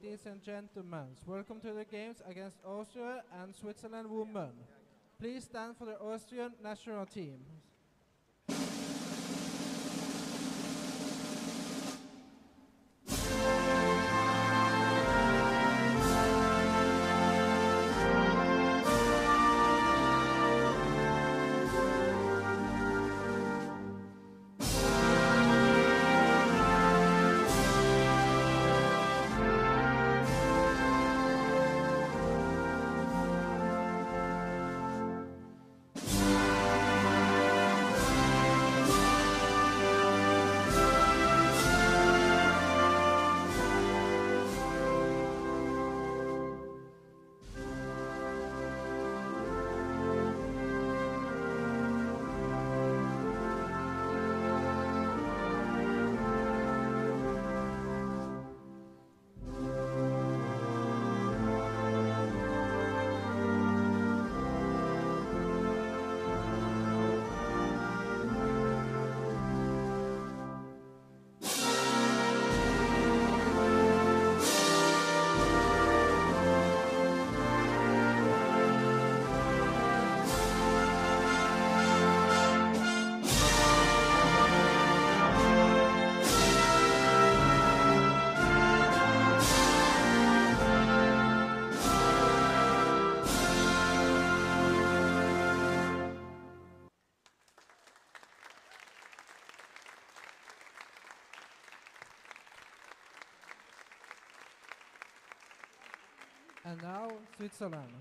Ladies and gentlemen, welcome to the games against Austria and Switzerland women. Please stand for the Austrian national team. And now, Switzerland.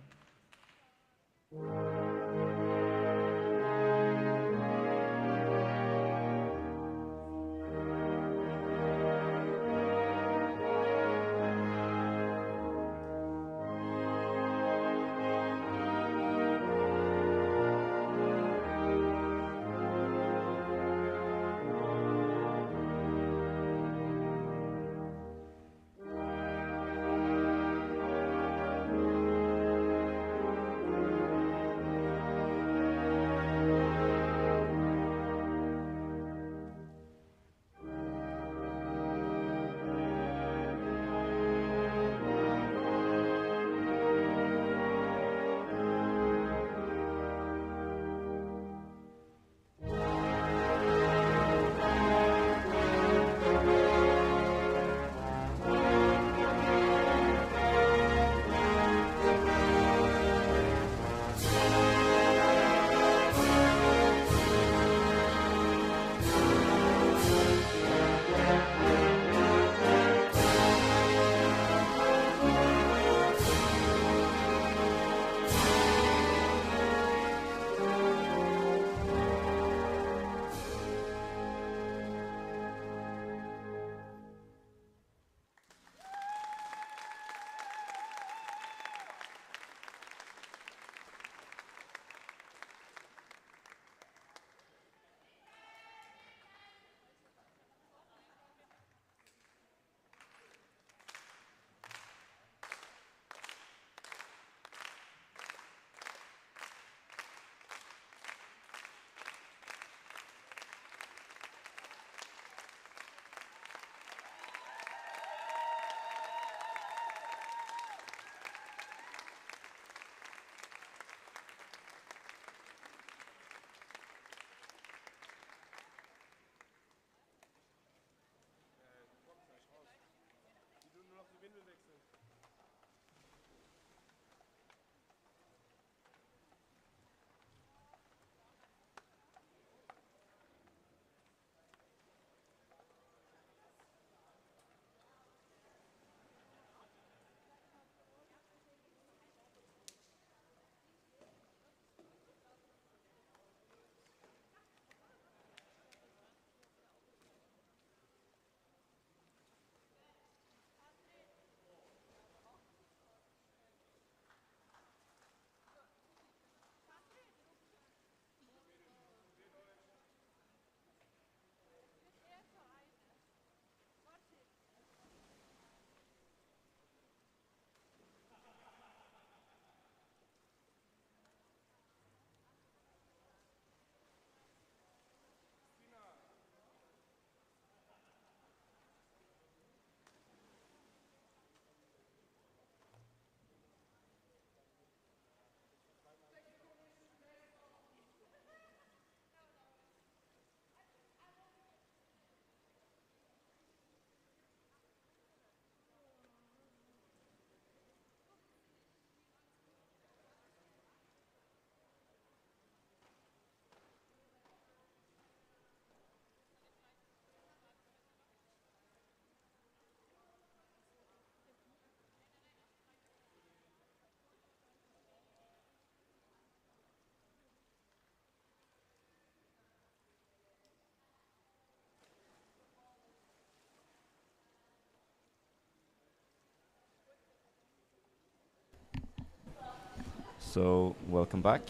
So welcome back.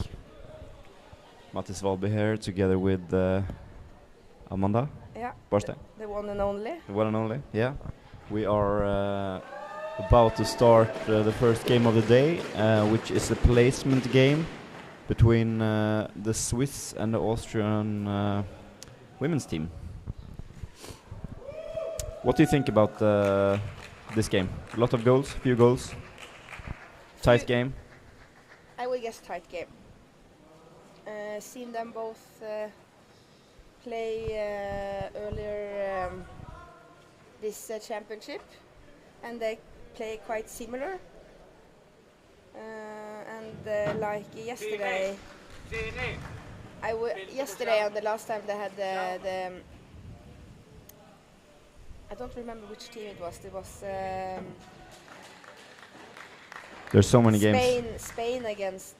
Mattis Valby here together with Amanda. Yeah. Barstein. The one and only. The one and only, yeah. We are about to start the first game of the day, which is a placement game between the Swiss and the Austrian women's team. What do you think about this game? A lot of goals, few goals, tight game? I would guess tight game. Seen them both play earlier this championship, and they play quite similar. And like yesterday, yesterday and the last time they had the I don't remember which team it was. It was there's so many games. Spain against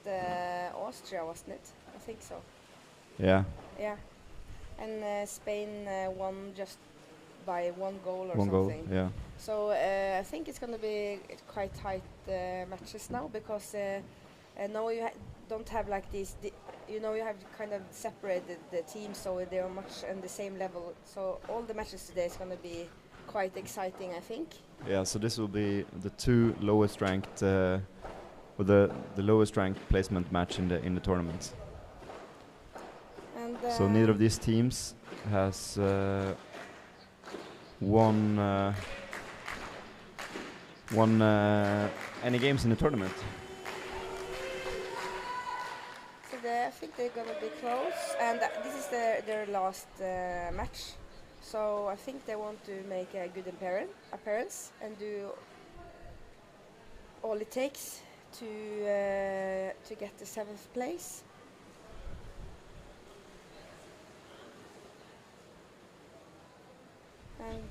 Austria, wasn't it? I think so. Yeah. Yeah, and Spain won just by one goal or one something. Goal, yeah. So I think it's going to be quite tight matches now, because now you don't have like these. You have kind of separated the teams, so they are much on the same level. So all the matches today is going to be quite exciting, I think. Yeah, so this will be the two lowest ranked, or the lowest ranked placement match in the tournament. And so neither of these teams has won any games in the tournament. So I think they're going to be close, and this is their last match. So I think they want to make a good appearance and do all it takes to get the 7th place. And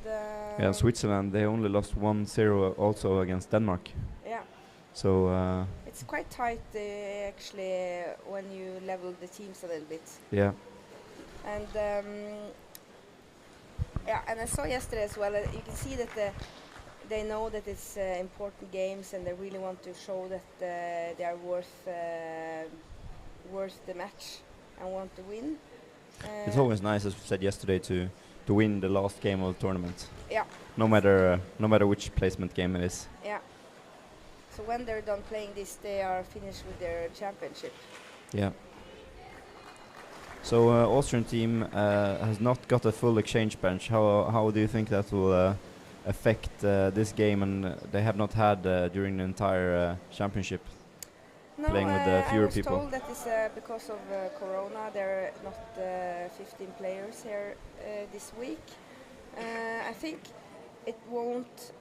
yeah, Switzerland, they only lost 1-0 also against Denmark. Yeah. So it's quite tight actually when you level the teams a little bit. Yeah. And yeah, and I saw yesterday as well. You can see that they know that it's important games, and they really want to show that they are worth the match and want to win. It's always nice, as we said yesterday, to win the last game of the tournament. Yeah. No matter which placement game it is. Yeah. So when they're done playing this, they are finished with their championship. Yeah. So Austrian team has not got a full exchange bench. How do you think that will affect this game? And they have not had during the entire championship playing with fewer people. I was told that it's because of Corona. There are not 15 players here this week. I think it won't.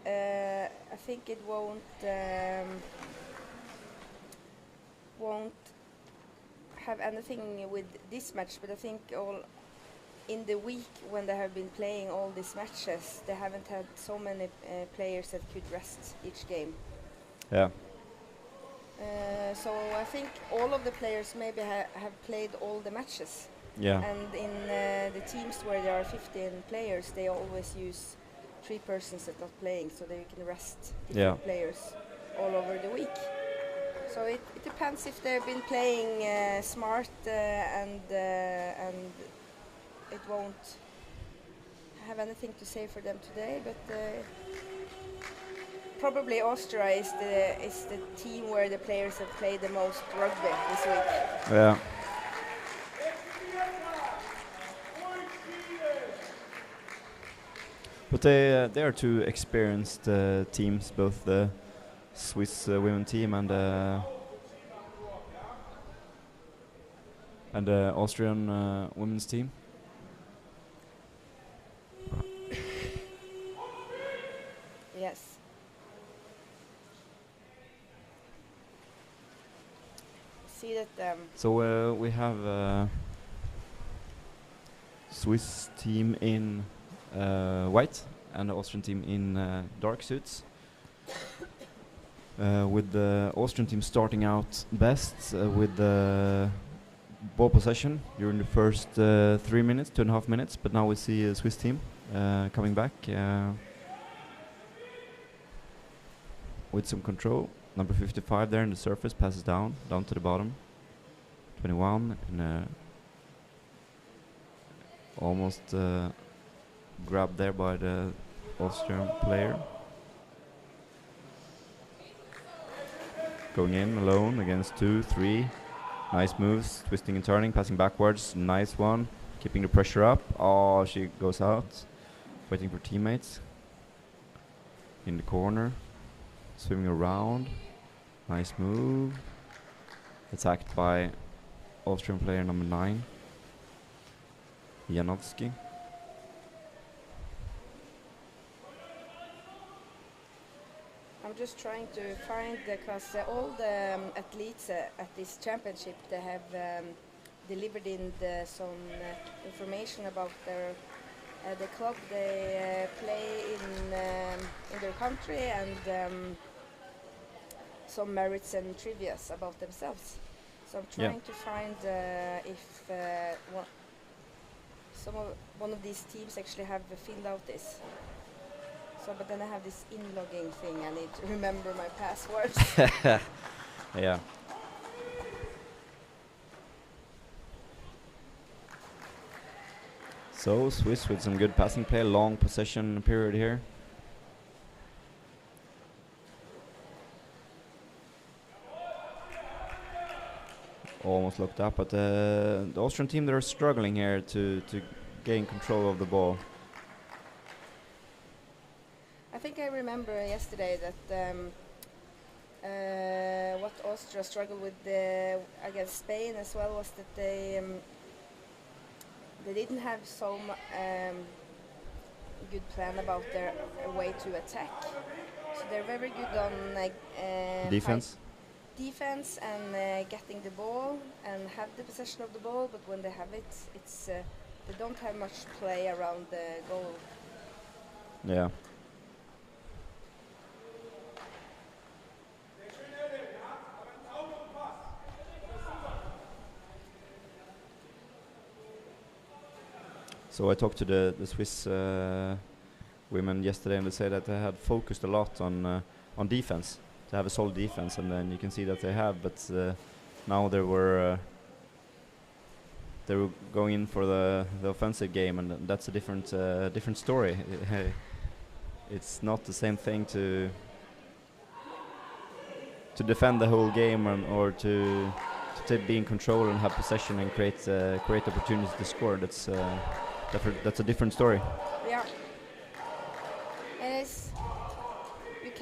Won't have anything with this match, but I think all in the week when they have been playing all these matches, they haven't had so many players that could rest each game. Yeah. So I think all of the players maybe have played all the matches. Yeah. And in the teams where there are 15 players, they always use 3 persons that are not playing, so they can rest different players all over the week. So it depends if they've been playing smart and it won't have anything to say for them today. But probably Austria is the team where the players have played the most rugby this week. Yeah. But they are two experienced teams, both the Swiss women team and the Austrian women's team. Yes. See that. So we have Swiss team in white and the Austrian team in dark suits. With the Austrian team starting out best with the ball possession during the first 3 minutes, 2.5 minutes, but now we see a Swiss team coming back with some control. Number 55 there in the surface, passes down to the bottom. 21 and almost grabbed there by the Austrian player. Going in alone against 2, 3. Nice moves, twisting and turning, passing backwards. Nice one, keeping the pressure up. Oh, she goes out, waiting for teammates. In the corner, swimming around. Nice move. Attacked by Austrian player number 9, Janowski. I'm just trying to find, because all the athletes at this championship, they have delivered in some information about the club they play in their country, and some merits and trivias about themselves. So I'm trying to find if one of these teams actually have filled out this. So, but then I have this in-logging thing. I need to remember my passwords. Yeah. So Swiss with some good passing play, long possession period here. Almost looked up, but the Austrian team, they're struggling here to gain control of the ball. I think I remember yesterday that what Austria struggled with against Spain as well was that they didn't have so good plan about their way to attack. So they're very good on defense and getting the ball and have the possession of the ball, but when they have it, it's they don't have much play around the goal. Yeah. So I talked to the Swiss women yesterday, and they say that they had focused a lot on defense, to have a solid defense, and then you can see that they have. But now they were going in for the offensive game, and that's a different story. It's not the same thing to defend the whole game or to be in control and have possession and create opportunities to score. That's a different story. Yeah. It is. You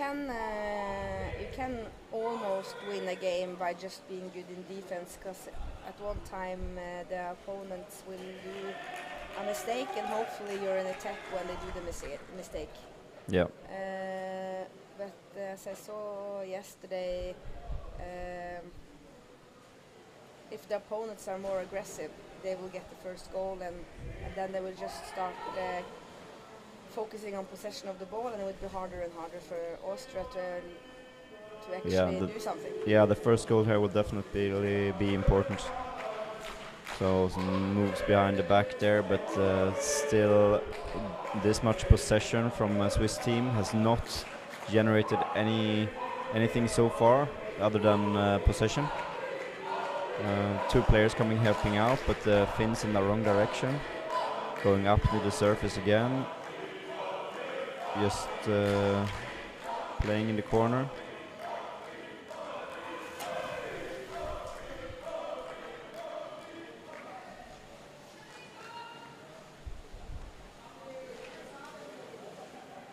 can almost win a game by just being good in defense, because at one time the opponents will do a mistake, and hopefully you're in attack when they do the mistake. Yeah. But as I saw yesterday, if the opponents are more aggressive, they will get the first goal, and then they will just start focusing on possession of the ball, and it would be harder and harder for Austria to actually do something. Yeah, the first goal here will definitely be important. So some moves behind the back there, but still this much possession from a Swiss team has not generated anything so far other than possession. 2 players helping out, but the Finns in the wrong direction, going up to the surface again, just playing in the corner.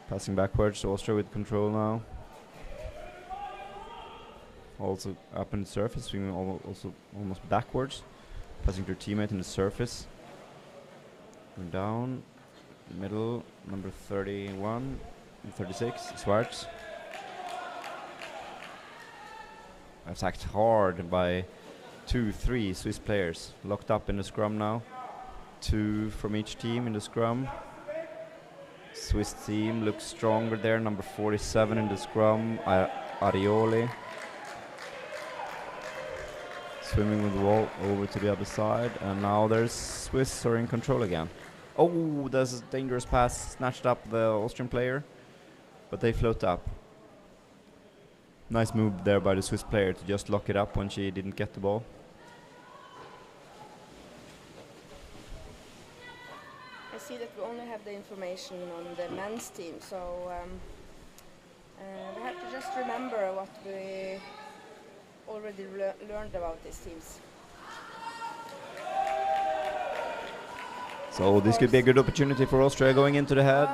Passing backwards, Austria with control now. Also up in the surface, swinging also almost backwards. Passing to your teammate in the surface. Going down, middle, number 31 and 36, Schwarz. Attacked hard by 2-3 Swiss players. Locked up in the scrum now. 2 from each team in the scrum. Swiss team looks stronger there, number 47 in the scrum, Arioli. Swimming with the wall over to the other side, and now there's Swiss are in control again. Oh, there's a dangerous pass, snatched up the Austrian player, but they float up. Nice move there by the Swiss player to just lock it up when she didn't get the ball. I see that we only have the information on the men's team, so we have to just remember what we already learned about these teams. So this could be a good opportunity for Austria going into the head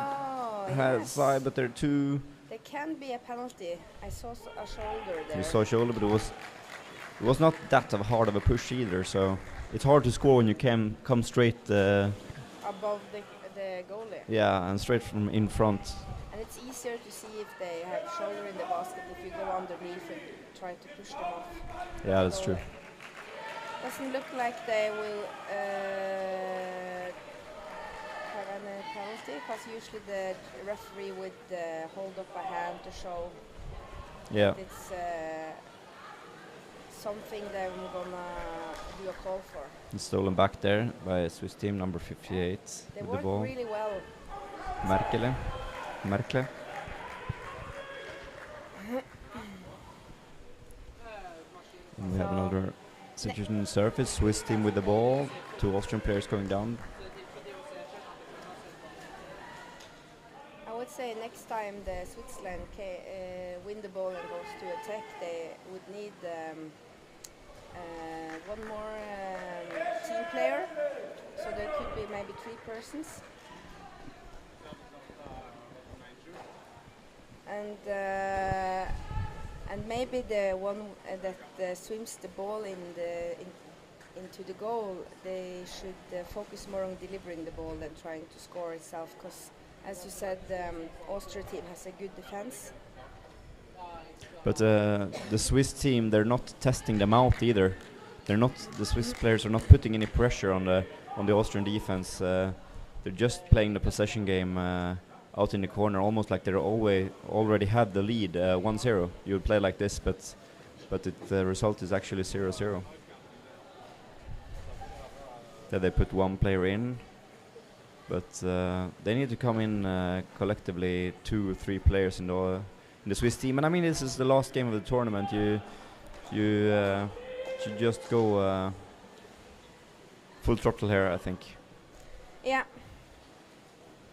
Yes. side, but they're too. There can be a penalty. I saw a shoulder there. You saw shoulder, but it was not that hard of a push either. So it's hard to score when you come straight. Above the goalie. Yeah, and straight from in front. And it's easier to see if they have shoulder in the basket if you go underneath and try to push them off. Yeah, that's true. Doesn't look like they will have any penalty, because usually the referee would hold up a hand to show that it's something they're gonna do a call for. It's stolen back there by a Swiss team, number 58 They with work the ball. really well. Merkle. And we have another situation in the surface. Swiss team with the ball. 2 Austrian players going down. I would say next time the Switzerland win the ball and goes to attack, they would need one more team player. So there could be maybe 3 persons. And maybe the one that swims the ball into the goal, they should focus more on delivering the ball than trying to score itself. Because, as you said, Austria team has a good defense. But the Swiss team, they're not testing them out either. The Swiss players are not putting any pressure on the Austrian defense. They're just playing the possession game out in the corner, almost like they already had the lead 1-0. You would play like this, but the result is actually 0-0. That they put one player in, but they need to come in collectively 2 or 3 players in the Swiss team. And I mean, this is the last game of the tournament. You should just go full throttle here, I think. Yeah.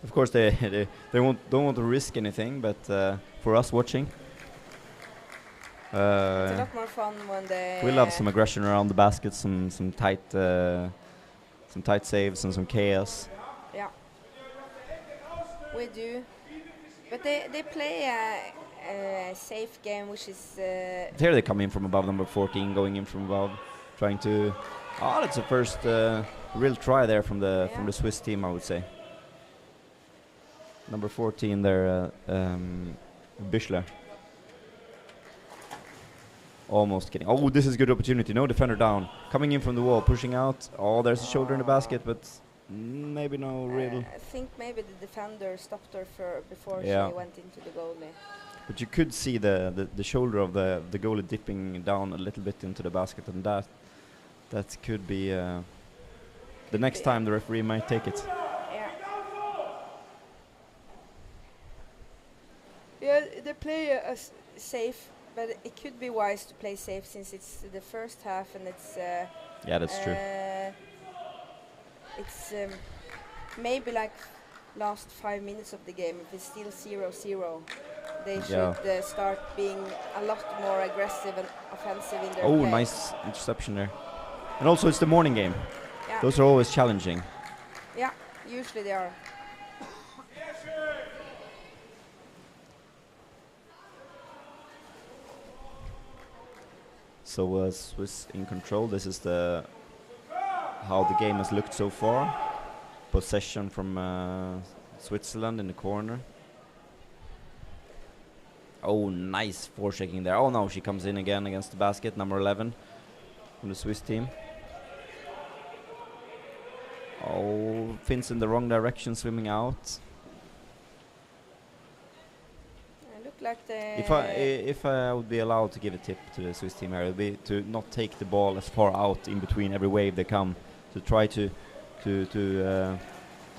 Of course, they don't want to risk anything, but for us watching, it's a lot more fun when they. We love some aggression around the basket, some tight saves and some chaos. Yeah, we do, but they play a safe game, which is. Here they come in from above, number 14, going in from above, trying to. Oh, that's the first real try there from the Swiss team, I would say. Number 14 there, Bischler. Almost getting. Oh, this is a good opportunity. No defender down. Coming in from the wall, pushing out. Oh, there's a shoulder in the basket, but maybe no real. I think maybe the defender stopped her before she went into the goalie. But you could see the shoulder of the goalie dipping down a little bit into the basket, and that could be the next time the referee might take it. Yeah, they play safe, but it could be wise to play safe since it's the first half and it's. Yeah, that's true. It's maybe like last 5 minutes of the game. If it's still 0-0, they should start being a lot more aggressive and offensive in their play. Nice interception there. And also, it's the morning game. Yeah. Those are always challenging. Yeah, usually they are. So Swiss in control. This is how the game has looked so far. Possession from Switzerland in the corner. Oh, nice foreshaking there. Oh no, she comes in again against the basket. Number 11 from the Swiss team. Oh, Finns in the wrong direction, swimming out. Like if I would be allowed to give a tip to the Swiss team, it would be to not take the ball as far out in between every wave they come, to try to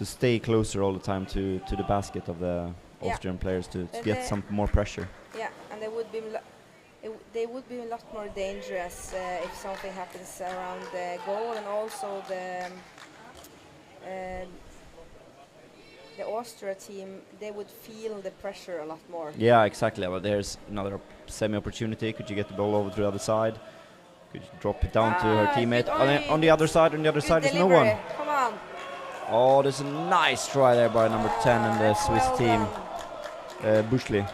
stay closer all the time to the basket of the Austrian players to get some more pressure. Yeah, and they would be they would be a lot more dangerous if something happens around the goal, and also the Austria team, they would feel the pressure a lot more. Yeah, exactly. Well, there's another semi-opportunity. Could you get the ball over to the other side? Could you drop it down to her teammate? On the other side, there's no one. Come on. Oh, there's a nice try there by number 10 in the Swiss team, Bushli.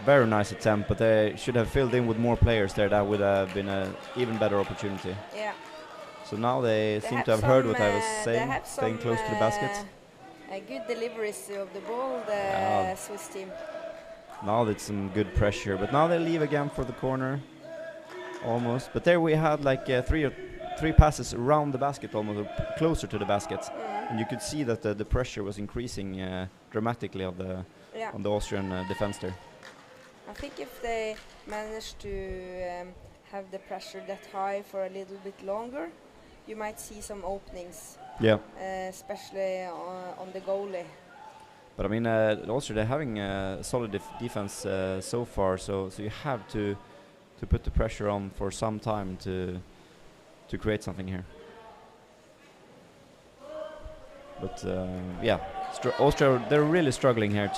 Very nice attempt, but they should have filled in with more players there. That would have been an even better opportunity. Yeah. So now they seem to have heard what I was saying, staying close to the basket. Good deliveries of the ball, the Swiss team. Now that's some good pressure, but now they leave again for the corner, almost. But there we had like three passes around the basket, almost closer to the basket, and you could see that the pressure was increasing dramatically on the Austrian defense there. I think if they manage to have the pressure that high for a little bit longer, you might see some openings. Yeah. Especially on the goalie. But I mean, also they're having a solid defense so far, so you have to put the pressure on for some time to create something here. But yeah, Austria, they're really struggling here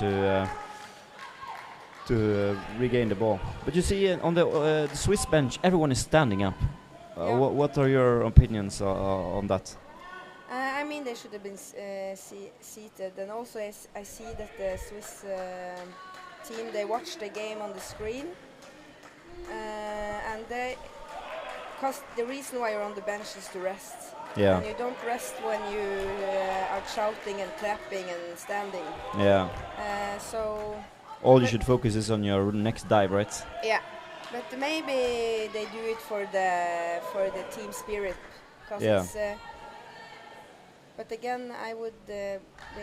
to regain the ball. But you see on the Swiss bench, everyone is standing up. What are your opinions on that? I mean, they should have been seated, and also I see that the Swiss team, they watch the game on the screen, and because the reason why you're on the bench is to rest. Yeah. And you don't rest when you are shouting and clapping and standing. Yeah. So. All you should focus is on your next dive, right? Yeah, but maybe they do it for the team spirit, because it's. But again, I would been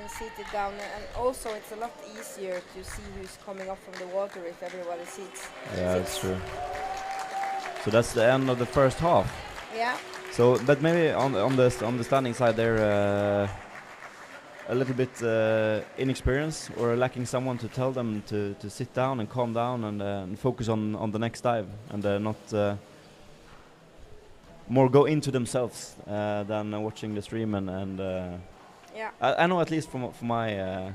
seated down, and also it's a lot easier to see who's coming up from the water if everybody sits. Yeah, that's true. So that's the end of the first half. Yeah. So, but maybe on the standing side, they're a little bit inexperienced or lacking someone to tell them to sit down and calm down and focus on the next dive, and not more go into themselves than watching the stream and yeah. I know, at least from my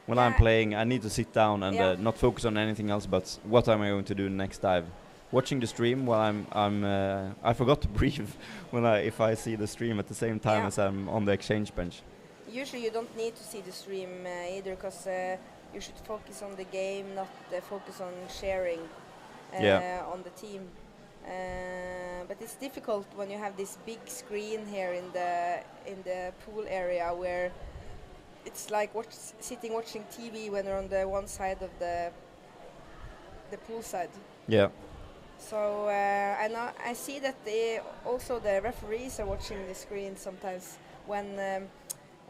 when I'm playing, I need to sit down and not focus on anything else but what am I going to do next dive. Watching the stream while I forgot to breathe if I see the stream at the same time as I'm on the exchange bench. Usually you don't need to see the stream either, because you should focus on the game, not focus on sharing on the team. But it's difficult when you have this big screen here in the pool area, where it's like sitting watching TV when you're on the one side of the pool side. Yeah. So I see that also the referees are watching the screen sometimes when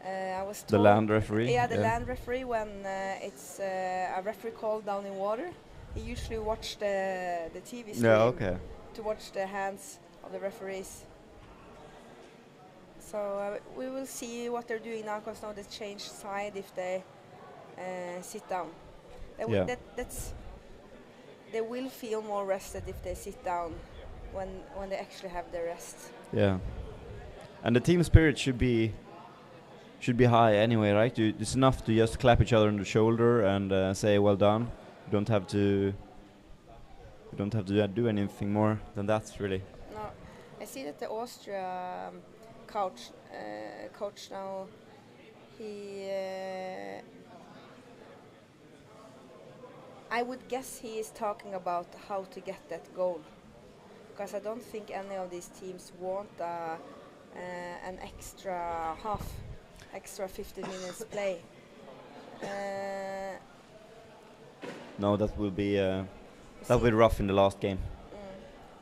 I was told. The land referee? Yeah, the land referee, when it's a referee called down in water, he usually watch the TV stream to watch the hands of the referees. So we will see what they're doing now, because now they change side if they sit down. They will feel more rested if they sit down when they actually have their rest. Yeah, and the team spirit should be high anyway, right? It's enough to just clap each other on the shoulder and say well done. You don't have to do anything more than that, really. No, I see that the Austria coach now, he. I would guess he is talking about how to get that goal, because I don't think any of these teams want an extra 15 minutes play. No, that will be rough in the last game.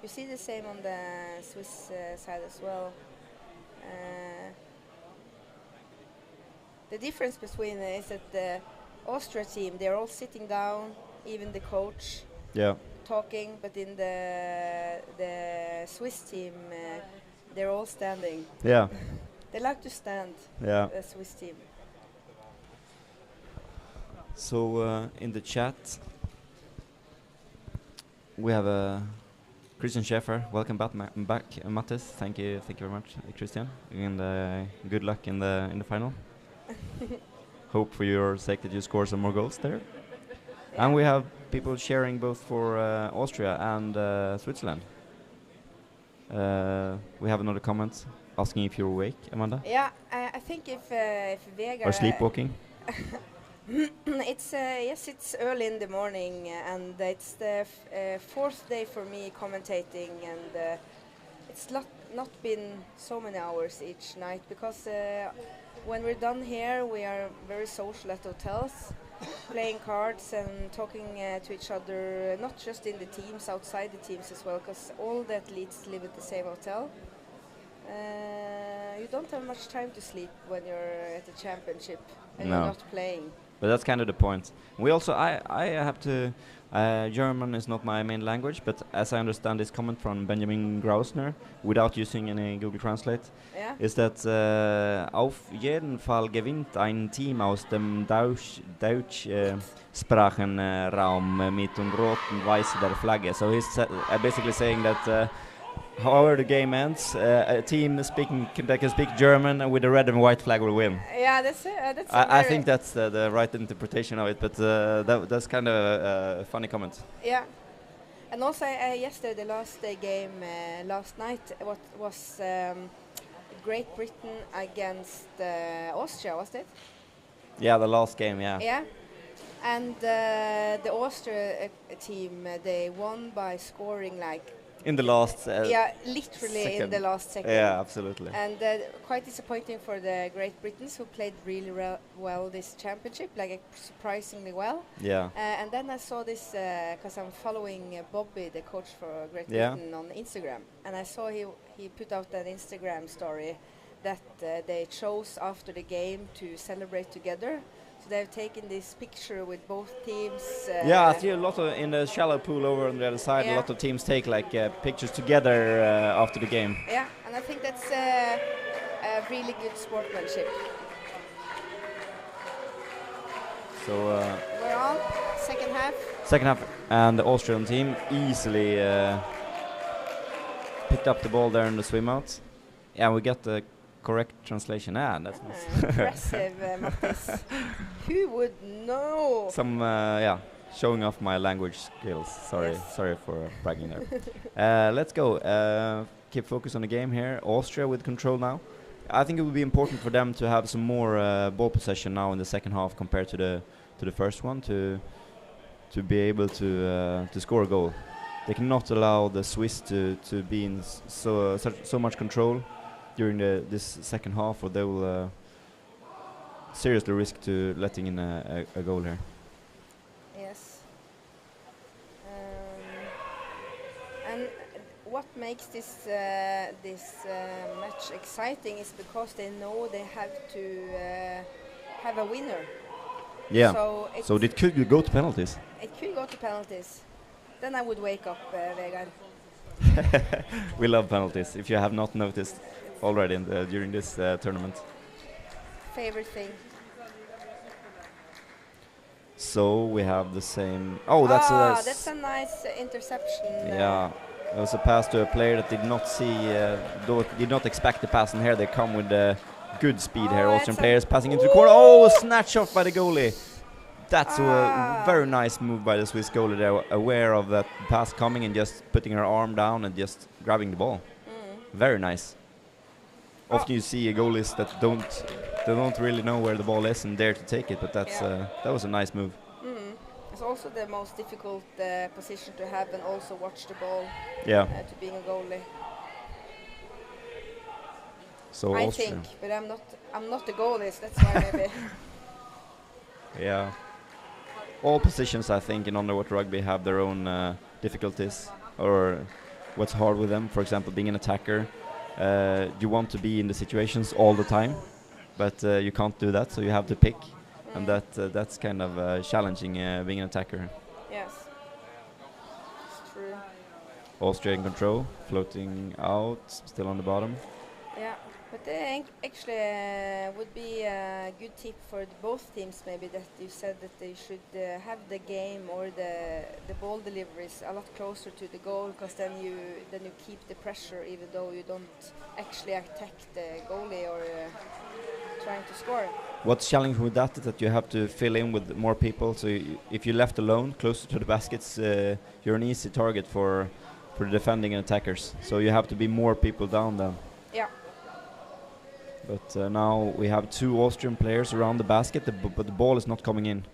You see the same on the Swiss side as well. The difference between is that the Austria team, they're all sitting down, even the coach talking, but in the Swiss team, they're all standing. Yeah. They like to stand, the Swiss team. So in the chat, we have Christian Schäfer. Welcome back, Mattis. Thank you very much, Christian, and good luck in the final. Hope for your sake that you score some more goals there. Yeah. And we have people sharing both for Austria and Switzerland. We have another comment asking if you're awake, Amanda, Yeah, I think if Vega or sleepwalking. it's yes, it's early in the morning, and it's the fourth day for me commentating, and it's not been so many hours each night because when we're done here, we are very social at hotels, playing cards and talking to each other, not just in the teams, outside the teams as well, because all the athletes live at the same hotel. You don't have much time to sleep when you're at the championship and No. you're not playing. But that's kind of the point. We also, I have to, German is not my main language, but as I understand this comment from Benjamin Grausner, without using any Google Translate, Yeah. ist, dass auf jeden Fall gewinnt ein Team aus dem Deutschsprachen Raum mit und roten weißen der Flagge. So he's basically saying that however the game ends, a team that can speak German with a red and white flag will win. Yeah, that's I think that's the right interpretation of it, but that's kind of a funny comment. Yeah, and also yesterday, the last game last night, what was Great Britain against Austria, was it? Yeah, the last game, yeah. Yeah, and the Austria team they won by scoring like. In the last Yeah, literally second. in the last second. Yeah, absolutely. And quite disappointing for the Great Britons, who played really well this championship, like surprisingly well. Yeah. And then I saw this because I'm following Bobby, the coach for Great Yeah. Britain, on Instagram, and I saw he put out an Instagram story that they chose after the game to celebrate together. So they've taken this picture with both teams. Yeah, I see a lot of in the shallow pool over on the other side. Yeah. A lot of teams take like pictures together after the game. Yeah, and I think that's a really good sportsmanship. So We're on second half, and the Austrian team easily picked up the ball there in the swim out. Yeah, we got the correct translation. Ah, that's nice. Impressive, Mattis. Who would know? Some showing off my language skills. Sorry, Yes. sorry for bragging there. Let's go. Keep focus on the game here. Austria with control now. I think it would be important for them to have some more ball possession now in the second half compared to the first one to be able to score a goal. They cannot allow the Swiss to be in so much control during this second half, or they will seriously risk to letting in a goal here. Yes. And what makes this match exciting is because they know they have to have a winner. Yeah. So it could go to penalties. it could go to penalties. Then I would wake up, Vegard. We love penalties. If you have not noticed already during this tournament. Favorite thing. So we have the same. Oh, that's a nice interception. Yeah, it was a pass to a player that did not see, did not expect the pass, and here they come with good speed here. Austrian players passing into the corner. Oh, snatch off by the goalie. That's a very nice move by the Swiss goalie there, aware of that pass coming and just putting her arm down and just grabbing the ball. Very nice. Often you see goalies that don't really know where the ball is and dare to take it, but that was a nice move. It's also the most difficult position to have and also watch the ball. Yeah. To being a goalie. So I Austria. think, but I'm not the goalie, so that's why maybe. Yeah. All positions, I think, in underwater rugby have their own difficulties or what's hard with them. For example, being an attacker, you want to be in the situations all the time, but you can't do that, so you have to pick, and that's kind of challenging being an attacker. Yes, it's true. Austria in control, floating out, still on the bottom. Yeah. But actually would be a good tip for both teams, maybe, that you said that they should have the game or the ball deliveries a lot closer to the goal, because then you keep the pressure even though you don't actually attack the goalie or trying to score. What's challenging with that is that you have to fill in with more people. So if you're left alone closer to the baskets, you're an easy target for the defending and attackers. So you have to be more people down then. Yeah. But now we have 2 Austrian players around the basket, but the ball is not coming in.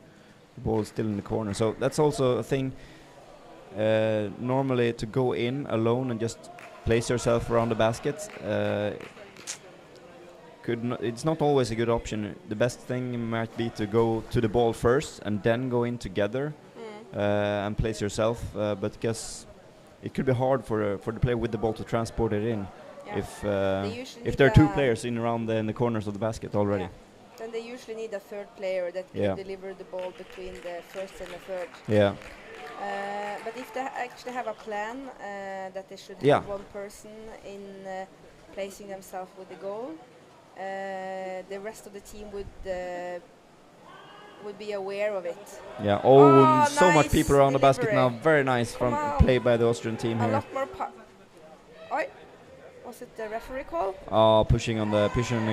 The ball is still in the corner. So that's also a thing. Normally, to go in alone and just place yourself around the basket, it's not always a good option. The best thing might be to go to the ball first and then go in together and place yourself. But because it could be hard for the player with the ball to transport it in. Yeah. If there are 2 players in around in the corners of the basket already. Yeah. Then they usually need a third player that can deliver the ball between the first and the third. Yeah. But if they actually have a plan that they should Yeah. have one person in placing themselves with the goal, the rest of the team would be aware of it. Yeah. So nice much people around the basket delivery. now. Very nice play by the Austrian team A here. lot more. Was it the referee call? Pushing on the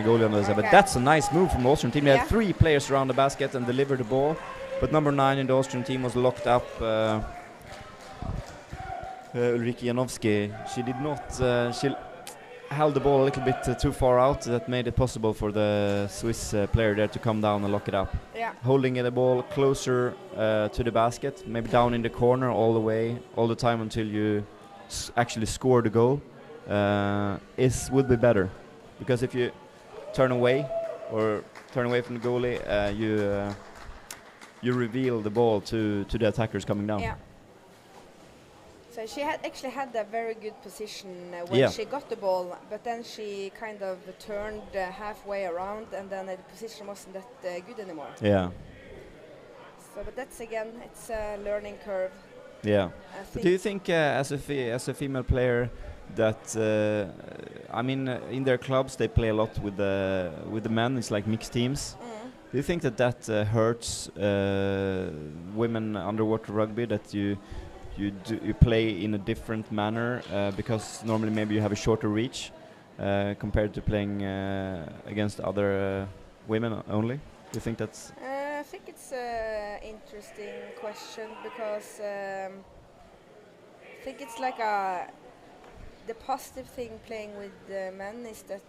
goalie on the side. But Okay. that's a nice move from the Austrian team. They Yeah. had 3 players around the basket and delivered the ball. But number 9 in the Austrian team was locked up. Ulrike Janowski. She did not. She held the ball a little bit too far out. That made it possible for the Swiss player there to come down and lock it up. Yeah. Holding the ball closer to the basket, maybe down in the corner all the way, all the time until you actually score the goal, would be better. Because if you turn away from the goalie, you reveal the ball to the attackers coming down. Yeah. So she actually had a very good position when she got the ball, but then she kind of turned halfway around, and then the position wasn't that good anymore. Yeah. So, but that's again, it's a learning curve. Yeah. But do you think, as a female player, that in their clubs they play a lot with the men? It's like mixed teams. Do you think that hurts women underwater rugby, that you play in a different manner because normally maybe you have a shorter reach compared to playing against other women only? Do you think that's? I think it's an interesting question, because I think it's like the positive thing playing with men is that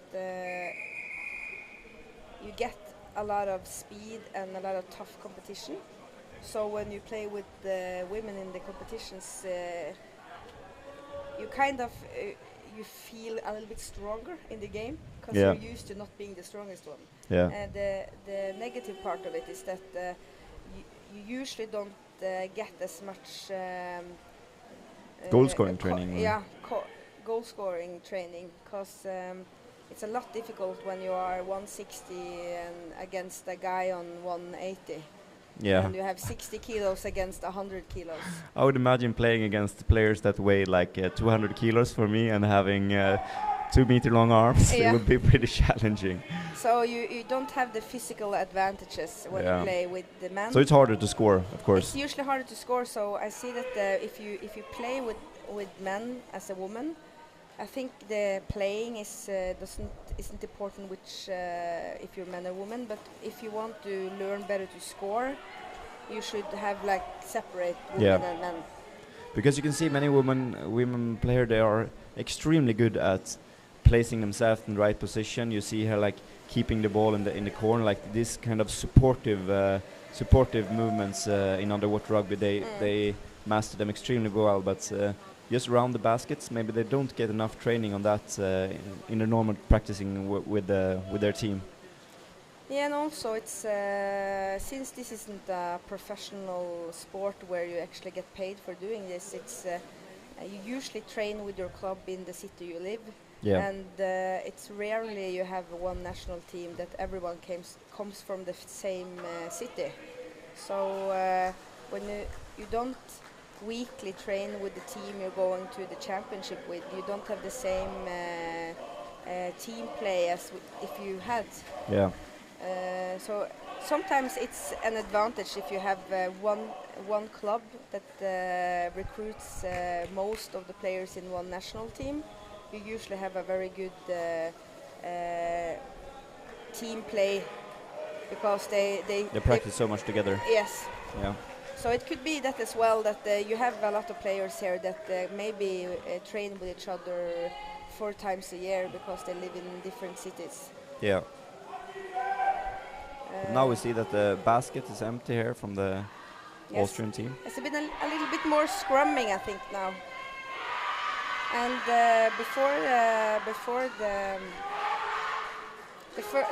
you get a lot of speed and a lot of tough competition. So when you play with the women in the competitions, you kind of you feel a little bit stronger in the game, because you're used to not being the strongest one. Yeah. And the negative part of it is that you usually don't get as much goal scoring training. Goal scoring training, because it's a lot difficult when you are 160 and against a guy on 180. Yeah. And you have 60 kilos against 100 kilos. I would imagine playing against players that weigh like 200 kilos for me and having 2-meter long arms. It would be pretty challenging. So you don't have the physical advantages when you play with the men. So it's harder to score, of course. It's usually harder to score. So I see that if you play with men as a woman, I think the playing isn't important which if you're man or woman, but if you want to learn better to score, you should have like separate women and men. Because you can see many women players, they are extremely good at placing themselves in the right position. You see her like keeping the ball in the corner, like this kind of supportive movements in underwater rugby. They master them extremely well, but just around the baskets, maybe they don't get enough training on that in the normal practicing with their team. Yeah, and also it's since this isn't a professional sport where you actually get paid for doing this, it's you usually train with your club in the city you live, and it's rarely you have one national team that everyone comes from the same city. So when you don't weekly train with the team you're going to the championship with, you don't have the same team play as if you had. Yeah. So sometimes it's an advantage if you have one club that recruits most of the players in one national team. You usually have a very good team play because they practice so much together. Yes. Yeah. So it could be that as well, that you have a lot of players here that maybe train with each other 4 times a year because they live in different cities. Yeah. Now we see that the basket is empty here from the Austrian team. It's been a little bit more scrumming, I think, now. And before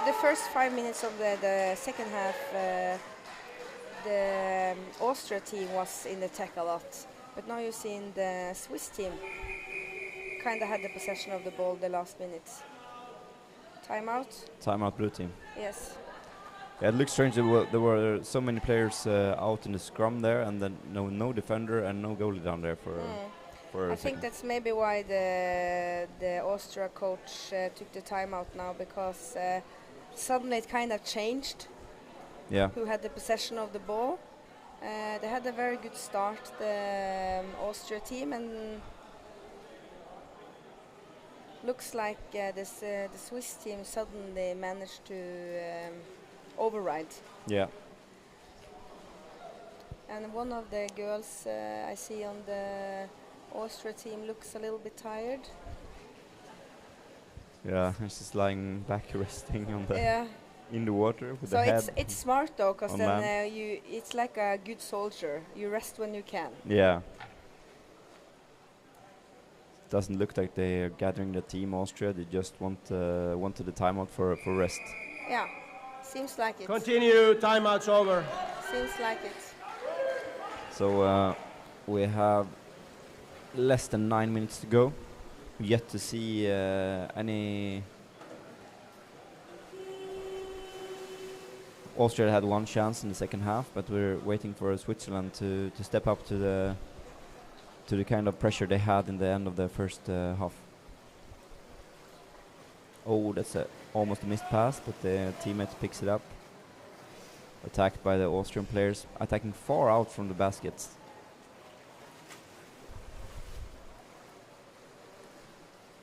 the first 5 minutes of the second half, the Austria team was in attack a lot. But now you're seeing the Swiss team kind of had the possession of the ball the last minutes. Timeout? Timeout, blue team. Yes. Yeah, it looks strange. There were so many players out in the scrum there, and then no defender and no goalie down there for I think that's maybe why the Austria coach took the timeout now, because suddenly it kind of changed. Yeah. Who had the possession of the ball? They had a very good start, the Austria team, and looks like the Swiss team suddenly managed to override. Yeah. And one of the girls I see on the Austria team looks a little bit tired. Yeah, she's lying back resting on the in the water with so the head. So it's smart though, because then it's like a good soldier. You rest when you can. Yeah. Doesn't look like they are gathering the team Austria. They just wanted the timeout for rest. Yeah, seems like it. Continue. Timeout's over. Seems like it. So we have less than 9 minutes to go. Yet to see any. Austria had one chance in the second half, but we're waiting for Switzerland to step up to the kind of pressure they had in the end of the first half. Oh, that's almost a missed pass, but the teammate picks it up. Attacked by the Austrian players, attacking far out from the baskets.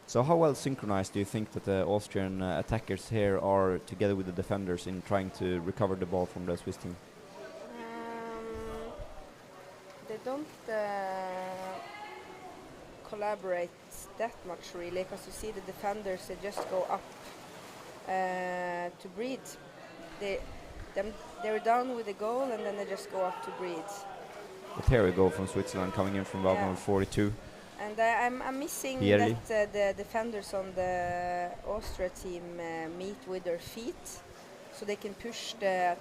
So how well synchronized do you think that the Austrian attackers here are together with the defenders in trying to recover the ball from the Swiss team? They don't collaborate that much really, because you see the defenders, they just go up to breathe. They're down with the goal and then they just go up to breathe. But here we go from Switzerland coming in from number 42. And I'm missing that the defenders on the Austria team meet with their feet, so they can push the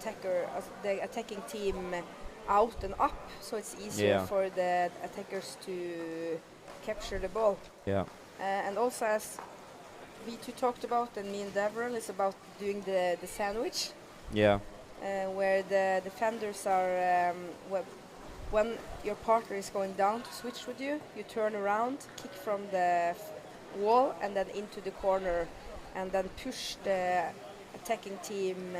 attacking team out and up, so it's easier for the attackers to capture the ball. Yeah. And also, as we two talked about, and me and Deverell, is about doing the sandwich. Yeah. Where the defenders are, when your partner is going down to switch with you, you turn around, kick from the wall and then into the corner, and then push the attacking team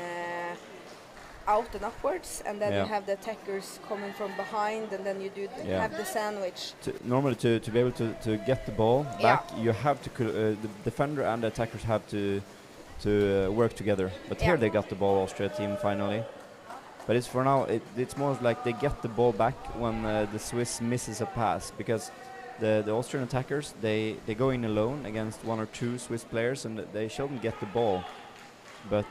out and upwards, and then you have the attackers coming from behind, and then you do have the sandwich. Normally to be able to get the ball back, you have to the defender and the attackers have to work together. But here they got the ball, Austria team, finally. But it's for now, it's more like they get the ball back when the Swiss misses a pass, because the Austrian attackers, they go in alone against 1 or 2 Swiss players, and they shouldn't get the ball. But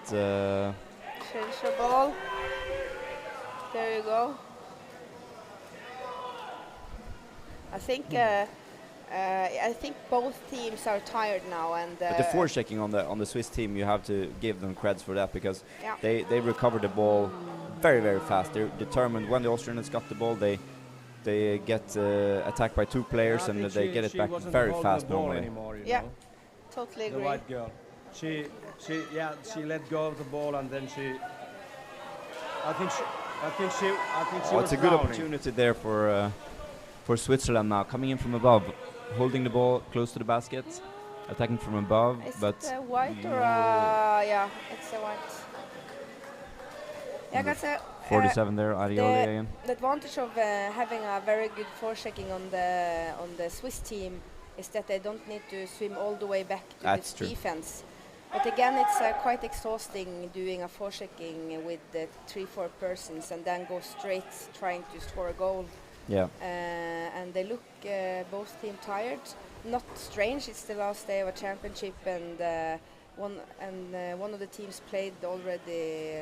change the ball. There you go. I think both teams are tired now, and but the forechecking on the Swiss team, you have to give them creds for that, because they recover the ball very, very fast. They're determined. When the Austrians got the ball, they get attacked by 2 players, and they get it back very fast normally. Anymore, know? Totally agree. The white girl. She let go of the ball, and then I think she it's a good opportunity there for Switzerland now, coming in from above, holding the ball close to the basket, attacking from above, Is but it white or yeah, it's a white. Yeah, Number because 47 there, Arioli again. the advantage of having a very good forechecking on the Swiss team is that they don't need to swim all the way back to That's the true. defense. But again, it's quite exhausting doing a forechecking with 3-4 persons and then go straight trying to score a goal. Yeah. And they look both team tired. Not strange. It's the last day of a championship, and one of the teams played already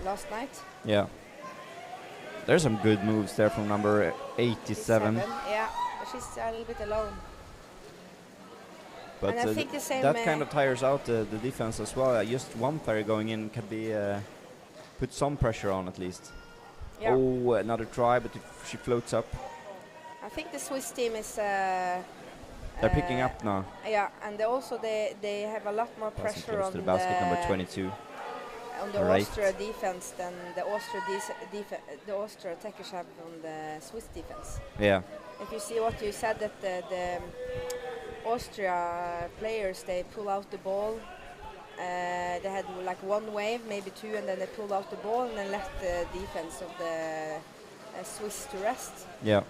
last night. Yeah. There's some good moves there from number 87. Yeah, but she's a little bit alone. But and I think the same that kind of tires out the defense as well. Just one player going in can be put some pressure on at least. Yeah. Oh, another try, but she floats up. I think the Swiss team is. They're picking up now. Yeah, and they have a lot more Passing pressure close on to the basket, number 22. On the Right. Austria defense than the Austria attackers have on the Swiss defense. Yeah. If you see what you said, that the Austria players, they pull out the ball. They had like one wave, maybe two, and then they pulled out the ball and then left the defense of the Swiss to rest. Yeah.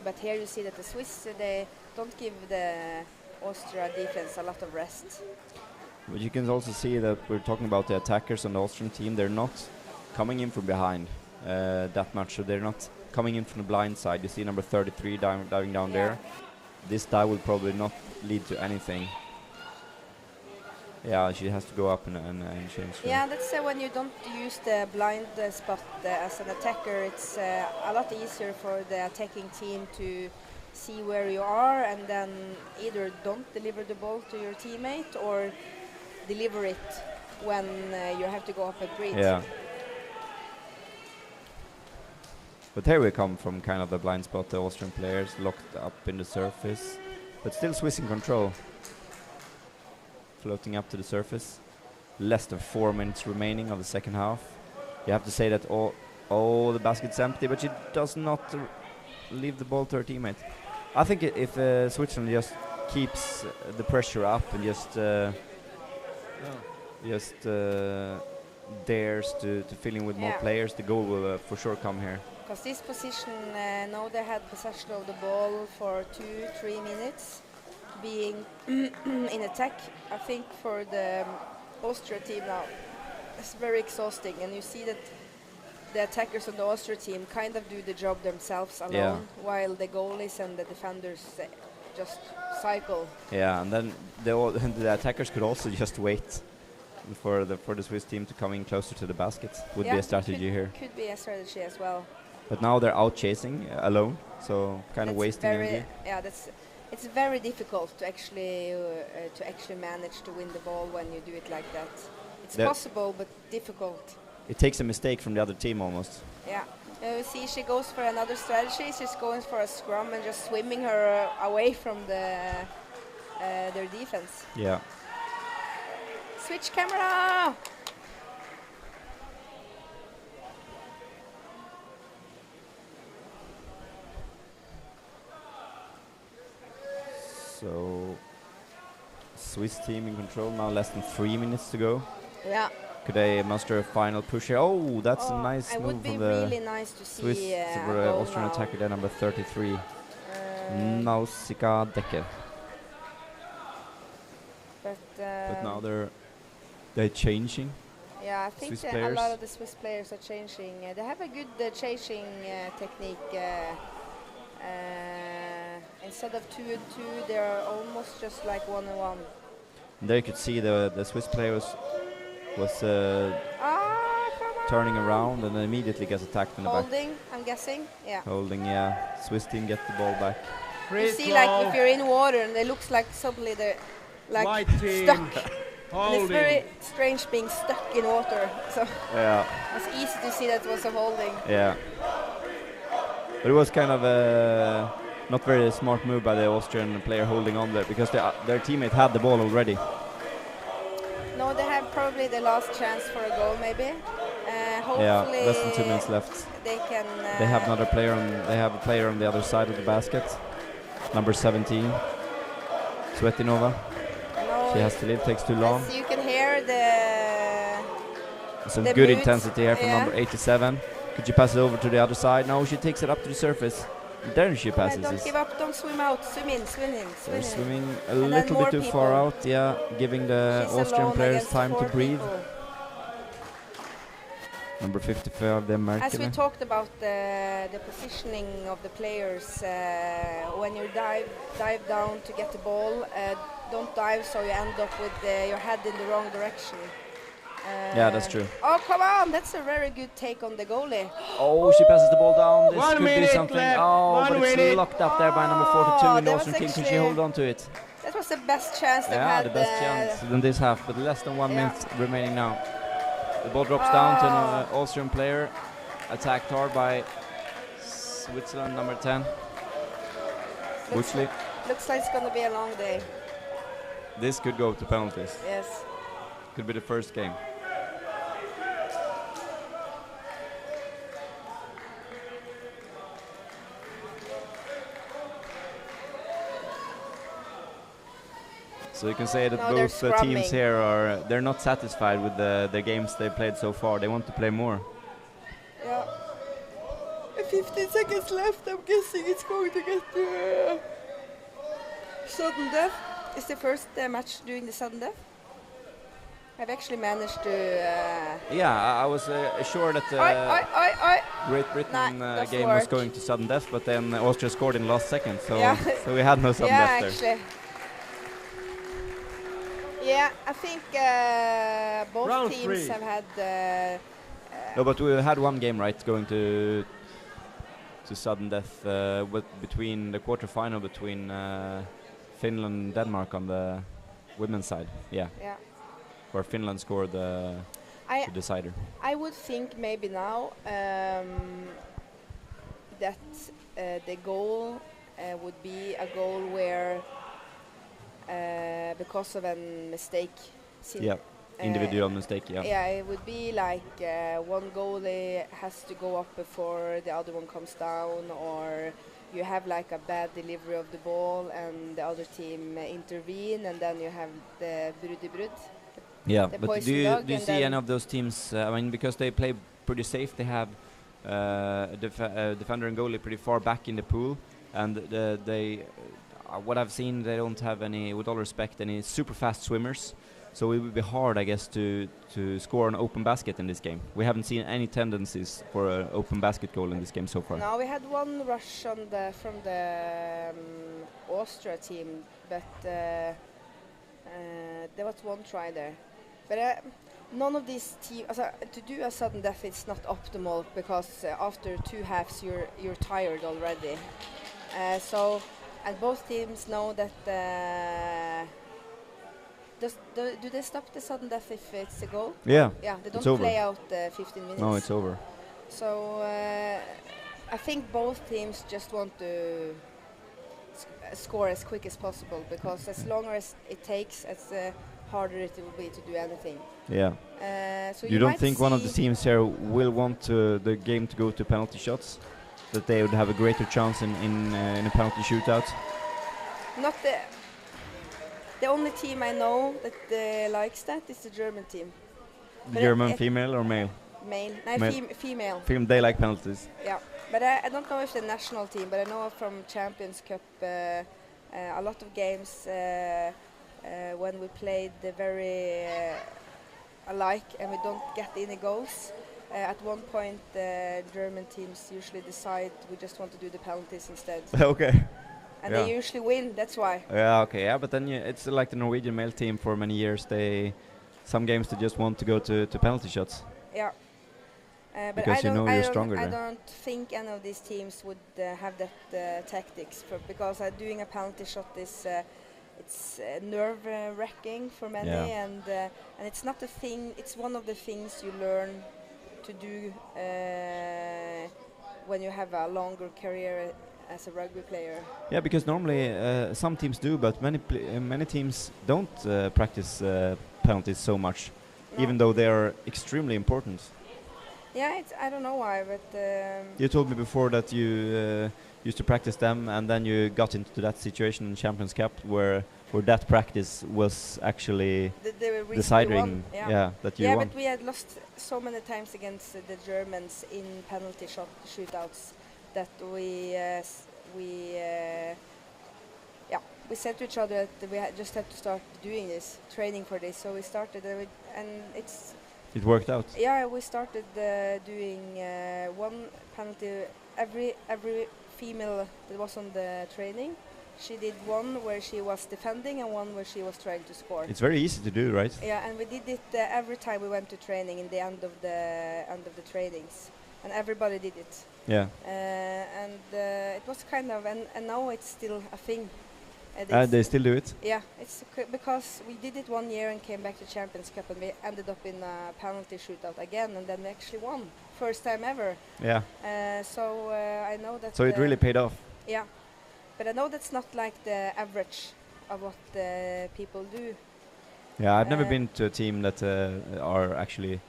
But here you see that the Swiss, they don't give the Austria defense a lot of rest. But you can also see that we're talking about the attackers on the Austrian team. They're not coming in from behind that much, so they're not coming in from the blind side. You see number 33 diving down there. This dive will probably not lead to anything. Yeah, she has to go up and change. Yeah, that's when you don't use the blind spot as an attacker. It's a lot easier for the attacking team to see where you are and then either don't deliver the ball to your teammate or deliver it when you have to go up and breathe. Yeah. But here we come from kind of the blind spot, the Austrian players locked up in the surface, but still Swiss in control. Floating up to the surface. Less than 4 minutes remaining of the second half. You have to say that all the basket's empty, but she does not leave the ball to her teammate. I think if Switzerland just keeps the pressure up and just dares to fill in with more players, the goal will for sure come here. Because this position, now they had possession of the ball for 2-3 minutes, being in attack. I think for the Austria team now, it's very exhausting, and you see that the attackers on the Austria team kind of do the job themselves alone, while the goalies and the defenders just cycle. Yeah, and then the attackers could also just wait for the Swiss team to come in closer to the basket. Would be a strategy here. Could be a strategy as well. But now they're out chasing alone, so kind of wasting energy. Yeah, it's very difficult to actually manage to win the ball when you do it like that. It's possible, but difficult. It takes a mistake from the other team almost. Yeah. You see, she goes for another strategy. She's going for a scrum and just swimming her away from their defense. Yeah. Switch camera! So, Swiss team in control now, less than 3 minutes to go. Yeah. Could they muster a final push here? Oh, that's a nice move would be from the really nice to see Swiss Austrian attacker there, number 33. Nausicaa Decker. But now they're changing. Yeah, I think a lot of the Swiss players are changing. They have a good chasing technique. Instead of 2-2, they are almost just like 1-1. There you could see the Swiss player was turning around and immediately gets attacked in the back. Holding, I'm guessing. Yeah. Holding, yeah. Swiss team get the ball back. You see, like if you're in water, and it looks like suddenly they're like stuck. And it's very strange being stuck in water. So it's easy to see that was a holding. Yeah. But it was kind of a not very smart move by the Austrian player holding on there because their teammate had the ball already. No, they have probably the last chance for a goal, maybe. Hopefully, less than 2 minutes left. They can. They have another player on. They have a player on the other side of the basket, number 17. Sweaty Nova. No, She has to leave, takes too long. as you can hear Some the good mood, intensity here from yeah. number 87. Could she pass it over to the other side? No, she takes it up to the surface. There she passes. don't give up, don't swim out, swim in, swim in, swim They're in. swimming a And then little more bit too far people. out, yeah, giving the She's Austrian alone players against time to 4 breathe. people. Number 55, Denmark. As we talked about the positioning of the players, when you dive down to get the ball, don't dive so you end up with your head in the wrong direction. Yeah, that's true. Oh, come on! That's a very good take on the goalie. Oh, she passes the ball down. This 1 could be minute something. left. Oh, 1 but it's minute. locked up there by number 42 in the that Austrian was team. Can she actually- hold on to it? That was the best chance they've Yeah, had. the best chance in this half, but less than 1 yeah. minute remaining now. The ball drops down to an Austrian player, attacked hard by Switzerland, number 10. Buchley. Looks like it's going to be a long day. This could go to penalties. Yes. Could be the first game. So you can say that No, they're both teams scrumming. here they're not satisfied with the games they played so far. They want to play more. Yeah. 15 seconds left. I'm guessing it's going to get sudden death. It's the first match doing the sudden death. I've actually managed to. Yeah, I was sure that Great Britain Nah, doesn't game was work. going to sudden death, but then Austria scored in the last second, so Yeah. so we had no sudden yeah, death there. actually. Yeah, I think both Round teams 3. have had. No, but we had one game right going to sudden death between the quarterfinal between Finland and Denmark on the women's side. Yeah, Yeah. where Finland scored the decider. I would think maybe now that the goal would be a goal where, because of a mistake, Yeah, individual mistake. Yeah. Yeah, it would be like one goalie has to go up before the other one comes down, or you have like a bad delivery of the ball and the other team intervene, and then you have the brud. Yeah, the but do poison you dog do you and see then- any of those teams? I mean, because they play pretty safe, they have a defender and goalie pretty far back in the pool, and what I've seen, they don't have any, with all respect, any super fast swimmers. So it would be hard, I guess, to score an open basket in this game. We haven't seen any tendencies for an open basket goal in this game so far. No, we had one rush from the Austria team, but there was one try there. But none of these teams, to do a sudden death, it's not optimal because after 2 halves you're tired already. And both teams know that. Do they stop the sudden death if it's a goal? Yeah. Yeah, they It's don't over. play out 15 minutes. No, it's over. So I think both teams just want to score as quick as possible, because as longer as it takes, as harder it will be to do anything. Yeah. So You don't might think one of the see teams here will want the game to go to penalty shots? That they would have a greater chance in a penalty shootout? not the only team I know that likes that is the German team. But German female or male? Male. Male. Female. They like penalties. Yeah, but I don't know if the national team, but I know from Champions Cup a lot of games when we played very alike and we don't get any goals. At one point, German teams usually decide we just want to do the penalties instead, Okay. and Yeah. they usually win. That's why. Yeah, okay, yeah, but then it's like the Norwegian male team for many years. Some games they just want to go to penalty shots. Yeah. But Because I you know don't, you're stronger I there. don't think any of these teams would have that tactics, because doing a penalty shot is it's nerve-wracking for many, Yeah. and it's not a thing. It's one of the things you learn to do when you have a longer career as a rugby player. Yeah, because normally some teams do, but many teams don't practice penalties so much, No. even though they are extremely important. Yeah, I don't know why, but You told me before that you used to practice them, and then you got into that situation in Champions Cup where where that practice was actually The reason we deciding, won, yeah. that you Yeah, won. but we had lost so many times against the Germans in penalty shootouts that we said to each other that we just had to start doing this, training for this. So we started, and It worked out. yeah, we started doing one penalty every female that was on the training. She did one where she was defending and one where she was trying to score. It's very easy to do, right? Yeah, and we did it every time we went to training in the end of the trainings, and everybody did it. Yeah. And it was kind of, and now it's still a thing. They still do it? Yeah, it's because we did it one year and came back to Champions Cup, and we ended up in a penalty shootout again, and then we actually won, first time ever. Yeah. So I know that. So it really paid off. Yeah, but I know that's not like the average of what people do. Yeah, I've never been to a team that are actually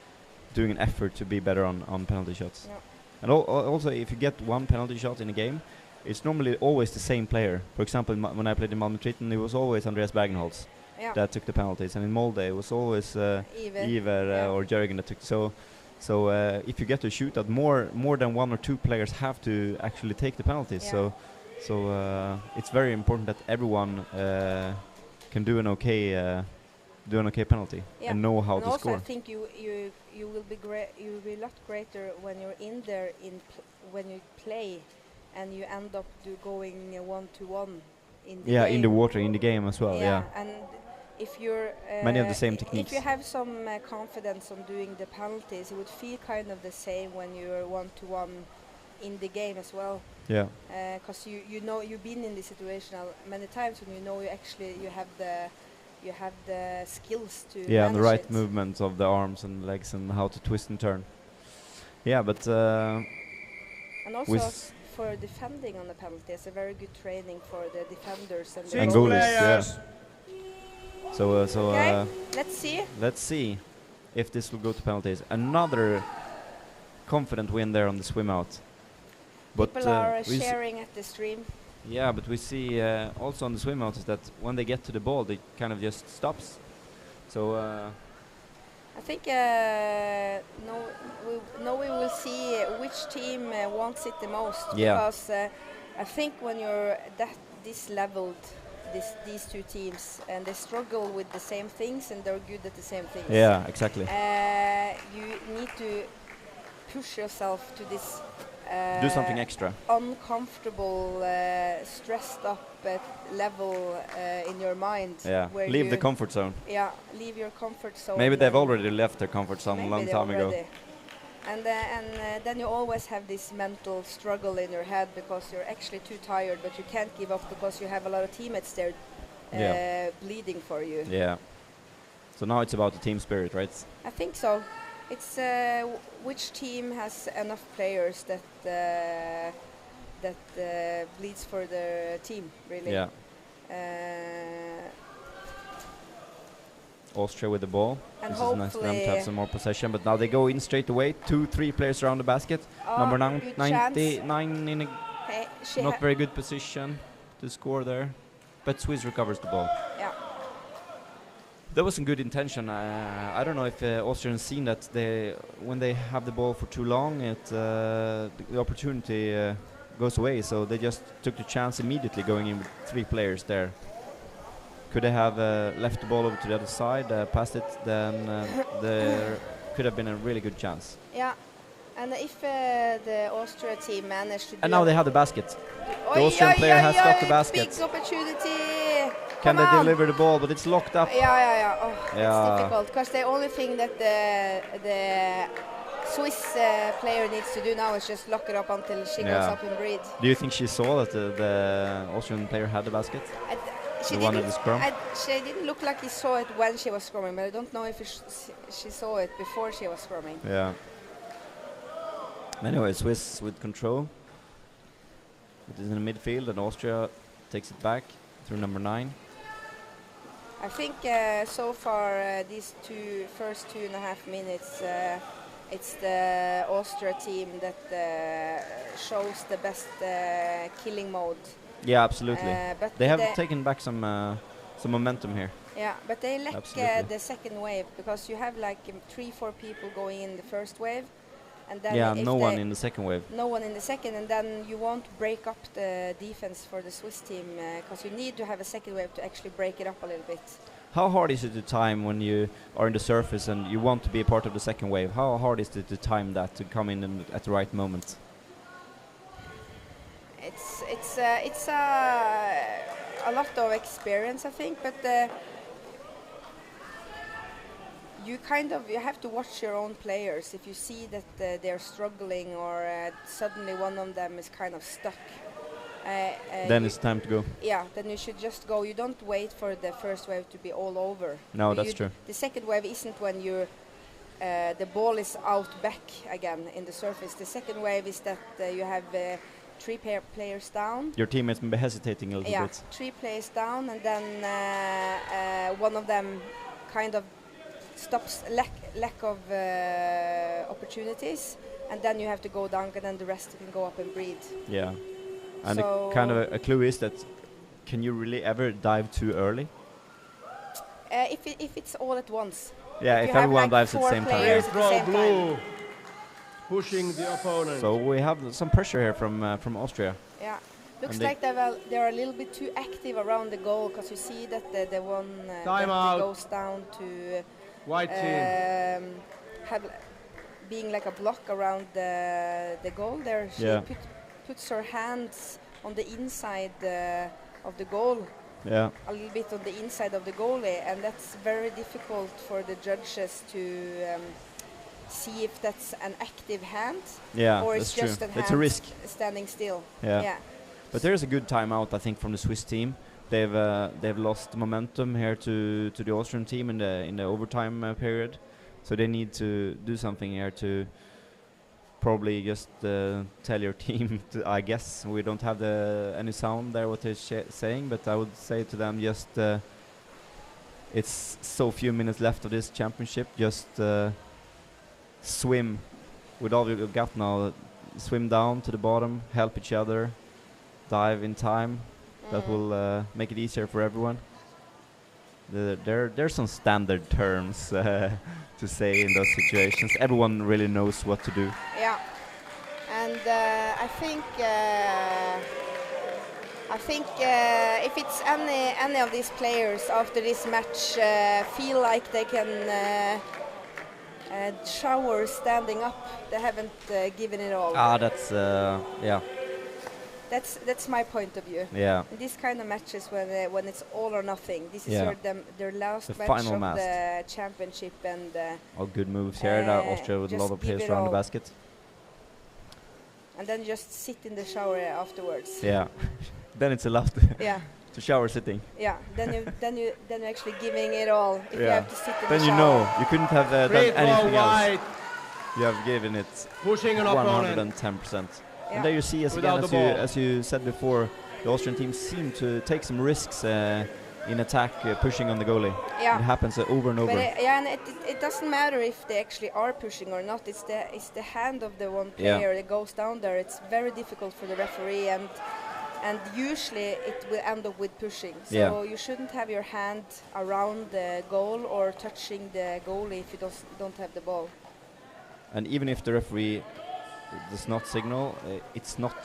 doing an effort to be better on penalty shots. Yeah. And also, if you get one penalty shot in a game, it's normally always the same player. For example, when I played in Malmö Triton, it was always Andreas Bergenholtz that took the penalties, and in Molde it was always Iver or Jörgen that took. So if you get to shoot that, more than one or two players have to actually take the penalties. Yeah. So it's very important that everyone can do an okay penalty and know how and to also score. I think you will be you will be a lot greater when you're in there when you play, and you end up going 1-to-1 in the game. In the water in the game as well. Yeah. And if you're many of the same techniques. If you have some confidence on doing the penalties, it would feel kind of the same when you're 1-to-1 in the game as well. Yeah. Because you know you've been in this situation many times, and you know you have the skills to and the manage right it. movements of the arms and legs and how to twist and turn. Yeah, but and also for defending on the penalty, it's a very good training for the defenders and and the goalies. Yeah. So okay, let's see if this will go to penalties. Another confident win there on the swim out. But people are sharing at the stream. Yeah, but we see also on the swim out is that when they get to the ball, they kind of just stops. So I think we will see which team wants it the most. Yeah. Because I think when you're this leveled, these two teams, and they struggle with the same things and they're good at the same things. Yeah, exactly. You need to push yourself to this. Do something extra. Uncomfortable, stressed up level in your mind. Yeah, where leave the comfort zone. Yeah, leave your comfort zone. Maybe they've already left their comfort zone a long time ago. And then you always have this mental struggle in your head because you're actually too tired, but you can't give up because you have a lot of teammates there bleeding for you. Yeah. So now it's about the team spirit, right? I think so. It's which team has enough players that bleeds for their team, really. Yeah. Austria with the ball. And this is nice for them to have some more possession, but now they go in straight away. 2-3 players around the basket. Number 99 in a not very good position to score there, but Swiss recovers the ball. Yeah. There was some good intention. I don't know if Austrians seen that when they have the ball for too long, the opportunity goes away. So they just took the chance immediately, going in with 3 players there. Could they have left the ball over to the other side, passed it, then there could have been a really good chance. Yeah, and if the Austria team managed to. And now they have the basket. The Austrian player has got the basket. Big opportunity. Can they deliver the ball? But it's locked up. Yeah. Oh, it's difficult because the only thing that the Swiss player needs to do now is just lock it up until she goes up and breathe. Do you think she saw that the Austrian player had the basket? She didn't look like he saw it when she was scrumming, but I don't know if she saw it before she was scrumming. Yeah. Anyway, Swiss with control. It is in the midfield, and Austria takes it back through number 9. I think so far these first 2.5 minutes, it's the Austria team that shows the best killing mode. Yeah, absolutely. But they have taken back some some momentum here. Yeah, but they lack Absolutely. the second wave because you have like 3-4 people going in the first wave, and then Yeah, if no one in the second wave. no one in the second, and then you won't break up the defense for the Swiss team because you need to have a second wave to actually break it up a little bit. How hard is it to time when you are in the surface and you want to be a part of the second wave? How hard is it to time that, to come in and at the right moment? It's a lot of experience, I think, but you have to watch your own players. If you see that they're struggling or suddenly one of them is kind of stuck, Then it's time to go. yeah, then you should just go. You don't wait for the first wave to be all over. No, that's true. The second wave isn't when the ball is out back again in the surface. The second wave is that you have 3 players down. Your teammates may be hesitating a little Yeah, bit. 3 players down, and then one of them kind of stops lack of opportunities, and then you have to go down, and then the rest can go up and breathe. Yeah. And So kind of a clue is that, can you really ever dive too early? if it's all at once. Yeah, If if you have everyone like dives at the 4 same time. players Red, at the throw, same blue. time. Pushing the opponent. So we have some pressure here from Austria. Yeah. Looks And they- like they're a little bit too active around the goal because you see that the one Time that out. goes down to White team. have being like a block around the goal there. She Yeah. puts her hands on the inside of the goal, Yeah. a little bit on the inside of the goalie, and that's very difficult for the judges to see if that's an active hand Yeah, or that's it's true. just a hand It's a risk. standing still. Yeah. But there is a good timeout, I think, from the Swiss team. They've lost momentum here to the Austrian team in the overtime period, so they need to do something here to probably just tell your team. I guess we don't have any sound there what they're saying, but I would say to them just it's so few minutes left of this championship. Just swim with all you've got now. Swim down to the bottom, help each other, dive in time. That will make it easier for everyone. There's some standard terms to say in those situations. Everyone really knows what to do. Yeah, and I think if it's any of these players after this match feel like they can shower standing up, they haven't given it all. That's yeah. That's my point of view. Yeah. In these kind of matches when it's all or nothing, this is Yeah. their last The match final of match. the championship, and All good moves here. Austria with a just lot of give players it around the all. basket. and then just sit in the shower afterwards. Yeah. Then it's allowed Yeah. to shower sitting. Yeah, then you're actually giving it all. If you Yeah. have to sit in Then the you shower. know you couldn't have done Free throw, anything else. White. You have given it Pushing an opponent. 110%. Yeah. And there you see, Without the ball. as you said before, the Austrian team seem to take some risks in attack, pushing on the goalie. Yeah. It happens over and over. But and it doesn't matter if they actually are pushing or not. It's the hand of the one Yeah. player that goes down there. It's very difficult for the referee, and usually it will end up with pushing. So Yeah. you shouldn't have your hand around the goal or touching the goalie if you don't have the ball. And even if the referee does not signal, it's not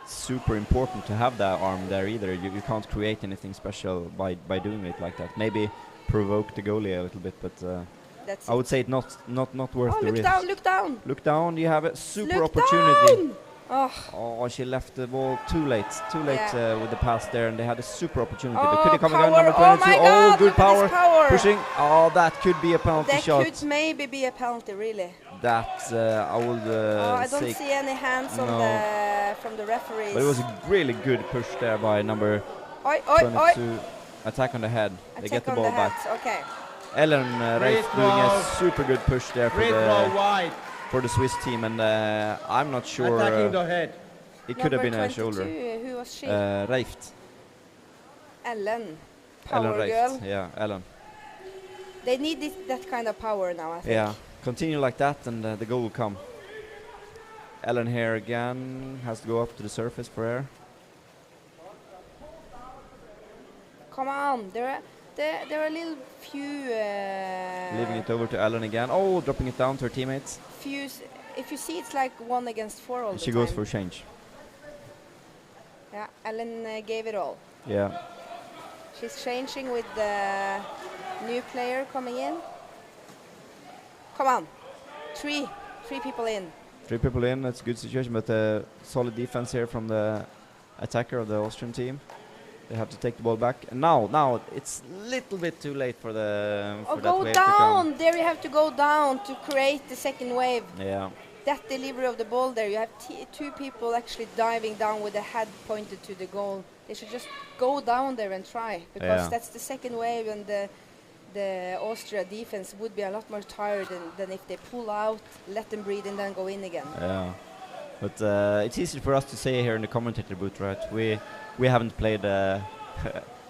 super important to have that arm there either. You can't create anything special by doing it like that. Maybe provoke the goalie a little bit, but That's I would say not worth the look risk. down, look down. Look down, you have a super Look opportunity. down! Oh, Oh, she left the ball too late Yeah. with the pass there, and they had a super opportunity. Oh, but could it come again, power. number Oh 22? my Oh, God, good look at power. this power. Pushing. Oh, that could be a penalty that shot. could maybe be a penalty, really. That I would I don't say. see any hands on No. from the referees. But it was a really good push there by number Oi, oi, oi. 22. Attack on the head. They get Attack the on ball the back. hands. Okay. Free Ellen Reif doing a throw. super good push there Free throw, White. for the Swiss team, and I'm not sure. Attacking the head. It could have been Number a shoulder. 22, who was she? Reift. Ellen. Power Ellen girl. Reift. Yeah, Ellen. They need that kind of power now, I think. Yeah, continue like that and the goal will come. Ellen here again has to go up to the surface for air. Come on, there are a little few. Leaving it over to Ellen again. Oh, dropping it down to her teammates. If you see, it's like 1 against 4 all the time. She goes for change. Yeah, Ellen gave it all. Yeah. She's changing with the new player coming in. Come on, three people in. 3 people in, that's a good situation, but solid defense here from the attacker of the Austrian team. They have to take the ball back. And now it's a little bit too late for the for that go wave down! to come. There you have to go down to create the second wave. Yeah. That delivery of the ball there, you have 2 people actually diving down with the head pointed to the goal. They should just go down there and try, because that's the second wave, and the Austria defense would be a lot more tired than if they pull out, let them breathe, and then go in again. Yeah. But it's easy for us to say here in the commentator booth, right? We haven't played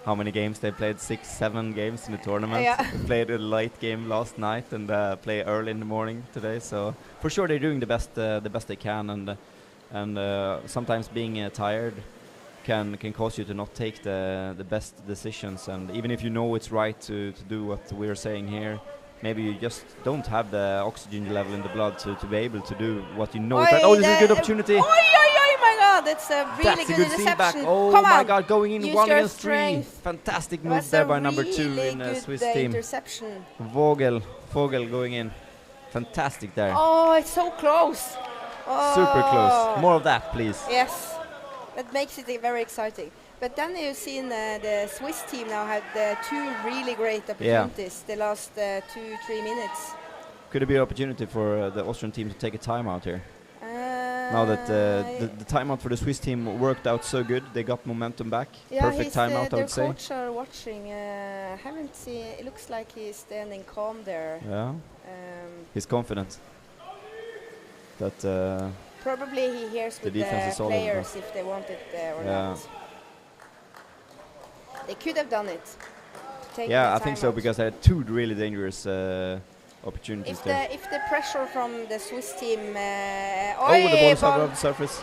how many games? They played 6, 7 games in the tournament. Yeah. They played a light game last night and play early in the morning today. So for sure they're doing the best they can, and sometimes being tired can cause you to not take the best decisions. And even if you know it's right to do what we're saying here, maybe you just don't have the oxygen level in the blood to be able to do what you know is right. Oh, this is a good opportunity. My God, that's a really good interception. Oh Come my on. God, going in Use 1 your against 3. strength. Fantastic move there by number 2 in the Swiss team. Interception. Vogel going in. Fantastic there. Oh, it's so close. Oh. Super close. More of that, please. Yes, that makes it very exciting. But then you've seen the Swiss team now had 2 really great opportunities the last 2-3 minutes. Could it be an opportunity for the Austrian team to take a timeout here? Now that the timeout for the Swiss team worked out so good, they got momentum back. Yeah, perfect timeout, I would say. The coach are watching. Haven't seen. It looks like he's standing calm there. Yeah. He's confident. That probably he hears with the players if they want it or not. They could have done it. Yeah, I think so, because they had 2 really dangerous opportunities there. If the pressure from the Swiss team... the ball is above the surface.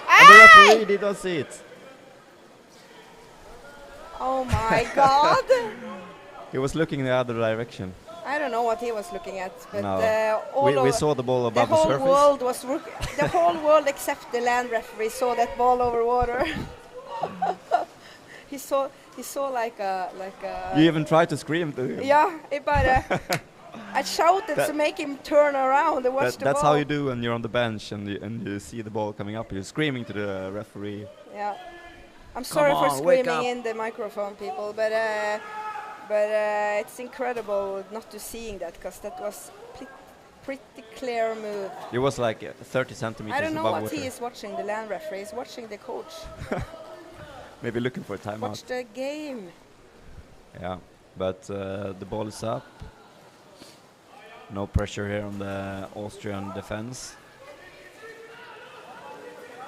And the referee did not see it. Oh my God! He was looking in the other direction. I don't know what he was looking at, but we saw the ball above the surface. The whole world except the land referee saw that ball over water. He saw like a. You even tried to scream to him. Yeah, but I shouted to make him turn around and watch the ball. That's how you do when you're on the bench and you see the ball coming up. You're screaming to the referee. Yeah, I'm sorry for screaming in the microphone, people, but it's incredible not to seeing that, because that was pretty clear move. It was like 30 centimeters above water. I don't know what he is watching. The land referee is watching the coach. Maybe looking for a timeout. Watch the game. Yeah, but the ball is up. No pressure here on the Austrian defense.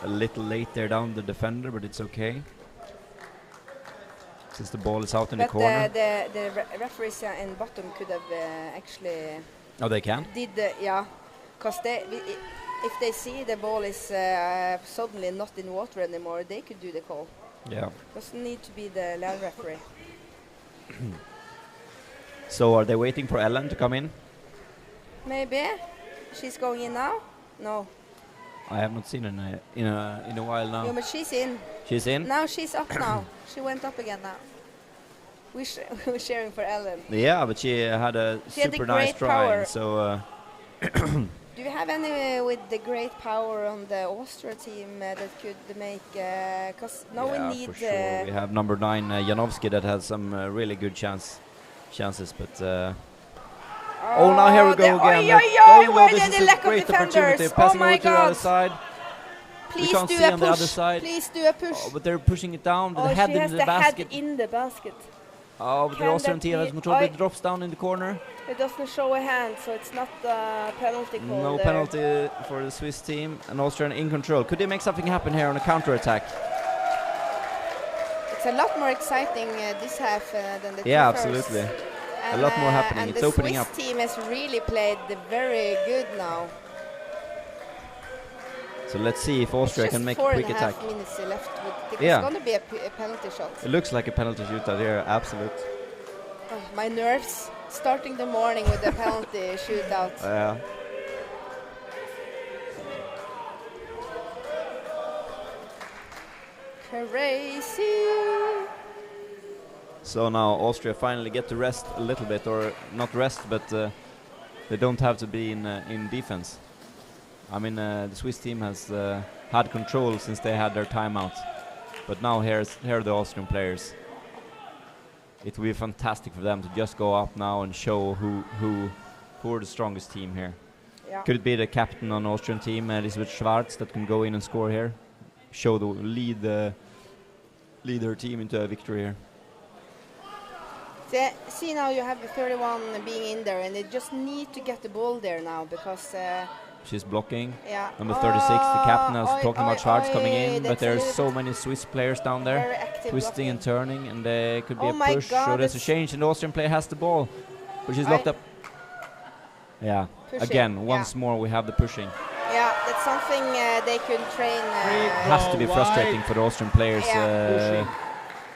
A little late there down the defender, but it's okay, since the ball is out in the corner. But the referees in bottom could have actually... Oh, they can? Because if they see the ball is suddenly not in water anymore, they could do the call. Yeah. Doesn't need to be the land referee. So are they waiting for Ellen to come in? Maybe. She's going in now? No. I have not seen her in a while now. Yeah, but she's in. She's in? Now she's up now. She went up again now. We're cheering for Ellen. Yeah, but she had a super nice try. So. Do you have any with the great power on the Austria team that could make? Because now we need. For sure. We have number 9 Janowski that has some really good chances, but. Oh, now here we go again. This is a great opportunity. Passing over to the other side. Please we can't do see a on the other side. Please do a push. Oh, but they're pushing it down. Oh, the head she has in the the basket. head in the basket. Oh, but the Austrian team has control. It drops down in the corner. It doesn't show a hand, so it's not a penalty call. No penalty for the Swiss team. And Austrian in control. Could they make something happen here on a counter-attack? It's a lot more exciting this half than the Yeah, first. Absolutely. A lot more happening. It's opening up. And the Swiss team has really played very good now. So let's see if Austria can make a quick attack. Just 4.5 minutes left. It's Yeah. going to be a penalty shot. It looks like a penalty shootout here, absolute. Oh, my nerves. Starting the morning with a penalty shootout. Yeah. Crazy. So now Austria finally get to rest a little bit, or not rest, but they don't have to be in defense. I mean, the Swiss team has had control since they had their timeout, but now here are the Austrian players. It will be fantastic for them to just go up now and show who are the strongest team here. Yeah. Could it be the captain on the Austrian team, Elisabeth Schwarz, that can go in and score here, show lead their team into a victory here. See now you have the 31 being in there, and they just need to get the ball there now because. She's blocking. Yeah. Number 36, the captain. I was talking about Schwarz coming in, but there's so many Swiss players down there, twisting and turning, and there could be a push. So there's a change, and the Austrian player has the ball, but she's locked up. Yeah. Pushing. Again, once more we have the pushing. Yeah, that's something they could train. It has to be frustrating for the Austrian players.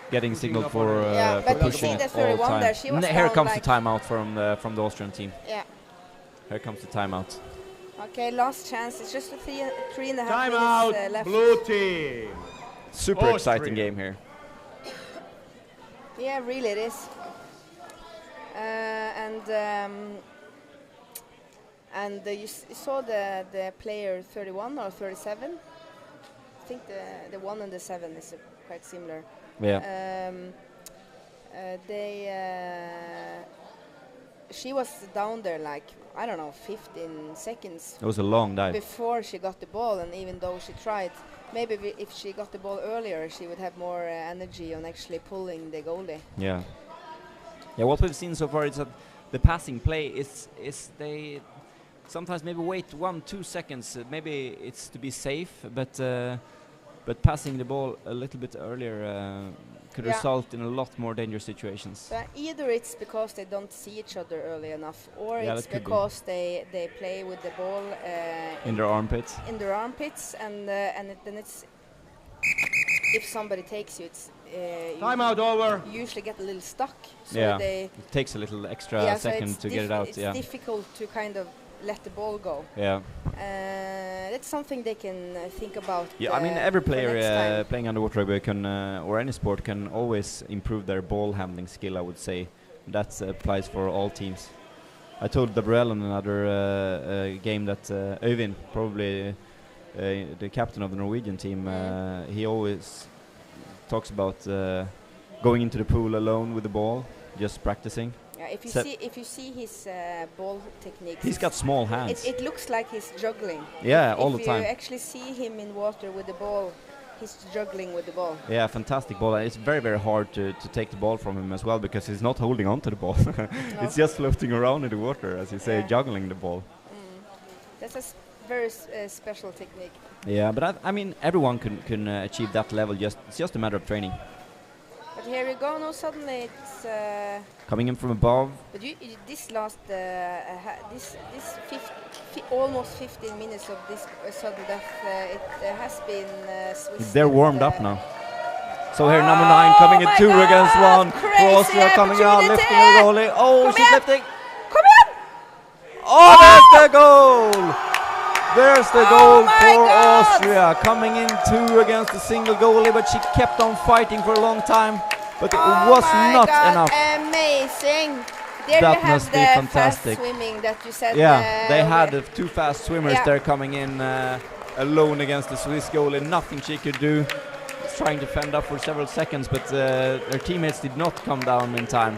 Getting signaled for but pushing you see the all 31 time. there, she was Here down comes like the timeout from the Austrian team. Yeah. Here comes the timeout. Okay, last chance. It's just 3.5 minutes left. Blue team. Super exciting game here. Yeah, really it is. You saw the player 31 or 37. I think the 1 and the 7 is quite similar. Yeah. She was down there like, I don't know, 15 seconds. It was a long dive. Before she got the ball, and even though she tried, maybe if she got the ball earlier, she would have more energy on actually pulling the goalie. Yeah. Yeah, what we've seen so far is that the passing play is they sometimes maybe wait 1-2 seconds. Maybe it's to be safe, but passing the ball a little bit earlier could result in a lot more dangerous situations. Either it's because they don't see each other early enough, or it's because they play with the ball in their armpits. In their armpits, and then it's if somebody takes you, it's Timeout over. You usually get a little stuck. So it takes a little extra second to get it out. It's difficult to kind of let the ball go. Yeah. That's something they can think about. Yeah, I mean, every player playing underwater rugby can, or any sport, can always improve their ball handling skill, I would say. That applies for all teams. I told Gabriel in another game that Øyvind, probably the captain of the Norwegian team, he always talks about going into the pool alone with the ball, just practicing. Yeah, if you see his ball technique, he's got small hands. It looks like he's juggling. Yeah, all the time. If you actually see him in water with the ball, he's juggling with the ball. Yeah, fantastic ball. It's very, very hard to take the ball from him as well, because he's not holding on to the ball. It's just floating around in the water, as you say, juggling the ball. That's a very special technique. Yeah, but I mean, everyone can achieve that level. It's just a matter of training. But here we go. Now suddenly it's coming in from above. But this last almost 15 minutes of this sudden death, it has been Swiss. They're warmed up now. So here, number 9 coming in 2 against 1. Austria coming out, lifting the goalie. Oh, she's lifting. Come on! Oh, there's the goal! There's the goal for Austria, coming in 2 against a single goalie, but she kept on fighting for a long time, but it was not enough. Amazing! There that you have must the be fantastic. fast swimming that you said. Yeah, they had 2 fast swimmers there coming in alone against the Swiss goalie. Nothing she could do. Trying to fend up for several seconds, but their teammates did not come down in time.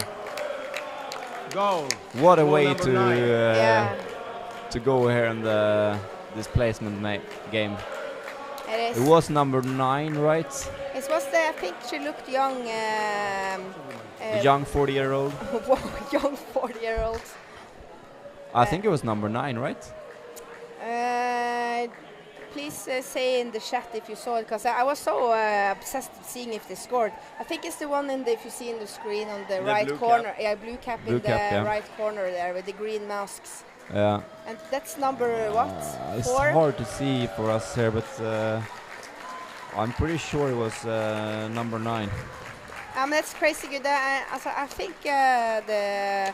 Goal. What a way to go here in the displacement game. It is. It was number 9, right? It was I think she looked young. A young 40-year-old. Young 40-year-old. I think it was number 9, right? Please say in the chat if you saw it, because I was so obsessed with seeing if they scored. I think it's the one if you see in the screen on the right corner. Yeah, blue cap in the right corner there with the green masks. Yeah. And that's number what? It's 4? hard to see for us here, but I'm pretty sure it was number 9. That's crazy good. I think the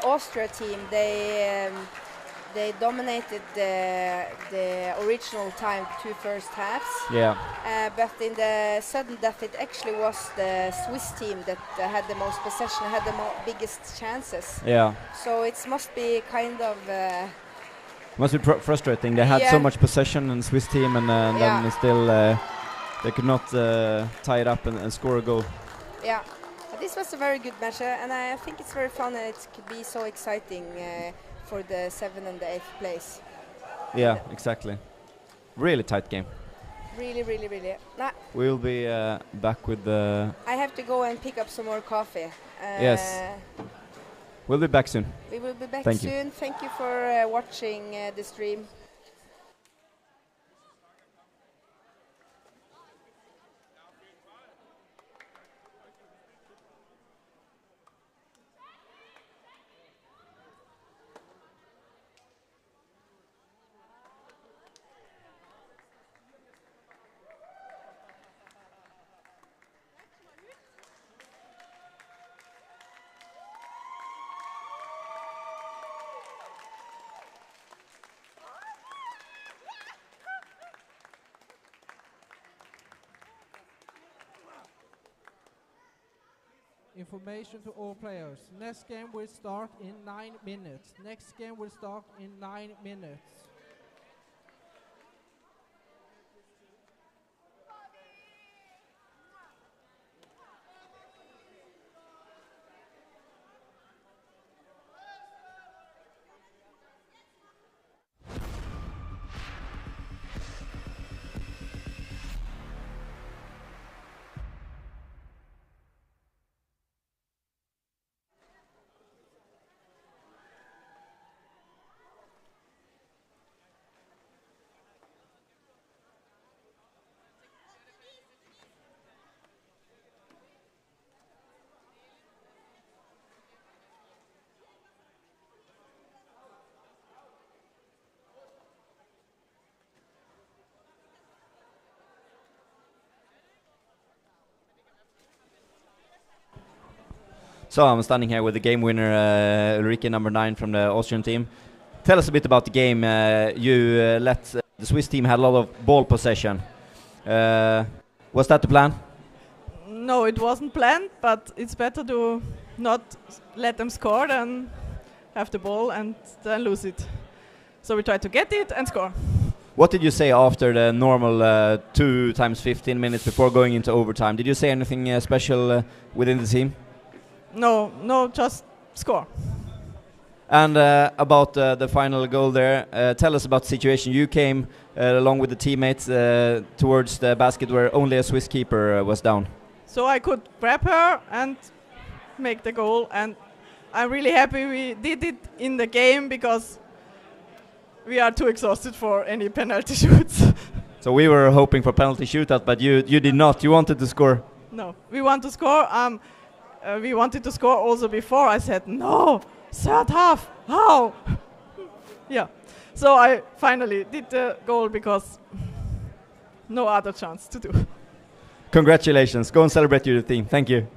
Austria team, they dominated the original time 2 first halves. Yeah. But in the sudden death, it actually was the Swiss team that had the most possession, had the biggest chances. Yeah. So it must be kind of... must be frustrating. They had so much possession in the Swiss team, and then still they could not tie it up and score a goal. Yeah, this was a very good match, and I think it's very fun, and it could be so exciting for the 7th and the 8th place. Yeah, exactly. Really tight game. Really, really, really. We'll be back with the... I have to go and pick up some more coffee. Yes. We'll be back soon. We will be back soon. Thank you for watching the stream. Information to all players. Next game will start in 9 minutes. Next game will start in 9 minutes. So I'm standing here with the game winner, Ulrike, number 9 from the Austrian team. Tell us a bit about the game. You let the Swiss team had a lot of ball possession. Was that the plan? No, it wasn't planned, but it's better to not let them score than have the ball and then lose it. So we tried to get it and score. What did you say after the normal 2 times 15 minutes before going into overtime? Did you say anything special within the team? No, just score. And about the final goal there, tell us about the situation. You came along with the teammates towards the basket where only a Swiss keeper was down. So I could grab her and make the goal, and I'm really happy we did it in the game because we are too exhausted for any penalty shoots. So we were hoping for penalty shootout, but you did not. You wanted to score. No, we want to score. We wanted to score also before. I said, no, third half, how? Yeah, so I finally did the goal because no other chance to do. Congratulations. Go and celebrate your team. Thank you.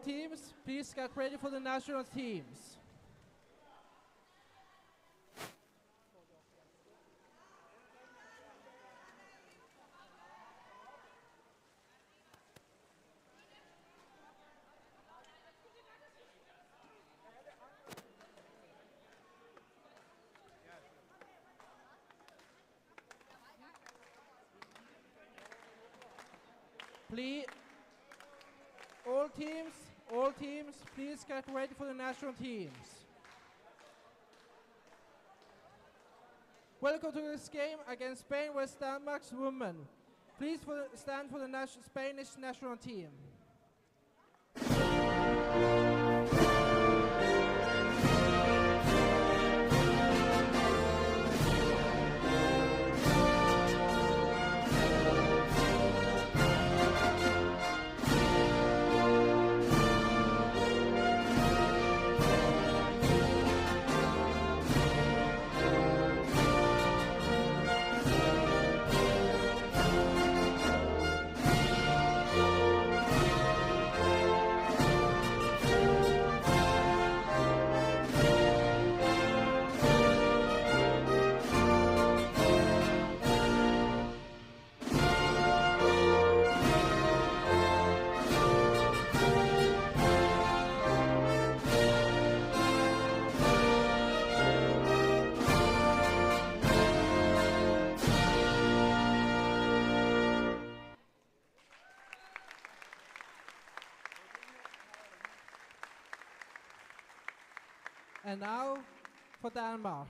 teams, please get ready for the national teams. Please, all teams, please get ready for the national teams. Welcome to this game against Spain West Denmark's women. Please stand for the Spanish national team. And now for Denmark.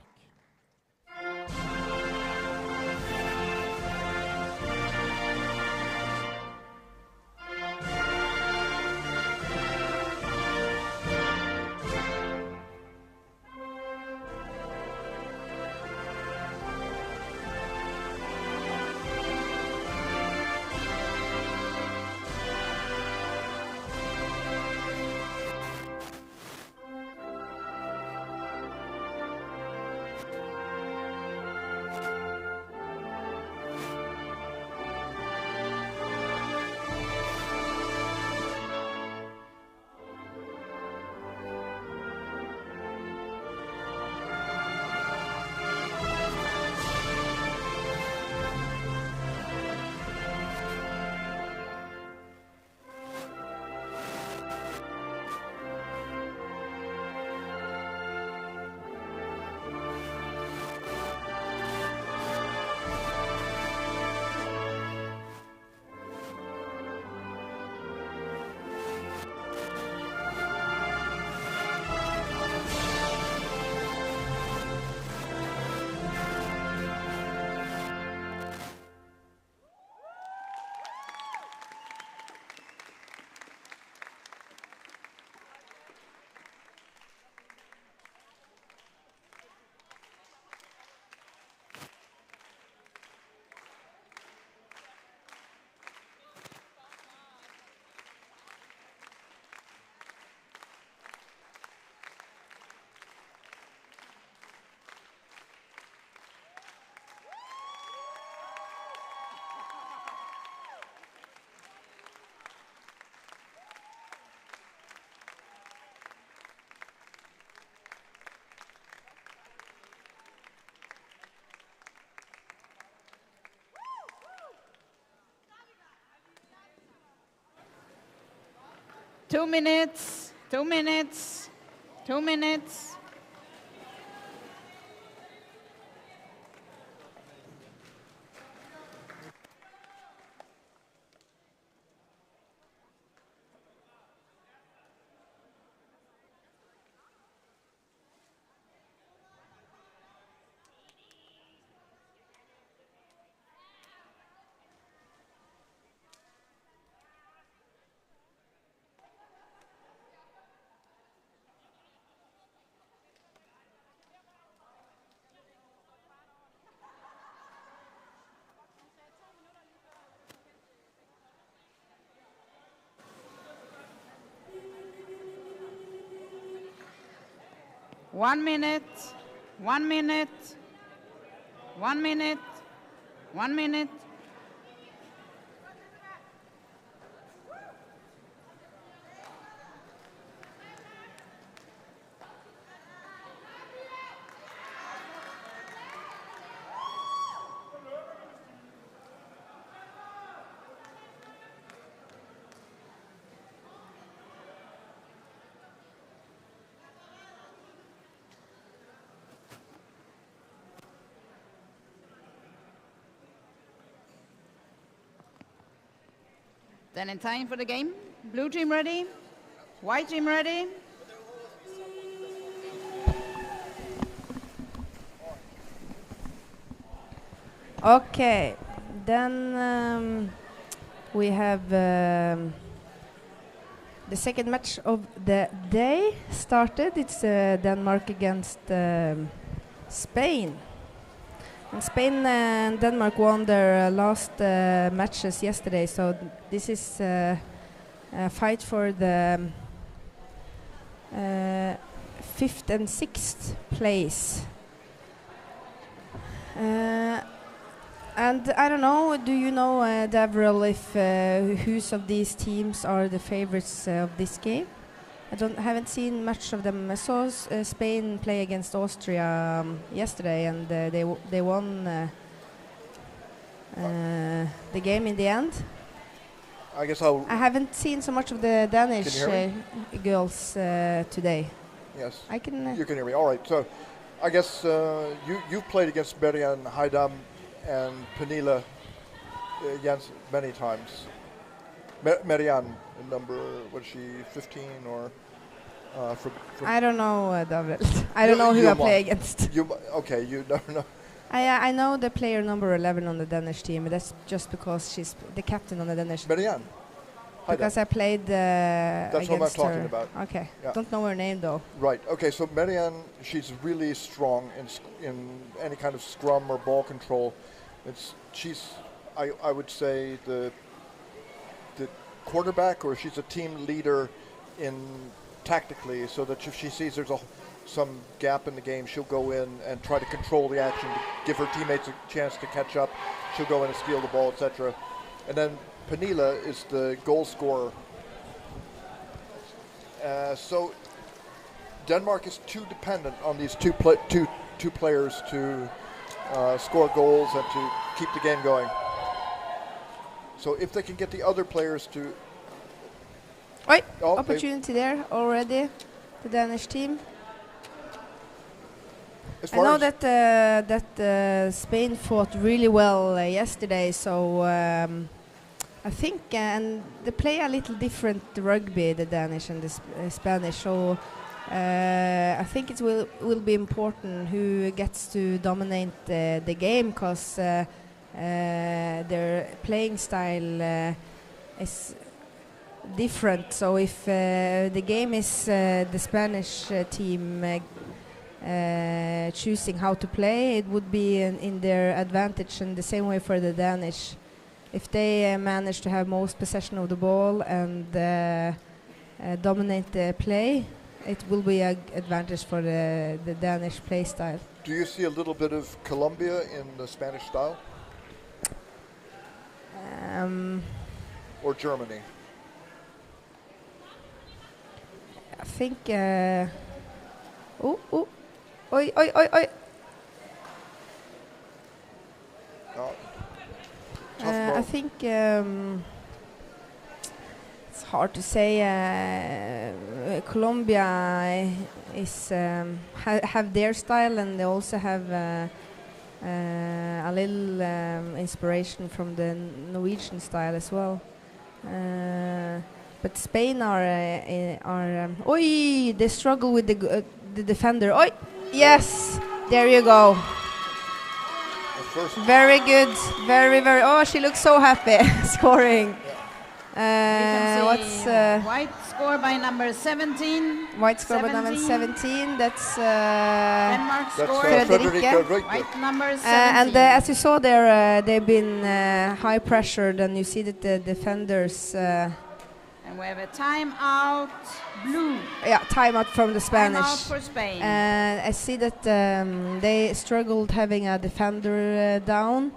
Two minutes, 2 minutes, 2 minutes. One minute, 1 minute, 1 minute, 1 minute. Then in time for the game. Blue team ready. White team ready. Okay, then we have the second match of the day started. It's Denmark against Spain. And Spain and Denmark won their last matches yesterday, so this is a fight for the 5th and 6th place. And I don't know, do you know, Devril, if whose of these teams are the favorites of this game? Haven't seen much of them. I saw Spain play against Austria yesterday, and they won the game in the end. I guess I haven't seen so much of the Danish girls today. Yes. I can. You can hear me. All right. So, I guess you've played against Berian, Haidam, and Pernille Jens many times. Marianne, number, what is she, 15 or? From I don't know, David. I don't know who I play against. Okay, you don't know. I know the player number 11 on the Danish team. That's just because she's the captain on the Danish team. Marianne. Because I played That's against what I'm talking her. about. Okay. Yeah. Don't know her name though. Right. Okay. So Marianne, she's really strong in any kind of scrum or ball control. She's I would say the quarterback, or she's a team leader in tactically, so that if she sees there's some gap in the game, she'll go in and try to control the action to give her teammates a chance to catch up. She'll go in and steal the ball, etc. And then Pernille is the goal scorer. So Denmark is too dependent on these two players to score goals and to keep the game going. So if they can get the other players to... Right, opportunity there already, the Danish team. I know that Spain fought really well yesterday, so I think and they play a little different rugby, the Danish and the Spanish. So I think it will be important who gets to dominate the game, because their playing style is different. So if the game is the Spanish team choosing how to play, it would be in their advantage, and the same way for the Danish. If they manage to have most possession of the ball and dominate the play, it will be an advantage for the Danish play style. Do you see a little bit of Colombia in the Spanish style? Or Germany? I think... Oi, oi, oi, oi. I think it's hard to say. Colombia is have their style, and they also have a little inspiration from the Norwegian style as well. But Spain are they struggle with the defender. Oi, yes, there you go. Very good, very. Oh, she looks so happy scoring. What's White score by number 17. White score by number 17. That's Denmark score. Frederikke. White number 17. And as you saw there, they've been high pressured, and you see that the defenders. And we have a timeout, blue. Yeah, timeout from the Spanish. Timeout for Spain. And I see that they struggled having a defender down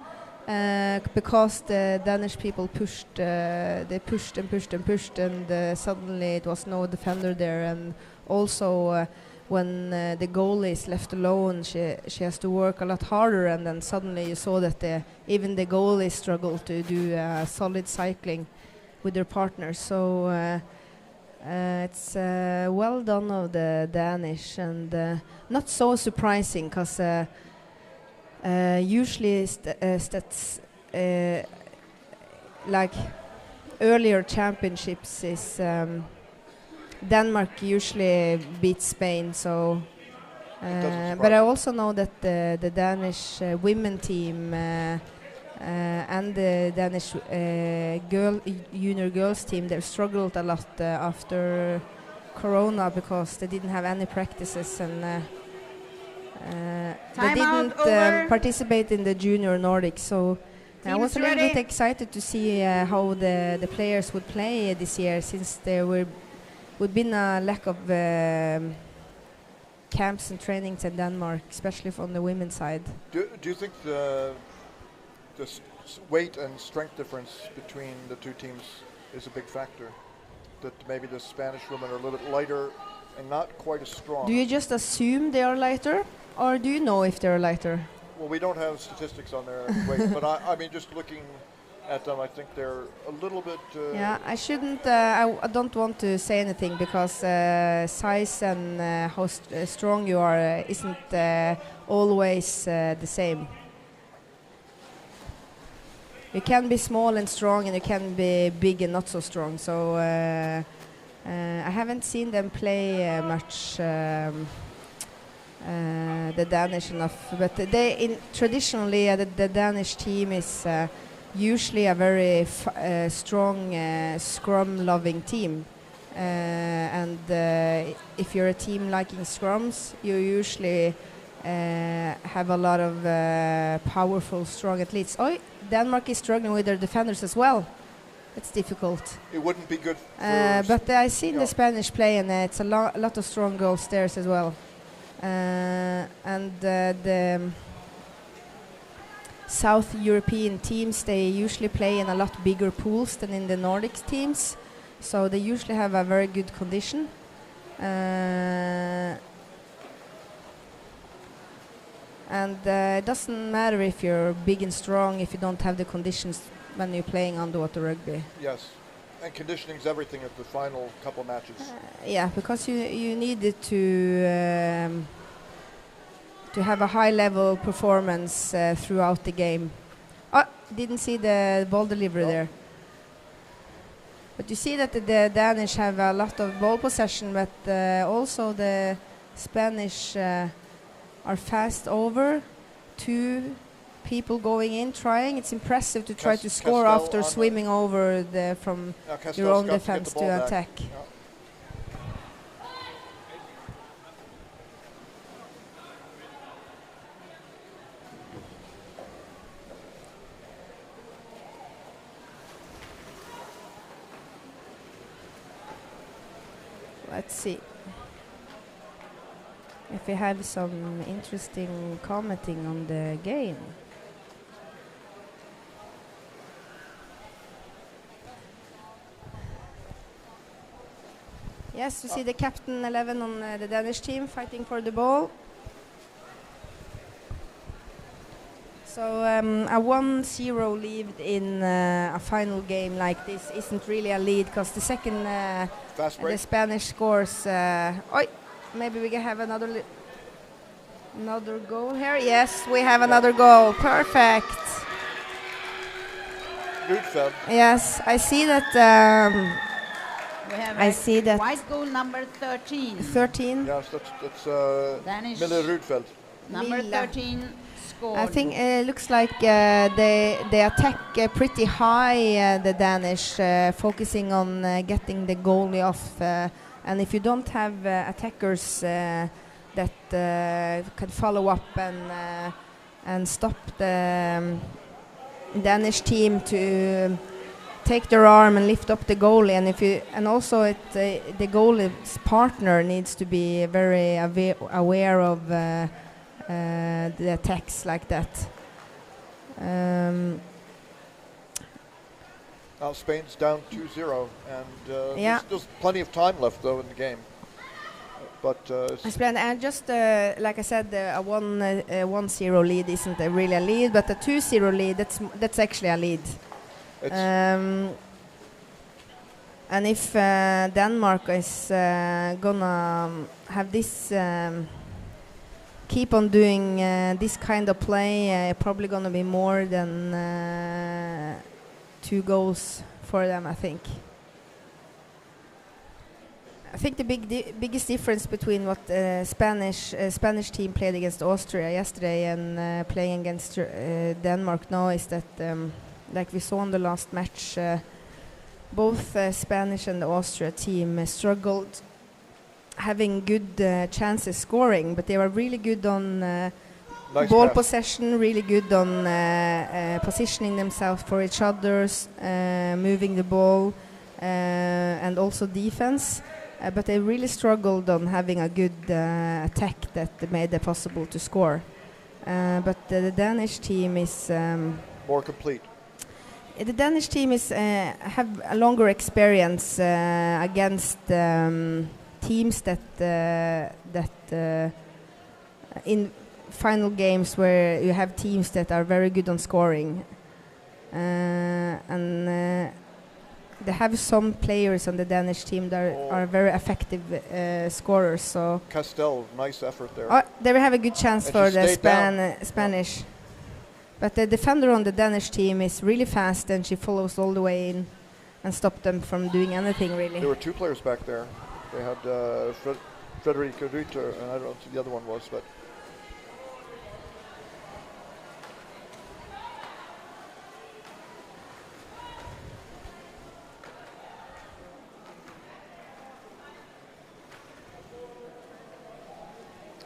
because the Danish people pushed. They pushed and pushed and pushed, and suddenly it was no defender there. And also, when the goalie is left alone, she has to work a lot harder. And then suddenly you saw that even the goalie struggled to do solid cycling with their partners. So it's well done of the Danish, and not so surprising, because usually stats like earlier championships is Denmark usually beats Spain. So, but I also know that the Danish women team and the Danish junior girls team, they've struggled a lot after Corona because they didn't have any practices and they didn't participate in the junior Nordic. So I was a little bit excited to see how the players would play this year, since there would been a lack of camps and trainings in Denmark, especially from the women's side. Do you think the weight and strength difference between the two teams is a big factor? That maybe the Spanish women are a little bit lighter and not quite as strong? Do you just assume they are lighter, or do you know if they're lighter? Well, we don't have statistics on their weight, but I mean, just looking at them, I think they're a little bit... yeah, I shouldn't... I don't want to say anything, because size and how strong you are isn't always the same. You can be small and strong, and you can be big and not so strong. So I haven't seen them play much the Danish enough. But traditionally the Danish team is usually a very strong scrum-loving team. And if you're a team liking scrums, you usually have a lot of powerful, strong athletes. Denmark is struggling with their defenders as well. It's difficult. It wouldn't be good but I've seen the Spanish play, and it's a lot of strong girls there as well. And the South European teams, they usually play in a lot bigger pools than in the Nordic teams. So they usually have a very good condition. And it doesn't matter if you're big and strong if you don't have the conditions when you're playing underwater rugby. Yes, and conditioning's everything at the final couple matches. Yeah, because you need it to have a high-level performance throughout the game. Oh, didn't see the ball delivery there. But you see that the Danish have a lot of ball possession, but also the Spanish are fast over. Two people going in, trying. It's impressive to try to score after swimming over from your own defense to attack. Yeah. Let's see if we have some interesting commenting on the game. Yes, we see the captain 11 on the Danish team fighting for the ball. So a 1-0 lead in a final game like this isn't really a lead, because the second the Spanish scores. Maybe we can have another goal here. Yes, we have another goal. Perfect. Rudfeldt. Yes, I see that. We have white goal number 13. 13. Yes, that's Danish. Mille Rudfeldt. Number 13 scored. I think it looks like they attack pretty high, the Danish, focusing on getting the goalie off. And if you don't have attackers that can follow up and stop the Danish team to take their arm and lift up the goalie, and also the goalie's partner needs to be very aware of the attacks like that. Now Spain's down 2-0, and there's still plenty of time left though in the game. But and just like I said, a 1-0 lead isn't really a lead, but a 2-0 lead, that's actually a lead. And if Denmark is gonna have this, keep on doing this kind of play, probably gonna be more than 2 goals for them, I think. I think the biggest difference between what Spanish team played against Austria yesterday and playing against Denmark now is that, like we saw in the last match, both Spanish and the Austria team struggled having good chances scoring, but they were really good on Nice ball pass. possession, really good on positioning themselves for each other's, moving the ball, and also defense. But they really struggled on having a good attack that made it possible to score. But the Danish team is More complete. the Danish team is have a longer experience against teams that in final games where you have teams that are very good on scoring, and they have some players on the Danish team that are very effective scorers. So Castel, nice effort there. they will have a good chance And for she the stayed down. Spanish. But the defender on the Danish team is really fast, and she follows all the way in and stop them from doing anything really. There were two players back there. They had Frederica Rüter, and I don't know who the other one was, but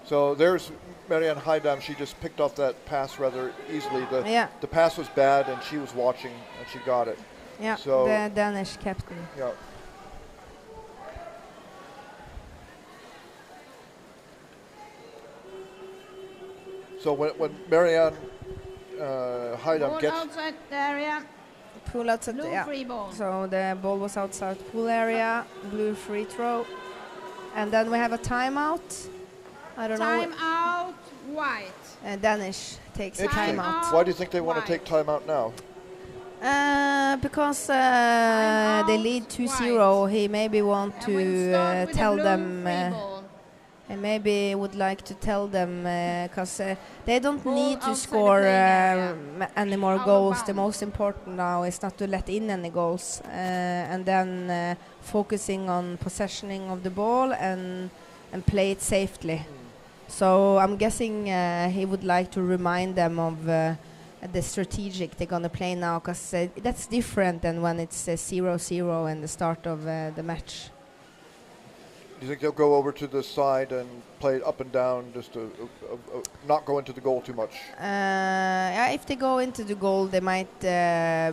so there's Marianne Heidam. She just picked off that pass rather easily. The pass was bad, and she was watching, and she got it. Yeah, So the Danish captain. yeah. So when Marianne Heidam Ball gets outside the area. Pool outside, Blue free ball. So the ball was outside pool area, blue free throw, and then we have a timeout. I don't Time know. out, white. Danish takes a Interesting. timeout. Why do you think they want to White. take timeout now? Because they Timeout, lead 2-0. He maybe want And we'll to start with the tell blue them. free ball. And maybe would like to tell them because they don't Ball need to outside the score playing area. any more Out of goals. The bounds. most important now is not to let in any goals, and then focusing on possessioning of the ball and play it safely. So I'm guessing he would like to remind them of the strategic they're gonna play now, because that's different than when it's 0-0 in the start of the match. Do you think they'll go over to the side and play it up and down, just to not go into the goal too much? Yeah, if they go into the goal, they might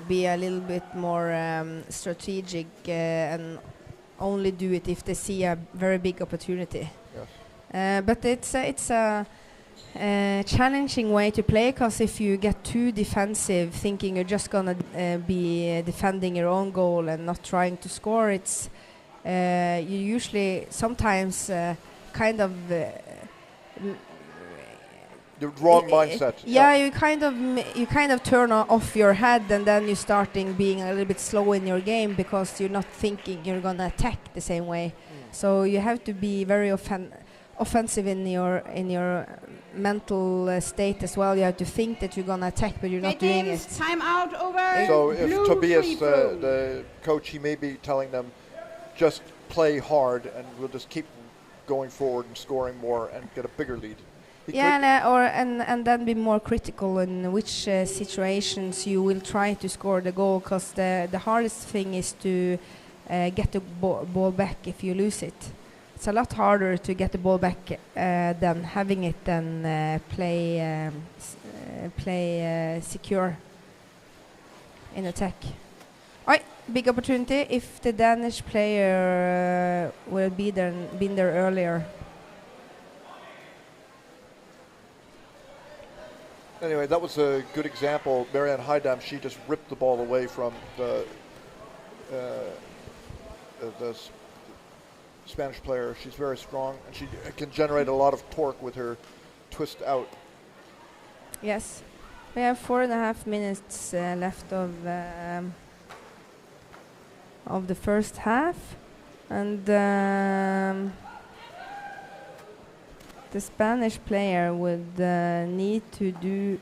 be a little bit more strategic and only do it if they see a very big opportunity. Yes. But it's a challenging way to play, because if you get too defensive, thinking you're just gonna be defending your own goal and not trying to score, it's you usually sometimes kind of The wrong mindset. yeah, you kind of turn off your head, and then you're starting being a little bit slow in your game because you're not thinking you're gonna attack the same way. So you have to be very offensive in your mental state as well. You have to think that you're gonna attack, but you're not doing it. Time out over. So if blue Tobias, free throw. the coach, he may be telling them, just play hard, and we'll just keep going forward and scoring more and get a bigger lead. He could- and then be more critical in which situations you will try to score the goal, because the hardest thing is to get the ball back if you lose it. It's a lot harder to get the ball back than having it than play secure in attack. Right, big opportunity if the Danish player will been there earlier. Anyway, that was a good example. Marianne Heidam, she just ripped the ball away from the Spanish player. She's very strong, and she can generate a lot of torque with her twist out. Yes, we have 4.5 minutes left of the first half, and the Spanish player would need to do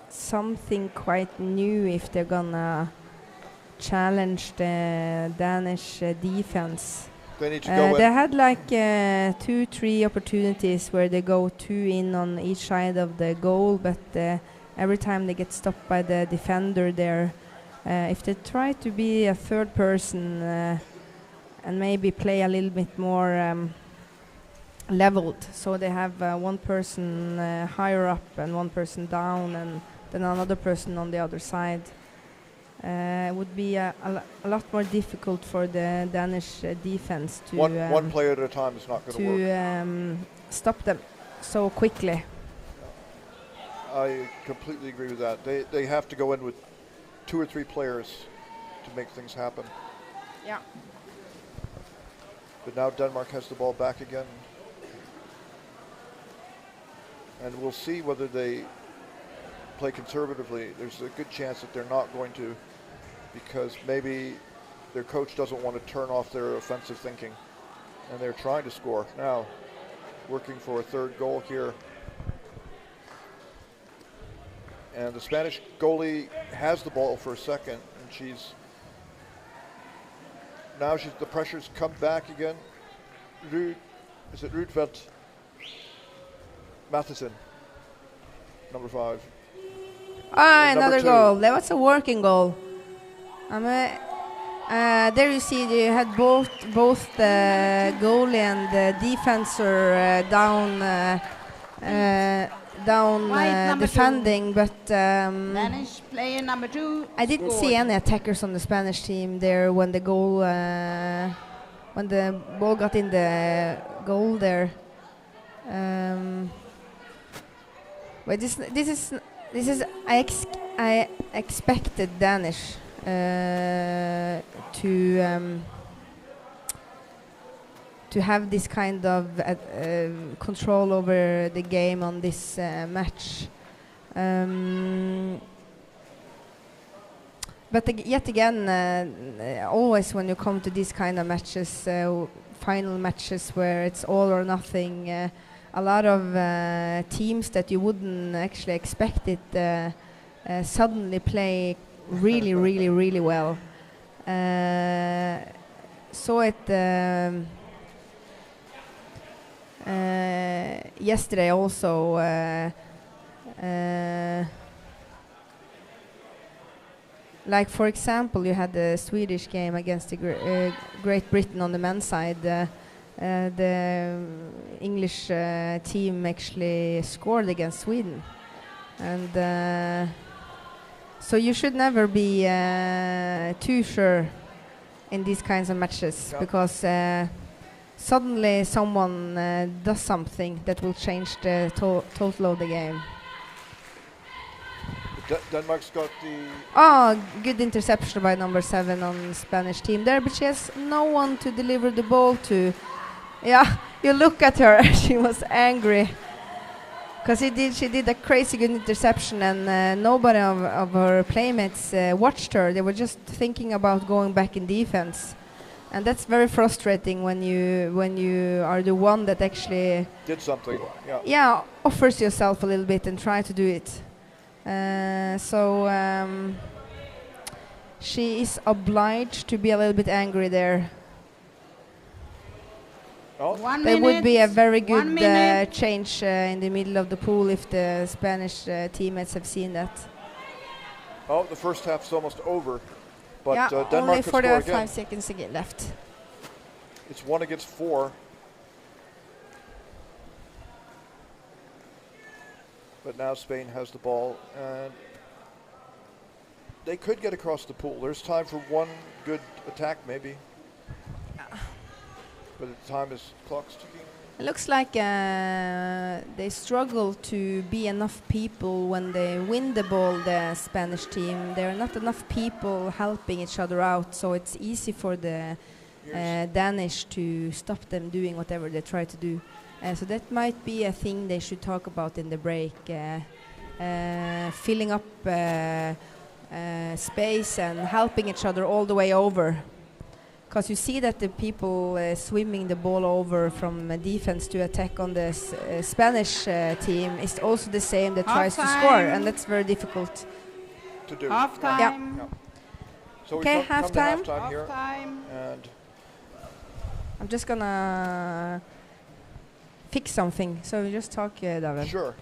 something quite new if they're gonna challenge the Danish defense. They need to go they in. had like 2-3 opportunities where they go 2 in on each side of the goal, but every time they get stopped by the defender there. If they try to be a third person and maybe play a little bit more leveled, so they have one person higher up and one person down and then another person on the other side, it would be a lot more difficult for the Danish defense to One player at a time is not going to work. Stop them so quickly. I completely agree with that. They have to go in with 2 or 3 players to make things happen. Yeah. But now Denmark has the ball back again. And we'll see whether they play conservatively. There's a good chance that they're not going to, because maybe their coach doesn't want to turn off their offensive thinking. And they're trying to score. Now, working for a third goal here. And the Spanish goalie has the ball for a second, and the pressure's come back again. Is it Rudfeldt? Matheson, number 5. Another goal. That was a working goal. There you see you had both the goalie and the defender down defending, but Danish player number 2. I didn't see any attackers on the Spanish team there when the goal when the ball got in the goal there. But this is I expected Danish to have this kind of control over the game on this match. But yet again, always when you come to these kind of matches, final matches where it's all or nothing, a lot of teams that you wouldn't actually expect it suddenly play really, really, really well. Saw it yesterday also. Like for example, you had the Swedish game against the Great Britain on the men's side. The English team actually scored against Sweden, and so you should never be too sure in these kinds of matches, because suddenly someone does something that will change the total of the game. Denmark's got the... Good interception by number 7 on the Spanish team there, but she has no one to deliver the ball to. Yeah, you look at her, she was angry. Because she did a crazy good interception, and nobody of her playmates watched her. They were just thinking about going back in defense. And that's very frustrating when you are the one that actually... Did something, yeah. Yeah, offers yourself a little bit and try to do it. She is obliged to be a little bit angry there. There would be a very good change in the middle of the pool if the Spanish teammates have seen that. Oh, the first half's almost over, but yeah, Denmark only could score again. 45 seconds left. It's 1 against 4. But now Spain has the ball, and they could get across the pool. There's time for one good attack, maybe. But the clock's ticking. It looks like they struggle to be enough people when they win the ball, the Spanish team. There are not enough people helping each other out, so it's easy for the Danish to stop them doing whatever they try to do. So that might be a thing they should talk about in the break, filling up space and helping each other all the way over. Because you see that the people swimming the ball over from defense to attack on the Spanish team is also the same that tries to score, and that's very difficult to do. Half time. Yeah. So Okay, we come to halftime. halftime here, Halftime. and I'm just gonna fix something. So you just talk, David. sure.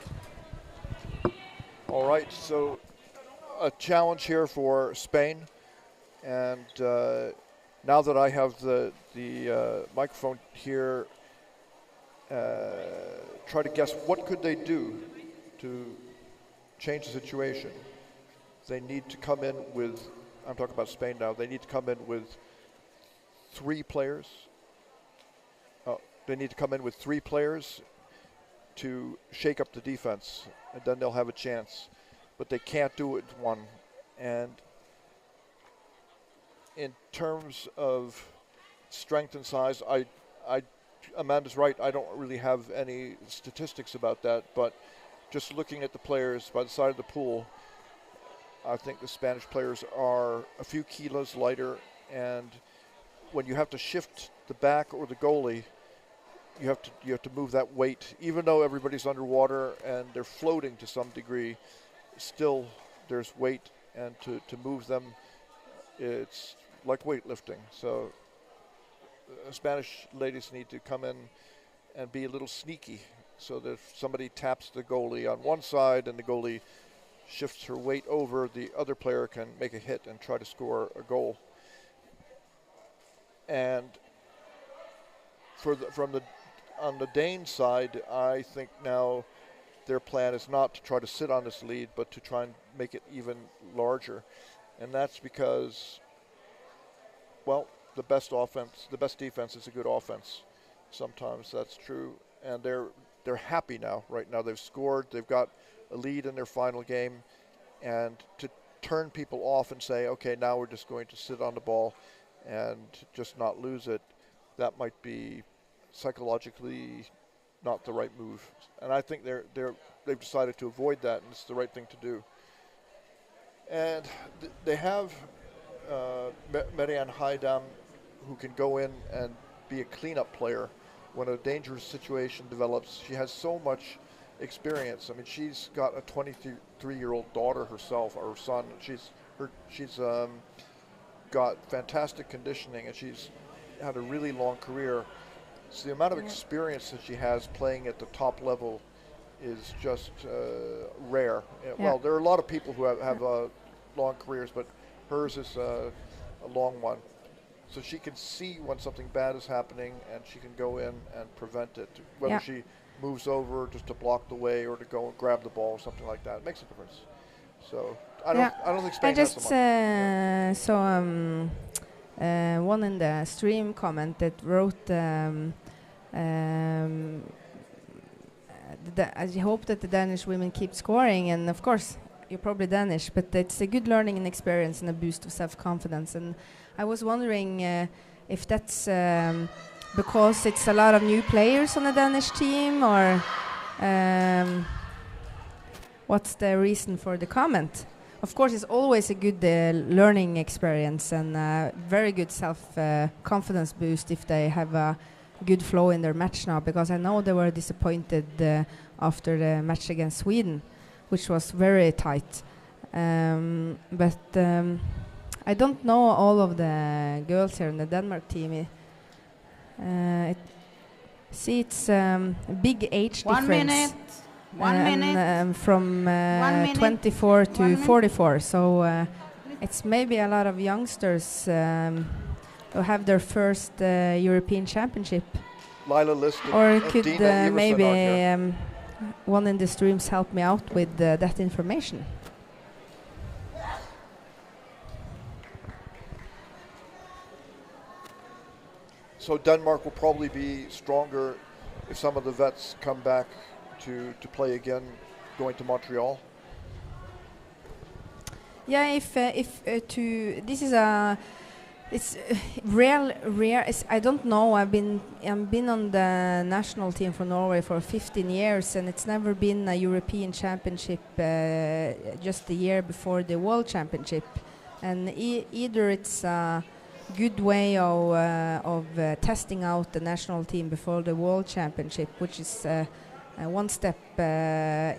All right, so a challenge here for Spain, and now that I have the microphone here, try to guess what could they do to change the situation. They need to come in with, I'm talking about Spain now, they need to come in with 3 players. They need to come in with 3 players to shake up the defense, and then they'll have a chance. But they can't do it with 1. And in terms of strength and size, Amanda's right, I don't really have any statistics about that, but just looking at the players by the side of the pool, I think the Spanish players are a few kilos lighter, and when you have to shift the back or the goalie, you have to move that weight. Even though everybody's underwater and they're floating to some degree, still there's weight, and to move them, it's like weightlifting. So Spanish ladies need to come in and be a little sneaky, so that if somebody taps the goalie on one side and the goalie shifts her weight over, the other player can make a hit and try to score a goal. And on the Dane side, I think now their plan is not to try to sit on this lead, but to try and make it even larger. And that's because, well, the best defense is a good offense. Sometimes that's true. And they're happy now. Right now they've scored. They've got a lead in their final game. And to turn people off and say, okay, now we're just going to sit on the ball and just not lose it, that might be psychologically not the right move. And I think they've decided to avoid that, and it's the right thing to do. And they have Marianne Heidam, who can go in and be a cleanup player when a dangerous situation develops. She has so much experience. I mean, she's got a 23-year-old daughter herself, or her son. She's got fantastic conditioning, and she's had a really long career. So the amount of experience that she has playing at the top level is just rare. Well, there are a lot of people who have long careers, but hers is a long one. So she can see when something bad is happening, and she can go in and prevent it. Whether she moves over just to block the way or to go and grab the ball or something like that, it makes a difference. So I don't think Spain has so much. I just saw one in the stream comment that wrote, I hope that the Danish women keep scoring, and of course you're probably Danish, but it's a good learning and experience and a boost of self-confidence. And I was wondering if that's because it's a lot of new players on the Danish team, or what's the reason for the comment? Of course, it's always a good learning experience and very good self-confidence boost if they have a good flow in their match now, because I know they were disappointed after the match against Sweden, which was very tight. But I don't know all of the girls here in the Denmark team. It's a big age difference. 1 minute. 1 minute. From 24 to 44. So it's maybe a lot of youngsters who have their first European Championship. Lila listed. Or could maybe one in the streams help me out with that information? So Denmark will probably be stronger if some of the vets come back to play again, going to Montreal. Yeah, this is a, it's rare. I don't know. I've been on the national team for Norway for 15 years, and it's never been a European Championship just the year before the World Championship, and either it's a good way of testing out the national team before the World Championship, which is one step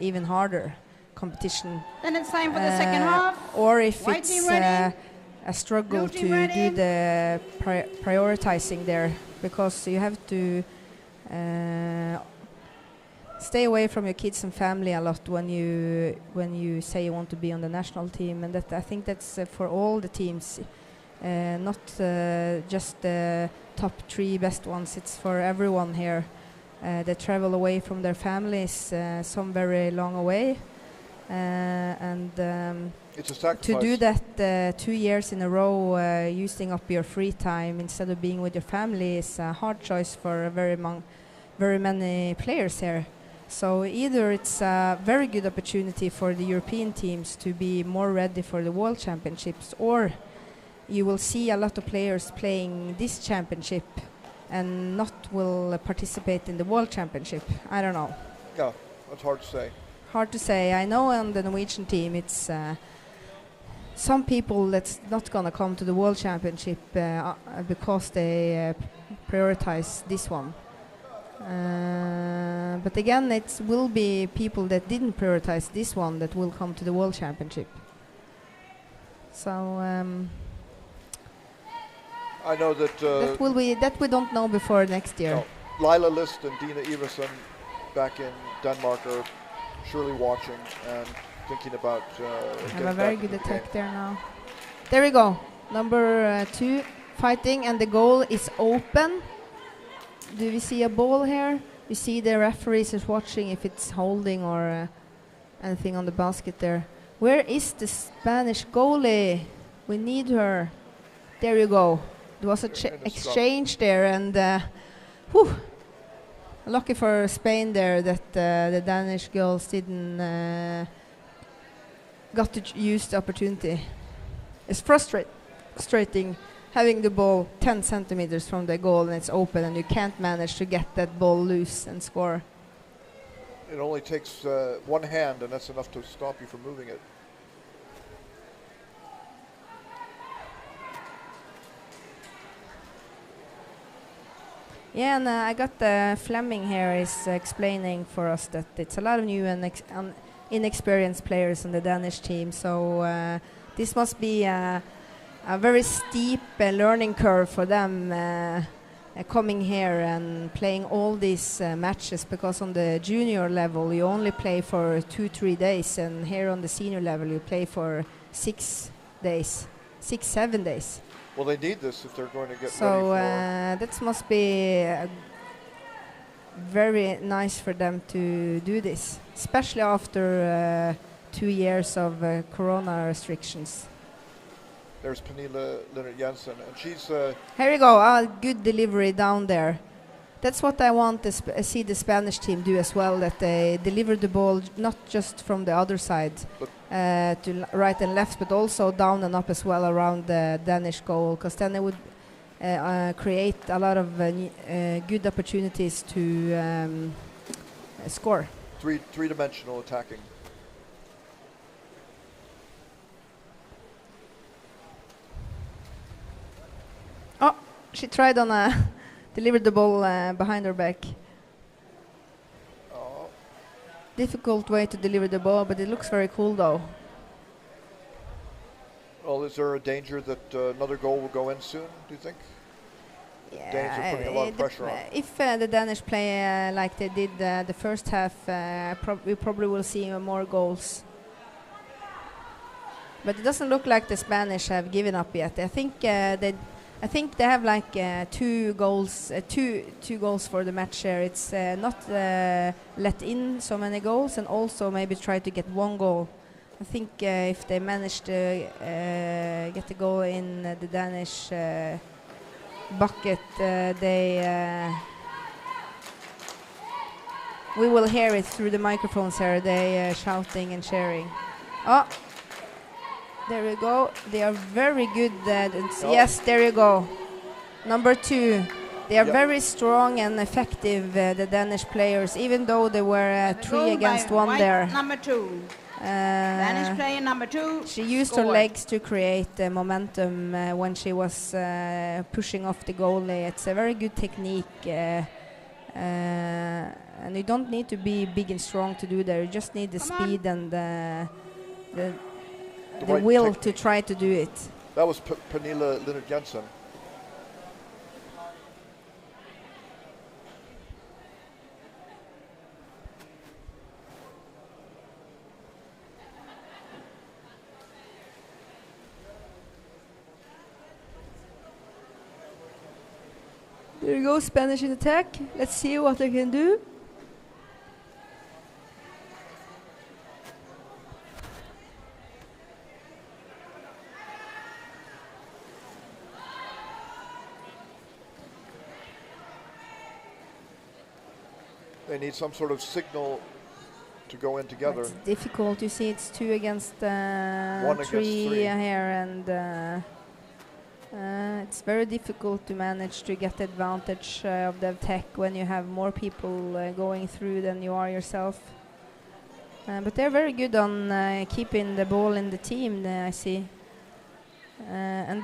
even harder competition. Then it's time for the second half. Or if White it's team ready? a struggle Blue to team ready. do the prioritizing there, because you have to stay away from your kids and family a lot when you say you want to be on the national team, and that I think that's for all the teams, not just the top 3 best ones. It's for everyone here. They travel away from their families, some very long away, and It's a to sacrifice. do that 2 years in a row, using up your free time instead of being with your family, is a hard choice for very many players here. So either it's a very good opportunity for the European teams to be more ready for the World Championships, or you will see a lot of players playing this championship and not will participate in the World Championship. I don't know. Yeah, that's hard to say. Hard to say. I know on the Norwegian team it's some people that's not going to come to the World Championship because they prioritize this one. But again, it will be people that didn't prioritize this one that will come to the World Championship. So I know that that we don't know before next year. no, Lila List and Dina Iversen back in Denmark are surely watching and thinking about Have getting a very back into good the game. attack there now. There we go. Number 2 fighting, and the goal is open. Do we see a ball here? You see the referees is watching if it's holding or anything on the basket there. Where is the Spanish goalie? We need her. There you go. There was a exchange there, and whew, lucky for Spain there that the Danish girls didn't got to use the opportunity. It's frustrating having the ball 10 centimeters from the goal and it's open and you can't manage to get that ball loose and score. It only takes one hand, and that's enough to stop you from moving it. Yeah, and I got Fleming here is explaining for us that it's a lot of new and inexperienced players on the Danish team, so this must be a very steep learning curve for them coming here and playing all these matches, because on the junior level you only play for 2-3 days, and here on the senior level you play for 6 days, 6-7 days. Well, they need this if they're going to get So ready for... that must be very nice for them to do this, especially after 2 years of corona restrictions. There's Pernille Linnert Jensen, and she's... Here we go, a good delivery down there. That's what I want to see the Spanish team do as well, that they deliver the ball not just from the other side to right and left, but also down and up as well around the Danish goal, because then they would create a lot of good opportunities to score. Three-dimensional attacking. Oh, she tried on a... delivered the ball behind her back. Oh. Difficult way to deliver the ball, but it looks very cool though. Well, is there a danger that another goal will go in soon, do you think? Danes are putting a lot of pressure on. If the Danish play like they did the first half, we probably will see more goals. But it doesn't look like the Spanish have given up yet. I think they have like 2 goals, two goals for the match here. It's not let in so many goals, and also maybe try to get 1 goal. I think if they manage to get the goal in the Danish bucket, we will hear it through the microphones here. They shouting and cheering. Oh. There we go. They are very good. Yes, there you go. Number 2. They are very strong and effective, the Danish players, even though they were 3 against 1 there. Number 2. Danish player number 2. She used her legs to create momentum when she was pushing off the goalie. It's a very good technique. And you don't need to be big and strong to do that. You just need the speed and the will to try to do it. That was Pernille Linnert Jensen. There you go, Spanish in attack. Let's see what they can do. They need some sort of signal to go in together. It's difficult. You see, it's 2 against 3 against 3. here, and it's very difficult to manage to get the advantage of the attack when you have more people going through than you are yourself. But they're very good on keeping the ball in the team, I see. And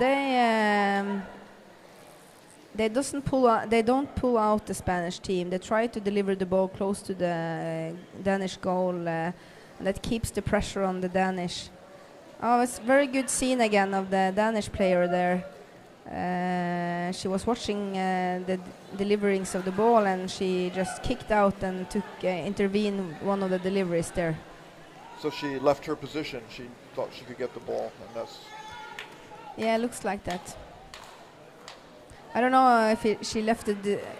they don't pull out the Spanish team. They try to deliver the ball close to the Danish goal, and that keeps the pressure on the Danish. Oh, it's a very good scene again of the Danish player there. She was watching the deliverings of the ball, and she just kicked out and intervened one of the deliveries there. So she left her position. She thought she could get the ball, and that's... Yeah, it looks like that. I don't know if she left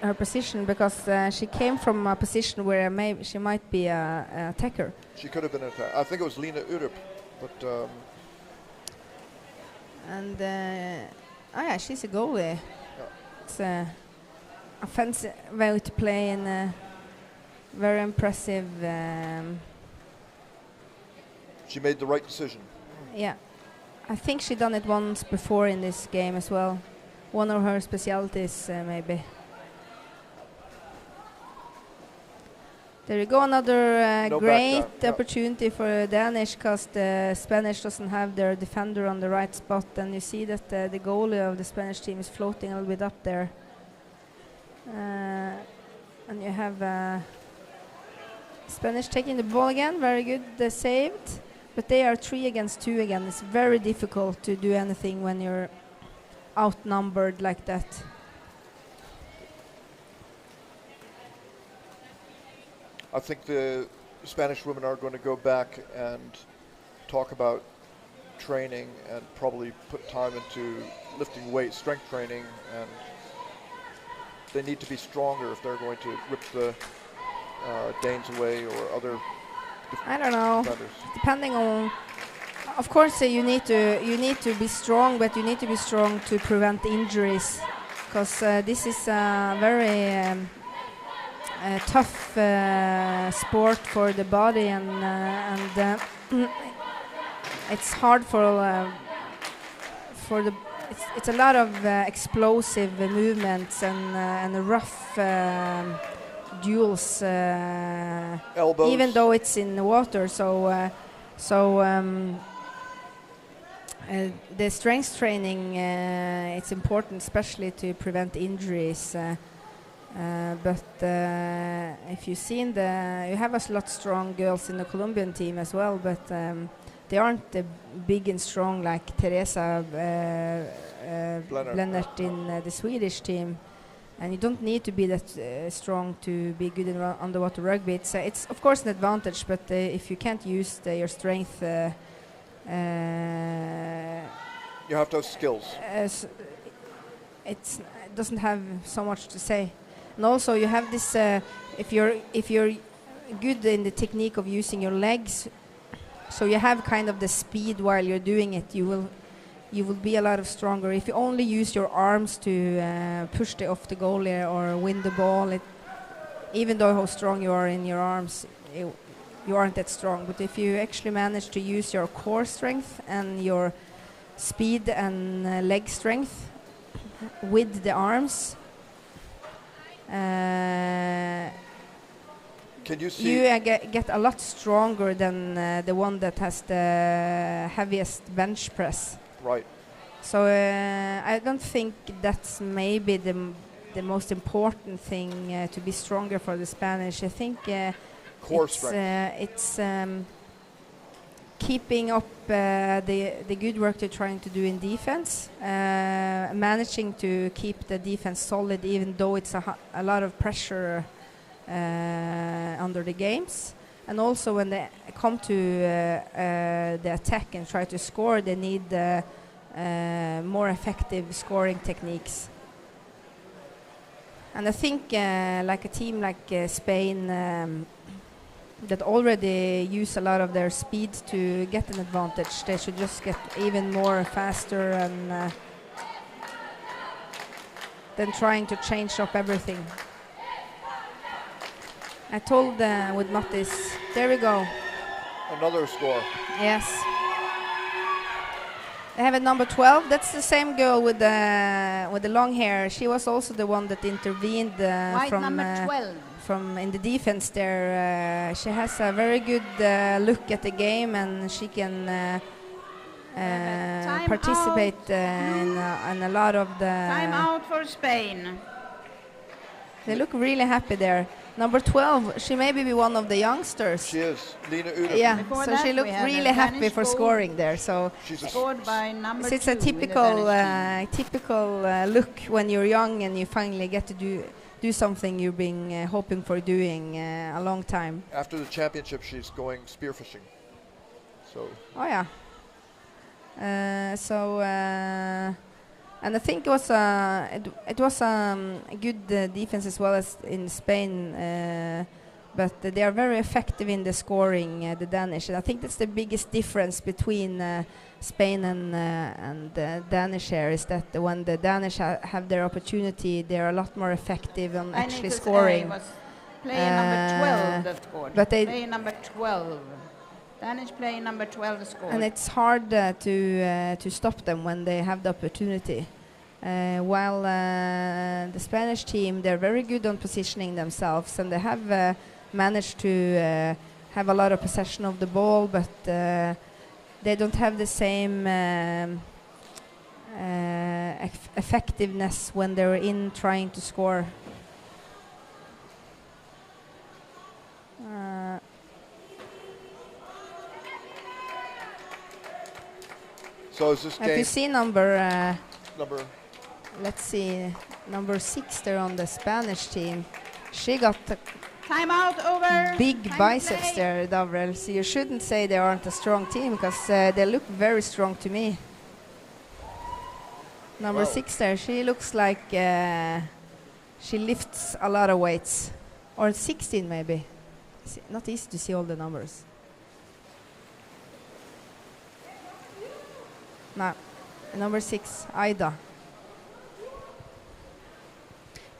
her position, because she came from a position where maybe she might be a attacker. She could have been an attacker. I think it was Lena Urup, but... Oh yeah, she's a goalie. Yeah. It's a offensive way to play, and very impressive. She made the right decision. Yeah, I think she done it once before in this game as well. One of her specialties, maybe. There you go, another great opportunity for Danish, because the Spanish doesn't have their defender on the right spot, and you see that the goalie of the Spanish team is floating a little bit up there. And you have Spanish taking the ball again, very good, they saved, but they are 3 against 2 again. It's very difficult to do anything when you're outnumbered like that. I think the Spanish women are going to go back and talk about training and probably put time into lifting weight, strength training, and they need to be stronger if they're going to rip the Danes away or other I don't know. defenders. Depending on, of course, you need to be strong, but you need to be strong to prevent injuries, because this is a very tough sport for the body, and it's hard for the. It's a lot of explosive movements and rough duels. Elbows. Even though it's in the water, so the strength training it's important, especially to prevent injuries. But if you've seen you have a lot strong girls in the Colombian team as well, but they aren't big and strong like Teresa Blennert in the Swedish team. And you don't need to be that strong to be good in underwater rugby. It's of course an advantage, but if you can't use your strength, you have to have skills. It doesn't have so much to say. And also you have this, if you're good in the technique of using your legs, so you have kind of the speed while you're doing it, you will be a lot stronger. If you only use your arms to push off the goalie or win the ball, even though how strong you are in your arms, you aren't that strong. But if you actually manage to use your core strength and your speed and leg strength with the arms, can you see? You get a lot stronger than the one that has the heaviest bench press. Right. So I don't think that's maybe the most important thing to be stronger for the Spanish. I think core strength. keeping up the good work they're trying to do in defense, managing to keep the defense solid even though it's a lot of pressure under the games. And also when they come to the attack and try to score, they need more effective scoring techniques. And I think like a team like Spain that already use a lot of their speed to get an advantage, they should just get even more faster and than trying to change up everything. I told with Mattis, there we go. Another score. Yes. They have a number 12. That's the same girl with the long hair. She was also the one that intervened from number 12. From in the defense there. She has a very good look at the game, and she can participate in a lot of the. Time out for Spain. They look really happy there. Number 12, she may be one of the youngsters. She is. Lina Uda. Yeah, Before so that she we looked had really a happy Danish for goal. scoring there. So She's a Scored by number so it's a 2 in the typical Danish team. typical look when you're young and you finally get to do something you've been hoping for doing a long time. After the championship, she's going spearfishing. So Oh yeah. And I think it was a good defense as well as in Spain, but they are very effective in the scoring, the Danish. And I think that's the biggest difference between Spain and the Danish here, is that when the Danish have their opportunity, they're a lot more effective on actually scoring. It was player number 12 that scored. but they- player number 12. Danish player number 12 scored. And it's hard to stop them when they have the opportunity. While the Spanish team, they're very good on positioning themselves, and they have managed to have a lot of possession of the ball, but they don't have the same effectiveness when they're in trying to score. so is this If you game see number, number? let's see, number 6 there on the Spanish team, she got the Time out over. big Time to biceps play. there, Davrel. So you shouldn't say they aren't a strong team, because they look very strong to me. Number Wow. 6 there, she looks like she lifts a lot of weights. Or 16 maybe. Not easy to see all the numbers. No, number 6, Aida.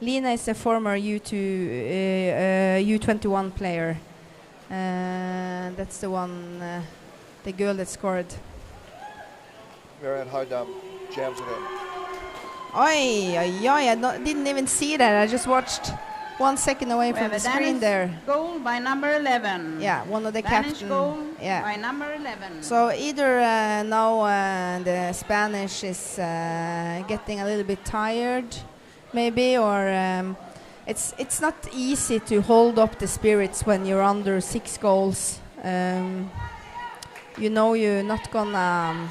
Lina is a former U21 player. That's the one, the girl that scored. Marianne Heidam jams it in. Oi, I didn't even see that. I just watched 1 second away We from have the a screen Danish there. goal by number 11. Yeah, one of the Danish captain. goal Yeah. by number 11. So either now the Spanish is getting a little bit tired, maybe, or it's not easy to hold up the spirits when you're under 6 goals. You know you're not gonna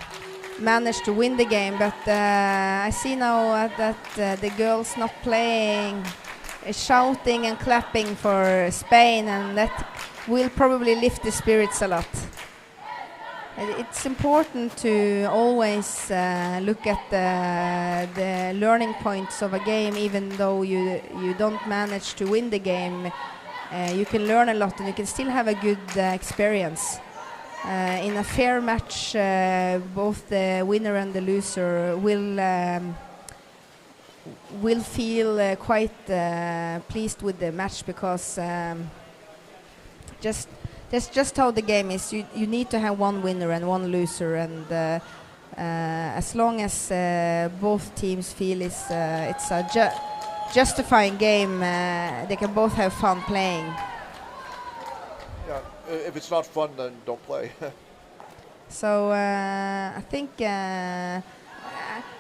manage to win the game, but I see now that the girls not playing, shouting and clapping for Spain, and that will probably lift the spirits a lot. It's important to always look at the learning points of a game, even though you don't manage to win the game. You can learn a lot, and you can still have a good experience. In a fair match, both the winner and the loser will feel quite pleased with the match, because that's just how the game is. You need to have one winner and one loser, and as long as both teams feel it's a justifying game, they can both have fun playing. Yeah, if it's not fun, then don't play. So I think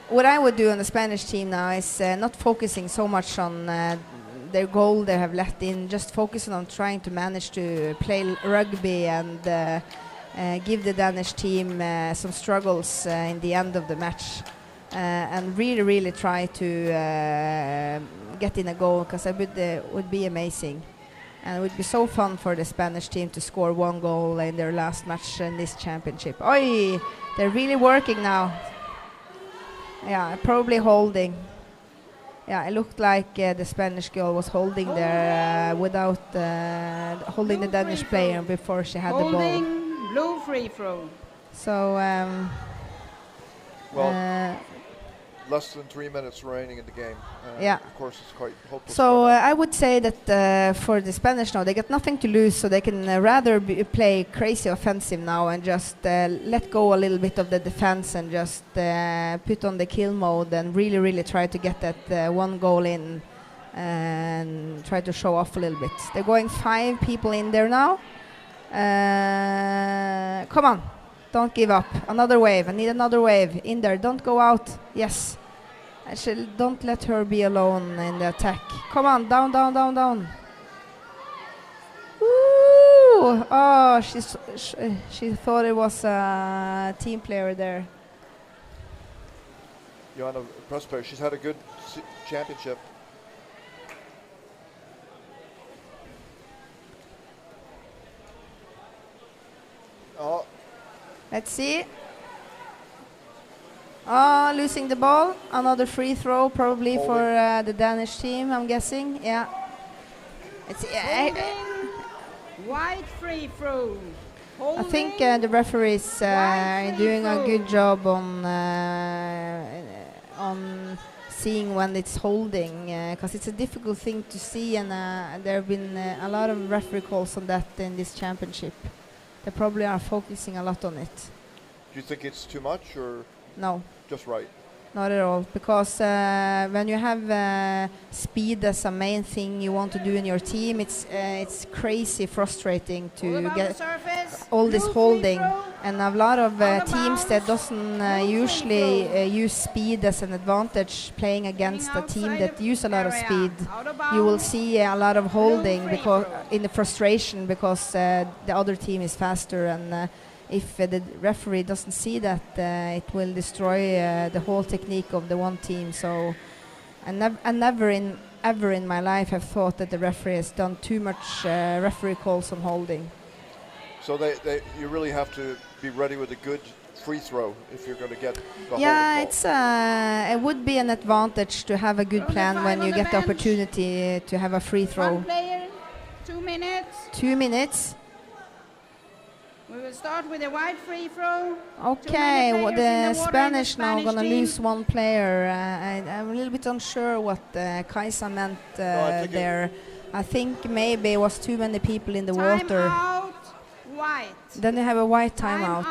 what I would do on the Spanish team now is not focusing so much on their goal they have let in, just focusing on trying to manage to play rugby and give the Danish team some struggles in the end of the match, and really try to get in a goal, because it would be amazing. And it would be so fun for the Spanish team to score 1 goal in their last match in this championship. Oi, they're really working now. Yeah, probably holding. Yeah, it looked like the Spanish girl was holding there without holding the Danish player before she had the ball. Holding, blue free throw. So, Less than 3 minutes remaining in the game. Yeah. Of course, it's quite hopeless. so I would say that for the Spanish now, they got nothing to lose, so they can rather play crazy offensive now and just let go a little bit of the defense and just put on the kill mode and really try to get that 1 goal in and try to show off a little bit. They're going 5 people in there now. Come on, don't give up. Another wave. I need another wave in there. Don't go out. Yes. Actually, don't let her be alone in the attack. Come on, down. Ooh! Oh, she thought it was a team player there. Joanna Prosper, she's had a good championship. Oh. Let's see. Oh, losing the ball. Another free throw, probably for the Danish team, I'm guessing. Yeah. It's White free throw. I think the referees are doing a good job on seeing when it's holding, because it's a difficult thing to see, and there have been a lot of referee calls on that in this championship. They probably are focusing a lot on it. Do you think it's too much, or no? Just right. Not at all, because when you have speed as a main thing you want to do in your team, it's crazy frustrating to get all this holding, and a lot of teams that doesn't usually use speed as an advantage playing against a team that use a lot of speed, you will see a lot of holding because in the frustration because the other team is faster, and if the referee doesn't see that, it will destroy the whole technique of the one team. So I never ever in my life have thought that the referee has done too much referee calls on holding. So you really have to be ready with a good free throw if you're going to get the holding Yeah, call. it would be an advantage to have a good plan when you get the opportunity to have a free throw. 1 player, 2 minutes. 2 minutes. We will start with a wide free throw. Okay, the Spanish now gonna lose 1 player. I'm a little bit unsure what Kaisa meant there. I think maybe it was too many people in the water. Timeout, white. Then they have a white timeout.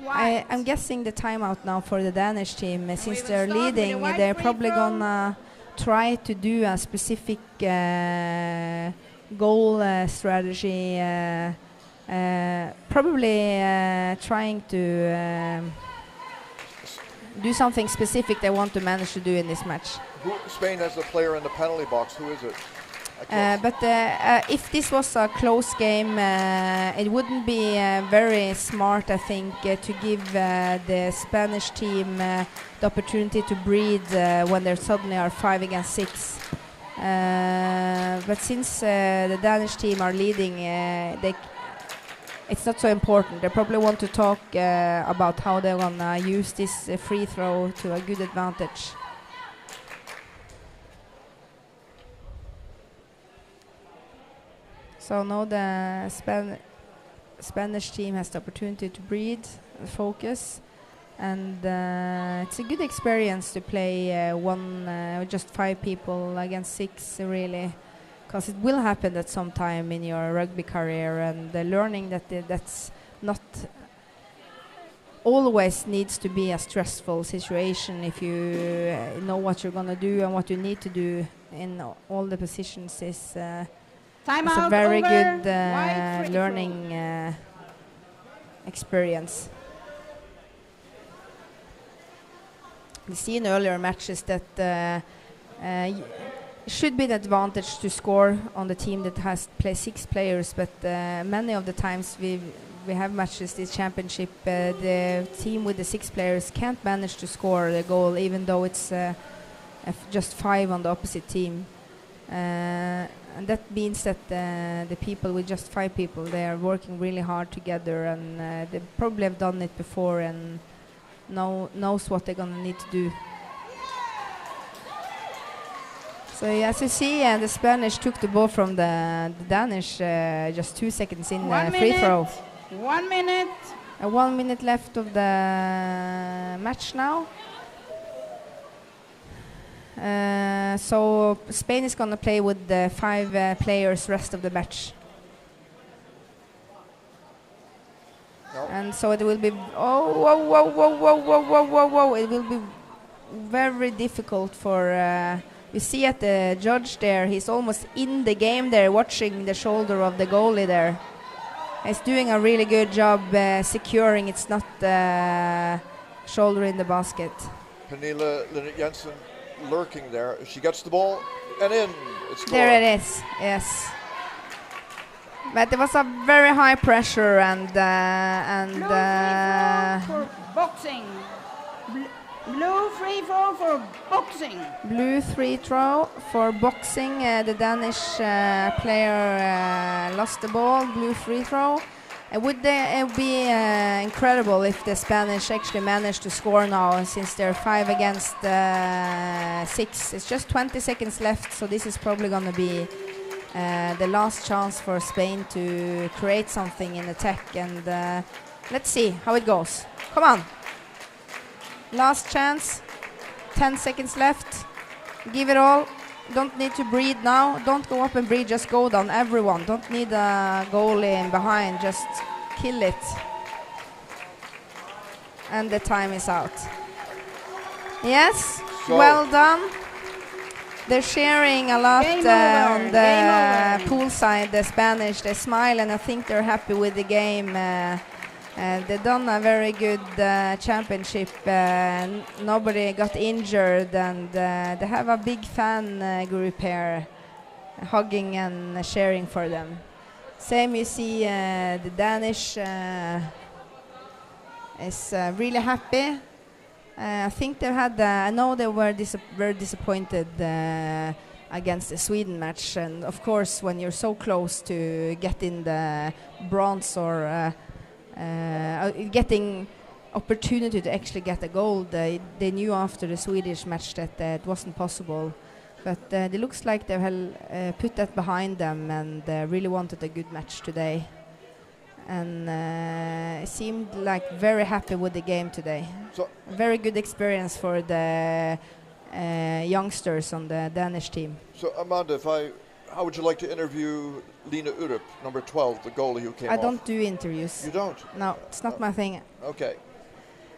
White. I'm guessing the timeout now for the Danish team, since they're leading, they're probably gonna try to do a specific goal strategy. Probably trying to do something specific they want to manage to do in this match. Spain has a player in the penalty box. Who is it? But if this was a close game, it wouldn't be very smart, I think, to give the Spanish team the opportunity to breathe when they suddenly are 5 against 6. But since the Danish team are leading, it's not so important. They probably want to talk about how they're gonna use this free throw to a good advantage. So now the Spanish team has the opportunity to breathe, focus, and it's a good experience to play just 5 people against 6, really. Because it will happen at some time in your rugby career, and learning that that's not always needs to be a stressful situation if you know what you're going to do and what you need to do in all the positions is a very good learning experience. We see in earlier matches that should be an advantage to score on the team that has 6 players, but many of the times we we have matches this championship. The team with the 6 players can't manage to score the goal, even though it's just 5 on the opposite team. And that means that the people with just 5 people, they are working really hard together, and they probably have done it before and knows what they're gonna need to do. So as you see, the Spanish took the ball from the Danish just 2 seconds in the free throw. 1 minute. 1 minute left of the match now. So Spain is going to play with the 5 players rest of the match. No. And so it will be, whoa, it will be very difficult for, you see at the judge there, he's almost in the game there, watching the shoulder of the goalie there. He's doing a really good job securing it's not shoulder in the basket. Pernille Linnet Jensen lurking there. She gets the ball and in. It's there it is, yes. But it was a very high pressure and For boxing. Blue free throw for boxing. Blue free throw for boxing. The Danish player lost the ball. Blue free throw. It would be incredible if the Spanish actually managed to score now, since they're 5 against 6. It's just 20 seconds left, so this is probably going to be the last chance for Spain to create something in attack. And let's see how it goes. Come on. Last chance. 10 seconds left. Give it all. Don't need to breathe now. Don't go up and breathe. Just go down, everyone. Don't need a goalie in behind. Just kill it. And the time is out. Yes, So well done. They're sharing a lot on the pool side, the Spanish. They smile and I think they're happy with the game. They've done a very good championship. Nobody got injured, and they have a big fan group here, hugging and sharing for them. Same, you see the Danish is really happy. I think they had. I know they were very disappointed against the Sweden match, and of course, when you're so close to getting the bronze or getting opportunity to actually get a gold, they knew after the Swedish match that it wasn't possible. But it looks like they will put that behind them and really wanted a good match today. And seemed like very happy with the game today. So very good experience for the youngsters on the Danish team. So Amanda, how would you like to interview Line Urup, number 12, the goalie who came off? I don't do interviews. You don't? No, it's not my thing. Okay.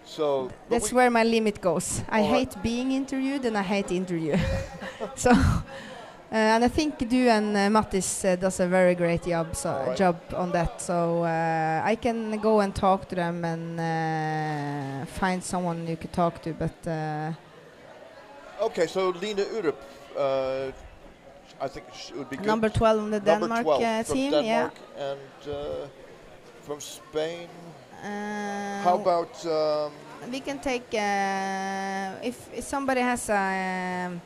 So that's where my limit goes. I All hate being interviewed and I hate interview. So, and I think Du and Mattis does a very great job on that. So I can go and talk to them and find someone you could talk to. But okay, so Line Urup, I think it would be good. Number 12 on the Denmark team, Denmark, yeah. And from Spain. How about? We can take if somebody has a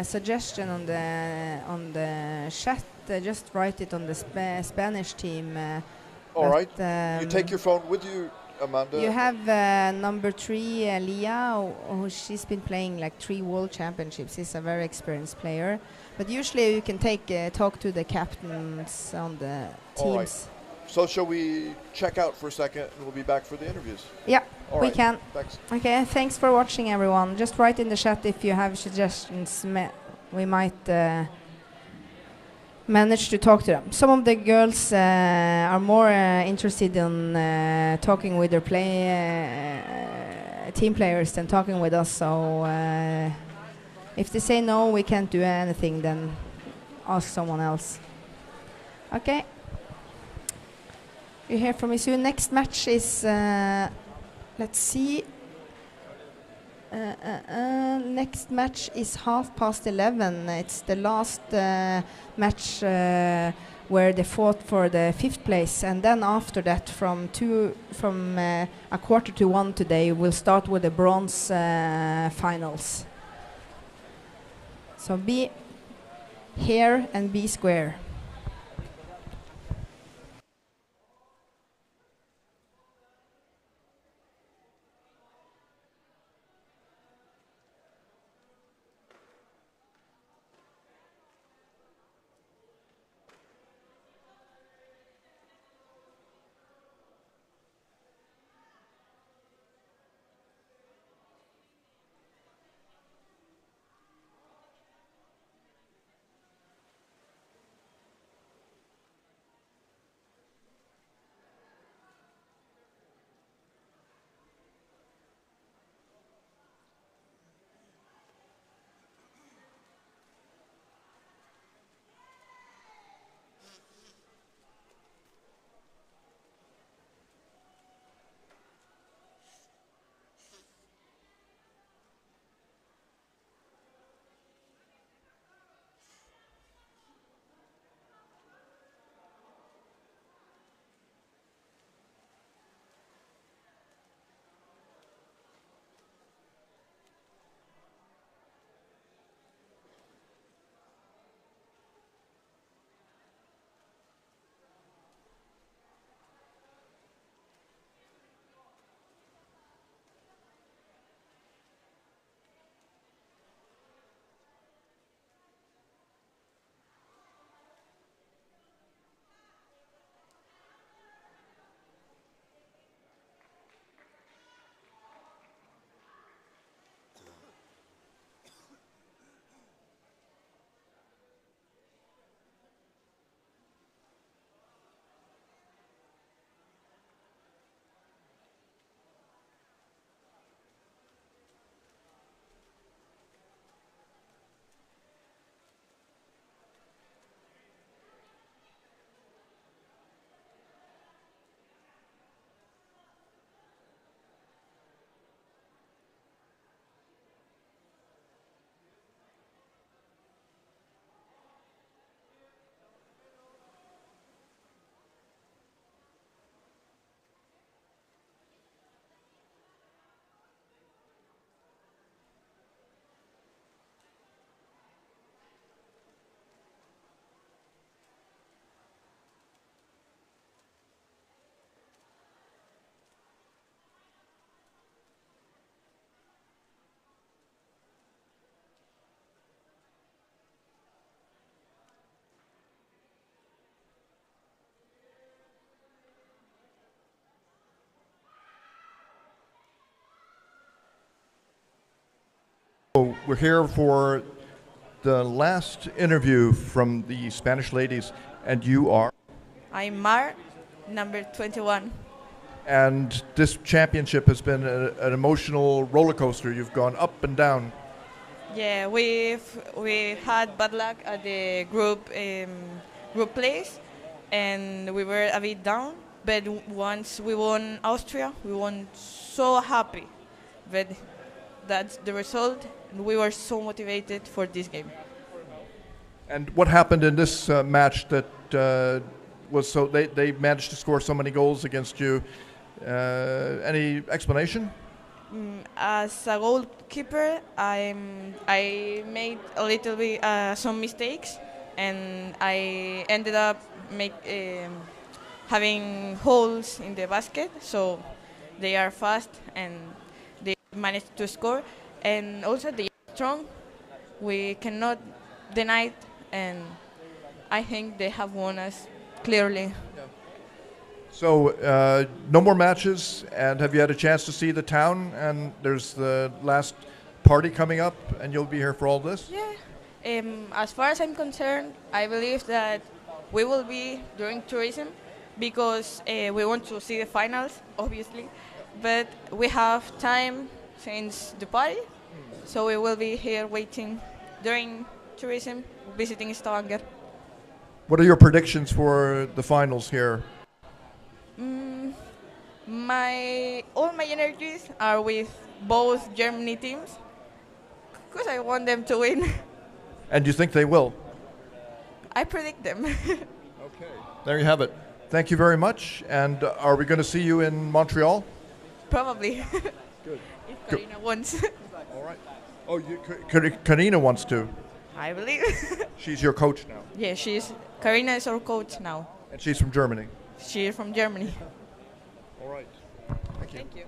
suggestion on the chat. Just write it on the Spanish team. All right. You take your phone with you, Amanda. You have number 3, Lia. She's been playing like 3 world championships. She's a very experienced player. But usually you can talk to the captains on the teams. All right. So shall we check out for a second and we'll be back for the interviews? Yeah, all we right. can. Thanks. Okay, thanks for watching, everyone. Just write in the chat if you have suggestions. We might manage to talk to them. Some of the girls are more interested in talking with their team players than talking with us. So if they say no, we can't do anything, then ask someone else. Okay. You hear from me soon. Next match is, let's see. Next match is 11:30. It's the last match where they fought for the 5th place, and then after that, from a quarter to 1 today, we'll start with the bronze finals. So be here and be square. So we're here for the last interview from the Spanish ladies, and you are? I'm Mar, number 21. And this championship has been an emotional roller coaster. You've gone up and down. Yeah, we had bad luck at the group place, and we were a bit down. But once we won Austria, we won so happy. But that's the result, and we were so motivated for this game. And what happened in this match that was so they managed to score so many goals against you? Any explanation? As a goalkeeper, I made a little bit some mistakes, and I ended up having holes in the basket. So they are fast and they managed to score, and also they are strong. We cannot deny it, and I think they have won us clearly. So no more matches, and have you had a chance to see the town? And there's the last party coming up, and you'll be here for all this? Yeah. As far as I'm concerned, I believe that we will be during tourism because we want to see the finals, obviously. But we have time since the party, so we will be here waiting during tourism, visiting Stavanger. What are your predictions for the finals here? All my energies are with both Germany teams because I want them to win. And you think they will? I predict them. Okay. There you have it. Thank you very much. And are we going to see you in Montreal? Probably. Good. If Karina wants. All right. Oh, Karina wants to. I believe. She's your coach now. Yeah, Karina is our coach now. And she's from Germany. She is from Germany. All right. Thank you. Thank you.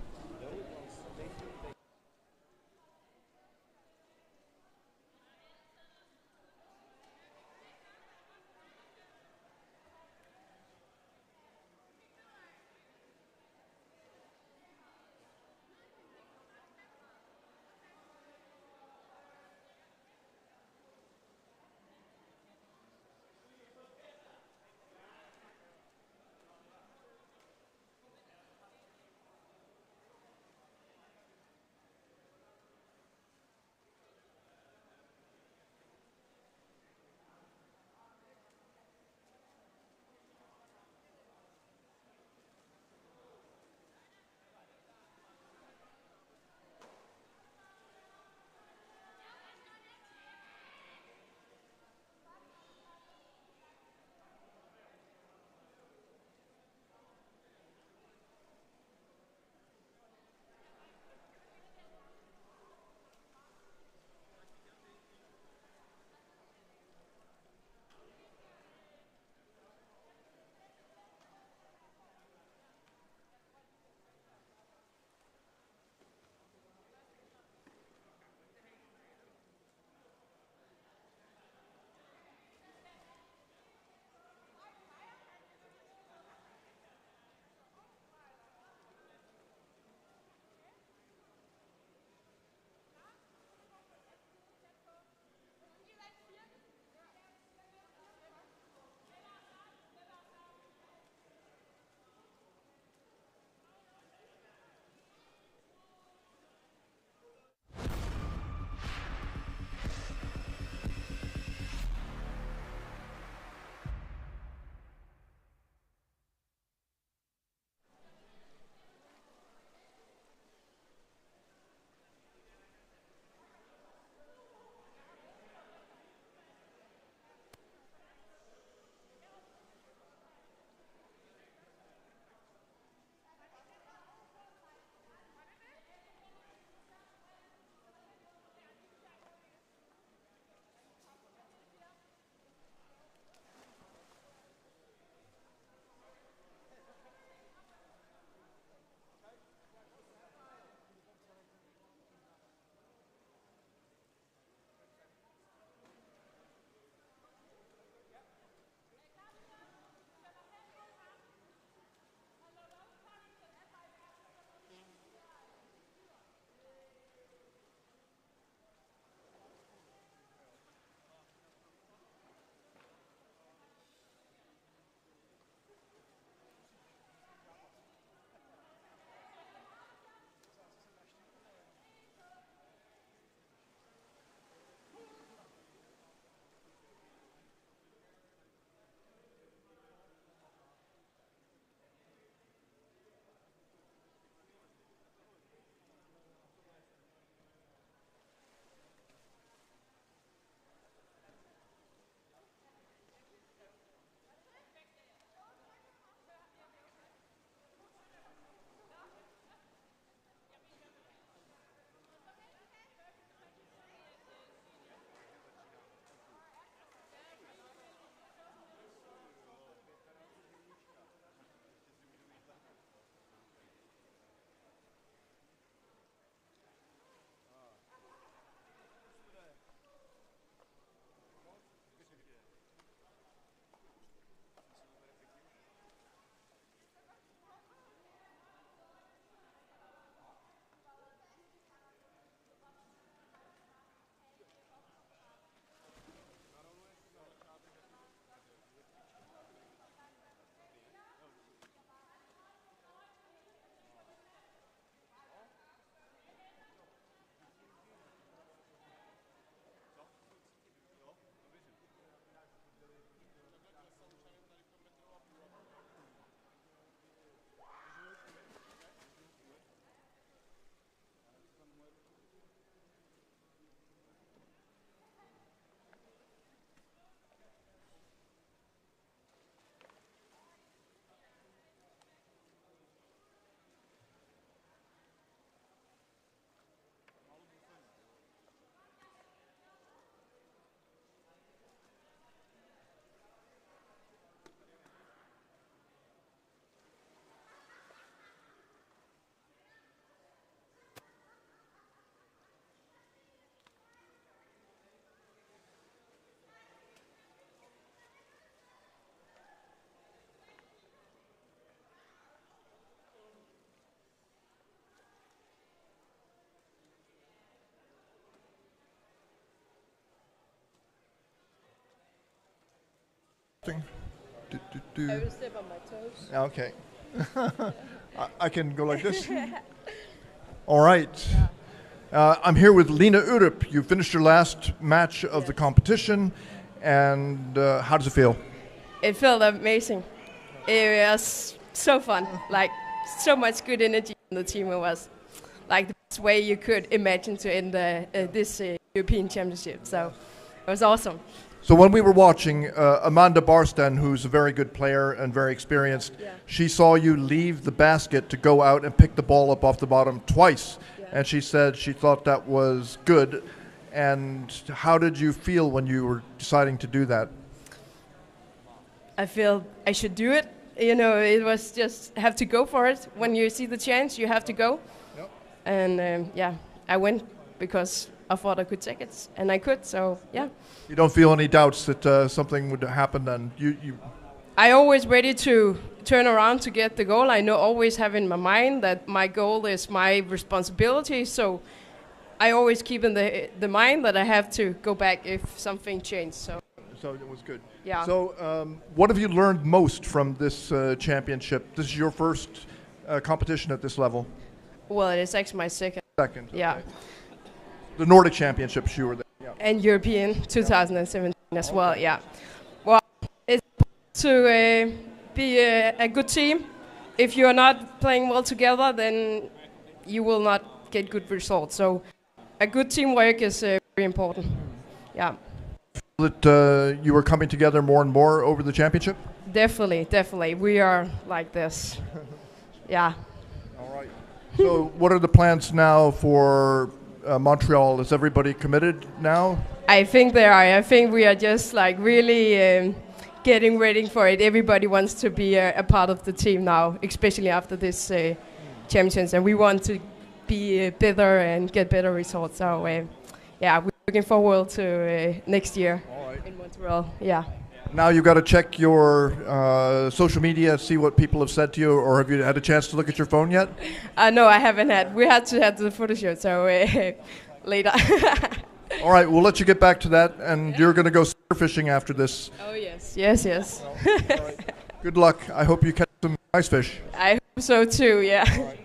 Thing. I will step on my toes. Okay. I can go like this. All right. I'm here with Lena Urup. You finished your last match of the competition, and how does it feel? It felt amazing. It was so fun. Like, so much good energy in the team. It was like the best way you could imagine to end this European Championship. So it was awesome. So when we were watching, Amanda Barstan, who's a very good player and very experienced, she saw you leave the basket to go out and pick the ball up off the bottom twice. And she said she thought that was good. And how did you feel when you were deciding to do that? I feel I should do it. You know, it was just have to go for it. When you see the chance, you have to go. Yep. And yeah, I went because I thought I could take it, and I could. So yeah. You don't feel any doubts that something would happen then? I always ready to turn around to get the goal. I know always have in my mind that my goal is my responsibility. So I always keep in the mind that I have to go back if something changed. So it was good. Yeah. So what have you learned most from this championship? This is your first competition at this level? Well, it's actually my second. Second. Yeah. Okay. The Nordic Championships you were there. Yeah. And European 2017 as well, yeah. Well, it's to be a good team. If you're not playing well together, then you will not get good results. So a good teamwork is very important. Yeah. That you were coming together more and more over the championship? Definitely. We are like this. Yeah. All right. So what are the plans now for Montreal? Is everybody committed now? I think they are. I think we are just like really getting ready for it. Everybody wants to be a part of the team now, especially after this championships, and we want to be better and get better results. So yeah, we're looking forward to next year in Montreal. Yeah. Now you've got to check your social media, see what people have said to you, or have you had a chance to look at your phone yet? No, I haven't had. We had to have the photo shoot, so later. All right, we'll let you get back to that, and you're going to go spearfishing after this. Oh, yes. Well, all right. Good luck. I hope you catch some nice fish. I hope so too, yeah. All right.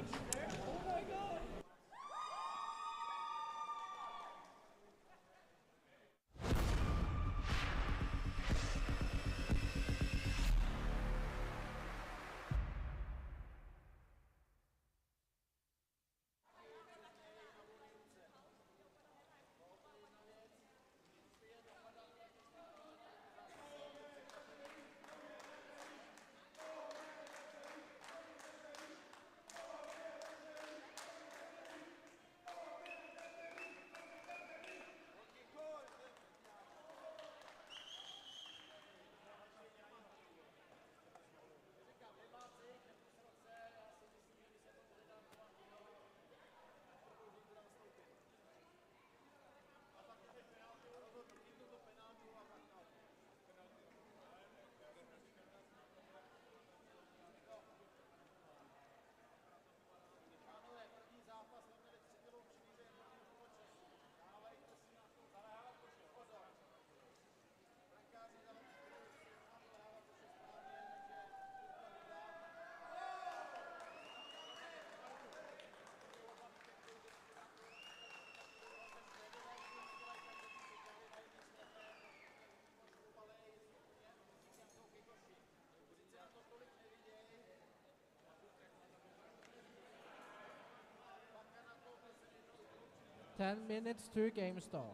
10 minutes to game start.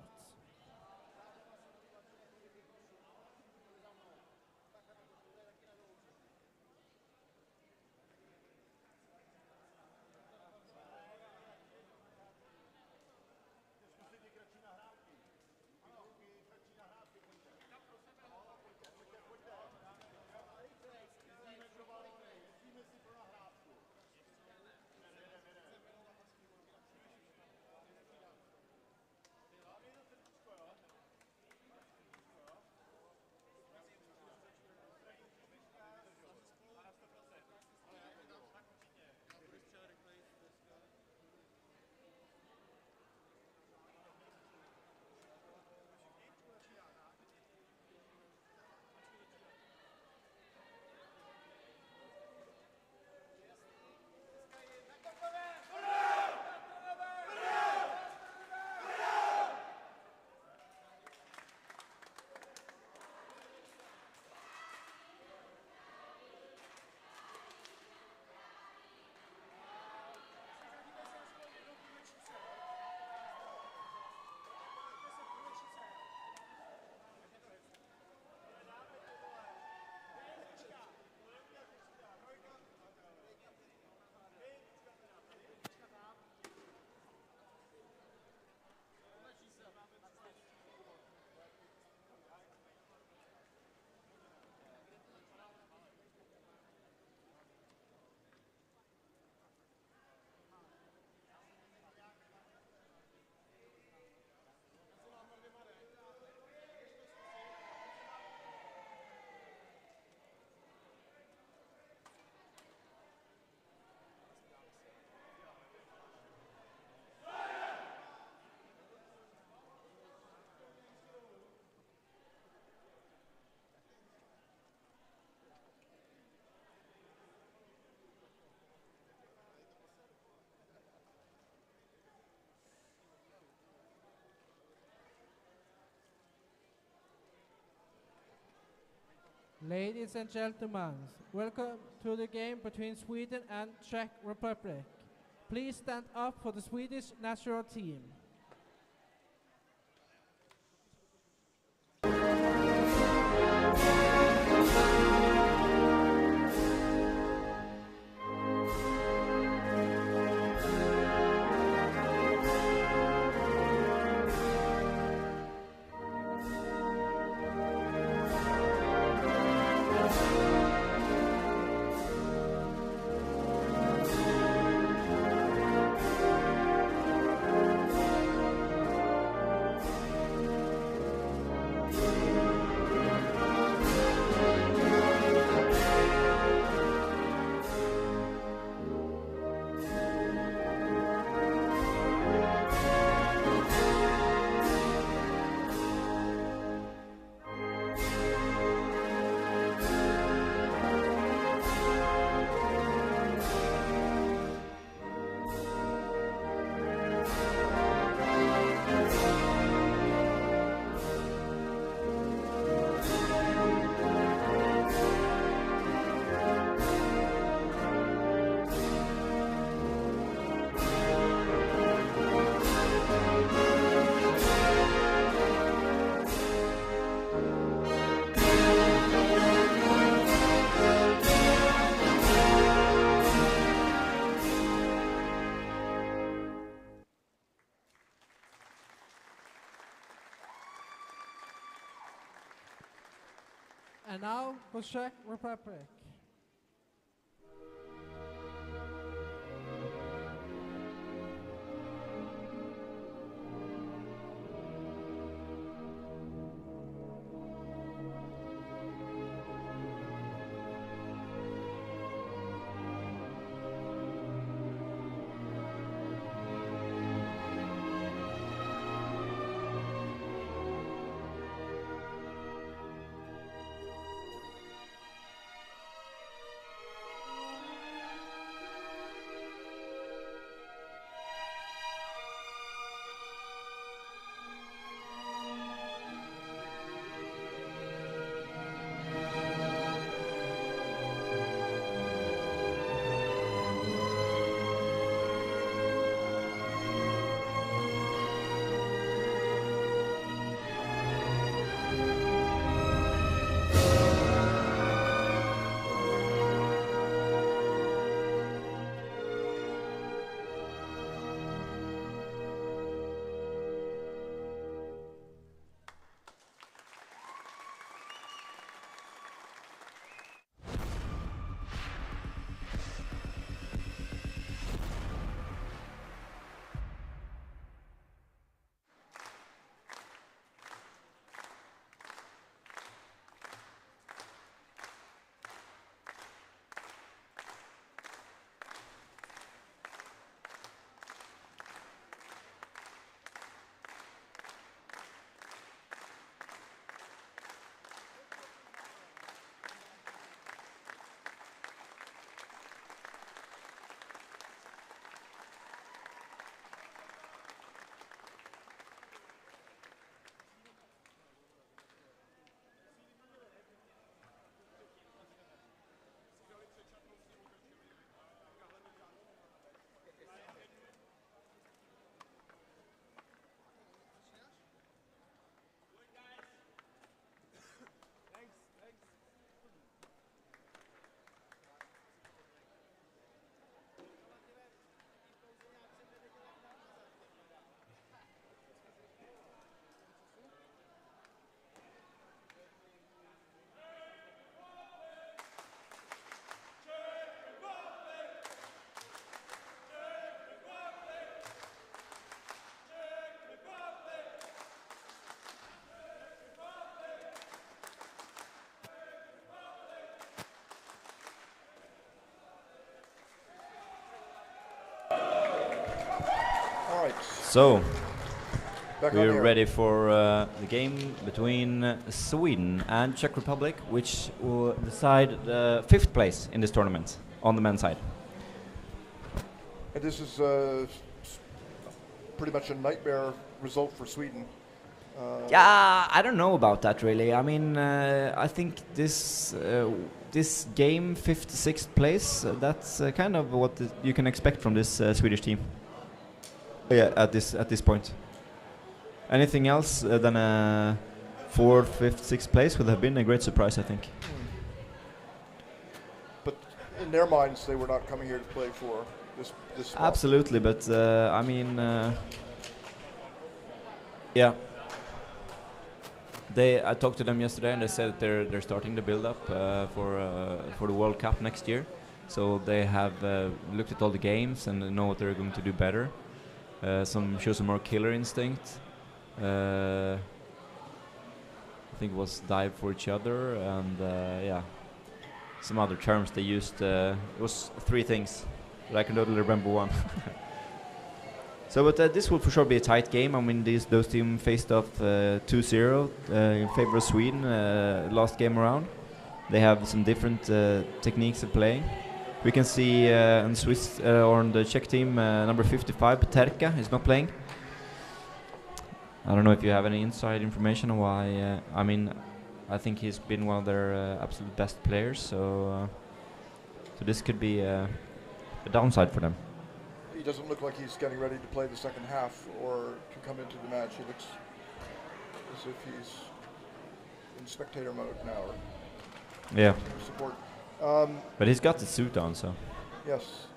Ladies and gentlemen, welcome to the game between Sweden and Czech Republic. Please stand up for the Swedish national team. And now for Czech Republic. So, Back on we're air. ready for the game between Sweden and Czech Republic, which will decide the 5th place in this tournament on the men's side. And this is pretty much a nightmare result for Sweden. Yeah, I don't know about that really. I mean, I think this game, 56th place, that's kind of what you can expect from this Swedish team. Yeah, at this point. Anything else than a 4th, 5th, 6th place would have been a great surprise, I think. But in their minds, they were not coming here to play for this spot. Absolutely, but I mean, yeah. I talked to them yesterday, and they said they're starting to build up for the World Cup next year. So they have looked at all the games and know what they're going to do better. Show some more killer instinct. I think it was dive for each other, and yeah, some other terms they used. It was 3 things, but I can only remember one. So, but this will for sure be a tight game. I mean, those teams faced off 2-0 in favor of Sweden last game around. They have some different techniques of playing. We can see on Swiss or on the Czech team, number 55, Terka, is not playing. I don't know if you have any inside information on why. I mean, I think he's been one of their absolute best players. So this could be a downside for them. He doesn't look like he's getting ready to play the second half or to come into the match. He looks as if he's in spectator mode now. Or yeah. Support. But he's got the suit on, so. Yes.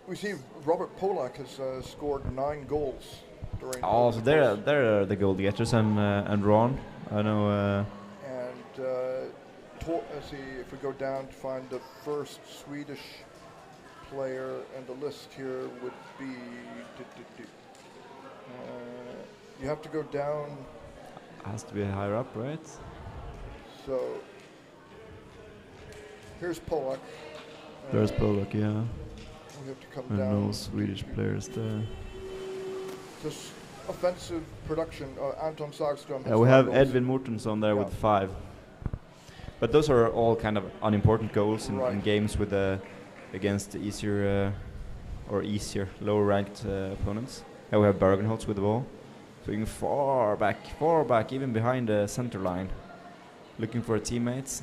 We see Robert Polak has scored 9 goals during. Oh, so they're the goal getters, and Ron. I know. And let's see if we go down to find the first Swedish player, and the list here would be. You have to go down. Has to be higher up, right? So here's Polak. There's Polak, yeah. We have to come and down. No Swedish players there. Just offensive production. Anton Sagström. Yeah, we have Edvin Mortensson there with 5. But those are all kind of unimportant goals in games with against easier lower ranked opponents. Yeah, we have Bergenholtz with the ball, going far back, even behind the center line, looking for teammates.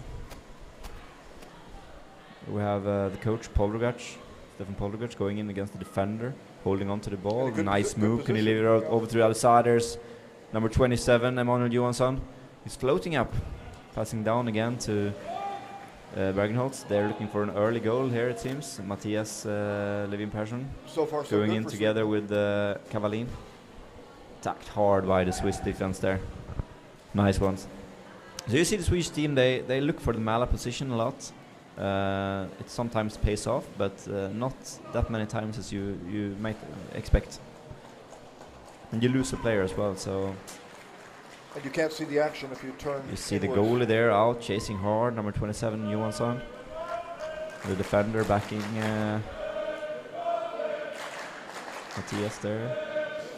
We have the coach Stefan Poldergac, going in against the defender, holding on to the ball. Nice move. Can he leave it over to the outsiders? Number 27, Emanuel Johansson. He's floating up, passing down again to Bergenholtz. They're looking for an early goal here, it seems. Matthias Levin Persson so far, so going in together with Cavalin. Attacked hard by the Swiss defense there. Nice ones. So you see the Swedish team, they look for the Mala position a lot. It sometimes pays off, but not that many times as you might expect. And you lose a player as well, so. And you can't see the action if you turn. You see the goalie there out chasing hard, number 27 Johansson. The defender backing Matthias there,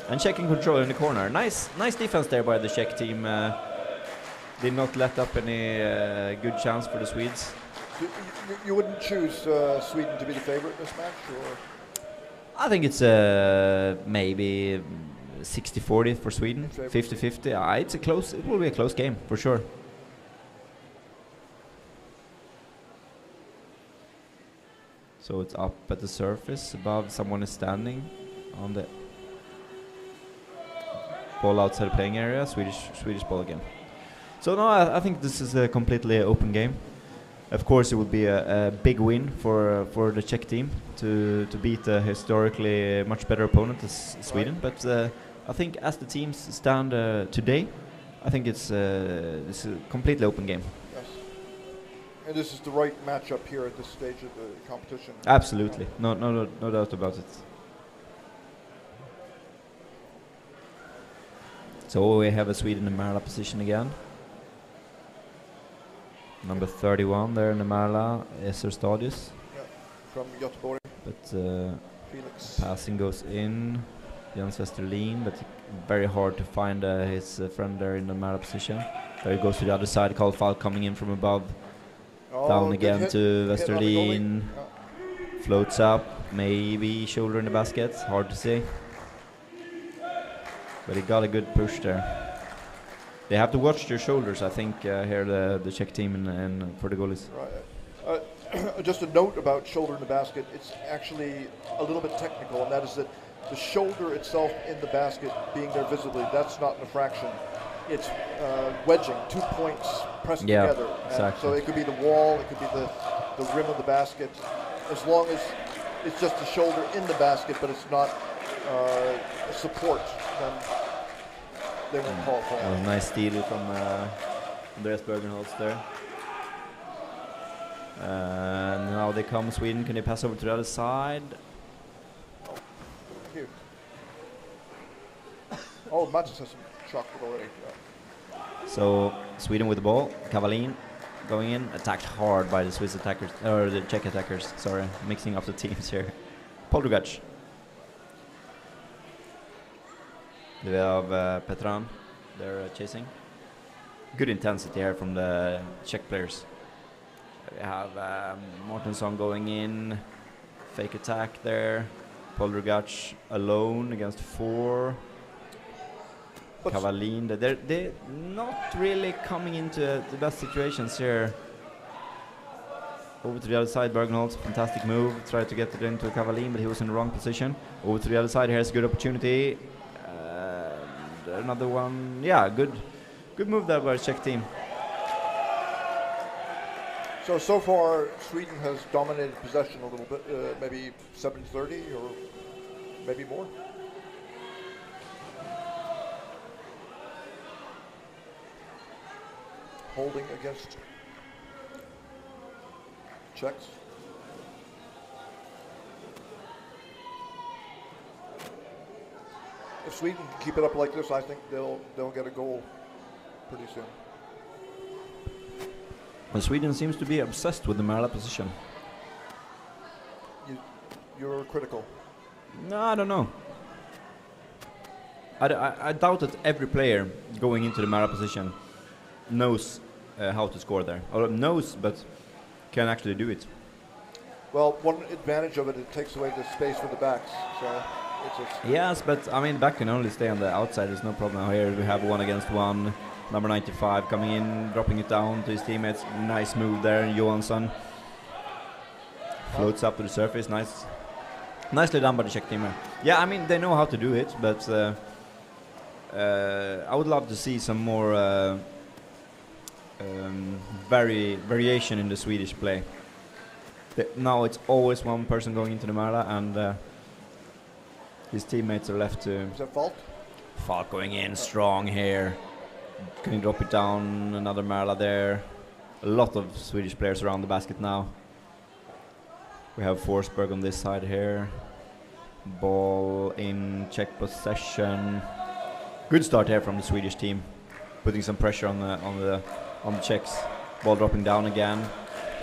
and checking control in the corner. Nice defense there by the Czech team. Did not let up any good chance for the Swedes. You wouldn't choose Sweden to be the favorite in this match, or? I think it's maybe 60-40 for Sweden, 50-50. It's a close. It will be a close game for sure. So it's up at the surface above. Someone is standing on the ball outside the playing area. Swedish ball again. So no, I think this is a completely open game. Of course, it would be a big win for the Czech team to beat a historically much better opponent as Sweden. But I think as the teams stand today, I think it's a completely open game. Yes. And this is the right matchup here at this stage of the competition. Absolutely, no doubt about it. So we have a Sweden in Marla position again. Number 31 there in the Marla, Esser Stadius. Yeah, from Göteborg. But Felix. Passing goes in, Jens Westerlin, but very hard to find his friend there in the Marla position. There he goes to the other side, Carl Falk coming in from above. Down again to Westerlin. Floats up, maybe shoulder in the basket, hard to say. But he got a good push there. They have to watch their shoulders, I think, here the Czech team and for the goalies. Right. Just a note about shoulder in the basket. It's actually a little bit technical, and that is that the shoulder itself in the basket being there visibly, that's not an infraction. It's wedging, 2 points pressed together. Exactly. So it could be the wall, it could be the rim of the basket. As long as it's just the shoulder in the basket, but it's not support, then they won't call for it. Nice steal from Andreas Bergenholtz there. And now they come, Sweden. Can they pass over to the other side? Here. Oh, Mats has some shot already. So Sweden with the ball. Kavalin going in, attacked hard by the Swiss attackers, or the Czech attackers. Sorry, mixing up the teams here. Polrugac. We have Petran. They're chasing. Good intensity here from the Czech players. We have Mortensson going in, fake attack there. Polrugac alone against 4. Kavalin, they're not really coming into the best situations here. Over to the other side, Bergenholtz, fantastic move. Tried to get it into Kavalin, but he was in the wrong position. Over to the other side, here's a good opportunity. Another one, yeah, good move there by the Czech team. So far, Sweden has dominated possession a little bit, maybe 70-30 or maybe more. Holding against Czechs. If Sweden can keep it up like this, I think they'll get a goal pretty soon. Well, Sweden seems to be obsessed with the Marla position. You're critical. No, I don't know. I doubt that every player going into the Marla position knows how to score there. Or knows, but can actually do it. Well, one advantage of it, it takes away the space for the backs. So it's yes, but I mean, back can only stay on the outside. There's no problem here. We have 1 against 1. Number 95 coming in, dropping it down to his teammates. Nice move there, Johansson. Floats up to the surface. Nicely done by the Czech team. Yeah, I mean, they know how to do it, but I would love to see some more variation in the Swedish play. Now it's always one person going into the Marla, and his teammates are left to... Is that Falk? Falk going in, strong here. Can he drop it down? Another Marla there. A lot of Swedish players around the basket now. We have Forsberg on this side here. Ball in Czech possession. Good start here from the Swedish team, putting some pressure on the Czechs. Ball dropping down again,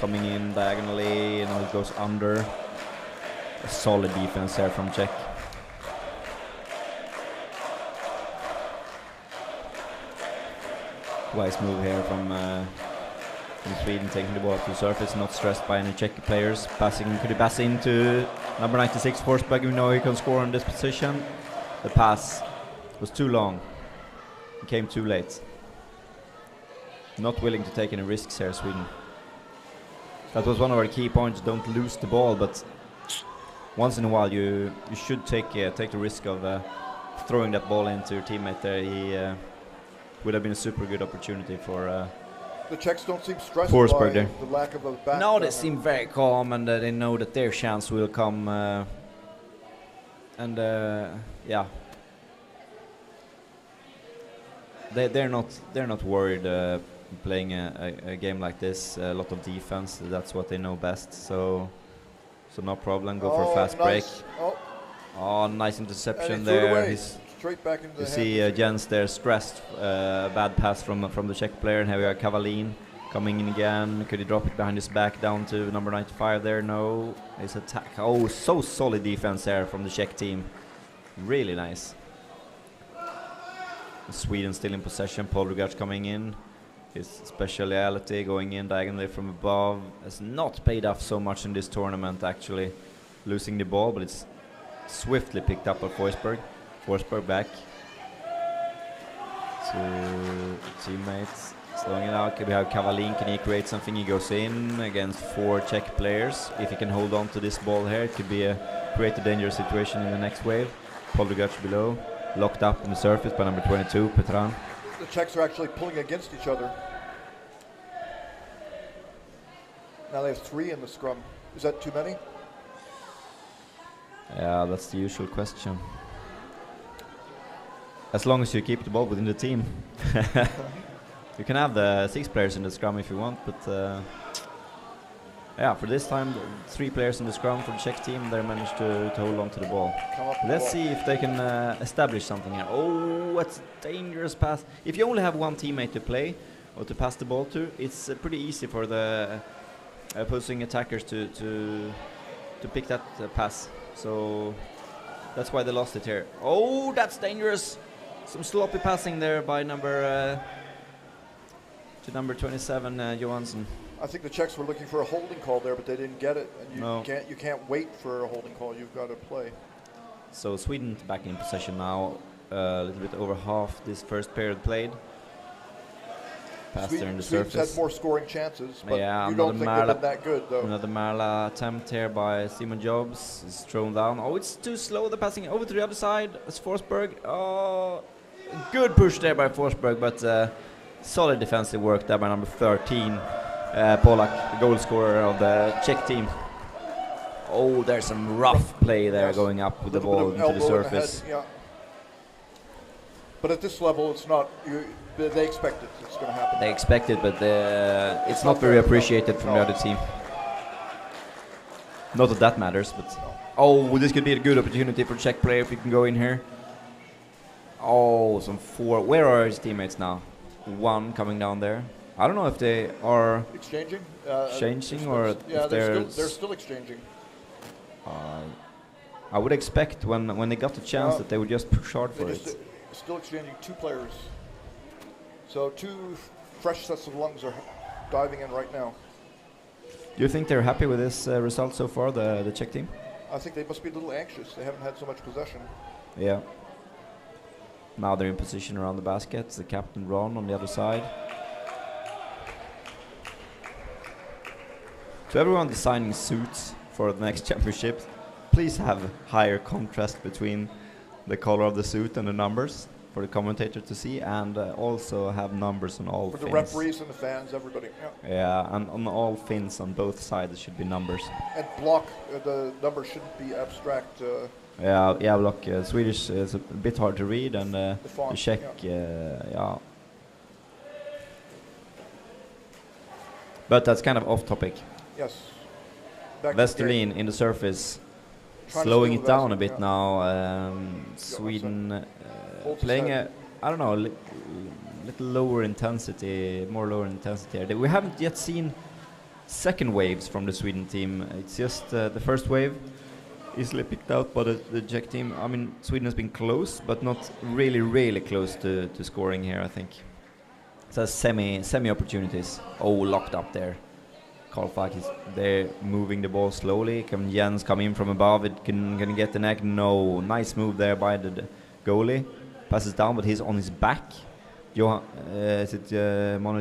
coming in diagonally, and it goes under. A solid defense there from Czech. Wise move here from Sweden, taking the ball to the surface, not stressed by any Czech players. Passing, could he pass into number 96, Forsberg? We know he can score on this position. The pass was too long. It came too late. Not willing to take any risks here, Sweden. That was one of our key points. Don't lose the ball, but once in a while you should take the risk of throwing that ball into your teammate there. He would have been a super good opportunity for the Czechs don't seem stressed Forsberg by there. the lack of a back. No, they seem very calm, and they know that their chance will come. Yeah, they're not worried playing a game like this. A lot of defense. That's what they know best. So no problem. Go for a fast break. Oh, nice interception there. He's straight back into the you see Jens there stressed. Bad pass from the Czech player, and here we are Kavalin coming in again. Could he drop it behind his back down to number 95 there? No. His attack. Oh, so solid defense there from the Czech team. Really nice. Sweden still in possession. Polrugac coming in. His speciality going in diagonally from above has not paid off so much in this tournament, actually. Losing the ball, but it's swiftly picked up by Forsberg. Forsberg back. to teammates. Slowing it out. We have Kavalin. Can he create something? He goes in against 4 Czech players. If he can hold on to this ball here, it could be create a dangerous situation in the next wave. Poldergac below. Locked up on the surface by number 22, Petran. The Czechs are actually pulling against each other. Now they have 3 in the scrum. Is that too many? Yeah, that's the usual question. As long as you keep the ball within the team. You can have the 6 players in the scrum if you want, but yeah, for this time, 3 players in the scrum for the Czech team, they managed to hold on to the ball. Let's see if they can establish something here. Oh, that's a dangerous pass. If you only have one teammate to play or to pass the ball to, it's pretty easy for the opposing attackers to pick that pass. So that's why they lost it here. Oh, that's dangerous. Some sloppy passing there by number 27, Johansson. I think the Czechs were looking for a holding call there, but they didn't get it. And No. you can't wait for a holding call. You've got to play. So Sweden back in possession now. A little bit over half this first period played. Pass there in the Sweden's surface. had more scoring chances, but Yeah, you don't another think they've been that good, though. Another Marla attempt here by Simon Jobs is thrown down. Oh, it's too slow. The passing over to the other side. It's Forsberg. Oh, good push there by Forsberg, but solid defensive work there by number 13, Polak, the goal scorer of the Czech team. Oh, there's some rough play there going up with the ball into the surface. Yeah. But at this level, it's not. They expect it. It's going to happen. They expect it, but it's not very appreciated from the other team. Not that that matters, but oh, this could be a good opportunity for Czech player if he can go in here. Oh, some 4. Where are his teammates now? 1 coming down there. I don't know if they are exchanging, or yeah, if they're still exchanging. I would expect when they got the chance that they would just push hard for it. Still exchanging 2 players. So 2 fresh sets of lungs are diving in right now. Do you think they're happy with this result so far, the Czech team? I think they must be a little anxious. They haven't had so much possession. Yeah. Now they're in position around the basket. The captain Ron on the other side. To everyone designing suits for the next championship, please have higher contrast between the color of the suit and the numbers for the commentator to see, and also have numbers on all for fins. the referees and the fans, everybody. Yeah, and on all fins on both sides should be numbers. And block, the numbers shouldn't be abstract. Yeah, block. Swedish is a bit hard to read, and the Czech, yeah. But that's kind of off topic. Yes. Westerlin in the surface, slowing it down a bit now. Sweden playing I don't know, little lower intensity, more lower intensity here. We haven't yet seen second waves from the Sweden team. It's just the first wave easily picked out by the Czech team. I mean, Sweden has been close, but not really close to scoring here, I think. So semi opportunities. Oh, locked up there. Karl Falk is there moving the ball slowly. Can Jens come in from above? It can get the neck. No, nice move there by the goalie. Passes down, but he's on his back. Manuel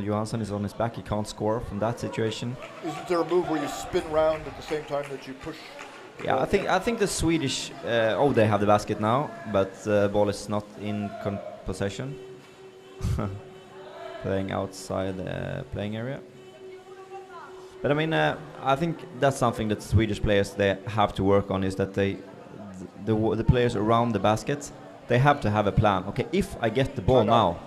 Johansson is on his back. He can't score from that situation. Isn't there a move where you spin round at the same time that you push? Yeah, I think the Swedish. They have the basket now, but the ball is not in possession. Playing outside the playing area. But I mean, I think that's something that Swedish players they have to work on, is that the players around the basket, they have to have a plan. Okay, if I get the ball now,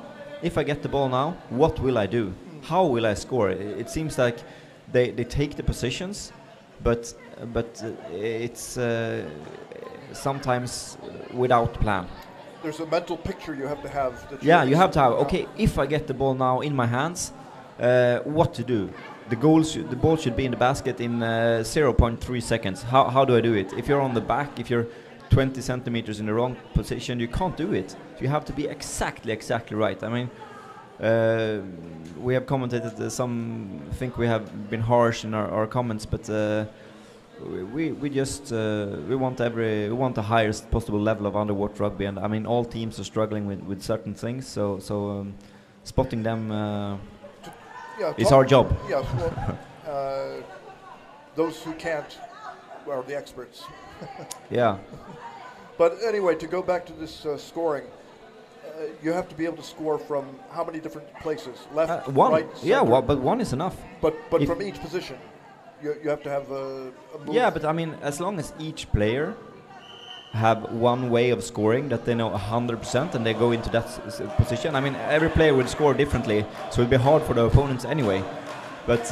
what will I do? How will I score? It seems like they take the positions, but it's sometimes without plan. There's a mental picture you have to have. Yeah, you have to have. Okay, if I get the ball now in my hands, what to do? The ball should be in the basket in 0.3 seconds. How do I do it? If you're on the back, if you're 20 centimeters in the wrong position, you can't do it. You have to be exactly right. I mean, we have commented that some think we have been harsh in our comments, but we just we want the highest possible level of underwater rugby, and I mean all teams are struggling with certain things, so spotting them is our job. Yes, well, those who can't are the experts. Yeah. But anyway, to go back to this scoring, you have to be able to score from how many different places? Left, one. right, Yeah, center? but one is enough. But from each position, you have to have a move. Yeah, but I mean, as long as each player have one way of scoring that they know 100% and they go into that position. I mean, every player will score differently, so it'll be hard for the opponents anyway. But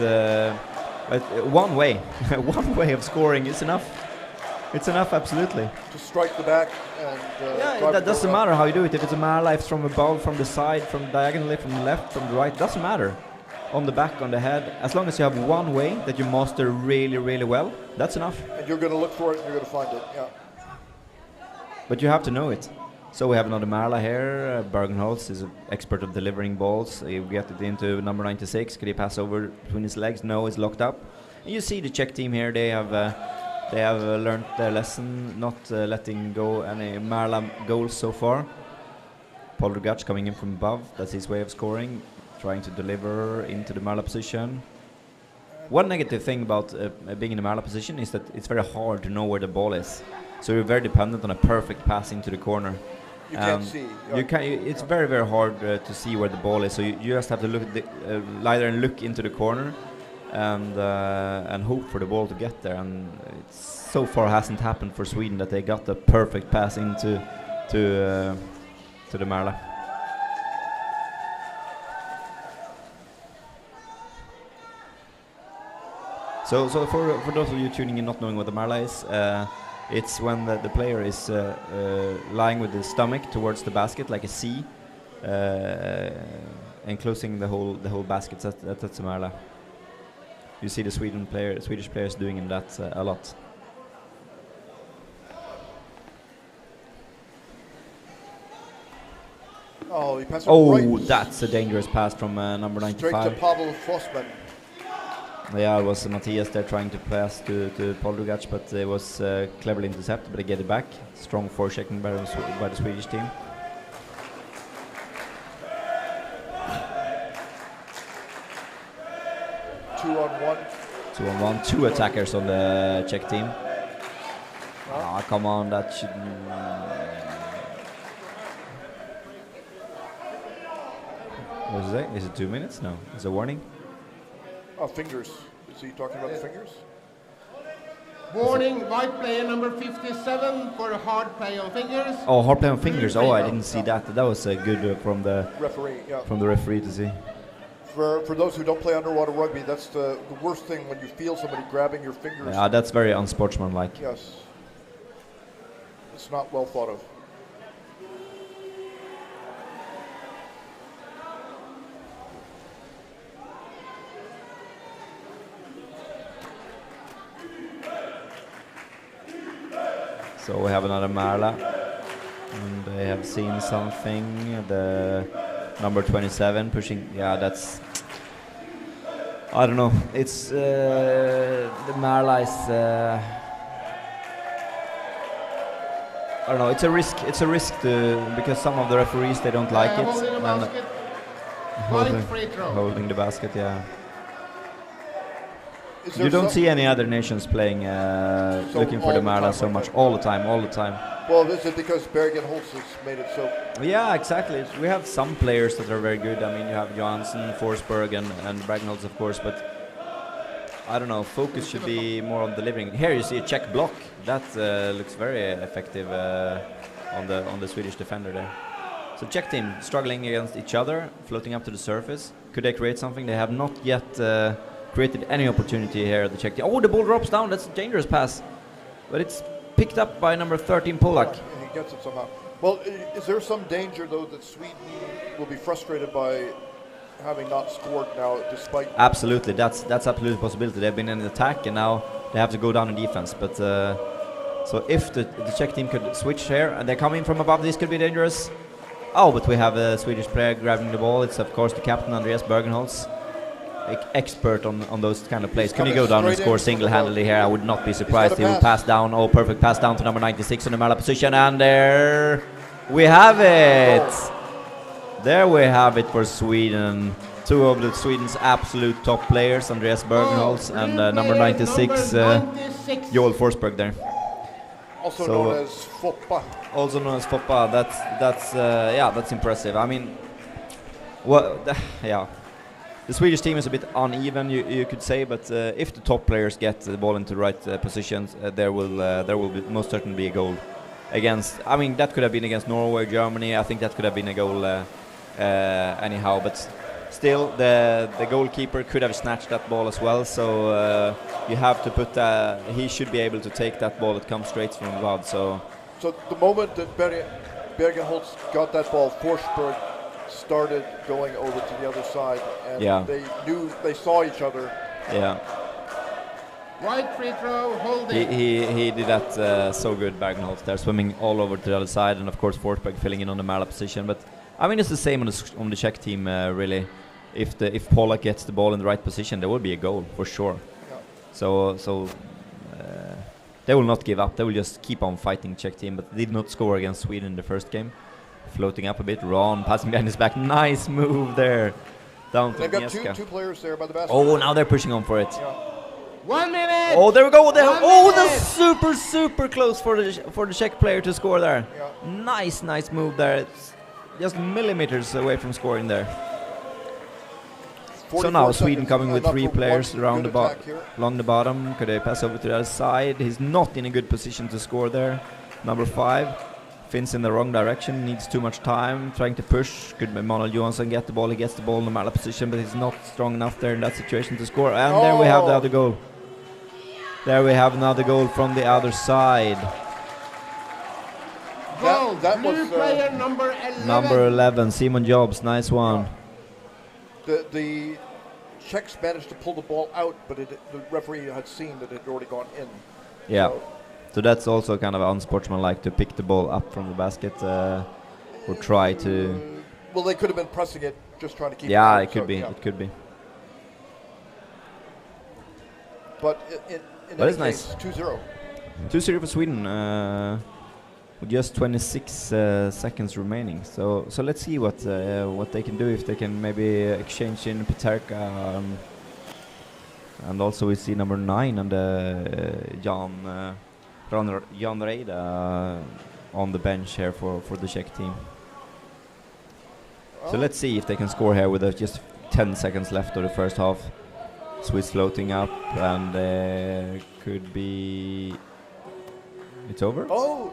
one way, one way of scoring is enough. It's enough, absolutely. To strike the back and yeah, that doesn't matter how you do it. If it's a Marla, if it's from above, from the side, from diagonally, from the left, from the right, doesn't matter. On the back, on the head, as long as you have one way that you master really, really well, that's enough. And you're going to look for it and you're going to find it, yeah. But you have to know it. So we have another Marla here. Bergenholz is an expert of delivering balls. He get it into number 96. Could he pass over between his legs? No, it's locked up. And you see the Czech team here. They have learned their lesson, not letting go any Marla goals so far. Paul Rugac coming in from above. That's his way of scoring, trying to deliver into the Marla position. One negative thing about being in the Marla position is that it's very hard to know where the ball is. So you're very dependent on a perfect pass into the corner. You can't see. It's very, very hard to see where the ball is. So you just have to look at lie there and look into the corner, and hope for the ball to get there. And it so far hasn't happened for Sweden that they got the perfect pass into the Marla. So for those of you tuning in not knowing what the Marla is, it's when the player is lying with the stomach towards the basket like a C, enclosing the whole basket. That's a Marla. You see the Swedish players doing that a lot. Oh, he passed it right. That's a dangerous pass from number 95. Straight to Pavel Fossman. Yeah, it was Matthias there trying to pass to Paul Rugac, but it was cleverly intercepted, but they get it back. Strong forechecking by the Swedish team. Two on one. Two attackers on the Czech team. Ah, come on, that should... What is that? Is it 2 minutes? No. Is it a warning? Oh, fingers. Is he talking about the fingers? Warning, white player number 57 for a hard play on fingers. Oh, hard play on fingers. Oh, I didn't see that. That was good from the referee. Yeah. From the referee to see. For those who don't play underwater rugby, that's the worst thing when you feel somebody grabbing your fingers. Yeah, that's very unsportsmanlike. Yes. It's not well thought of. So we have another Marla, and they have seen something. The number 27 pushing. Yeah, that's. I don't know. It's the Marla is. I don't know. It's a risk. It's a risk because some of the referees they don't like it. Holding the basket. Yeah. You don't see any other nations playing, looking for the Marla so much all the time. Well, is it because Bergen-Holtz has made it so? Yeah, exactly. We have some players that are very good. I mean, you have Johansson, Forsberg, and Bergen-Holtz, of course, but I don't know. Focus should be more on delivering. Here you see a Czech block. That looks very effective on the Swedish defender there. So Czech team struggling against each other, floating up to the surface. Could they create something? They have not yet created any opportunity here at the Czech team. Oh, the ball drops down. That's a dangerous pass. But it's picked up by number 13, Polak. Yeah, he gets it somehow. Well, is there some danger, though, that Sweden will be frustrated by having not scored now, despite... Absolutely. That's absolutely a possibility. They've been in attack, and now they have to go down in defense. But so if the Czech team could switch here, and they're coming from above, this could be dangerous. Oh, but we have a Swedish player grabbing the ball. It's, of course, the captain, Andreas Bergenholtz. expert on those kind of plays. He's Can you go coming down and straight score in from the single-handedly here? I would not be surprised. He will pass. pass down. Oh, perfect pass down to number 96 in the Mala position, and there we have it. There we have it for Sweden. Two of the Sweden's absolute top players, Andreas Bergenholtz and number 96, Joel Forsberg there. Also known as Foppa. Also known as Foppa. That's impressive. I mean, yeah. The Swedish team is a bit uneven, you could say, but if the top players get the ball into the right positions, there will be most certainly be a goal against. I mean, that could have been against Norway, Germany. I think that could have been a goal anyhow, but still, the goalkeeper could have snatched that ball as well. So you have to put. He should be able to take that ball that comes straight from above. So the moment that Bergenholtz got that ball, Forsberg started going over to the other side, and they saw each other. Yeah. White free throw, holding. He did that so good, Bergenholtz there, swimming all over to the other side, and of course Forsberg filling in on the Mala position. But I mean, it's the same on the Czech team, really. If Polak gets the ball in the right position, there will be a goal for sure. Yeah. So they will not give up. They will just keep on fighting Czech team, but they did not score against Sweden in the first game. Floating up a bit, Ron passing behind his back. Nice move there. Down to They've got Agnieszka. two players there by the basket. Oh, now they're pushing on for it. Yeah. 1 minute. Oh, there we go. Oh, that's super close for the Czech player to score there. Yeah. Nice move there. It's just millimeters away from scoring there. So now Sweden coming with three players around along the bottom. Could they pass over to the other side? He's not in a good position to score there. Number 5. Finns in the wrong direction, needs too much time, trying to push. Could Manuel Johansson get the ball? He gets the ball in the Mala position, but he's not strong enough there in that situation to score. And there we have the other goal. There we have another goal from the other side. That was player number 11. Number 11, Simon Jobs, nice one. The Czechs managed to pull the ball out, but the referee had seen that it had already gone in. Yeah. So that's also kind of unsportsmanlike to pick the ball up from the basket or try to. Well, they could have been pressing it, just trying to keep. Yeah, it it could be. Yeah. It could be. But in it's case, nice. 2-0. 2-0 for Sweden. With just 26 seconds remaining. So let's see what they can do, if they can maybe exchange in Peterka. And also we see number 9 and Jan Reida on the bench here for the Czech team. So let's see if they can score here with just 10 seconds left of the first half. Swiss floating up, and could be. It's over. Oh,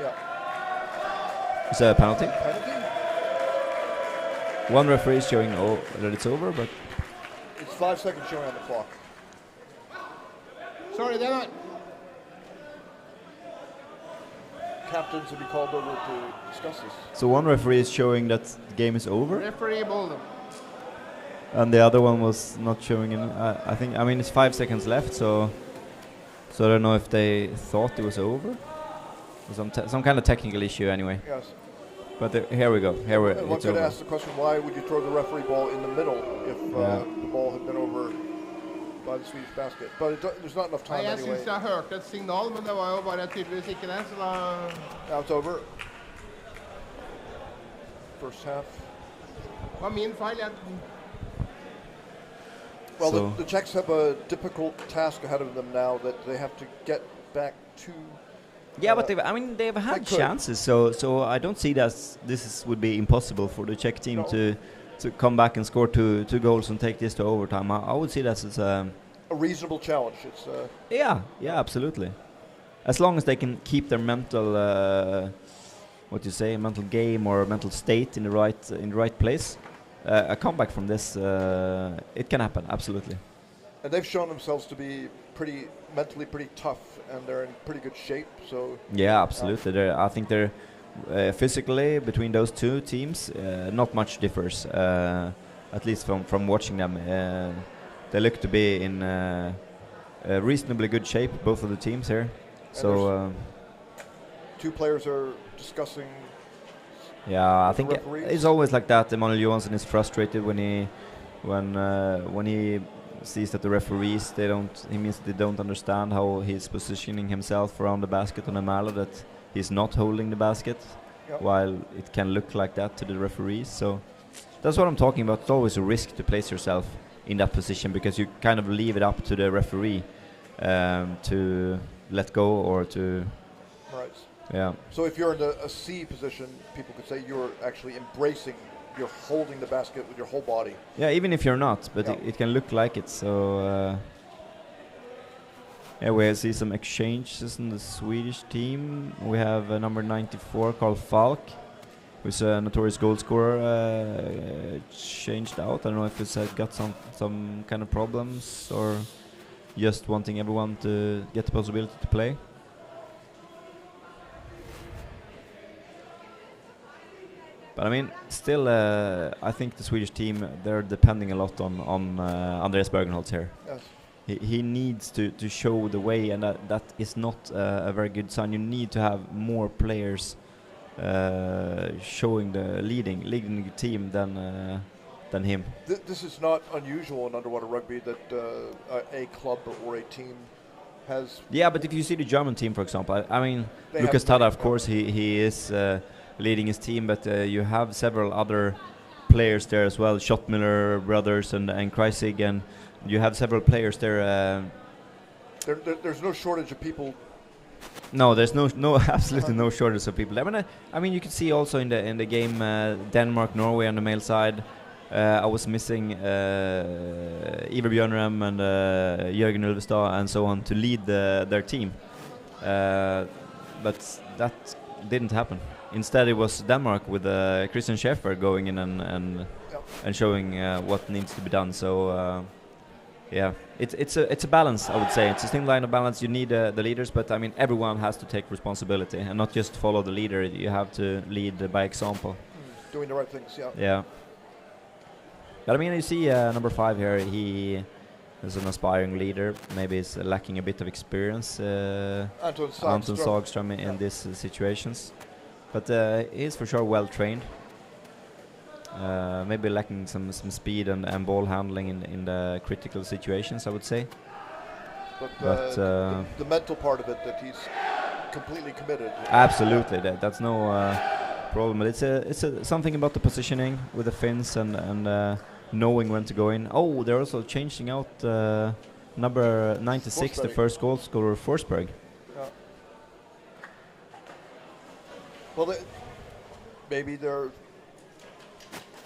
yeah. It's a penalty. One referee is showing that it's over, but it's 5 seconds showing on the clock. Sorry, they're not. Captains will be called over to discuss this. So one referee is showing that the game is over. Referee Bolden. And the other one was not showing in. I mean, it's 5 seconds left, so I don't know if they thought it was over. Some kind of technical issue anyway. Yes. But here we go. One could ask the question: why would you throw the referee ball in the middle if the ball had been over by the Swedish basket? But there's not enough time Jeg anyway. synes jeg hørte et signal, men det var jo bare tydeligvis ikke det, så da. Now it's over. First half. Det var min feil. Well, the Czechs have a difficult task ahead of them now that they have to get back to. Yeah, but they've had chances, so I don't see that would be impossible for the Czech team to come back and score two goals and take this to overtime. I would see that as a reasonable challenge. It's yeah, absolutely. As long as they can keep their mental mental game or mental state in the right place, a comeback from this it can happen, absolutely. And they've shown themselves to be mentally pretty tough, and they're in pretty good shape. So yeah, absolutely. I think they're physically between those two teams, not much differs. At least from watching them, they look to be in reasonably good shape, both of the teams here. And so two players are discussing. Yeah, I think it's always like that. Emanuel Johansson is frustrated when when he sees that the referees they don't understand how he's positioning himself around the basket on a mallet, that he's not holding the basket, while it can look like that to the referees. So that's what I'm talking about. It's always a risk to place yourself in that position, because you kind of leave it up to the referee to let go or to. Right. Yeah. So if you're in a C position, people could say you're actually embracing. You're holding the basket with your whole body. Yeah, even if you're not, but it can look like it. So yeah, we see some exchanges in the Swedish team. We have number 94, Carl Falk, who's a notorious goal scorer, changed out. I don't know if he's got some kind of problems or just wanting everyone to get the possibility to play. But I mean, still, I think the Swedish team, they're depending a lot on Andreas Bergenholtz here. Yes. He needs to show the way, and that is not a very good sign. You need to have more players showing the leading the team than him. This is not unusual in underwater rugby that a club or a team has. Yeah, but if you see the German team, for example, I mean, Lukas Tada, of course, he is leading his team, but you have several other players there as well, Schottmüller brothers and Kreisig, and you have several players there. There's no shortage of people. No, there's no absolutely no shortage of people. I mean, you can see also in the game Denmark-Norway on the male side. I was missing Iver Bjørnrem and Jørgen Ulvestad and so on to lead their team, but that didn't happen. Instead, it was Denmark with Christian Schäfer going in and showing what needs to be done. So yeah, it's a balance. I would say it's a thin line of balance. You need the leaders, but I mean everyone has to take responsibility and not just follow the leader. You have to lead by example. Doing the right things. Yeah. Yeah. But I mean, you see number 5 here. He is an aspiring leader. Maybe he's lacking a bit of experience. Anton Sagström in these situations. But he's for sure well trained. Maybe lacking some speed and ball handling in the critical situations, I would say. But the mental part of it, that he's completely committed. Absolutely, that's no problem. But it's something about the positioning with the fins and knowing when to go in. Oh, they're also changing out number 96, the first goal scorer, Forsberg. Well, maybe they're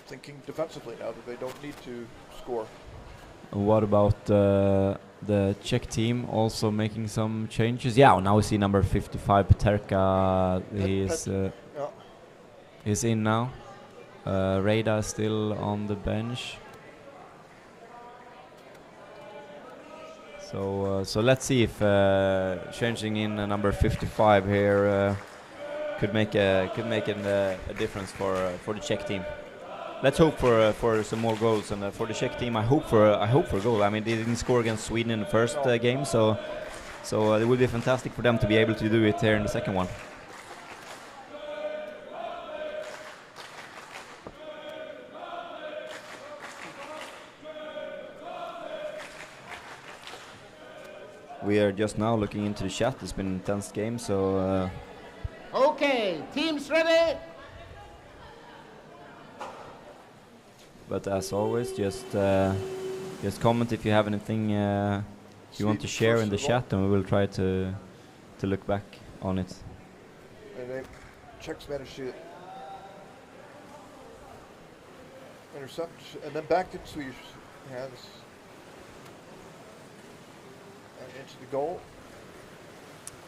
thinking defensively now that they don't need to score. What about the Czech team also making some changes? Yeah, now we see number 55, Peterka. He's in now. Reda still on the bench. So let's see if changing in number 55 here could make a difference for the Czech team. Let's hope for some more goals, and for the Czech team, I hope for a goal. I mean, they didn't score against Sweden in the first game, so it would be fantastic for them to be able to do it here in the second one. We are just now looking into the chat. It's been an intense game, so. Okay, teams ready? But as always, just comment if you have anything you want to share in the chat, and we will try to look back on it. And they Czechs managed to intercept, and then back to Swedish hands and into the goal.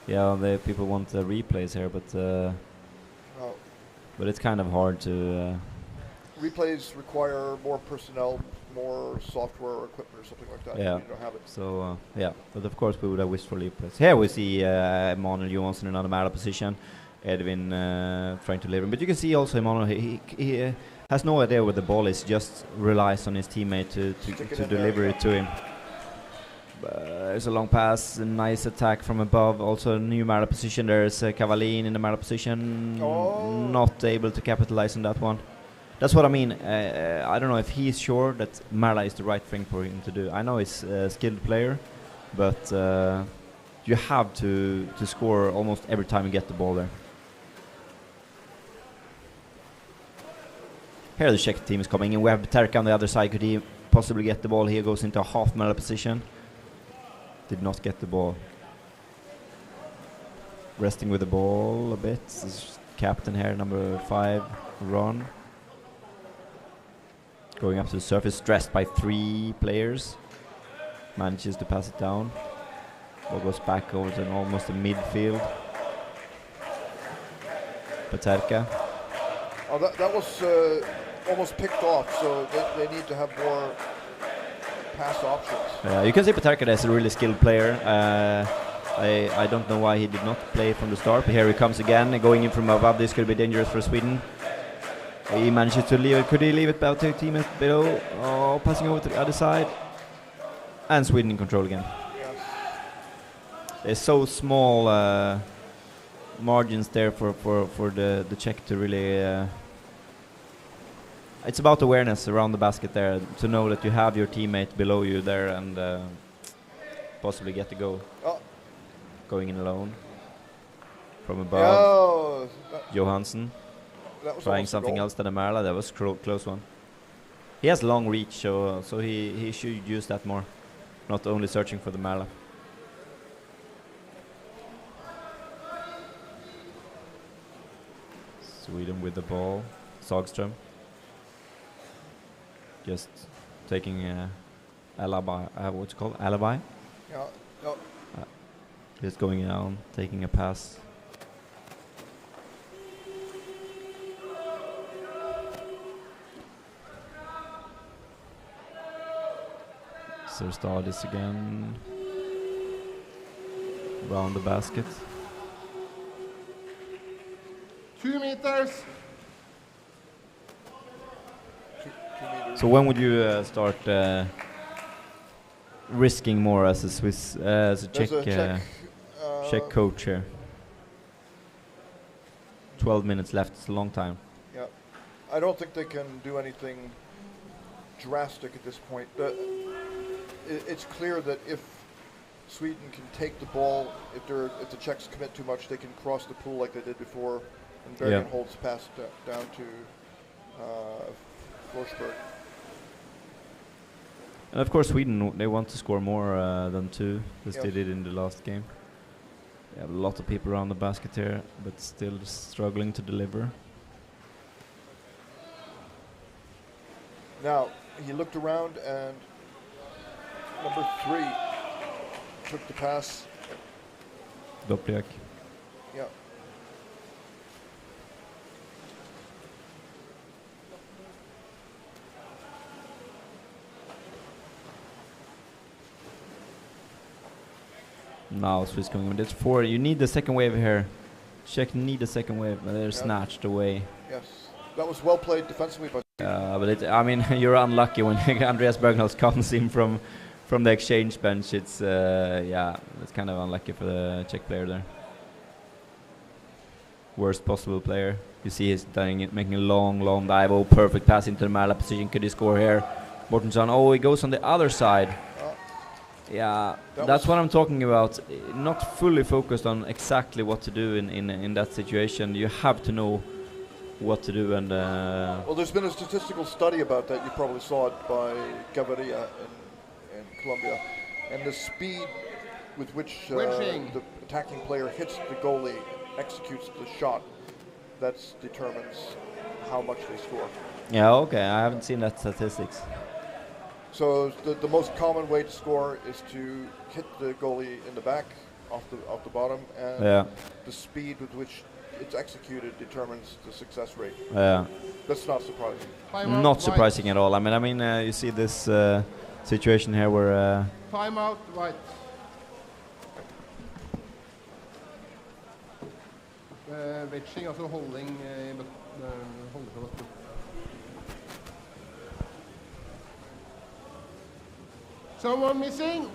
Yeah, people want the replays here, but it's kind of hard to. Replays require more personnel, more software or equipment or something like that. Yeah. You don't have it. So yeah, but of course we would have wished for replays. Here we see Emanuel Johansson in another matter position. Edwin trying to deliver, but you can see also Emanuel. He has no idea where the ball is. Just relies on his teammate to deliver it to him. There's a long pass, a nice attack from above. Also a new Mara position. There's Cavalin in the Mara position. Not able to capitalize on that one. That's what I mean. I don't know if he's sure that Marla is the right thing for him to do. I know he's a skilled player, but you have to score almost every time you get the ball there. Here the Czech team is coming in. We have Terka on the other side. Could he possibly get the ball? He goes into a half Marla position. Did not get the ball. Resting with the ball a bit. This is captain here, number 5, Ron. Going up to the surface, stressed by 3 players. Manages to pass it down. Ball goes back over to almost the midfield. Paterka. Oh, that was almost picked off, so they need to have more pass options. You can see Paterka is a really skilled player. I don't know why he did not play from the start, but here he comes again, going in from above. This could be dangerous for Sweden. He manages to leave it. Could he leave it about 2 teammates below? Oh, passing over to the other side. And Sweden in control again. Yes. There's so small margins there for the Czech to really... it's about awareness around the basket there, to know that you have your teammate below you there and possibly get the goal. Oh. Going in alone. From above. Johansson. Trying something else than a Marla. That was a close one. He has long reach, so he should use that more. Not only searching for the Marla. Sweden with the ball. Sagström. Just taking alibi. What's it called? Alibi? Yeah. No. Just going down, taking a pass. Stardis again. Round the basket. 2 meters. So when would you start risking more as a Swiss, as a Czech coach here? 12 minutes left. It's a long time. Yeah, I don't think they can do anything drastic at this point. It's clear that if Sweden can take the ball, if the Czechs commit too much, they can cross the pool like they did before, and Bergen holds pass down to Forsberg. And of course, Sweden, they want to score more than 2, as Yes. they did in the last game. They have a lot of people around the basket here, but still struggling to deliver. Now, he looked around and number 3 took the pass. Dopliak. Yeah. Now Swiss going in. There's 4. You need the second wave here. Czech need the second wave, but they're snatched away. Yes. That was well played defensively by but I mean, you're unlucky when Andreas Berghaus comes in from the exchange bench. It's it's kind of unlucky for the Czech player there. Worst possible player. You see he's doing it, making a long dive. Oh, perfect pass into the Marla position. Could he score here? Mortensson. Oh, he goes on the other side. Yeah, that's what I'm talking about. Not fully focused on exactly what to do in that situation. You have to know what to do. And well, there's been a statistical study about that. You probably saw it by Gaviria in Colombia, and the speed with which the attacking player hits the goalie, executes the shot, that determines how much they score. Yeah, okay. I haven't seen that statistics. So the most common way to score is to hit the goalie in the back, off the bottom, and the speed with which it's executed determines the success rate. Yeah, that's not surprising. Not surprising at all. I mean, you see this situation here where. Time out, right. Wedging, altså holding holdeplass. Someone missing?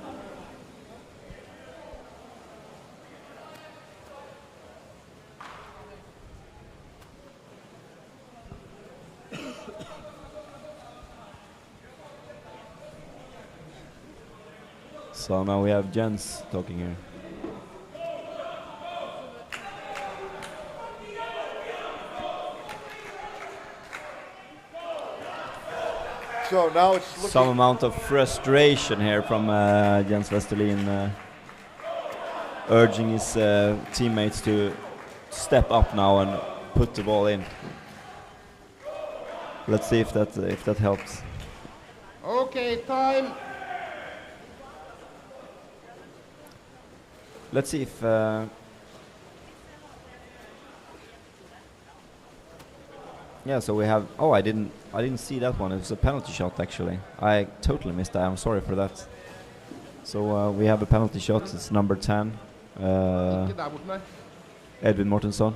So now we have Jens talking here. So now it's looking Some amount of frustration here from Jens Westerlin, urging his teammates to step up now and put the ball in. Let's see if that helps. Okay, time. Let's see if yeah. So we have. Oh, I didn't see that one. It was a penalty shot actually. I totally missed that. I'm sorry for that. So we have a penalty shot. It's number 10. Edvin Mortensson,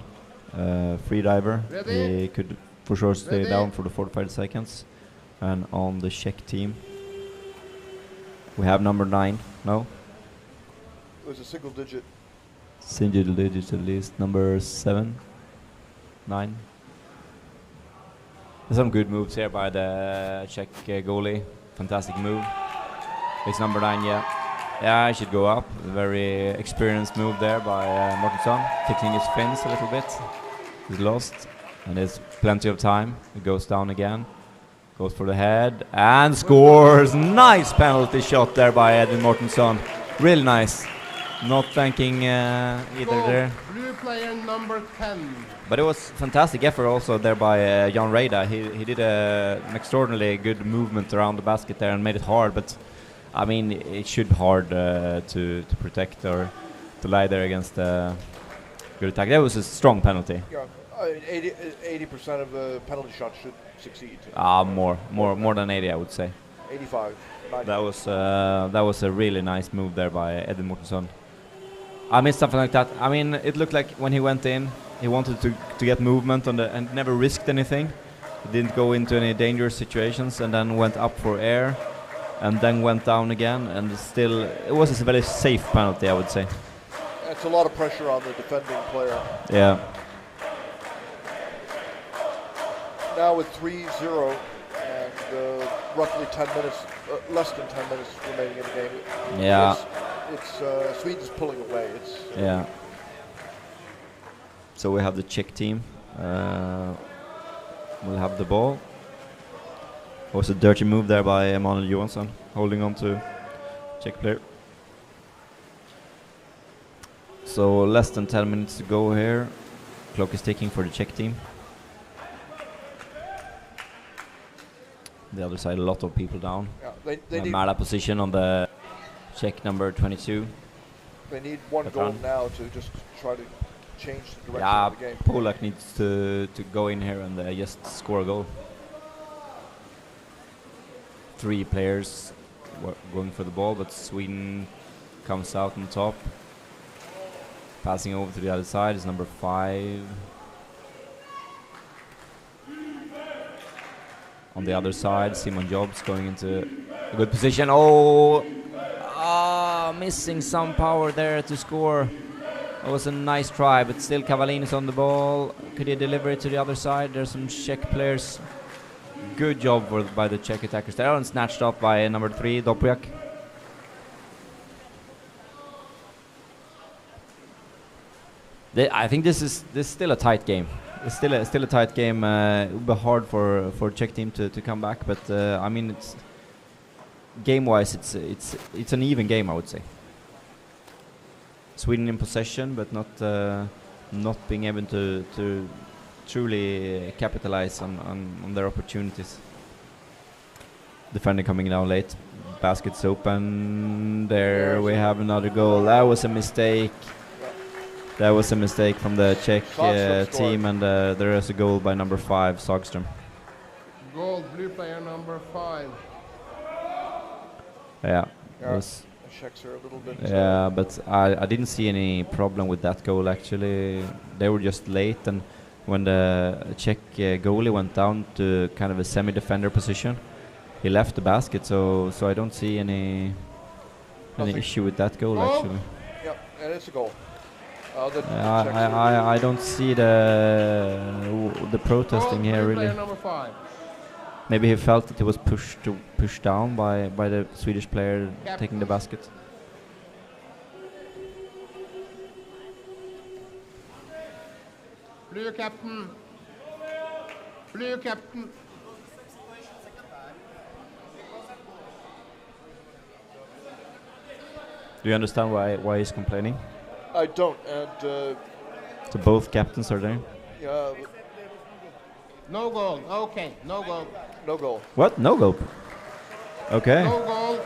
free diver. Ready? He could for sure stay Ready? down for the 45 seconds. And on the Czech team, we have number 9. No. it was a single digit. Single digit at least. Number 7, 9. There's some good moves here by the Czech goalie. Fantastic move. It's number 9, yeah. Yeah, I should go up. A very experienced move there by Mortensson, fixing his fins a little bit. He's lost, and there's plenty of time. He goes down again, goes for the head, and scores! Nice penalty shot there by Edvin Mortensson. Really nice. Not thanking either Goal. there. Blue player number 10. But it was fantastic effort also there by Jan Reida. He did an extraordinarily good movement around the basket there and made it hard. But I mean, it should be hard to protect or to lie there against a good attack. That was a strong penalty. Yeah, 80% of the penalty shots should succeed. More than 80, I would say. 85. 90. That was a really nice move there by Edvin Mortensson. I missed something like that. I mean, it looked like when he went in, he wanted to get movement on the and never risked anything. He didn't go into any dangerous situations and then went up for air and then went down again, and still it was a very safe penalty, I would say. It's a lot of pressure on the defending player. Yeah. Now with 3-0 and roughly 10 minutes, less than 10 minutes remaining in the game. Yeah. It's Sweden's pulling away. Yeah. So we have the Czech team. We'll have the ball. It was a dirty move there by Emanuel Johansson, holding on to Czech player. So less than 10 minutes to go here. Clock is ticking for the Czech team. The other side, a lot of people down. Yeah, they need Mala position on the Czech number 22. They need one That's goal on. now to just try to change the direction Yeah, of the game. Polak needs to go in here and just score a goal. 3 players going for the ball, but Sweden comes out on top. Passing over to the other side is number 5. On the other side, Simon Jobs going into a good position. Oh, missing some power there to score. It was a nice try, but still Kavalin is on the ball. Could he deliver it to the other side? There's some Czech players. Good job by the Czech attackers there, and snatched up by number 3, Dopriak. I think this is still a tight game. It's still a tight game. It will be hard for Czech team to come back, but I mean, it's game-wise, it's an even game, I would say. Sweden in possession, but not being able to truly capitalize on their opportunities. Defender coming down late. Basket's open. There we have another goal. That was a mistake. That was a mistake from the Czech team, and there is a goal by number 5, Sagström. Goal, blue player number 5. Yeah. Czechs are a little bit. Yeah, but I didn't see any problem with that goal actually. They were just late, and when the Czech goalie went down to kind of a semi-defender position, he left the basket. So I don't see any issue with that goal actually. Yeah, and it's a goal. I don't see the protesting here really. Number 5. Maybe he felt that he was pushed down by the Swedish player taking the basket. Blue captain. Blue captain. Do you understand why he's complaining? I don't, and So both captains are there. yeah, No goal. Okay, no goal. no goal. What? No goal. Okay. No goal.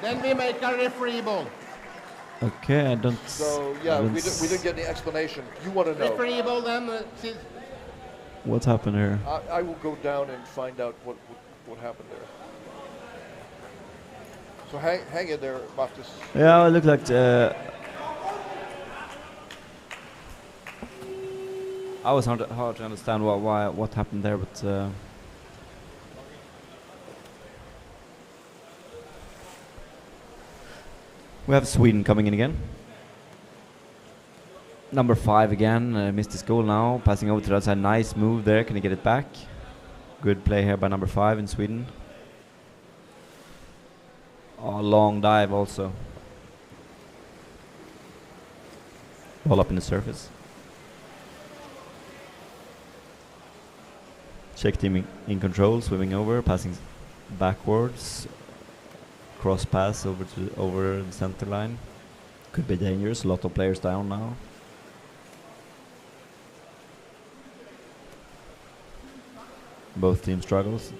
Then we make a referee ball. Okay, I don't. So I yeah, don't we didn't get any explanation. You want to know? Referee ball then. What happened here? I will go down and find out what happened there. So hang in there, Mattis. Yeah, it looked like. I was hard to understand what happened there, but. We have Sweden coming in again. Number 5 again, missed his goal now. Passing over to the outside, nice move there. Can he get it back? Good play here by number 5 in Sweden. Oh, long dive also. Ball up in the surface. Czech team in control, swimming over, passing backwards. Cross pass over the center line. Could be dangerous. A lot of players down now. Both teams struggles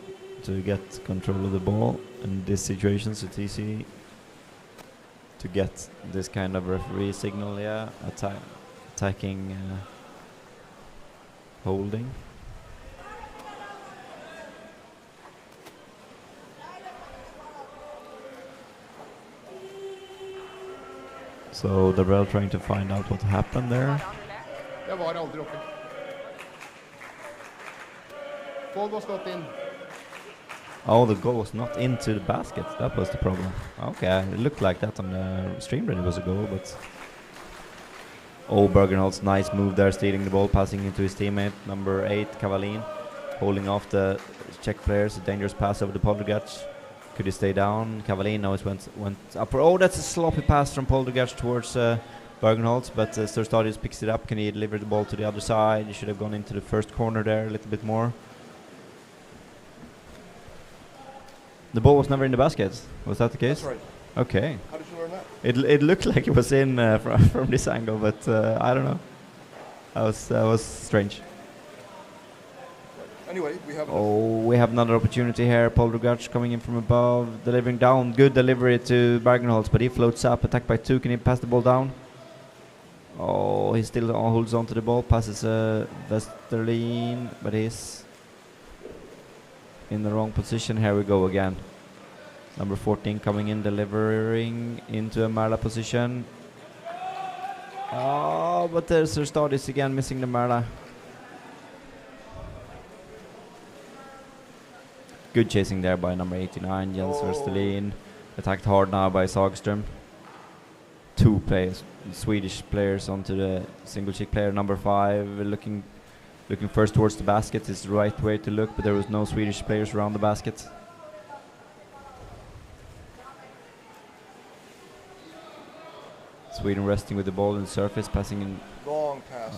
to get control of the ball. In these situations, it's easy to get this kind of referee signal. Yeah, attacking, holding. So they're well trying to find out what happened there. Det var aldri oppe. Goal was not in. Oh, the goal was not into the basket. That was the problem. Okay, it looked like that on the stream that it was a goal, but... Oh, Bergenholtz, nice move there, stealing the ball, passing into his teammate, number 8, Kavalin. Holding off the Czech players, a dangerous pass over to Poldergac. Could he stay down? Kavalin always went up. Oh, that's a sloppy pass from Poldergac towards Bergenholtz, but Sturstadius picks it up. Can he deliver the ball to the other side? He should have gone into the first corner there a little bit more. The ball was never in the basket. Was that the case? That's right. Okay. How did you learn that? It looked like it was in from this angle, but I don't know. That was strange. Anyway, we have another opportunity here. Poldergac coming in from above, delivering down. Good delivery to Bergenholtz, but he floats up. Attacked by 2. Can he pass the ball down? Oh, he still holds on to the ball. Passes Westerlin, but he's in the wrong position. Here we go again. Number 14 coming in, delivering into a Marla position. Oh, but there's Sturstadius again, missing the Marla. Good chasing there by number 89, Jens Westerlin. Attacked hard now by Sagström. 2 players, Swedish players onto the single cheek player. Number 5 looking first towards the basket is the right way to look, but there was no Swedish players around the basket. Sweden resting with the ball in the surface, passing in long pass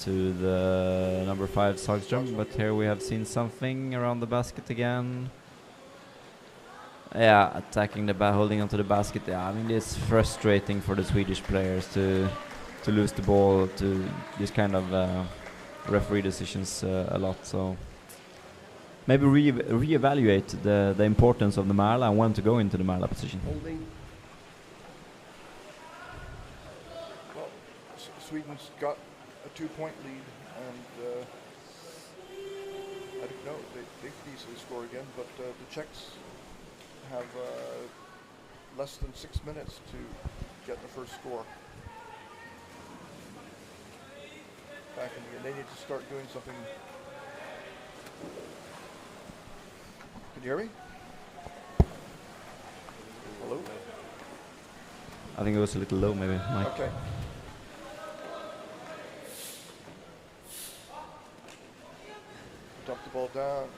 to the number 5 Sagström, but here we have seen something around the basket again. Yeah, attacking the holding onto the basket. Yeah, I mean it's frustrating for the Swedish players to lose the ball to this kind of referee decisions a lot. So maybe reevaluate the importance of the Marla and when to go into the Marla position. Holding. Sweden's got a 2-point lead, and I don't know, they could easily score again, but the Czechs have less than 6 minutes to get the first score. Back in here, they need to start doing something. Can you hear me? Hello? I think it was a little low, maybe, Mike. Okay. Dump the ball down.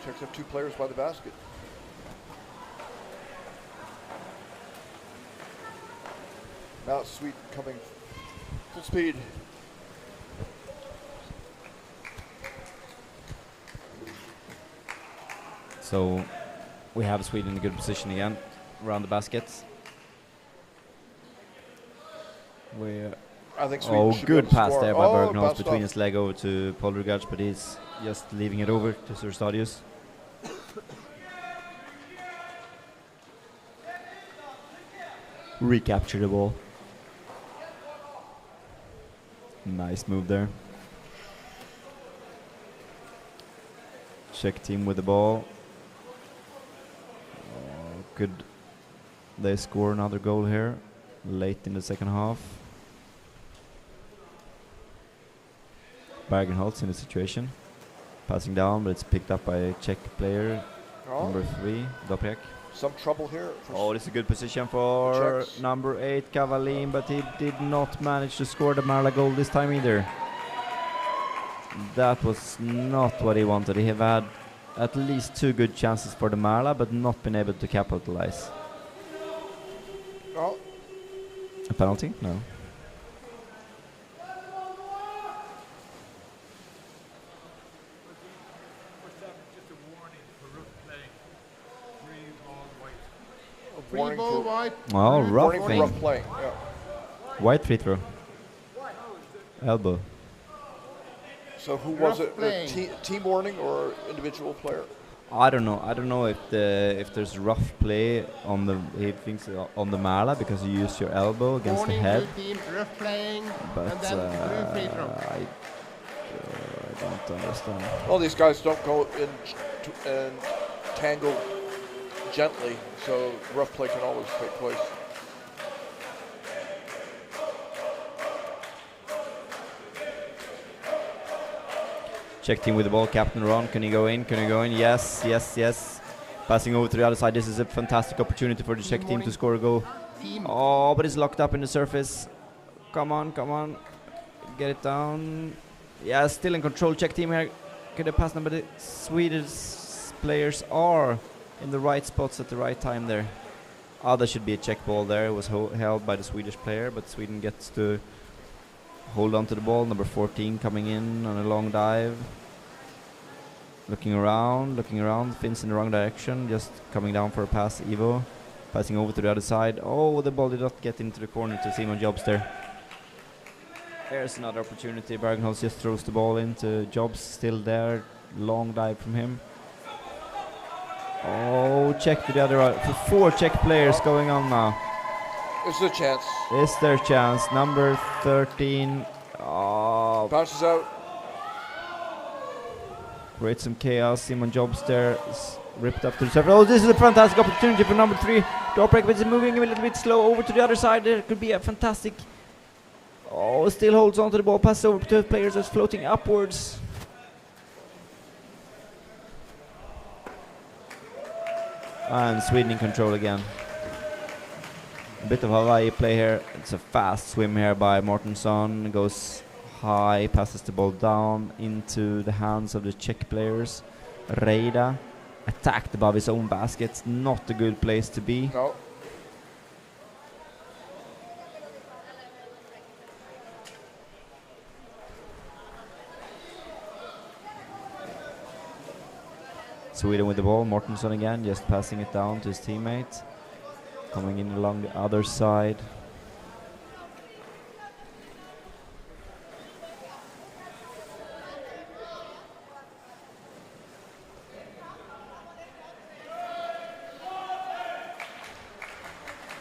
Czechs have 2 players by the basket. Now Sweden coming full speed. So we have Sweden in a good position again around the baskets. I think Sweden should be good able to pass score. there by Bergenholz bounced between off. his leg over to Poldergaard, but he's just leaving it over to Surstadius. Recapture the ball. Nice move there. Czech team with the ball. Could they score another goal here late in the second half? Bergenholz in the situation. Passing down, but it's picked up by a Czech player. Number 3, Doprek. Some trouble here. Oh, this is a good position for number 8, Kavalin, but he did not manage to score the Marla goal this time either. That was not what he wanted. He have had at least 2 good chances for the Marla, but not been able to capitalize. Oh. A penalty? No. Free ball white. Oh, rough thing. Rough playing. Yeah. White free throw. Elbow. So who was it? Team warning or individual player? I don't know. I don't know if there's rough play on the on the Marla because you use your elbow against the head. Team, rough playing, but and then free throw. I don't understand. Well, these guys don't go in and tangle gently, so rough play can always take place. Czech team with the ball, Captain Ron, can he go in? Can he go in? Yes, yes, yes. Passing over to the other side, this is a fantastic opportunity for the Czech team to score a goal. Oh, but it's locked up in the surface. Come on, come on. Get it down. Yeah, still in control, Czech team here. Get a pass now, but the Swedish players are in the right spots at the right time there. Oh, there should be a Czech ball there. It was held by the Swedish player, but Sweden gets to hold on to the ball. Number 14 coming in on a long dive. Looking around. Finns in the wrong direction. Just coming down for a pass. Ivo passing over to the other side. Oh, the ball did not get into the corner to Simon Jobs there. There's another opportunity. Bergenholz just throws the ball into Jobs. Still there. Long dive from him. Oh, check to the other right. For 4 Czech players going on now. Is there a chance? Is there a chance? Number 13. Oh. Bounces out. Create some chaos. Simon Jobs there. Ripped up to the surface. Oh, this is a fantastic opportunity for number 3. Doprek, but it's moving a little bit slow over to the other side. There could be a fantastic... Oh, still holds on to the ball. Passes over to the players that's floating upwards. And Sweden in control again. A bit of Hawaii play here. It's a fast swim here by Mortensson. Goes high, passes the ball down into the hands of the Czech players. Reida attacked above his own basket. Not a good place to be. No. Sweden with the ball. Mortensson again, just passing it down to his teammate. Coming in along the other side.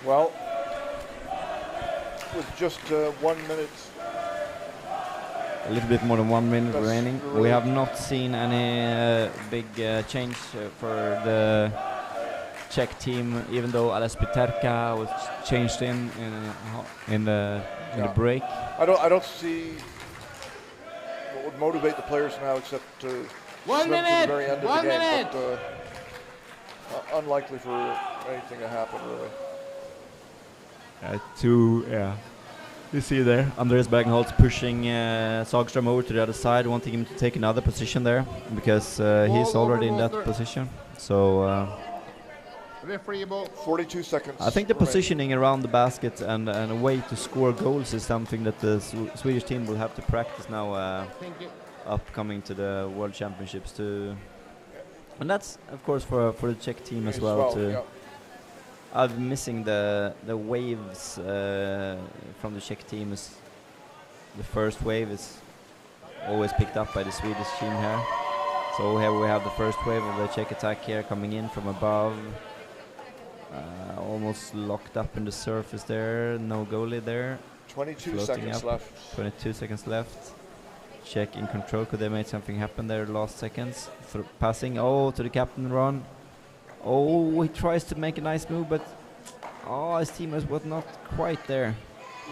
Well, with just 1 minute. A little bit more than 1 minute That's remaining. really We have not seen any big change for the Czech team, even though Ales Peterka was changed in the break. I don't see what would motivate the players now except to swim to the very end of the game. But unlikely for anything to happen really. You see there, Andreas Bergenholtz pushing Sagström over to the other side, wanting him to take another position there, because he's already in that position. So Referee ball. 42 seconds. I think the remaining. positioning around the basket and a way to score goals is something that the Swedish team will have to practice now, Thank you. upcoming to the World Championships too. And that's of course for the Czech team as well. Yeah. I'm missing the waves from the Czech team. The first wave is always picked up by the Swedish team here. So here we have the first wave of the Czech attack here coming in from above. Almost locked up in the surface there. No goalie there. 22 Floating seconds up. left. 22 seconds left. Czech in control. Could they make something happen there last seconds? Passing. Oh, to the captain run. Oh, he tries to make a nice move, but his team was not quite there.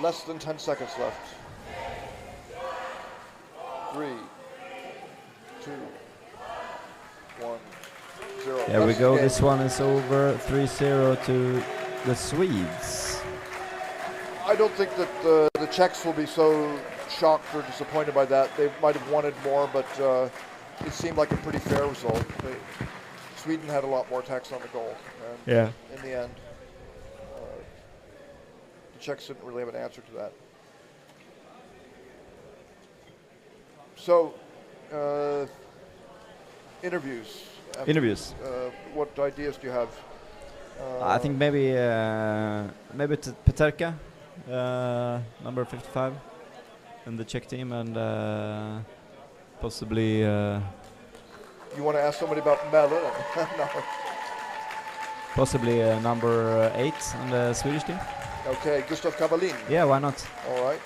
Less than 10 seconds left. 3, 2, 1, 0. There we That's go. the This game. one is over. 3-0 to the Swedes. I don't think that the Czechs will be so shocked or disappointed by that. They might have wanted more, but it seemed like a pretty fair result. Sweden had a lot more attacks on the goal. And Yeah. in the end, the Czechs didn't really have an answer to that. So, interviews. Interviews. What ideas do you have? I think maybe Peterka, number 55, in the Czech team, and possibly. You want to ask somebody about Mellon? No. Possibly number 8 on the Swedish team. Okay, Gustav Kavalin. Yeah, why not? All right.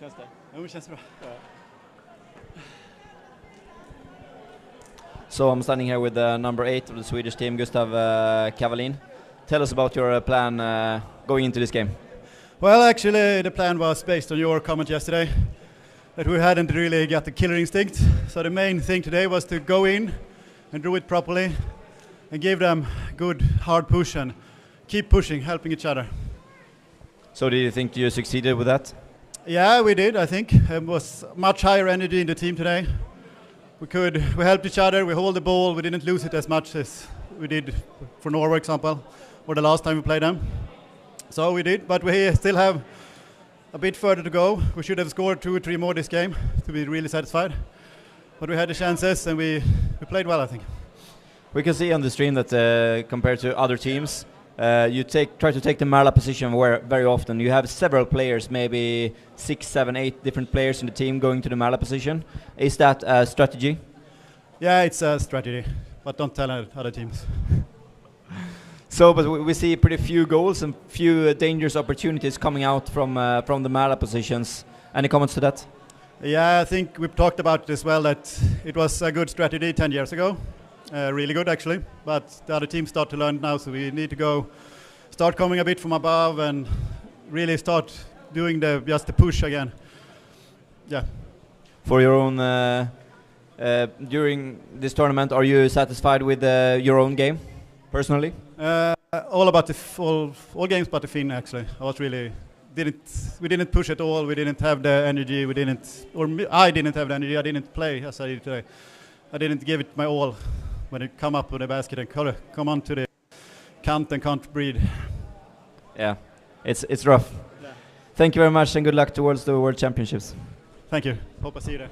Känns det? Jo, det känns bra. So I'm standing here with number 8 of the Swedish team, Gustav Kavalin. Tell us about your plan going into this game. Well, actually, the plan was based on your comment yesterday that we hadn't really got the killer instinct. So the main thing today was to go in and do it properly and give them good hard push and keep pushing, helping each other. So do you think you succeeded with that? Yeah, we did, I think. It was much higher energy in the team today. We helped each other, we hold the ball, we didn't lose it as much as we did for Norway, for example, or the last time we played them. So we did, but we still have a bit further to go. We should have scored 2 or 3 more this game to be really satisfied. But we had the chances and we played well, I think. We can see on the stream that compared to other teams, you try to take the Marla position very often. You have several players, maybe 6, 7, 8 different players in the team going to the Marla position. Is that a strategy? Yeah, it's a strategy, but don't tell other teams. So, but we see pretty few goals and few dangerous opportunities coming out from the Marla positions. Any comments to that? Yeah, I think we've talked about it as well, that it was a good strategy 10 years ago. Really good, actually. But the other teams start to learn now, so we need to start coming a bit from above and really start doing just the push again. Yeah. For your own, during this tournament, are you satisfied with your own game, personally? All games but the Finn, actually. I was really we didn't push at all. We didn't have the energy. I didn't have the energy. I didn't play as I did today. I didn't give it my all when it come up with the basket and come on to the can't and can't breathe. Yeah, it's rough. Yeah. Thank you very much and good luck towards the World Championships. Thank you. Hope I see you there.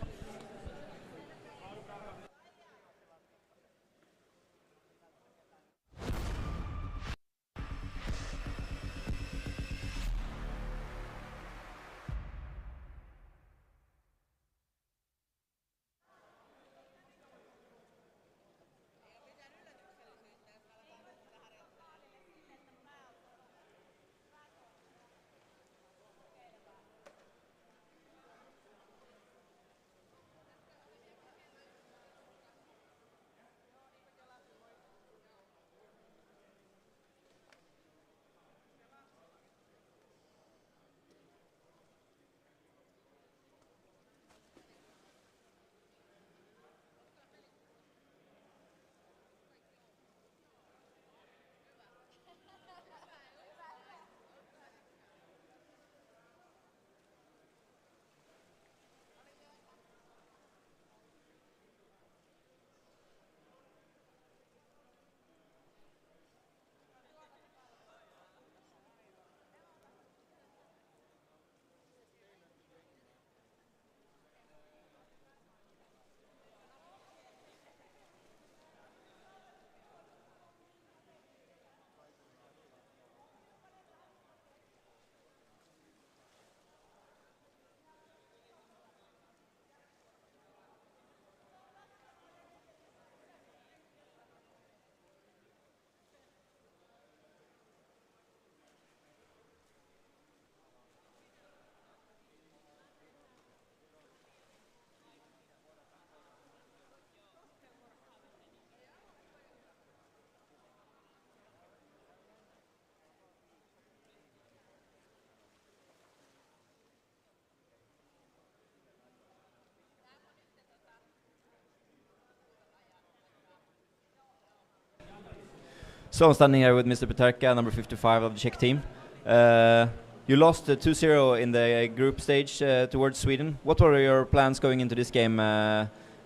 So I'm standing here with Mr. Peterka, number 55 of the Czech team. You lost 2-0 in the group stage towards Sweden. What were your plans going into this game,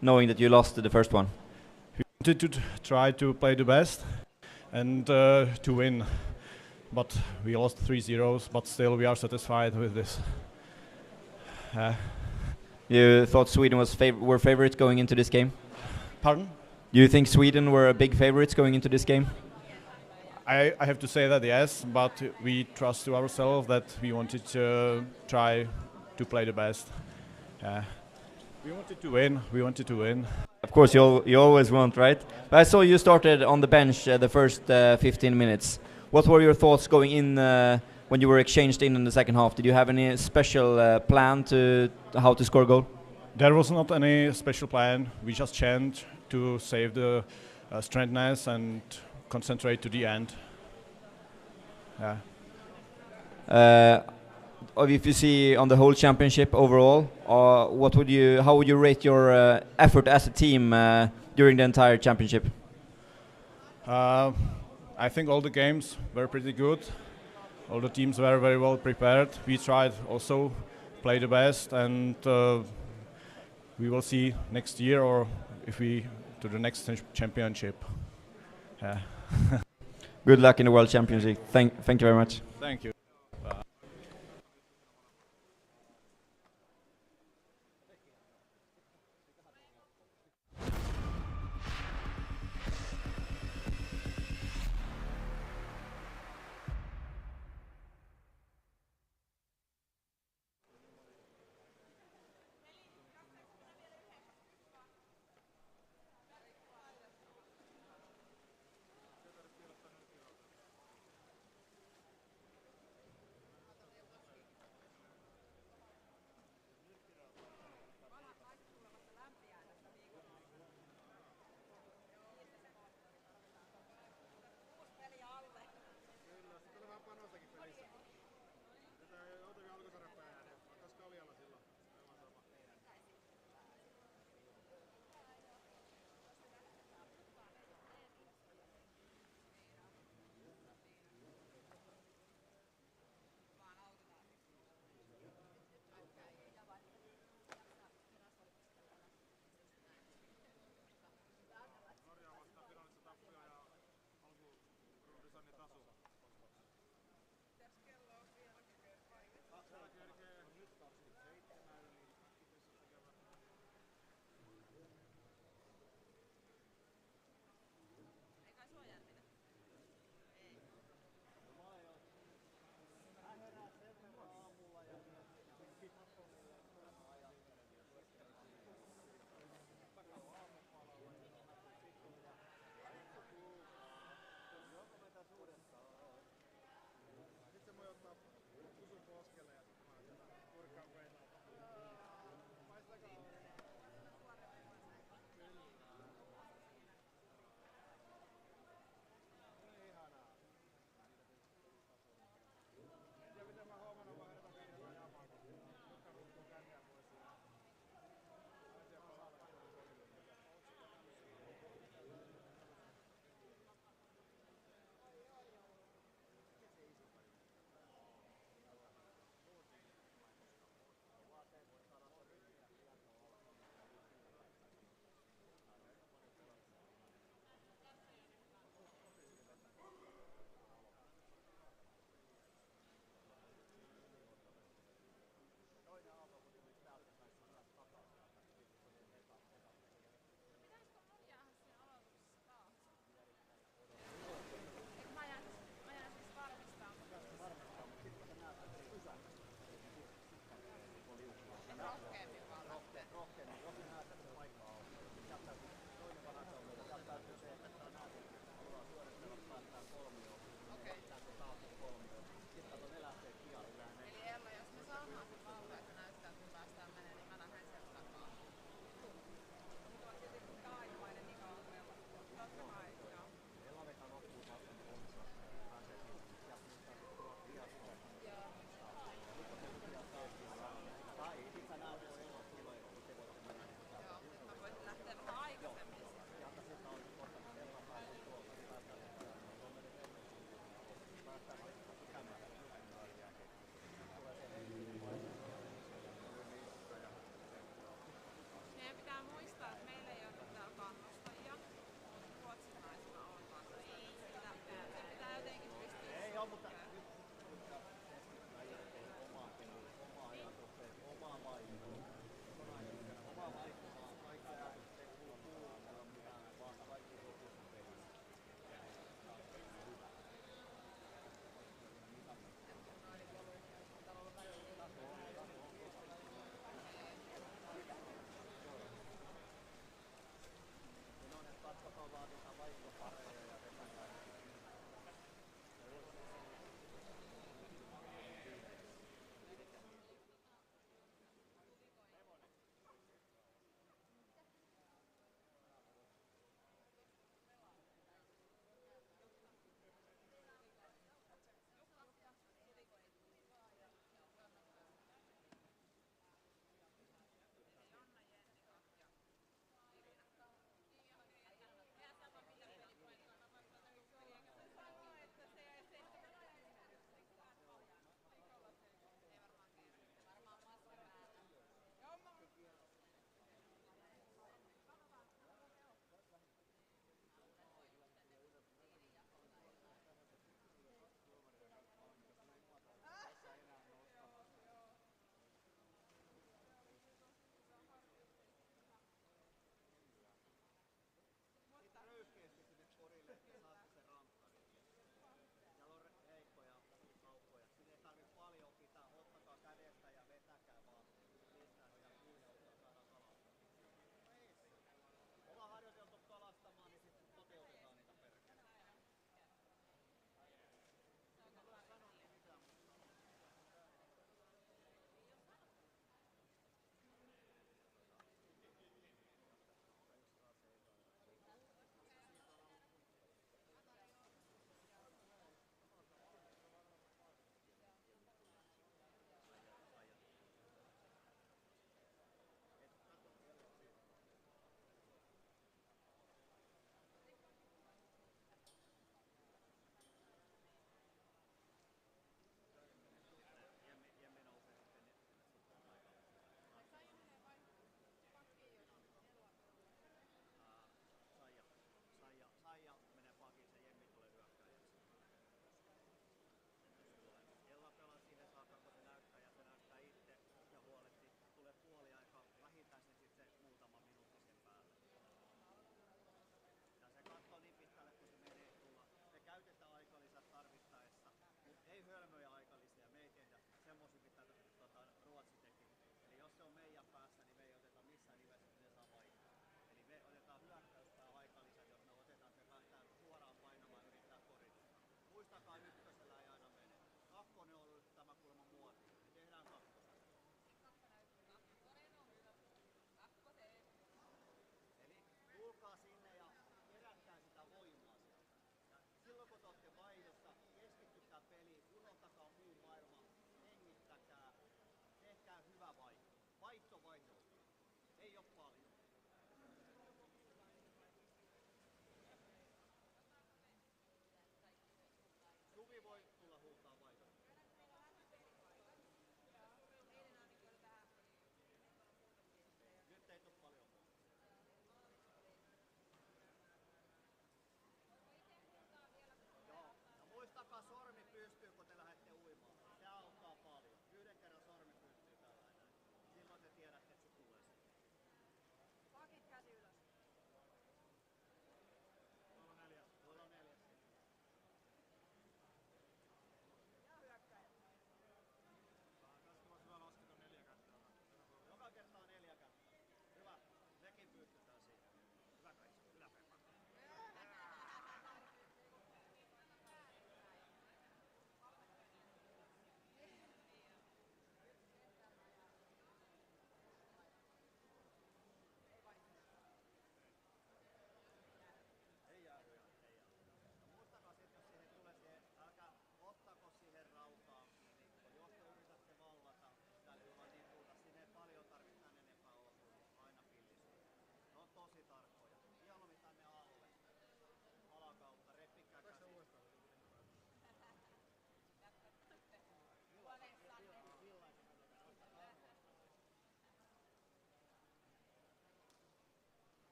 knowing that you lost the first one? We wanted to try to play the best and to win, but we lost 3-0, but still we are satisfied with this. You thought Sweden were favorites going into this game? Pardon? Do you think Sweden were big favorites going into this game? I have to say that yes, but we trust to ourselves that we wanted to try to play the best. We wanted to win. We wanted to win. Of course, you always want, right? But I saw you started on the bench the first 15 minutes. What were your thoughts going in when you were exchanged in the second half? Did you have any special plan to how to score a goal? There was not any special plan. We just changed to save the strengthness and concentrate to the end. If you see on the whole championship overall, how would you rate your effort as a team during the entire championship? I think all the games were pretty good. All the teams were very well prepared. We tried also play the best, and we will see next year or if we to the next championship. Good luck in the World Championship. Thank you very much. Thank you.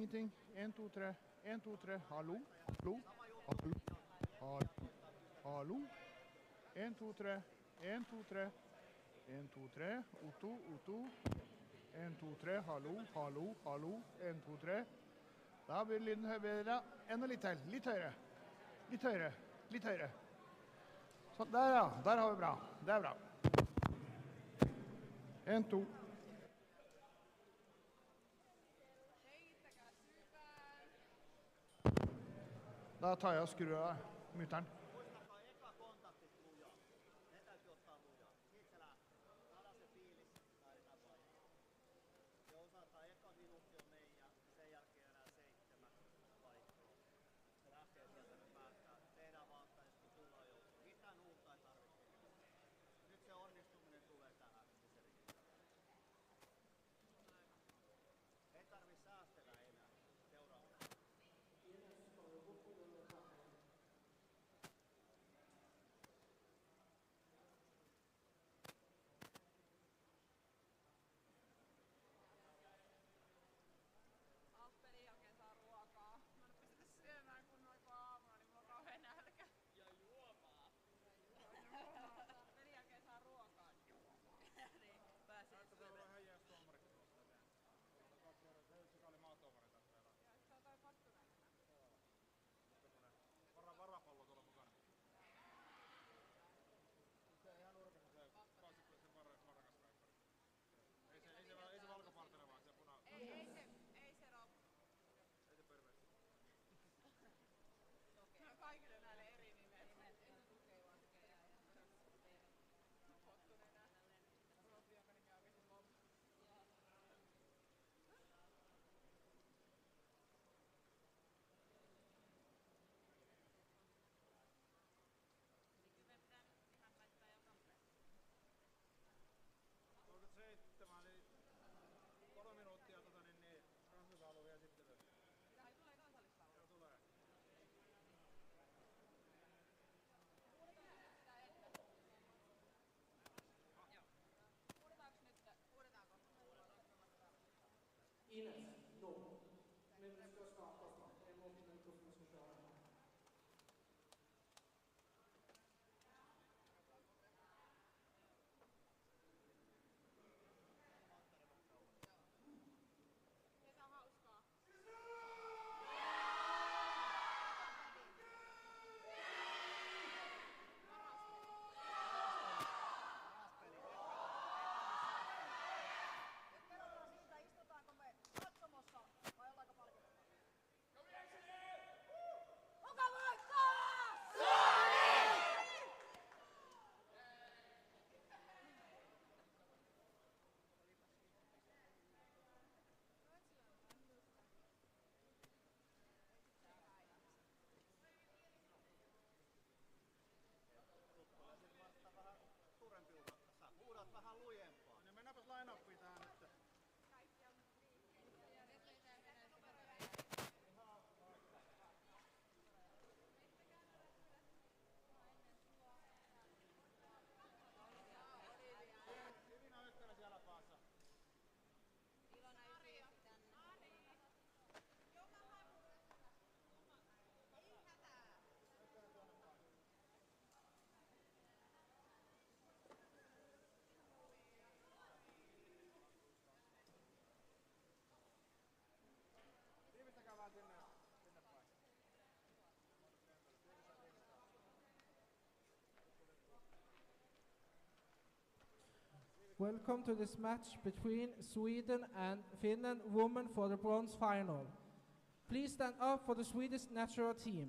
ingenting. 1, 2, 3. 1, 2, 3. Hallo? Hallo? Hallo? Hallo? 1, 2, 3. 1, 2, 3. 1, 2, 3. Otto, Otto. 1, 2, 3. Hallo? Hallo? Hallo? 1, 2, 3. Da blir lyden bedre. Enda litt til. Litt høyere. Litt høyere. Litt høyere. Sånn, der ja. Der har vi bra. Det er bra. 1, 2. Da tar jeg og skrur av mytteren. Ines, då. Men vi ska starta snart. 1 minut och vi ska köra. Welcome to this match between Sweden and Finland women for the bronze final. Please stand up for the Swedish national team.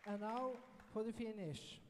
And now for the finish.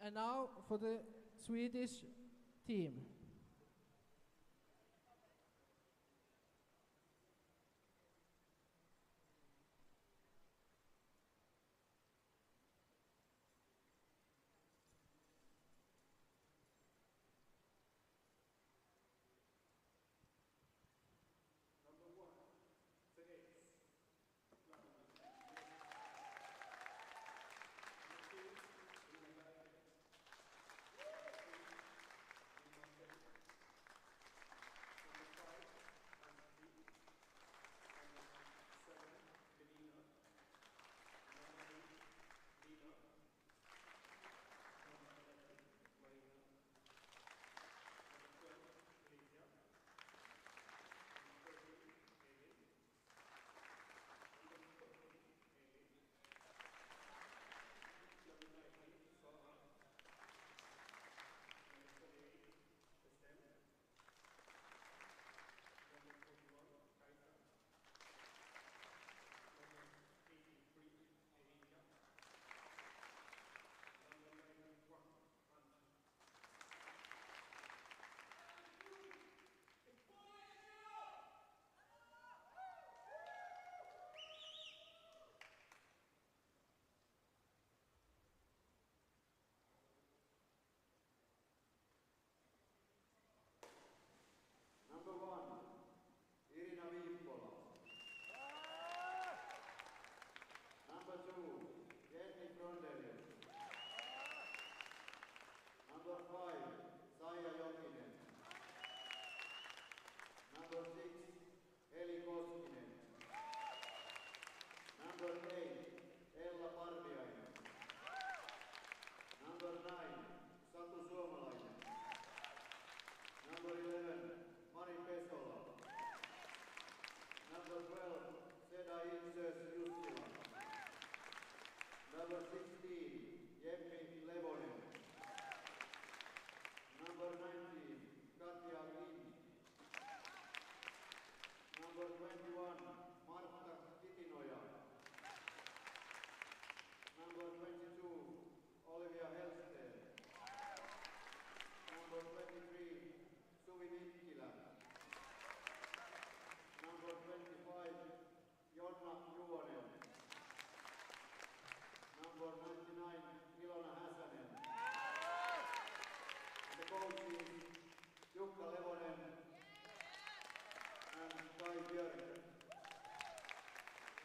And now for the Swedish team.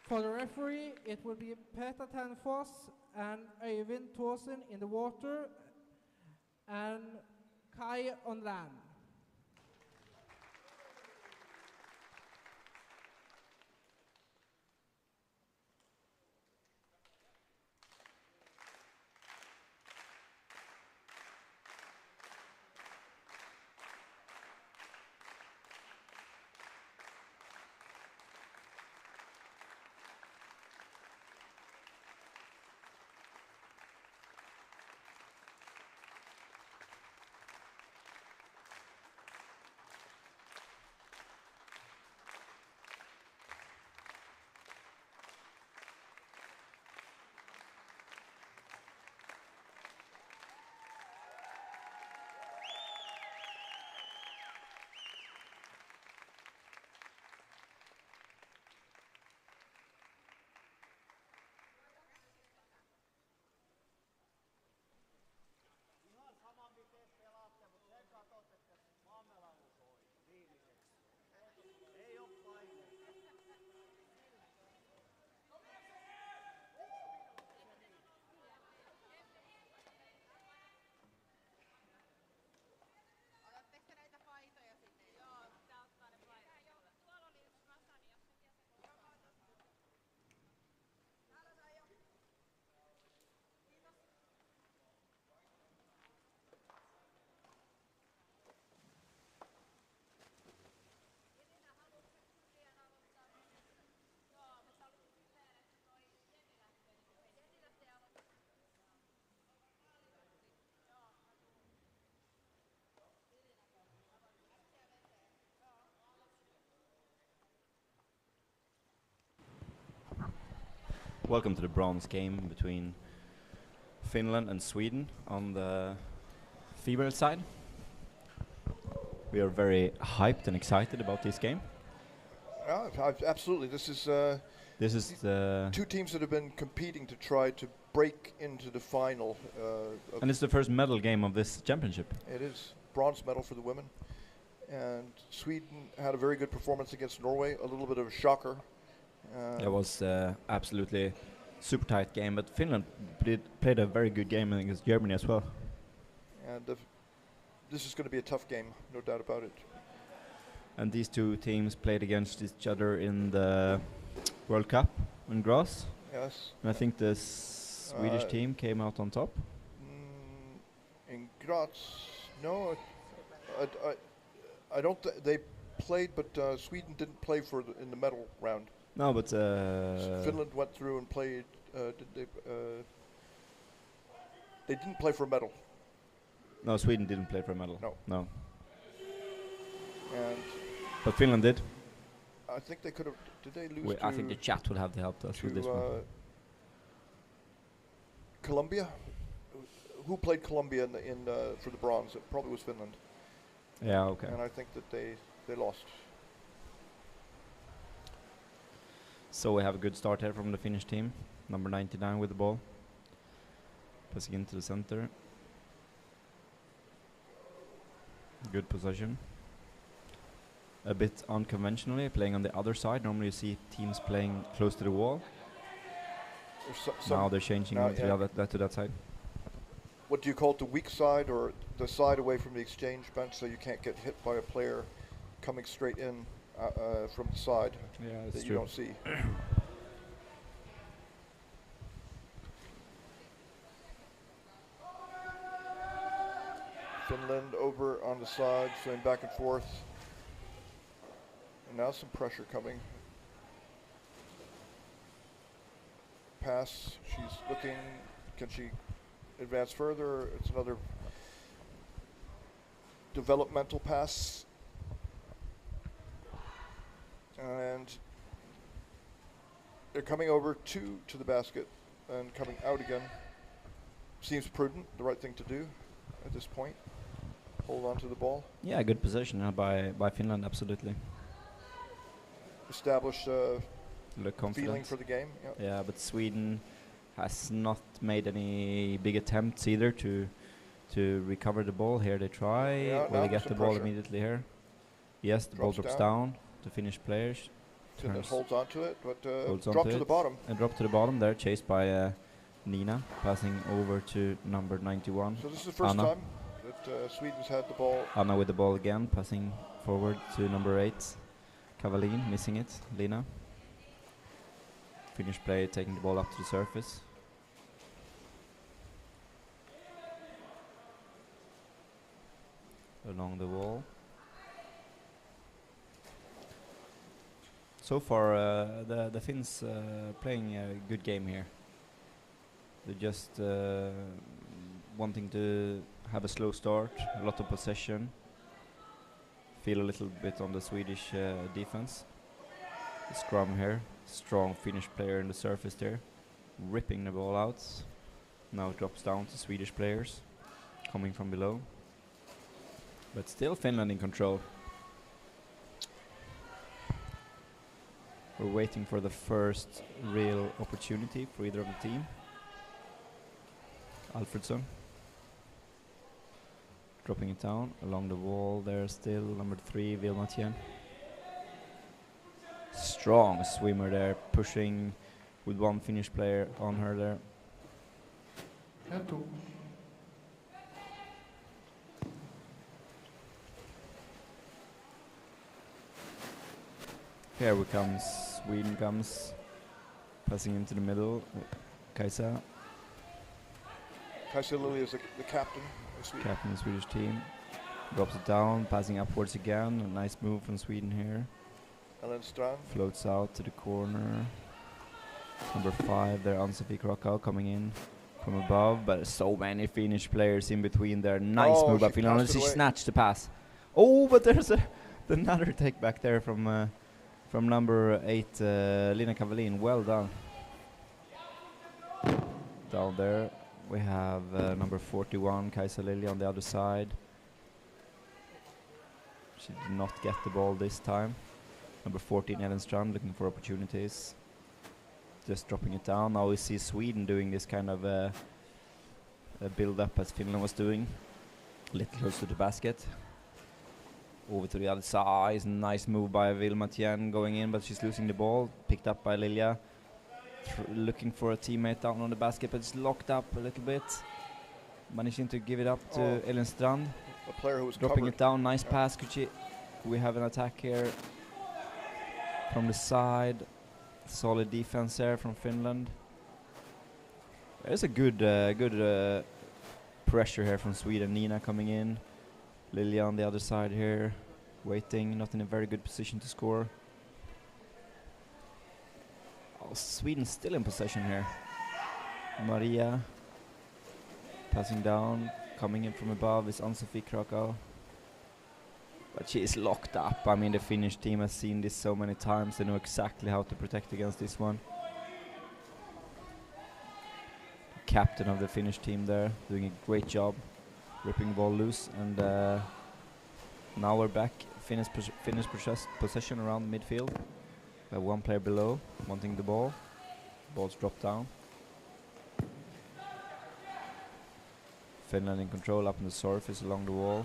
For the referee, it will be Peter Tanfoss and Øyvind Thorsen in the water and Kai on land. Welcome to the bronze game between Finland and Sweden on the female side. We are very hyped and excited about this game. Absolutely. This is the two teams that have been competing to try to break into the final. And it's the first medal game of this championship. It is bronze medal for the women. And Sweden had a very good performance against Norway, a little bit of a shocker. It was absolutely super tight game, but Finland played a very good game against Germany as well. And this is going to be a tough game, no doubt about it. And these two teams played against each other in the World Cup in Graz. Yes. And I think the Swedish team came out on top. In Graz, no, I don't. They played, but Sweden didn't play in the medal round. No, but Finland went through and played. They didn't play for a medal. No, Sweden didn't play for a medal. No. But Finland did. I think they could have. Did they lose? I think the chat would have helped us with this one. Colombia. Who played Colombia for the bronze? It probably was Finland. Yeah. Okay. And I think that they lost. So we have a good start here from the Finnish team. Number 99 with the ball. Passing into the center. Good possession. A bit unconventionally, playing on the other side. Normally you see teams playing close to the wall. Now they're changing to that side. What do you call it, the weak side or the side away from the exchange bench so you can't get hit by a player coming straight in from the side that you don't see. Finland over on the side, swing back and forth. And now some pressure coming. Pass, she's looking, can she advance further? It's another developmental pass. And they're coming over to the basket and coming out again. Seems prudent, the right thing to do at this point. Hold on to the ball. Yeah, good position by Finland, absolutely. Establish feeling for the game. Yeah, but Sweden has not made any big attempts either to recover the ball. Here they try. Will they get the ball immediately here? Yes, the ball drops down. The Finnish players. Finland holds on to it, but drop to the bottom. And drop to the bottom there, chased by Nina, passing over to number 91. So this is the first time that Sweden's had the ball. Anna with the ball again, passing forward to number 8. Kavalin, missing it. Lina. Finnish player taking the ball up to the surface. Along the wall. So far, the Finns playing a good game here. They're just wanting to have a slow start, a lot of possession. Feel a little bit on the Swedish defense. The scrum here, strong Finnish player in the surface there, ripping the ball out. Now it drops down to Swedish players, coming from below. But still Finland in control. We're waiting for the first real opportunity for either of the team. Alfredsson. Dropping it down along the wall there still, number 3, Vilmatien. Strong swimmer there, pushing with one Finnish player on her there. Here we comes, Sweden comes, passing into the middle, Kaisa. Kaisa Lilly is the captain. Captain of the Swedish team. Drops it down, passing upwards again. A nice move from Sweden here. Ellen Strand. Floats out to the corner. Number 5 there, Ann-Sofie Krakow coming in from above. But so many Finnish players in between there. Nice move by Finland. She snatched the pass. Oh, but there's another take back there from number 8, Lina Kavalin. Well done. down there. We have number 41, Kajsa Lilja, on the other side. She did not get the ball this time. Number 14, Ellen Strand, looking for opportunities. Just dropping it down. Now we see Sweden doing this kind of a build-up as Finland was doing. A little close to the basket. Over to the other side. Nice move by Vilma Tien going in, but she's losing the ball. Picked up by Lilja. Looking for a teammate down on the basket, but it's locked up a little bit. Managing to give it up to Ellen Strand. A player who was dropping covered. it down. Nice pass. Could we have an attack here from the side? Solid defense there from Finland. There's a good pressure here from Sweden. Nina coming in. Lilja on the other side here, waiting, not in a very good position to score. Oh, Sweden still in possession here. Maria passing down, coming in from above is Ann-Sofie Krakow. But she is locked up. I mean, the Finnish team has seen this so many times. They know exactly how to protect against this one. The captain of the Finnish team there, doing a great job, ripping the ball loose. And now we're back. Finnish possession around midfield. We have one player below, wanting the ball. Ball's dropped down. Finland in control up on the surface along the wall.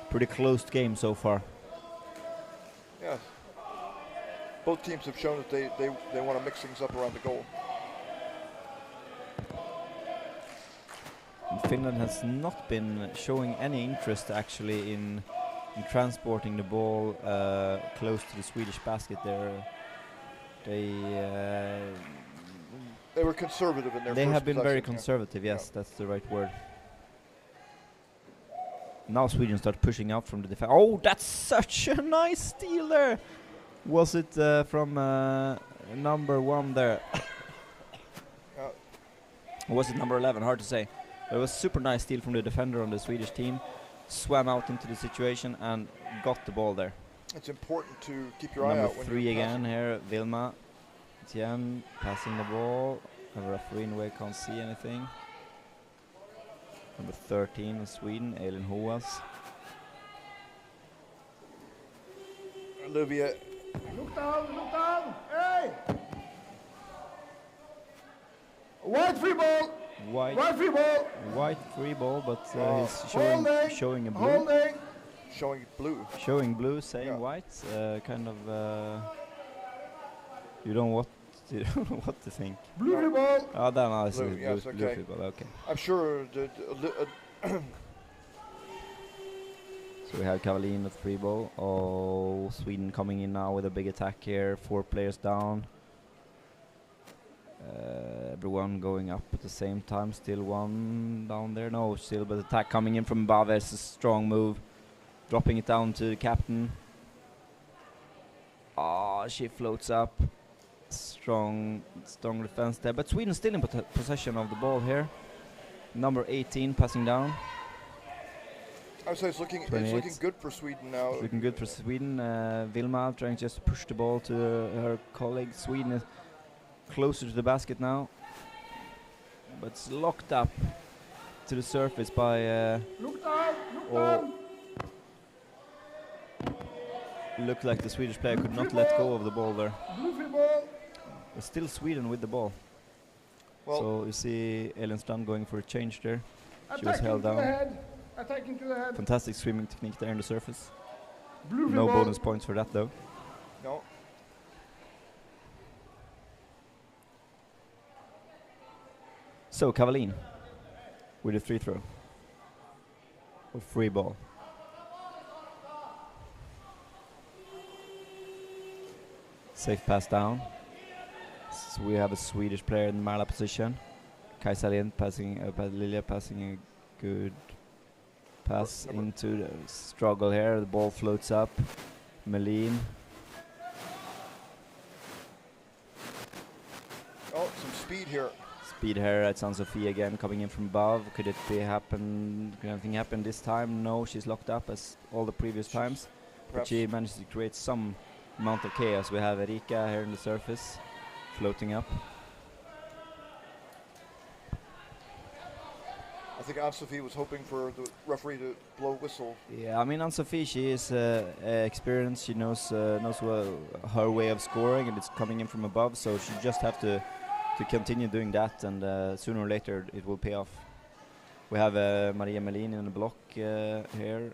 Pretty closed game so far. Yeah. Both teams have shown that they want to mix things up around the goal. And Finland has not been showing any interest actually in transporting the ball close to the Swedish basket there. They were conservative in their They first have been very possession, conservative, yeah. yes, that's the right word. Now Sweden start pushing out from the defense. Oh, that's such a nice steal there! Was it from number 1 there? Or was it number 11? Hard to say. But it was super nice steal from the defender on the Swedish team. Swam out into the situation and got the ball there. It's important to keep your eye Number out when 3 you're again here, Vilma Tien passing the ball. The referee in the way can't see anything. Number 13 in Sweden, Elin Hoas. Olivia. Look down, hey! White free ball! White free ball! White free ball, but he's showing a blue. Holding! Showing blue. Showing blue, saying white. Kind of. You don't know what to think. Blue free ball! Oh, then I see Blue, yes, blue okay. free ball. Okay. I'm sure. So we have Kavalin with free ball. Oh, Sweden coming in now with a big attack here. 4 players down. Everyone going up at the same time. Still one down there. No, still, but attack coming in from above. It's a strong move. Dropping it down to the captain. Ah, she floats up. Strong defense there. But Sweden still in possession of the ball here. Number 18 passing down. I would say it's looking good for Sweden now. It's looking good for Sweden. Vilma trying just to push the ball to her colleague. Sweden is closer to the basket now, but it's locked up to the surface by. Look down! Looked like the Swedish player could not let go of the ball there. Blue free ball! But still Sweden with the ball. Well, so you see Elin Strand going for a change there. She was Attacking held to the down. head! Attacking to the head! Fantastic swimming technique there on the surface. Blue free No ball! bonus points for that though. No. So Kavalin with a free throw. Or free ball. Safe pass down. So we have a Swedish player in the Marla position. Kajsa Lind passing, Lilja passing a good pass into the struggle here. The ball floats up. Melin. Oh, some speed here. Speed here at Ann-Sofie again, coming in from above. Could anything happen this time? No, she's locked up as all the previous times. But she managed to create some amount of chaos. We have Erika here on the surface, floating up. I think Anne-Sophie was hoping for the referee to blow whistle. Yeah, I mean, Anne-Sophie, she is experienced. She knows well her way of scoring, and it's coming in from above. So she just have to continue doing that, and sooner or later it will pay off. We have Maria Melin in the block here.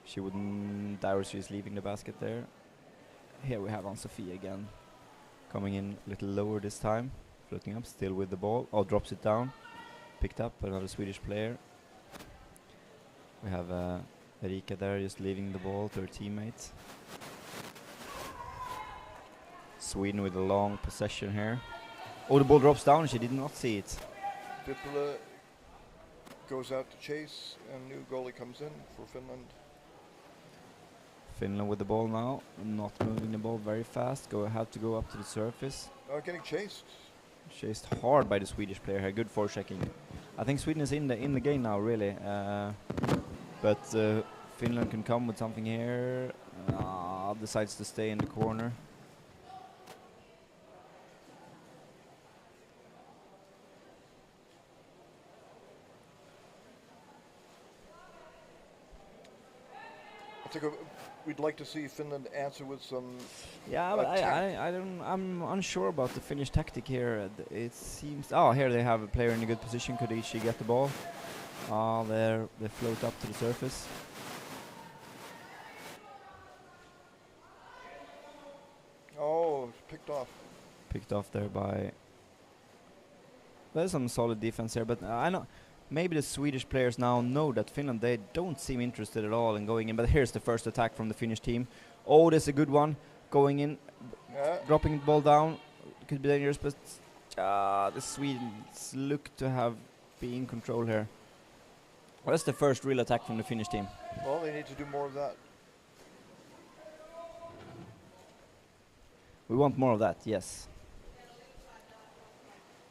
She wouldn't. Dyrus is leaving the basket there. Here we have Anne-Sophie again, coming in a little lower this time, floating up, still with the ball. Oh, drops it down. Picked up another Swedish player. We have Erika there just leaving the ball to her teammates. Sweden with a long possession here. Oh, the ball drops down. She did not see it. Dippele goes out to chase, and new goalie comes in for Finland. Finland with the ball now, not moving the ball very fast. Have to go up to the surface. Getting chased. Chased hard by the Swedish player here. Good forechecking. I think Sweden is in the game now, really. But Finland can come with something here. Decides to stay in the corner. I think we'd like to see Finland answer with some. Yeah, but I'm unsure about the Finnish tactic here. It seems. Oh, here they have a player in a good position. Could she get the ball? There they float up to the surface. Oh, picked off. Picked off there by. There's some solid defense here, but I know. Maybe the Swedish players now know that Finland, they don't seem interested at all in going in. But here's the first attack from the Finnish team. Oh, that's a good one. Going in, dropping the ball down. Could be dangerous, but the Swedes look to have been in control here. Well, that's the first real attack from the Finnish team. Well, they need to do more of that. We want more of that, yes.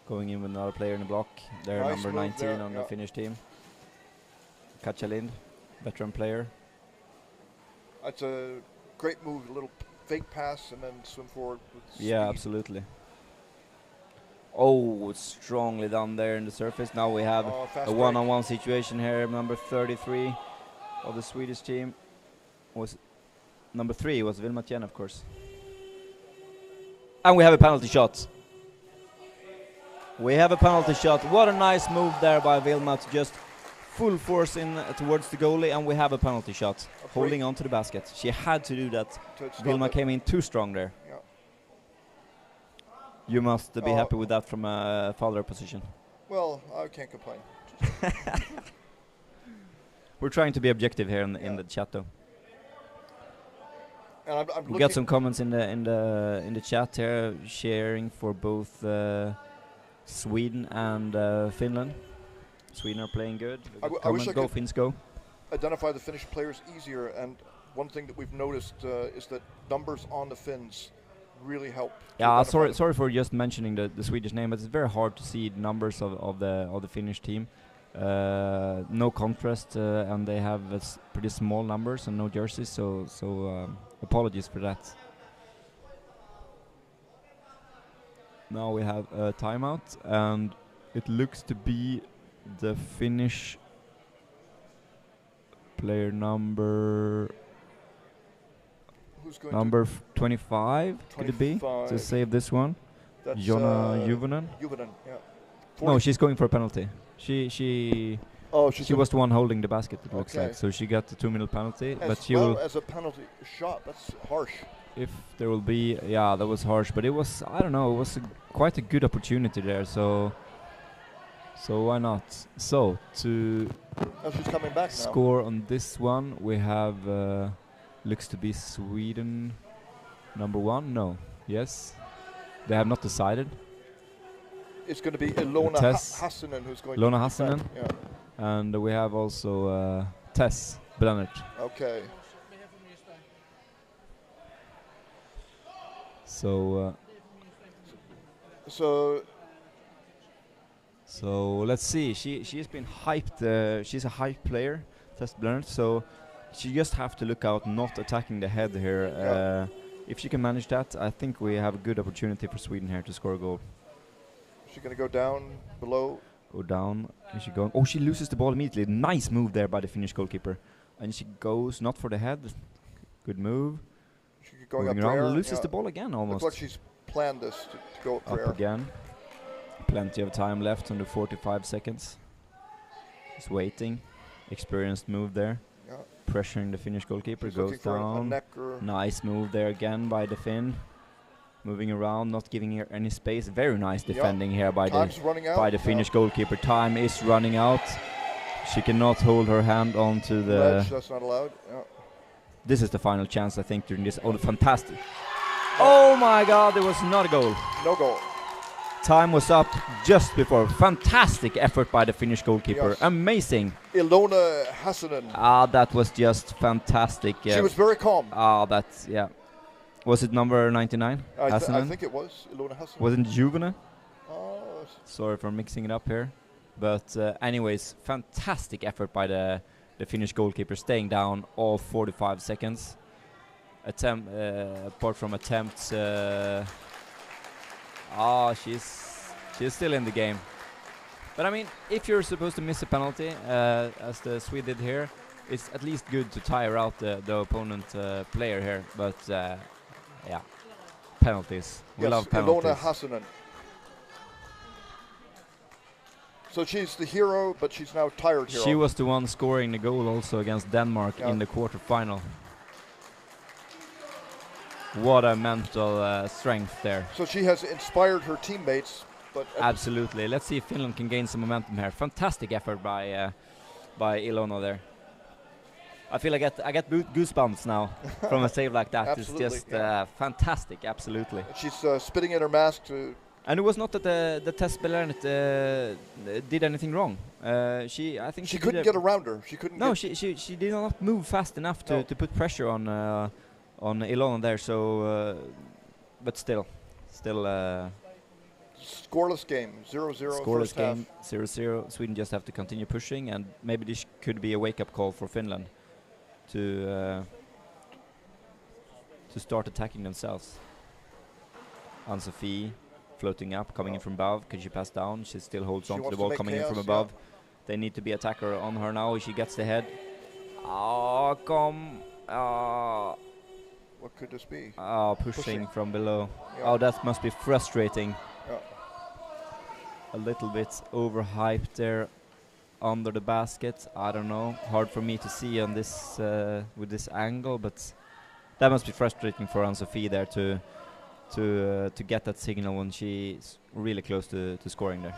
Going in with another player in the block. They're Nice number 19 there, on the Finnish team. Katja Lind, veteran player. That's a great move, a little fake pass and then swim forward with speed. Yeah, absolutely. Oh, strongly down there in the surface. Now we have a one-on-one situation here. Number 33 of the Swedish team was number 3 was Vilma Tien, of course. And we have a penalty shot. We have a penalty shot. What a nice move there by Vilma to just full force in towards the goalie, and we have a penalty shot. Holding on to the basket. She had to do that. Vilma came in too strong there. Yeah. You must be happy with that from a follower position. Well, I can't complain. We're trying to be objective here in the chat, though. And I'm we got some comments in the chat here, sharing for both Sweden and Finland. Sweden are playing good. I wish I go could Finns go. Identify the Finnish players easier, and one thing that we've noticed is that numbers on the Finns really help. Yeah, sorry for just mentioning the Swedish name, but it's very hard to see the numbers of the Finnish team. No contrast, and they have pretty small numbers and no jerseys, so apologies for that. Now we have a timeout, and it looks to be the Finnish player number 25, could it be, to save this one? That's Jonna Juvonen? Juvonen, yeah. No, she's going for a penalty. She was the one holding the basket, it looks like, so she got the 2-minute penalty. But she will, as a penalty shot, that's harsh. If there will be, yeah, that was harsh, but it was, I don't know, it was quite a good opportunity there, so why not? So to she's coming back score on this one, we have looks to be Sweden number 1. No, yes, they have not decided. It's going to be Ilona Hassinen who's going Ilona to Hassinen, yeah. And we have also Tess Brennert. Okay. So let's see. She's been hyped. She's a hype player, Tess Blunt. So she just have to look out, not attacking the head here. Yeah. If she can manage that, I think we have a good opportunity for Sweden here to score a goal. She's going to go down below. Go down. Is she going? Oh, she loses the ball immediately. Nice move there by the Finnish goalkeeper. And she goes not for the head. Good move. Going Moving up around, there, loses the ball again almost. Looks like she's planned this to go up there. Up again. Plenty of time left, under 45 seconds. Just waiting. Experienced move there. Yeah. Pressuring the Finnish goalkeeper. She's Goes looking for a down. neck or Nice move there again by the Finn. Moving around, not giving her any space. Very nice defending here by the Finnish goalkeeper. Time is running out. She cannot hold her hand onto the ledge. That's not allowed. Yeah. This is the final chance, I think, during this. Oh, fantastic. Oh my God, there was not a goal. No goal. Time was up just before. Fantastic effort by the Finnish goalkeeper. Yes. Amazing. Ilona Hassanen. That was just fantastic. She was very calm. That's, yeah. Was it number 99? I think it was Ilona Hassanen. Wasn't Juvena? Sorry for mixing it up here. But anyways, fantastic effort by the Finnish goalkeeper, staying down all 45 seconds. Apart from attempts, she's still in the game. But I mean, if you're supposed to miss a penalty, as the Swede did here, it's at least good to tire out the opponent player here. But yeah, penalties. We love penalties. Ilona Hassanen. So she's the hero, but she's now tired hero. She was the one scoring the goal also against Denmark in the quarterfinal. What a mental strength there. So she has inspired her teammates. But absolutely. Let's see if Finland can gain some momentum here. Fantastic effort by Ilona there. I feel I get goosebumps now from a save like that. It's just fantastic, absolutely. She's spitting in her mask to... And it was not that the testspelaren did anything wrong. I think she couldn't get around her. She couldn't. No, she did not move fast enough to put pressure on Ilona there. So, but still. Scoreless game, 0-0. Scoreless game, 0-0. Sweden just have to continue pushing, and maybe this could be a wake-up call for Finland to start attacking themselves. Ann-Sofie floating up, coming in from above. Could she pass down? She still holds on to the ball, coming in from above. They need to be attacker on her now. She gets the head. Oh, come. What could this be? Pushing from below. Yeah. Oh, that must be frustrating. Yeah. A little bit overhyped there under the basket. I don't know. Hard for me to see on this with this angle, but that must be frustrating for Ann-Sofie there to get that signal when she's really close to scoring there.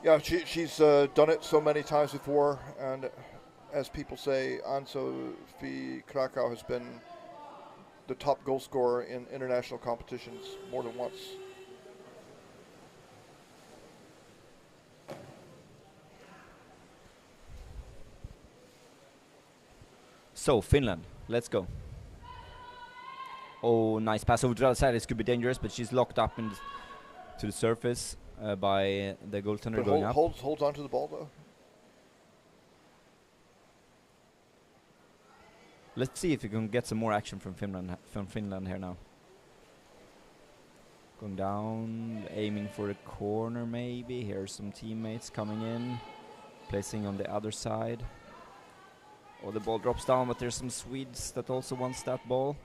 Yeah, she's done it so many times before, and as people say, Ann-Sofie Krakow has been the top goal scorer in international competitions more than once. So, Finland, let's go. Oh, nice pass over to the other side. This could be dangerous, but she's locked up to the surface by the goaltender but going up. Holds on to the ball, though. Let's see if we can get some more action from Finland here now. Going down, aiming for the corner maybe. Here are some teammates coming in, placing on the other side. Oh, the ball drops down, but there's some Swedes that also wants that ball.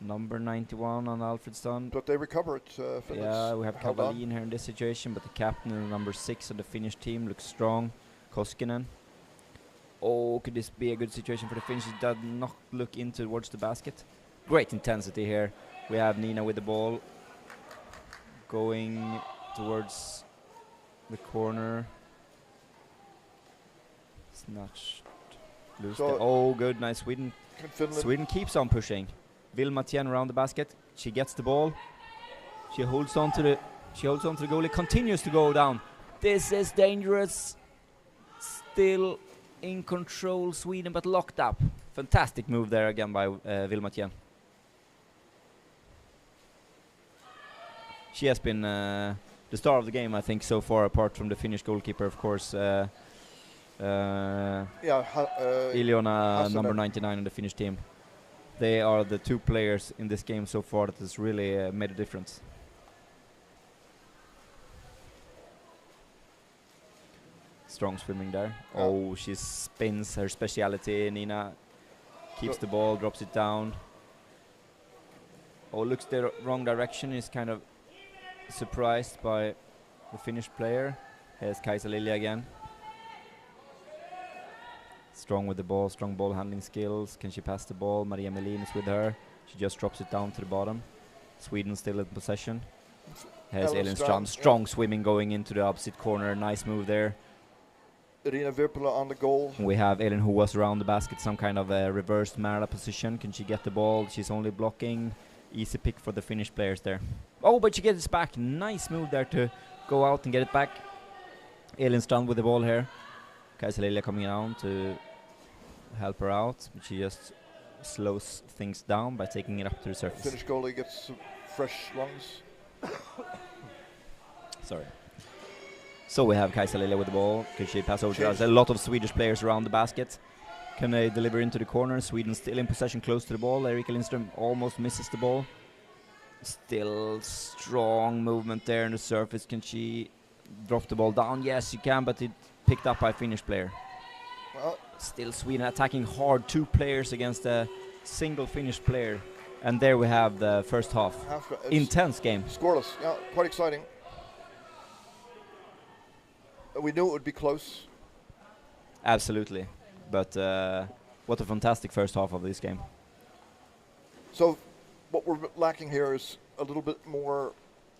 Number 91 on Alfredsson. But they recover it. Yeah, we have Kavalin here in this situation, but the captain, number 6 of the Finnish team, looks strong. Koskinen. Oh, could this be a good situation for the Finns? He does not look in towards the basket. Great intensity here. We have Nina with the ball. Going towards the corner. Snatched. Oh, good, nice Sweden. Sweden keeps on pushing. Vilma Tien around the basket. She gets the ball. She holds on to the goalie. Continues to go down. This is dangerous. Still in control, Sweden, but locked up. Fantastic move there again by Vilma Tien. She has been the star of the game, I think, so far, apart from the Finnish goalkeeper, of course. Iljona, number 99 on the Finnish team. They are the two players in this game so far that has really made a difference. Strong swimming there. Yeah. Oh, she spins her speciality. Nina keeps the ball, drops it down. Oh, looks the wrong direction. Is kind of surprised by the Finnish player. Here's Kaisa Lilja again. Strong with the ball, strong ball handling skills. Can she pass the ball? Maria Melin is with her. She just drops it down to the bottom. Sweden still in possession. Here's Elin Strand. Strong swimming going into the opposite corner. Nice move there. Irina Virpula on the goal. We have Elin who was around the basket, some kind of a reversed Marla position. Can she get the ball? She's only blocking. Easy pick for the Finnish players there. Oh, but she gets it back. Nice move there to go out and get it back. Elin Strand with the ball here. Kaisa Lilja coming down to help her out. But she just slows things down by taking it up to the surface. Finnish goalie gets some fresh lungs. Sorry. So we have Kaisa Lilja with the ball. Can she pass over to us? A lot of Swedish players around the basket. Can they deliver into the corner? Sweden still in possession, close to the ball. Erika Lindström almost misses the ball. Still strong movement there on the surface. Can she drop the ball down? Yes, she can, but it picked up by a Finnish player. Well, still Sweden attacking hard. 2 players against a single Finnish player. And there we have the first half. Intense game. Scoreless, yeah, quite exciting. We knew it would be close. Absolutely. But what a fantastic first half of this game. So what we're lacking here is a little bit more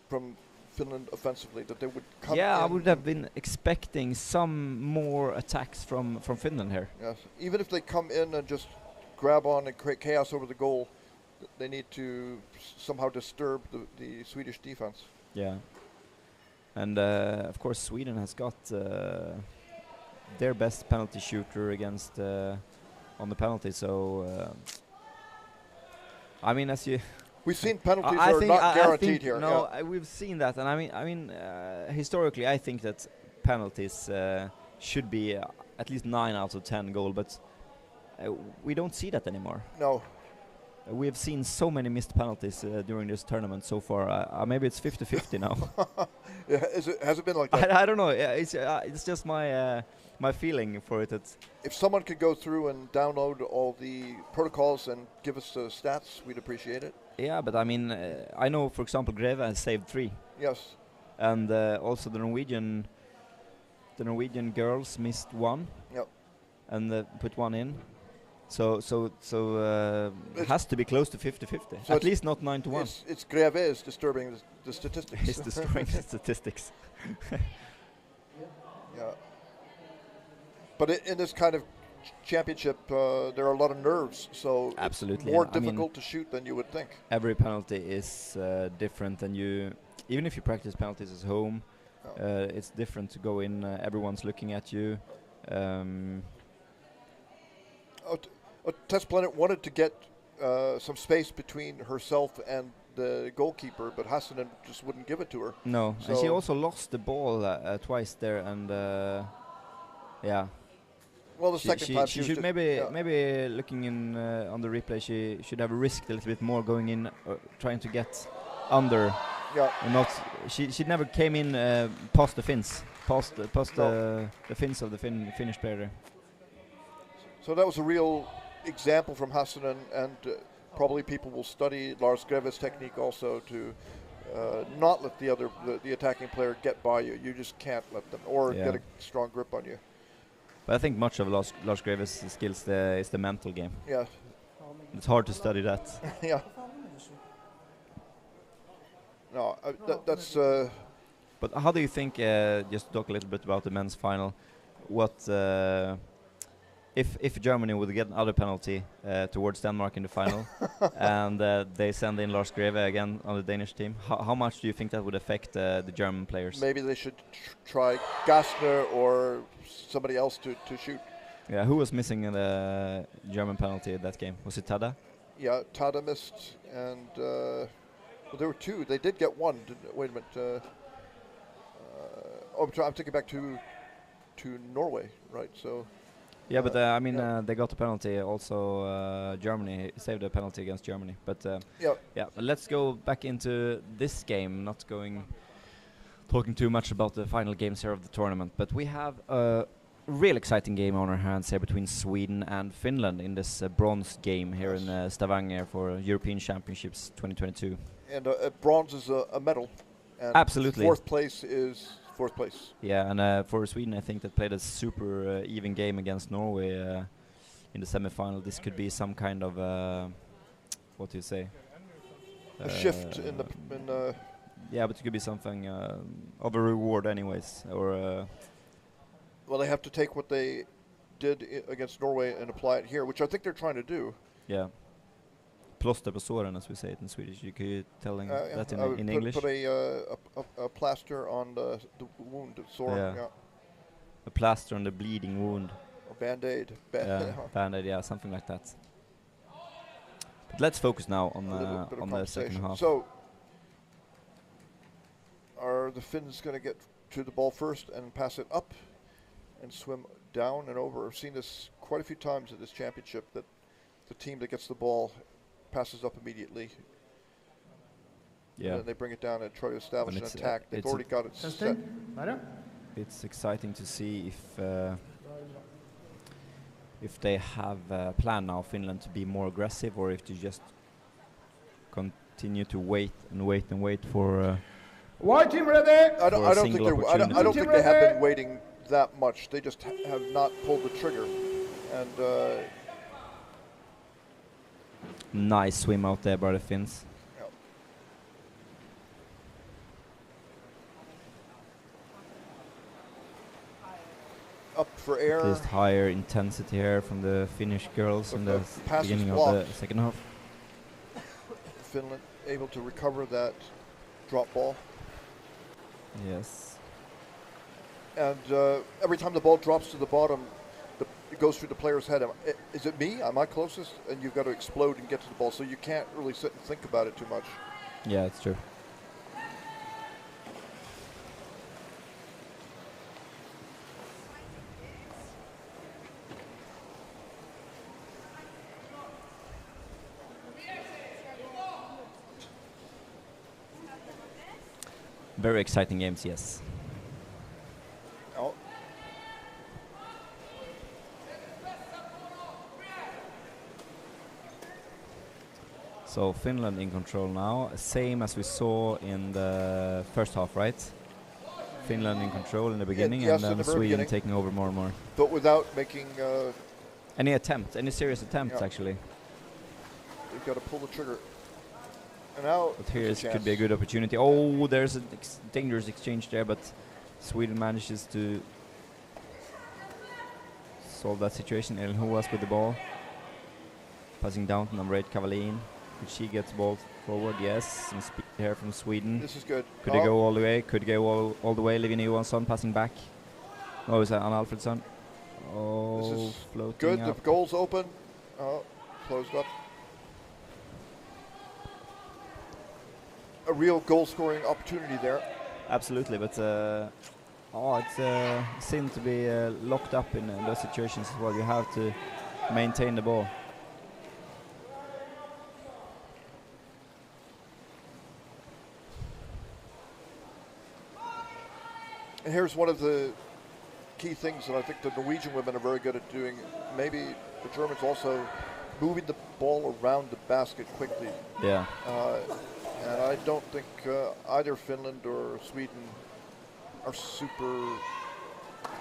from Finland offensively, that they would come in. I would have been expecting some more attacks from Finland here. Yes, even if they come in and just grab on and create chaos over the goal, they need to somehow disturb the Swedish defense. Yeah. And of course Sweden has got their best penalty shooter against on the penalty, so I mean, as you we've seen penalties are not guaranteed here. No, we've seen that, and I mean historically I think that penalties should be at least 9 out of 10 goal, but we don't see that anymore. No. We have seen so many missed penalties during this tournament so far. Maybe it's 50-50 now. Yeah, has it been like that? I don't know. It's just my feeling for it. If someone could go through and download all the protocols and give us the stats, we'd appreciate it. Yeah, but I mean, I know, for example, Greve has saved 3. Yes. And also the Norwegian girls missed 1. Yep. And put 1 in. So it has to be close to 50-50. So at least not 9-1. It's Greve is disturbing the statistics. It's disturbing the statistics. Yeah. But in this kind of championship, there are a lot of nerves, so absolutely, it's more difficult to shoot than you would think. Every penalty is different, and even if you practice penalties at home, it's different to go in. Everyone's looking at you. Tess Planet wanted to get some space between herself and the goalkeeper, but Hassanen just wouldn't give it to her. No, so and she also lost the ball twice there, and yeah. Well, the second time she should maybe looking in on the replay, she should have risked a little bit more going in, trying to get under. Yeah. And she never came in past the Finns, past the Finns of the Finnish player. So that was a real example from Hassanen, and probably people will study Lars Greve's technique also to not let the attacking player get by you. You just can't let them, or get a strong grip on you. But I think much of Lars Greve's skills is the mental game. Yeah. It's hard to study that. Yeah. No, that's. But how do you think? Just to talk a little bit about the men's final. What if Germany would get another penalty towards Denmark in the final, and they send in Lars Greve again on the Danish team? How much do you think that would affect the German players? Maybe they should try Gastner or somebody else to shoot. Yeah, who was missing in the German penalty at that game? Was it Tada? Yeah, Tada missed, and well, there were 2. They did get 1. Wait a minute. I'm thinking back to Norway, right? So. Yeah, but I mean, they got a penalty. Also, Germany saved a penalty against Germany. But yeah, but let's go back into this game. Not going talking too much about the final games here of the tournament, but we have a real exciting game on our hands here between Sweden and Finland in this bronze game here in Stavanger for European Championships 2022. And bronze is a medal. And absolutely. Fourth place is fourth place. Yeah, and for Sweden, I think that played a super even game against Norway in the semi-final. This could be some kind of what do you say? A shift in the yeah, but it could be something of a reward, anyways. Or well, they have to take what they did against Norway and apply it here, which I think they're trying to do. Yeah. Plåster på såren, as we say it in Swedish. You could tell that in English. Put a plaster on the wound, sore. Yeah. A plaster on the bleeding wound. A band-aid. Band-aid, yeah, something like that. But let's focus now on the second half. So, are the Finns going to get to the ball first and pass it up and swim down and over? I've seen this quite a few times at this championship, that the team that gets the ball passes up immediately. Yeah. And then they bring it down and try to establish an attack. They've already got it set. It's exciting to see if they have a plan now, Finland, to be more aggressive, or if they just continue to wait for. White team ready. I don't think they have been waiting that much. They just have not pulled the trigger. And nice swim out there by the Finns. Yep. Up for air. At least higher intensity here from the Finnish girls in the beginning of the second half. Finland able to recover that drop ball. Yes. And every time the ball drops to the bottom, it goes through the player's head. Is it me? Am I closest? And you've got to explode and get to the ball, so you can't really sit and think about it too much. Yeah, it's true. Very exciting games, yes. Oh. So Finland in control now, same as we saw in the first half, right? Finland in control in the beginning, and then Sweden taking over more and more. But without making any serious attempts, actually. They've got to pull the trigger. And now, but here could be a good opportunity. Oh, there's a dangerous exchange there, but Sweden manages to solve that situation. Elin Hoas with the ball, passing down to number 8 Kavalin. Could she get the ball forward? Yes, some speed here from Sweden. This is good. Could they go all the way? Could go all the way. Livia Johansson passing back. Oh, is that Anna Alfredsson? Oh, this is floating good. up. The goal's open. Oh, closed up. A real goal-scoring opportunity there. Absolutely, but it's a sin to be locked up in those situations as well. You have to maintain the ball. And here's one of the key things that I think the Norwegian women are very good at doing. Maybe the Germans also moving the ball around the basket quickly. Yeah. And I don't think either Finland or Sweden are super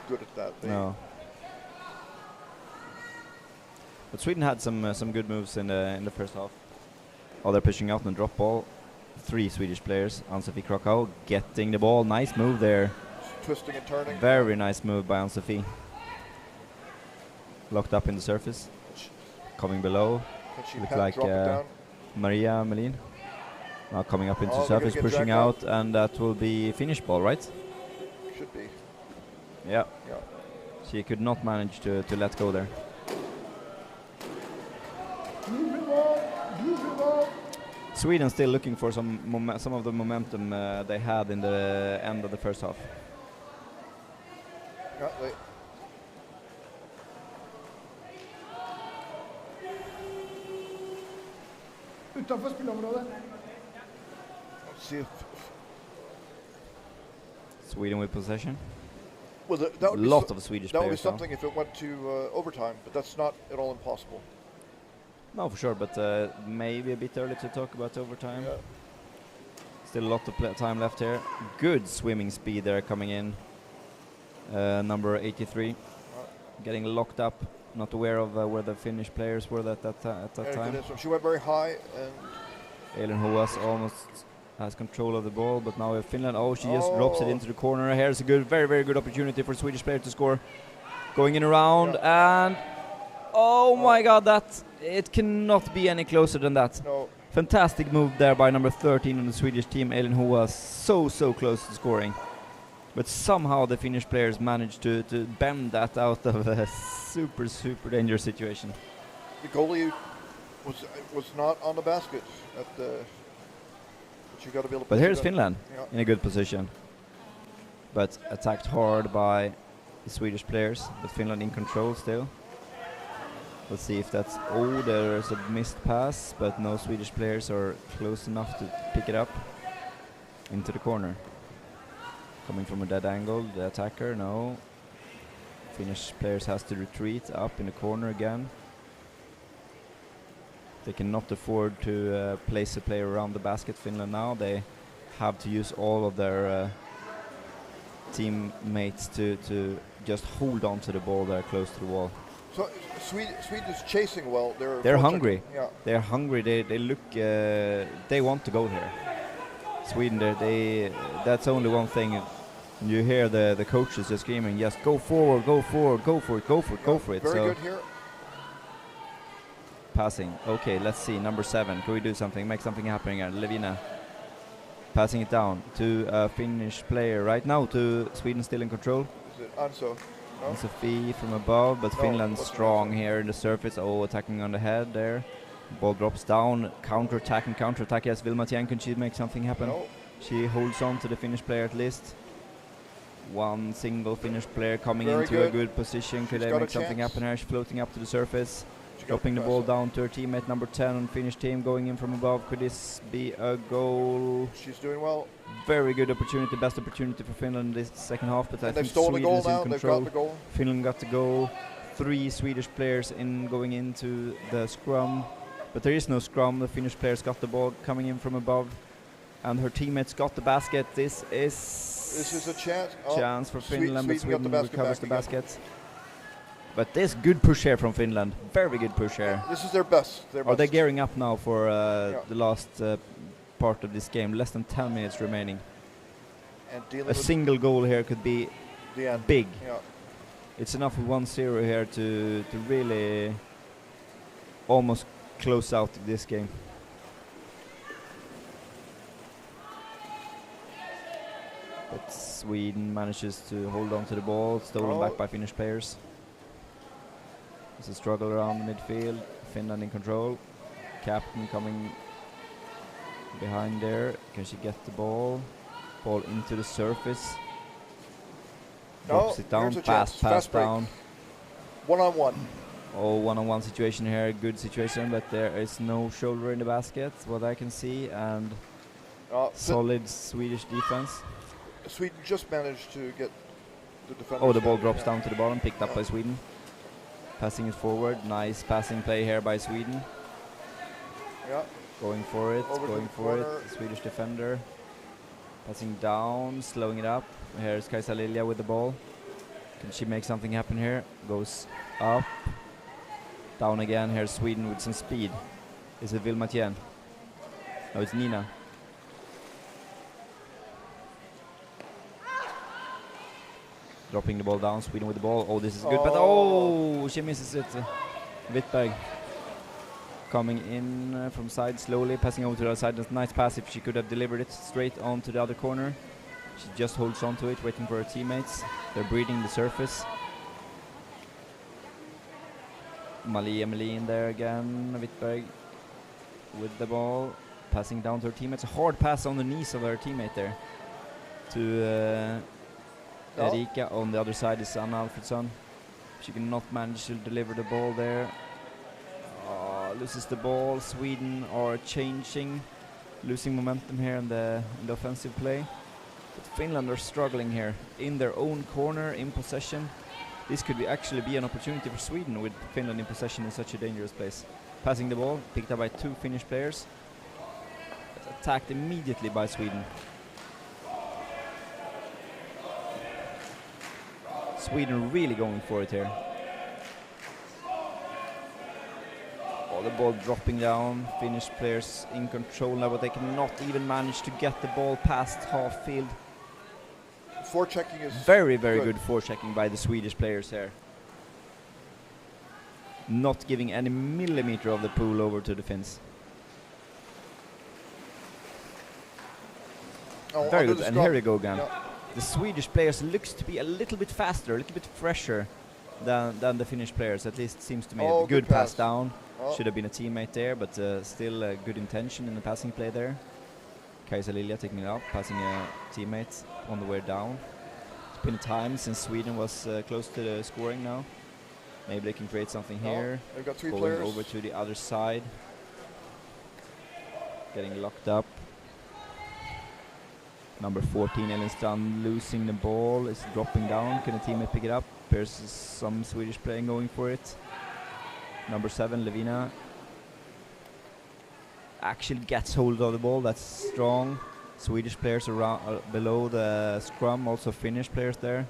good at that. No. But Sweden had some good moves in the first half. Oh, they're pushing out and drop ball. 3 Swedish players. Ann-Sofie Krakow getting the ball. Nice move there. Twisting and turning. Very nice move by Ann-Sofie. Locked up in the surface. Coming below. Looks like Maria Melin. Now coming up into surface, pushing out, and that will be finish ball, right? Should be. Yeah. She could not manage to let go there. Sweden still looking for some of the momentum they had in the end of the first half. Utanför spelområdet. See if Sweden with possession. Well, that would be lot of Swedish that would be players now. something if it went to overtime, but that's not at all impossible. No, for sure, but maybe a bit early to talk about overtime. Yeah. Still a lot of time left here. Good swimming speed there coming in. Number 83. Getting locked up. Not aware of where the Finnish players were at that time. She went very high, and Elin Hoas almost has control of the ball, but now with Finland. Oh, she just drops it into the corner. Here's a good, very, very good opportunity for Swedish player to score. Going in around, and oh my God, it cannot be any closer than that. No. Fantastic move there by number 13 on the Swedish team, Elin Hoas. So close to scoring. But somehow the Finnish players managed to bend that out of a super dangerous situation. The goalie was not on the basket at the. But you got to be able to. But here's Finland Yeah. in a good position, but attacked hard by the Swedish players. But Finland in control still. Let's see if that's. Oh, there's a missed pass, but no Swedish players are close enough to pick it up into the corner. Coming from a dead angle, the attacker, no. Finnish players has to retreat up in the corner again. They cannot afford to place a player around the basket, Finland now. They have to use all of their teammates to just hold on to the ball there close to the wall. So Sweden is chasing well. They're hungry. Yeah. They're hungry. They look. They want to go here. Sweden, that's only one thing. You hear the coaches just screaming, "Yes, go forward, go forward, go for it, go for it, go for it." Very so good here. Passing. Okay, let's see. Number 7. Can we do something? Make something happen here. Levina passing it down to a Finnish player right now. To Sweden still in control. Is it Anso? No? Sophie from above, but No, Finland what's strong here in the surface. Oh, attacking on the head there. Ball drops down. Counter-attack and counter-attack. Yes, Vilma Tien, can she make something happen? No. She holds on to the Finnish player at least. One single Finnish player coming Very into good. a good position. Could She's they got make a something chance. happen here? She's floating up to the surface. She got Dropping the the ball pass. down to her teammate number 10 on Finnish team. Going in from above. Could this be a goal? She's doing well. Very good opportunity. Best opportunity for Finland this second half. But I And they've think stolen the Sweden goal is in now. They've control. got the goal. Finland got the goal. 3 Swedish players in going into the scrum. But there is no scrum. The Finnish players got the ball coming in from above. And her teammates got the basket. This is a chance. Chance for Finland, but Sweden got the Sweden basket recovers back the again. basket. But this good push here from Finland. Very good push here. This is their best. Are they gearing up now for the last part of this game? Less than 10 minutes remaining. And dealing A with single goal here could be the end. big. Yeah. It's enough with 1-0 here to really almost close out this game. But Sweden manages to hold on to the ball, stolen back by Finnish players. There's a struggle around the midfield. Finland in control. Captain coming behind there. Can she get the ball? Ball into the surface. Drops it down. here's a Pass chance. Fast break. down. 1-on-1. Oh, one-on-one situation here. Good situation, but there is no shoulder in the basket, what I can see, and solid Swedish defense. Sweden just managed to get the defender. Oh, the ball drops down to the bottom, picked up by Sweden. Passing it forward. Nice passing play here by Sweden. Yeah. Going for it, Over to going the for it. corner. Swedish defender. Passing down, slowing it up. Here's Kajsa Lilja with the ball. Can she make something happen here? Goes up. Down again. Here's Sweden with some speed. Is it Vilma Tien? No, it's Nina. Dropping the ball down, Sweden with the ball. Oh, this is good, but oh, she misses it. Wittberg coming in from side slowly, passing over to the other side. That's a nice pass if she could have delivered it straight onto the other corner. She just holds on to it, waiting for her teammates. They're breeding the surface. Malia Melin there again. Wittberg with the ball, passing down to her teammates. A hard pass on the knees of her teammate there to Erika. On the other side is Anna Alfredsson. She cannot manage to deliver the ball there. Loses the ball. Sweden are changing, losing momentum here in the offensive play. But Finland are struggling here in their own corner, in possession. This could actually be an opportunity for Sweden with Finland in possession in such a dangerous place. Passing the ball, picked up by 2 Finnish players. But attacked immediately by Sweden. Sweden really going for it here. Oh, the ball dropping down. Finnish players in control now, but they cannot even manage to get the ball past half field. Forechecking is very good forechecking by the Swedish players here. Not giving any millimeter of the pool over to the Finns. Oh, very good, and here you go again. Yeah. The Swedish players looks to be a little bit faster, a little bit fresher than the Finnish players. At least seems to me. Oh, good pass pass down. Oh. Should have been a teammate there, but still good intention in the passing play there. Kaisa Lilja taking it up, passing a teammate on the way down. It's been time since Sweden was close to the scoring now. Maybe they can create something here. They've got 3 Going players. over to the other side. Getting locked up. Number 14, Ellenstrand losing the ball, is dropping down. Can a teammate pick it up? There's some Swedish playing going for it. Number 7, Levina, actually gets hold of the ball. That's strong. Swedish players around below the scrum, also Finnish players there.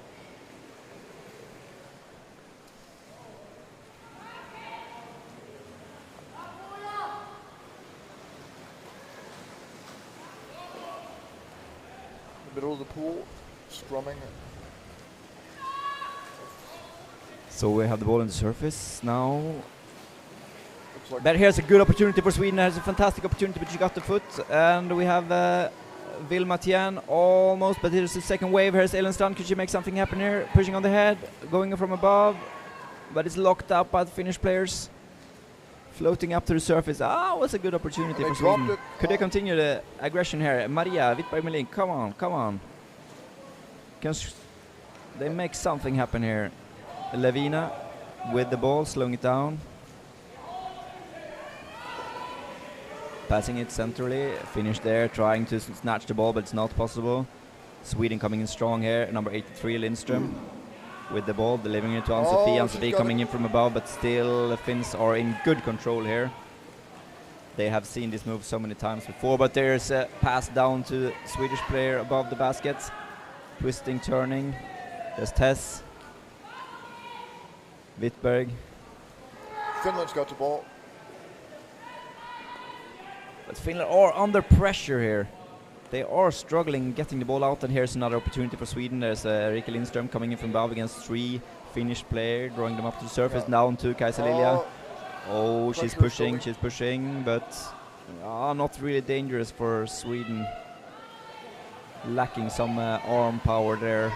Middle of the pool, scrumming. So we have the ball on the surface now. Like But here's a good opportunity for Sweden. There's a fantastic opportunity, but she got the foot. And we have Vilma Tien almost, but here's the second wave. Here's Ellenstrand. Could she make something happen here? Pushing on the head, going from above, but it's locked up by the Finnish players. Floating up to the surface. Ah, was a good opportunity for Sweden. Could they continue the aggression here? Maria Wittberg-Melin, come on, come on. Can they make something happen here? Levina with the ball, slowing it down. Passing it centrally, Finnish there, trying to snatch the ball, but it's not possible. Sweden coming in strong here, number 83, Lindström. With the ball, delivering it to Ann-Sofie. Ann-Sofie coming in from above, but still the Finns are in good control here. They have seen this move so many times before, but there's a pass down to the Swedish player above the basket. Twisting, turning. There's Tess. Wittberg. Finland's got the ball. But Finland are under pressure here. They are struggling getting the ball out, and here's another opportunity for Sweden. There's Rika Lindström coming in from above against 3 Finnish players, drawing them up to the surface, down to Kaisa Lilja. Oh, she's pushing, but not really dangerous for Sweden. Lacking some arm power there.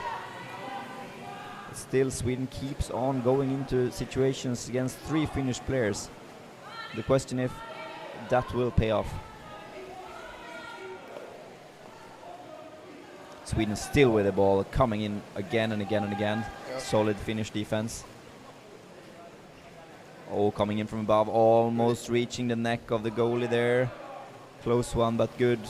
Still, Sweden keeps on going into situations against 3 Finnish players. The question if that will pay off. Sweden still with the ball, coming in again and again and again. Yep. Solid Finnish defense. Oh, coming in from above, almost reaching the neck of the goalie there. Close one, but good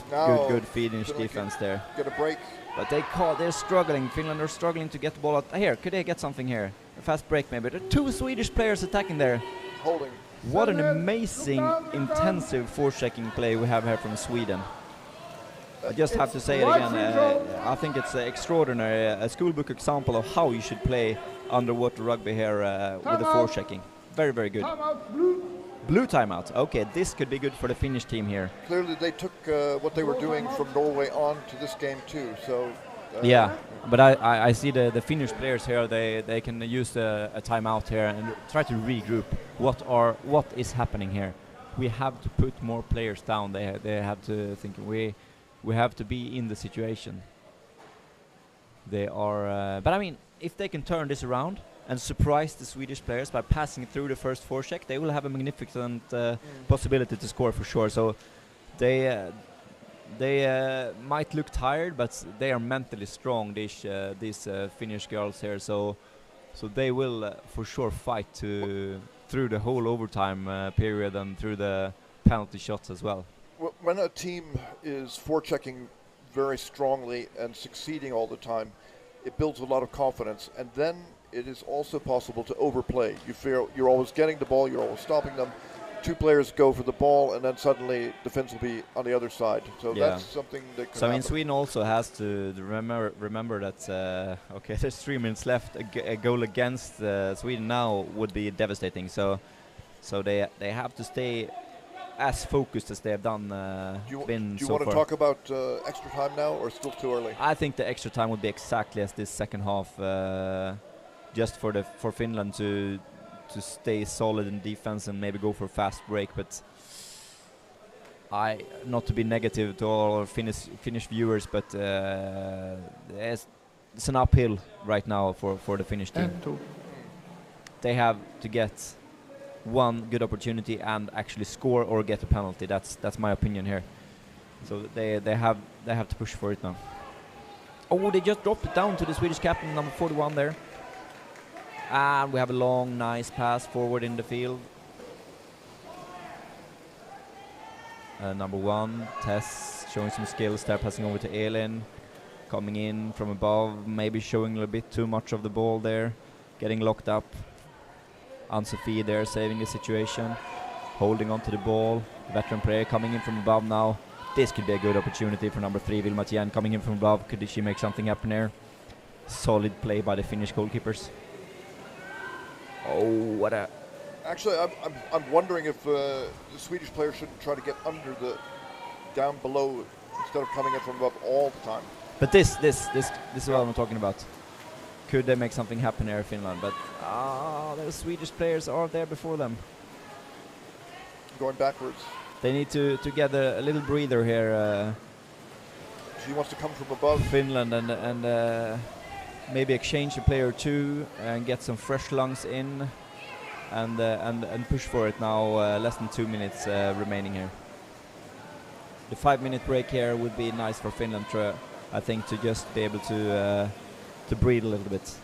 Finnish defense there. Get a break. But they're struggling. Finland are struggling to get the ball out. Here, could they get something here? A fast break maybe. There are 2 Swedish players attacking there. Holding. What an amazing, intensive forechecking play we have here from Sweden. I just have to say it again. I think it's extraordinary. A schoolbook example of how you should play underwater rugby here with the forechecking. Very, very good. Blue timeout. Okay, this could be good for the Finnish team here. Clearly, they took what they were doing from Norway on to this game too. So. Yeah, but I see the Finnish players here. They can use a timeout here and try to regroup. What is happening here? We have to put more players down. They have to think we have to be in the situation. They are, but I mean, if they can turn this around and surprise the Swedish players by passing through the first forecheck, they will have a magnificent possibility to score for sure. So they might look tired, but they are mentally strong. These Finnish girls here, so they will for sure fight through the whole overtime period and through the penalty shots as well. When a team is forechecking very strongly and succeeding all the time, it builds a lot of confidence. And then it is also possible to overplay. You feel you're always getting the ball, you're always stopping them. Two players go for the ball, and then suddenly the Finns will be on the other side. So that's something that can happen. Sweden also has to remember that, okay, there's 3 minutes left. A goal against Sweden now would be devastating. So they have to stay as focused as they have done been Do you so want to far. talk about extra time now, or still too early? I think the extra time would be exactly as this second half, just for Finland to stay solid in defense and maybe go for a fast break. But not to be negative to all our Finnish viewers, but it's an uphill right now for the Finnish team. They have to get one good opportunity and actually score or get a penalty. That's my opinion here. So they have to push for it now. Oh, they just dropped it down to the Swedish captain, number 41 there. And we have a long, nice pass forward in the field. Number 1, Tess, showing some skills there, passing over to Elin. Coming in from above, maybe showing a little bit too much of the ball there. Getting locked up. Ann-Sofie there, saving the situation. Holding on to the ball. Veteran player coming in from above now. This could be a good opportunity for number 3, Vilma Tien, coming in from above. Could she make something happen there? Solid play by the Finnish goalkeepers. Oh, what a... Actually, I'm wondering if the Swedish player shouldn't try to get under down below instead of coming in from above all the time. But this is what I'm talking about. Could they make something happen here in Finland? But the Swedish players are there before them. Going backwards. They need to get a little breather here. She wants to come from above. Finland and maybe exchange a player or two and get some fresh lungs in, and push for it now. Less than 2 minutes remaining here. The 5-minute break here would be nice for Finland, I think, to just be able to breathe a little bit.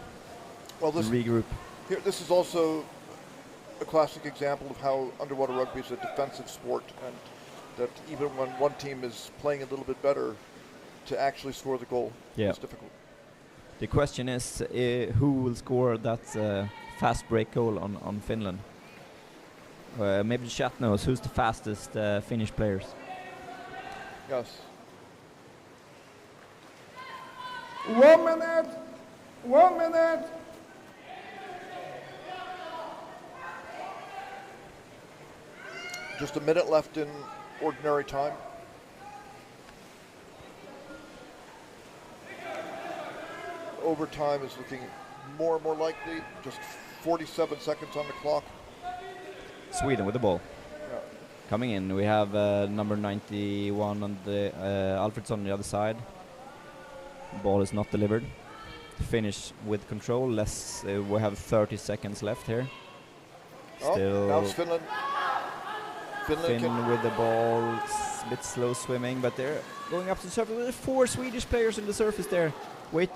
Well, regroup. Here, this is also a classic example of how underwater rugby is a defensive sport, and that even when one team is playing a little bit better, to actually score the goal is difficult. The question is who will score that fast break goal on Finland? Maybe the chat knows who's the fastest Finnish players. Yes. 1 minute. 1 minute. Just a minute left in ordinary time. Overtime is looking more and more likely. Just 47 seconds on the clock. Sweden with the ball. Yeah. Coming in, we have number 91 on the Alfredsson on the other side. Ball is not delivered. Finish with control. We have 30 seconds left here. Still. Now it's Finland. Finland with the ball, a bit slow swimming, but they're going up to the surface. There's 4 Swedish players in the surface there,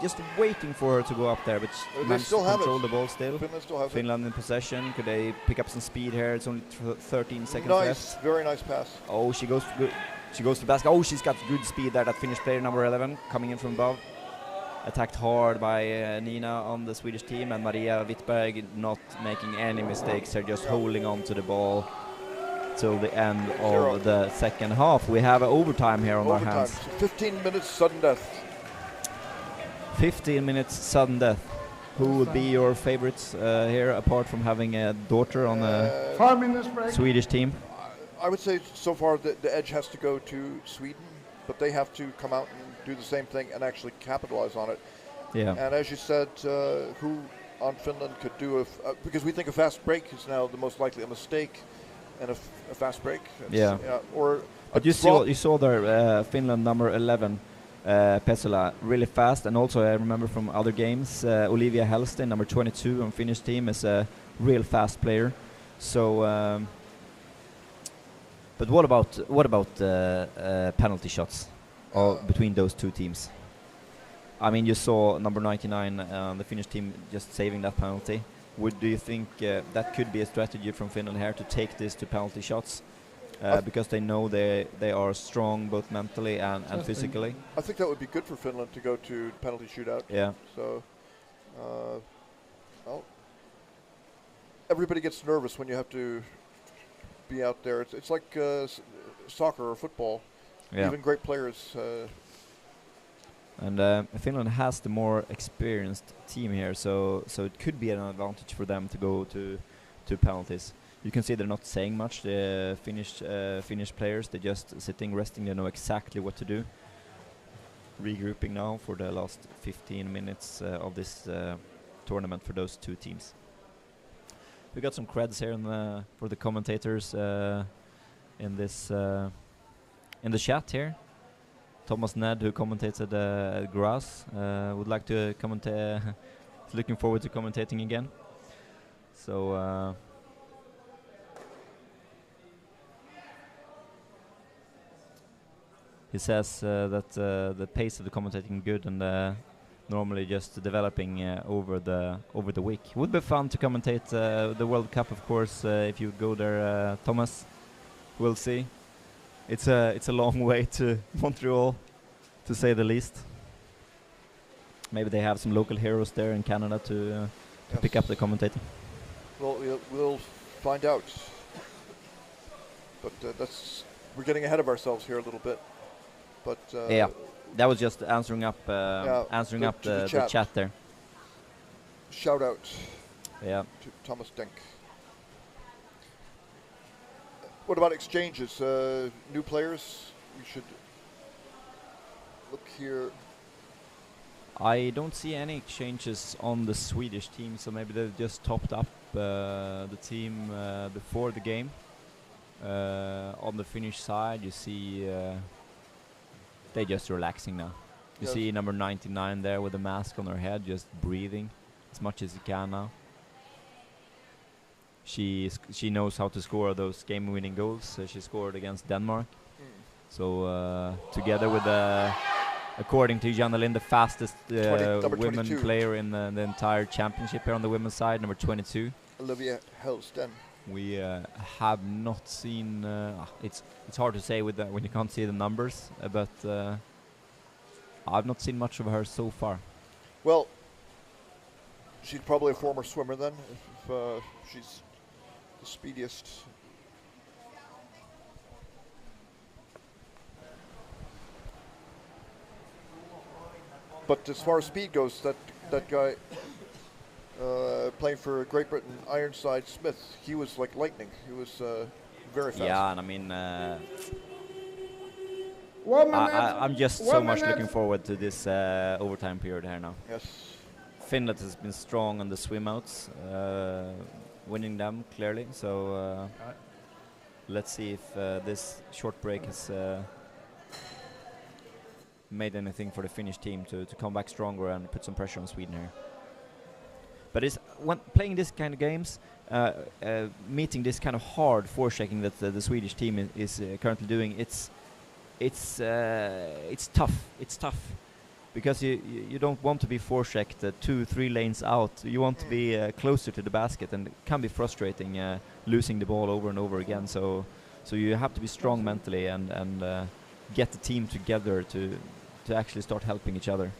just waiting for her to go up there, but they still have control the ball still. Finland still has Finland in possession. Could they pick up some speed here? It's only 13 seconds left. Very nice pass. Oh, she goes to the basket. Oh, she's got good speed there. That Finnish player, number 11, coming in from above. Attacked hard by Nina on the Swedish team, and Maria Wittberg not making any mistakes. They're just holding on to the ball till the end of the second half. We have overtime here on our hands. So 15 minutes sudden death. 15 minutes sudden death. Who would be your favorites here, apart from having a daughter on a 5 minutes break. Swedish team? I would say so far the edge has to go to Sweden, but they have to come out and do the same thing and actually capitalize on it. Yeah. And as you said, who on Finland could do because we think a fast break is now the most likely a mistake, and a fast break. But you saw there Finland number 11, Pesola, really fast, and also I remember from other games, Olivia Hellsten, number 22 on Finnish team, is a real fast player. So, but what about penalty shots between those two teams? I mean, you saw number 99 on the Finnish team just saving that penalty. Do you think that could be a strategy from Finland here to take this to penalty shots? because they know they are strong both mentally and physically. I think that would be good for Finland to go to penalty shootout. Yeah. So, well, everybody gets nervous when you have to be out there. It's like soccer or football. Yeah. Even great players. And Finland has the more experienced team here, so it could be an advantage for them to go to penalties. You can see they're not saying much. The Finnish players, they're just sitting, resting. They know exactly what to do. Regrouping now for the last 15 minutes of this tournament for those two teams. We got some creds here for the commentators in this in the chat here. Thomas Ned, who commentated at Graz, would like to commentate. Looking forward to commentating again. So. He says that the pace of the commentating good and normally just developing over the week. It would be fun to commentate the World Cup, of course, if you go there, Thomas. We'll see. It's a long way to Montreal, to say the least. Maybe they have some local heroes there in Canada to pick up the commentating. Well, we'll find out. But we're getting ahead of ourselves here a little bit. But yeah, that was just answering up the chat there. Shout out to Thomas Denk. What about exchanges? New players? We should look here. I don't see any exchanges on the Swedish team, so maybe they've just topped up the team before the game. On the Finnish side, you see they're just relaxing now. You see number 99 there with a mask on her head, just breathing as much as he can now. She knows how to score those game-winning goals. She scored against Denmark. So together with according to Janelin, the fastest women player in the entire championship here on the women's side, number 22. Olivia Hellsten. We have not seen. It's hard to say with that when you can't see the numbers, but I've not seen much of her so far. Well, she's probably a former swimmer then, if she's the speediest. But as far as speed goes, that guy playing for Great Britain, Ironside Smith, he was like lightning. He was very fast. Yeah, and I mean, I'm just so much looking forward to this overtime period here now. Yes. Finland has been strong on the swim outs, winning them clearly. So let's see if this short break has made anything for the Finnish team to come back stronger and put some pressure on Sweden here. But when playing this kind of games, meeting this kind of hard forechecking that the Swedish team is currently doing, it's tough. It's tough because you don't want to be forechecked 2-3 lanes out. You want to be closer to the basket, and it can be frustrating losing the ball over and over again. So you have to be strong mentally and get the team together to actually start helping each other.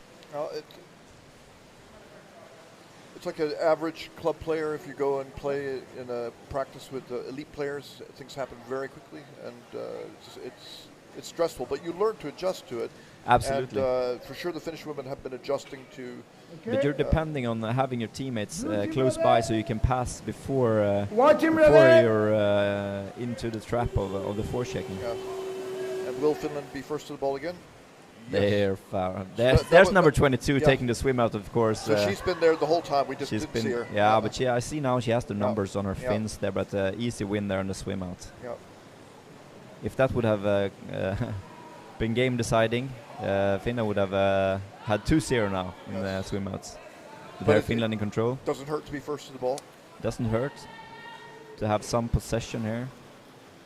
It's like an average club player. If you go and play in a practice with elite players, things happen very quickly, and it's stressful. But you learn to adjust to it. Absolutely. And for sure, the Finnish women have been adjusting to. But you're depending on having your teammates close by, so you can pass before you're into the trap of the forechecking. Yeah. And will Finland be first to the ball again? They're far. There's number 22 taking the swim out, of course. So she's been there the whole time. We just didn't see her. Yeah, but I see now she has the numbers on her fins there, but easy win there on the swim out. Yeah. If that would have been game deciding, Finland would have had 2-0 now in the swim outs. But Finland in control. Doesn't hurt to be first to the ball. Doesn't hurt to have some possession here.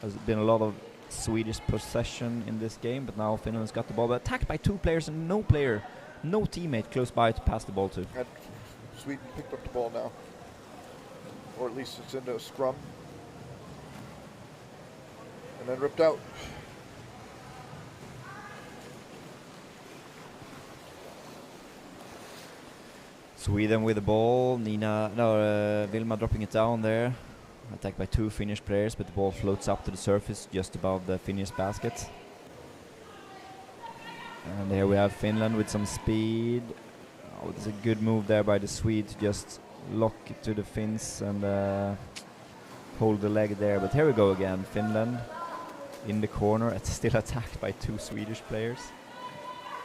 There's been a lot of Swedish possession in this game, but now Finland's got the ball, but attacked by 2 players and no teammate close by to pass the ball to. And Sweden picked up the ball now, or at least it's in a scrum. And then ripped out. Sweden with the ball. Vilma dropping it down there. Attacked by 2 Finnish players, but the ball floats up to the surface just above the Finnish basket. And here we have Finland with some speed. Oh, it's a good move there by the Swede to just lock it to the Finns and hold the leg there. But here we go again. Finland in the corner. It's still attacked by 2 Swedish players.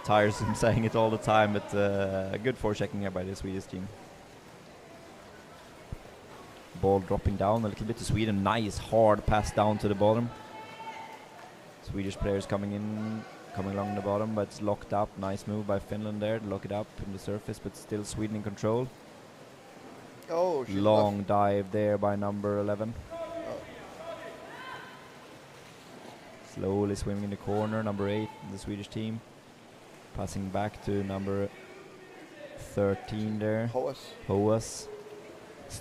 Tiresome saying it all the time, but a good forechecking here by the Swedish team. Ball dropping down a little bit to Sweden. Nice hard pass down to the bottom. Swedish players coming along the bottom, but it's locked up. Nice move by Finland there to lock it up in the surface, but still Sweden in control. Oh, long dive there by number 11. Slowly swimming in the corner, number 8, the Swedish team. Passing back to number 13 there. Hoas.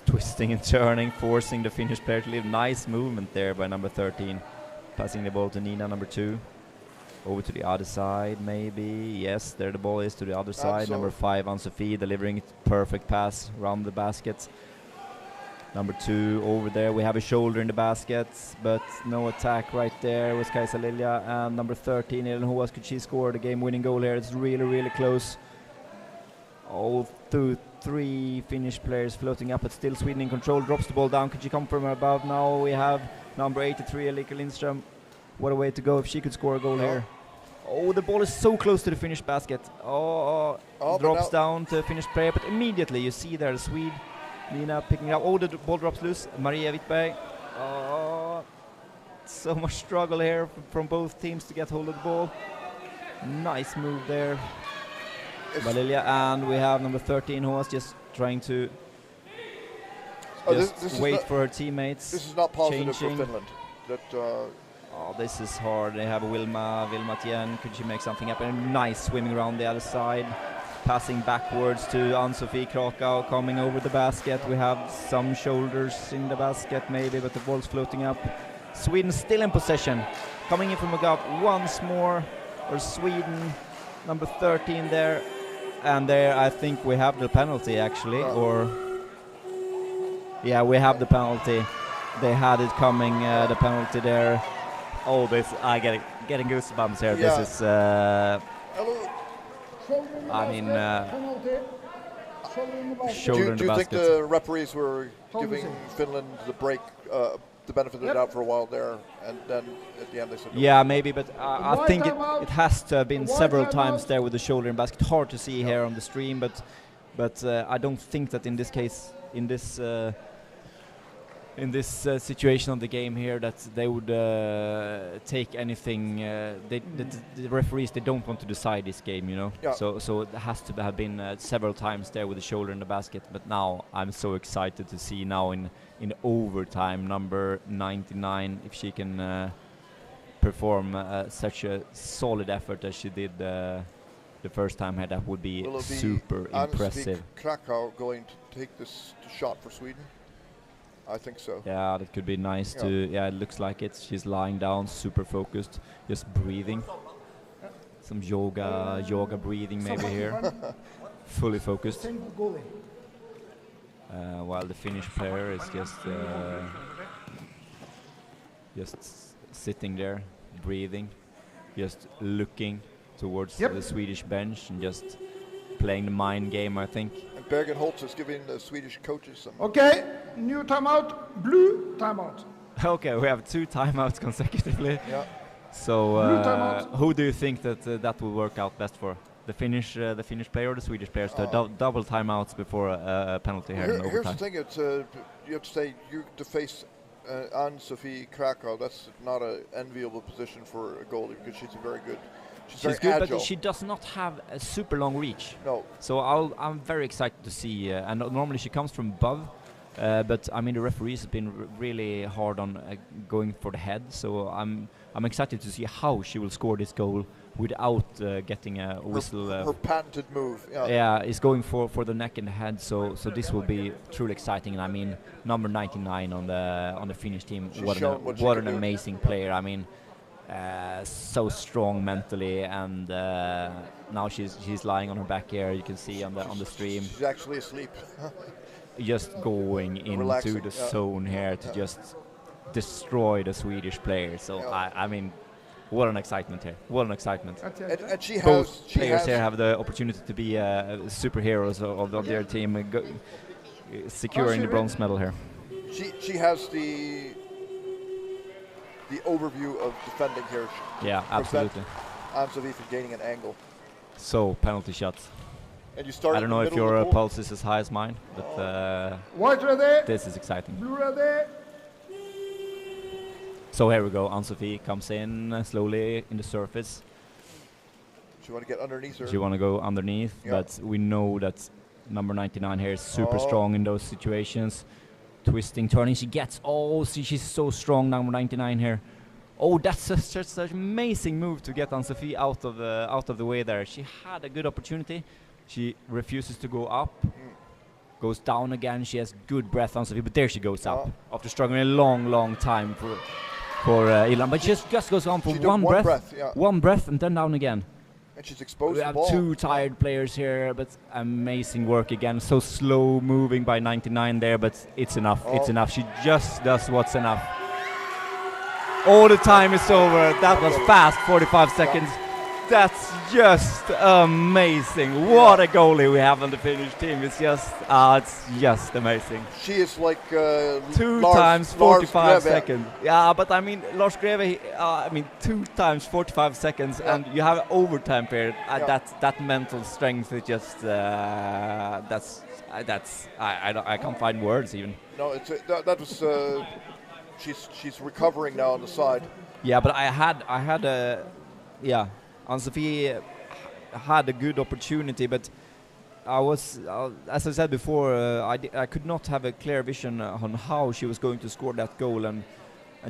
Twisting and turning, forcing the Finnish player to leave. Nice movement there by number 13. Passing the ball to Nina, number 2. Over to the other side, maybe. Yes, there the ball is to the other side. Number 5, Ann-Sofie, delivering it. Perfect pass around the basket. Number 2 over there. We have a shoulder in the basket, but no attack right there with Kaisa Lilja. And number 13, Elin Hoas, could she score the game-winning goal here? It's really, really close. Oh, 3 Finnish players floating up, but still Sweden in control. Drops the ball down. Could she come from above? Now we have number 83, Elika Lindström. What a way to go if she could score a goal here. Oh, the ball is so close to the Finnish basket. Drops down to Finnish player, but immediately you see there the Swede, Nina, picking it up. Oh, the ball drops loose. Maria Wittberg. So much struggle here from both teams to get hold of the ball. Nice move there by Lilja, and we have number 13 who was just trying to this wait for her teammates. This is not positive changing. for Finland. This is hard. They have a Vilma Tien. Could she make something happen? Nice swimming around the other side. Passing backwards to Ann-Sofie Krakow, coming over the basket. We have some shoulders in the basket maybe, but the ball's floating up. Sweden still in possession. Coming in from above once more. Or Sweden, number 13 there. And there I think we have the penalty actually. Yeah, we have the penalty. They had it coming, the penalty there. Oh, this, getting goosebumps here. Yeah. This is, shoulder in the basket. Do you think the referees were giving Finland the break, the benefit of the doubt for a while there, and then at the end they said no? Yeah, maybe, but I think it has to have been several times there with the shoulder in basket. Hard to see here on the stream, but I don't think that in this case, in this situation of the game here, that they would take anything. The referees, they don't want to decide this game, you know. Yeah. So it has to have been several times there with the shoulder in the basket. But now I'm so excited to see now in overtime, number 99, if she can perform such a solid effort as she did the first time here. That would be super impressive. Krakow going to take this shot for Sweden? I think so. Yeah, that could be nice to. Yeah, it looks like it. She's lying down, super focused, just breathing. Some yoga breathing maybe here. Fully focused. While the Finnish player is just sitting there, breathing, just looking towards the Swedish bench and just playing the mind game, I think. And Bergen Holtz is giving the Swedish coaches some. Okay, new timeout, blue timeout. Okay, we have 2 timeouts consecutively. Yeah. So, who do you think that will work out best for? The Finnish player or the Swedish players? Double timeouts before a penalty here in overtime. Here's the thing: it's you have to say to face Ann-Sofie Krakow. That's not an enviable position for a goalie because she's very good. She's good, agile. but she does not have a super long reach. No. So I'm very excited to see. And normally she comes from above, but I mean the referees have been really hard on going for the head. So I'm I'm excited to see how she will score this goal without getting a whistle. Her patented move. Yeah, is going for the neck and the head. So this will be truly exciting. And I mean, number 99 on the Finnish team. What an amazing player. I mean, so strong mentally, and now she's lying on her back here. You can see on the stream. She's actually asleep. Just going into the zone here to just destroy the Swedish player. So I mean, what an excitement here! What an excitement! And she Both players here have the opportunity to be superheroes of their team, securing the bronze medal here. She has the overview of defending here. Yeah, absolutely. Ann-Sofie from gaining an angle. So penalty shots. And you start. I don't know if your pulse is as high as mine, but this is exciting. Blue ready. So here we go. Ann-Sofie comes in slowly in the surface. She want to get underneath her. She want to go underneath, but we know that number 99 here is super strong in those situations. Twisting, turning, she gets. She's so strong, number 99 here. Oh, that's such an amazing move to get Ann-Sofie out of the way there. She had a good opportunity. She refuses to go up. Goes down again. She has good breath, Ann-Sofie, but there she goes up after struggling a long time for Ilan. But she just goes on for one breath, and then down again. And she's exposed. We have two tired players here, but amazing work again. So slow moving by 99 there, but it's enough. It's enough. She just does what's enough. All the time is over. That was fast, 45 seconds. That's just amazing. What a goalie we have on the Finnish team. It's just amazing. She is like 2 times 45 seconds. Yeah, but I mean, Lars Greve, 2 times 45 seconds, and you have an overtime period. That mental strength is just I can't find words even. No, it's that was she's recovering now on the side. Yeah, but I had a Ann-Sofie had a good opportunity, but I was, as I said before, I could not have a clear vision on how she was going to score that goal, and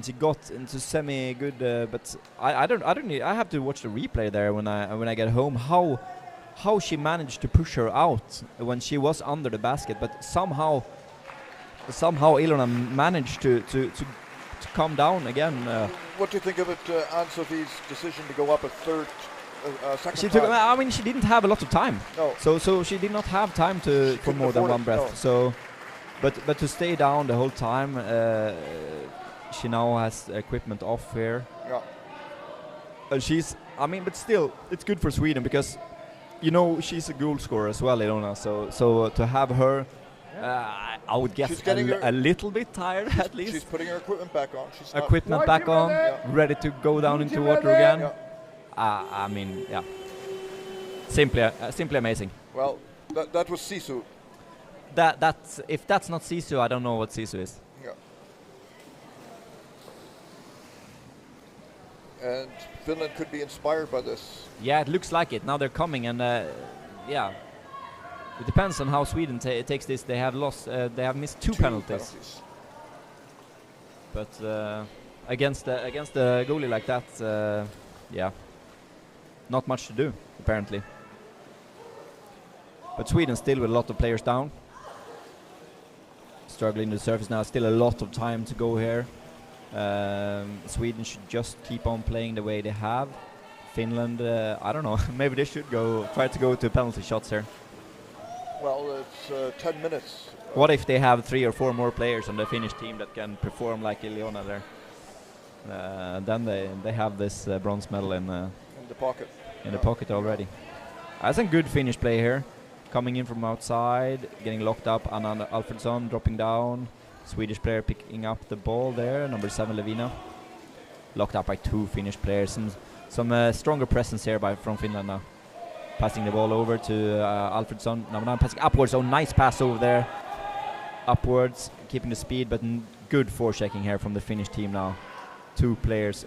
she got into semi-good. But I have to watch the replay there when I get home. How she managed to push her out when she was under the basket, but somehow Ilona managed to come down again. What do you think of it, Ann-Sofie's decision to go up a second time? I mean, she didn't have a lot of time. No. So she did not have time for more than one breath. No. So, but to stay down the whole time, she now has equipment off here. Yeah. But still, it's good for Sweden because, she's a goal scorer as well, Ilona. So to have her. I would guess a little bit tired at least. She's putting her equipment back on. Equipment back on, ready to go down into water again. Simply amazing. Well, that was Sisu. If that's not Sisu, I don't know what Sisu is. Yeah. And Finland could be inspired by this. Yeah, it looks like it. Now they're coming, and it depends on how Sweden takes this. They have missed two penalties. But against the goalie like that, not much to do apparently. But Sweden still with a lot of players down, struggling to the surface now. Still a lot of time to go here. Sweden should just keep on playing the way they have. Finland, I don't know. Maybe they should try to go to penalty shots here. Well, it's 10 minutes. What if they have 3 or 4 more players on the Finnish team that can perform like Ileona there? Then they have this bronze medal in the pocket. In the pocket already. That's a good Finnish play here. Coming in from outside, getting locked up. Anna Alfredsson dropping down. Swedish player picking up the ball there. Number 7, Levina. Locked up by 2 Finnish players. Some stronger presence here from Finland now. Passing the ball over to Alfredsson. Number 9 passing upwards. Oh, nice pass over there. Upwards, keeping the speed, but good forechecking here from the Finnish team now. 2 players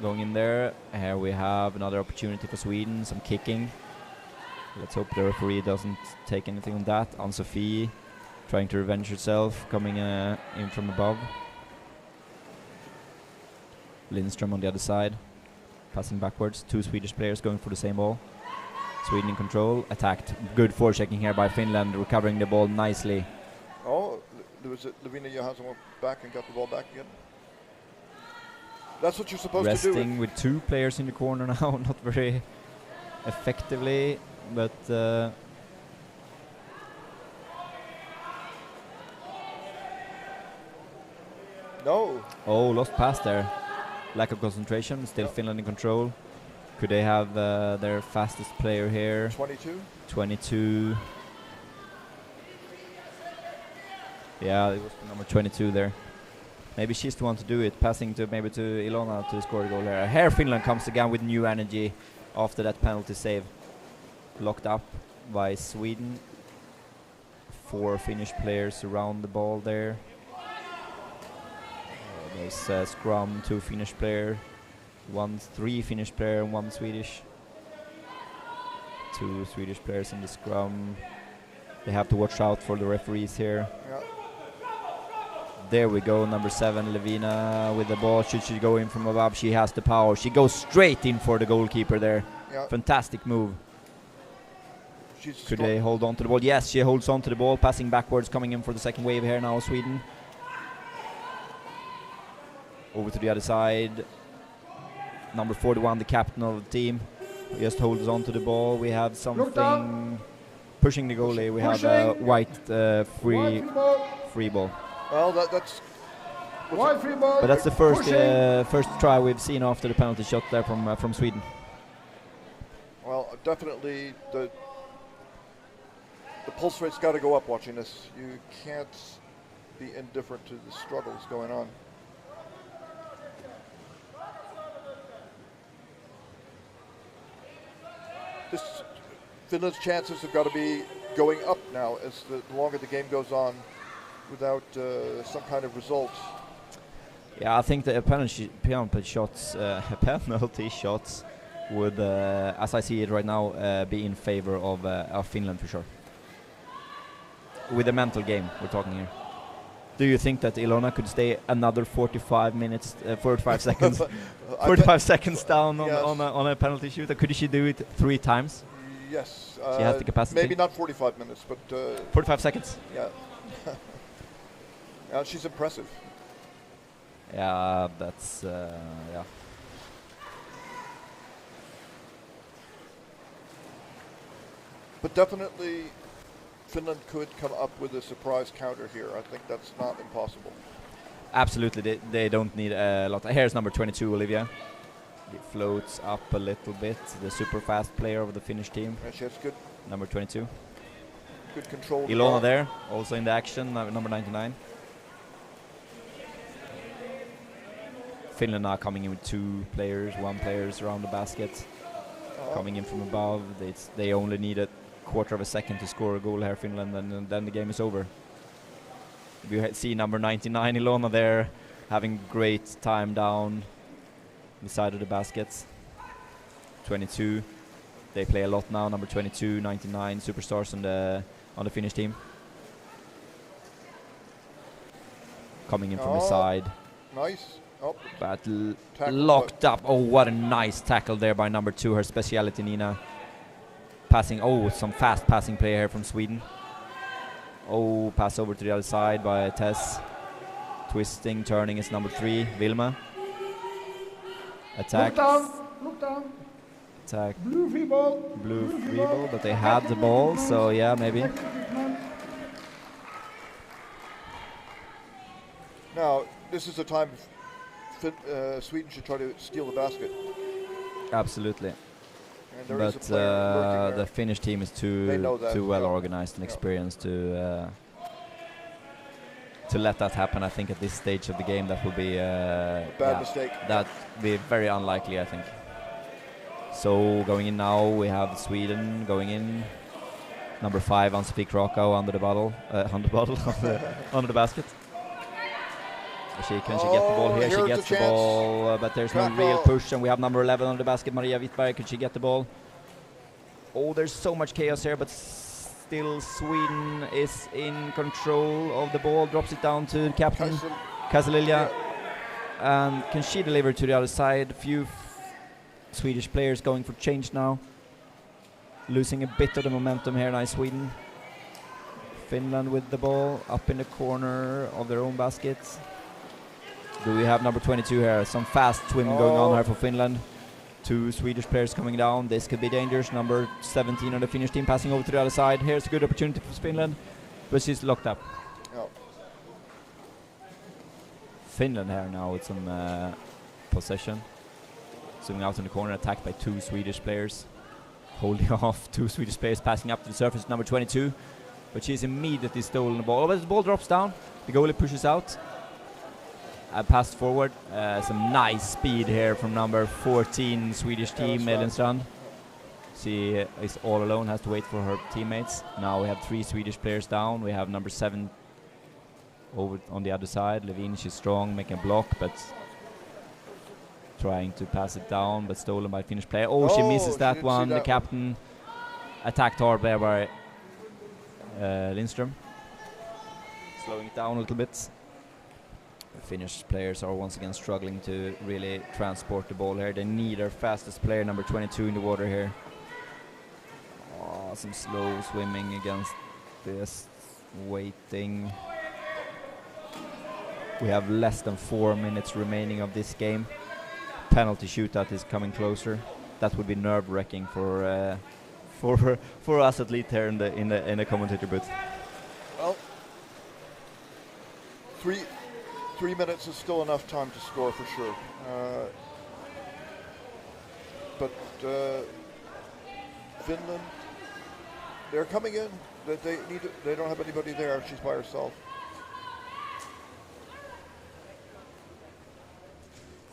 going in there. Here we have another opportunity for Sweden. Some kicking. Let's hope the referee doesn't take anything on that. Ann-Sofie trying to revenge herself, coming in from above. Lindström on the other side, passing backwards. 2 Swedish players going for the same ball. Sweden in control, attacked. Good forechecking here by Finland, recovering the ball nicely. Oh, there was Lavina Johansson went back and got the ball back again. That's what you're supposed to do. Resting with 2 players in the corner now, not very effectively, but no. Oh, lost pass there. Lack of concentration, still Finland in control. Could they have their fastest player here? 22? 22. Yeah, it was number 22 there. Maybe she's the one to do it, passing to maybe to Ilona to score a goal here. Here Finland comes again with new energy after that penalty save. Locked up by Sweden. 4 Finnish players around the ball there. There's scrum, 2 Finnish player, 3 Finnish player and 1 Swedish. 2 Swedish players in the scrum. They have to watch out for the referees here. Yeah. There we go, number 7, Levina with the ball. Should she go in from above? She has the power. She goes straight in for the goalkeeper there. Yeah. Fantastic move. Could they hold on to the ball? Yes, she holds on to the ball, passing backwards, coming in for the second wave here now, Sweden. Over to the other side. Number 41, the captain of the team, just holds on to the ball. We have something pushing the goalie. We have a white free ball. Well, that's white free ball. But that's the first try we've seen after the penalty shot there from Sweden. Well, definitely the pulse rate's got to go up watching this. You can't be indifferent to the struggles going on. Finland's chances have got to be going up now as the longer the game goes on without some kind of result. Yeah, I think the penalty shots would, as I see it right now, be in favor of Finland for sure. With the mental game we're talking here. Do you think that Ilona could stay another 45 minutes, 45 seconds, 45 seconds down on a penalty shooter? Could she do it 3 times? Yes. She has the capacity. Maybe not 45 minutes, but 45 seconds. Yeah. She's impressive. Yeah, that's yeah. But definitely, Finland could come up with a surprise counter here. I think that's not impossible. Absolutely, they don't need a lot. Here's number 22, Olivia. It floats up a little bit. The super fast player of the Finnish team. And she has good. Number 22. Good control. Ilona there, also in the action. Number 99. Finland now coming in with 2 players, 1 players around the basket. Coming in from above. They only need a quarter of a second to score a goal here, Finland, and then the game is over. You see number 99, Ilona there, having great time down beside of the baskets. 22, they play a lot now. Number 22, 99, superstars on the Finnish team. Coming in from the side. Nice. Oh, but locked up. Oh, what a nice tackle there by number 2, her speciality, Nina. Passing, some fast passing play here from Sweden. Oh, pass over to the other side by Tess. Twisting, turning is number 3, Vilma. Attack. Look down. Attack. Blue free ball. Blue free ball, but they had the ball, so yeah, maybe. Now, this is the time Sweden should try to steal the basket. Absolutely. But the Finnish team is too well organized and experienced to let that happen. I think at this stage of the game that will be bad mistake. That be very unlikely, I think. So going in now, we have Sweden going in. Number 5, Ann-Sofie Krakau under the under the basket. Can she get the ball here? She gets the ball, but there's no real push, and we have number 11 on the basket, Maria Wittberg. Could she get the ball? Oh, there's so much chaos here, but still Sweden is in control of the ball. Drops it down to the captain, Kasalilja. and can she deliver to the other side? Few Swedish players going for change now. Losing a bit of the momentum here, nice Sweden. Finland with the ball, up in the corner of their own basket. Do we have number 22 here? Some fast swimming going on here for Finland. 2 Swedish players coming down. This could be dangerous. Number 17 on the Finnish team passing over to the other side. Here's a good opportunity for Finland, but she's locked up. Oh. Finland here now with some possession. Zooming out in the corner, attacked by 2 Swedish players. Holding off 2 Swedish players, passing up to the surface, number 22. But she's immediately stolen the ball. Oh, but the ball drops down. The goalie pushes out. Passed forward. Some nice speed here from number 14 Swedish team, Elenstrand. She is all alone, has to wait for her teammates. Now we have 3 Swedish players down. We have number 7 over on the other side. Levin, she's strong, making a block, but trying to pass it down, but stolen by Finnish player. Oh, she misses that one. The captain attacked hard there by Lindström. Slowing it down a little bit. The Finnish players are once again struggling to really transport the ball here. They need their fastest player, number 22, in the water here. Oh, some slow swimming against this. Waiting. We have less than 4 minutes remaining of this game. Penalty shootout is coming closer. That would be nerve-wracking for us at least here in the commentator booth. Well, 3 minutes is still enough time to score for sure. But Finland, they're coming in. They don't have anybody there. She's by herself.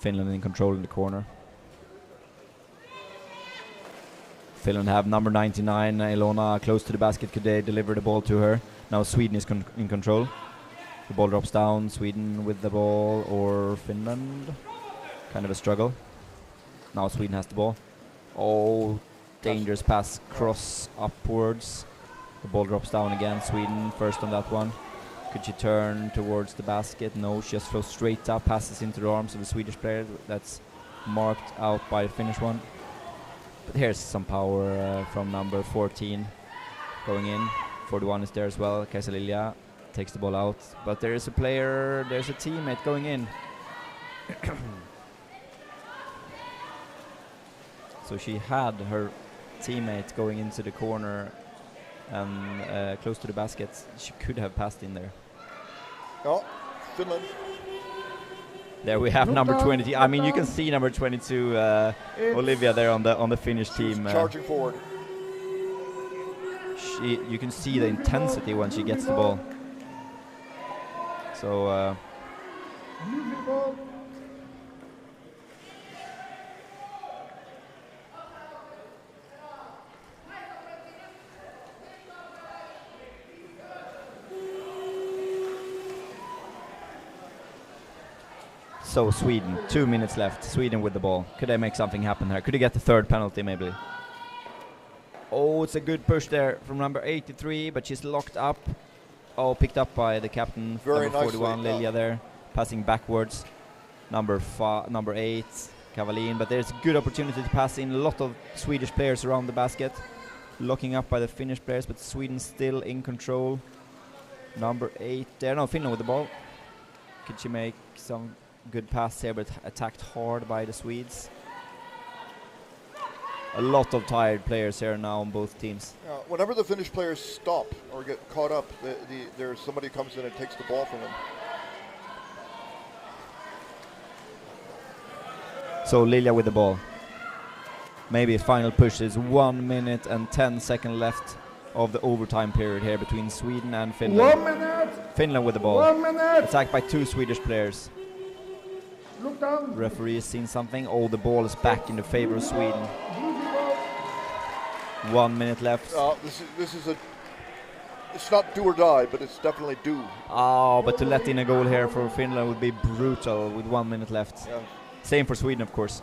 Finland in control in the corner. Finland have number 99, Ilona, close to the basket. Could they deliver the ball to her? Now Sweden is in control. The ball drops down. Sweden with the ball, or Finland? Kind of a struggle. Now Sweden has the ball. Oh, dangerous pass, cross upwards. The ball drops down again. Sweden first on that one. Could she turn towards the basket? No, she just throws straight up, passes into the arms of the Swedish player. That's marked out by the Finnish one. But here's some power from number 14 going in. 41 is there as well. Kaisa Lilja takes the ball out. But there is a player, there's a teammate going in. So she had her teammate going into the corner and close to the basket. She could have passed in there. Oh, Finland. There we have number 20. I mean, you can see number 22, Olivia, there on the Finnish team. Charging forward. You can see the intensity when she gets the ball. So. So Sweden, 2 minutes left. Sweden with the ball. Could they make something happen here? Could they get the third penalty maybe? Oh, it's a good push there from number 83, but she's locked up. Oh, picked up by the captain, Very number 41, Lilja there, passing backwards. Number 8, Kavalin, but there's a good opportunity to pass in. A lot of Swedish players around the basket, locking up by the Finnish players, but Sweden still in control. Number 8 there, no, Finland with the ball. Could she make some good pass here, but attacked hard by the Swedes. A lot of tired players here now on both teams. Whenever the Finnish players stop or get caught up, there's somebody who comes in and takes the ball from them. So Lilja with the ball. Maybe a final push. Is 1 minute and 10 seconds left of the overtime period here between Sweden and Finland. 1 minute. Finland with the ball. 1 minute. Attacked by 2 Swedish players. Look down. Referee has seen something. Oh, the ball is back in the favor of Sweden. 1 minute left. This is it's not do or die, but it's definitely do. Oh, but to let in a goal here for Finland would be brutal with 1 minute left. Yeah. Same for Sweden, of course.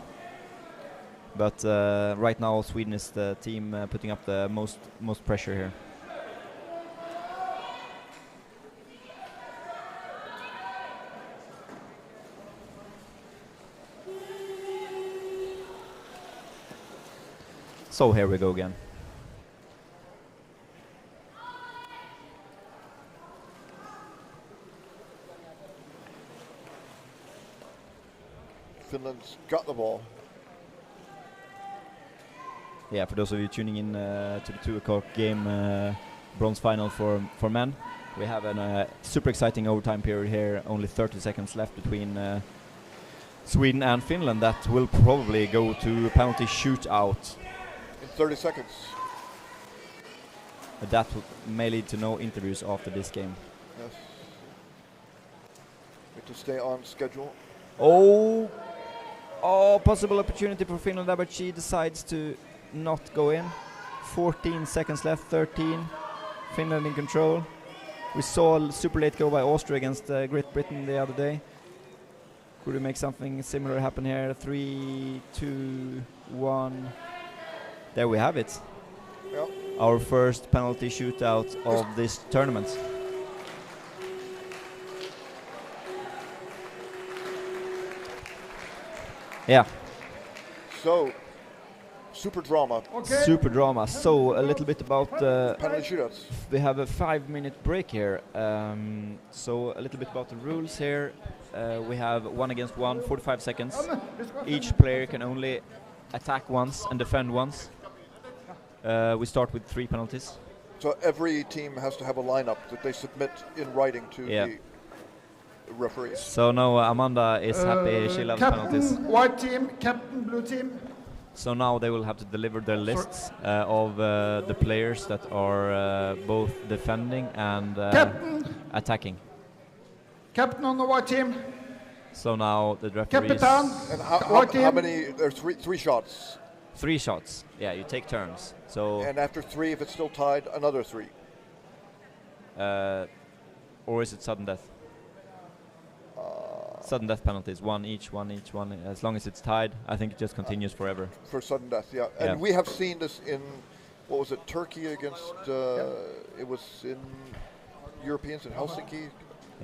But right now, Sweden is the team putting up the most pressure here. So here we go again. Finland's got the ball. Yeah, for those of you tuning in to the 2 o'clock game, bronze final for men, we have a super exciting overtime period here. Only 30 seconds left between Sweden and Finland. That will probably go to a penalty shootout. In 30 seconds. That may lead to no interviews after this game. Yes. Need to stay on schedule. Oh, possible opportunity for Finland, but she decides to not go in. 14 seconds left, 13. Finland in control. We saw a super late goal by Austria against Great Britain the other day. Could we make something similar happen here? 3, 2, 1. There we have it. Yep. Our first penalty shootout of this tournament. Yeah. So, super drama. Okay. Super drama. So a little bit about penalty shootouts. We have a 5-minute break here. So a little bit about the rules here. We have 1 against 1, 45 seconds. Each player can only attack once and defend once. We start with 3 penalties. So every team has to have a lineup that they submit in writing to the referees. So now Amanda is happy. She loves penalties. Captain white team, captain blue team. So now they will have to deliver their lists of the players that are both defending and attacking. Captain on the white team. So now the referees. Captain. And how many? There's three shots. 3 shots. Yeah, you take turns. So. And after 3, if it's still tied, another 3. Or is it sudden death? Sudden death penalties, one each. As long as it's tied, I think it just continues forever. For sudden death, yeah. And we have seen this in, what was it, Turkey against, it was in Europeans in Helsinki.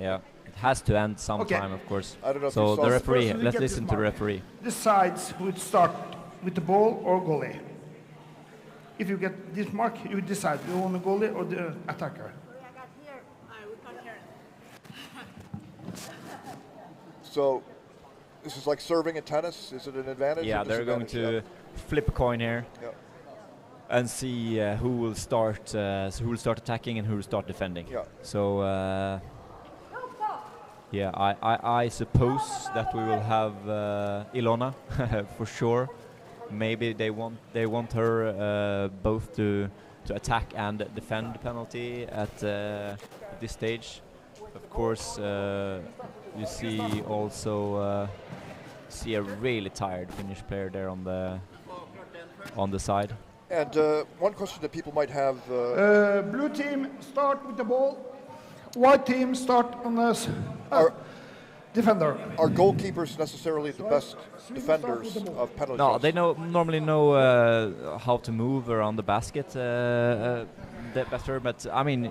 Yeah, it has to end sometime, of course. I don't know if so you saw the referee, let's listen to the referee. Decides who would start with the ball or goalie. If you get this mark, you decide you want the goalie or the attacker. So, this is like serving in tennis. Is it an advantage? Yeah, they're going to flip a coin here and see who will start attacking and who will start defending. Yeah. So, I suppose that we will have Ilona for sure. Maybe they want her both to attack and defend penalty at this stage. Of course, you see also see a really tired Finnish player there on the side. And one question that people might have: blue team start with the ball, white team start on the defender. Are goalkeepers necessarily the best defenders of penalty No, shots? they normally know how to move around the basket better. But I mean,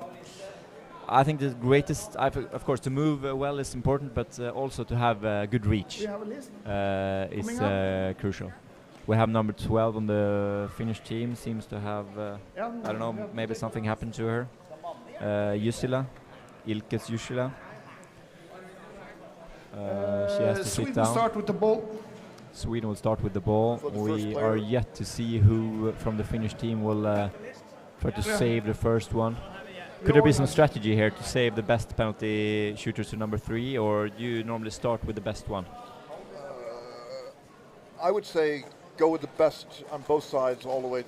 I think the greatest, of course, to move well is important, but also to have good reach is crucial. We have number 12 on the Finnish team. Seems to have, I don't know, maybe something happened to her. Jusila, Ilkes Jusila. She has to sit down. Sweden start with the ball. Sweden will start with the ball. We are yet to see who from the Finnish team will try to save the first one. Could there be some strategy here to save the best penalty shooters to number 3, or do you normally start with the best one? I would say go with the best on both sides all the way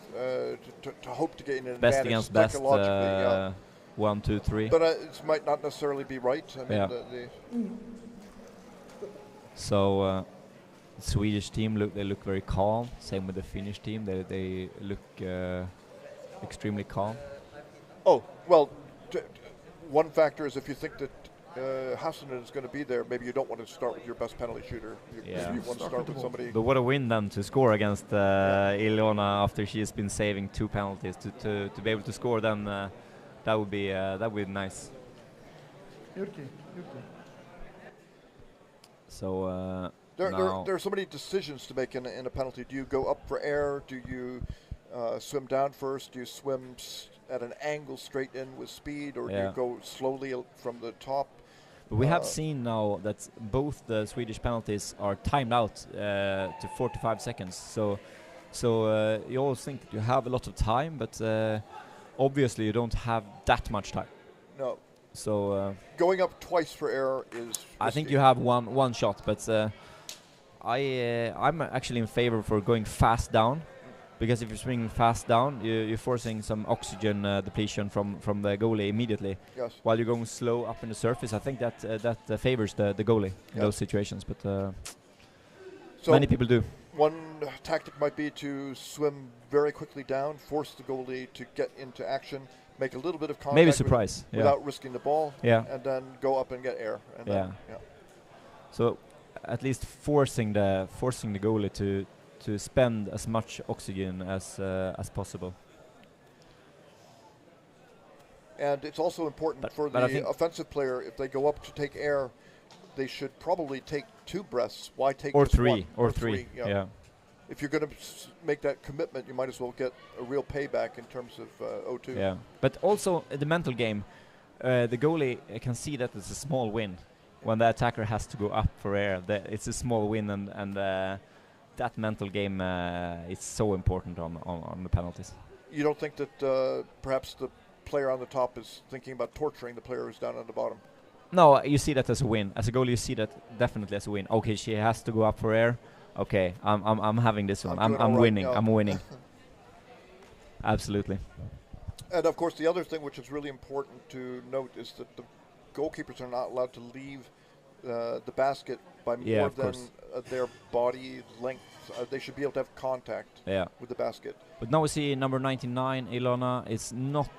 to hope to gain an best advantage against best, psychologically. 1, 2, 3. But it might not necessarily be right. I mean, So the Swedish team look very calm. Same with the Finnish team. They look extremely calm. Oh well, one factor is if you think that Hassanen is going to be there, maybe you don't want to start with your best penalty shooter. You want to start with somebody. But what a win then to score against Ilona after she has been saving 2 penalties. To be able to score then that would be nice. So there are so many decisions to make in a penalty. Do you go up for air? Do you swim down first? Do you swim at an angle straight in with speed, or do you go slowly from the top? But we have seen now that both the Swedish penalties are timed out to 45 seconds. So you always think that you have a lot of time, but obviously you don't have that much time. No. So going up twice for air is. I think you have one shot, but I'm actually in favor for going fast down, because if you're swinging fast down, you're forcing some oxygen depletion from the goalie immediately. Yes. While you're going slow up in the surface, I think that favors the goalie in those situations. But so many people do. One tactic might be to swim very quickly down, force the goalie to get into action, make a little bit of contact, maybe surprise, without risking the ball, yeah, and then go up and get air. And yeah. Then, So at least forcing the goalie to spend as much oxygen as possible. And it's also important for the offensive player, if they go up to take air, they should probably take 2 breaths. Why take or just 3 one? or 3? Yeah. If you're going to make that commitment, you might as well get a real payback in terms of O2. Yeah, but also the mental game. The goalie can see that it's a small win when the attacker has to go up for air. It's a small win, and that mental game is so important on the penalties. You don't think that perhaps the player on the top is thinking about torturing the player who's down on the bottom? No, you see that as a win. As a goalie, you see that definitely as a win. Okay, she has to go up for air. Okay, I'm having this one. I'm winning. I'm winning. Absolutely. And of course, the other thing which is really important to note is that the goalkeepers are not allowed to leave the basket by more than their body length. They should be able to have contact with the basket. But now we see number 99, Ilona, is not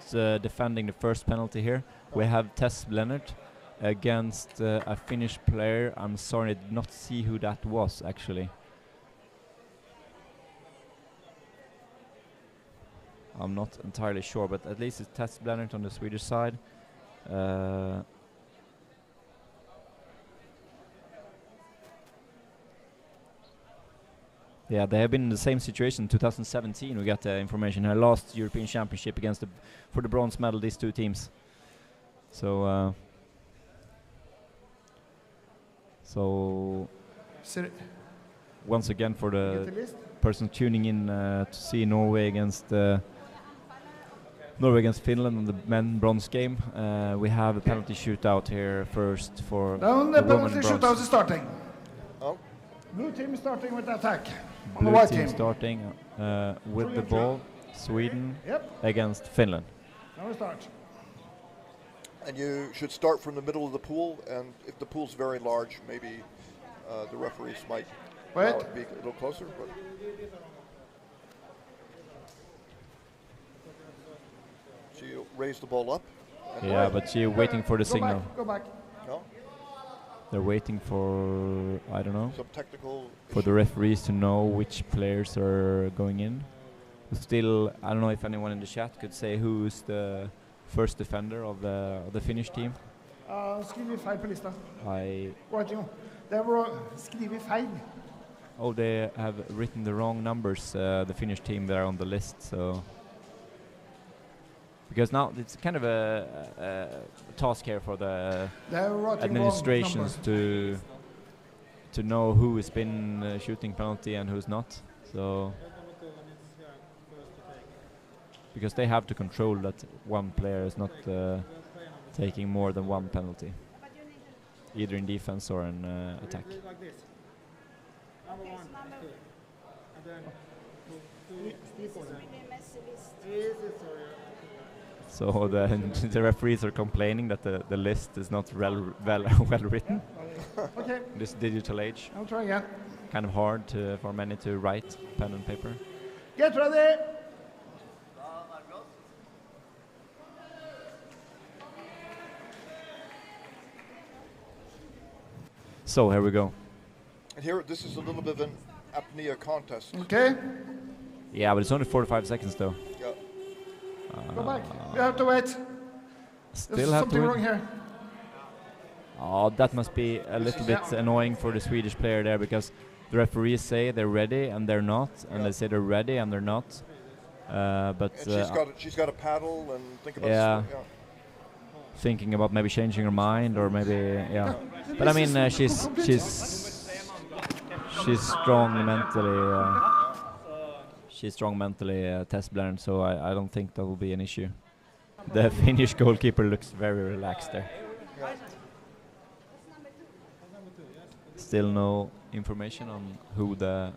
defending the first penalty here. We have Tess Leonard against a Finnish player. I'm sorry, I did not see who that was, actually. I'm not entirely sure, but at least it's Tess Leonard on the Swedish side. Yeah, they have been in the same situation in 2017. We got the information here. Last European Championship against for the bronze medal, these two teams. So once again, for the person tuning in to see Norway against Finland in the men bronze game, we have a penalty shootout here first for down the penalty women shootout bronze. is starting. Oh. Blue team starting with the attack. Blue white team team starting with the ball. Sweden Yep. against Finland. Now we start. And you should start from the middle of the pool, and if the pool's very large, maybe the referees might allow it to be a little closer. But so you raise the ball up. Yeah, but she's waiting for the signal. Go back. No? They're waiting for, I don't know, some technical for the referees to know which players are going in. Still, I don't know if anyone in the chat could say who's the first defender of the Finnish team. Skriver feil på lista. I Det var skriver feil. Oh, they have written the wrong numbers, the Finnish team there on the list, so because now it's kind of a task here for the administrations to know who has been shooting penalty and who's not. So because they have to control that one player is not taking more than one penalty, either in defense or in attack. So the referees are complaining that the list is not well written. Okay. This digital age. I'll try again. Kind of hard for many to write pen and paper. Get ready. So here we go. And here, this is a little bit of an apnea contest. Okay. Yeah, but it's only 45 seconds though. Yeah. Go back. You have to wait. Still There's have something to wrong here. Oh, that must be a little bit annoying for the Swedish player there, because the referees say they're ready and they're not, and they say they're ready and they're not. But and she's got a paddle and think about thinking about maybe changing her mind or maybe But I mean she's strong mentally. She's strong mentally, test blend, so I don't think that will be an issue. The Finnish goalkeeper looks very relaxed there. Still no information on who the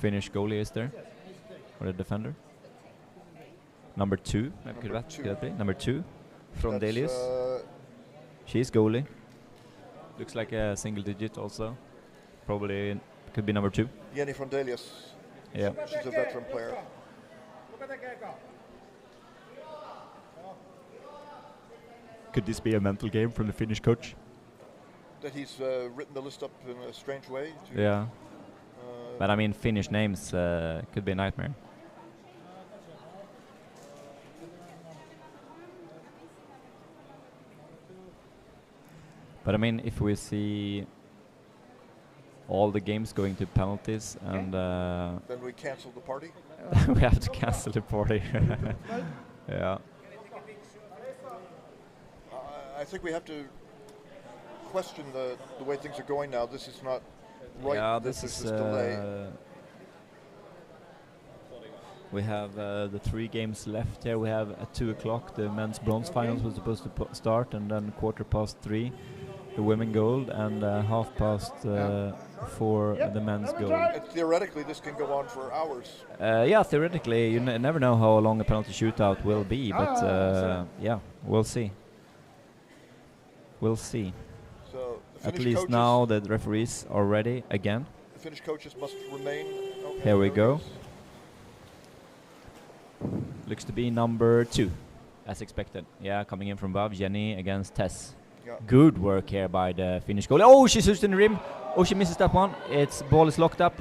Finnish goalie is there, or the defender. Number 2, maybe could that be? Number 2, from Delius. She's goalie. Looks like a single digit also. Probably could be number 2. Jenny from Delius. Yeah. She's a veteran player. Could this be a mental game from the Finnish coach? That he's written the list up in a strange way? Yeah. But I mean, Finnish names could be a nightmare. But I mean, if we see all the games going to penalties and then we cancel the party. We have to cancel the party. Yeah. I think we have to question the way things are going now. This is not right. Yeah, this is delay. We have the 3 games left here. We have at 2 o'clock the men's bronze finals was supposed to start, and then 3:15 the women gold, and 4 the men's gold. Theoretically, this can go on for hours. Yeah, theoretically, you never know how long a penalty shootout will be, but yeah, we'll see. We'll see. So at least now the referees are ready again. The Finnish coaches must remain. Here we go. Looks to be number 2, as expected. Yeah, coming in from above, Jenny against Tess. Yeah. Good work here by the Finnish goalie. Oh, she shoots in the rim. Oh, she misses that one. Its ball is locked up.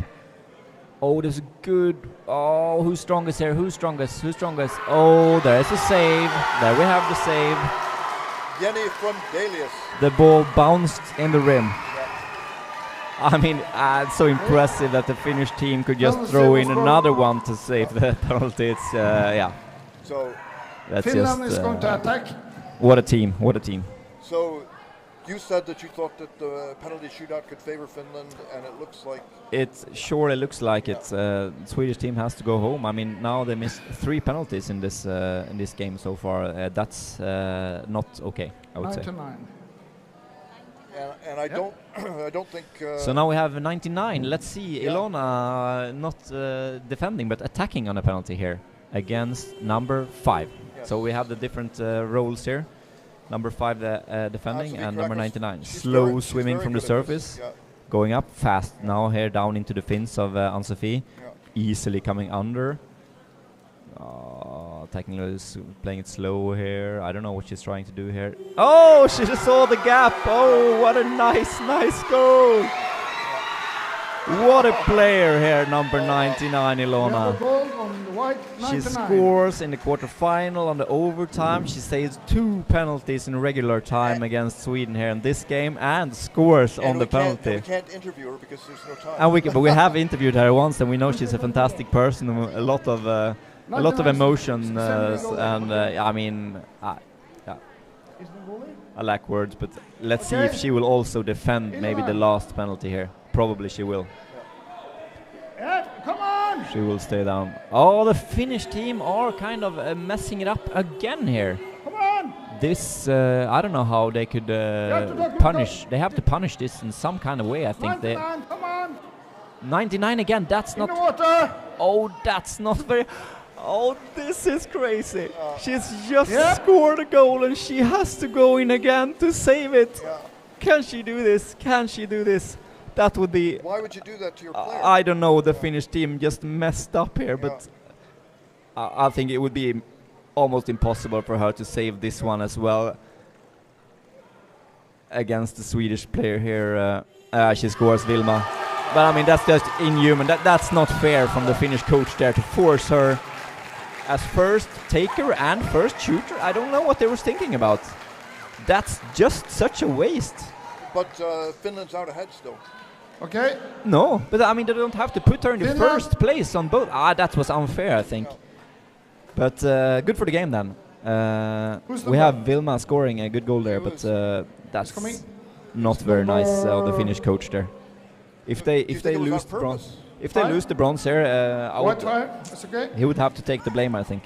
Oh, there's a good. Oh, who's strongest here? Who's strongest? Who's strongest? Oh, there's a save. There we have the save. Jenny from Delius. The ball bounced in the rim. I mean, it's so impressive that the Finnish team could just throw in another one to save the penalty. It's yeah. So that's Finland just, is going to attack. What a team! What a team! So you said that you thought that the penalty shootout could favor Finland, and it looks like it surely looks like it. Swedish team has to go home. I mean, now they missed 3 penalties in this game so far. That's not okay, I would say. 99. And I don't I don't think. So now we have 99. Let's see, Ilona not defending but attacking on a penalty here against number 5. Yes. So we have the different roles here. Number 5 defending and number 99 she's slow swimming from the surface, going up fast now here down into the fins of Ann-Sofie, easily coming under. Technically playing it slow here. I don't know what she's trying to do here. Oh, she just saw the gap. Oh, what a nice goal. What a player here, number 99, Ilona. She scores in the quarterfinal on the overtime. She saves 2 penalties in regular time against Sweden here in this game and scores on the penalty. We can't interview her because there's no time. And but we have interviewed her once, and we know she's a fantastic person. A lot of emotion, and I mean, yeah. I lack words, but let's see if she will also defend maybe the last penalty here. Probably she will. Come on! She will stay down. Oh, the Finnish team are kind of messing it up again here. Come on! This, I don't know how they could punish. They have to punish this in some kind of way, I think. 99, come on! 99 again, that's not... In the water! Oh, that's not very... Oh, this is crazy. She's just scored a goal and she has to go in again to save it. Can she do this? Can she do this? That would be... Why would you do that to your player? I don't know. The Finnish team just messed up here, but I think it would be almost impossible for her to save this one as well against the Swedish player here. She scores, Vilma. But I mean, that's just inhuman. That's not fair from the Finnish coach there to force her as first taker and first shooter. I don't know what they were thinking about. That's just such a waste. But Finland's out ahead still. Okay. No, but I mean, they don't have to put her in the first place on both. That was unfair, I think. But good for the game then. Who's the We have one? Vilma scoring a good goal there, but that's coming? not very nice of the Finnish coach there. If they think it was lose on the bronze, purpose? if they Fine. lose the bronze here, White fire. That's okay. he would have to take the blame, I think.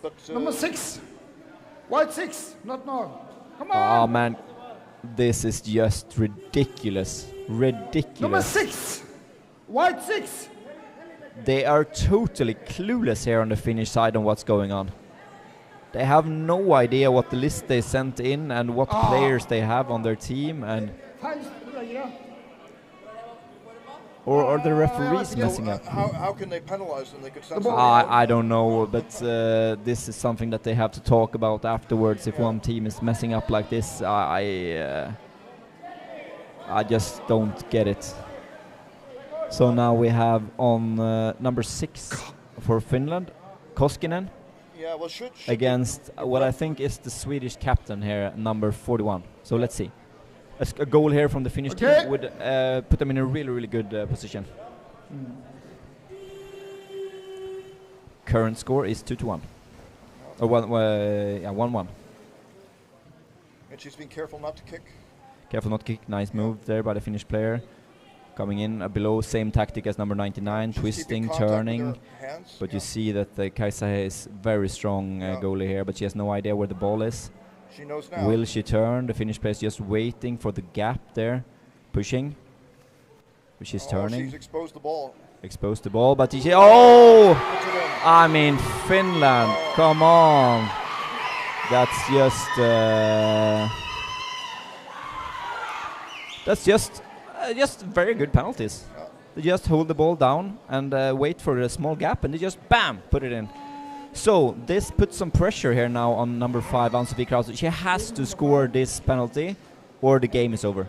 But Number 6. White 6. Not now. Come on. Oh man, this is just ridiculous. Number Ridiculous. 6. White 6. They are totally clueless here on the Finnish side on what's going on. They have no idea what the list they sent in and what players they have on their team, and or the referees messing up. how can they penalize them? They could send I don't know, but this is something that they have to talk about afterwards. If one team is messing up like this, I just don't get it. So now we have on number 6 for Finland, Koskinen, Yeah, well, should against what I think is the Swedish captain here, number 41. So let's see. A goal here from the Finnish team would put them in a really, really good position. Current score is 2-1. Or 1-1. And she's been careful not to kick. Careful not to kick. Nice move there by the Finnish player. Coming in below, same tactic as number 99, twisting, turning. But you see that Kaisa is very strong goalie here, but she has no idea where the ball is. She knows now. Will she turn? The Finnish player is just waiting for the gap there, pushing. But she's turning. She's exposed the ball. Exposed the ball, but she I mean, Finland, come on. That's just very good penalties. They just hold the ball down and wait for a small gap, and they just bam, put it in. So this puts some pressure here now on number 5, Ann-Sofie Krause. She has to score this penalty, or the game is over.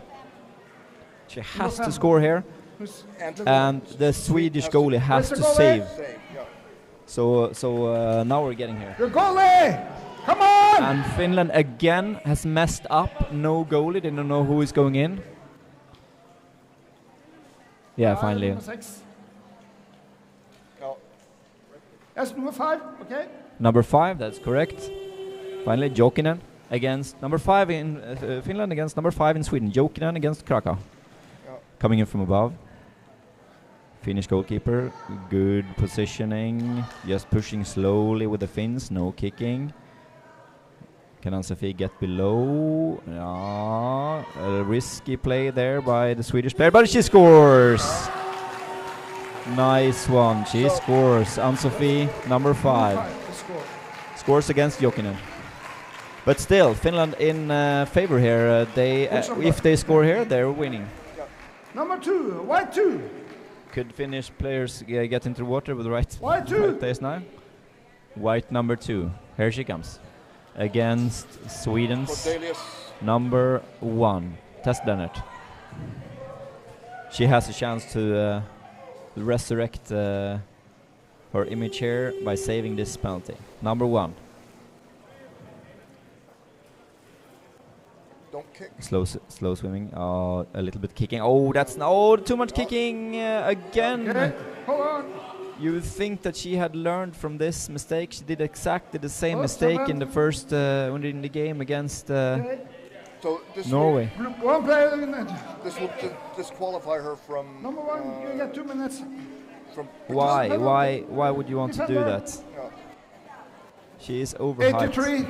She has to score here, and the Swedish goalie has to save. So now we're getting here. Your goalie! Come on! And Finland again has messed up. No goalie. They don't know who is going in. Yeah, finally. Number 6. That's number 5, okay? Number 5, that's correct. Finally, Jokinen against number 5 in Finland against number 5 in Sweden. Jokinen against Krakow. Coming in from above. Finnish goalkeeper, good positioning. Just pushing slowly with the Finns, no kicking. Can Ann-Sofie get below? A risky play there by the Swedish player, but she scores! Nice one, she scores. Ann-Sofie, number 5. Scores against Jokinen. But still, Finland in favor here. If they score here, they're winning. Number 2, white 2. Could Finnish players get into the water with the right place now? White number 2. Here she comes. Against Sweden's number 1, Tess Dennert. She has a chance to resurrect her image here by saving this penalty. Number 1. Don't kick. Slow swimming. A little bit kicking. That's too much kicking again. Okay, hold on. You would think that she had learned from this mistake. She did exactly the same mistake in the first in the game against So this Norway. One player. This will disqualify her from. Number 1, you get 2 minutes. Why would you want to do that? She is overhyped. 83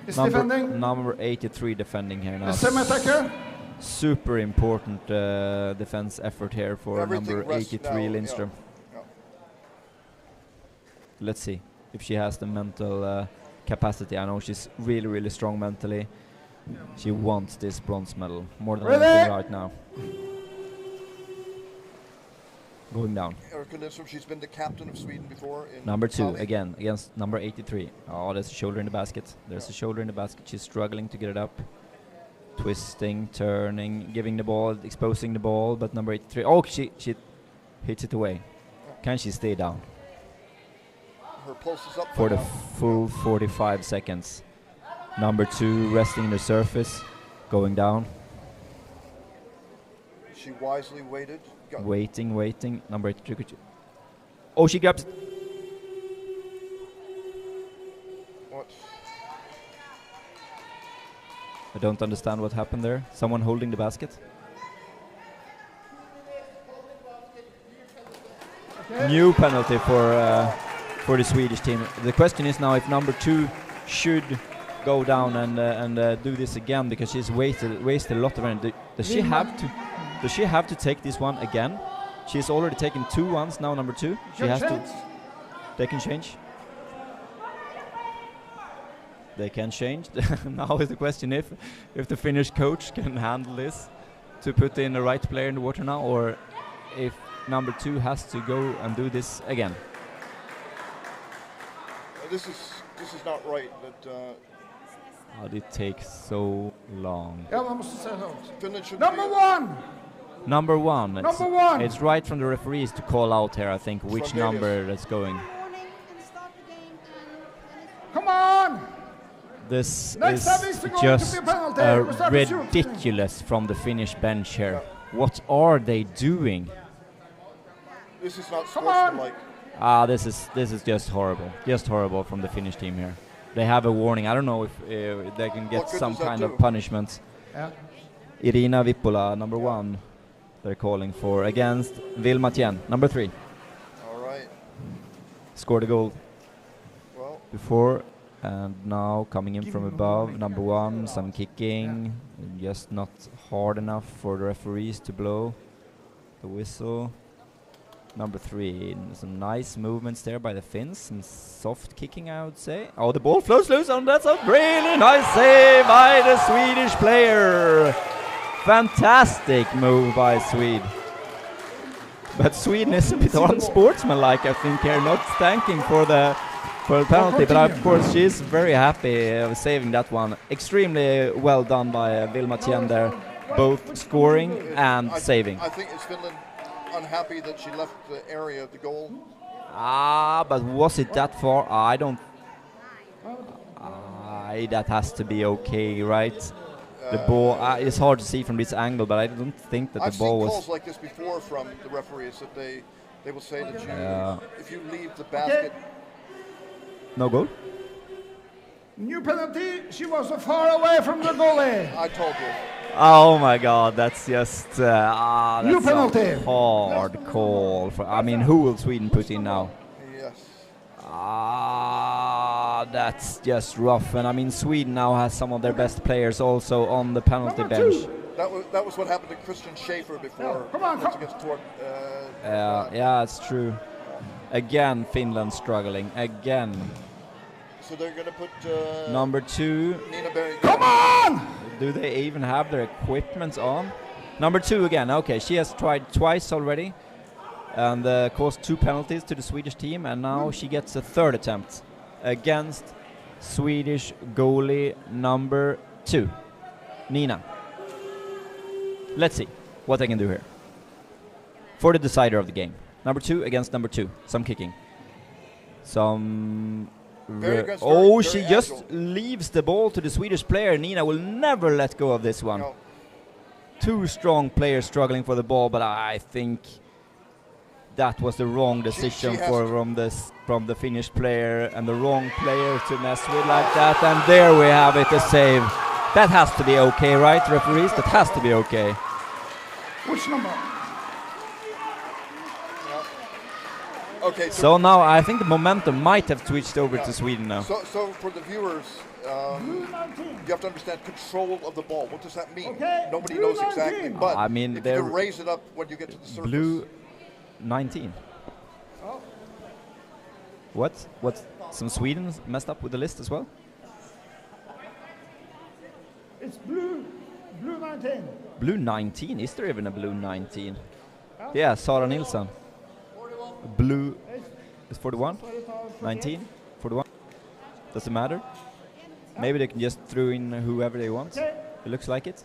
is defending. Number 83 defending here now. The semi-attacker. Super important defense effort here for number 83 Lindström. Let's see if she has the mental capacity. I know she's really, really strong mentally. She wants this bronze medal more than anything right now. Going down. Erika Lindström, she's been the captain of Sweden before. Number 2 again against number 83. There's a shoulder in the basket. There's a shoulder in the basket. She's struggling to get it up. Twisting, turning, giving the ball, exposing the ball, but number 83. She hits it away. Can she stay down? Her pulse is up for the full 45 seconds. Number 2 resting the surface, going down. She wisely waited. Waiting. Number 83. She grabs it. I don't understand what happened there. Someone holding the basket. New penalty for the Swedish team. The question is now if number 2 should go down and do this again, because she's wasted a lot of energy. Does she have to take this one again? She's already taken 2 once. Now number 2. She has to. They can change. They can change. Now is the question if the Finnish coach can handle this, to put in the right player in the water now, or if number 2 has to go and do this again. This is not right. That how did it take so long? Number 1! Number 1. Number 1! It's right from the referees to call out here, I think, which number that's going. Come on! This Next is just ridiculous from the Finnish bench here. What are they doing? this is not sportsmanlike. This is just horrible from the Finnish team here. They have a warning. I don't know if they can get some kind of punishment. Yeah. Irina Vippula, number 1, they're calling for against Vilma Tien, number 3. All right. Scored a goal well before, and now coming in from above, number 1, some kicking, just not hard enough for the referees to blow the whistle. Number 3, some nice movements there by the Finns, some soft kicking, I would say. Oh, the ball flows loose, and that's a really nice save by the Swedish player. Fantastic move by Sweden. But Sweden is a bit unsportsmanlike, I think, here, not thanking for the penalty. But of course, she's very happy saving that one. Extremely well done by Vilma Tien there, both scoring and saving. I think it's Finland unhappy that she left the area of the goal. But was it that far? I don't. That has to be okay, right? The ball. It's hard to see from this angle, but I don't think that the ball was. I've seen calls like this before from the referees that they will say that if you leave the basket. No goal. New penalty. She was far away from the goalie. I told you. Oh my God, that's just that's new penalty. A hard call. I mean, who will Sweden put in now? Yes. That's just rough. And I mean, Sweden now has some of their best players also on the penalty bench. That was what happened to Christian Schaefer before. Come on. Against Torp. Yeah, it's true. Again, Finland struggling again. So they're going to put number 2. Nina Berg. Come on! Do they even have their equipment on? Number 2 again. Okay, she has tried twice already and caused 2 penalties to the Swedish team, and now she gets a 3rd attempt against Swedish goalie number 2, Nina. Let's see what they can do here for the decider of the game. Number 2 against number 2. Some kicking. Some. She just leaves the ball to the Swedish player. Nina will never let go of this one. No. 2 strong players struggling for the ball, but I think that was the wrong decision from the Finnish player, and the wrong player to mess with like that. And there we have it, a save. That has to be okay, right, referees? That has to be okay. Which number? Okay. So now I think the momentum might have switched over to Sweden now. So for the viewers, you have to understand control of the ball. What does that mean? Okay. Nobody knows exactly. But I mean, if you raise it up when you get to the surface. Blue 19. Oh. What? Some Sweden messed up with the list as well? It's blue 19. Blue 19? Is there even a blue 19? Yeah, Sara Nilsson. Blue is 41, 19, 41. Does it matter? Maybe they can just throw in whoever they want. It looks like it.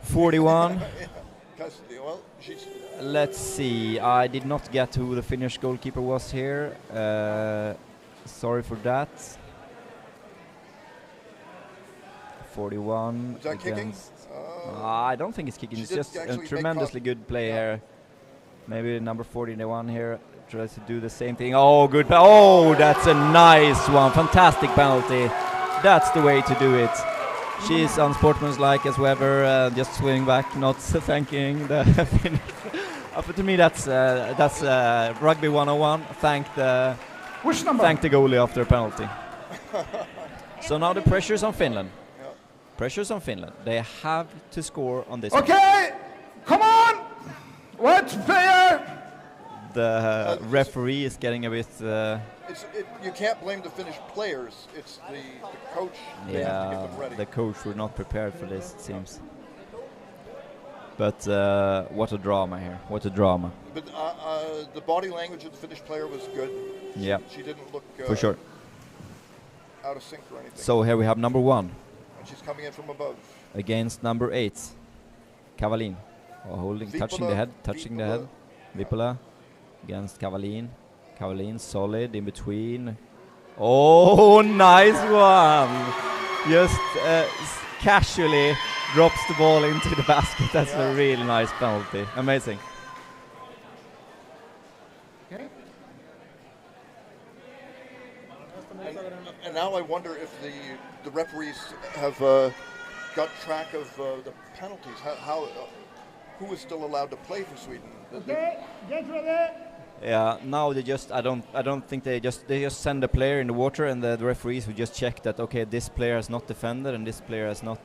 41. Let's see. I did not get who the Finnish goalkeeper was here. Sorry for that. 41. Is that kicking? I don't think it's kicking. It's just a tremendously good play here. Maybe number 41 here tries to do the same thing. Oh, good. Oh, that's a nice one. Fantastic penalty. That's the way to do it. She's unsportsmanlike as ever, just swimming back, not thanking the finish. But to me, that's rugby 101. Thank the goalie after a penalty. So now the pressure's on Finland. Pressure's on Finland. They have to score on this. Okay, come on! What player? The referee is getting a bit. You can't blame the Finnish players. It's the coach. They have to get them ready. The coach were not prepared for this, it seems. But what a drama here! What a drama! But the body language of the Finnish player was good. Yeah, she didn't look for sure out of sync or anything. So here we have number 1. And she's coming in from above. Against number 8, Kavalin. Holding, touching the head. Vipola against Kavalin. Kavalin solid in between. Oh, nice one! Just casually drops the ball into the basket. That's a really nice penalty. Amazing. Okay. And now I wonder if the referees have got track of the penalties. Who is still allowed to play for Sweden? Okay, get ready. Yeah, now they just I don't think they just send a player in the water, and the referees will just check that okay, this player has not defended and this player has not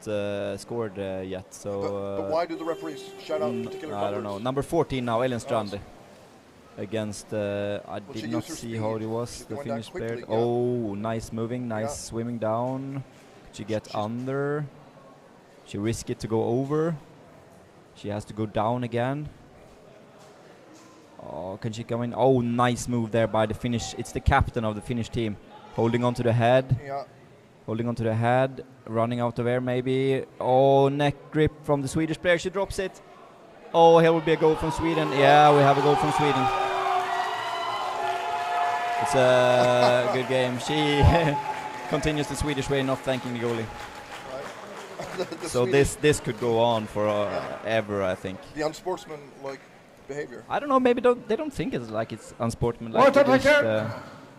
scored yet. So but why do the referees shout out particular numbers? I don't know. Number 14 now, Ellen Strande. Against I did not see how it was the Finnish player. Oh, nice moving, nice swimming down. She get under. She risked it to go over. She has to go down again. Oh, can she come in? Oh, nice move there by the Finnish. It's the captain of the Finnish team. Holding on to the head. Yeah. Holding on to the head. Running out of air maybe. Oh, neck grip from the Swedish player. She drops it. Oh, here will be a goal from Sweden. Yeah, we have a goal from Sweden. It's a good game. She continues the Swedish way, not thanking the goalie. So this could go on for ever, I think. The unsportsmanlike behavior. I don't know. Maybe they don't think it's like it's unsportsmanlike.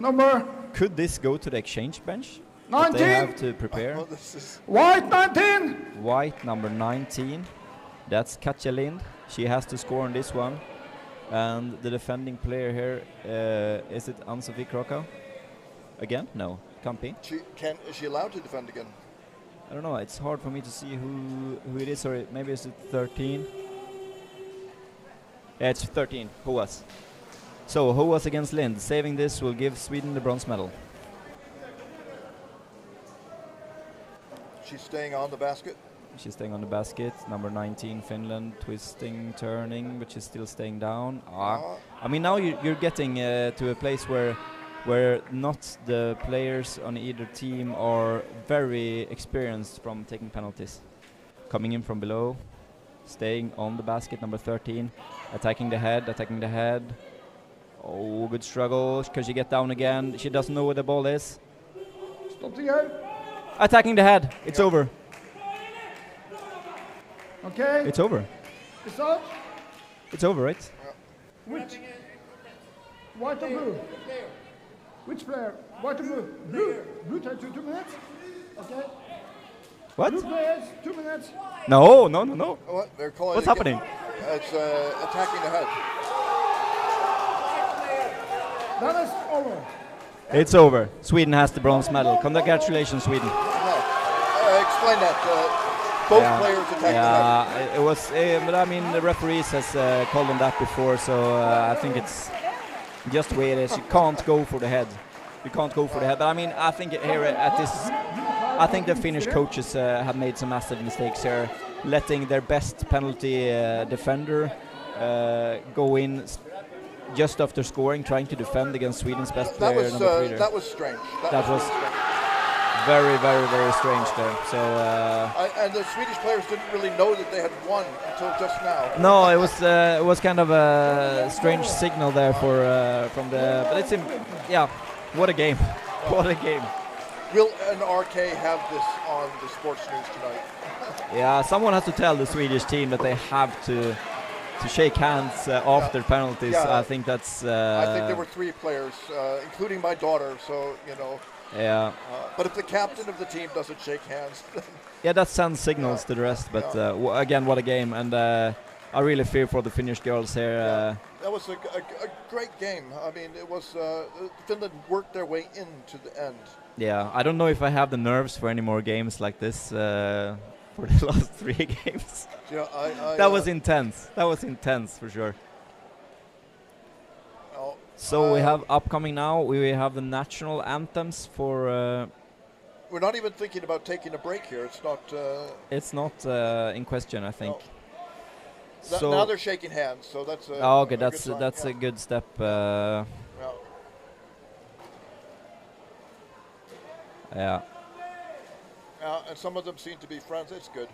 Number. Could this go to the exchange bench? 19. They have to prepare. White 19. White number 19. That's Katja Lind. She has to score on this one. And the defending player here, is it Ann-Sofie Krakow? Again? No, can't be. Is she allowed to defend again? I don't know. It's hard for me to see who it is. Or maybe it's 13. Yeah, it's 13. Hoas. So Hoas against Lind. Saving this will give Sweden the bronze medal. She's staying on the basket. She's staying on the basket. Number 19, Finland, twisting, turning, but she's still staying down. I mean, now you're getting to a place where not the players on either team are very experienced from taking penalties. Coming in from below, staying on the basket, number 13, attacking the head. Oh, good struggle. Can she get down again? She doesn't know where the ball is. Stop the game. Attacking the head. It's over. Okay. It's over. It's out. It's over, right? Which? White or blue? Which player? White or blue? Blue. Blue takes 2 minutes. Okay. What? Blue players, 2 minutes. No. What? They're calling What's happening? It's attacking the head. That is over. It's over. Sweden has the bronze medal. Congratulations, Sweden. Explain that. Both players attacking the head. It was. But I mean, the referees has called on that before, so I think it's just the way it is. You can't go for the head. But I mean, I think here at this, I think the Finnish coaches have made some massive mistakes here, letting their best penalty defender go in just after scoring, trying to defend against Sweden's best player. That was strange. That was very, very, very strange there. So and the Swedish players didn't really know that they had won until just now. No, it was kind of a strange signal there from the. But it's what a game! What a game! Will an RK have this on the sports news tonight? Yeah, someone has to tell the Swedish team that they have to shake hands after penalties. I think that's. I think there were 3 players, including my daughter. So Yeah. But if the captain of the team doesn't shake hands, then Yeah, that sends signals to the rest. But again, what a game, and I really fear for the Finnish girls here. that was a great game. I mean, it was Finland worked their way into the end. Yeah, I don't know if I have the nerves for any more games like this for the last 3 games. Yeah, that was intense. That was intense for sure. So we have upcoming now. We have the national anthems for. We're not even thinking about taking a break here. It's not. It's not in question, I think. No. So now they're shaking hands, so that's. Okay, a that's good sign. that's a good step. Yeah. And some of them seem to be friends. It's good.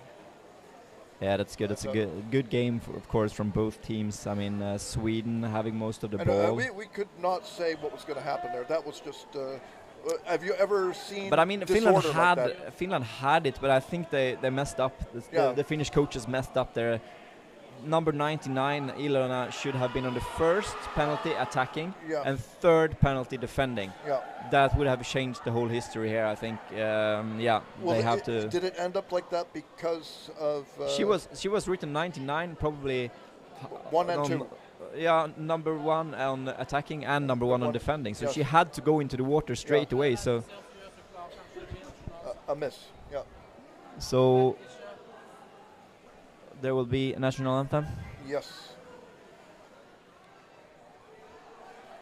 Yeah, that's good. It's a good game, of course, from both teams. I mean, Sweden having most of the ball. We could not say what was going to happen there. That was just. Have you ever seen? But I mean, Finland had it, but I think they messed up. The Finnish coaches messed up their. Number 99, Ilona, should have been on the first penalty attacking and third penalty defending. Yeah. That would have changed the whole history here, I think. Well, they have to. Did it end up like that because of? She was written 99, probably. 1 and 2. Yeah, number 1 on attacking and number 1 on defending. So she had to go into the water straight away. So. A miss. Yeah. So. There will be a national anthem? Yes.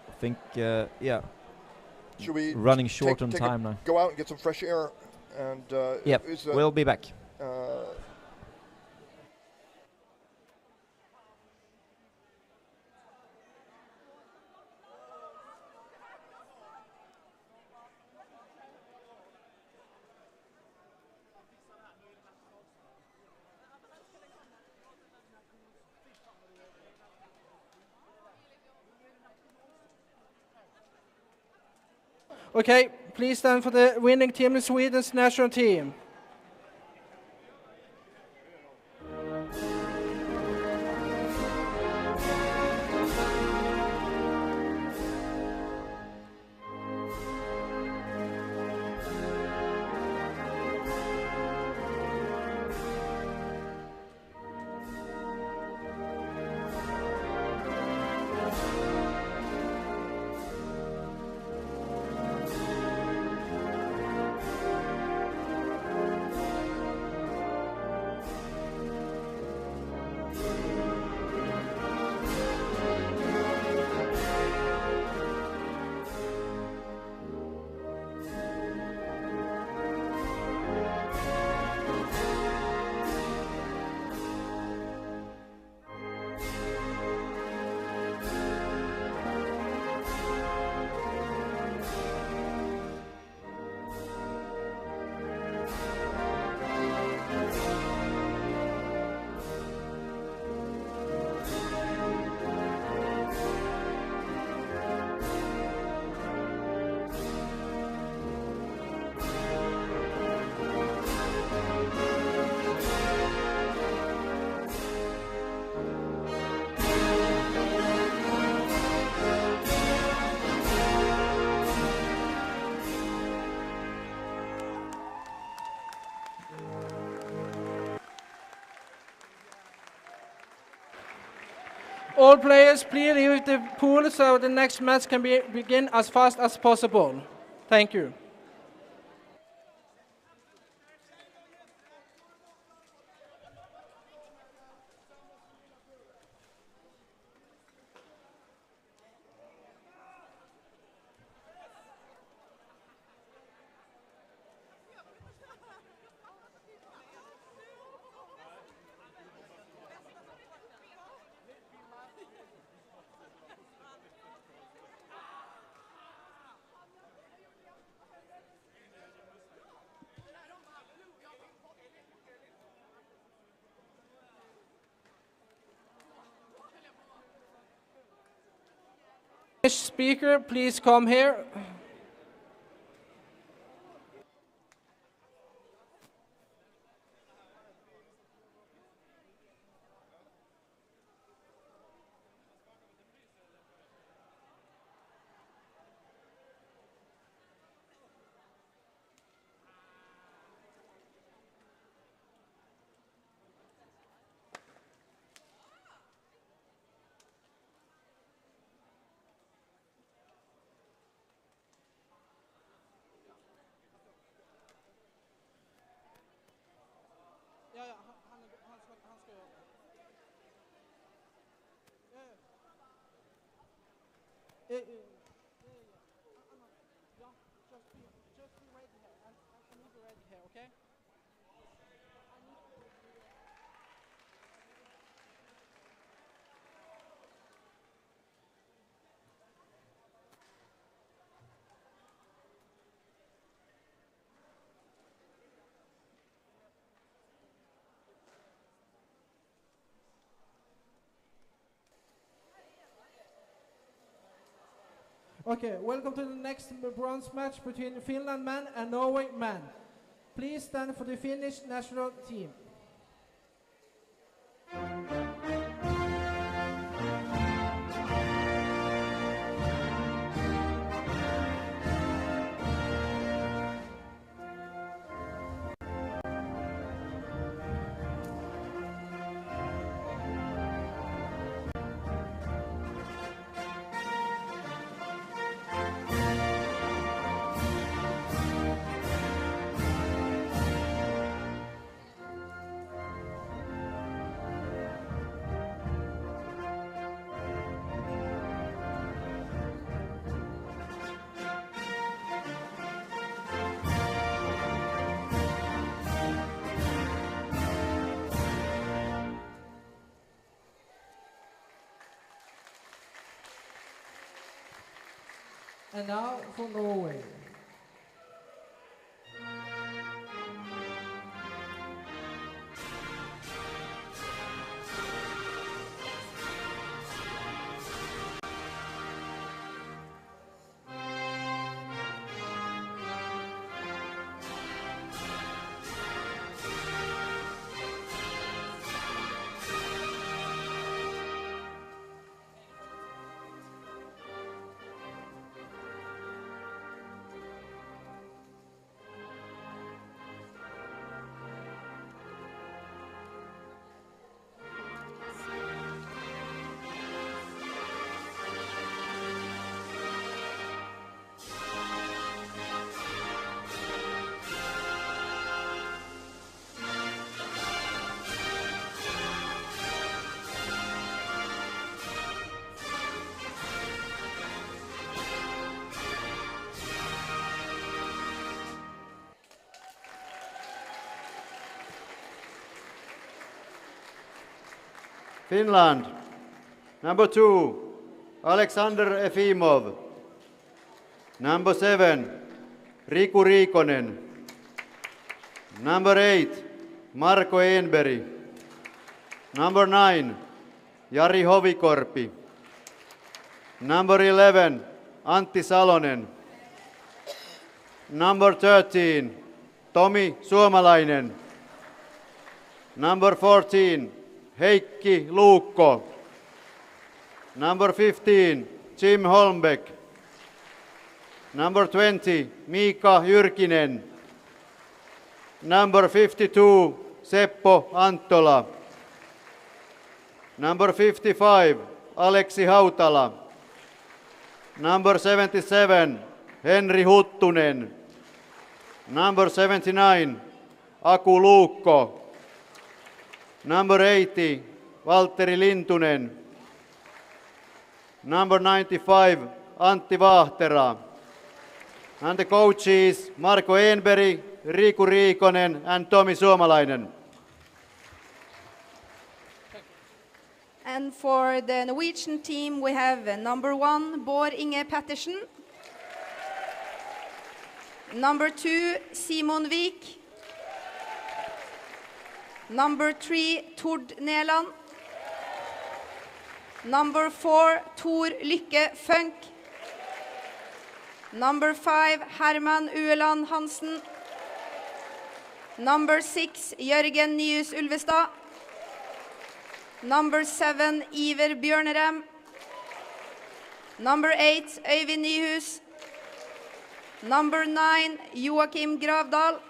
I think, yeah. Should we running short on time now. Go out and get some fresh air and. Yep, we'll be back. Okay, please stand for the winning team in Sweden's national team. All players, please leave the pool so the next match can begin as fast as possible. Thank you. Speaker, please come here. Just be ready here. I need you ready here, okay? Okay, welcome to the next bronze match between Finland men and Norway men. Please stand for the Finnish national team. And now for Norway. Finland, number 2, Alexander Efimov. Number 7, Riku Riikonen. Number 8, Marko Enberg. Number 9, Jari Hovikorpi. Number 11, Antti Salonen. Number 13, Tomi Suomalainen. Number 14, Heikki Luukko. Number 15, Jim Holmbeck. Number 20, Miika Jyrkinen. Number 52, Seppo Anttola. Number 55, Aleksi Hautala. Number 77, Henri Huttunen. Number 79, Aku Luukko. Number 80, Valtteri Lintunen. Number 95, Antti Vahtera. And the coaches, Marko Enberg, Riku Riikonen and Tomi Suomalainen. And for the Norwegian team, we have number 1, Bård Inge Pettersen. Number 2, Simon Vik. Number 3, Tord Neland. Number 4, Tor Lykke Funk. Number 5, Herman Ueland Hansen. Number 6, Jørgen Nyhus Ulvestad. Number 7, Iver Bjørnerem. Number 8, Øyvind Nyhus. Number 9, Joakim Gravdal.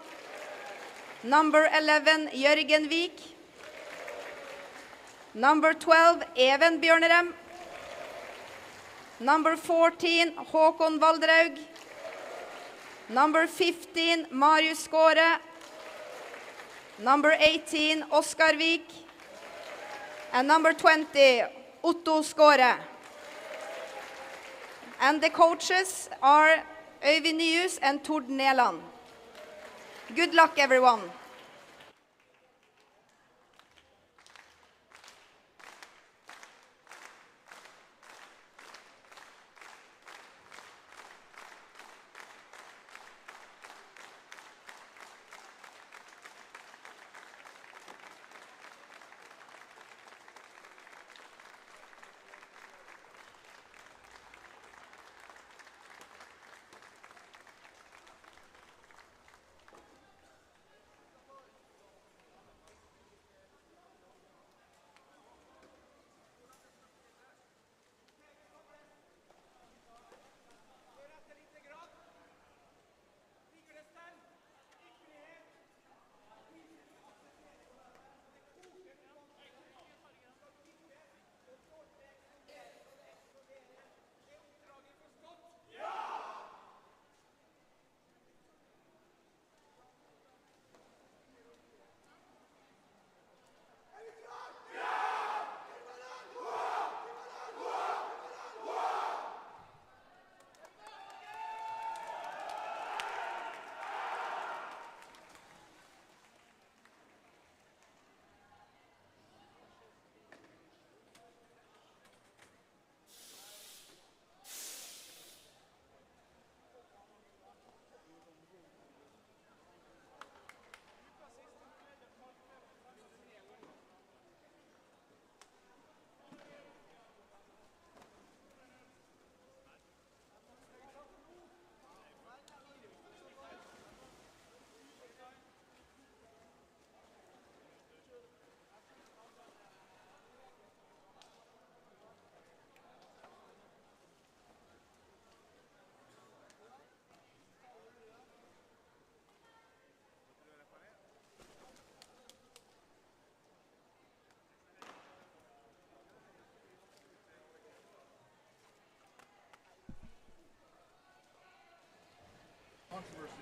Number 11, Jørgen Vik. Number 12, Even Bjørnerem. Number 14, Håkon Valdraug. Number 15, Marius Skåre. Number 18, Oskar Vik. And number 20, Otto Skåre. And the coaches are Øyvind Nyhus and Tord Neland. Good luck, everyone.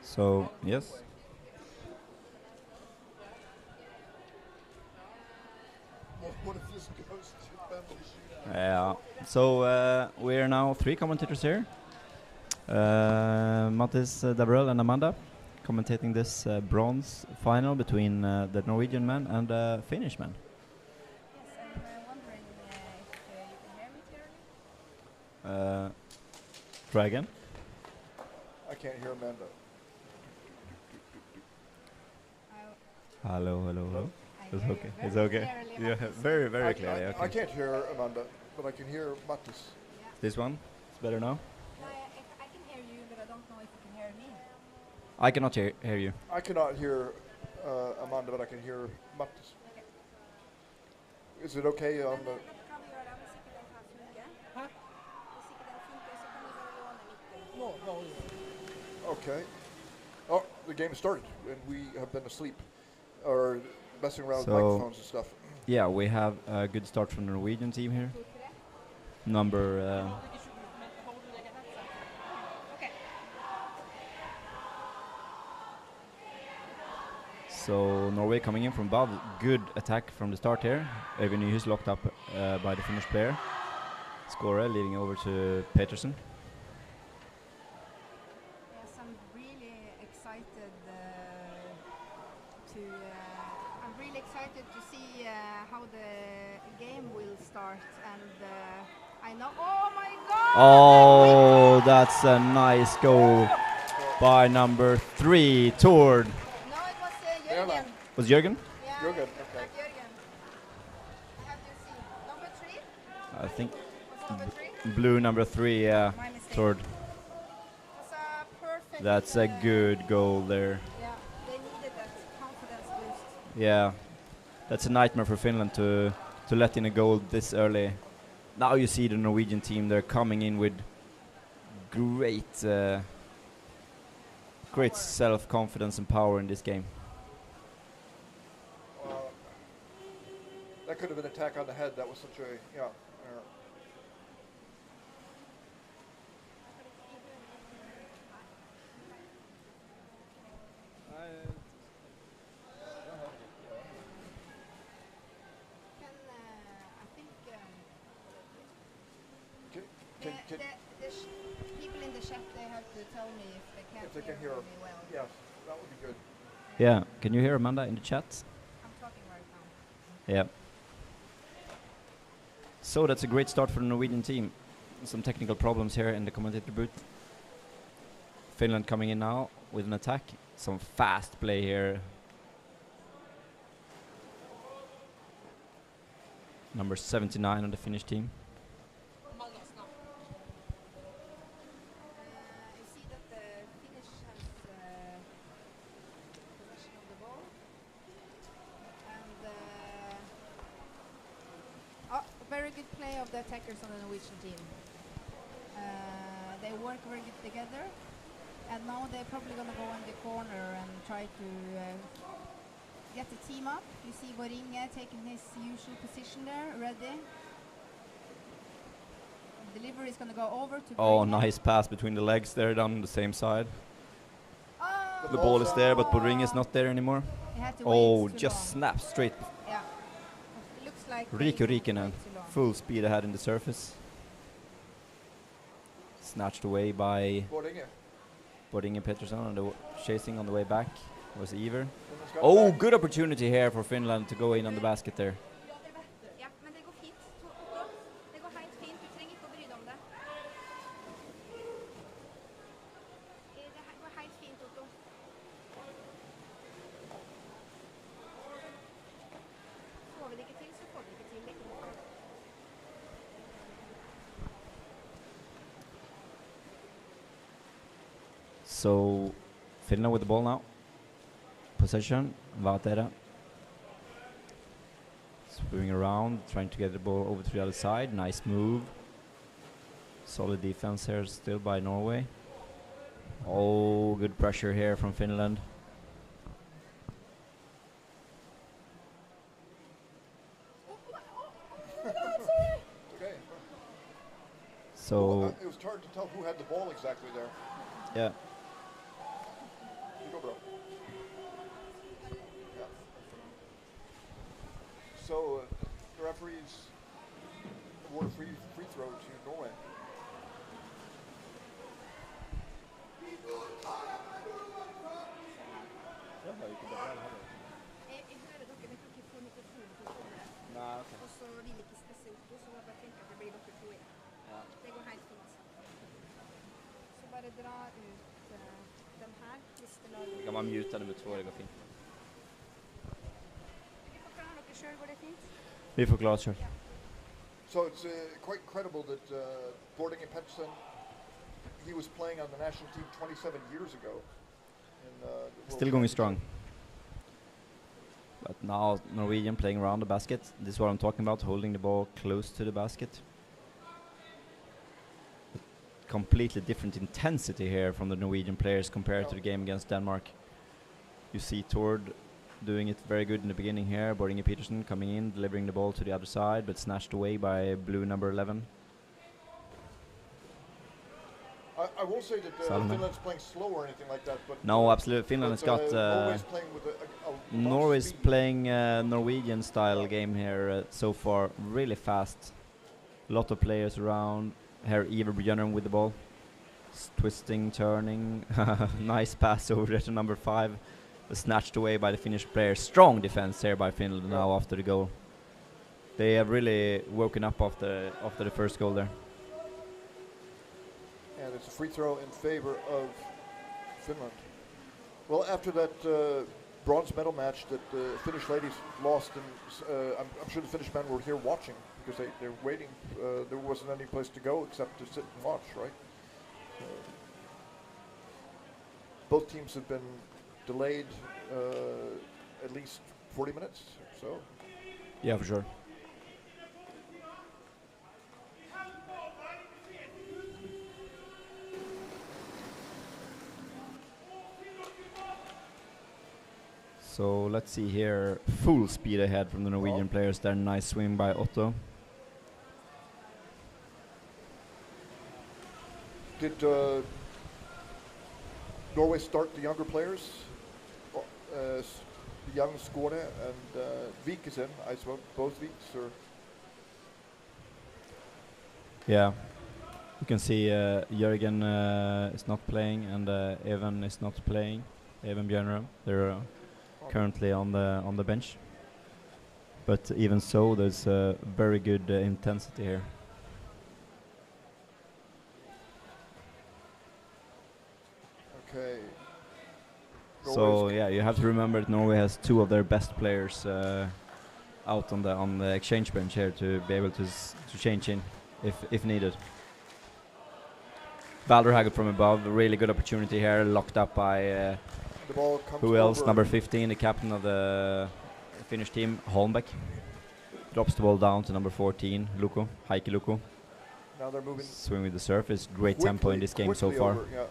So, yes. What if this goes to penalty shootout? Yeah. So we are now 3 commentators here. Mattis, Dabrel, and Amanda commentating this bronze final between the Norwegian man and the Finnish man. Yes, I'm wondering if you can hear me clearly. Try again. I can't hear Amanda. Hello, hello, hello. I It's hear okay. you It's very okay. clearly, Yeah, Mattis. very, very clearly. I Okay. can't hear Amanda, but I can hear Mattis. This one? It's better now? I can hear you, but I don't know if you can hear me. I cannot hear you. I cannot hear Amanda, but I can hear Mattis. Okay. Is it okay on the... Kan vi göra musiken den här funkar? Hæ? Musiken den funkar så kan vi bara låna micken. No, no. Okay. Oh, the game started, and we have been asleep, or messing around with microphones and stuff. Yeah, we have a good start from the Norwegian team here. Number... So Norway coming in from above, good attack from the start here. Øyvind Nyhus locked up by the Finnish player. Scorer leading over to Petersen. Yes, I'm really excited I'm really excited to see how the game will start, and I know. Oh my God! Oh, that's a nice goal by number 3, Tord. No, it was Jürgen. Was Jürgen? Yeah, Jürgen, okay. Jürgen. I have to see. Number 3? I think Was number 3? blue number 3, yeah, My mistake. Tord. It's a perfect. That's a good goal there. Yeah, they needed that confidence boost. Yeah, that's a nightmare for Finland to let in a goal this early. Now you see the Norwegian team, they're coming in with great self-confidence and power in this game. That could have been an attack on the head. That was such a, yeah. I think Can, the people in the chat, they have to tell me if they can't If they can hear. me well. Yes, that would be good. Yeah, can you hear Amanda in the chat? I'm talking right now. Yeah. So that's a great start for the Norwegian team. Some technical problems here in the commentator booth. Finland coming in now with an attack. Some fast play here. Number 79 on the Finnish team. I see that the Finnish has possession of the ball. And very good play of the attackers on the Norwegian team. They work very good together. And now they're probably going to go in the corner and try to get the team up. You see Boringe taking his usual position there, ready. Delivery is going to go over to Oh, Boringe. nice pass between the legs there down on the same side. The ball is there, but Boringe is not there anymore. He had to Oh, wait too just long. snaps straight. Yeah. It looks like Riku they Rikinen, wait too long. full speed ahead in the surface. Snatched away by Boringe Pettersson on the chasing on the way back. Was Iver. Oh, good opportunity here for Finland to go in on the basket there. Ja, men det går fint. Det går helt fint. Du trenger ikke å bry deg om det. Det går helt fint, Otto. Får vi det ikke til, så får vi det ikke til. Det er ikke noe. So Finland with the ball now. Possession, Vatera. Swinging around, trying to get the ball over to the other side. Nice move. Solid defense here still by Norway. Oh, good pressure here from Finland. Okay. So Well, it was hard to tell who had the ball exactly there. yeah. You go, bro. Yeah. So the referees award a free throw to Norway. Jeg hører dere, men jeg kan ikke få mikrofonen til å komme. Nei, ok. Og så vil jeg ikke stresse Otto, så jeg bare tenker at det blir dere to igjen. Ja. Det går helt fint. Så bare dra ut den her, hvis det lager... Vi kan bare mute nummer 2, det går fint. Vi får klare dere selv, går det fint? Vi får klare oss selv. So it's quite incredible that Boarding and Pettersson, he was playing on the national team 27 years ago. In, the World Still going Championship. strong. But now Norwegian playing around the basket. This is what I'm talking about, holding the ball close to the basket. Completely different intensity here from the Norwegian players compared to the game against Denmark. You see Tord doing it very good in the beginning here. Boringe Petersen coming in, delivering the ball to the other side, but snatched away by blue number 11. I won't say that Salme. Finland's playing slow or anything like that, but No, absolutely. Finland has got Norway's playing with a lot of Norway's speed. playing Norwegian style game here so far, really fast. A lot of players around. Here, Iver Björnum with the ball, twisting, turning. Nice pass over there to number 5, snatched away by the Finnish player. Strong defense here by Finland now after the goal. They have really woken up after the first goal there. And it's a free throw in favor of Finland. Well, after that bronze medal match that the Finnish ladies lost, and I'm sure the Finnish men were here watching because they're waiting. There wasn't any place to go except to sit and watch, right? Both teams have been delayed at least 40 minutes or so. Yeah, for sure. So let's see here, full speed ahead from the Norwegian players there. Nice swing by Otto. Did Norway start the younger players? The young Skåne and Vik is in, I suppose, both Viks, or? Yeah. You can see Jörgen is not playing and Evan is not playing. Evan Björnrum, they're currently on the bench. But even so, there's very good intensity here. Okay. So yeah, you have to remember that Norway has two of their best players out on the exchange bench here to be able to change in if needed. Valderhage from above, a really good opportunity here, locked up by the ball comes who else? over. Number 15, the captain of the Finnish team, Holmbeck. Drops the ball down to number 14, Luko, Heikki Luko. Now they're moving. Swing with the surface, great tempo in this game so far. Over, yeah.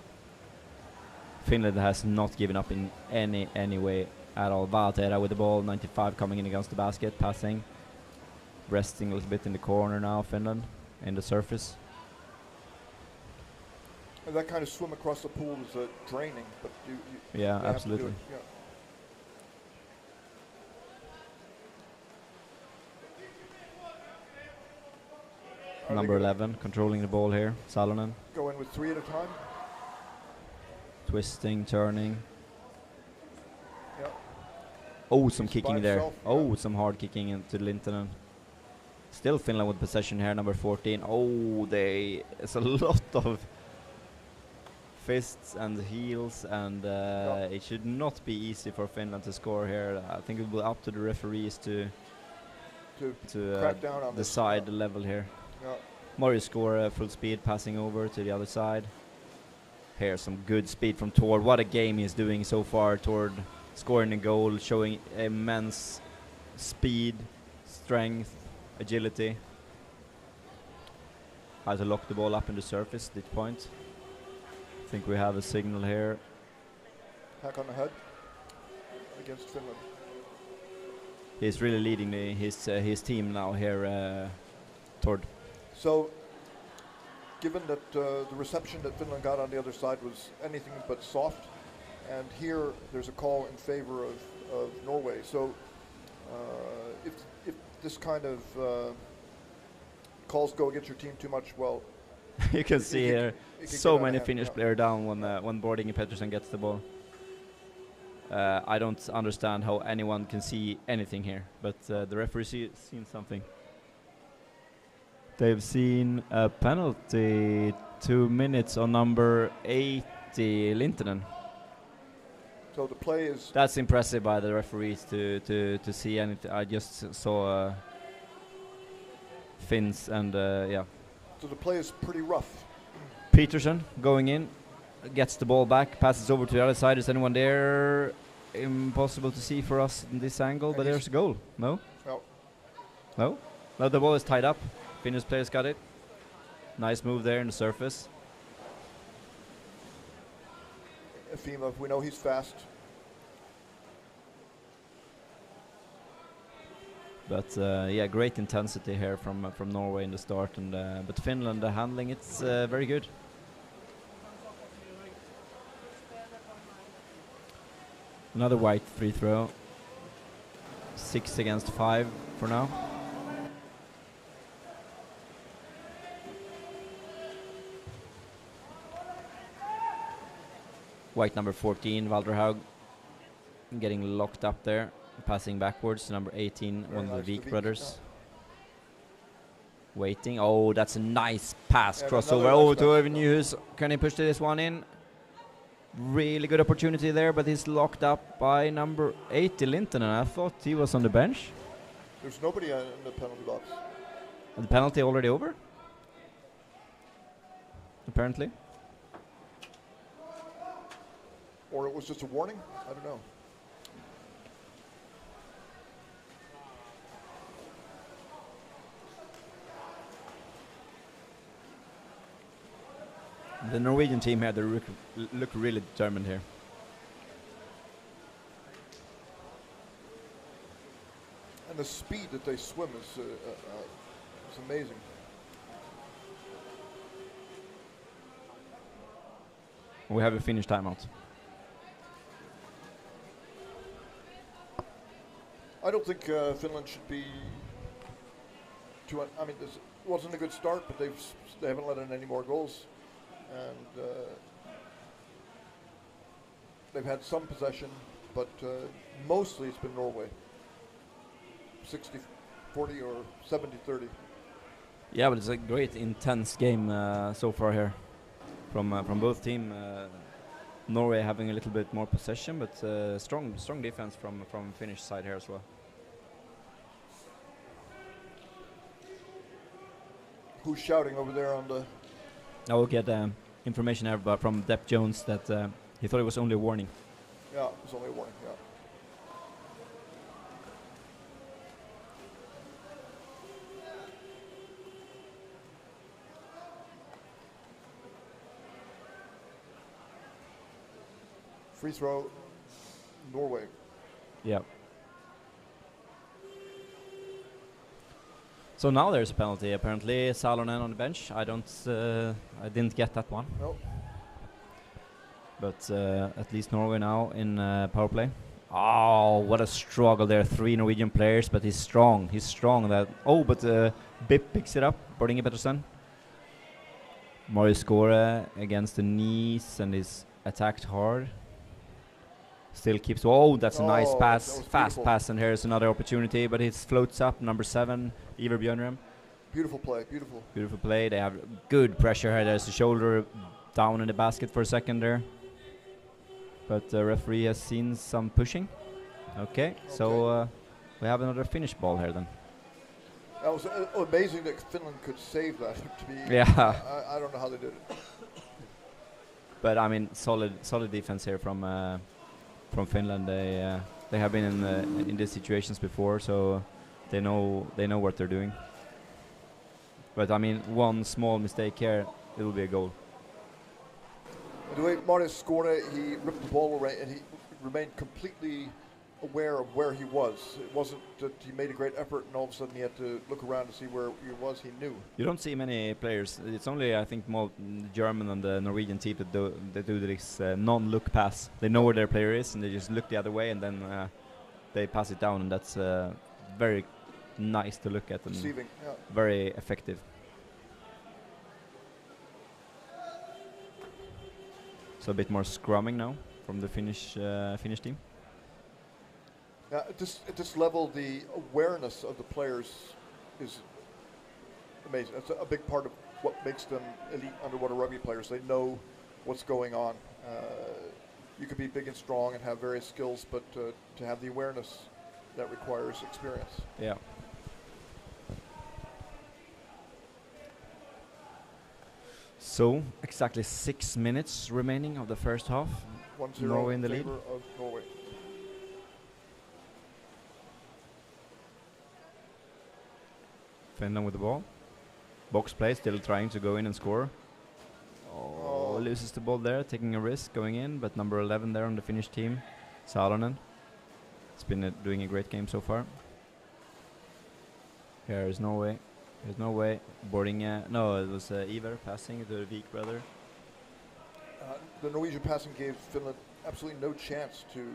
Finland has not given up in any way at all. Valtera with the ball, 95 coming in against the basket, passing. Resting a little bit in the corner now, Finland, in the surface. And that kind of swim across the pool is draining, but you yeah, you absolutely. have to do it. Yeah. Number 11, controlling the ball here, Salonen. Go in with 3 at a time. Twisting, turning. Yep. Oh, some He's kicking by there. himself, Oh, some hard kicking into Lintonen. Still Finland with possession here, number 14. Oh, it's a lot of fists and heels, and it should not be easy for Finland to score here. I think it will be up to the referees to crack down on decide the level here. Yeah. Marius score full speed, passing over to the other side. Here, some good speed from Tord. What a game he's doing so far. Tord scoring a goal, showing immense speed, strength, agility. How to lock the ball up in the surface, this point. I think we have a signal here. Hack on the head against Finland. He's really leading his team now here, Tord. So, given that the reception that Finland got on the other side was anything but soft, and here there's a call in favor of Norway. So, if this kind of calls go against your team too much, well, you can see here it so get out many of hand, Finnish yeah. players down when Bording Pettersson gets the ball. I don't understand how anyone can see anything here, but the referee seen something. They've seen a penalty, 2 minutes on number 80, Lintonen. So the play is... That's impressive by the referees to see anything. I just saw Finns and yeah. So the play is pretty rough. Peterson going in, gets the ball back, passes over to the other side. Is anyone there? Impossible to see for us in this angle, but there's a goal. No? No. No? No, the ball is tied up. Finnish players got it. Nice move there in the surface. Efimov, we know he's fast. But yeah, great intensity here from Norway in the start, and but Finland handling it's very good. Another white free throw. 6 against 5 for now. White number 14, Valderhaug, getting locked up there, passing backwards. Number 18, Very one of nice, the Vik the brothers. Waiting. Oh, that's a nice pass. And Crossover. another Oh, nice to pass. Irvin Hughes. Can he push this one in? Really good opportunity there, but he's locked up by number 80, Lintonen. I thought he was on the bench. There's nobody in the penalty box. The penalty already over? Apparently. Or it was just a warning? I don't know. The Norwegian team here, they look really determined here. And the speed that they swim is amazing. We have a Finnish timeout. I don't think Finland should be I mean, this wasn't a good start, but they haven't let in any more goals, and they've had some possession, but mostly it's been Norway. 60-40 or 70-30. Yeah, but it's a great intense game so far here from both teams. Norway having a little bit more possession, but strong defense from Finnish side here as well. Who's shouting over there on the... I will get information here from Depp Jones that he thought it was only a warning. Yeah, it was only a warning, yeah. Free throw, Norway. Yeah. So now there's a penalty. Apparently, Salonen on the bench. I didn't get that one. No. But at least Norway now in power play. Oh, what a struggle there! 3 Norwegian players, but he's strong. He's strong. But Bip picks it up. Bortinge Pettersen. Marius Skåre against the knees and is attacked hard. Still keeps. Oh, that's a nice pass. Fast pass, and here's another opportunity, but it floats up. Number 7, Iver Bjørnrem. Beautiful play, beautiful. Beautiful play. They have good pressure here. There's the shoulder down in the basket for a second there. But the referee has seen some pushing. Okay. So we have another Finnish ball here then. That was amazing that Finland could save that. Yeah. I don't know how they did it. But I mean, solid defense here from Finland. They have been in these situations before, so they know what they're doing. But I mean, one small mistake here, it will be a goal. The way Marius Skåre, he ripped the ball away and he remained completely aware of where he was. It wasn't that he made a great effort and all of a sudden he had to look around to see where he was. He knew. You don't see many players. It's only, I think, more the German and the Norwegian team that do this non-look pass. They know where their player is and they just look the other way and then they pass it down, and that's very nice to look at and very effective. So a bit more scrumming now from the Finnish team. Yeah, at this level, the awareness of the players is amazing. That's a big part of what makes them elite underwater rugby players. They know what's going on. You could be big and strong and have various skills, but to have the awareness, that requires experience. Yeah. So exactly 6 minutes remaining of the first half. 1-0 Norway in the lead. Of Norway. Finland with the ball. Box play, still trying to go in and score. Oh, loses the ball there, taking a risk going in, but number 11 there on the Finnish team, Salonen. It's been doing a great game so far. Here is Norway. There's no way. No, it was Iver passing to the Vik brother. The Norwegian passing gave Finland absolutely no chance to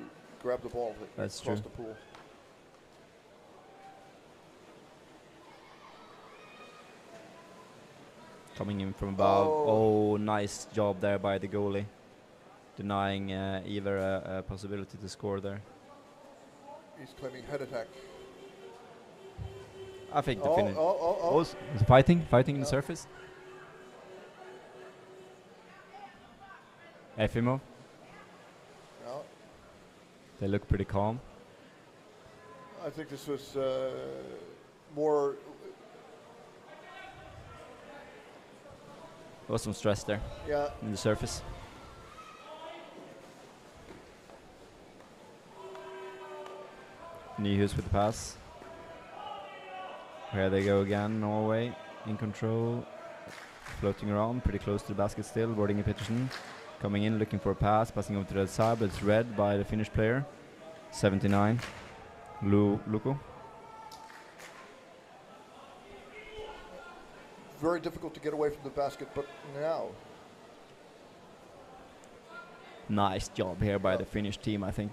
grab the ball That's across true. the pool. Coming in from above. Oh, nice job there by the goalie. Denying Iver a possibility to score there. He's claiming head attack. I think the Finnish was fighting in the surface. Efimov. Yeah. They look pretty calm. I think this was more. There was some stress there. Yeah. In the surface. Nyhus with the pass. Here they go again, Norway in control. Floating around, pretty close to the basket still. Bortinge Pettersen coming in, looking for a pass, passing over to the side, but it's read by the Finnish player. 79, Luko. Very difficult to get away from the basket, but now. Nice job here by the Finnish team, I think.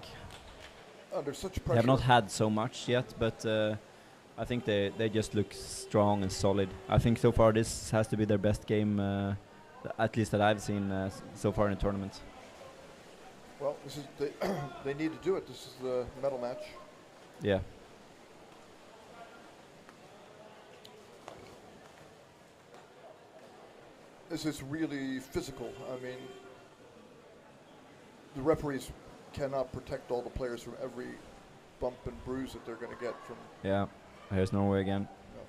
Under such pressure. They have not had so much yet, but I think they just look strong and solid. I think so far this has to be their best game, at least that I've seen so far in the tournament. Well, this is they need to do it. This is the medal match. Yeah. This is really physical. I mean, the referees cannot protect all the players from every bump and bruise that they're going to get from. Yeah, here's Norway again. No.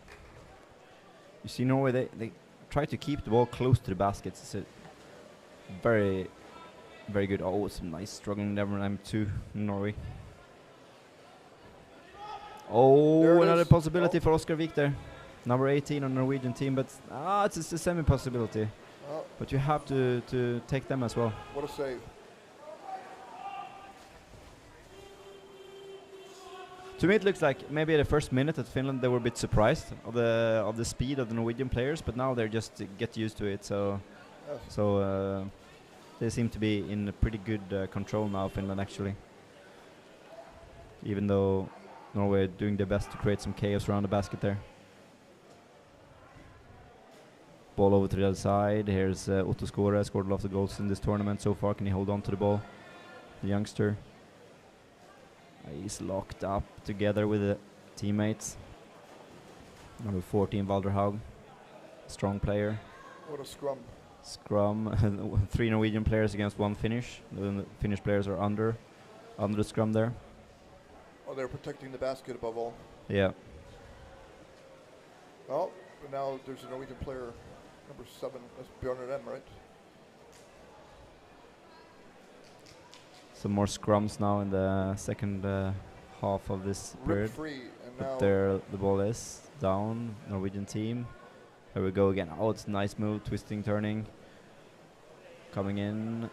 You see Norway, they try to keep the ball close to the baskets. It's a very, very good. Oh, some nice struggling there from two Norway. Oh, another possibility for Oskar Vik there. Number 18 on the Norwegian team, but it's a semi-possibility. Oh. But you have to take them as well. What a save. To me, it looks like maybe the first minute at Finland they were a bit surprised of the speed of the Norwegian players, but now they're just get used to it. So, yes. They seem to be in a pretty good control now, Finland actually. Even though Norway are doing their best to create some chaos around the basket there. Ball over to the other side. Here's Otto Skåre, scored a lot of goals in this tournament so far. Can he hold on to the ball? The youngster. He's locked up together with the teammates. Number 14, Valderhaug. Strong player. What a scrum. Scrum. 3 Norwegian players against 1 Finnish. The Finnish players are under the scrum there. Oh, they're protecting the basket above all. Yeah. Oh, but now there's a Norwegian player, number 7. That's Bjørnar M, right? Some more scrums now in the second half of this period. Free, and but now there the ball is down. Norwegian team. Here we go again. Oh, it's a nice move, twisting, turning. Coming in.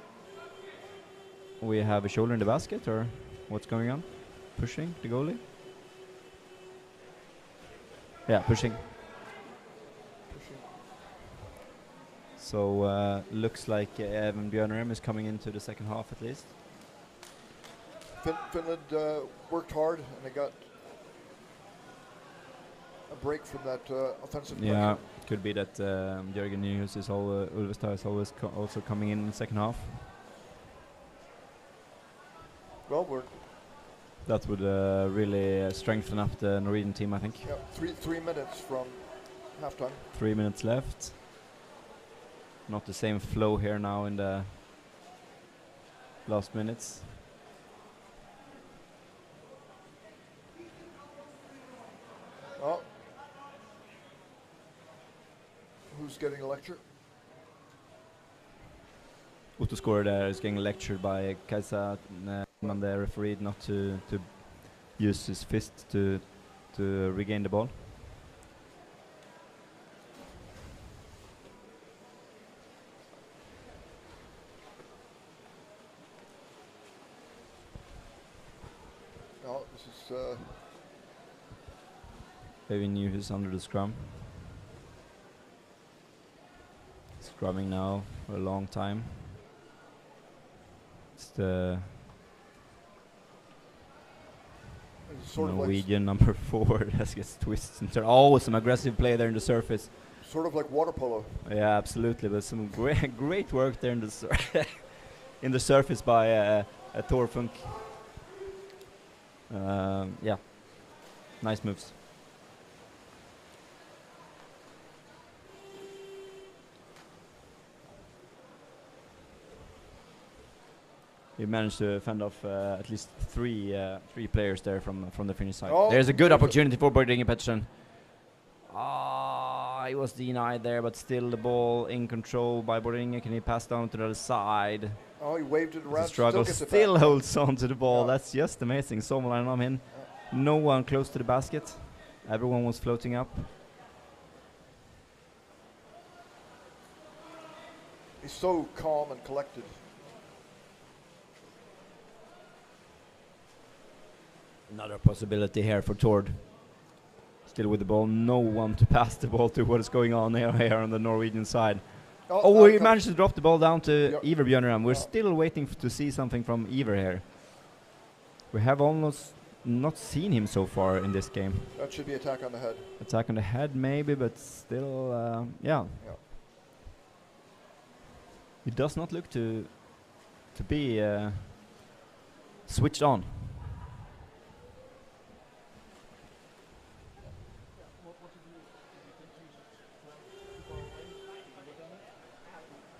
We have a shoulder in the basket, or what's going on? Pushing the goalie? Yeah, pushing. So looks like Evan Bjørnarem is coming into the second half at least. Finland worked hard and they got a break from that offensive play. Yeah, could be that Jørgen Nyhus is Ulvestad is always also coming in the second half. Well, that would really strengthen up the Norwegian team, I think. Yeah, 3 minutes from halftime. 3 minutes left. Not the same flow here now in the last minutes. Oh. Who's getting a lecture? Otto Skåre there is getting lectured by Kajsa and the referee not to use his fist to regain the ball. No, this is Maybe Nyhus under the scrum. Scrumming now for a long time. It's the Norwegian number 4 that gets twisted and turns. Oh, some aggressive play there in the surface. sort of like water polo. Yeah, absolutely. But some great work there in the in the surface by Thor Funk. Yeah, nice moves. He managed to fend off at least three players there from the Finnish side. Oh, there's a good opportunity for Borg-Inge Pettersen. Ah, he was denied there, but still the ball in control by Borg-Inge. Can he pass down to the other side? Oh, he waved it around. Struggle, still holds on to the ball. Yeah. That's just amazing. Sommerland in. No one close to the basket. Everyone was floating up. He's so calm and collected. Another possibility here for Tord. Still with the ball, no one to pass the ball to. What is going on here on the Norwegian side? Oh, he managed to drop the ball down to Iver Bjørnarem. We're still waiting to see something from Iver here. We have almost not seen him so far in this game. That should be attack on the head. Attack on the head, maybe, but still, yeah. He does not look to be switched on.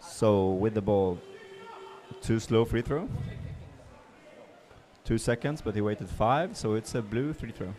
So with the ball, too slow free throw. 2 seconds, but he waited 5, so it's a blue free throw.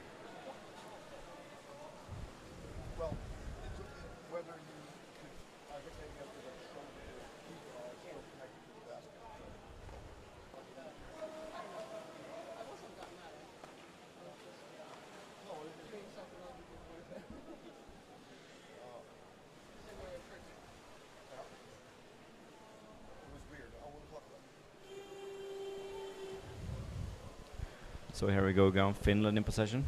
So here we go again, Finland in possession.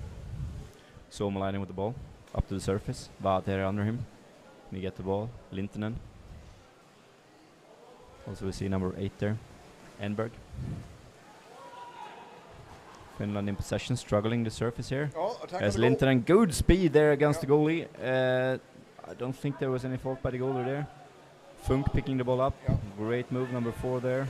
Suomalainen with the ball, up to the surface. Vaatere under him. We get the ball, Lintunen. Also we see number 8 there, Enberg. Finland in possession, struggling the surface here. Oh, attack as on the goal. Lintunen, good speed there against the goalie. I don't think there was any fault by the goalie there. Funk picking the ball up, great move, number 4 there.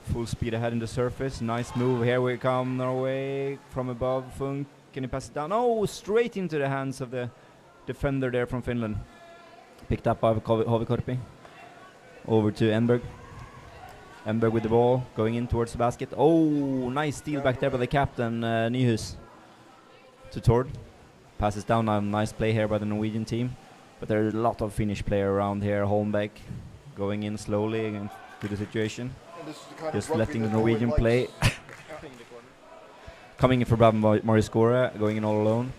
Full speed ahead in the surface. Nice move. Here we come, Norway from above. Funk, can he pass it down? Oh, straight into the hands of the defender there from Finland. Picked up by Hovikorpi. Over to Enberg. Enberg with the ball, going in towards the basket. Oh, nice steal back there by the captain, Nyhus. To Tord. Passes down. Nice play here by the Norwegian team. But there are a lot of Finnish player around here. Holmbeck going in slowly into the situation. Just letting the Norwegian play. Coming in for Mari Skora, going in all alone.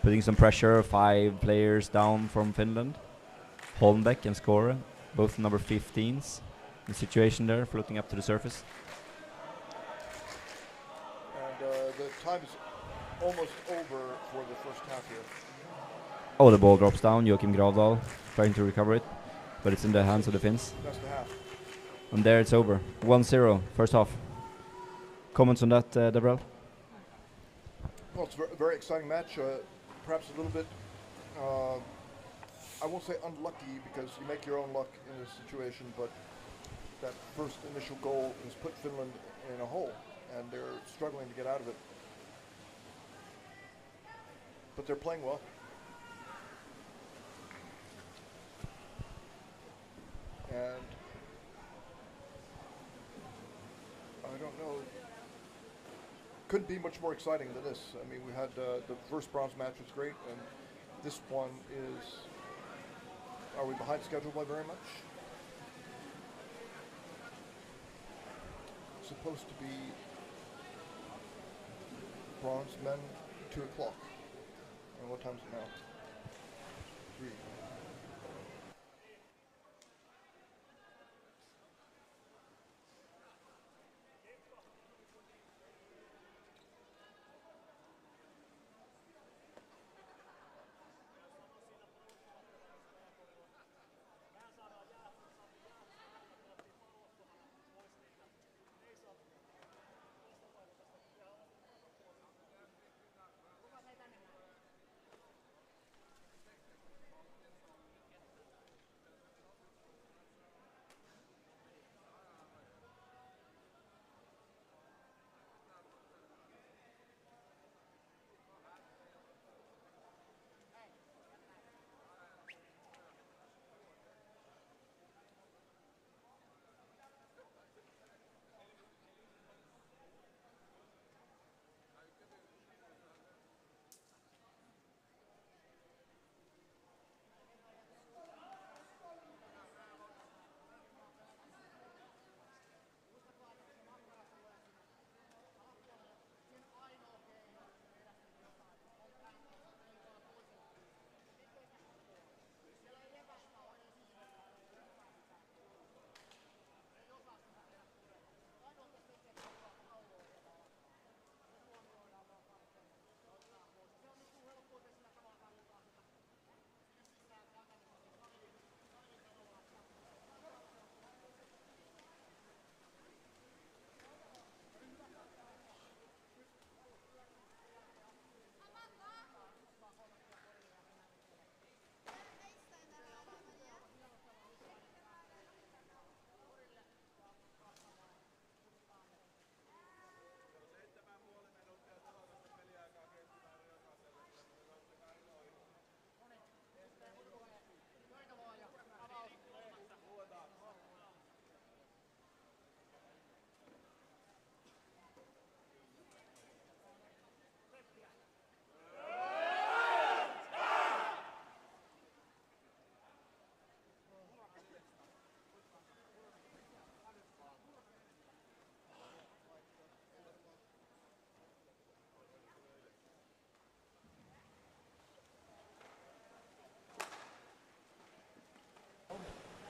Putting some pressure, 5 players down from Finland. Holmbeck and Skora, both number 15s. The situation there, floating up to the surface. And the time is almost over for the first half here. Oh, the ball drops down. Joachim Gravdal trying to recover it, but it's in the hands of the Finns. That's the half. And there it's over. 1-0, first half. Comments on that, Debrel? Well, it's a very exciting match. Perhaps a little bit, I won't say unlucky because you make your own luck in this situation, but that first initial goal has put Finland in a hole, and they're struggling to get out of it. But they're playing well. And I don't know, couldn't be much more exciting than this. I mean, we had the first bronze match was great, and this one is, are we behind schedule by very much? Supposed to be bronze men 2 o'clock. And what time is it now? 3.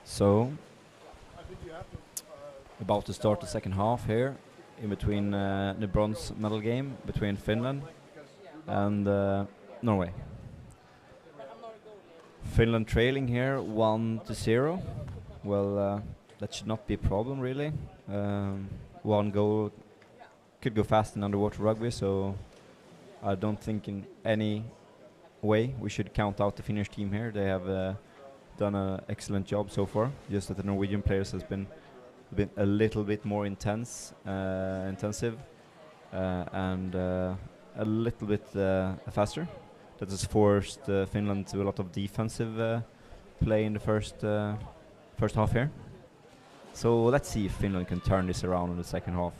So, about to start the second half here, in between the bronze medal game between Finland and Norway. Finland trailing here 1-0. Well, that should not be a problem really. One goal could go fast in underwater rugby, so I don't think in any way we should count out the Finnish team here. They have done an excellent job so far. Just that the Norwegian players has been a little bit more intensive, and a little bit faster. That has forced Finland to a lot of defensive play in the first half here. So let's see if Finland can turn this around in the second half.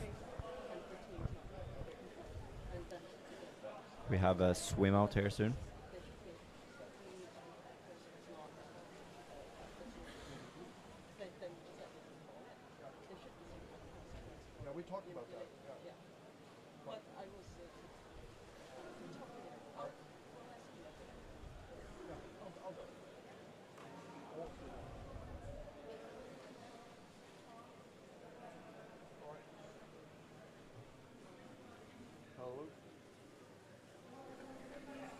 We have a swim out here soon. Yeah, we talked about that. Yeah.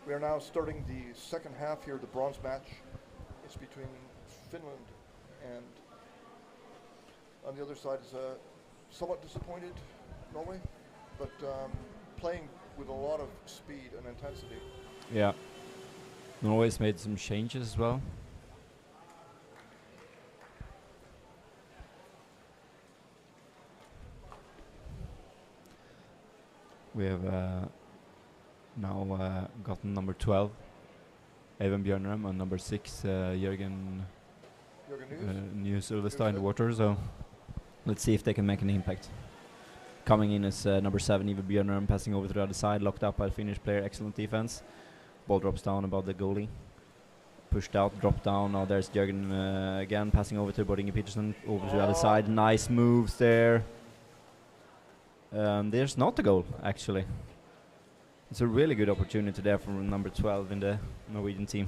We are now starting the second half here, the bronze match. It's between Finland and on the other side is a somewhat disappointed Norway, but playing with a lot of speed and intensity. Yeah. Norway's made some changes as well. We have now gotten number 12, Even Bjørnrum, and number 6, Jørgen News Ulvestad in the water. So let's see if they can make an impact. Coming in is number 7, Even Bjørnrum, passing over to the other side, locked up by the Finnish player. Excellent defense. Ball drops down about the goalie. Pushed out, dropped down. Now there's Jørgen again, passing over to Bodinge Peterson, over to the other side. Nice moves there. There's not a goal, actually. It's a really good opportunity there from number 12 in the Norwegian team.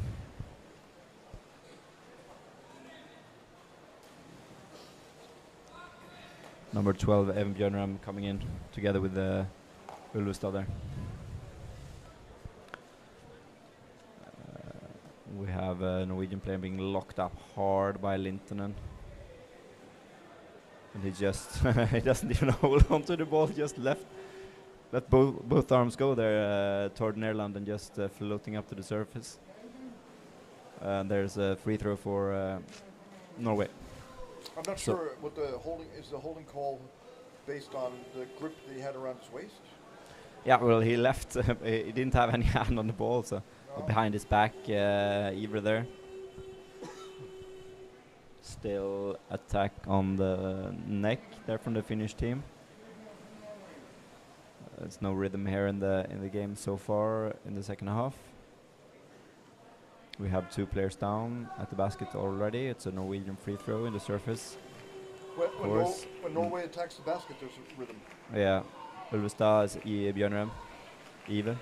Number 12, Even Bjørnrum, coming in together with Ulvestad there. We have a Norwegian player being locked up hard by Lintonen. And he just he doesn't even hold on to the ball, just let both arms go there toward Nerland and just floating up to the surface. There's a free throw for Norway. I'm not sure what the holding call based on the grip that he had around his waist? Yeah, well, he left. He didn't have any hand on the ball, so behind his back, either there. Still attack on the neck there from the Finnish team. There's no rhythm here in the game so far in the second half. We have 2 players down at the basket already. It's a Norwegian free throw in the surface. When Norway attacks the basket, there's a rhythm. Yeah, Ulvestad is Bjørnrum, Ive,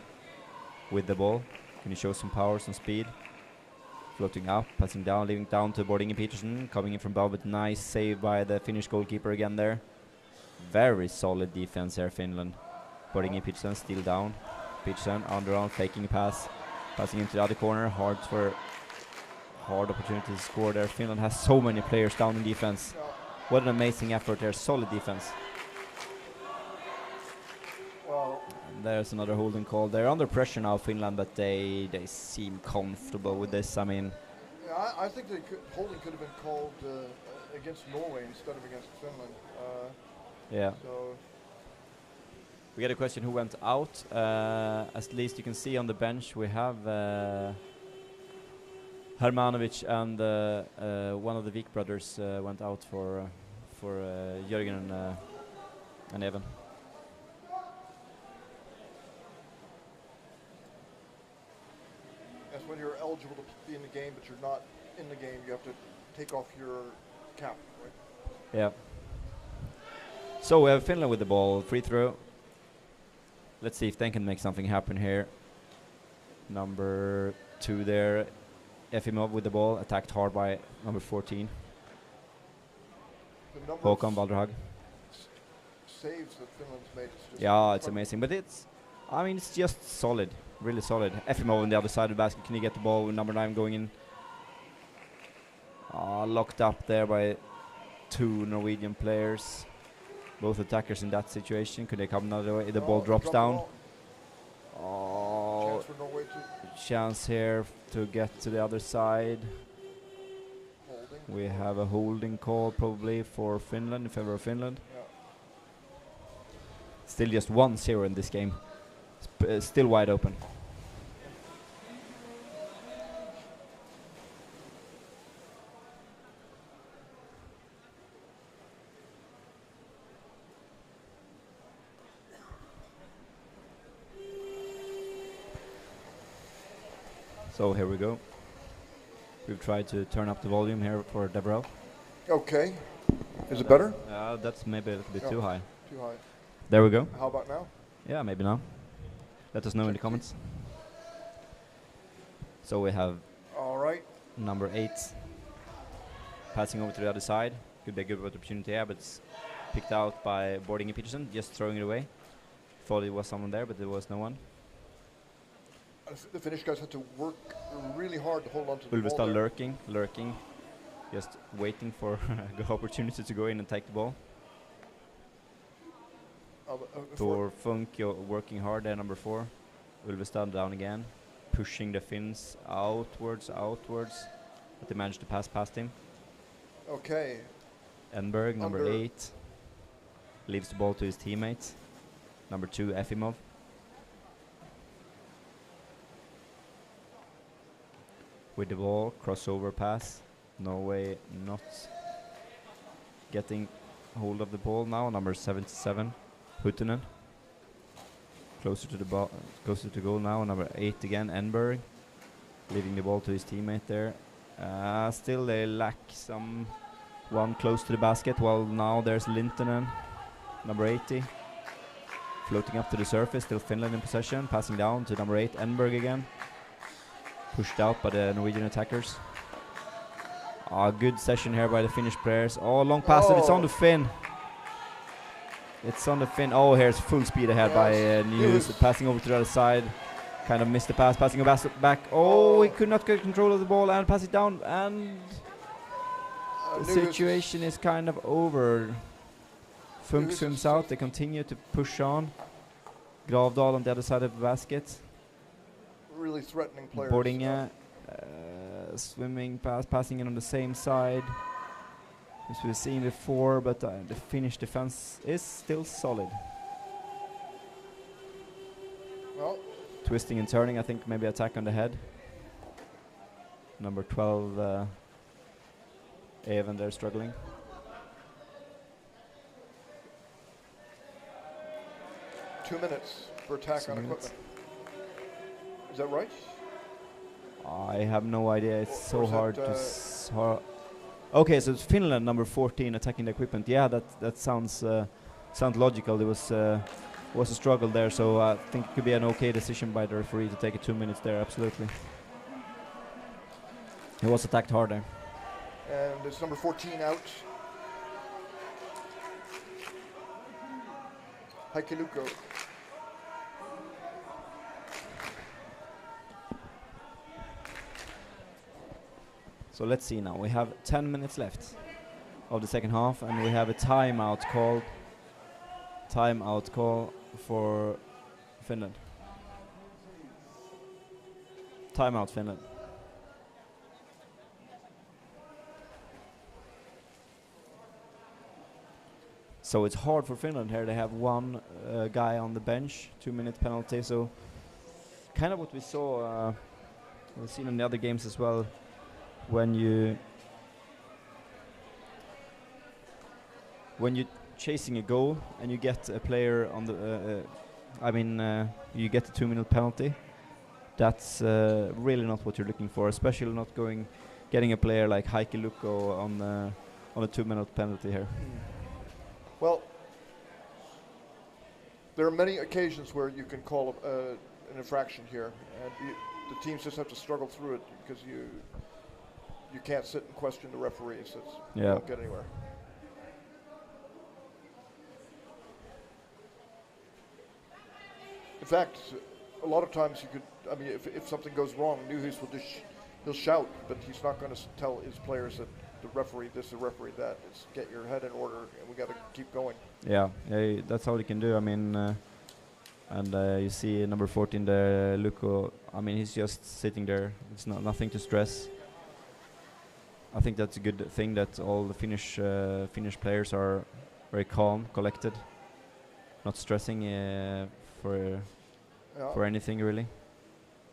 with the ball. Can he show some power, some speed? Floating up, passing down, leaving down to Bodinge Peterson, coming in from above, but nice save by the Finnish goalkeeper again there. Very solid defense here, Finland. Bodinge Peterson still down. Peterson on, faking a pass, passing into the other corner. Hard opportunity to score there. Finland has so many players down in defense. What an amazing effort there, solid defense. There's another holding call. They're under pressure now, Finland, but they seem comfortable with this. I mean, yeah, I think holding could have been called against Norway instead of against Finland. Yeah. So we get a question who went out. At least you can see on the bench we have Hermanovic and one of the Vik brothers went out for Jørgen and Even. That's when you're eligible to be in the game, but you're not in the game. You have to take off your cap, right? Yeah. So we have Finland with the ball, free throw. Let's see if they can make something happen here. Number 2 there, Efimov with the ball, attacked hard by number 14. The number Håkon of Balderhag. saves that Finland's made is just Yeah, it's amazing, but it's just solid, really solid. Efimov on the other side of the basket. Can he get the ball with number 9 going in? Locked up there by 2 Norwegian players. Both attackers in that situation. Could they come another way? The ball drops down. Oh, chance for Norway to chance here to get to the other side. We have a holding call probably for Finland, in favor of Finland. Yeah. Still just 1-0 in this game. Still wide open. So here we go. We've tried to turn up the volume here for Deborah. Okay. Is it better? That's maybe a little bit Yeah, too high. Too high. There we go. How about now? Yeah, maybe now. Let us know in the comments. So we have All right. number 8 passing over to the other side. Could be a good opportunity here, but it's picked out by Boarding and Peterson, just throwing it away. Thought it was someone there, but there was no one. The Finnish guys had to work really hard to hold on to the ball Ulvestad there. lurking, just waiting for a good opportunity to go in and take the ball. Thor Funk working hard there, number 4. Ulvestad down again, pushing the Finns outwards, but they managed to pass past him. Okay. Enberg, number 8, leaves the ball to his teammates. Number 2, Efimov. With the ball, crossover pass. Norway not getting hold of the ball now. Number 77, Huttunen. Closer to the ball, closer to goal now. Number 8 again, Enberg, leaving the ball to his teammate there. Still they lack one close to the basket. Well, now there's Lintunen, number 80, floating up to the surface. Still Finland in possession, passing down to number 8, Enberg again. Pushed out by the Norwegian attackers. Good session here by the Finnish players. Long pass, and it's on the Finn. It's on the Finn. Here's full speed ahead by News, passing over to the other side. Kind of missed the pass, passing a back. He could not get control of the ball and pass it down. And the situation is kind of over. Funk swims out. They continue to push on. Gravdal on the other side of the basket. Really threatening players. Boarding, swimming past, passing in on the same side as we've seen before, but the Finnish defense is still solid. Well, twisting and turning, I think maybe attack on the head. Number 12, Even there struggling. Two minutes for attack on equipment. Is that right? I have no idea. It's so hard to. Okay, so it's Finland, number 14, attacking the equipment. Yeah, that sounds logical. There was a struggle there, so I think it could be an okay decision by the referee to take it 2 minutes there. Absolutely. He was attacked hard there. And it's number 14 out. Heikki Lukko. So let's see now. We have 10 minutes left of the second half, and we have a timeout call. Timeout call for Finland. Timeout, Finland. So it's hard for Finland here. They have one guy on the bench, 2-minute penalty. So kind of what we saw, we've seen in the other games as well. When you're chasing a goal and you get a player on the, you get a 2-minute penalty. That's really not what you're looking for, especially not getting a player like Heikki Lukko on a 2-minute penalty here. Well, there are many occasions where you can call an infraction here, and the teams just have to struggle through it because you can't sit and question the referees. You won't get anywhere. In fact, a lot of times you could. I mean, if something goes wrong, Newhouse will just he'll shout, but he's not going to tell his players that the referee this, the referee that. It's get your head in order, and we got to keep going. Yeah, that's all he can do. I mean, and you see number 14 there, Luko. I mean, he's just sitting there. It's nothing to stress. I think that's a good thing that all the Finnish players are very calm, collected, not stressing for anything really.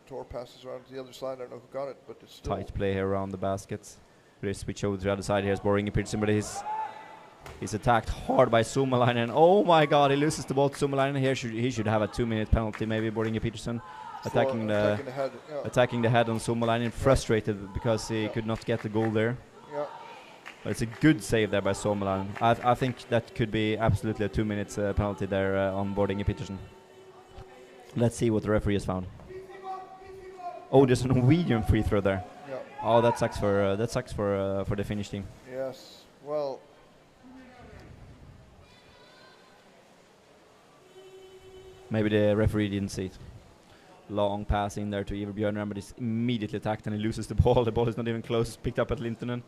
Tor passes around to the other side. I don't know who got it, but it's still Tight play here around the baskets. They switch over to the other side. Here's Boringe Peterson, but he's attacked hard by Suomalainen. Oh my God, he loses the ball to Suomalainen. Here he should have a 2-minute penalty, maybe. Boringe Peterson attacking the head on Suomalainen, frustrated because he could not get the goal there. Yeah. But it's a good save there by Suomalainen. I think that could be absolutely a 2 minutes penalty there on Boringe Peterson. Let's see what the referee has found. Oh, there's a Norwegian free throw there. Yeah. Oh, that sucks for the Finnish team. Yes. Well. Maybe the referee didn't see it. Long pass in there to Ivar Björnram, but he's immediately attacked and he loses the ball. The ball is not even close. It's picked up at Lintunen.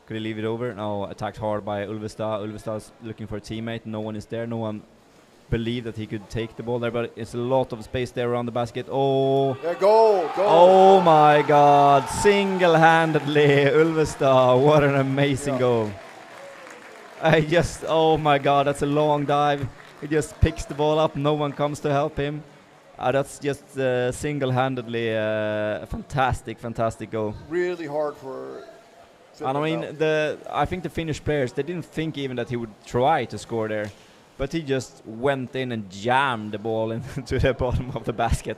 Could he leave it over? No, attacked hard by Ulvestad. Ulvestad's looking for a teammate. No one is there. No one believed that he could take the ball there, but it's a lot of space there around the basket. Oh, yeah, goal. Oh my God, single-handedly Ulvestad. What an amazing goal. Oh my God, that's a long dive. He just picks the ball up. No one comes to help him. That's just but he just went in and jammed the ball into the bottom of the basket.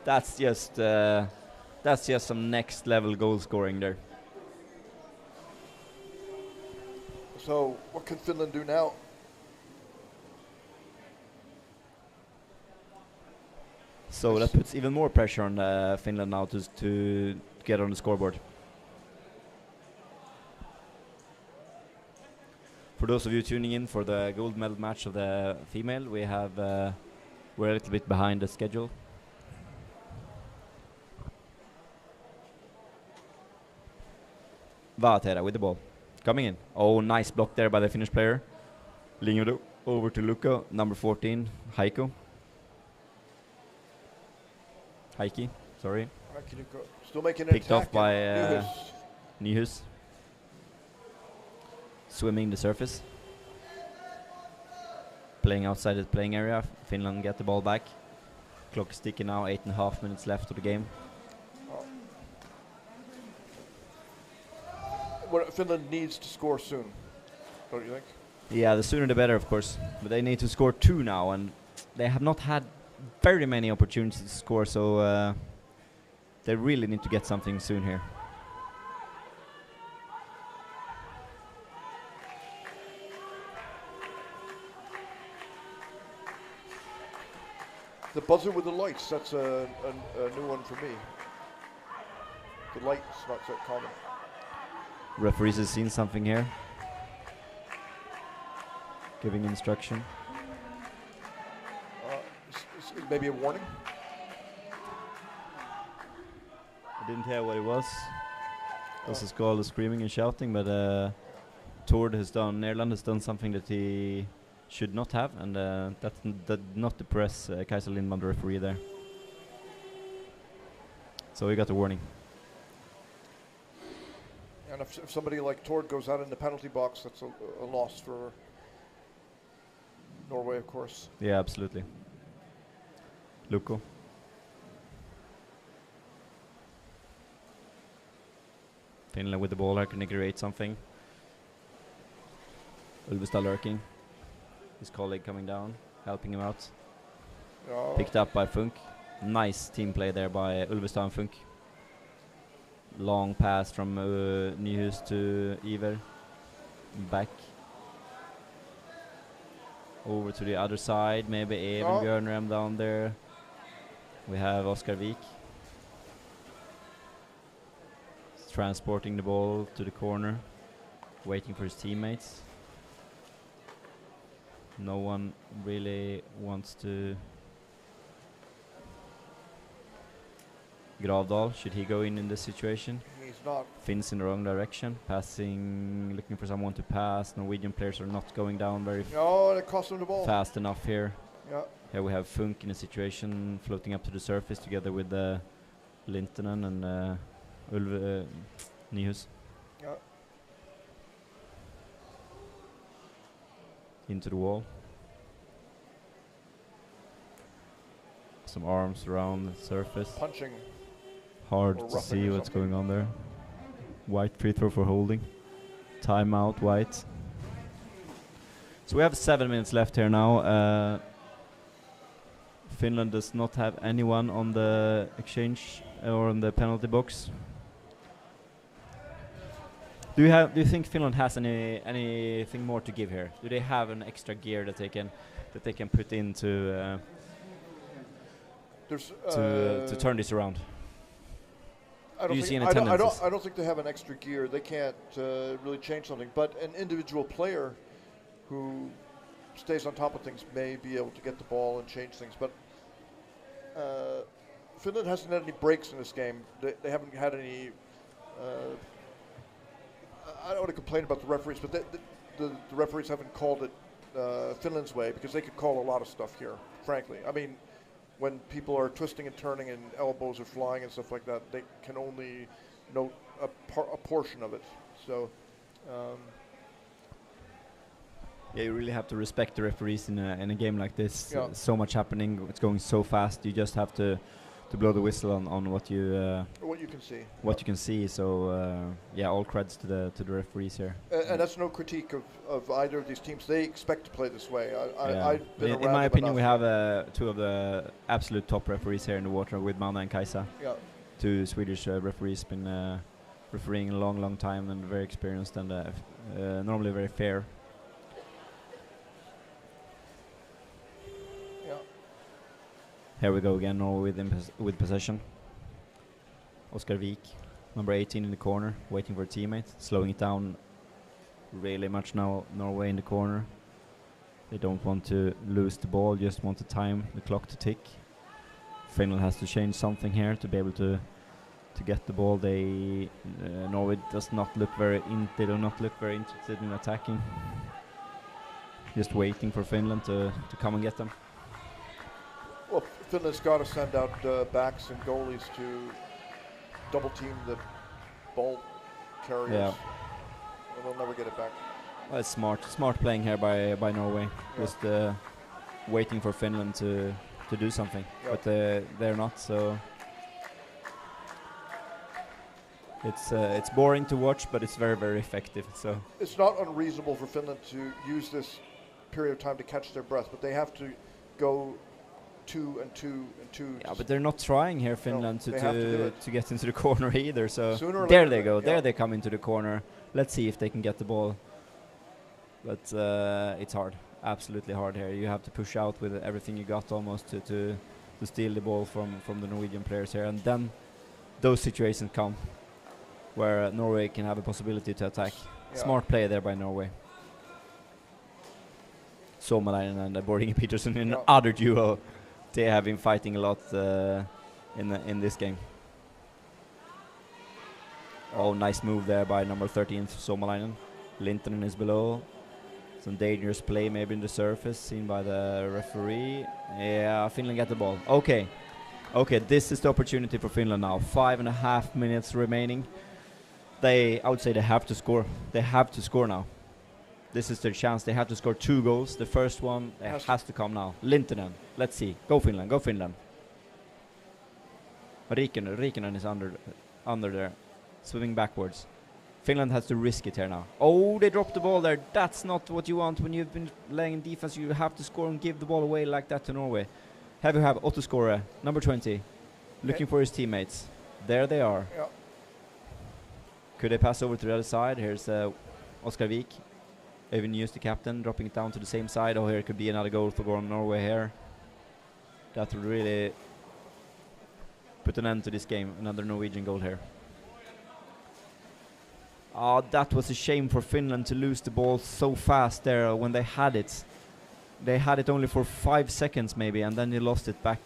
That's just some next level goal scoring there. So what can Finland do now? So that puts even more pressure on Finland now to get on the scoreboard. For those of you tuning in for the gold medal match of the female, we're a little bit behind the schedule. Vaatera with the ball. Coming in. Oh, nice block there by the Finnish player. Lingo over to Luka, number 14, Heikki, sorry. Still making an Picked attack off by Newhouse. Swimming the surface. Playing outside the playing area. Finland get the ball back. Clock is ticking now, 8.5 minutes left of the game. Well, Finland needs to score soon, don't you think? Yeah, the sooner the better, of course. But they need to score 2 now, and they have not had very many opportunities to score, so they really need to get something soon here. The buzzer with the lights, that's a new one for me. The light's not so common. Referees has seen something here. Giving instruction. Maybe a warning? I didn't hear what it was. This is called screaming and shouting, but Nederland has done something that he should not have, and that did not depress Kaiser Lindman, the referee there. So he got a warning. And if somebody like Tord goes out in the penalty box, that's a loss for Norway, of course. Yeah, absolutely. Luko. Finland with the ball here, can they create something? Ulvestad lurking. His colleague coming down, helping him out. Oh. Picked up by Funk. Nice team play there by Ulvestad and Funk. Long pass from Newhouse to Ivar. Back. Over to the other side, maybe Even Björnram down there. We have Oskar Wik. Transporting the ball to the corner, waiting for his teammates. No one really wants to Gravdal, should he go in this situation? He's not. Finns in the wrong direction, passing, looking for someone to pass. Norwegian players are not going down very No, it cost him the ball. fast enough here. Yeah. Here we have Funk in a situation, floating up to the surface together with Lintonen and Nyhus. Yeah. Into the wall. Some arms around the surface. Punching. Hard Or to roughing see or what's something. going on there. White free throw for holding. Timeout, White. So we have 7 minutes left here now. Finland does not have anyone on the exchange or on the penalty box. Do you think Finland has anything more to give here? Do they have an extra gear that they can put in to turn this around? I Do you see any I tendencies? don't think they have an extra gear. They can't really change something. But an individual player who stays on top of things may be able to get the ball and change things. But Finland hasn't had any breaks in this game. They haven't had any. I don't want to complain about the referees, but the referees haven't called it Finland's way, because they could call a lot of stuff here, frankly. I mean, when people are twisting and turning and elbows are flying and stuff like that, they can only note a portion of it. So, yeah, you really have to respect the referees in a game like this. Yeah. So much happening, it's going so fast. You just have to blow the whistle on what you can see. What you can see. So yeah, all creds to the referees here. And that's no critique of either of these teams. They expect to play this way. Yeah. I've been in around my them opinion, we enough. have two of the absolute top referees here in the water with Mana and Kaisa. Yeah. Two Swedish referees, been refereeing a long time and very experienced and normally very fair. Yeah. Here we go again, Norway with possession. Oskar Wik, number 18 in the corner, waiting for a teammate, slowing it down really much now. Norway in the corner. They don't want to lose the ball, just want the clock to tick. Finland has to change something here to be able to get the ball. Norway they do not look very interested in attacking. Just waiting for Finland to come and get them. Well, Finland's got to send out backs and goalies to double team the ball carriers. Yeah. And they'll never get it back. Well, it's smart playing here by Norway. Yeah. Just waiting for Finland to do something, Yeah. but they're not. So it's boring to watch, but it's very effective. So It's not unreasonable for Finland to use this period of time to catch their breath, but they have to go 2 and 2 and 2. yeah, but they're not trying here, Finland, they have to do it. to get into the corner either. So Sooner or there later they go. yeah. There they come into the corner. Let's see if they can get the ball. But it's hard, absolutely hard here. You have to push out with everything you got almost to steal the ball from the Norwegian players here, and then those situations come where Norway can have a possibility to attack. Yeah. Smart play there by Norway. Somalainen and Borginge Peterson in other duo. They have been fighting a lot in this game. Oh, nice move there by number 13, Somalainen. Lintonen is below. Some dangerous play maybe in the surface, seen by the referee. Yeah, Finland get the ball. Okay, this is the opportunity for Finland now. 5.5 minutes remaining. I would say they have to score. They have to score now. This is their chance. They have to score 2 goals. The first one has to come now. Lintonen. Let's see. Go Finland. Go Finland. Riikonen is under there, swimming backwards. Finland has to risk it here now. Oh, they dropped the ball there. That's not what you want when you've been laying in defense. You have to score and give the ball away like that to Norway. Have Otto Skore, number 20, looking for his teammates. There they are. Yeah. Could they pass over to the other side? Here's Oskar Wik. Even used the captain, dropping it down to the same side. Oh, here could be another goal for Norway here. That would really put an end to this game. Another Norwegian goal here. That was a shame for Finland to lose the ball so fast there when they had it. They had it only for 5 seconds maybe, and then they lost it back.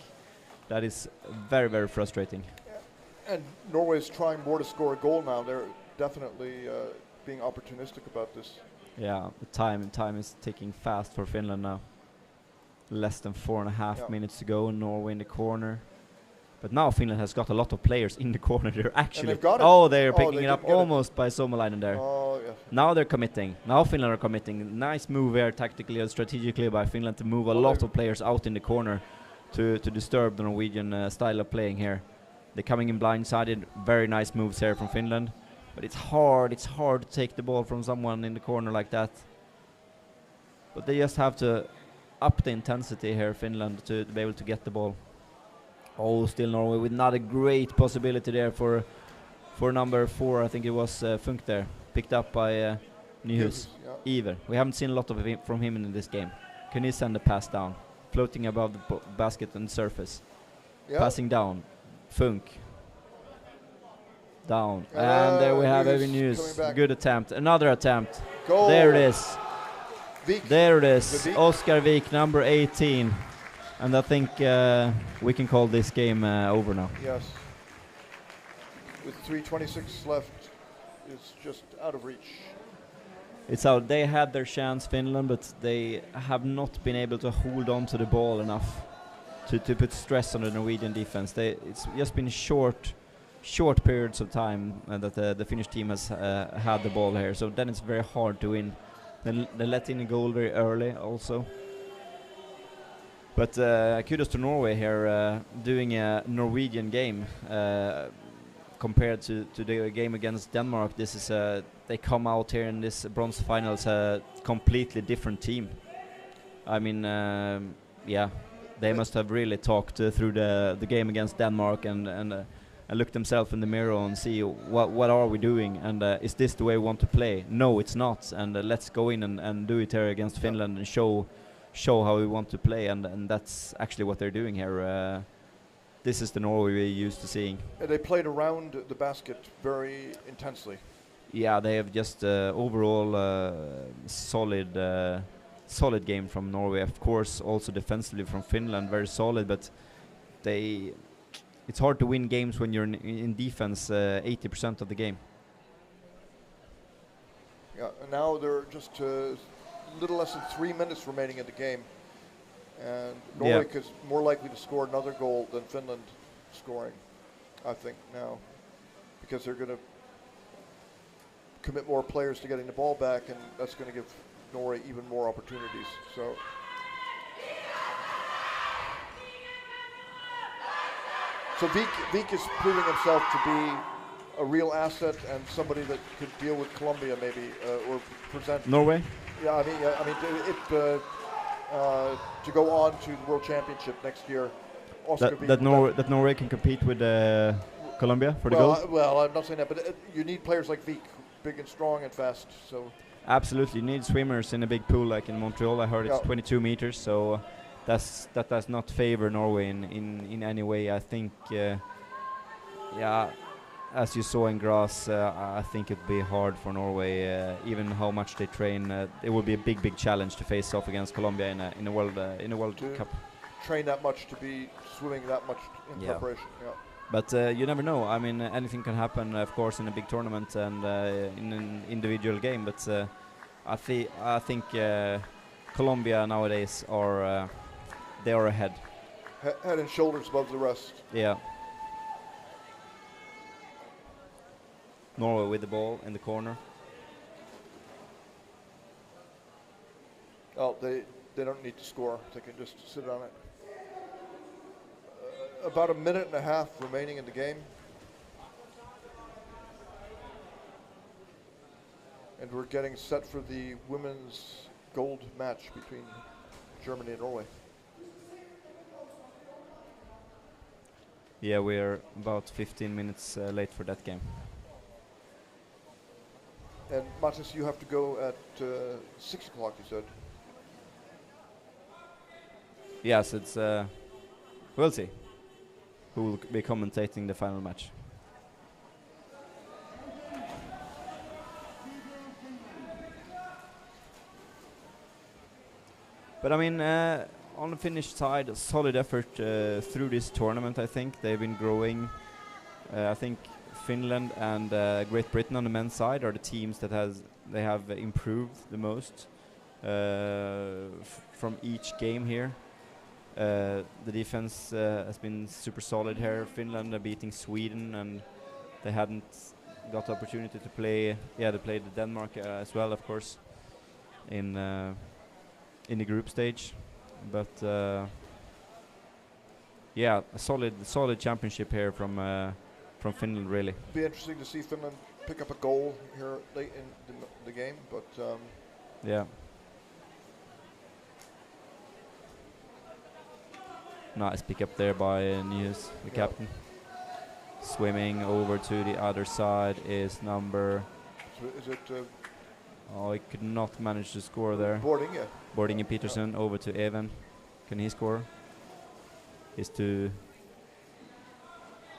That is very frustrating. And Norway's trying more to score a goal now. They're definitely being opportunistic about this. Yeah, the time is ticking fast for Finland now. Less than 4.5 minutes to go. Norway in the corner. But now Finland has got a lot of players in the corner. They're actually... they're picking it up almost by Somalainen there. Oh, yeah. Now they're committing. Now Finland are committing. Nice move here tactically and strategically by Finland to move a lot of players out in the corner to disturb the Norwegian style of playing here. They're coming in blindsided. Very nice moves here from Finland. But it's hard to take the ball from someone in the corner like that. But they just have to up the intensity here, Finland, to be able to get the ball. Oh, still Norway with not a great possibility there for number 4. I think it was Funk there, picked up by Nyhus. Either. We haven't seen a lot of him from him in this game. Can he send the pass down? Floating above the basket and surface. Passing down. Funk. Down. And there we have Evin Nyhus. Good attempt. Another attempt. Goal. There it is. Wijk. There it is. Oskar Wijk, number 18. And I think we can call this game over now. Yes. With 3:26 left, it's just out of reach. It's out. They had their chance, Finland, but they have not been able to hold on to the ball enough to put stress on the Norwegian defense. It's just been short periods of time that the Finnish team has had the ball here. So then it's very hard to win. They let in a goal very early also. But kudos to Norway here, doing a Norwegian game compared to the game against Denmark. This is they come out here in this bronze finals a completely different team. I mean, yeah, they must have really talked through the game against Denmark and look themselves in the mirror and see what are we doing, and is this the way we want to play? No, it's not, and let's go in and do it here against Finland and show how we want to play, and that's actually what they're doing here. This is the Norway we're used to seeing. They played around the basket very intensely. Yeah, they have just overall solid game from Norway. Of course, also defensively from Finland, very solid, but it's hard to win games when you're in defense 80% of the game. Yeah, and now they're just little less than 3 minutes remaining in the game, and Norway is more likely to score another goal than Finland scoring, I think, now, because they're going to commit more players to getting the ball back, and that's going to give Norway even more opportunities. So Wijk is proving himself to be a real asset and somebody that could deal with Colombia maybe or present Norway. Yeah, I mean, to go on to the World Championship next year. That Norway can compete with Colombia for the gold. Well, I'm not saying that, but you need players like Wijk, big and strong and fast. So absolutely, you need swimmers in a big pool like in Montreal. I heard it's 22 meters, so that does not favor Norway in any way. I think, as you saw in grass, I think it'd be hard for Norway, even how much they train. It will be a big challenge to face off against Colombia in a World Cup. Train that much, to be swimming that much in preparation. Yeah. But you never know. I mean, anything can happen, of course, in a big tournament and in an individual game. But I think Colombia nowadays they are ahead. Head and shoulders above the rest. Yeah. Norway with the ball in the corner. Oh, they don't need to score. They can just sit on it. About a minute and a half remaining in the game. And we're getting set for the women's gold match between Germany and Norway. Yeah, we're about 15 minutes late for that game. And Matis, you have to go at 6 o'clock, you said. Yes, it's we'll see who will be commentating the final match. But I mean, on the Finnish side, a solid effort through this tournament. I think they've been growing I think Finland and Great Britain on the men's side are the teams that they have improved the most from each game here. The defense has been super solid here. Finland are beating Sweden, and they hadn't got the opportunity to play. Yeah, they played Denmark as well, of course, in the group stage. But yeah, a solid championship here from Finland, really. Be interesting to see Finland pick up a goal here late in the game, but yeah. Nice pick up there by Nyhus, the captain. Swimming over to the other side is number... Is it... oh, he could not manage to score there. Boarding Peterson over to Even. Can he score? He's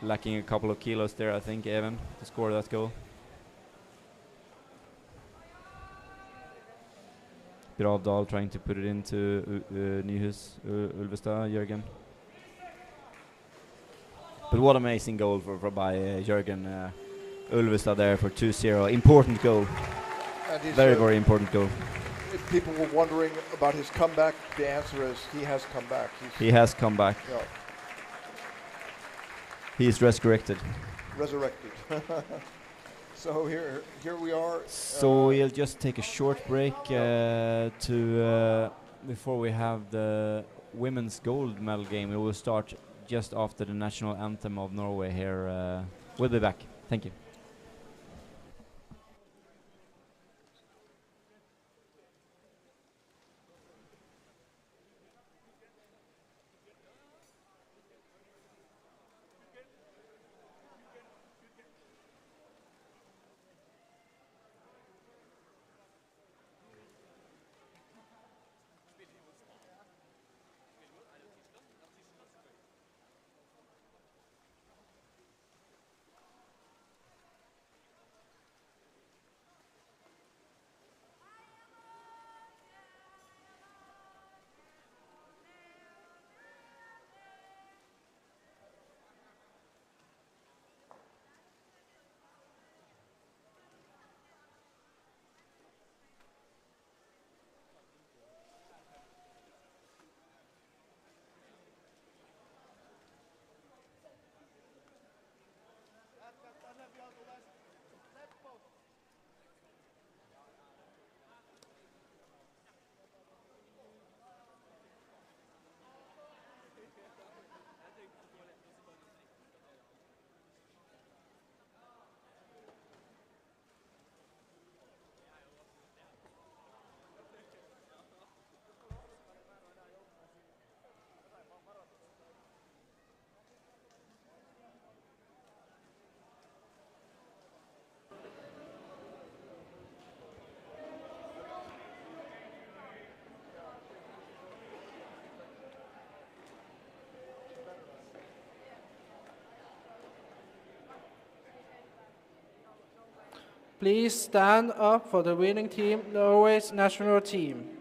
lacking a couple of kilos there, I think, Even, to score that goal. Gravdal trying to put it into Nyhus, Ulvestad, Jörgen. But what amazing goal by Jörgen Ulvestad there for 2-0. Important goal. Very important goal. If people were wondering about his comeback, the answer is he has come back. He has come back. Yeah. He is resurrected. Resurrected. So here we are. So we'll just take a short break before we have the women's gold medal game. We will start just after the national anthem of Norway here. We'll be back. Thank you. Please stand up for the winning team, Norway's national team.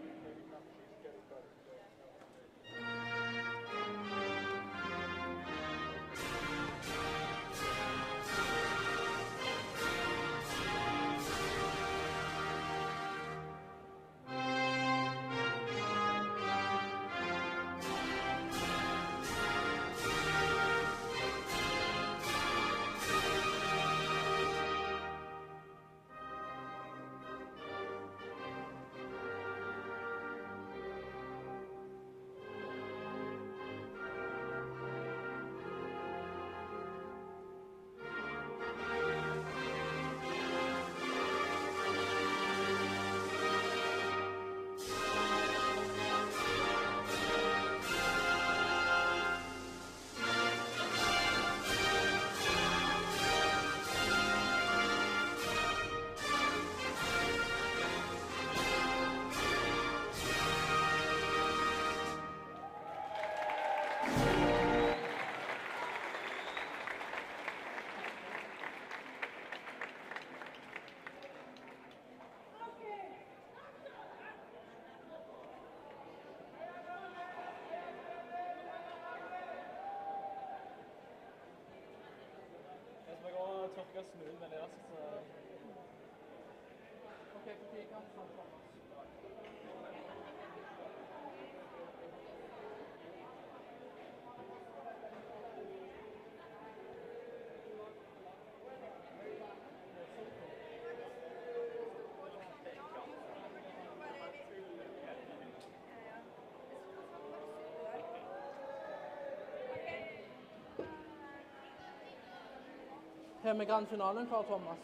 Her med grandfinalen klar, Thomas.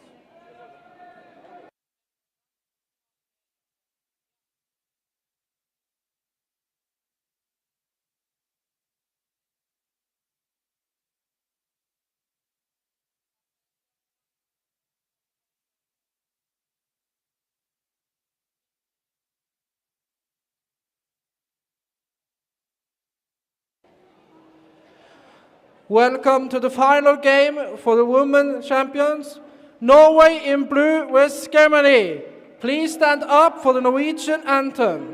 Welcome to the final game for the women champions. Norway in blue with Germany. Please stand up for the Norwegian anthem.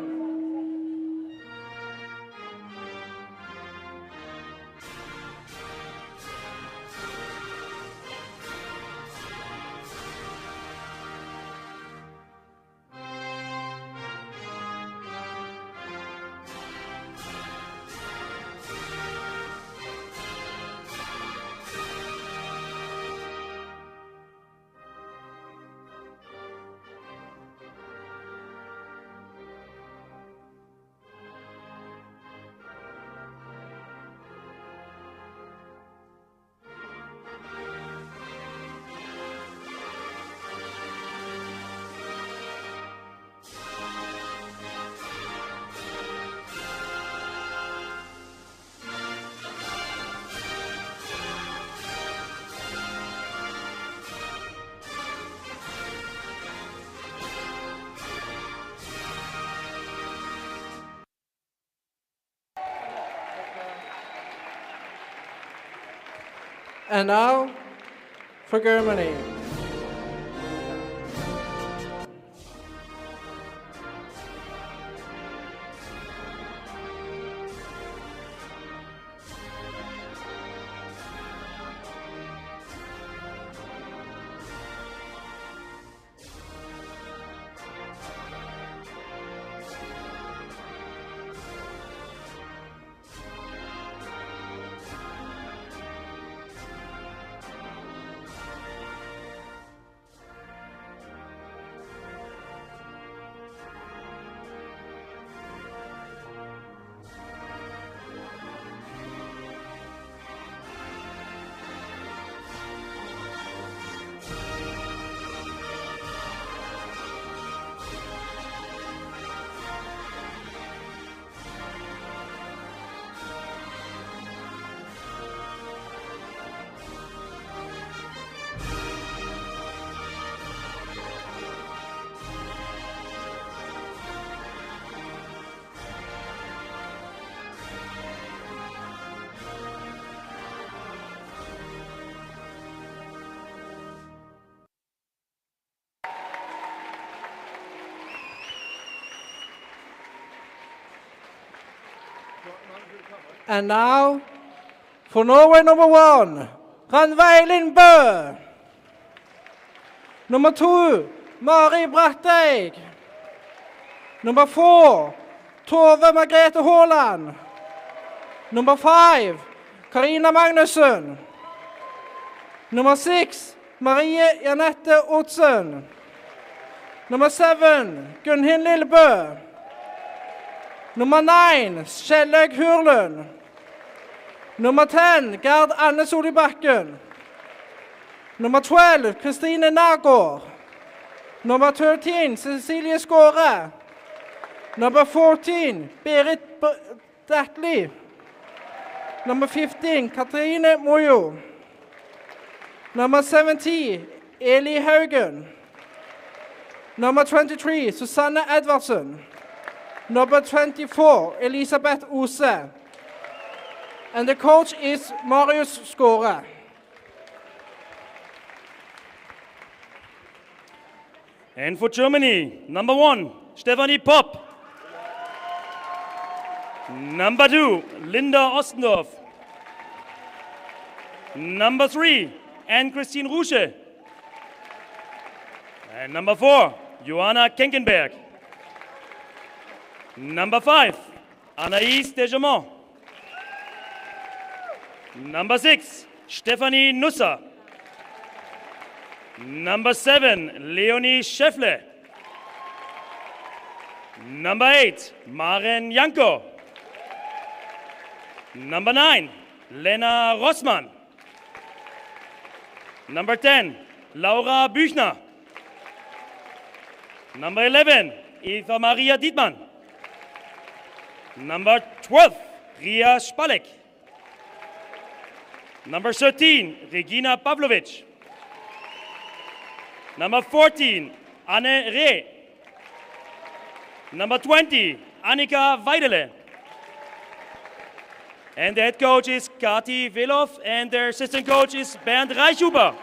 And now for Germany. And now, for Norway number 1, Ranveig Lindbø. Number 2, Mari Bratteig. Number 4, Tove Margrethe Haaland. Number 5, Karina Magnussen. Number 6, Marie Janette Otsen. Number 7, Gunhild Lillebø. Number 9, Kjellaug Hurlund. Number 10, Gerd Anne Solibakken. Number 12, Kristine Nærgaard. Number 13, Cecilie Skåre. Number 14, Berit Datli. Number 15, Katrine Mojo. Number 17, Eli Haugen. Number 23, Susanne Edvardsen. Number 24, Elisabeth Ose. And the coach is Marius Skåre. And for Germany, number 1, Stefanie Popp. Number 2, Linda Ostendorf. Number 3, Anne-Christine Rouge. And number 4, Johanna Kenkenberg. Number 5, Anaïs Degemont. Number 6, Stephanie Nusser. Number 7, Leonie Scheffle. Number 8, Maren Janko. Number 9, Lena Rossmann. Number 10, Laura Büchner. Number 11, Eva Maria Dietmann. Number 12, Ria Spalek. Number 13, Regina Pavlovic. Number 14, Anne Reh. Number 20, Annika Weidele. And the head coach is Kati Velov, and their assistant coach is Bernd Reichhuber.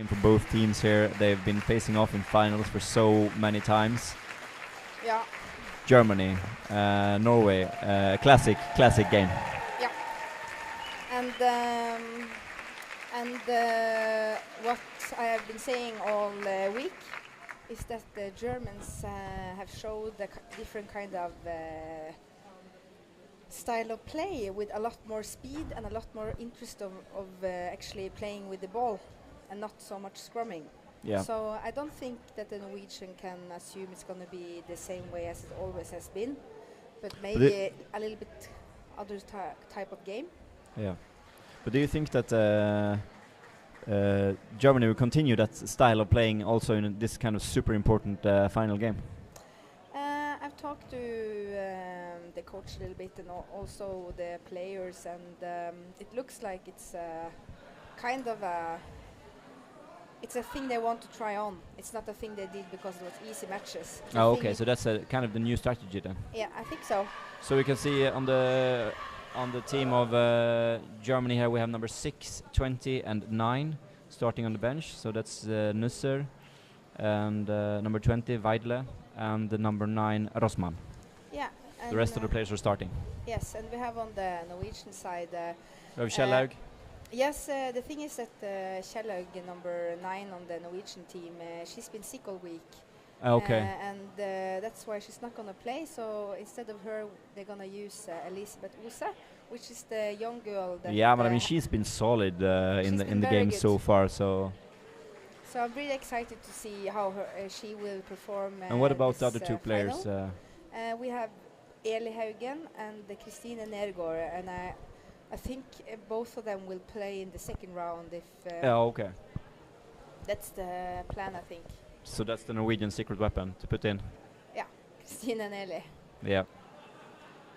For both teams here, they've been facing off in finals for so many times. Yeah. Germany, Norway, classic game. Yeah. And what I have been saying all week is that the Germans have showed a different kind of style of play with a lot more speed and a lot more interest of actually playing with the ball and not so much scrumming. Yeah. So I don't think that the Norwegian can assume it's going to be the same way as it always has been, but maybe a little bit other type of game. Yeah. But do you think that Germany will continue that style of playing also in this kind of super important final game? I've talked to the coach a little bit and also the players, and it looks like it's kind of it's a thing they want to try on. It's not a thing they did because it was easy matches. Oh, okay. So that's kind of the new strategy then. Yeah, I think so. So we can see on the team of Germany here we have number 6, 20, and 9 starting on the bench. So that's Nusser, and number 20 Weidle, and the number 9 Rossmann. Yeah. The rest of the players are starting. Yes, and we have on the Norwegian side. We have Kjellaug. Yes, the thing is that Kjellaug, number 9 on the Norwegian team, she's been sick all week. Okay. And that's why she's not going to play. So instead of her, they're going to use Elisabeth Ose, which is the young girl. That Yeah, but I mean she's been solid in the game so far. So I'm really excited to see how she will perform. And what about the other two players? We have Eli Haugen and Kristine Nergård, and I think both of them will play in the second round if... okay. That's the plan, I think. So that's the Norwegian secret weapon to put in? Yeah, Kristine and Eli. Yeah.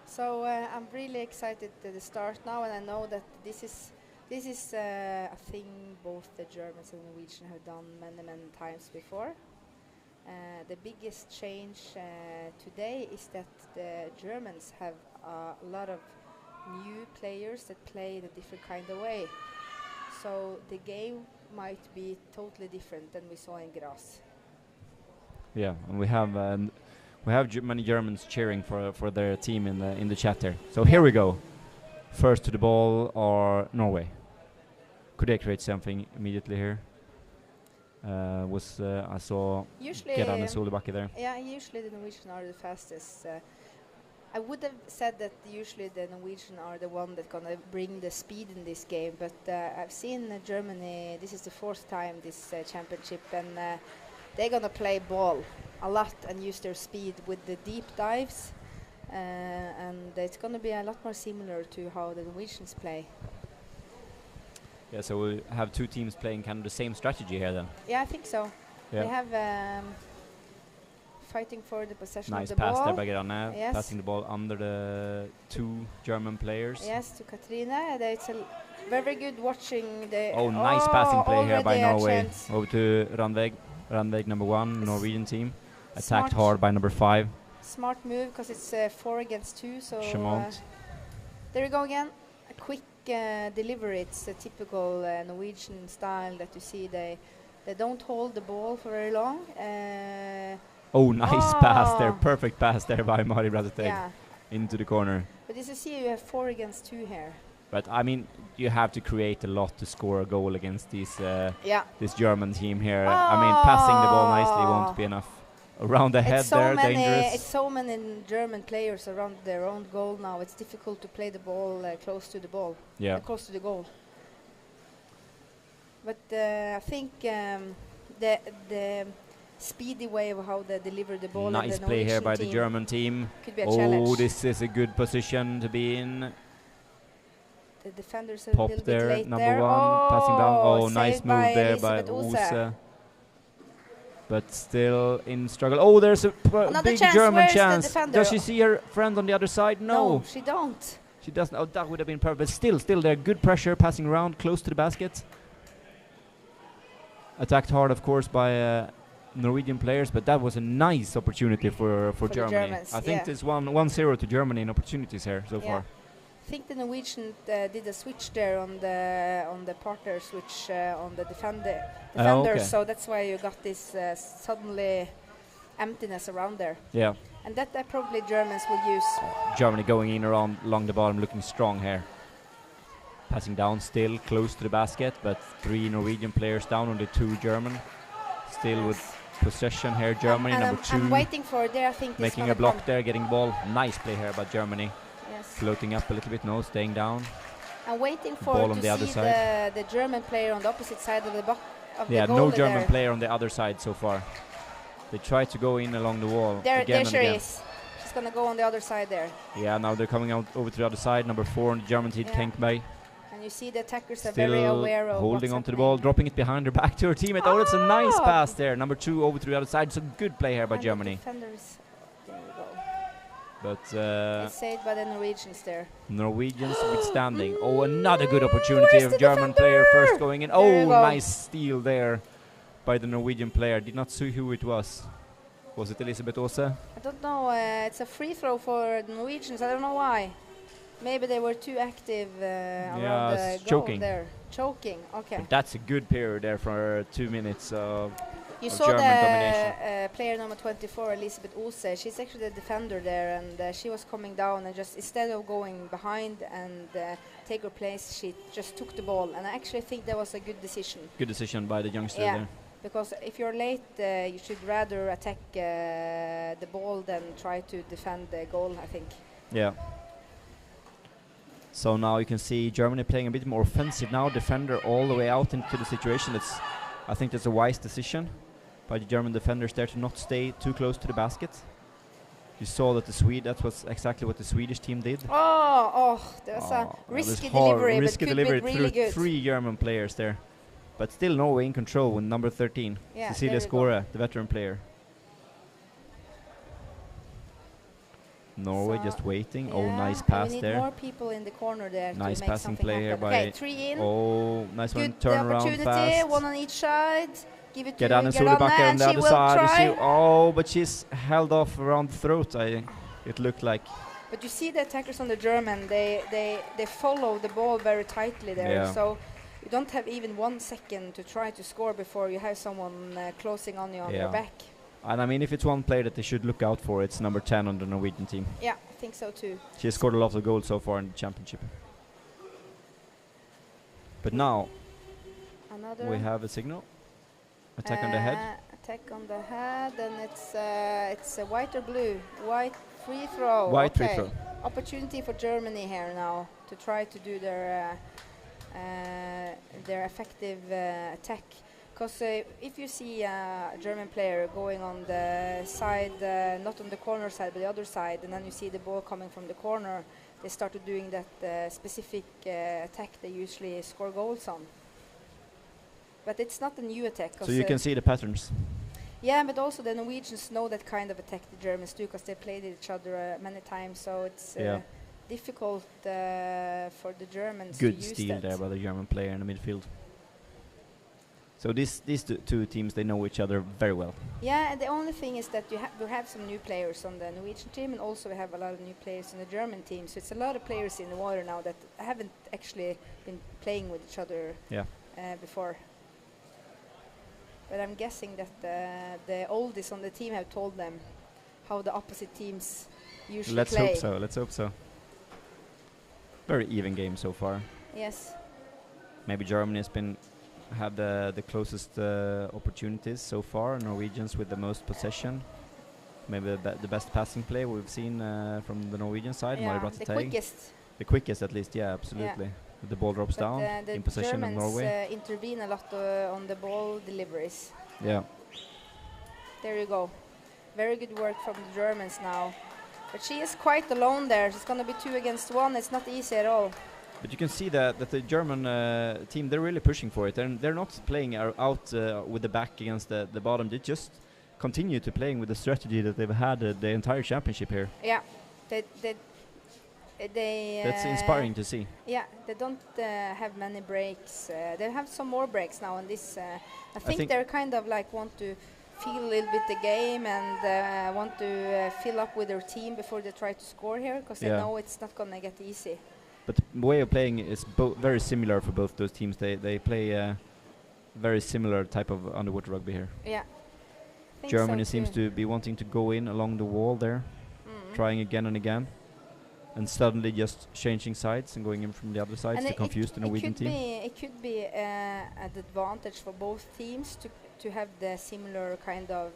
So I'm really excited to start now, and I know that this is a thing both the Germans and Norwegian have done many times before. The biggest change today is that the Germans have a lot of new players that play in a different kind of way. So the game might be totally different than we saw in Graz. Yeah, and we have many Germans cheering for their team in the chat here. So here we go. First to the ball or Norway. Could they create something immediately here? I saw Gerane Solbakke there. Yeah, usually the Norwegian are the fastest. I would have said that usually the Norwegian are the one that's going to bring the speed in this game, but I've seen Germany, this is the 4th time this championship, and they're going to play ball a lot and use their speed with the deep dives, and it's going to be a lot more similar to how the Norwegians play. Yeah, so we have two teams playing kind of the same strategy here then. Yeah, I think so. Yeah. We have fighting for the possession nice of the ball. Nice pass there by Gerane, yes. Passing the ball under the 2 German players. Yes, to Katrine. It's a very good watching the... Oh, nice passing play here by Norway. Over to Randveg. Randveg number 1, Norwegian team. Attacked hard by number 5. Smart move, because it's 4 against 2, so... There you go again. A quick delivery. It's a typical Norwegian style that you see. They don't hold the ball for very long. Oh, nice pass there. Perfect pass there by Mari Brattesteg. Yeah. Into the corner. But as you see, you have 4 against 2 here. But I mean, you have to create a lot to score a goal against these this German team here. I mean, passing the ball nicely won't be enough. Around the head there, dangerous. It's so many German players around their own goal now. It's difficult to play the ball close to the ball. Yeah. Close to the goal. But I think the speedy way of how they deliver the ball. Nice the play here Norwegian by the German team. Could be a challenge. This is a good position to be in. The defenders are Pop a little there, bit late number there. 1, passing down. Oh, nice saved move there by Elisabeth Ose. But still in struggle. Oh, there's a big chance. German Where's the chance. defender? Does she see her friend on the other side? No. She don't. She doesn't. Oh, that would have been perfect. But still there. Good pressure, passing around, close to the basket. Attacked hard, of course, by Norwegian players, but that was a nice opportunity for Germany. I think it's 1-0 to Germany in opportunities here so far. I think the Norwegian did a switch there on the partner switch on the defenders, okay. So that's why you got this suddenly emptiness around there. Yeah. And that probably Germans will use. Germany going in along the bottom, looking strong here. Passing down still, close to the basket, but 3 Norwegian players down, only 2 German. Still with possession here, Germany, and number 2. I'm waiting for there, I think making a block there, getting the ball. Nice play here by Germany. Yes. Floating up a little bit, no, staying down. I'm waiting for ball on to the other see side. the German player on the opposite side of the box. Yeah, no German player on the other side so far. They try to go in along the wall There again and she again. is. She's going to go on the other side there. Yeah, now they're coming out over to the other side. Number 4 on the German team, Kenkbay. And you see the attackers are Still very aware of holding what's onto the ball, dropping it behind her back to her teammate. Oh, that's a nice pass there. Number 2 over to the other side. It's a good play here by and Germany. The defenders, there you go. But It's saved by the Norwegians there. Norwegians withstanding. Oh, another good opportunity of German player first going in. Oh, nice steal there by the Norwegian player. Did not see who it was. Was it Elisabeth Ose? I don't know. It's a free throw for the Norwegians. I don't know why. Maybe they were too active around the goal choking. there. Choking, okay. But that's a good period there for 2 minutes of You of saw German the domination. player number 24, Elisabeth Ose. She's actually the defender there, and she was coming down and just instead of going behind and take her place, she just took the ball. And I actually think that was a good decision. Good decision by the youngster Yeah, there. because if you're late, you should rather attack the ball than try to defend the goal, I think. Yeah. So now you can see Germany playing a bit more offensive now. Defender all the way out into the situation. I think that's a wise decision by the German defenders there to not stay too close to the basket. You saw that that was exactly what the Swedish team did. Oh, there was a risky delivery, but risky could delivery be really through good. 3 German players there. But still Norway in control with number 13. Yeah, Cecilia there you go. Skåre, the veteran player. Norway just waiting. Oh, nice pass we need there. more people in the corner there Nice to make passing something play here happen. by. Okay, 3 in. Oh, nice one. Good Turn around opportunity, fast. 1 on each side. Give it to Gerane Gerane, Solbakken on and the she other will side. You try. see, oh, but she's held off around the throat. It looked like. But you see the attackers on the German, they follow the ball very tightly there. Yeah. So you don't have even 1 second to try to score before you have someone closing on you on your back. And I mean, if it's one player that they should look out for, it's number 10 on the Norwegian team. Yeah, I think so too. She has scored a lot of goals so far in the championship. But now we have a signal. Attack on the head. Attack on the head, and it's a white or blue. White free throw. White free okay. throw. Opportunity for Germany here now to try to do their effective attack. Because if you see a German player going on the side, not on the corner side, but the other side, and then you see the ball coming from the corner, they started doing that specific attack they usually score goals on. But it's not a new attack. So you can see the patterns. Yeah, but also the Norwegians know that kind of attack the Germans do because they played each other many times. So it's difficult for the Germans Good to use steal that. there by the German player in the midfield. So these two teams, they know each other very well. Yeah, and the only thing is that we have some new players on the Norwegian team, and also we have a lot of new players in the German team. So it's a lot of players in the water now that haven't actually been playing with each other before. But I'm guessing that the oldest on the team have told them how the opposite teams usually play. Let's hope so. Let's hope so. Very even game so far. Yes. Maybe Germany has had the closest opportunities so far. Norwegians with the most possession. Maybe the best passing play we've seen from the Norwegian side. Yeah, the quickest. The quickest, at least. Yeah, absolutely. Yeah. The ball drops down in possession of Norway. The Germans intervene a lot on the ball deliveries. Yeah. There you go. Very good work from the Germans now. But she is quite alone there. It's going to be 2 against 1. It's not easy at all. But you can see that the German team, they're really pushing for it. They're not playing out with the back against the bottom. They just continue to playing with the strategy that they've had the entire championship here. Yeah, they that's inspiring to see. Yeah, they don't have many breaks. They have some more breaks now on this. I think they're kind of like want to feel a little bit the game and want to fill up with their team before they try to score here, because they know it's not going to get easy. But the way of playing is very similar for both those teams. They play a very similar type of underwater rugby here. Yeah. Germany seems to be wanting to go in along the wall there, trying again and again, and suddenly just changing sides and going in from the other sides to confuse the Norwegian team. It could be an advantage for both teams to have the similar kind of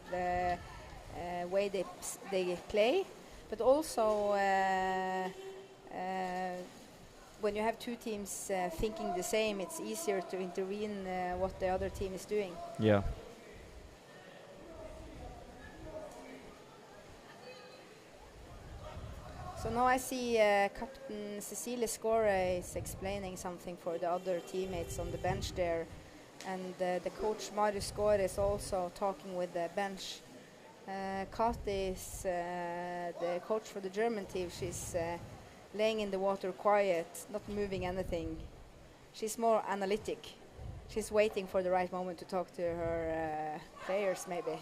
way they play, but also when you have two teams thinking the same, it's easier to intervene what the other team is doing. Yeah. So now I see Captain Cecilie Skåre is explaining something for the other teammates on the bench there, and the coach Marius Skåre is also talking with the bench. Kati is the coach for the German team. She's laying in the water quiet, not moving anything. She's more analytic. She's waiting for the right moment to talk to her players, maybe.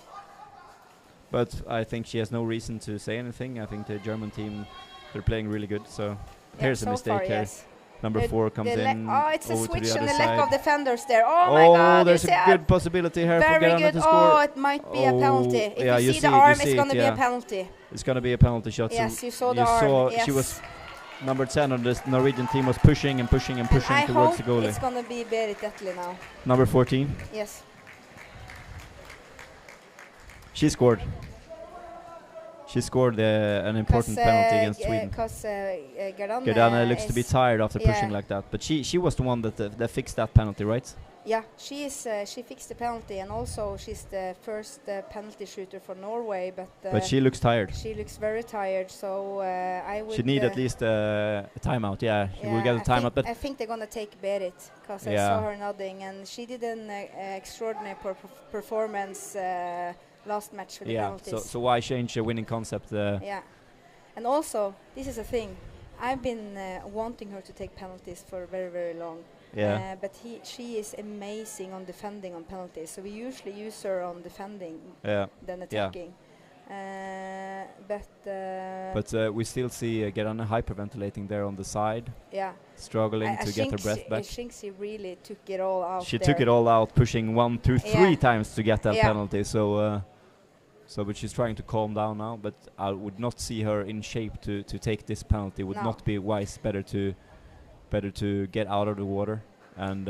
But I think she has no reason to say anything. I think the German team, they're playing really good. So here's a mistake here. Yes. Number 4 comes in. Oh, it's a switch and the the lack of defenders there. Oh my God! There's a good possibility here for Very Gerana good. to score. Oh, it might be a penalty. If yeah, you see the arm, it's going to be a yeah. penalty. It's going to be a penalty shot. Yes, so you saw the arm. Yes. She was number 10 on this Norwegian team was pushing and pushing and pushing and towards the I hope goalie. it's going to be Berit Detley now. Number 14. Yes. She scored. She scored an important penalty against Sweden. Because Gerana looks to be tired after pushing like that. But she was the one that fixed that penalty, right? Yeah, she fixed the penalty, and also she's the first penalty shooter for Norway. But she looks tired. She looks very tired, so I would. She need at least a timeout. Yeah, she will get a timeout. But I think they're gonna take Berit, because I saw her nodding, and she did an extraordinary performance last match with the penalties. So why change a winning concept? Yeah, and also this is a thing. I've been wanting her to take penalties for very, very long. Yeah. But she is amazing on defending on penalties. So we usually use her on defending than attacking. But we still see Gerana hyperventilating there on the side. Yeah. Struggling to get her breath back. I think she really took it all out. She took it all out, pushing 1, 2, 3 times to get that penalty. But she's trying to calm down now. But I would not see her in shape to take this penalty. Would not be wise. Better to get out of the water and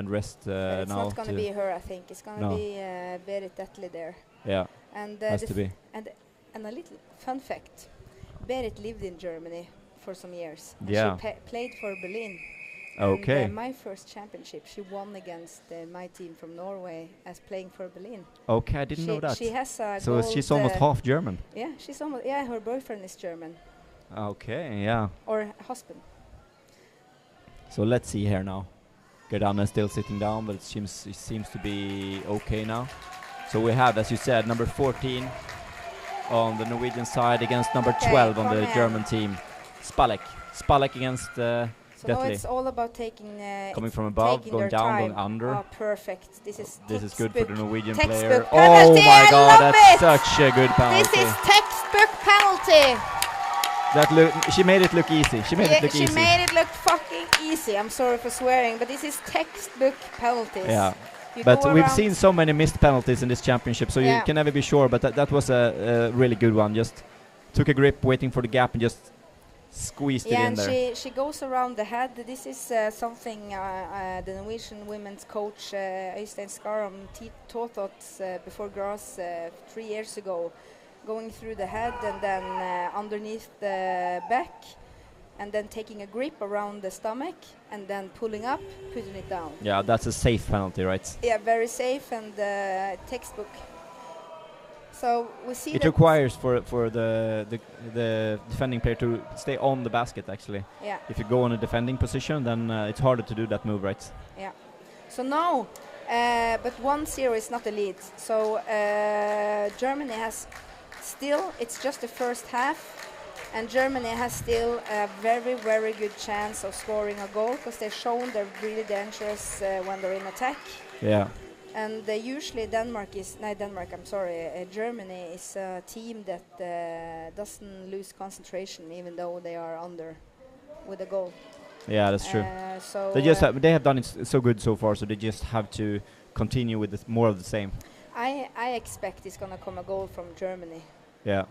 rest now. It's not going to be her, I think. It's going to be Berit Detley there. Yeah, and has to be. And a little fun fact: Berit lived in Germany for some years. And she played for Berlin. Okay. And my first championship, she won against my team from Norway as playing for Berlin. Okay, I didn't know that. She has a so she's almost half German. Yeah, she's almost. Yeah, her boyfriend is German. Okay, yeah. Or husband. So let's see here now. Gerana is still sitting down, but it seems to be okay now. So we have, as you said, number 14 on the Norwegian side against number 12 on the German team. Spalek against So now it's all about taking coming from above, taking going their down, time. going under. Oh, perfect. This is good for the Norwegian player. Textbook Oh penalty, my I God, love that's it. such a good penalty. This is textbook penalty. She made it look easy. She made it look she easy. made it look fucking easy. I'm sorry for swearing, but this is textbook penalties. Yeah. You But go we've around- seen so many missed penalties in this championship, so you Yeah. can never be sure. But that was a really good one. Just took a grip, waiting for the gap, and just squeezed it in and there. she goes around the head. This is something the Norwegian women's coach Øystein Skaram taught us before grass 3 years ago, going through the head and then underneath the back, and then taking a grip around the stomach and then pulling up, putting it down. Yeah, that's a safe penalty, right? Yeah, very safe and textbook. So we see It that requires for the defending player to stay on the basket, actually. Yeah. If you go on a defending position, then it's harder to do that move, right? Yeah. So now, but 1-0 is not a lead. So Germany has still, it's just the first half, and Germany has still a very, very good chance of scoring a goal because they've shown they're really dangerous when they're in attack. Yeah. And usually Germany is a team that doesn't lose concentration even though they are under with a goal. Yeah, that's true. So They have done it so good so far, so they just have to continue with more of the same. I expect it's gonna come a goal from Germany. Yeah.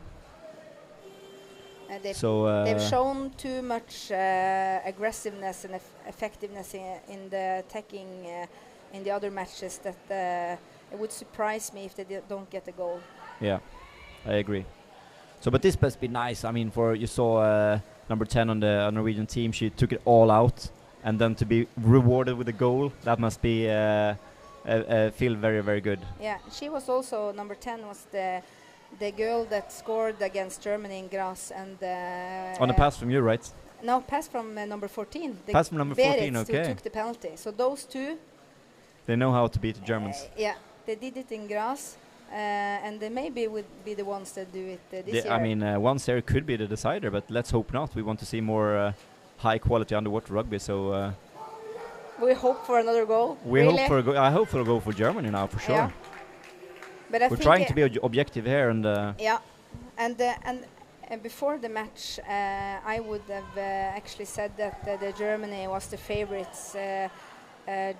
They've shown too much aggressiveness and effectiveness in the attacking in the other matches that it would surprise me if they don't get a goal. Yeah, I agree. So, but this must be nice. I mean, you saw number 10 on the Norwegian team. She took it all out, and then to be rewarded with a goal, that must be feel very, very good. Yeah, she was also number 10 was the girl that scored against Germany in grass and on a pass from you, right? No, pass from number 14. Pass from number 14, Beretz okay. who took the penalty. So those two. They know how to beat the Germans. Yeah, they did it in grass, and they maybe would be the ones that do it this year. I mean, one series could be the decider, but let's hope not. We want to see more high-quality underwater rugby. So we hope for another goal. I hope for a goal for Germany now, for sure. Yeah. But I we're think trying to be objective here, and yeah, and before the match, I would have actually said that the Germany was the favorites.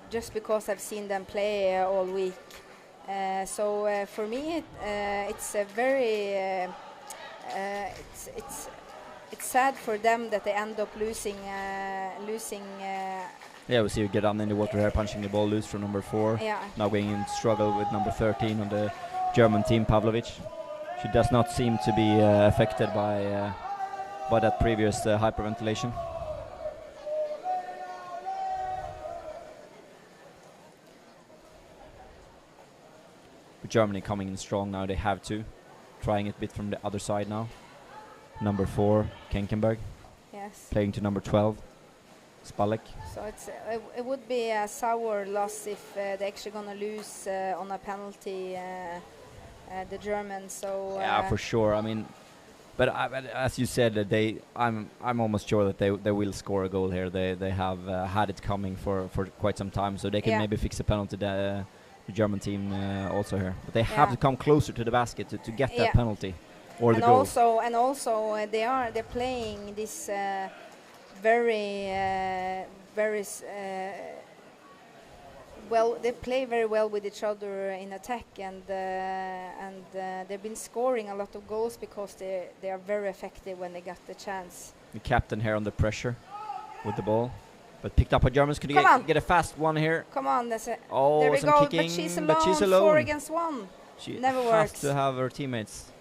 Just because I've seen them play all week. So for me, it's a very it's sad for them that they end up losing. Yeah, we see you get on in the water here, punching the ball loose from number 4. Yeah. Now going in struggle with number 13 on the German team, Pavlovic. She does not seem to be affected by that previous hyperventilation. Germany coming in strong now. They have to trying it a bit from the other side now. Number 4 Kenkenberg, yes, playing to number 12 Spalek. So it would be a sour loss if they're actually gonna lose on a penalty, the Germans. So yeah, for sure. I mean, but as you said, I'm almost sure that they will score a goal here. They have had it coming for quite some time, so they can maybe fix a penalty. The German team also here, but they have to come closer to the basket to get that penalty or the goal. And also they're playing this very well. They play very well with each other in attack, and they've been scoring a lot of goals because they are very effective when they get the chance. The captain here under pressure with the ball. But picked up by Germans. Could get a fast one here? Come on, that's it. Oh, there we some go. kicking, But she's alone. 4 against 1. She never has works. to have her teammates.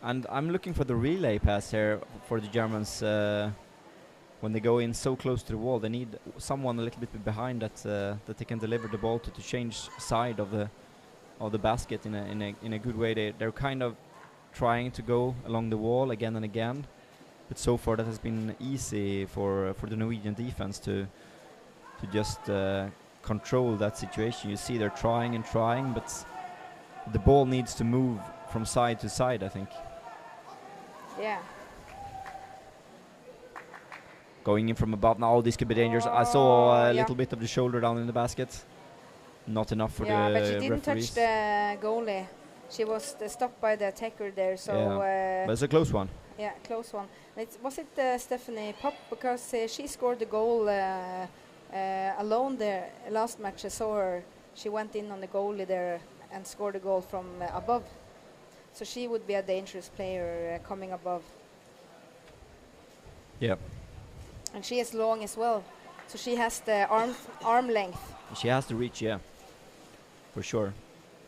And I'm looking for the relay pass here for the Germans. When they go in so close to the wall, they need someone a little bit behind that they can deliver the ball to change side of the basket in a good way. They're kind of trying to go along the wall again and again. But so far that has been easy for the Norwegian defense to just control that situation. You see they're trying and trying, but the ball needs to move from side to side, I think. Yeah. Going in from above now, this could be dangerous. I saw a little bit of the shoulder down in the basket. Not enough for the referees. Yeah, but she didn't touch the goalie. She was stopped by the attacker there, so... but it's a close one. Yeah, close one. Was it Stephanie Pop? Because she scored the goal alone there. Last match I saw her. She went in on the goalie there and scored a goal from above. So she would be a dangerous player coming above. Yeah. And she is long as well. So she has the arm length. She has to reach, yeah. For sure.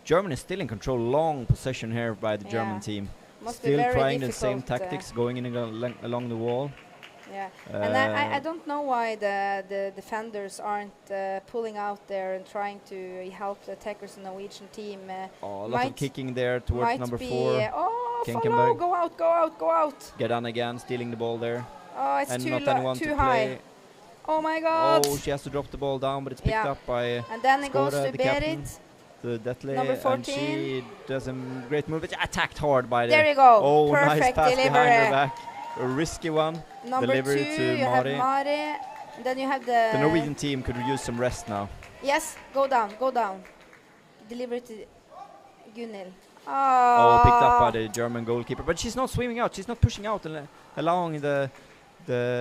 Germany is still in control. Long possession here by the German team. Must still be trying the same tactics, going in along the wall. Yeah, and I don't know why the defenders aren't pulling out there and trying to help the attackers in the Norwegian team. A lot of kicking there towards number 4. Follow, go out, go out, go out. Get on again, stealing the ball there. Oh, it's and too, not anyone too to high. play. Oh my God. Oh, she has to drop the ball down, but it's picked up by and then it goes to the captain, Berit. to Detley, Number 14. and she does a great move. It's attacked hard by there you go. Oh, perfect nice pass delivery. behind her back. A risky one. Number delivery 2, to you Mari. have Mari. Then you have the... The Norwegian team could use some rest now. Yes, go down, go down. Deliver to Gunhild. Oh, picked up by the German goalkeeper. But she's not swimming out. She's not pushing out and allowing the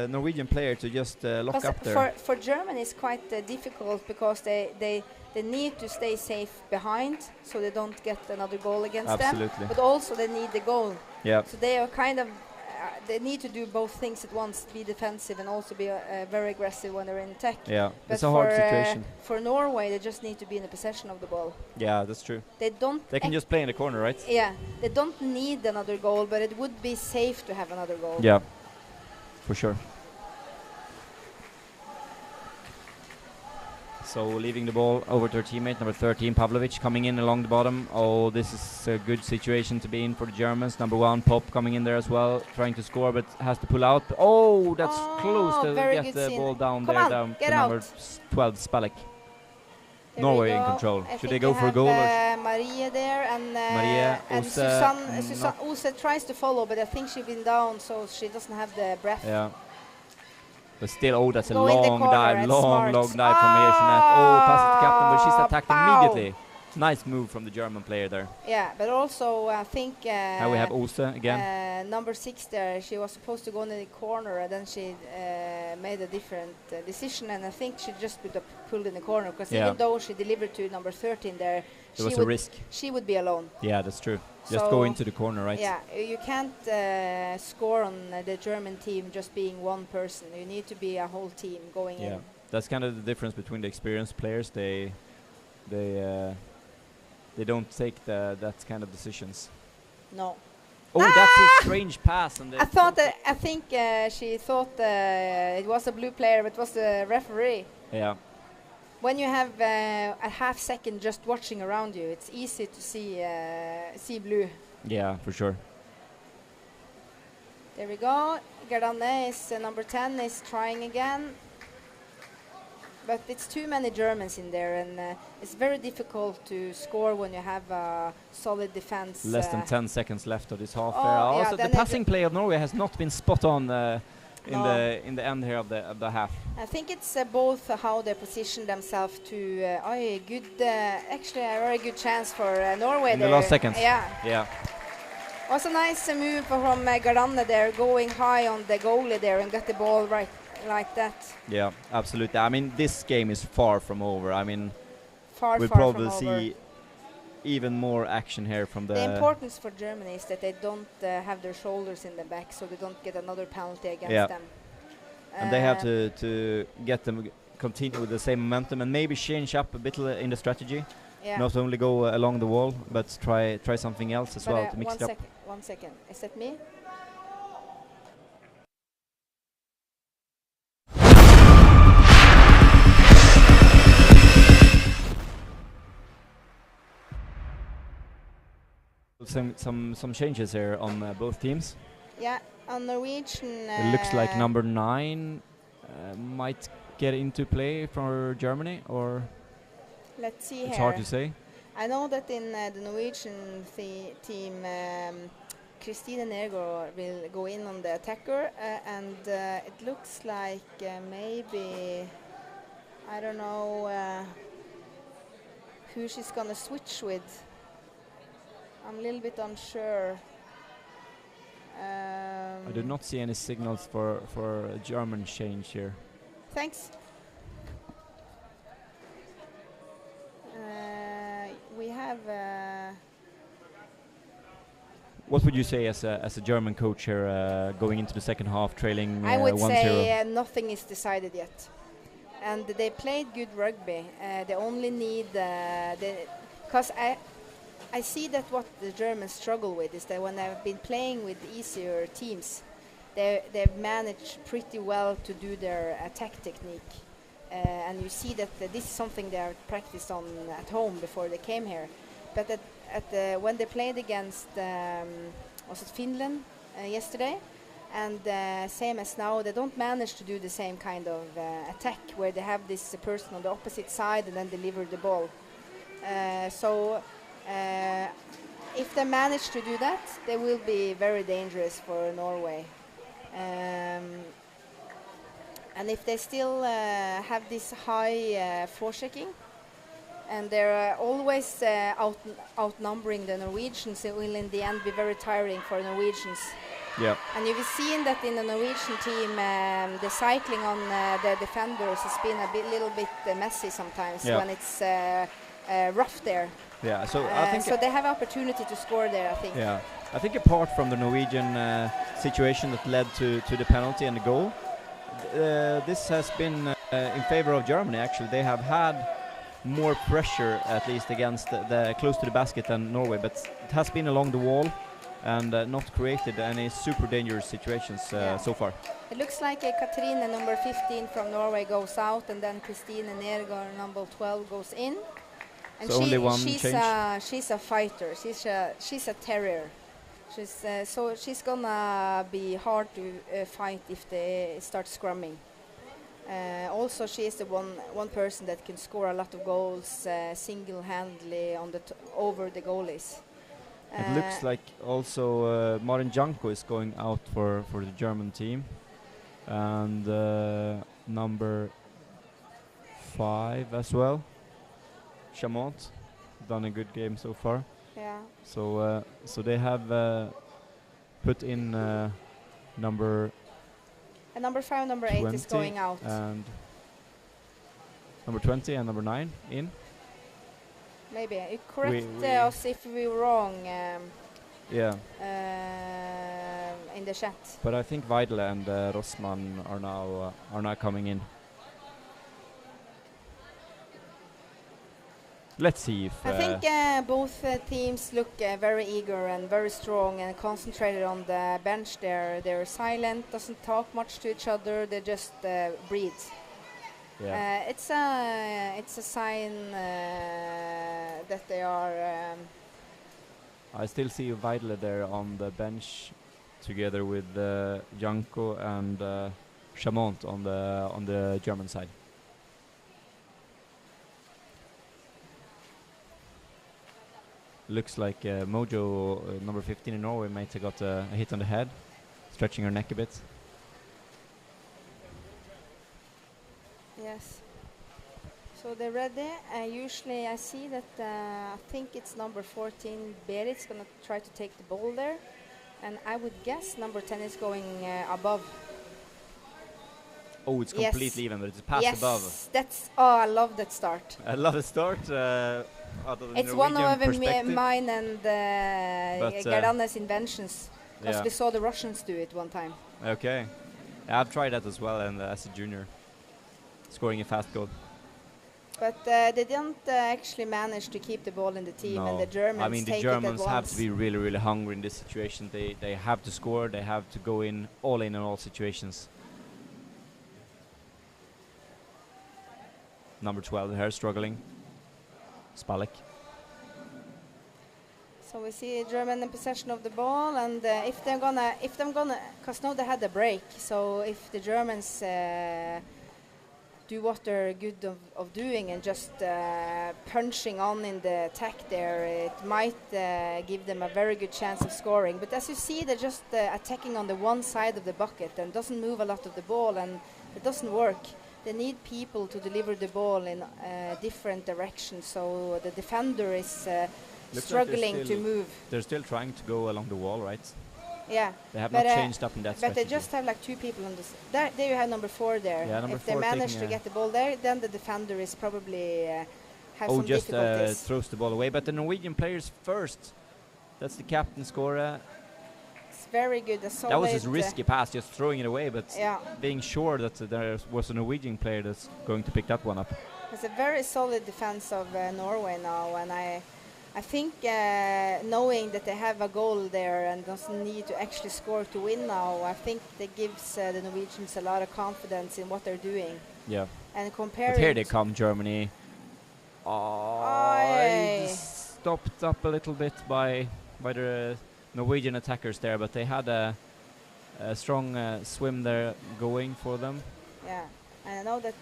Norwegian player to just lock up there. For Germany, it's quite difficult because they need to stay safe behind so they don't get another goal against them. But also they need the goal. Yeah. So they are kind of they need to do both things at once: be defensive and also be very aggressive when they're in attack. Yeah, but it's a hard situation. For Norway, they just need to be in the possession of the ball. Yeah, that's true. They don't. They can just play in the corner, right? Yeah, they don't need another goal, but it would be safe to have another goal. Yeah, for sure. So leaving the ball over to her teammate, number 13, Pavlovic, coming in along the bottom. Oh, this is a good situation to be in for the Germans. Number 1, Pop, coming in there as well, trying to score, but has to pull out. Oh, that's close to get the ball down there. Down to number 12, Spalek. Norway in control. Should they go for a goal? Maria there and Maria, and Susanne Ose tries to follow, but I think she's been down, so she doesn't have the breath. Yeah. But still, oh, that's a long dive, long dive from here. Oh, pass it to captain, but she's attacked immediately. Nice move from the German player there. Yeah, but also I think... now we have Ose again. number 6 there, she was supposed to go in the corner and then she made a different decision, and I think she just would have pulled in the corner, because even though she delivered to number 13 there, there was a risk. She would be alone. Yeah, that's true. Just go into the corner, right? Yeah, you can't score on the German team just being one person. You need to be a whole team going in. Yeah, that's kind of the difference between the experienced players. They don't take that kind of decisions. No. Oh, that's a strange pass. And I think she thought it was a blue player, but it was the referee. Yeah. When you have a half second just watching around you, it's easy to see blue. Yeah, for sure. There we go. Gerdane is number 10 is trying again. But it's too many Germans in there, and it's very difficult to score when you have a solid defense. Less than 10 seconds left of this half. Yeah, the passing play of Norway has not been spot on in the end here of the half. I think it's both how they position themselves to actually a very good chance for Norway in there. The last seconds. Yeah. Was a nice move from Gardanne there, going high on the goalie there and get the ball right like that. Yeah, absolutely. I mean, this game is far from over. I mean, we'll probably see even more action here from the... The importance for Germany is that they don't have their shoulders in the back, so they don't get another penalty against them. And they have to get them continue with the same momentum and maybe change up a bit in the strategy. Yeah. Not only go along the wall, but try something else as well to mix it up. 1 second. Is that me? Some changes here on both teams. Yeah, on Norwegian. It looks like number 9 might get into play for Germany, or let's see. It's hard to say. I know that in the Norwegian team, Kristine Nergård will go in on the attacker, and it looks like maybe, I don't know who she's gonna switch with. I'm a little bit unsure. I did not see any signals for a German change here. Thanks. We have. What would you say as a German coach here, going into the second half, trailing 1-0? I would say nothing is decided yet, and they played good rugby. They only need because I see that what the Germans struggle with is that when they've been playing with easier teams, they've managed pretty well to do their attack technique. And you see that this is something they have practiced on at home before they came here. But when they played against was it Finland yesterday, and same as now, they don't manage to do the same kind of attack where they have this person on the opposite side and then deliver the ball. If they manage to do that, they will be very dangerous for Norway. And if they still have this high forechecking, and they're always outnumbering the Norwegians, it will in the end be very tiring for Norwegians. Yeah. And you've seen that in the Norwegian team, the cycling on the defenders has been little bit messy sometimes when it's rough there. Yeah, so I think so they have opportunity to score there, I think. Yeah, I think apart from the Norwegian situation that led to the penalty and the goal, this has been in favor of Germany. Actually, they have had more pressure, at least against the close to the basket than Norway, but it has been along the wall and not created any super dangerous situations so far. It looks like Katrine, number 15 from Norway, goes out, and then Kristine Nergård, number 12, goes in. And so only one she's change. She's a fighter. She's a terrier. So she's gonna be hard to fight if they start scrumming. Also, she is the one person that can score a lot of goals single-handedly over the goalies. It looks like also Marin Janko is going out for the German team, and number 5 as well. Chamont done a good game so far. Yeah. So they have put in number. Number 5, number 8 is going out. And number 20 and number 9 in. Maybe you correct us if we're wrong. Yeah. In the chat. But I think Weidle and Rossmann are now coming in. Let's see if. I think both teams look very eager and very strong and concentrated on the bench there. They're silent, doesn't talk much to each other. They just breathe. Yeah. It's a sign that they are. I still see Weidle there on the bench, together with Janko and Chamont on the German side. Looks like Mojo, number 15 in Norway, might have got a hit on the head, stretching her neck a bit. Yes. So they're ready. Usually I see that I think it's number 14, Berit's going to try to take the ball there. And I would guess number 10 is going above. Oh, it's completely even, but it's a pass above. That's, I love that start. I love the start. It's one of mine and Gerdane's inventions, because we saw the Russians do it one time. Okay. Yeah, I've tried that as well, and as a junior, scoring a fast goal. But they didn't actually manage to keep the ball in the team, and the Germans I mean, the Germans have to be really, really hungry in this situation. They have to score. They have to go in all situations. Number 12 here struggling. Spalek. So we see German in possession of the ball, and if they're gonna, because now they had a break. So if the Germans do what they're good of doing and just punching on in the attack there, it might give them a very good chance of scoring. But as you see, they're just attacking on the one side of the bucket and doesn't move a lot of the ball, and it doesn't work. They need people to deliver the ball in different directions, so the defender is struggling to move. They're still trying to go along the wall, right? Yeah. They have not changed up in that strategy. But they just have like 2 people on this. There you have number 4 there. Yeah, number if they manage to get the ball there, then the defender is probably have some difficulties. Just throws the ball away. But the Norwegian players first. That's the captain scorer. It's very good. That was a risky pass, just throwing it away, but yeah, being sure that there was a Norwegian player that's going to pick that one up. It's a very solid defense of Norway now, and I think knowing that they have a goal there and doesn't need to actually score to win now, I think that gives the Norwegians a lot of confidence in what they're doing. Yeah. And comparing. But here they come, Germany. Just stopped up a little bit by the Norwegian attackers there, but they had a strong swim there going for them. Yeah. And I know that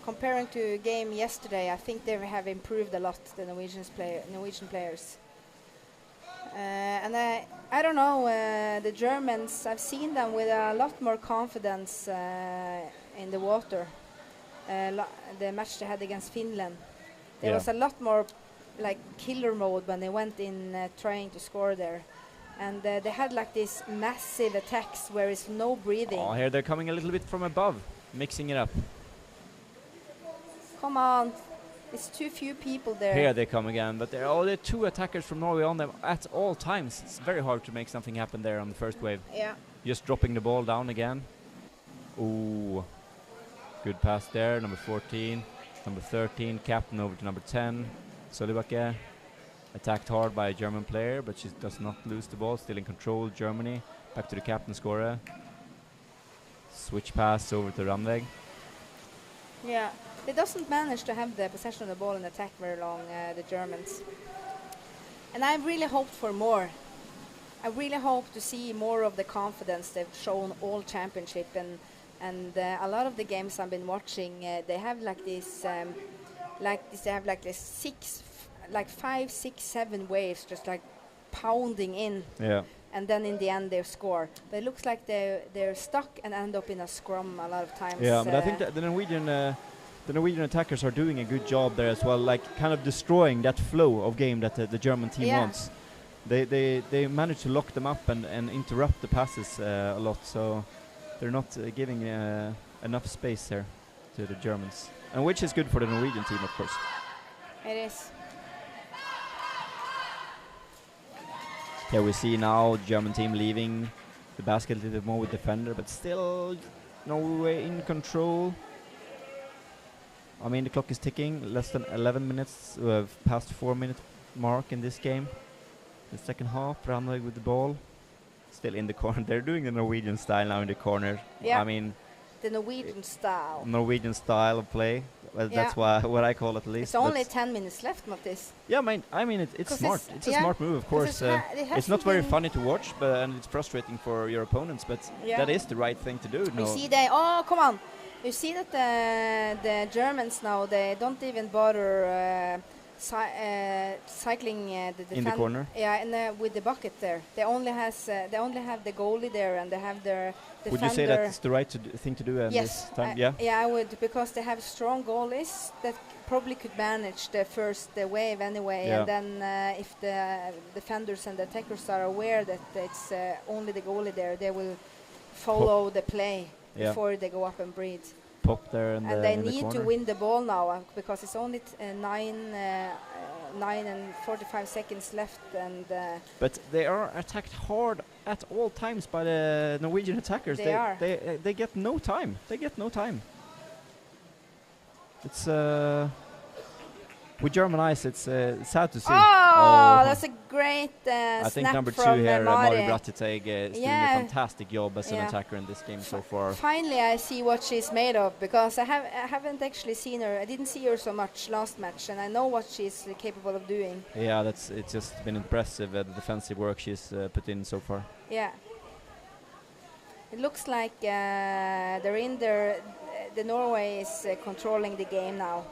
comparing to a game yesterday, I think they have improved a lot, the Norwegian players. And I don't know, the Germans, I've seen them with a lot more confidence in the water. The match they had against Finland. There was a lot more like killer mode when they went in trying to score there. And they had like these massive attacks where it's no breathing. Oh, here they're coming a little bit from above. Mixing it up. Come on, it's too few people there. Here they come again, but there are 2 attackers from Norway on them at all times. It's very hard to make something happen there on the first wave. Yeah. Just dropping the ball down again. Ooh, good pass there. Number 14, number 13, captain over to number 10. Solibake attacked hard by a German player, but she does not lose the ball. Still in control. Germany back to the captain scorer. Switch pass over to Ramveg. Yeah, they doesn't manage to have the possession of the ball and attack very long, the Germans. And I really hoped for more. I really hope to see more of the confidence they've shown all championship, and a lot of the games I've been watching, they have like this, they have like this 5, 6, 7 waves just like pounding in. Yeah. And then in the end they score. But it looks like they're stuck and end up in a scrum a lot of times. Yeah, but I think that the Norwegian attackers are doing a good job there as well, like kind of destroying that flow of game that the German team wants. They manage to lock them up and interrupt the passes a lot, so they're not giving enough space there to the Germans, and which is good for the Norwegian team, of course. It is. Here we see now German team leaving the basket a little bit more with defender, but still Norway in control. I mean, the clock is ticking, less than 11 minutes, past 4-minute mark in this game. The second half, Ramveg with the ball, still in the corner. They're doing the Norwegian style now in the corner. Yeah. I mean, the Norwegian style. Norwegian style of play. Well, that's what I call it, at least. It's only 10 minutes left, not this. Yeah, I mean it's smart. It's a smart move, of course. It's not very funny to watch, and it's frustrating for your opponents, but that is the right thing to do. You see, come on. You see that the Germans now, they don't even bother cycling the in the corner. Yeah, and with the bucket there, they only have the goalie there, and they have their defender. Would you say that's the right thing to do at this time? Yeah, I would, because they have strong goalies that probably could manage the first wave anyway, and then if the defenders and the attackers are aware that it's only the goalie there, they will follow the play before they go up and breathe. Pop there and they need to win the ball now, because it's only 9 and 45 seconds left, and but they are attacked hard at all times by the Norwegian attackers. They get no time. It's with German eyes, it's sad to see. Oh, that's a great I think snap number 2 from here, Mari. Mari Brattiteg, is doing a fantastic job as an attacker in this game so far. Finally, I see what she's made of, because I haven't actually seen her. I didn't see her so much last match, and I know what she's capable of doing. Yeah, it's just been impressive, the defensive work she's put in so far. Yeah. It looks like they're in there. the Norway is controlling the game now.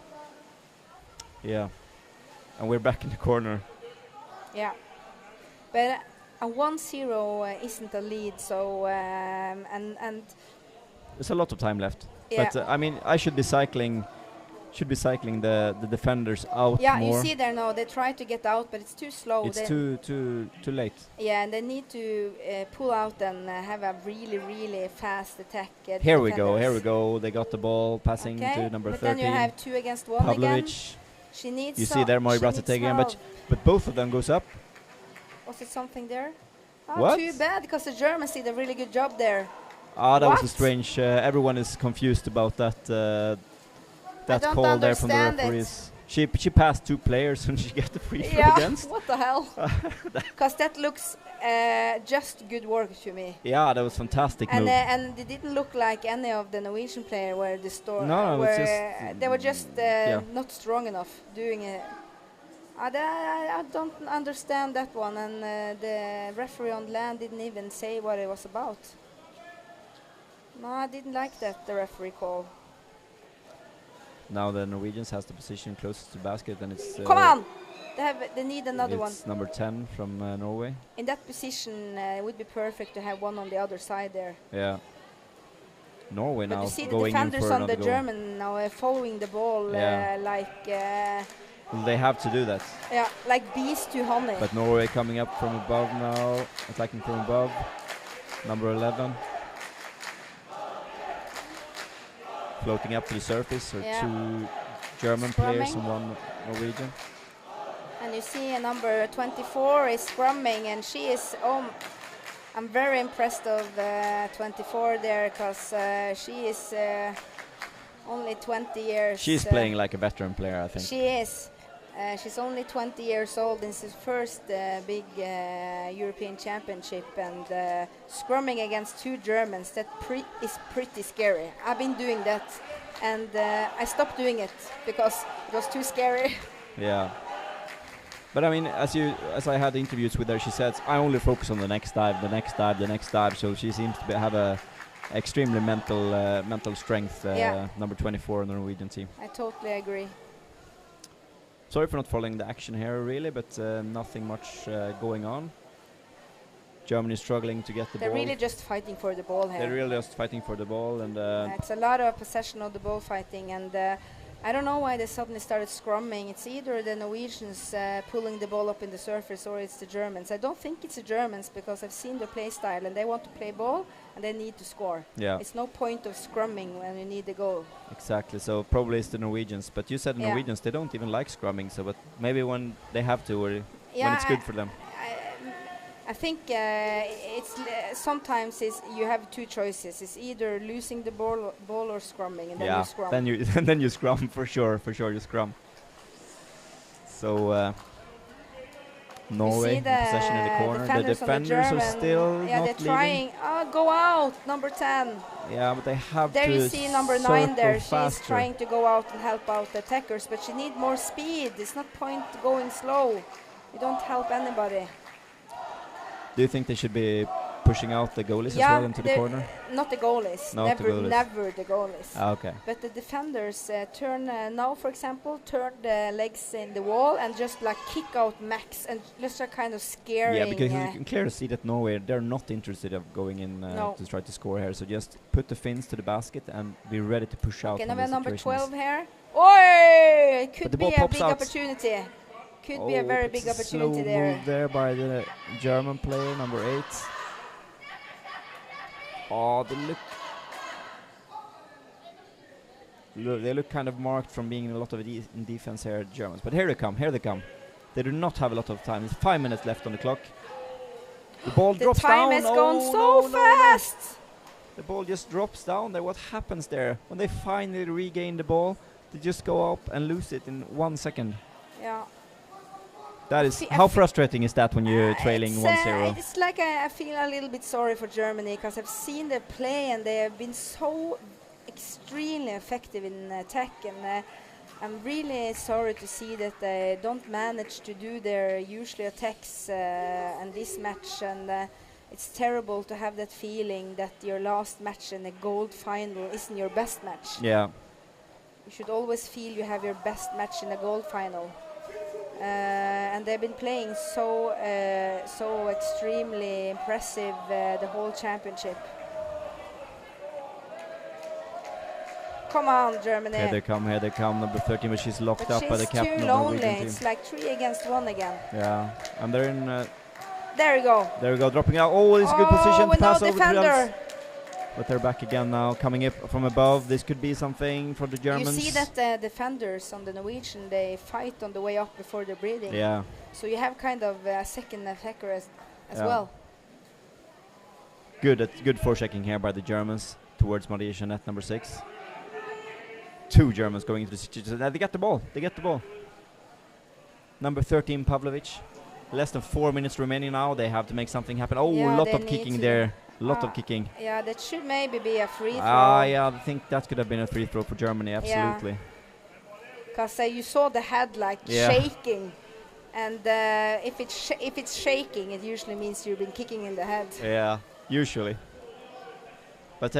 Yeah, and we're back in the corner. Yeah, but a 1-0 isn't a lead, so and There's a lot of time left. Yeah. But I mean, I should be cycling the defenders out yeah, more. you see there now they try to get out, but it's too slow. It's too late. Yeah, and they need to pull out and have a really fast attack. Here we go. They got the ball, passing to number 13. But then you have 2 against 1 again. She needs. You see there, Mari Bratta taking him, but both of them goes up. Was it something there? Oh, What? too bad, because the Germans did a really good job there. Ah, that was a strange. Everyone is confused about that. That call there from the referees. She passed 2 players and she got the free throw against. What the hell? Because that looks just good work to me. Yeah, that was fantastic move. And it didn't look like any of the Norwegian players were they were just not strong enough doing it. I don't understand that one, and the referee on land didn't even say what it was about. No, I didn't like that, the referee call. Now the Norwegians has the position closest to basket, and it's... Come on! They need another one. It's number 10 from Norway. In that position, it would be perfect to have one on the other side there. Yeah. Norway but now you see going the in defenders for on the another goal. German now following the ball like... They have to do that. Yeah, like bees to honey. But Norway coming up from above now, attacking from above. Number 11. Floating up to the surface, or 2 German players and 1 Norwegian. And you see number 24 is scrumming, and she is... I'm very impressed of 24 there, because she is only 20 years. She's playing like a veteran player, I think. She is. She's only 20 years old. This is first big European championship, and scrumming against 2 Germans, that is pretty scary. I've been doing that, and I stopped doing it because it was too scary. Yeah. But I mean, as I had interviews with her, she says, I only focus on the next dive, the next dive, the next dive. So she seems to have a extremely mental strength, number 24 on the Norwegian team. I totally agree. Sorry for not following the action here, really, but nothing much going on. Germany struggling to get the ball. They're really just fighting for the ball here. They're really just fighting for the ball, and it's a lot of possession of the ball fighting, and I don't know why they suddenly started scrumming. It's either the Norwegians pulling the ball up in the surface, or it's the Germans. I don't think it's the Germans, because I've seen their play style, and they want to play ball and they need to score. Yeah. It's no point of scrumming when you need the goal. Exactly. So probably it's the Norwegians. But you said the Norwegians, they don't even like scrumming. So, but maybe when they have to, or when it's good for them. I think it's sometimes you have 2 choices. It's either losing the ball or scrumming, and then you scrum. Then you scrum for sure you scrum. So Norway possession in the corner. The defenders are still not they're trying. Go out, number 10. Yeah, but they have there to. There you see number 9 there. Faster. She's trying to go out and help out the attackers, but she needs more speed. It's not point going slow. You don't help anybody. Do you think they should be pushing out the goalies as well into the corner? Not the goalies. Never the goalies. Okay. But the defenders turn now, for example, turn the legs in the wall and just like kick out Max and just a kind of scaring. Yeah, because you can clearly see that Norway, they're not interested of going in to try to score here. So just put the fins to the basket and be ready to push out. Okay, now we have number 12 here. Oh, it could be a big opportunity. Could be a very big opportunity there. Slow move there by the German player, number 8. Oh, they look kind of marked from being a lot of in defense here, Germans. But here they come. They do not have a lot of time. There's 5 minutes left on the clock. The ball drops down. The time has gone so fast. The ball just drops down there. What happens there? When they finally regain the ball, they just go up and lose it in 1 second. Yeah. That is how frustrating is that when you're trailing 1-0? It's like I feel a little bit sorry for Germany, because I've seen their play and they have been so extremely effective in attack, and I'm really sorry to see that they don't manage to do their usual attacks in this match, and it's terrible to have that feeling that your last match in a gold final isn't your best match. Yeah. You should always feel you have your best match in a gold final. And they've been playing so extremely impressive the whole championship. Come on, Germany. Here they come, number 13, but she's locked up by the captain too of the Norwegian lonely. team. It's like 3 against 1 again. Yeah, and they're in... there you go. There we go, dropping out. Oh, it's a good position to pass over to defender. Rels. But they're back again now, coming up from above. This could be something for the Germans. You see that the defenders on the Norwegian, they fight on the way up before they're breathing. Yeah. So you have kind of a second attacker as well. Good forechecking here by the Germans towards Maria Jeanette, number 6. 2 Germans going into the situation. They get the ball. Number 13, Pavlovic. Less than 4 minutes remaining now. They have to make something happen. Oh, a lot of kicking there. Lot of kicking. Yeah, that should maybe be a free throw. Yeah, I think that could have been a free throw for Germany, absolutely. Because you saw the head like shaking. And if it's shaking, it usually means you've been kicking in the head. Yeah, usually. But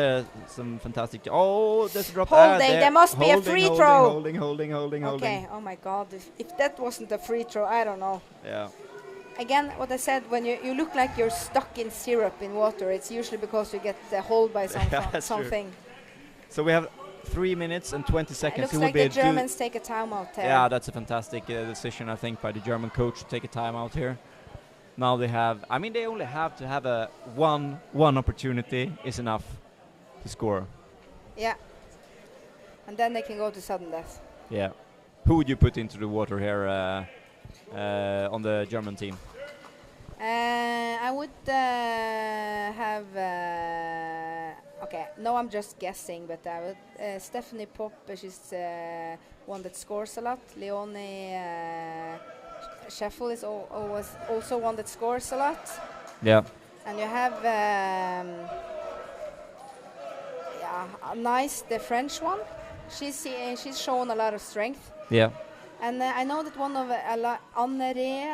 some fantastic... Oh, there's a drop. Holding, there must be a free throw. Holding. Okay, oh my God. If that wasn't a free throw, I don't know. Yeah. Again, what I said, when you look like you're stuck in syrup in water, it's usually because you get hold by something. So we have 3 minutes and 20 seconds. It looks like the Germans take a timeout there. Yeah, that's a fantastic decision, I think, by the German coach to take a timeout here. Now they have... I mean, they only have to have a one opportunity is enough to score. Yeah. And then they can go to sudden death. Yeah. Who would you put into the water here on the German team? I would have... okay, no, I'm just guessing, but I would... Stephanie Popp, she's one that scores a lot. Leonie Scheffel is always also one that scores a lot. Yeah. And you have... nice, the French one. She's shown a lot of strength. Yeah. And I know that one of Anne-Ree,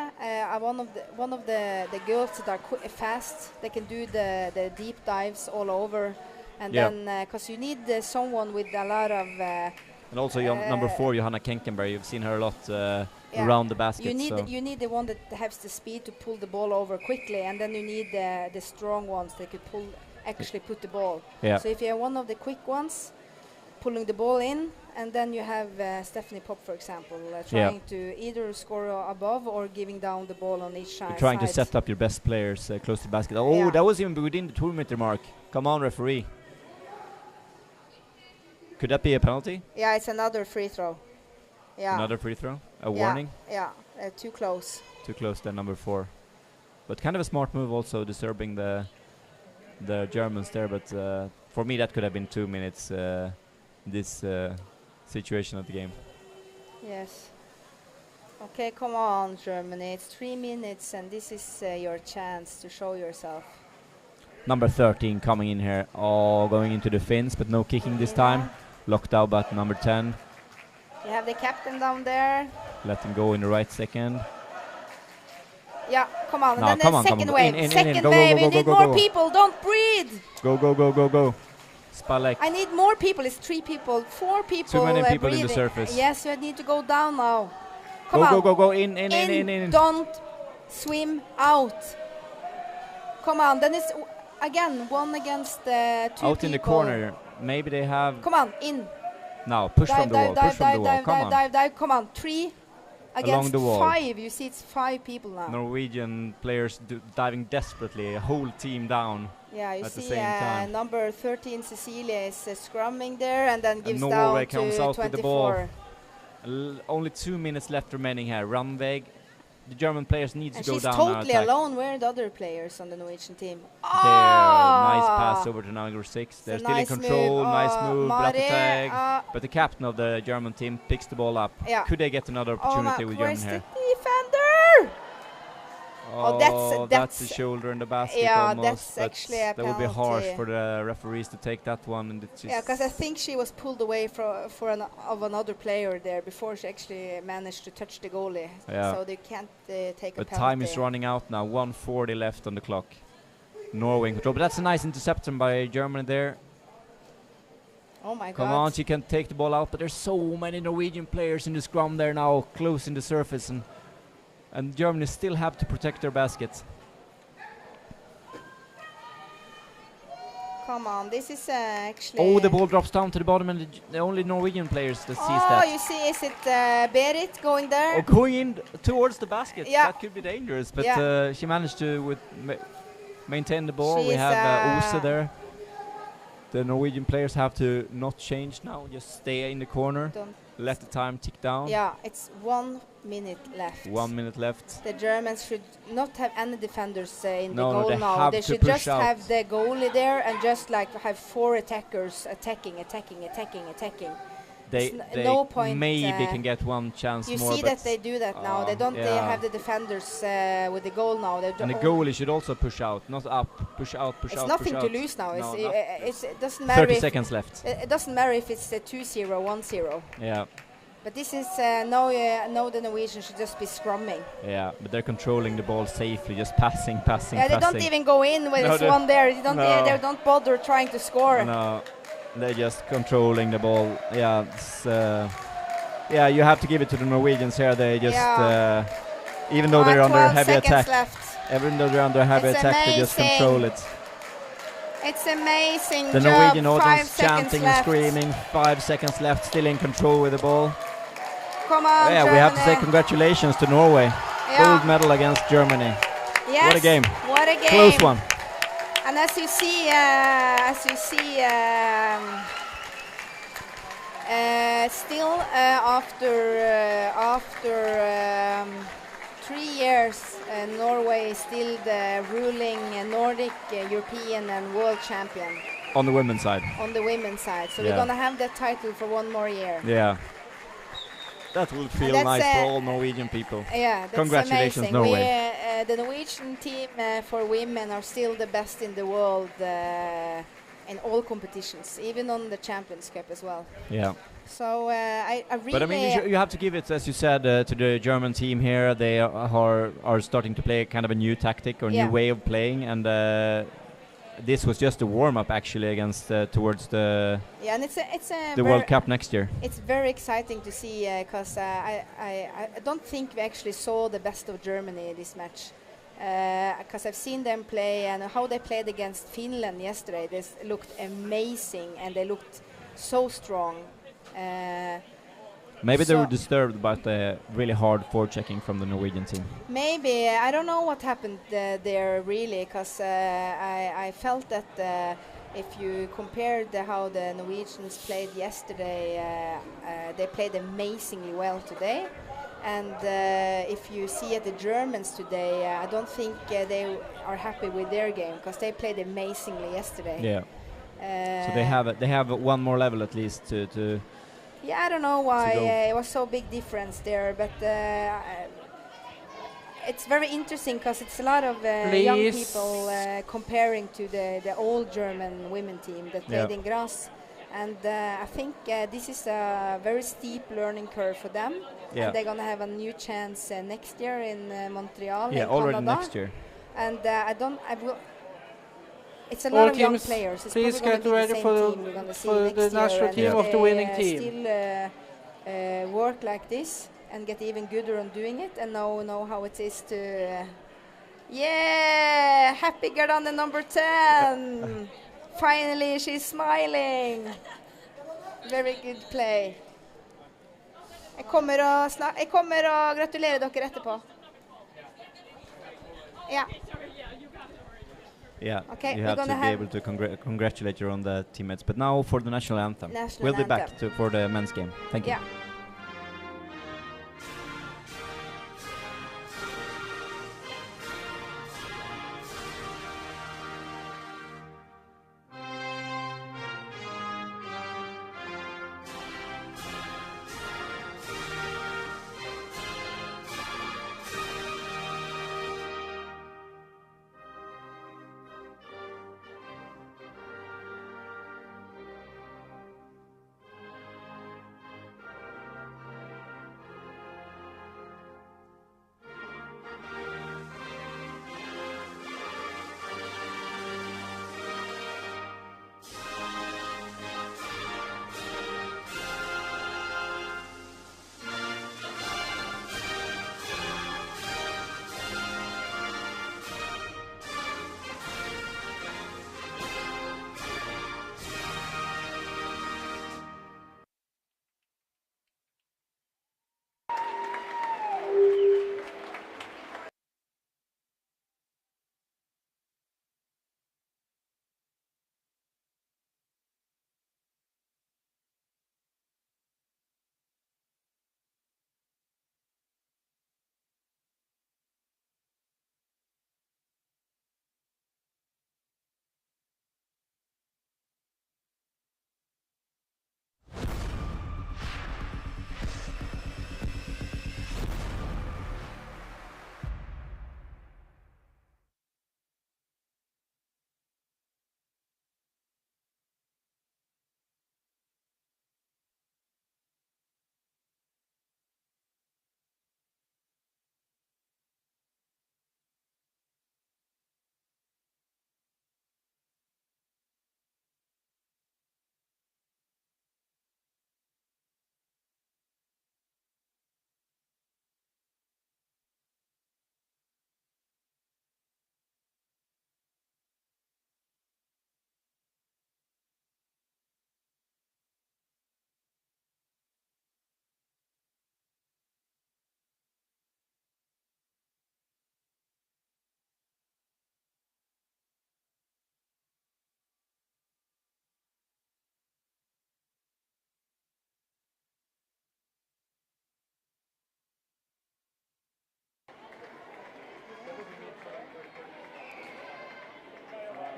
one of the girls that are fast, they can do the deep dives all over, and then because you need someone with a lot of. And also number 4, Johanna Kenkenberg. You've seen her a lot around the basket. You need the one that has the speed to pull the ball over quickly, and then you need the strong ones that could actually put the ball. Yeah. So if you have one of the quick ones pulling the ball in, and then you have Stephanie Popp, for example, trying to either score above or giving down the ball on each side. Trying to set up your best players close to the basket. Oh, that was even within the 2-meter mark. Come on, referee. Could that be a penalty? Yeah, it's another free throw. Yeah. Another free throw? A warning? Yeah, too close. Too close, then number 4. But kind of a smart move also, disturbing the Germans there. But for me, that could have been 2 minutes, this situation of the game. Yes. Okay, come on, Germany. It's 3 minutes, and this is your chance to show yourself. Number 13 coming in here. Oh, going into the fins, but no kicking this time. Locked out by number 10. You have the captain down there. Let him go in the right second. Yeah, come on. No, and then the second wave. Second wave. You need more people. Don't breathe. Go. Spalek. I need more people. It's 3 people. 4 people. Too many people breathing. in the surface. Yes, you need to go down now. Come on. Go. In. Don't swim out. Come on. Then it's again 1 against 2 out people. in the corner. Maybe they have... Come on, in. Now, push from the wall. Dive. Come on, 3 against the wall. 5. You see, it's 5 people now. Norwegian players diving desperately, a whole team down. Yeah, you at see the same time. number 13, Cecilia, is scrumming there and then gives and down Norway to comes out 24. with the ball. Only 2 minutes left remaining here. Runweg. The German players need to go down. And she's totally alone. Where are the other players on the Norwegian team? Nice pass over to number 6. They're still in control. Nice move. Mare, but the captain of the German team picks the ball up. Yeah. Could they get another opportunity with German here? Defender! That's the shoulder in the basket. Yeah, almost, that's actually a that would be penalty. harsh for the referees to take that one. And Yeah, because I think she was pulled away of another player there before she actually managed to touch the goalie. Yeah. So they can't take a penalty. But time is running out now. 1:40 left on the clock. Norway in control. But that's a nice interception by Germany there. Oh my God. Come on, she can take the ball out, but there's so many Norwegian players in the scrum there now, close in the surface, and Germany still have to protect their baskets. Come on, this is actually... Oh, the ball drops down to the bottom, and the only Norwegian players that sees that. Oh, you see, is it Berit going there? Oh, going in towards the basket. Yeah. That could be dangerous, but Yeah. she managed to maintain the ball. We She's, have Ose there. The Norwegian players have to not change now, just stay in the corner, let the time tick down. Yeah, it's 1 minute left. 1 minute left. The Germans should not have any defenders in No, the goal they now. have They to should push just out. have the goalie there and just like have 4 attackers attacking. They no point. maybe can get one chance you more. see that they do that now. They don't. They yeah. have the defenders with the goal now. They And the goalie should also push out, not up. Push out, push it's out, nothing push to out. lose now. No, It doesn't matter. 30 if seconds left. It doesn't matter if it's 2-0, 1-0. Yeah. But this is now the Norwegians should just be scrumming. Yeah, but they're controlling the ball safely, just passing. Yeah, they don't even go in when it's one there. They don't bother trying to score. No, they're just controlling the ball. Yeah, it's, yeah, you have to give it to the Norwegians here. They just, even though they're under heavy attack, even though they're under heavy attack, they just control it. It's amazing. The job. Norwegian 5 audience seconds chanting and left. screaming. 5 seconds left, still in control with the ball. Come on, yeah, Germany. we have to say congratulations to Norway. Gold medal against Germany. Yes, what a game! What a game! Close one. And as you see, still after 3 years, Norway is still the ruling Nordic, European, and world champion. On the women's side. On the women's side, so we're gonna have that title for 1 more year. Yeah. That will feel nice for all Norwegian people. Yeah, that's Congratulations, amazing. Norway. The Norwegian team for women are still the best in the world in all competitions, even on the Champions Cup as well. Yeah. So I really... But I mean, you have to give it, as you said, to the German team here. They are starting to play kind of a new tactic or new way of playing, and this was just a warm-up actually against towards the and it's the World Cup next year. It's very exciting to see because I don't think we actually saw the best of Germany this match because I've seen them play and how they played against Finland yesterday. They looked amazing and they looked so strong. Maybe they were disturbed by the really hard forechecking from the Norwegian team. Maybe. I don't know what happened there really, because I felt that if you compared how the Norwegians played yesterday, they played amazingly well today. And if you see at the Germans today, I don't think they are happy with their game, because they played amazingly yesterday. Yeah. So they have one more level at least to yeah, I don't know why it was so big difference there, but it's very interesting because it's a lot of young people comparing to the old German women team that played in Graz, and I think this is a very steep learning curve for them. Yeah. And they're gonna have a new chance next year in Montreal, in already Canada. next year. And it's a lot of young players. It's please probably get gonna be ready the for same team we're gonna see next the year, national and team if of the they, winning team. Still work like this and get even gooder on doing it, and know how it is to. Yeah, happy girl on the number 10. Finally, she's smiling. Very good play. Jeg kommer å gratulere dere etterpå. Ja. Yeah, okay, you have to be able to congratulate your own teammates. But now for the national anthem. We'll be back for the men's game. Thank you. Yeah.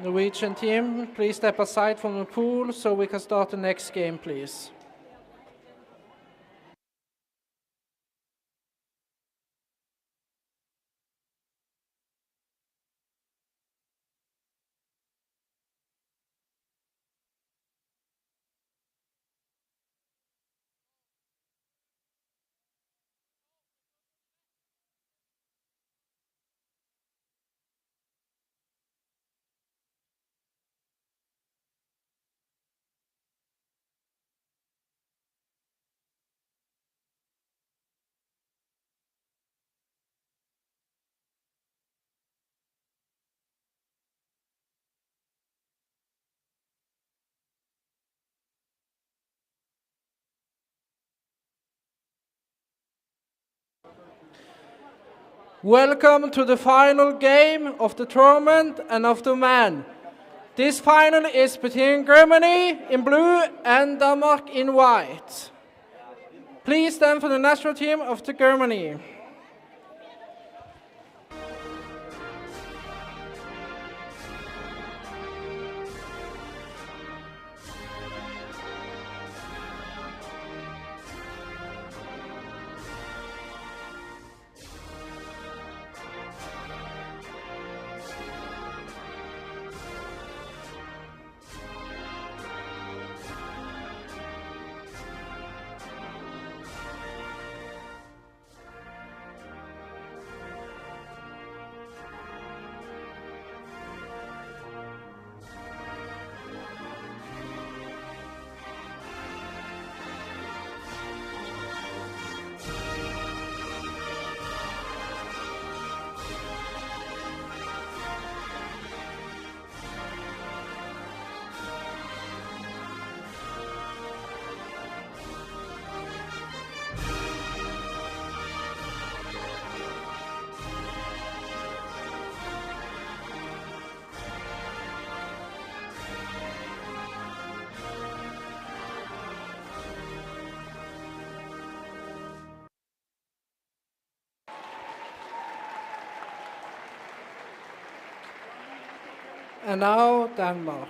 Norwegian team, please step aside from the pool so we can start the next game, please. Welcome to the final game of the tournament and of the men. This final is between Germany in blue and Denmark in white. Please stand for the national team of the Germany. And now Denmark.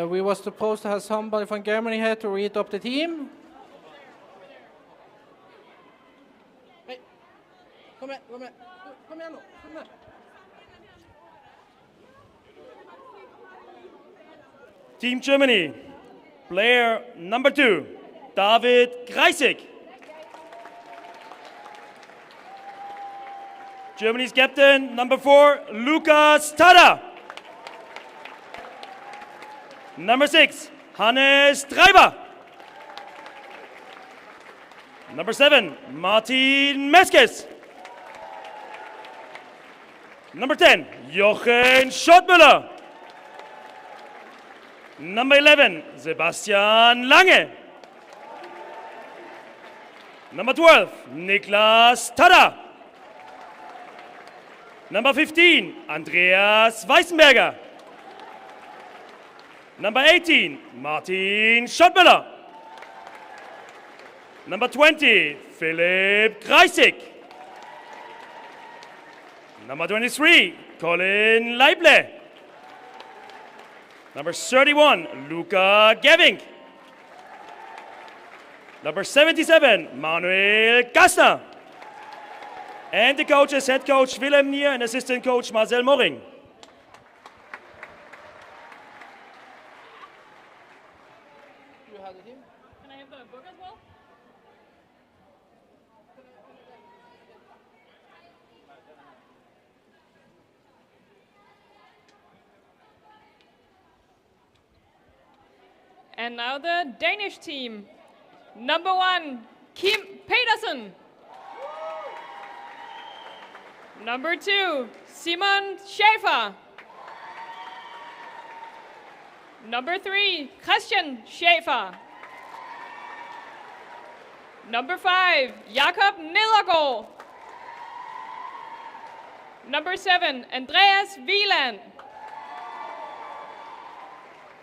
We were supposed to have somebody from Germany here to read up the team. Hey, kom igjen, kom igjen. Kom igjen nå, kom igjen. Team Germany, player number 2, David Greisig. Germany's captain, number 4, Lukas Tada. Number 6, Hannes Treiber. Number 7, Martin Meskes. Number 10, Jochen Schottmüller. Number 11, Sebastian Lange. Number 12, Niklas Tada. Number 15, Andreas Weißenberger. Number 18, Martin Schottmüller. Number 20, Philipp Kreisig. Number 23, Colin Leible. Number 31, Luca Geving. Number 77, Manuel Kastner. And the coaches, head coach Willem Nier and assistant coach Marcel Moring. You have the team? Can I have the book as well? And now the Danish team. Number 1, Kim Pedersen. Number 2, Simon Schaefer. Number 3, Christian Schaefer. Number 5, Jakob Nedergaard. Number 7, Andreas Wieland.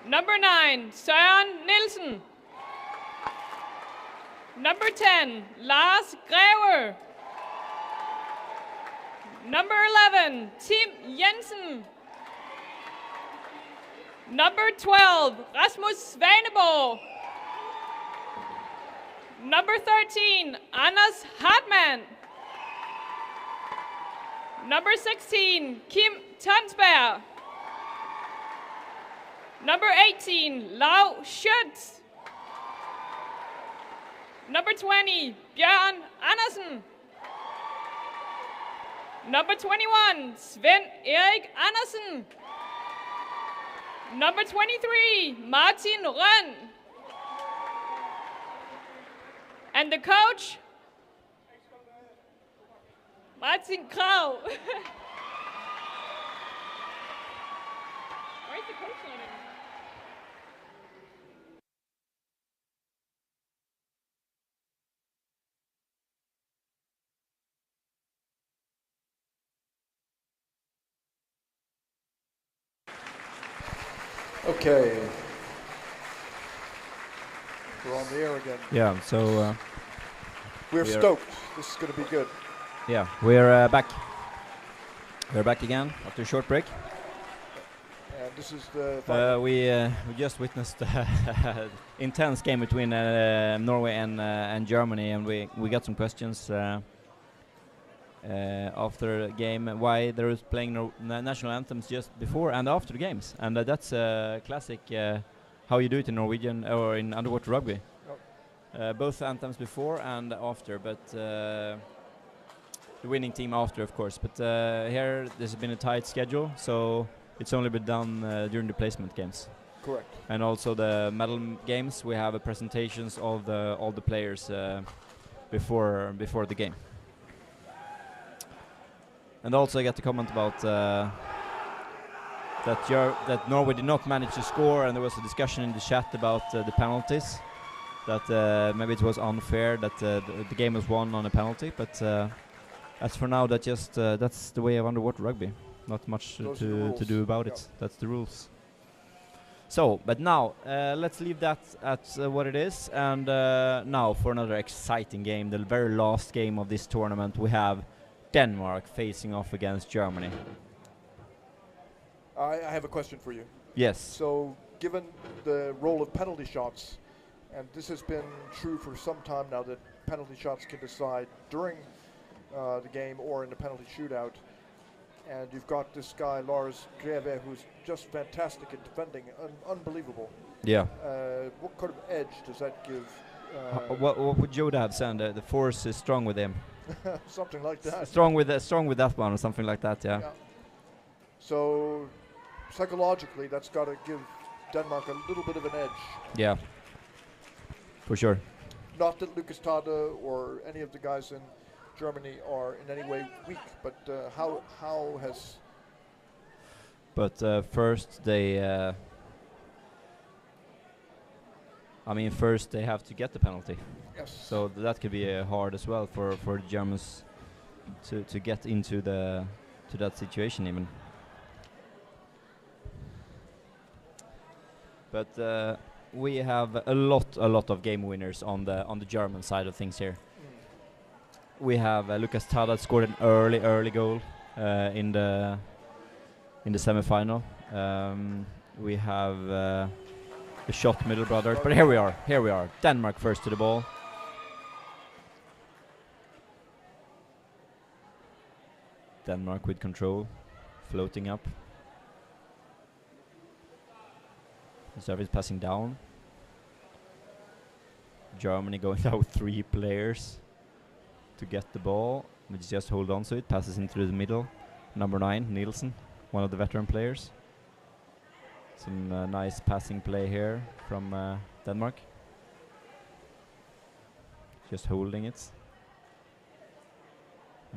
Number 9, Søren Nielsen. Number 10, Lars Greve. Number 11, Tim Jensen. Number 12, Rasmus Svaneborg. Number 13, Anders Hartmann. Number 16, Kim Tonsberg. Number 18, Lau Schütz. Number 20, Bjørn Andersen. Number 21, Sven Erik Andersen. Number 23, Martin Rønn. And the coach, Martin Krau. Where's the coach letter? Okay. We're on the air again. Yeah, so we're stoked. This is going to be good. Yeah, we're back. We're back again after a short break. And this is the final. We just witnessed intense game between Norway and Germany, and we got some questions after the game why there is playing national anthems just before and after the games, and that's a classic how you do it in Norwegian or in underwater rugby. Both anthems before and after, but the winning team after, of course. But here there's been a tight schedule, so it's only been done during the placement games. Correct. And also the medal games, we have presentations of all the players before the game. And also I got to comment about that Norway did not manage to score, and there was a discussion in the chat about the penalties, that maybe it was unfair that the game was won on a penalty, but as for now, that's the way of underwater rugby. Not much to do about it. That's the rules. So, but now let's leave that at what it is, and now for another exciting game, the very last game of this tournament, we have Denmark facing off against Germany. I have a question for you. Yes. So, given the role of penalty shots, and this has been true for some time now, that penalty shots can decide during the game or in the penalty shootout, and you've got this guy Lars Greve who's just fantastic at defending, unbelievable. Yeah. What kind of edge does that give? What would Yoda have said? The force is strong with him. Something like that. Strong with that one, or something like that. Yeah. So psychologically, that's got to give Denmark a little bit of an edge. Yeah. For sure. Not that Lucas Tada or any of the guys in Germany are in any way weak, but how has? But first they I mean, first they have to get the penalty. Yes. So that could be hard as well for the Germans to get into that situation even. But we have a lot of game winners on the German side of things here. We have Lukas Tada scored an early goal in the semi-final. We have the shot middle brothers, but here we are. Denmark first to the ball. Denmark with control, floating up. The service passing down. Germany going down with 3 players to get the ball. We just hold on to it, passes into the middle. Number 9, Nielsen, one of the veteran players. Some nice passing play here from Denmark. Just holding it.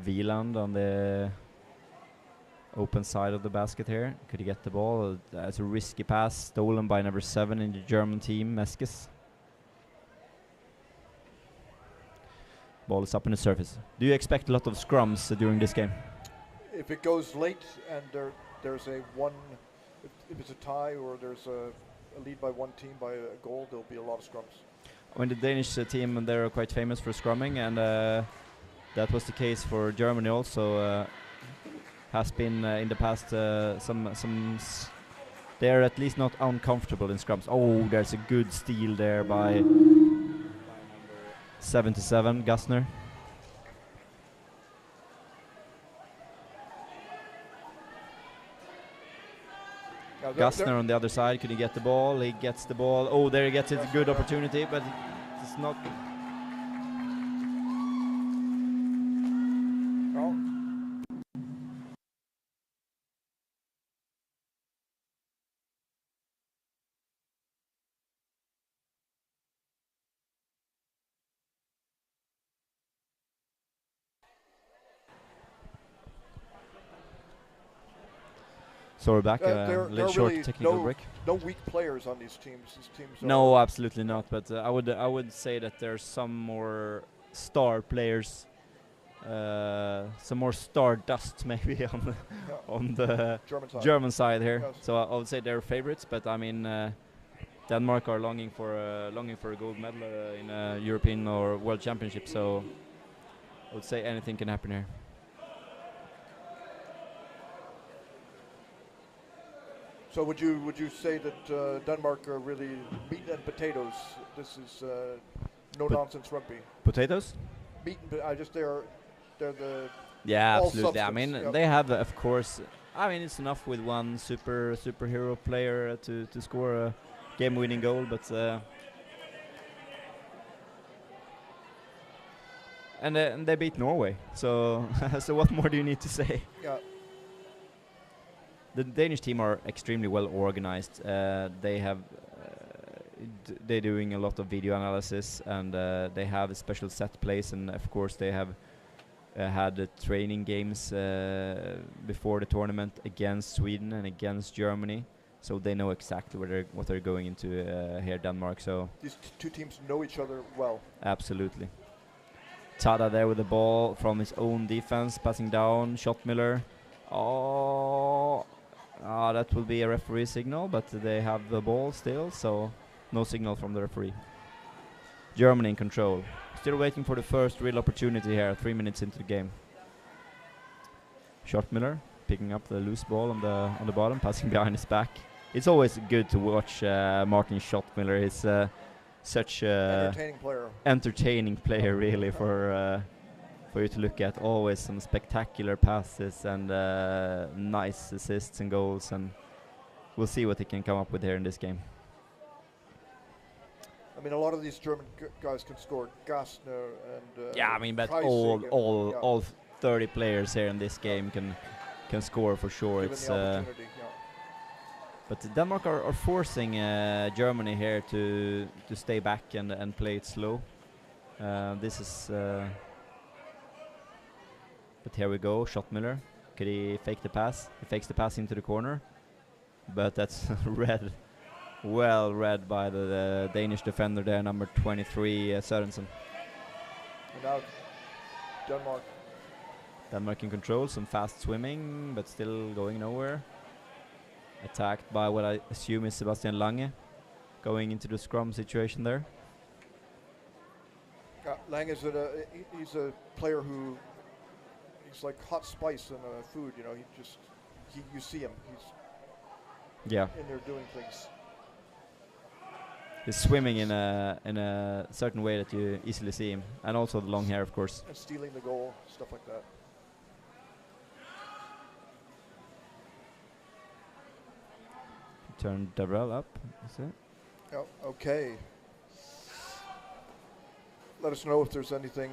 Wieland on the open side of the basket here. Could he get the ball? That's a risky pass, stolen by number 7 in the German team, Meskes. Ball is up in the surface. Do you expect a lot of scrums during this game? If it goes late and there's a one, if it's a tie or there's a lead by one team by a goal, there'll be a lot of scrums. I mean, the Danish team, they're quite famous for scrumming, and that was the case for Germany also. Has been in the past they're at least not uncomfortable in scrums. Oh, there's a good steal there by 77, Gassner. Gassner on the other side, could he get the ball? He gets the ball. Oh, there he gets it, a good opportunity, but it's not. So we're back, a little short really technical break. No weak players on these teams. These teams no, absolutely not. But I would say that there's some more star players, some more star dust maybe on the German side here. Yes. So I would say they're favorites. But I mean, Denmark are longing for a gold medal in a European or World Championship. So I would say anything can happen here. So would you say that Denmark are really meat and potatoes? This is no nonsense rugby. Potatoes? Meat and they're the absolutely. I mean, they have of course. I mean, it's enough with one superhero player to score a game-winning goal, but and they beat Norway. So so what more do you need to say? Yeah. The Danish team are extremely well organized. They're doing a lot of video analysis, and they have a special set plays, and of course they have had training games before the tournament against Sweden and against Germany, so they know exactly what they're going into here, Denmark. So these two teams know each other well. Absolutely. Tada there with the ball from his own defense, passing down. Schottmüller. That will be a referee signal, but they have the ball still, so no signal from the referee. Germany in control. Still waiting for the first real opportunity here, 3 minutes into the game. Schottmüller picking up the loose ball on the bottom, passing behind his back. It's always good to watch Martin Schottmüller. He's such entertaining player really for you to look at. Always some spectacular passes and nice assists and goals, and we'll see what he can come up with here in this game. I mean, a lot of these German guys can score. Gassner and I mean, but all 30 players here in this game can score for sure. It's but Denmark are forcing Germany here to stay back and play it slow. This is. But here we go, Schottmüller. Could he fake the pass? He fakes the pass into the corner, but that's red Well read by the Danish defender there, number 23, Sørensen. And now Denmark. Denmark in control, some fast swimming, but still going nowhere. Attacked by what I assume is Sebastian Lange, going into the scrum situation there. Lang is he's a player who he's like hot spice in food. You know, you see him. He's in there doing things. He's swimming in a certain way that you easily see him, and also the long hair, of course. And stealing the goal, stuff like that. Turn Devrel up. Is it? Oh, okay. Let us know if there's anything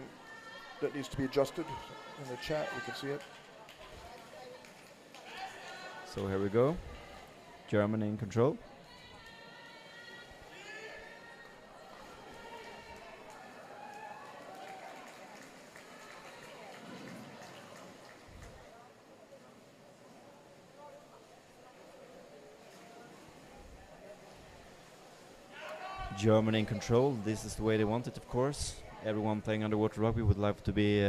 that needs to be adjusted in the chat. We can see it. So here we go. Germany in control. Germany in control. This is the way they want it, of course. Everyone playing underwater rugby would love to be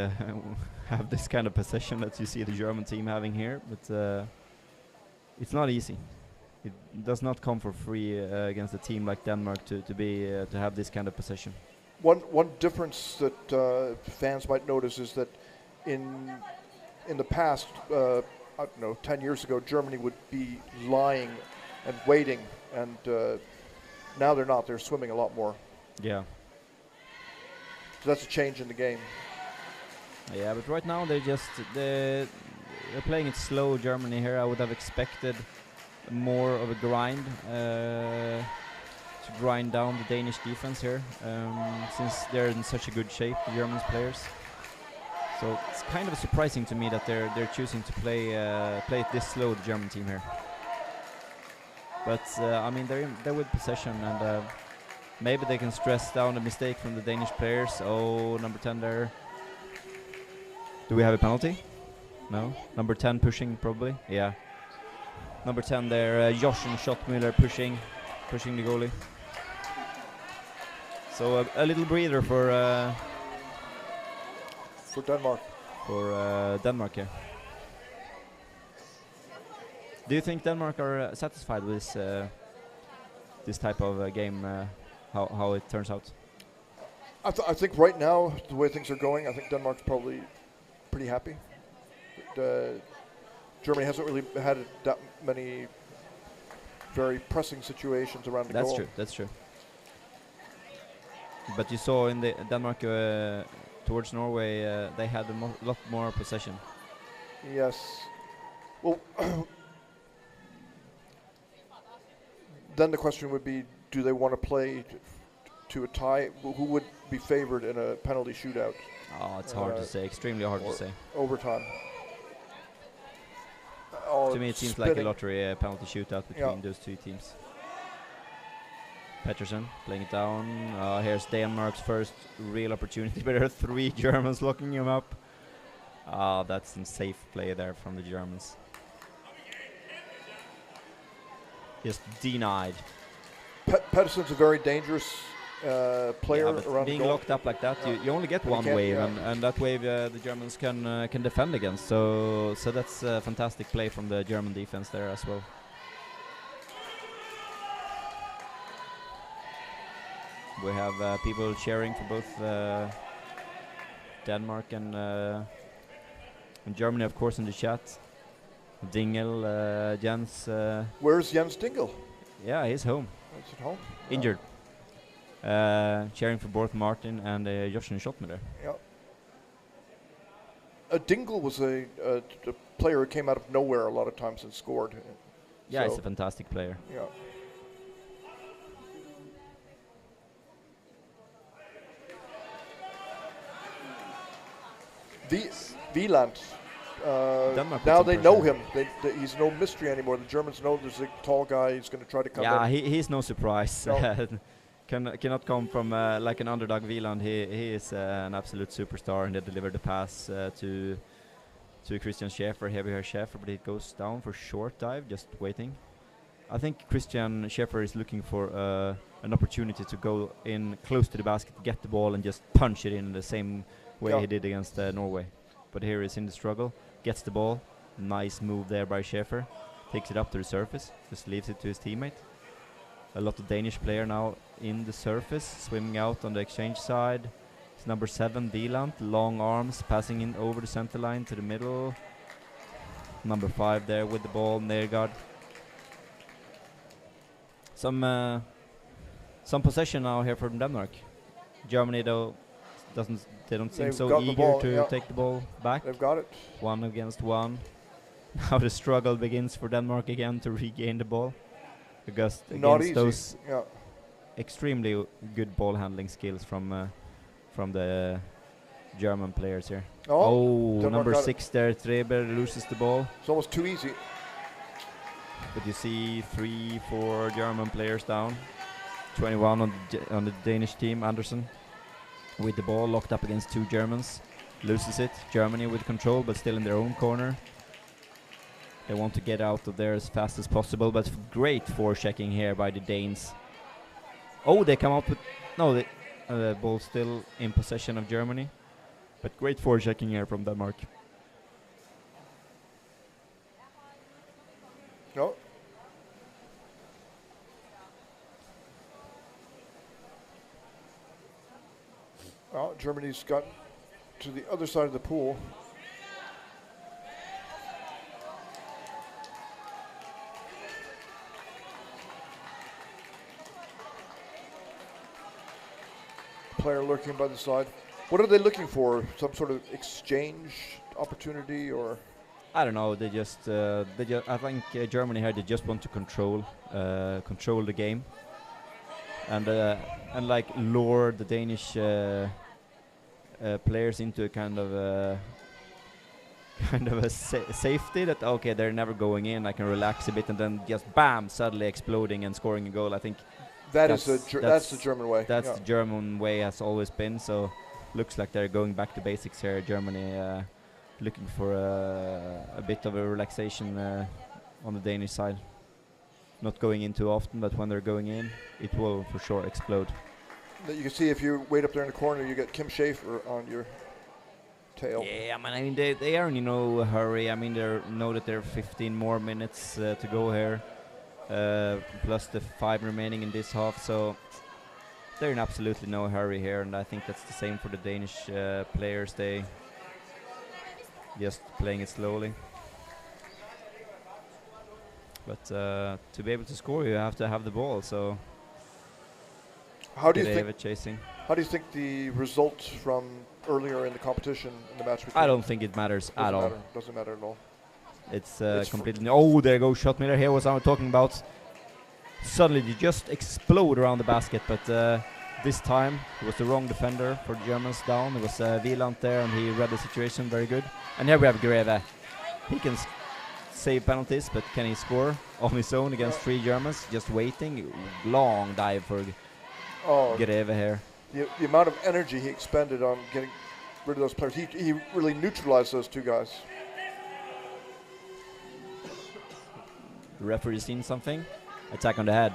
have this kind of possession that you see the German team having here, but it's not easy. It does not come for free against a team like Denmark to have this kind of possession. One difference that fans might notice is that in the past, I don't know, 10 years ago, Germany would be lying and waiting, and now they're not. They're swimming a lot more. Yeah. So that's a change in the game. Yeah, but right now they're playing it slow, Germany here. I would have expected more of a grind to grind down the Danish defense here, since they're in such a good shape, the German players. So it's kind of surprising to me that they're choosing to play it this slow, the German team here. But I mean, they're with possession, and maybe they can stress down a mistake from the Danish players. Oh, number 10 there. Do we have a penalty? No. Number 10 pushing, probably. Yeah. Number 10 there, Jochen Schottmüller pushing the goalie. So a little breather for Denmark. For Denmark, yeah. Do you think Denmark are satisfied with this type of game, how it turns out? I think right now, the way things are going, I think Denmark's probably pretty happy. Germany hasn't really had that many very pressing situations around the goal. That's true. But you saw in the Denmark towards Norway, they had a lot more possession. Yes. Well, then the question would be, do they want to play to a tie? Who would be favored in a penalty shootout? Oh, it's hard to say. Extremely hard to say. Overtime. To me, it seems like a lottery penalty shootout between those two teams. Pettersson playing it down. Here's Denmark's first real opportunity, but there are 3 Germans locking him up. That's some safe play there from the Germans. Just denied. Pettersson's a very dangerous player around being the goal. locked up like that, you only get one wave, and that wave the Germans can defend against. So that's a fantastic play from the German defense there as well. We have people cheering for both Denmark and Germany, of course, in the chat. Dingel, Jens. Where's Jens Dingel? Yeah, he's home. He's at home. Injured. Cheering for both Martin and Jochen Schottmüller. Yeah. Dingel was a player who came out of nowhere a lot of times and scored. Yeah, he's a fantastic player. Yeah. Wieland. Now they know him. He's no mystery anymore. The Germans know there's a tall guy who's going to try to come in. Yeah, he's no surprise. No. Cannot come from like an underdog Wieland. He is an absolute superstar, and they delivered the pass to Christian Schäfer, heavier Schäfer, but it goes down for short dive, just waiting. I think Christian Schäfer is looking for an opportunity to go in close to the basket, get the ball, and just punch it in the same way he did against Norway. But here he's in the struggle, gets the ball. Nice move there by Schäfer. Takes it up to the surface, just leaves it to his teammate. A lot of Danish player now in the surface, swimming out on the exchange side. It's number 7, Wieland, long arms, passing in over the center line to the middle. Number 5 there with the ball, Nergard. Some possession now here from Denmark. Germany though don't seem so eager to take the ball back. They've got it. 1 against 1. Now the struggle begins for Denmark again to regain the ball. Because against those extremely good ball handling skills from the German players here. Number 6 there, Treber loses the ball. It's almost too easy. But you see 3-4 German players down. 21 on the Danish team, Andersen. With the ball locked up against 2 Germans. Loses it. Germany with control, but still in their own corner. They want to get out of there as fast as possible, but great forechecking here by the Danes. Oh, they come up with... No, the ball still in possession of Germany. But great forechecking here from Denmark. No. Well, Germany's got to the other side of the pool. Player lurking by the side. What are they looking for? Some sort of exchange opportunity, or? I don't know. They just I think Germany here, they just want to control the game, and like lure the Danish players into a kind of a safety that okay, they're never going in. I can relax a bit, and then just bam, suddenly exploding and scoring a goal. I think that's the German way. That's the German way, has always been. So looks like they're going back to basics here. Germany looking for a bit of a relaxation on the Danish side. Not going in too often, but when they're going in, it will for sure explode. You can see if you wait up there in the corner, you get Kim Schäfer on your tail. Yeah, I mean they are in no hurry. I mean they know that there are 15 more minutes to go here, plus the 5 remaining in this half. So they're in absolutely no hurry here, and I think that's the same for the Danish players. They just playing it slowly. But to be able to score, you have to have the ball. So how do you think chasing? How do you think the results from earlier in the competition in the match between? I don't think it matters at all. Doesn't matter at all. It's completely. Oh, there goes Schottmiller. Here was I talking about. Suddenly, you just explode around the basket, but this time it was the wrong defender for the Germans down. It was Wieland there, and he read the situation very good. And here we have Greve. He can save penalties, but can he score on his own against 3 Germans? Just waiting. Long dive for Greve here. The amount of energy he expended on getting rid of those players, he really neutralized those 2 guys. The referee seen something. Attack on the head.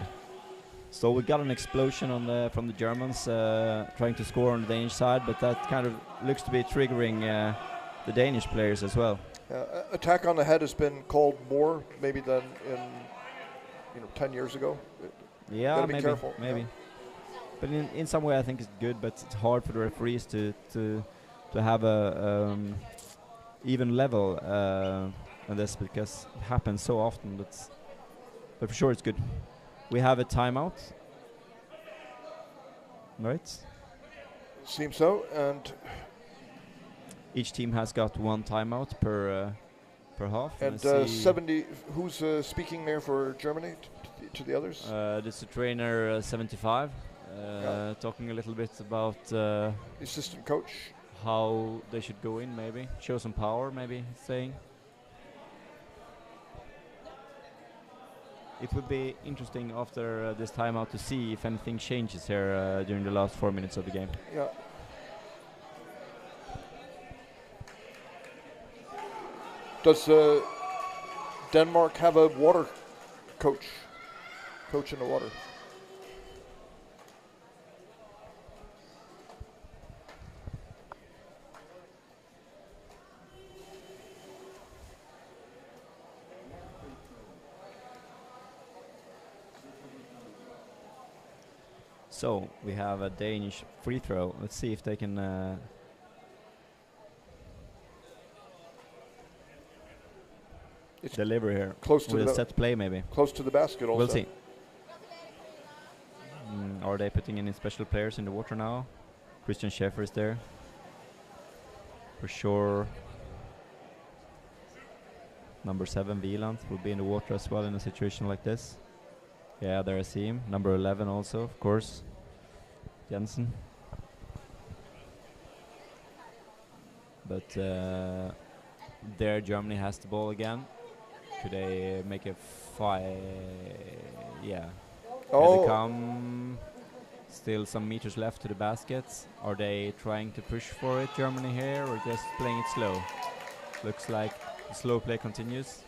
So we got an explosion from the Germans trying to score on the Danish side, but that kind of looks to be triggering the Danish players as well. Attack on the head has been called more maybe than in 10 years ago. Yeah, maybe careful. Maybe. But in some way I think it's good, but it's hard for the referees to have a even level on this, because it happens so often. But for sure it's good. We have a timeout. Right? Seems so, and each team has got 1 timeout per half. And 70. Who's speaking there for Germany to the others? This is the trainer 75, talking a little bit about assistant coach, how they should go in, maybe show some power, maybe saying. It would be interesting after this timeout to see if anything changes here during the last 4 minutes of the game. Yeah. Does Denmark have a water coach? Coach in the water. So we have a Danish free throw. Let's see if they can deliver here. Close to with the a set play, maybe. Close to the basket also. We'll see. Are they putting any special players in the water now? Christian Schäfer is there. For sure. Number 7, Wieland, will be in the water as well in a situation like this. Yeah, there I see him. Number 11 also, of course. Jensen. But there Germany has the ball again. Could they make a yeah. Here they come. Still some meters left to the baskets. Are they trying to push for it, Germany here, or just playing it slow? Looks like the slow play continues.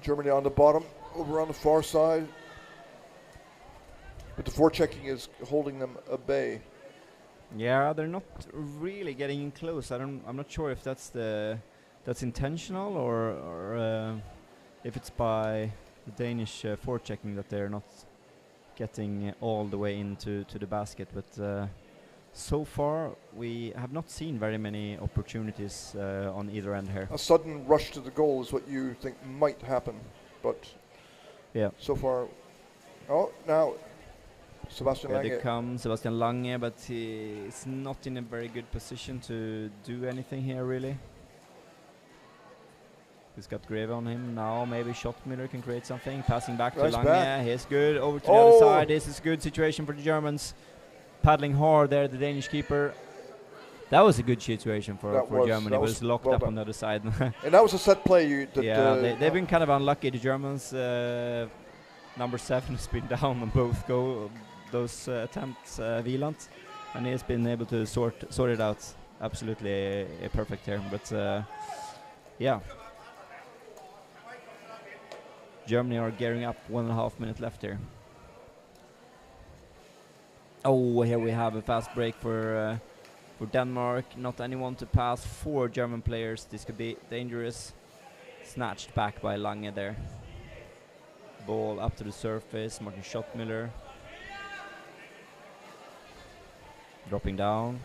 Germany on the bottom, over on the far side. But the forechecking is holding them at bay. Yeah, they're not really getting in close. I'm not sure if that's intentional or if it's by the Danish forechecking that they're not getting all the way into the basket. But so far, we have not seen very many opportunities on either end here. A sudden rush to the goal is what you think might happen, but yeah. So far, oh, now Sebastian Here Lange. they come, Sebastian Lange, but he is not in a very good position to do anything here, really. He's got Greve on him now. Maybe Schottmüller can create something. Passing back to Lange. He's good. Over to the other side. This is a good situation for the Germans. Paddling hard there, the Danish keeper. That was a good situation for Germany. It was locked up on the other side. And that was a set play. They've been kind of unlucky, the Germans. Number 7 has been down on both those attempts, Wieland, and he has been able to sort it out. Absolutely a perfect here. But yeah, Germany are gearing up. 1.5 minutes left here. Oh, here we have a fast break for Denmark. Not anyone to pass 4 German players. This could be dangerous. Snatched back by Lange there. Ball up to the surface. Martin Schottmüller dropping down.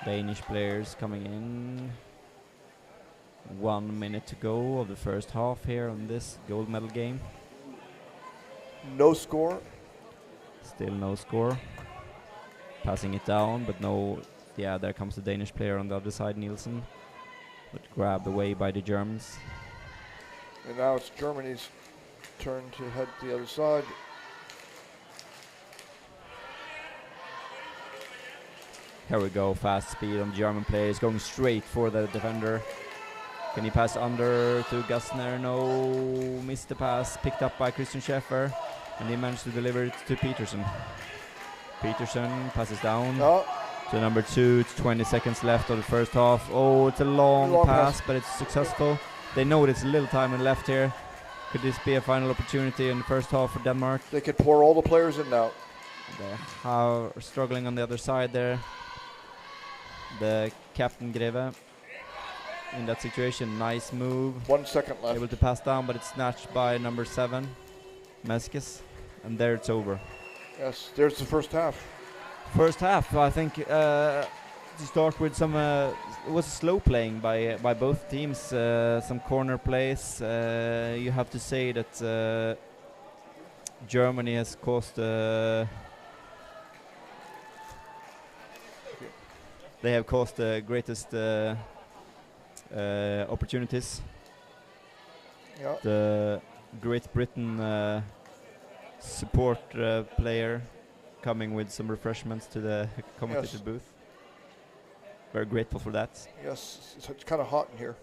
Danish players coming in. 1 minute to go of the first half here on this gold medal game. No score. Still no score. Passing it down, but no. Yeah, there comes the Danish player on the other side, Nielsen. But grabbed away by the Germans. And now it's Germany's turn to head to the other side. Here we go, fast speed on German players, going straight for the defender. Can he pass under to Gassner? No, missed the pass, picked up by Christian Schäfer, and he managed to deliver it to Peterson. Peterson passes down to number 2. It's 20 seconds left of the first half. Oh, it's a long pass, but it's successful. They know there's a little time left here. Could this be a final opportunity in the first half for Denmark? They could pour all the players in now. They are struggling on the other side there. The captain Greve in that situation. Nice move. 1 second left. Able to pass down, but it's snatched by number 7, Meskes. And there it's over. Yes, there's the first half. First half, I think, to start with some, it was slow playing by both teams, some corner plays. You have to say that Germany has caused, they have caused the greatest opportunities. Yeah. The Great Britain support player coming with some refreshments to the commentator booth. Very grateful for that. Yes, it's kind of hot in here.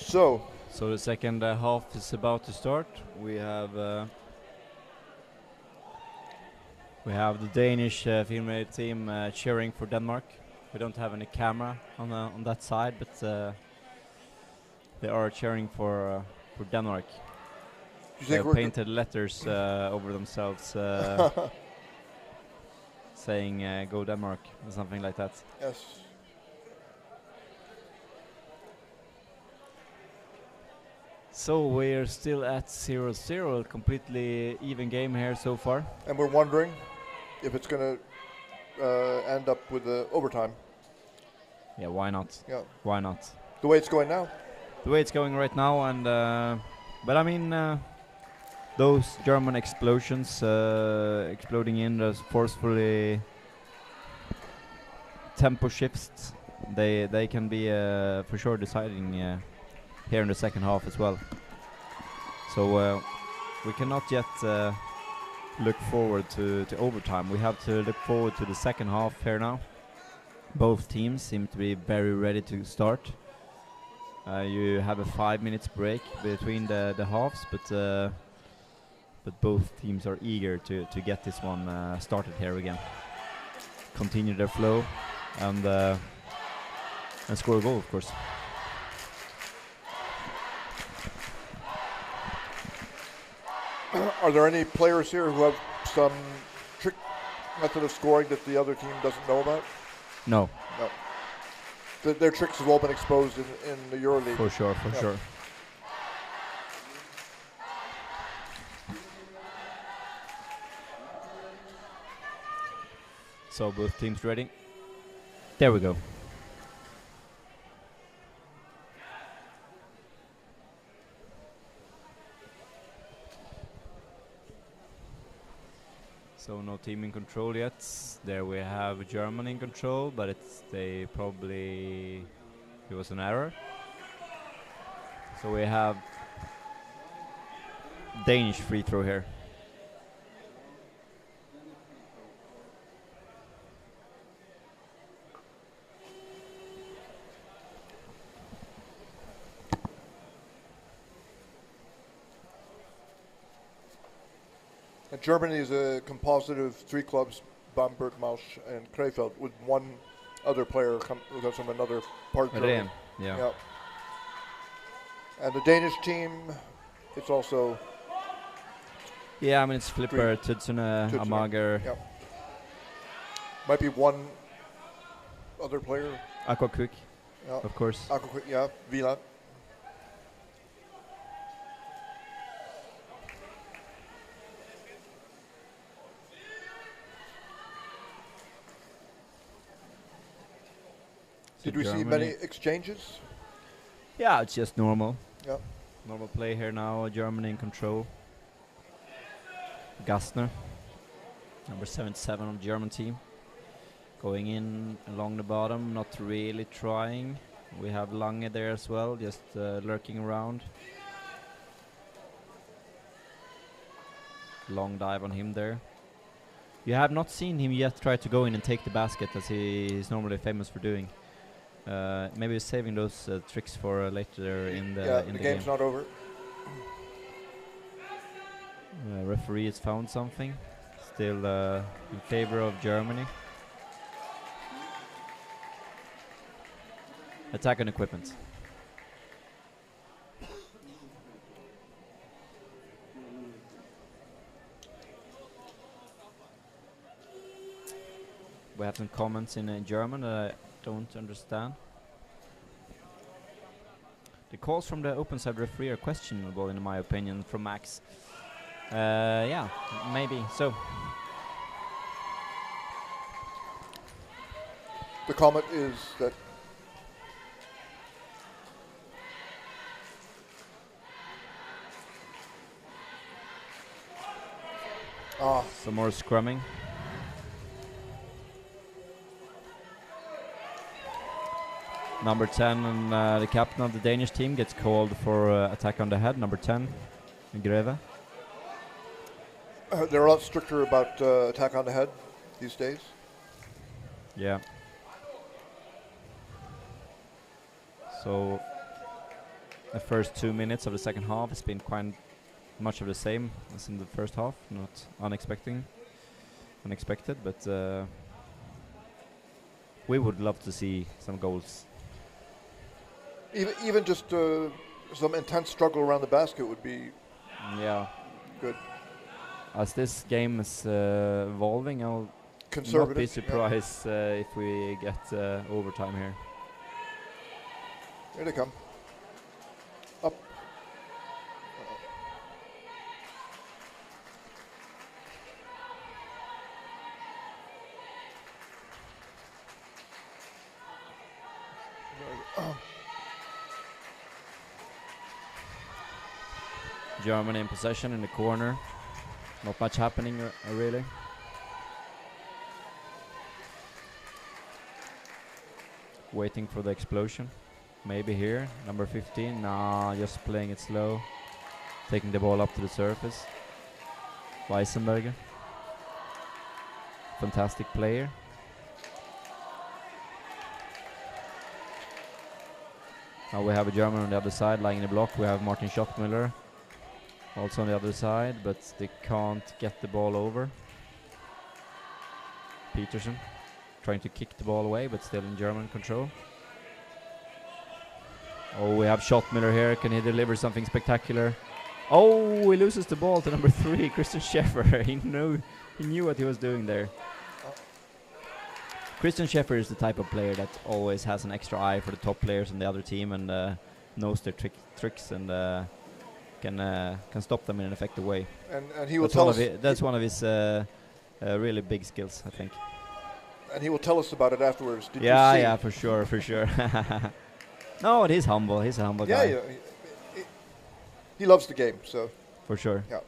So the second half is about to start. We have the Danish female team cheering for Denmark. We don't have any camera on that side, but they are cheering for Denmark. They have painted letters over themselves saying "Go Denmark" or something like that. Yes. So we're still at 0-0, completely even game here so far. And we're wondering if it's going to end up with overtime. Yeah, why not? Yeah. Why not? The way it's going now. The way it's going right now, and but I mean, those German explosions exploding in those forcefully tempo shifts, they can be for sure deciding here in the second half as well. So we cannot yet look forward to overtime. We have to look forward to the second half here now. Both teams seem to be very ready to start. You have a 5 minutes break between the halves, but both teams are eager to get this one started here again. Continue their flow and score a goal, of course. Are there any players here who have some trick method of scoring that the other team doesn't know about? No. No. Their tricks have all been exposed in the EuroLeague. For sure, for sure. So both teams ready. There we go. So no team in control yet. There we have Germany in control, but it was an error. So we have Danish free throw here. And Germany is a composite of three clubs, Bamberg, Mausch, and Krefeld, with one other player who comes from another part of Germany. Yeah. And the Danish team, it's also... Yeah, I mean, it's Flipper, Tudsune, Amager. Yeah. Might be one other player. Aquaquick, yeah. Of course. Aquaquick, yeah, Wieland. Did we see many exchanges? Yeah, it's just normal. Yeah. Normal play here now, Germany in control. Gastner, number 77 on the German team. Going in along the bottom, not really trying. We have Lange there as well, just lurking around. Long dive on him there. You have not seen him yet try to go in and take the basket as he is normally famous for doing. Maybe he's saving those tricks for later in the the game's not over. Referee has found something. Still in favor of Germany. Attack on equipment. We have some comments in German that I don't understand. The calls from the open side referee are questionable in my opinion, from Max. Yeah, maybe so. The comment is that some more scrumming. Number 10 and the captain of the Danish team gets called for attack on the head. Number 10, Greve. they're a lot stricter about attack on the head these days. the first 2 minutes of the second half has been quite much of the same as in the first half. Not unexpected, but we would love to see some goals. Even just some intense struggle around the basket would be good. As this game is evolving, I'll not be surprised if we get overtime here. Here they come. Up. Germany in possession in the corner. Not much happening really. Waiting for the explosion. Maybe here, number 15. Nah, just playing it slow. Taking the ball up to the surface. Weissenberger. Fantastic player. Now we have a German on the other side lying in the block. We have Martin Schottmüller also on the other side, but they can't get the ball over. Peterson trying to kick the ball away, but still in German control. Oh, we have Schottmüller here. Can he deliver something spectacular? Oh, he loses the ball to number 3, Christian Schäfer. He knew what he was doing there. Christian Schäfer is the type of player that always has an extra eye for the top players on the other team and knows their tricks and can stop them in an effective way. And he will tell us. That's one of his really big skills, I think. And he will tell us about it afterwards. Did you see? Yeah, for sure. No, he's humble. He's a humble guy. Yeah, he loves the game, so. For sure. Yeah.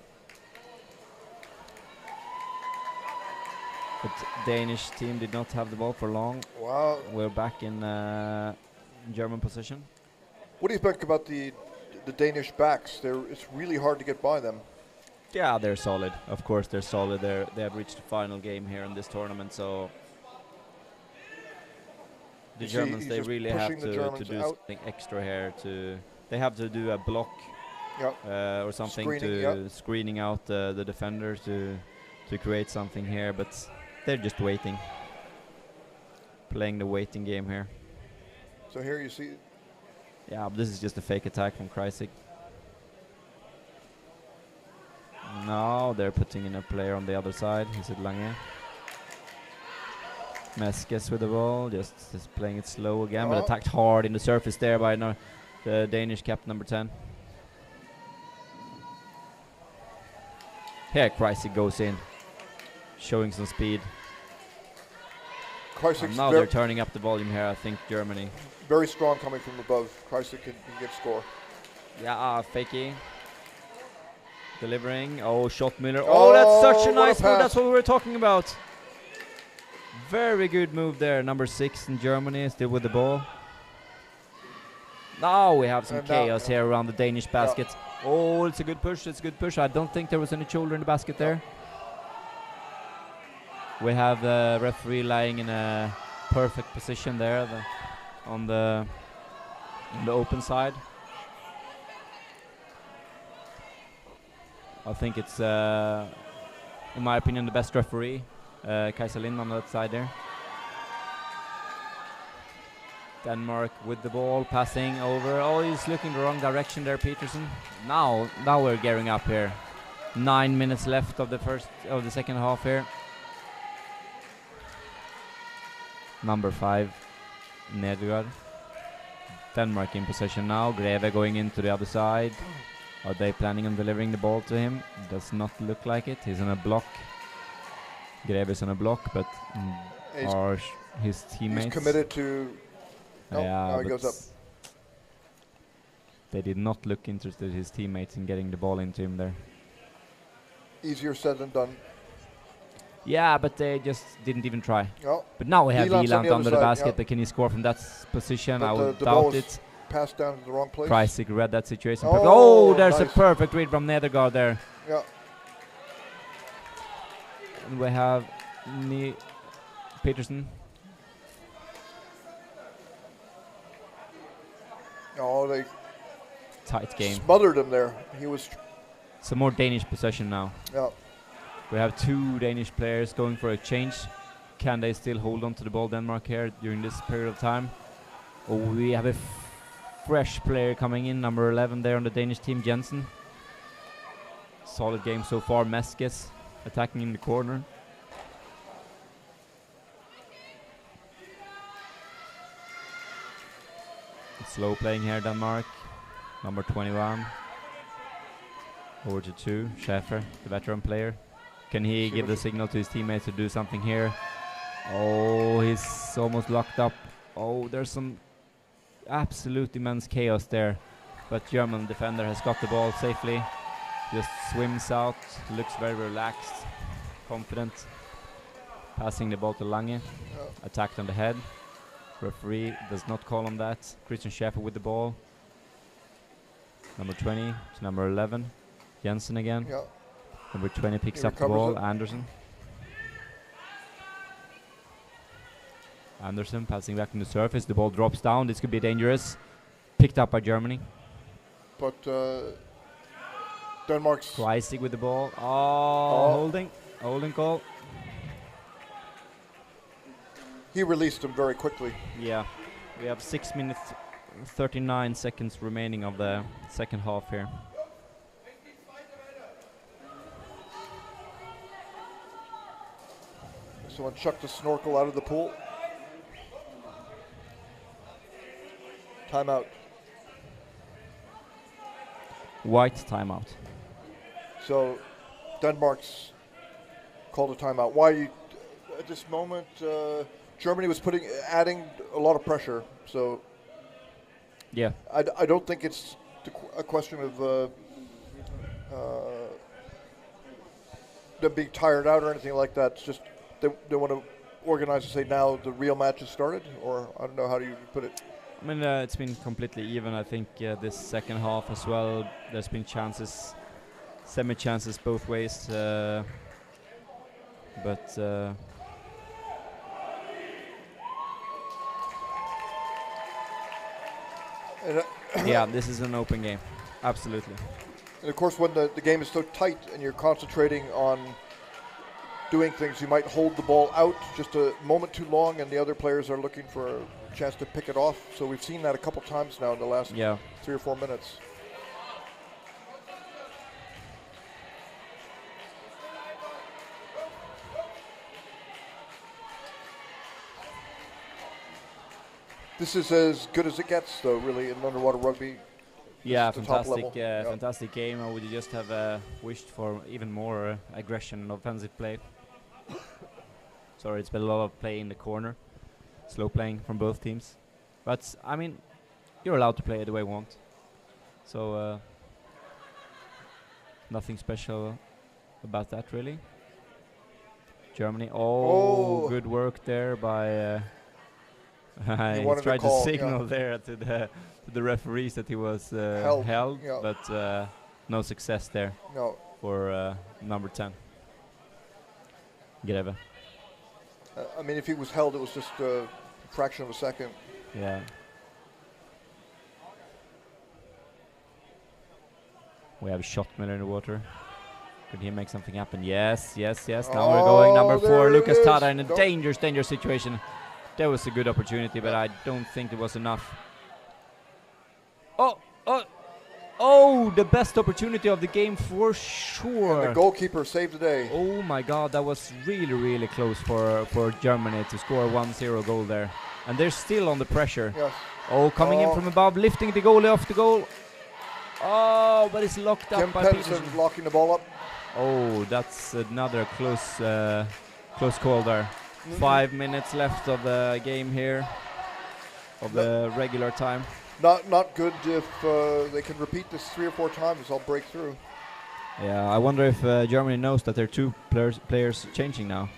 But Danish team did not have the ball for long. Wow. We're back in German position. What do you think about the Danish backs? It's really hard to get by them. Yeah, they're solid. Of course, they're solid. They have reached the final game here in this tournament, so the Germans, they really have to do something extra here. They have to do a block or something screening out the defenders to create something here, but they're just waiting, playing the waiting game here. So here you see. Yeah, but this is just a fake attack from Kreisig. Now they're putting in a player on the other side. Is it Lange? Meskes with the ball, just playing it slow again, but attacked hard in the surface there by the Danish captain number 10. Here Kreisig goes in, showing some speed. Now they're turning up the volume here, I think, Germany. Very strong coming from above. Kreisig can get score. Yeah, Fakey. Delivering. Oh, Schottmüller. Oh, that's such a nice move. That's what we were talking about. Very good move there. Number 6 in Germany, still with the ball. Now we have some chaos here around the Danish basket. Oh, it's a good push. It's a good push. I don't think there was any shoulder in the basket there. We have the referee lying in a perfect position there on the open side. I think it's, in my opinion, the best referee. Kaiser Lind on that side there. Denmark with the ball, passing over. Oh, he's looking the wrong direction there, Peterson. Now we're gearing up here. 9 minutes left of the second half here. Number 5, Nedergaard. Denmark in possession now. Greve going into the other side. Are they planning on delivering the ball to him? Does not look like it. He's on a block. Greve is on a block, but are his teammates? He's committed to. No, now he goes up. They did not look interested, his teammates, in getting the ball into him there. Easier said than done. Yeah, but they just didn't even try. Oh. But now we have Wieland under the basket, yeah. but can he score from that position? But I would the doubt ball it. Passed down to the wrong place. Kreisig read that situation. Oh, there's nice. a perfect read from Nedergaard there. Yeah. And we have Peterson. Oh, they tight game. Smothered him there. He was. Some more Danish possession now. Yeah. We have 2 Danish players going for a change. Can they still hold on to the ball, Denmark, here during this period of time? Oh, we have a fresh player coming in, number 11 there on the Danish team, Jensen. Solid game so far. Meskes attacking in the corner. It's slow playing here, Denmark. Number 21. Over to 2, Schäfer, the veteran player. Can he give the signal to his teammates to do something here? Oh, he's almost locked up. Oh, there's some absolute immense chaos there. But German defender has got the ball safely. Just swims out, looks very relaxed, confident. Passing the ball to Lange. Attacked on the head. Referee does not call on that. Christian Schäfer with the ball. Number 20 to number 11. Jensen again. Yeah. Number 20 picks He up the ball. recovers it. Anderson. Anderson passing back on the surface. The ball drops down. This could be dangerous. Picked up by Germany. But Denmark's. Kreisig with the ball. Oh, holding call. He released him very quickly. Yeah. We have 6 minutes, 39 seconds remaining of the second half here. Someone chucked a snorkel out of the pool. Timeout. White timeout. So Denmark's called a timeout. Why at this moment Germany was adding a lot of pressure. So yeah, I don't think it's a question of them being tired out or anything like that. It's just they want to organize and say now the real match has started, or I don't know, how do you put it? I mean, it's been completely even. I think this second half as well, there's been chances, semi-chances both ways. But yeah, this is an open game. Absolutely. And of course, when the game is so tight and you're concentrating on doing things, you might hold the ball out just a moment too long, and the other players are looking for a chance to pick it off. So we've seen that a couple times now in the last 3 or 4 minutes. This is as good as it gets, though, really, in underwater rugby. Yeah, the top level. Fantastic game. I would just have wished for even more aggression and offensive play. Sorry, it's been a lot of play in the corner, slow playing from both teams. But I mean, you're allowed to play it the way you want. So nothing special about that, really. Germany. Oh, good work there by. He tried to signal there to the referees that he was held, but no success there for number 10. Greve. I mean, if he was held, it was just a fraction of a second. Yeah. We have Schottmiller in the water. Could he make something happen? Yes. Now we're going number 4, Lucas Tada, in a dangerous situation. There was a good opportunity, but I don't think it was enough. Oh, the best opportunity of the game for sure. And the goalkeeper saved the day. Oh my God, that was really close for Germany to score a 1-0 goal there. And they're still on the pressure. Yes. Oh, coming in from above, lifting the goalie off the goal. Oh, but it's locked up by Peterson. Locking the ball up. Oh, that's another close call there. 5 minutes left of the game here, of the regular time. Not good. If they can repeat this 3 or 4 times, I'll break through. Yeah, I wonder if Germany knows that there are 2 players changing now.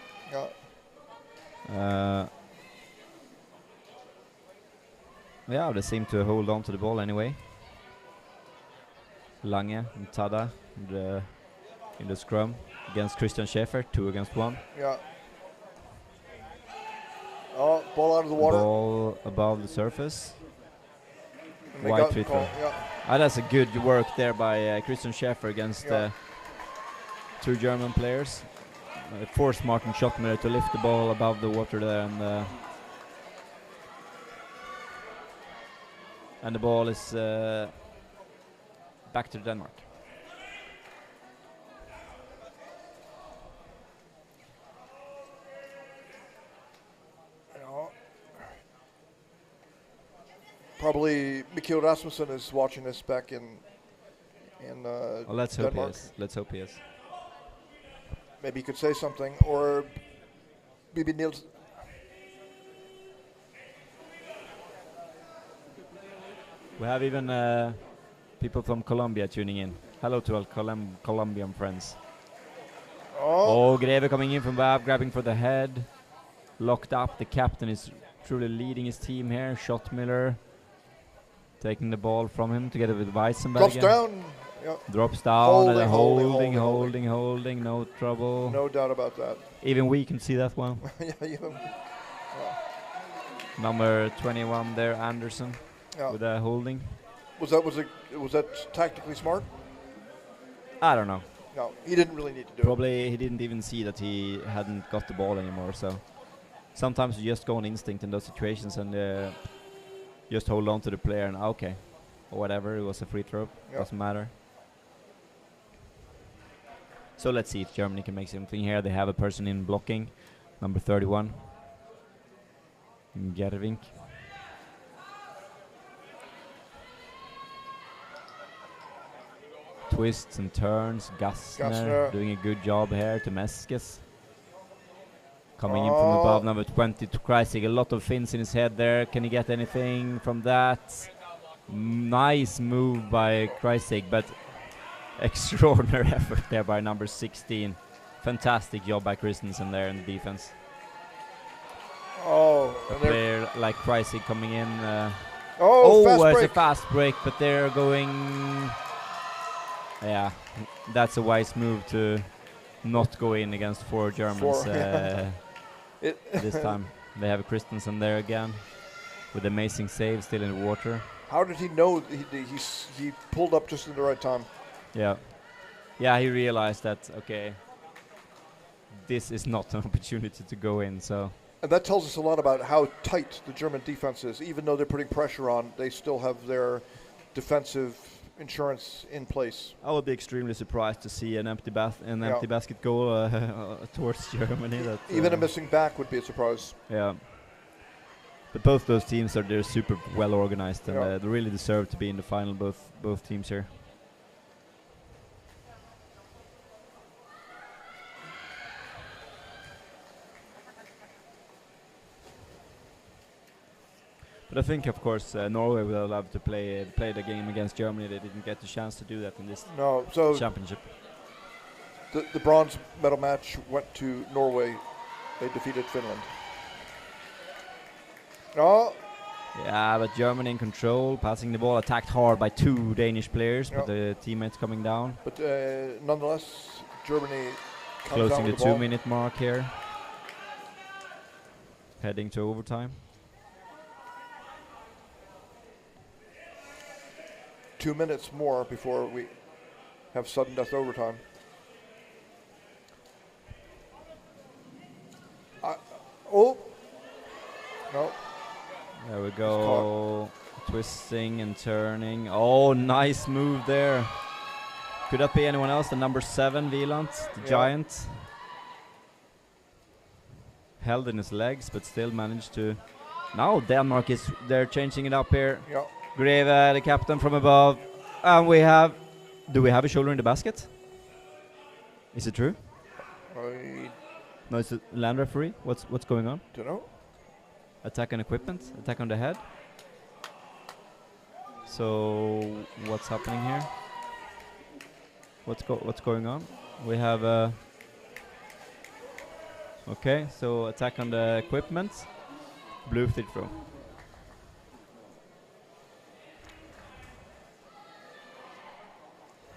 Yeah, they seem to hold on to the ball anyway. Lange and Tada in the scrum against Christian Schäfer, 2 against 1. Yeah. Oh, ball out of the water. Ball above the surface. And White fit. That's a good work there by Christian Schäfer against two German players. Forced Martin Schottmüller to lift the ball above the water there, and the ball is back to Denmark. Probably Mikkel Rasmussen is watching this back in well, let's Denmark. hope he is. Let's hope he is. Maybe he could say something, or maybe Niels. We have even people from Colombia tuning in. Hello to all Colombian friends. Oh, Greve coming in from Bab, grabbing for the head. Locked up. The captain is truly leading his team here. Schottmüller taking the ball from him together with Weissenberg. Drops down. Yep. Drops down. Holding. No trouble. No doubt about that. Even we can see that one. Number 21 there, Anderson, with a holding. Was that tactically smart? I don't know. No, he didn't really need to do Probably he didn't even see that he hadn't got the ball anymore. So sometimes you just go on instinct in those situations and just hold on to the player and okay, or whatever. It was a free throw. Doesn't matter. So let's see if Germany can make something here. They have a person in blocking, number 31, Gervink. Twists and turns. Gassner doing a good job here to Meskes. Coming in from above, number 20 to Kreisig. A lot of fins in his head there. Can he get anything from that? Nice move by Kreisig, but extraordinary effort there by number 16. Fantastic job by Christensen there in the defense. A player like Kreisig coming in. It's a fast break, but they're going. Yeah, that's a wise move to not go in against four Germans this time. They have Christensen there again with amazing save, still in the water. How did he know he pulled up just at the right time? Yeah, he realized that, okay, this is not an opportunity to go in, so. And that tells us a lot about how tight the German defense is. Even though they're putting pressure on, they still have their defensive insurance in place. I would be extremely surprised to see an empty basket goal towards Germany. Even a missing back would be a surprise. Yeah. But both those teams they're super well organized and they really deserve to be in the final. Both teams here. But I think, of course, Norway would love to play the game against Germany. They didn't get the chance to do that in this championship. The bronze medal match went to Norway. They defeated Finland. Yeah, but Germany in control, passing the ball, attacked hard by two Danish players, but the teammates coming down. But nonetheless, Germany closing the 2-minute mark here. Heading to overtime. 2 minutes more before we have sudden death overtime. No. There we go. Twisting and turning. Oh, nice move there. Could that be anyone else? The number 7, Wieland, the giant. Held in his legs, but still managed to. Now Denmark they're changing it up here. Yeah. Greve, the captain from above. And we have. Do we have a shoulder in the basket? Is it true? No, it's a land referee. What's going on? Don't know. Attack on equipment. Attack on the head. So what's happening here? What's going on? We have. Okay, so attack on the equipment. Blue free throw.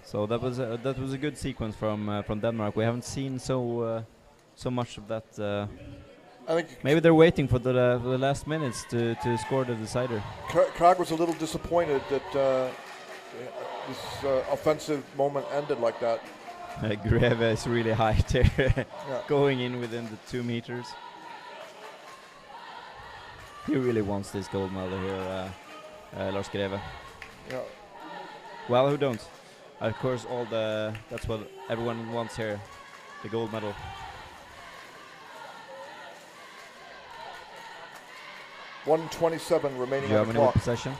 So that was a good sequence from Denmark. We haven't seen so much of that. I think maybe they're waiting for the last minutes to score the decider. Krag was a little disappointed that this offensive moment ended like that. Greve is really high there, Yeah. going in within the 2 meters. He really wants this gold medal here, Lars Greve. Yeah. Well, who don't? Of course, that's what everyone wants here, the gold medal. .127 remaining on the Germany with clock. possession.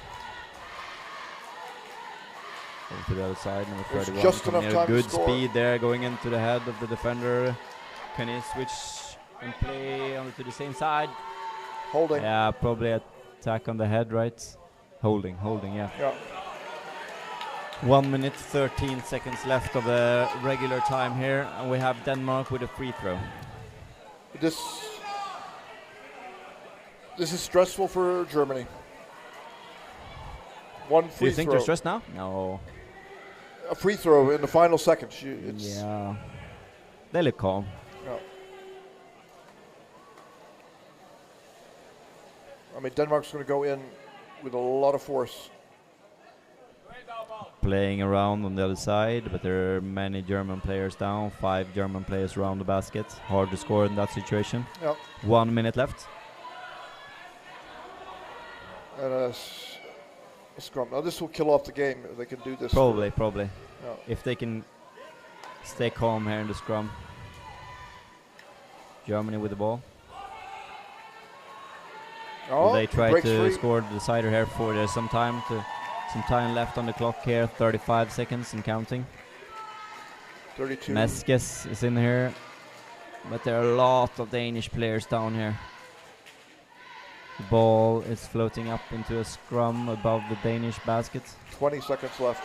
Over to the other side, number There's 31. just coming enough in, time to good score. speed there, going into the head of the defender. Can he switch and play onto the same side? Holding. Yeah, probably attack on the head, right? Holding, yeah. Yeah. 1 minute 13 seconds left of the regular time here, and we have Denmark with a free throw. This is stressful for Germany. One free Do you think throw. they're stressed now? No. A free throw in the final seconds. Yeah. They look calm. No. I mean, Denmark's going to go in with a lot of force. Playing around on the other side, but there are many German players down. 5 German players around the basket. Hard to score in that situation. Yep. 1 minute left. And a scrum. Now this will kill off the game if they can do this. Probably. Yeah. If they can stay calm here in the scrum. Germany with the ball. Oh, They try breaks to free. score the decider here for there's some time left on the clock here, 35 seconds and counting. 32. Meskes is in here, but there are a lot of Danish players down here. The ball is floating up into a scrum above the Danish basket. 20 seconds left.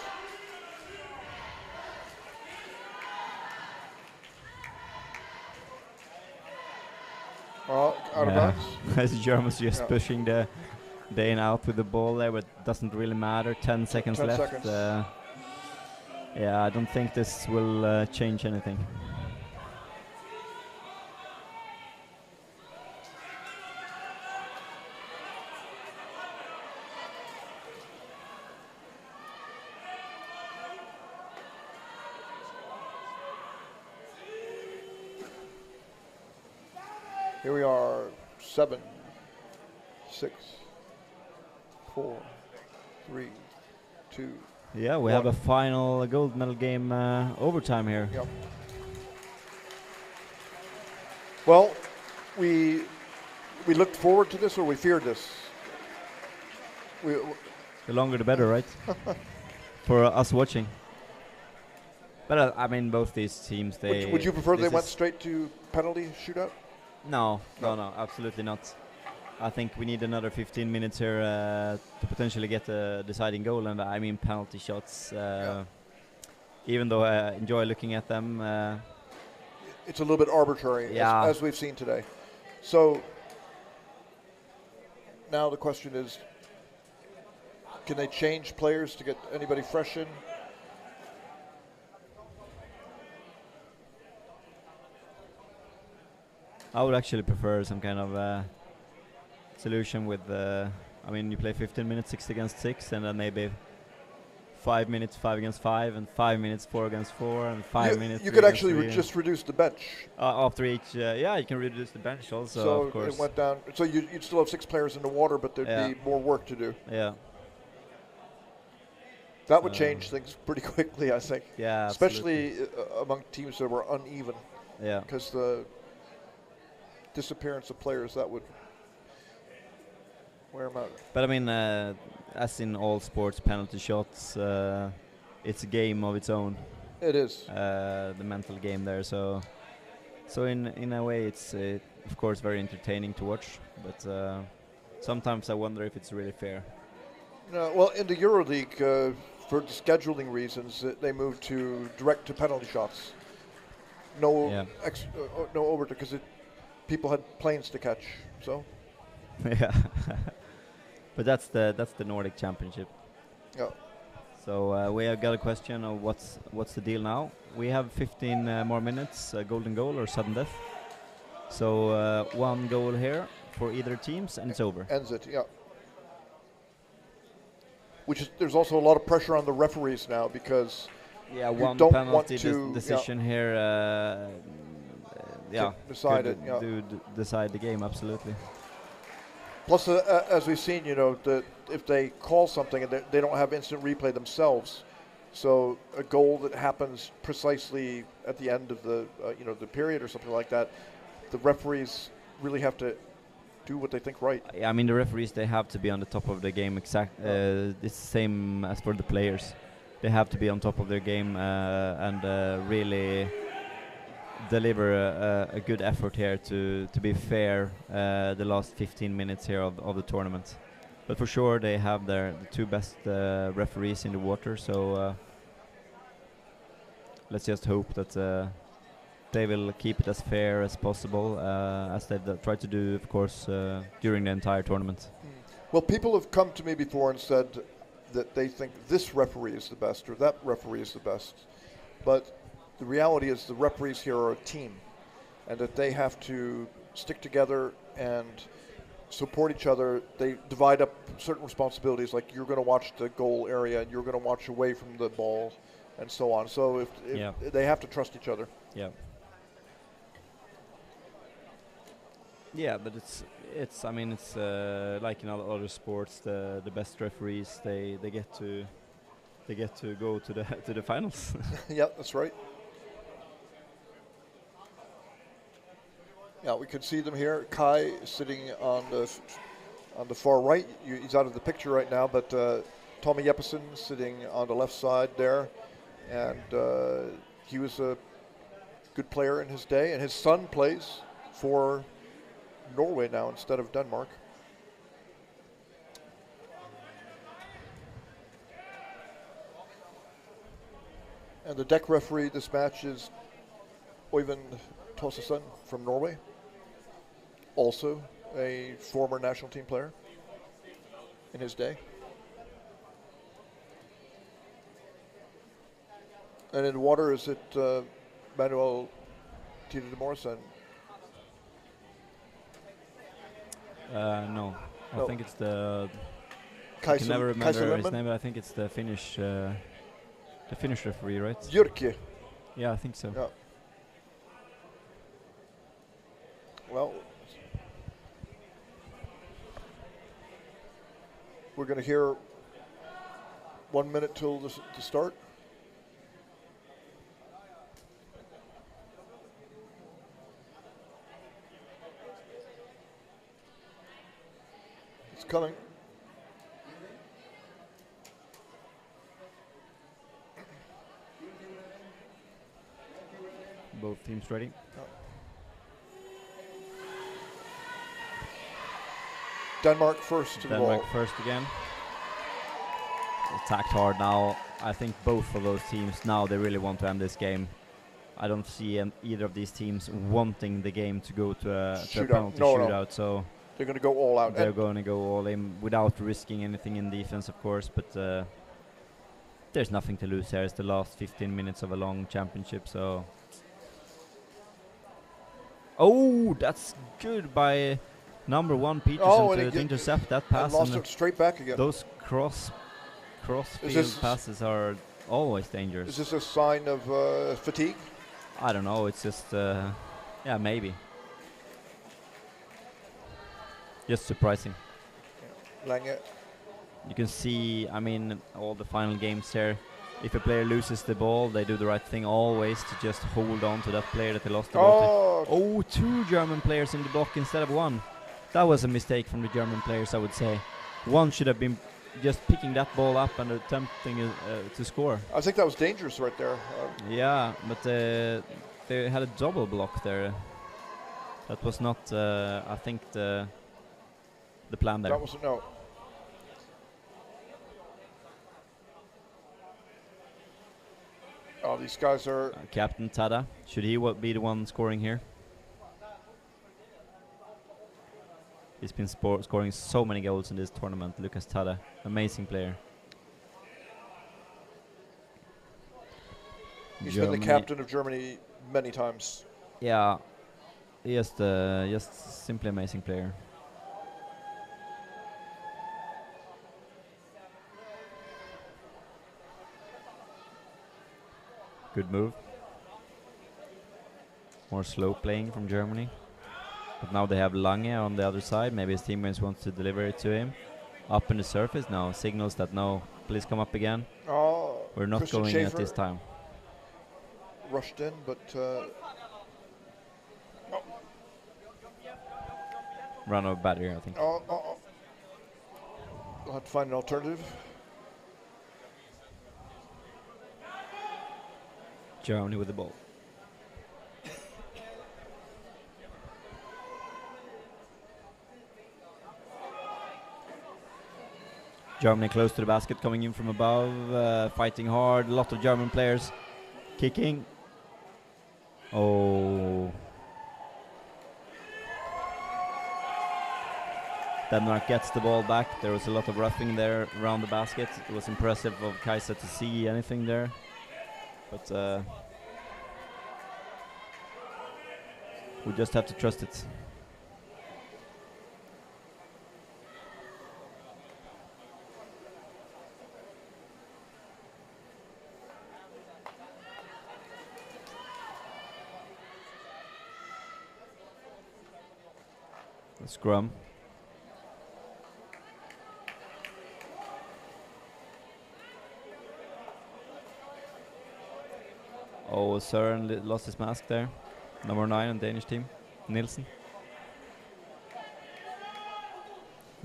Out of bounds. As Germans just Yeah. pushing the Dane out with the ball there, but it doesn't really matter. 10 seconds 10 left. seconds. Yeah, I don't think this will change anything. Here we are, 7, 6, 4, 3, 2. Yeah, we have a final gold medal game overtime here. Yep. Well, we looked forward to this, or we feared this. The longer the better, right? For us watching. But I mean, both these teams, they... Would you prefer they this went is- straight to penalty shootout? No, absolutely not. I think we need another 15 minutes here to potentially get a deciding goal, and I mean penalty shots. Even though I enjoy looking at them, It's a little bit arbitrary, Yeah. as we've seen today. So now the question is, can they change players to get anybody fresh in? I would actually prefer some kind of solution with, I mean, you play 15 minutes 6 against 6, and then maybe 5 minutes 5 against 5, and 5 minutes 4 against 4, and 5 minutes. You 3 could against actually 3, just reduce the bench. after each. Yeah, you can reduce the bench also. So of course. it went down. So you'd still have 6 players in the water, but there'd Yeah. be more work to do. Yeah. That would change things pretty quickly, I think. Yeah, especially among teams that were uneven. Yeah. Because the disappearance of players, that would wear them out. But I mean, as in all sports, penalty shots, it's a game of its own. It is. The mental game there. So in a way, it's of course very entertaining to watch. But sometimes I wonder if it's really fair. No, well, in the EuroLeague, for scheduling reasons, they moved to direct to penalty shots. No, Yeah. No overtime, because people had planes to catch. So. Yeah. But that's the Nordic Championship. Yeah. So we have got a question of what's the deal now. We have 15 more minutes, golden goal or sudden death. So 1 goal here for either teams, and it's over. Ends it, yeah. which is, there's also a lot of pressure on the referees now because yeah, you one don't penalty want to decision here. Yeah, decide could it, yeah. decide the game absolutely. Plus, as we've seen, you know, if they call something and they don't have instant replay themselves, so a goal that happens precisely at the end of the you know, the period or something like that, the referees really have to do what they think right. Yeah, I mean the referees, they have to be on the top of the game. It's the same as for the players. They have to be on top of their game and really deliver a good effort here to be fair the last 15 minutes here of the tournament. But for sure they have the two best referees in the water, so let's just hope that they will keep it as fair as possible, as they've tried to do, of course, during the entire tournament. Well, people have come to me before and said that they think this referee is the best or that referee is the best. But the reality is the referees here are a team, and that they have to stick together and support each other. They divide up certain responsibilities, like you're going to watch the goal area and you're going to watch away from the ball and so on. So if they have to trust each other. Yeah. Yeah, but it's I mean it's like in other sports, the best referees they get to go to the finals. Yeah, that's right. Yeah, we can see them here. Kai is sitting on the far right. He's out of the picture right now, but Tommy Jeppesen sitting on the left side there, and he was a good player in his day, and his son plays for Norway now instead of Denmark. And the deck referee this match is Øyvind Tossesen from Norway, also a former national team player in his day. And in water, is it Manuel Tito de Morrison? No, I think it's the. I Kaiser, can never remember his Lindman? name, but I think it's the Finnish referee, right? Jyrki. Yeah, I think so. Yeah. Well, we're going to hear 1 minute till the start. It's coming. Both teams ready. Denmark first to the ball. Denmark first again. Attacked hard now. I think both of those teams now they really want to end this game. I don't see either of these teams wanting the game to go to a penalty shootout. So they're going to go all out. They're going to go all in without risking anything in defense, of course. But there's nothing to lose here. It's the last 15 minutes of a long championship. So, oh, that's good by number 1 Peterson to intercept that pass. And lost it straight back again. Those cross field passes are always dangerous. Is this a sign of fatigue? I don't know. It's just, yeah, maybe. Just surprising. Lange. You can see, I mean, all the final games here. If a player loses the ball, they do the right thing always to just hold on to that player that they lost the ball to. Oh, 2 German players in the block instead of 1. That was a mistake from the German players, I would say. One should have been just picking that ball up and attempting to score. I think that was dangerous right there. Yeah, but they had a double block there. That was not, I think, the plan there. That was no. Oh, these guys are. Captain Tada, should he be the one scoring here? He's been scoring so many goals in this tournament. Lucas Tada, amazing player. He's been the captain of Germany many times. Yeah, he is just simply amazing player. Good move. More slow playing from Germany. But now they have Lange on the other side. Maybe his teammates want to deliver it to him. Up in the surface now. Signals that no, please come up again. Oh, We're not Christian going Schaefer at this time. rushed in, but Run over battery, I think. We'll have to find an alternative. Germany with the ball. Germany close to the basket, coming in from above, fighting hard. A lot of German players kicking. Oh. Denmark gets the ball back. There was a lot of roughing there around the basket. It was impressive of Kajsa to see anything there. But we just have to trust it. The scrum. Oh, Søren lost his mask there. Number 9 on Danish team, Nielsen.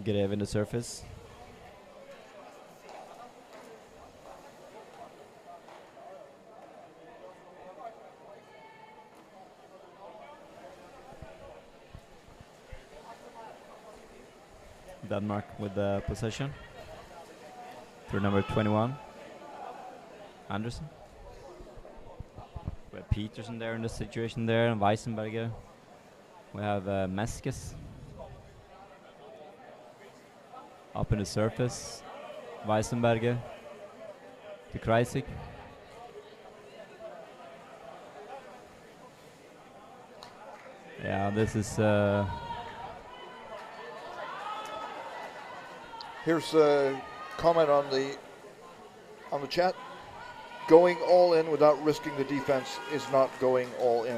Greve in the surface. Denmark with the possession. Through number 21, Andersen. We have Peterson there in the situation there, and Weissenberger. We have Meskes up in the surface. Weissenberger to Kreisig. Yeah, this is. Here's a comment on the chat. Going all in without risking the defense is not going all in.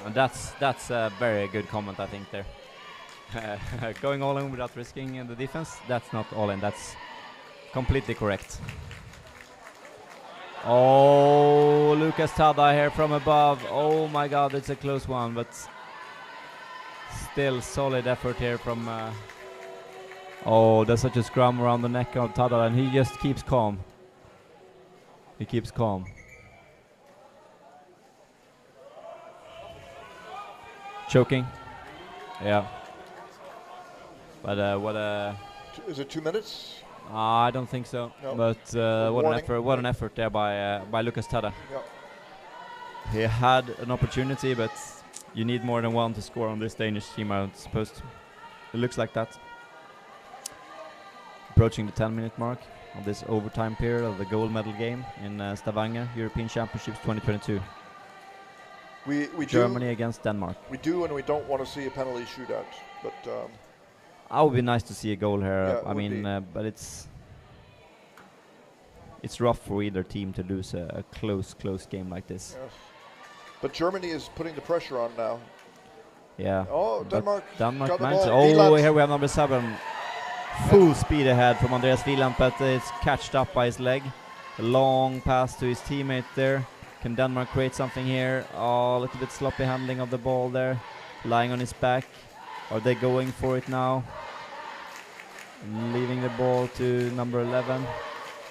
And that's a very good comment, I think, there. Going all in without risking the defense, that's not all in. That's completely correct. Oh, Lucas Tada here from above. Oh my God, it's a close one, but still solid effort here from... oh, there's such a scrum around the neck of Tada, and he just keeps calm. He keeps calm. Choking. Yeah. But what a... Is it 2 minutes? I don't think so. No. But what an effort! What an effort there by Lucas Tada. Yep. He had an opportunity, but you need more than one to score on this Danish team, I suppose. It looks like that. Approaching the 10-minute mark of this overtime period of the gold medal game in Stavanger European Championships 2022. We Germany against Denmark. We do, and we don't want to see a penalty shootout, but. It would be nice to see a goal here. Yeah, I mean, but it's rough for either team to lose a close game like this. Yes. But Germany is putting the pressure on now. Yeah. Oh, Denmark got the managed. ball. Oh, Wieland. here we have number 7. Full speed ahead from Andreas Wieland, but it's catched up by his leg. A long pass to his teammate there. Can Denmark create something here? Oh, a little bit sloppy handling of the ball there. Lying on his back. Are they going for it now? Leaving the ball to number 11.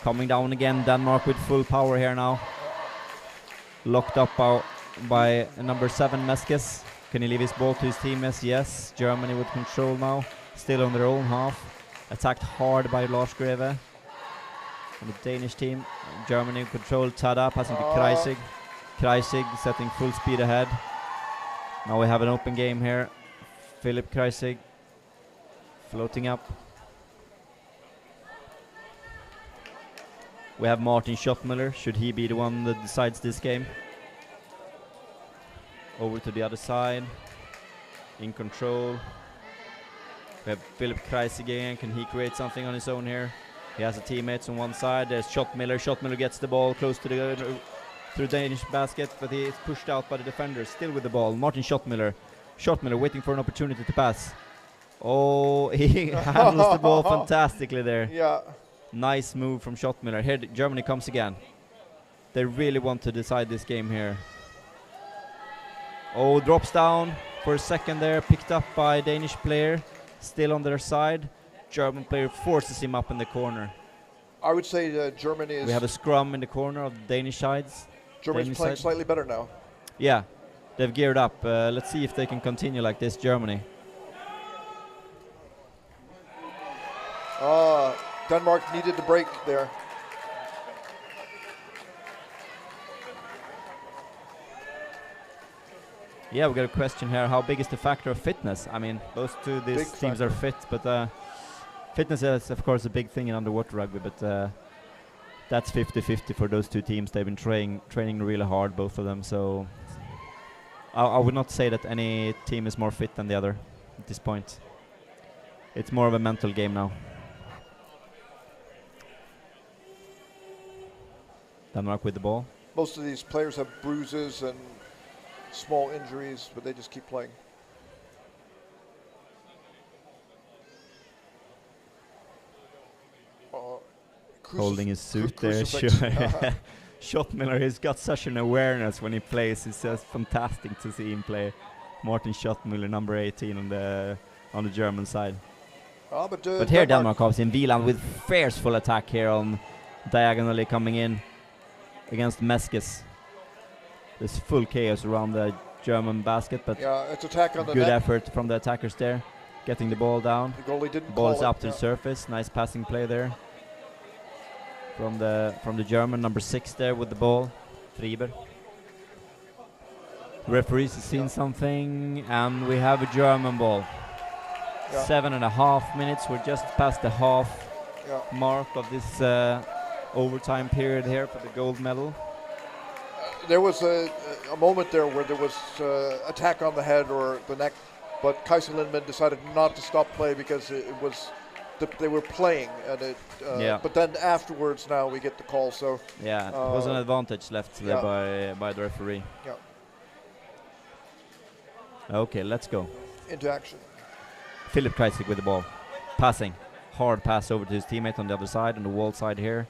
Coming down again, Denmark with full power here now. Locked up by number 7, Meskes. Can he leave his ball to his teammates? Yes. Germany with control now. Still on their own half. Attacked hard by Lars Greve. And the Danish team. Germany control. Tada passing to Kreisig. Kreisig setting full speed ahead. Now we have an open game here. Philip Kreisig floating up. We have Martin Schottmüller. Should he be the one that decides this game? Over to the other side. In control. We have Philip Kreisig again. Can he create something on his own here? He has a teammates on one side. There's Schottmüller. Schottmüller gets the ball close to the through the Danish basket, but he is pushed out by the defender. Still with the ball, Martin Schottmüller. Schottmüller waiting for an opportunity to pass. Oh, he handles the ball fantastically there. Yeah. Nice move from Schottmüller. Here Germany comes again. They really want to decide this game here. Oh, drops down for a second there, picked up by Danish player, still on their side. German player forces him up in the corner. I would say Germany is... We have a scrum in the corner of the Danish sides. Germany's playing slightly better now. Yeah, they've geared up. Let's see if they can continue like this, Germany. Denmark needed the break there. Yeah, we got a question here. How big is the factor of fitness? I mean, these Big teams are fit, but fitness is, of course, a big thing in underwater rugby, but that's 50-50 for those two teams. They've been training really hard, both of them, so I would not say that any team is more fit than the other at this point. It's more of a mental game now. Denmark with the ball. Most of these players have bruises and small injuries, but they just keep playing. Holding his suit there, sure. Schottmüller, he's got such an awareness when he plays. It's just fantastic to see him play. Martin Schottmüller, number 18 on the German side. But here Denmark comes in. Wieland with fierceful attack here on diagonally coming in against Meskes. There's full chaos around the German basket, but it's attack on the good net. effort from the attackers there, getting the ball down. The goalie didn't Ball's call it, up to the surface. Nice passing play there from the German number 6 there with the ball, Friber. Referees has seen something, and we have a German ball. 7.5 minutes. We're just past the half mark of this overtime period here for the gold medal. There was a moment there where there was attack on the head or the neck, but Kaiser Lindman decided not to stop play because it was they were playing, and it. But then afterwards, now we get the call. So yeah, it was an advantage left there by the referee. Yeah. Okay, let's go. Into action. Philip Kreisig with the ball, passing, hard pass over to his teammate on the other side, on the wall side here.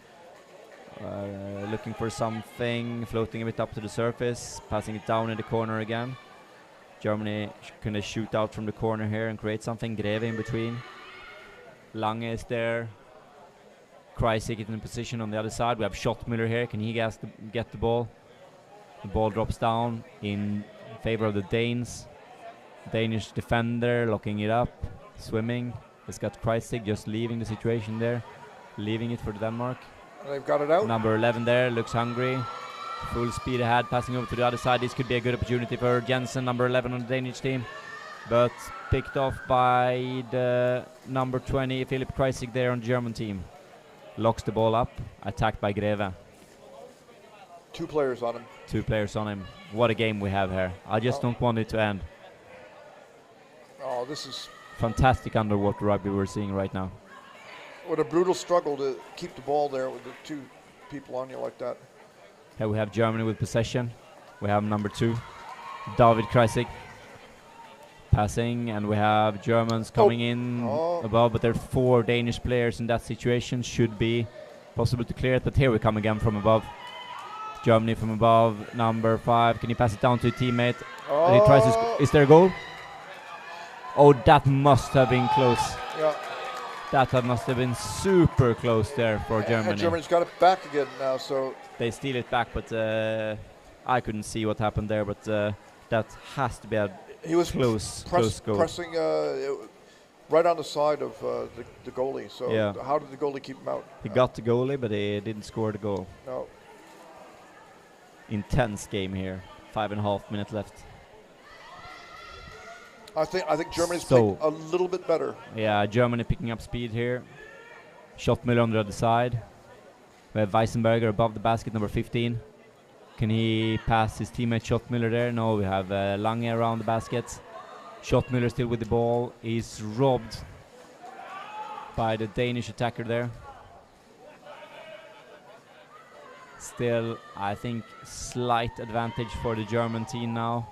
Looking for something, floating a bit up to the surface, passing it down in the corner again. Germany gonna shoot out from the corner here and create something. Greve in between. Lange is there. Kreisig in position on the other side. We have Schottmüller here. Can he get the ball? The ball drops down in favor of the Danes. Danish defender locking it up, swimming. It's got Kreisig just leaving the situation there, leaving it for Denmark. They've got it out. Number 11 there, looks hungry. Full speed ahead, passing over to the other side. This could be a good opportunity for Jensen, number 11 on the Danish team. But picked off by the number 20, Philip Kreisig there on the German team. Locks the ball up, attacked by Greve. 2 players on him. 2 players on him. What a game we have here. I just don't want it to end. Oh, this is... Fantastic underwater rugby we're seeing right now. What a brutal struggle to keep the ball there with the 2 people on you like that. Here we have Germany with possession. We have number 2, David Kreisig, passing, and we have Germans coming in above, but there are 4 Danish players in that situation. Should be possible to clear it, but here we come again from above. Germany from above, number 5. Can he pass it down to a teammate? He tries to is there a goal? Oh, that must have been close. Yeah. That must have been super close there for Germany. And Germany's got it back again now, so... They steal it back, but I couldn't see what happened there, but that has to be a close goal. Pressing right on the side of the goalie, so how did the goalie keep him out? He got the goalie, but he didn't score the goal. No. Intense game here. 5.5 minutes left. I think Germany's playing a little bit better. Yeah, Germany picking up speed here. Schottmüller on the other side. We have Weissenberger above the basket, number 15. Can he pass his teammate Schottmüller there? No, we have Lange around the basket. Schottmüller still with the ball. He's robbed by the Danish attacker there. Still, I think slight advantage for the German team now,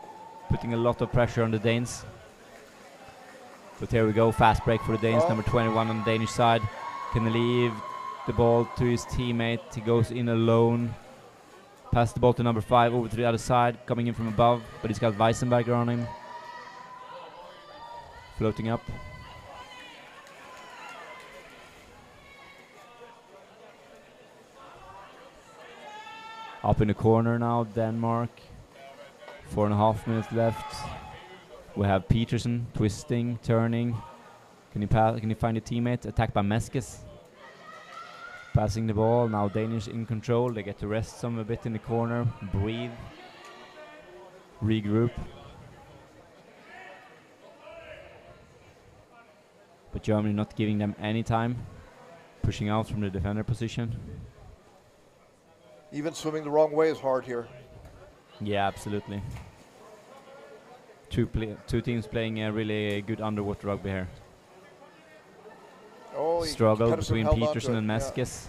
putting a lot of pressure on the Danes. But here we go, fast break for the Danes, number 21 on the Danish side. Can leave the ball to his teammate, he goes in alone. Pass the ball to number 5 over to the other side, coming in from above, but he's got Weissenberger on him. Floating up. Up in the corner now, Denmark. 4.5 minutes left. We have Peterson twisting, turning. Can he find a teammate? Attacked by Meskes. Passing the ball, now Danish in control. They get to rest some a bit in the corner, breathe, regroup. But Germany not giving them any time, pushing out from the defender position. Even swimming the wrong way is hard here. Yeah, absolutely. Two teams playing a really good underwater rugby here. Oh, struggle Pedersen between held on Peterson to it, and Meskes.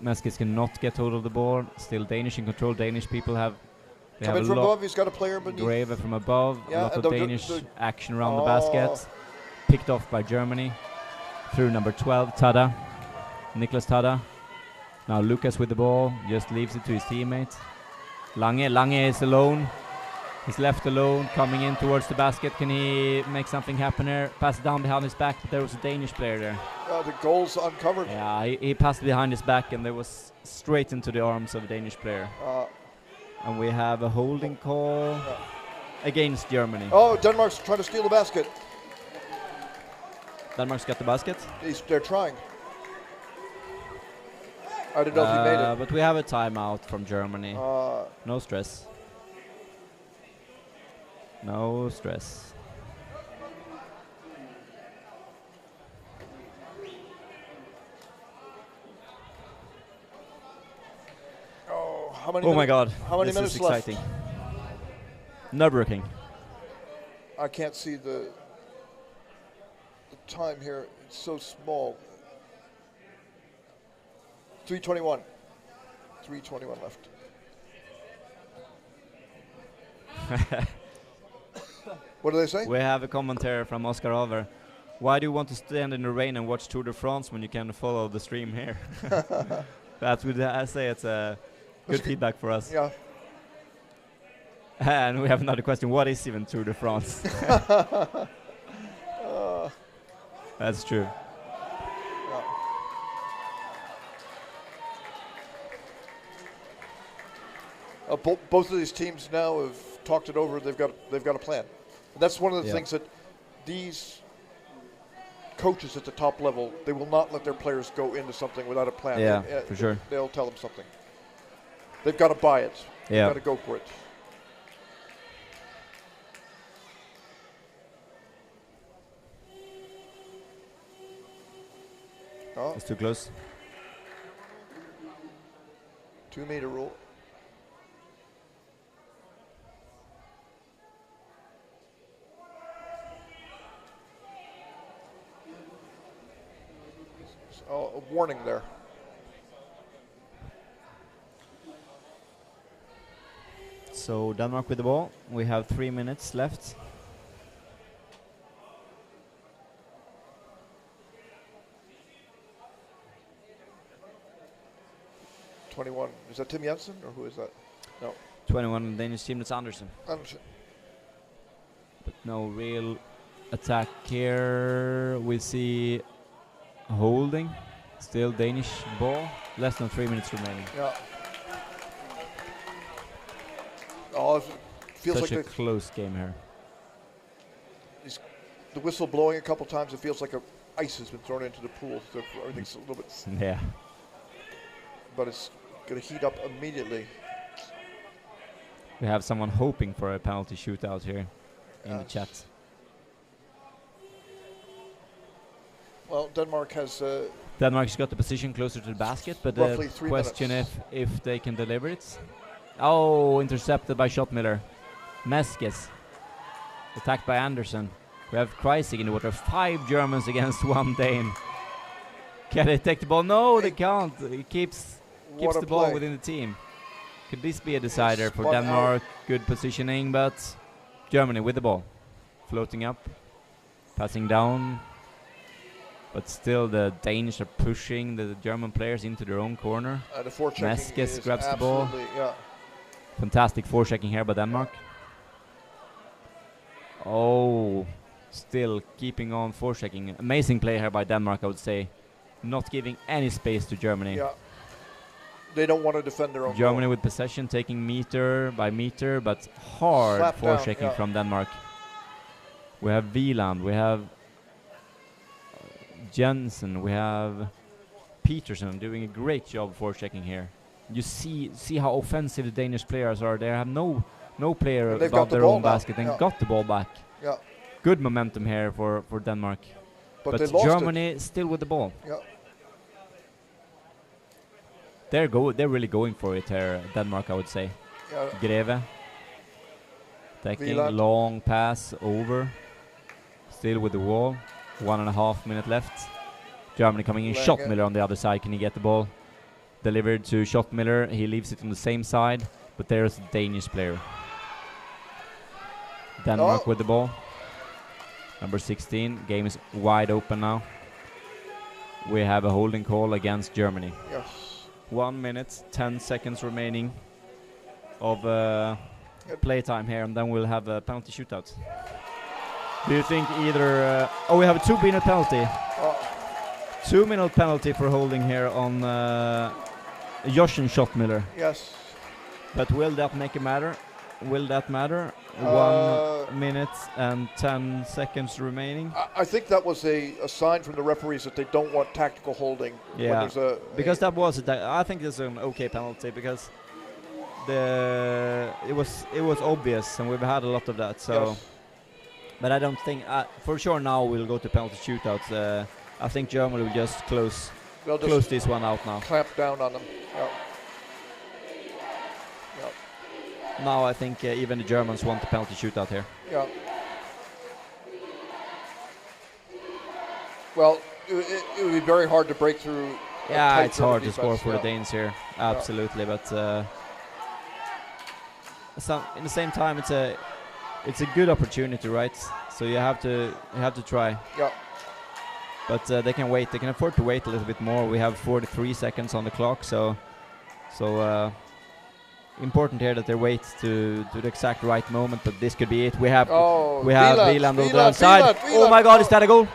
Meskes cannot get hold of the ball. Still Danish in control. Danish people have Come in from above, he's got a player beneath. Grave from above. Yeah, a lot of Danish action around the Oh. basket. Picked off by Germany. Through number 12, Tada. Niklas Tada. Now Lucas with the ball. Just leaves it to his teammate. Lange is alone. He's left alone, coming in towards the basket. Can he make something happen here? Pass it down behind his back, but there was a Danish player there. The goal's uncovered. Yeah, he passed behind his back, and there was straight into the arms of a Danish player. And we have a holding call against Germany. Oh, Denmark's trying to steal the basket. Denmark's got the basket. They're trying. I don't know if he made it. But we have a timeout from Germany. No stress. No stress. Oh, how many? Oh my God! How many this minutes is left? exciting. Nerve-wracking. I can't see the time here. It's so small. 3:21. 3:21 left. What do they say? We have a commentary from Oscar Over. Why do you want to stand in the rain and watch Tour de France when you can follow the stream here? That's what I say. It's a good feedback for us. Yeah. And we have another question. What is even Tour de France? That's true. Both of these teams now have talked it over. They've got a plan. And that's one of the things that these coaches at the top level, they will not let their players go into something without a plan. Yeah, for sure. They'll tell them something. They've got to buy it. They've got to go for it. Oh. It's too close. 2 meter rule. A warning there. So Denmark with the ball. We have 3 minutes left. '21. Is that Tim Jensen or who is that? No. 21 on the Danish team. That's Andersen. Andersen. But no real attack here. We see holding. Still Danish ball. Less than 3 minutes remaining. Yeah. Oh, it feels Such like a close game here. The whistle blowing a couple times. It feels like ice has been thrown into the pool. So everything's a little bit. Yeah. But it's going to heat up immediately. We have someone hoping for a penalty shootout here in the chat. Well, Denmark has. Denmark's got the position closer to the basket, but roughly the 3 question minutes. if they can deliver it. Oh, intercepted by Schottmiller. Meskes. Attacked by Andersen. We have Kreisig in the water. 5 Germans against 1 Dane. Can they take the ball? No, they can't. He keeps keeps a the ball play. within the team. Could this be a decider for Spun Denmark? Good positioning, but Germany with the ball. Floating up, passing down, but still the Danes are pushing the German players into their own corner. The forechecking Meskes is grabs the ball. absolutely, yeah. Fantastic forechecking here by Denmark. Oh, still keeping on forechecking. Amazing play here by Denmark, I would say. Not giving any space to Germany. Yeah. They don't want to defend their own Germany goal. with possession, taking meter by meter, but hard Slap down, forechecking yeah. from Denmark. We have Wieland, we have Jensen, we have Peterson doing a great job forechecking here. You see how offensive the Danish players are. They have no player And they've above got the their ball own now, basket and yeah. got the ball back. Yeah. Good momentum here for Denmark. But they lost Germany still with the ball. Yeah. They're really going for it here, Denmark, I would say. Yeah. Greve. Taking Wieland. long pass over. Still with the wall. 1.5 minutes left. Germany coming in. Lange. Schottmiller on the other side. Can he get the ball? Delivered to Schottmiller. He leaves it on the same side, but there's a Danish player. Denmark with the ball. Number 16. Game is wide open now. We have a holding call against Germany. Yes. 1 minute, 10 seconds remaining of playtime here, and then we'll have a penalty shootout. Do you think either... oh, we have a 2-minute penalty. 2-minute penalty for holding here on Joschen Schottmiller. Yes. But will that make a matter? Will that matter? 1 minute and 10 seconds remaining. I think that was a sign from the referees that they don't want tactical holding. Yeah, When there's because that was I think it's an okay penalty because it was obvious and we've had a lot of that. So, Yes. but I don't think for sure now we'll go to penalty shootouts. I think Germany will just close this one out now. Clamp down on them. Yeah. Now I think even the Germans want the penalty shootout here. Yeah. Well, it would be very hard to break through. Yeah, it's hard to defense, score for yeah. the Danes here. Absolutely, but in the same time, it's a good opportunity, right? So you have to try. Yeah. But they can wait. They can afford to wait a little bit more. We have 43 seconds on the clock, so important here that they wait to the exact right moment. But this could be it. We have Wieland on the other side. Oh my God! Is that a goal?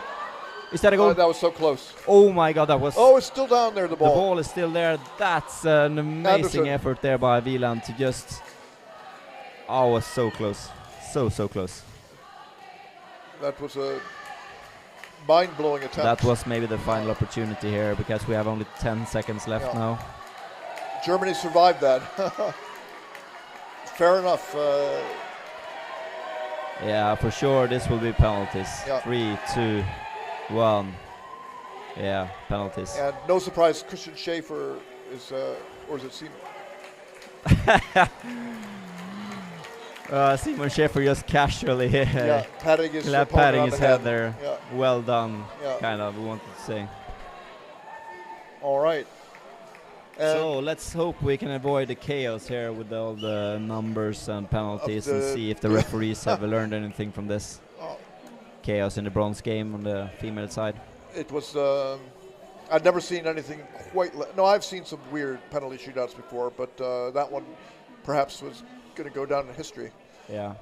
Is that a goal? That was so close. Oh my God! That was. Oh, it's still down there. The ball. The ball is still there. That's an amazing Anderson. effort there by Wieland to just. Oh, it was so close, so close. That was a mind-blowing attempt. That was maybe the final opportunity here because we have only 10 seconds left now. Germany survived that. Fair enough. Yeah, for sure this will be penalties. Yeah. 3, 2, 1. Yeah, penalties. And no surprise, Christian Schaefer is, or is it Simon? Simon Schaefer just casually patting his opponent patting on his the head head. there. Yeah. Well done, Yeah. kind of, we wanted to say. All right. So let's hope we can avoid the chaos here with all the numbers and penalties and see if the referees have learned anything from this chaos in the bronze game on the female side. It was, I'd never seen anything quite, no, I've seen some weird penalty shootouts before, but that one perhaps was going to go down in history. Yeah.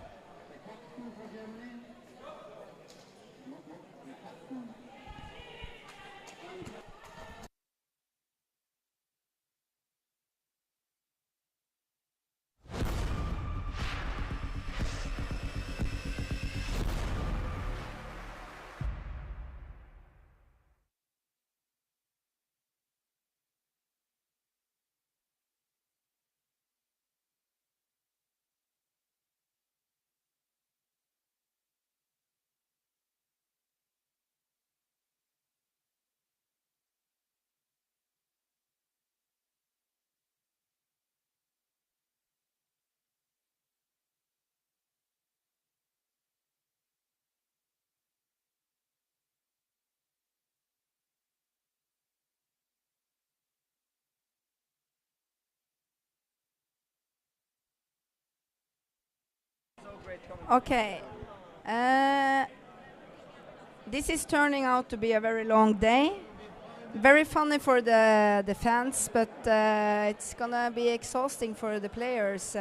Okay. This is turning out to be a very long day. Very funny for the fans, but it's gonna be exhausting for the players.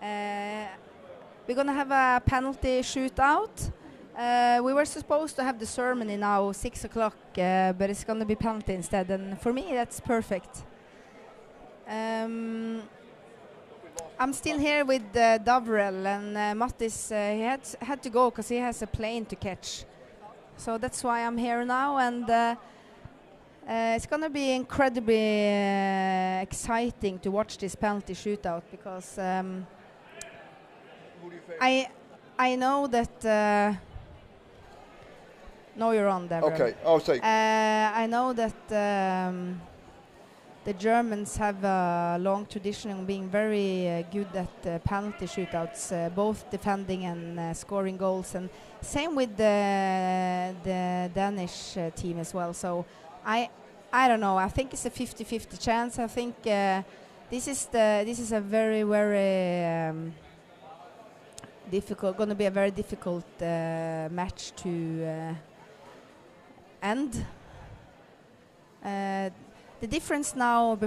We're gonna have a penalty shootout. We were supposed to have the ceremony now 6 o'clock, but it's gonna be penalty instead, and for me that's perfect. I'm still here with Davrel, and Mattis, he had to go because he has a plane to catch. So that's why I'm here now, and it's going to be incredibly exciting to watch this penalty shootout, because I know that... no, you're on, Davrel. Okay, I'll say. I know that the Germans have a long tradition of being very good at penalty shootouts, both defending and scoring goals, and same with the Danish team as well. So I don't know. I think it's a 50-50 chance. I think this is a very difficult. Going to be a very difficult match to end. The difference now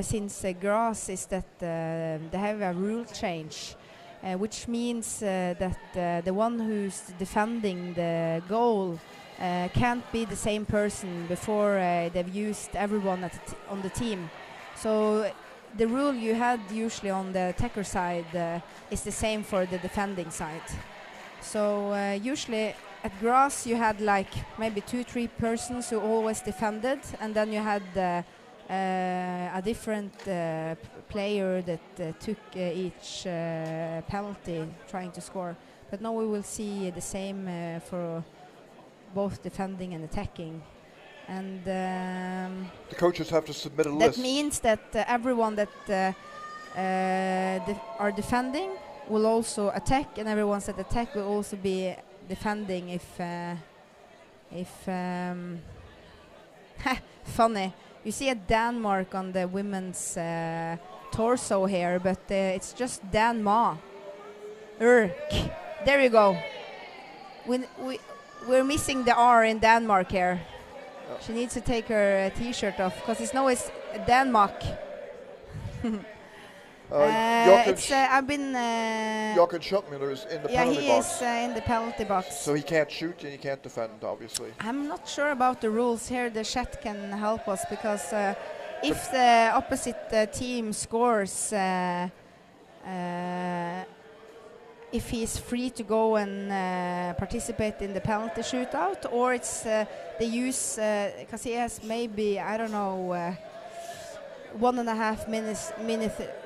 since grass is that they have a rule change, which means that the one who's defending the goal can't be the same person before they've used everyone on the team. So the rule you had usually on the attacker side is the same for the defending side. So usually at grass you had like maybe 2-3 persons who always defended, and then you had a different player that took each penalty trying to score. But now we will see the same for both defending and attacking. And the coaches have to submit a list. That means that everyone that are defending will also attack, and everyone that attack will also be defending if funny. You see a Denmark on the women's torso here, but it's just Danmark. There you go. We're missing the R in Denmark here. She needs to take her t-shirt off because it's always Denmark. I've been... Jochen Schottmüller is in the penalty box. Yeah, he is in the penalty box. So he can't shoot and he can't defend, obviously. I'm not sure about the rules here. The chat can help us, because if the opposite team scores, if he's free to go and participate in the penalty shootout, or it's they use, because he has maybe, I don't know, 1.5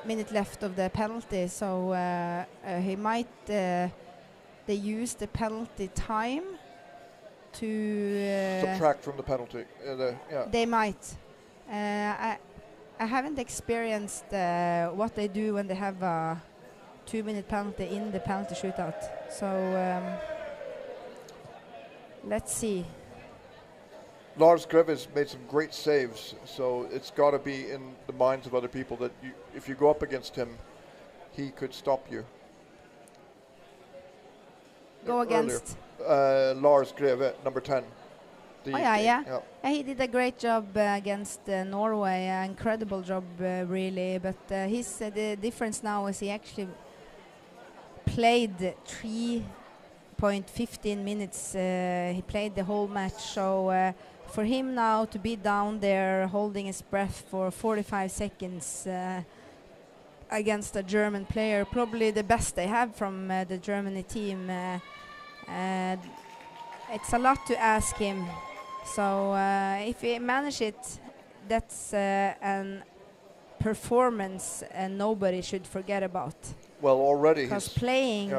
minute left of the penalty, so he might they use the penalty time to subtract from the penalty. Yeah. They might. I haven't experienced what they do when they have a 2-minute penalty in the penalty shootout. So let's see. Lars Greves made some great saves, so it's got to be in the minds of other people that if you go up against him, he could stop you. Go against? Lars Greve, number 10. Yeah, he did a great job against Norway, incredible job really, but the difference now is he actually played 3.15 minutes, he played the whole match, so for him now to be down there holding his breath for 45 seconds against a German player, probably the best they have from the Germany team, it's a lot to ask him. So if he manage it, that's a performance nobody should forget about. Well, already because playing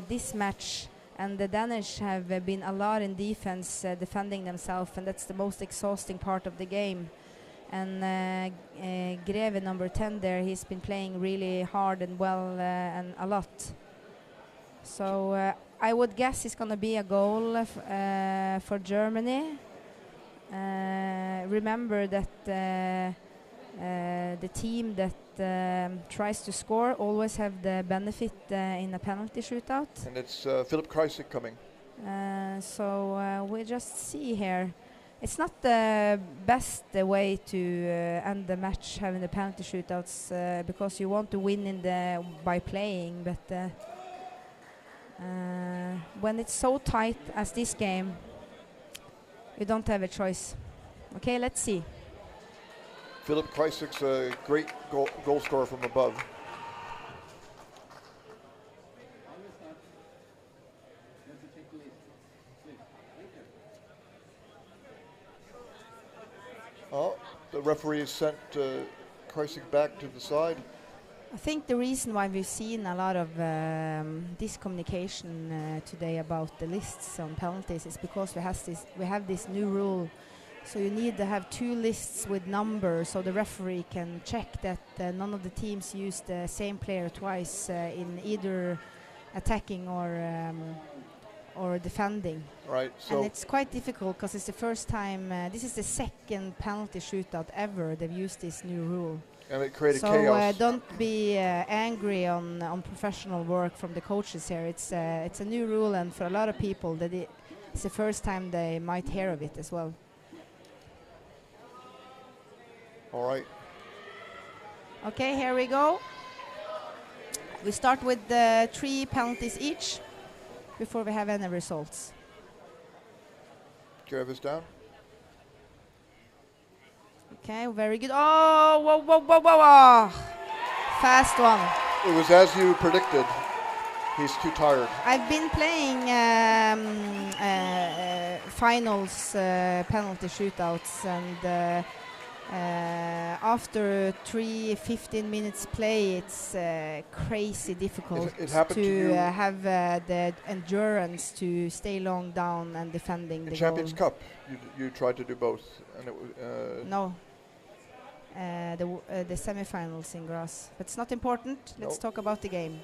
this match, and the Danish have been a lot in defense, defending themselves, and that's the most exhausting part of the game. And Greve, number 10 there, he's been playing really hard and well and a lot. So I would guess it's going to be a goal for Germany. Remember that the team that tries to score always have the benefit in a penalty shootout. And it's Philip Kreisig coming. So we just see here. It's not the best way to end the match having the penalty shootouts because you want to win by playing, but when it's so tight as this game, you don't have a choice. Okay, let's see. Philip Kreisig's a great goal scorer from above. Oh, the referee has sent Kreisig back to the side. I think the reason why we've seen a lot of discommunication today about the lists on penalties is because we have this new rule. So you need to have 2 lists with numbers so the referee can check that none of the teams use the same player twice in either attacking or defending. Right. So and it's quite difficult because it's the first time. This is the second penalty shootout ever they've used this new rule. And it created so chaos. Don't be angry on professional work from the coaches here. It's a new rule, and for a lot of people, that it's the first time they might hear of it as well. All right. Okay, here we go. We start with 3 penalties each before we have any results. Jervis down. Okay, very good. Oh, whoa, whoa, whoa, whoa, whoa. Fast one. It was as you predicted. He's too tired. I've been playing finals penalty shootouts, and after 15 minutes play, it's crazy difficult it happened to have the endurance to stay long down and defending the Champions goal. Cup, you tried to do both, and it was no. The semi-finals in grass, but it's not important. Let's talk about the game.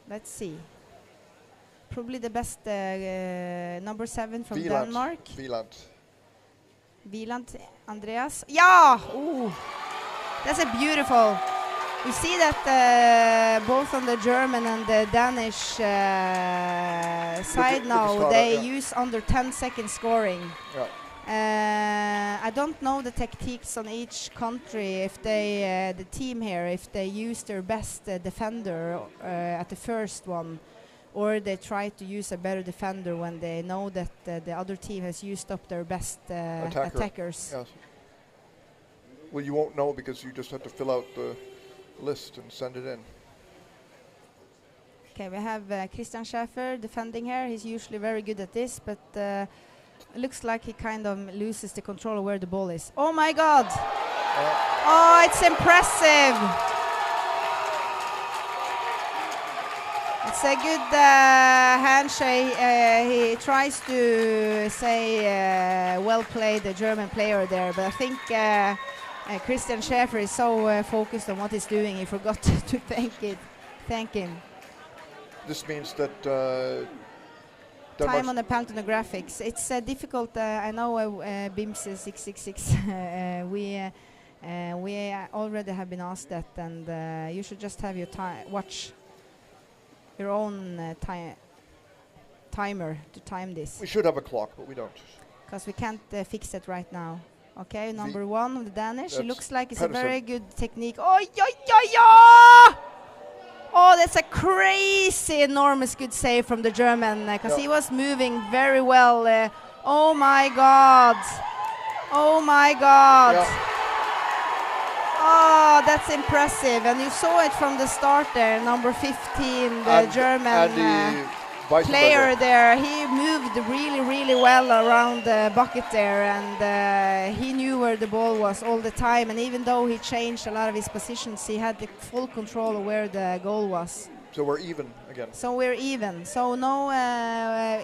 Let's see. Probably the best number 7 from Wieland. Denmark. Wieland, Andreas. Yeah! Ooh. That's a beautiful. You see that both on the German and the Danish side now, they use under 10 seconds scoring. Yeah. I don't know the tactics on each country, if they, the team here, if they use their best defender at the first one, or they try to use a better defender when they know that the other team has used up their best attackers. Yes. Well, you won't know because you just have to fill out the list and send it in. Okay, we have Christian Schäfer defending here. He's usually very good at this, but it looks like he kind of loses the control of where the ball is. Oh my God! Oh, it's impressive! It's a good handshake. He tries to say well played, the German player there, but I think Christian Schäfer is so focused on what he's doing, he forgot to thank him. This means that time on the penalty on the graphics. It's difficult. I know BIMS is 666. We already have been asked that, and you should just have your watch your own timer to time this. We should have a clock, but we don't. Because we can't fix it right now. Okay, number 1 of the Danish. It looks like it's Pedersen. a very good technique. Oh, yeah! Oh, that's a crazy, enormous good save from the German, because he was moving very well. Oh my God! Oh my God! Yeah. Oh, that's impressive. And you saw it from the start there, number 15, the German player there. He moved really, really well around the bucket there, and he knew where the ball was all the time. And even though he changed a lot of his positions, he had the full control of where the goal was. So we're even again. So we're even. So now,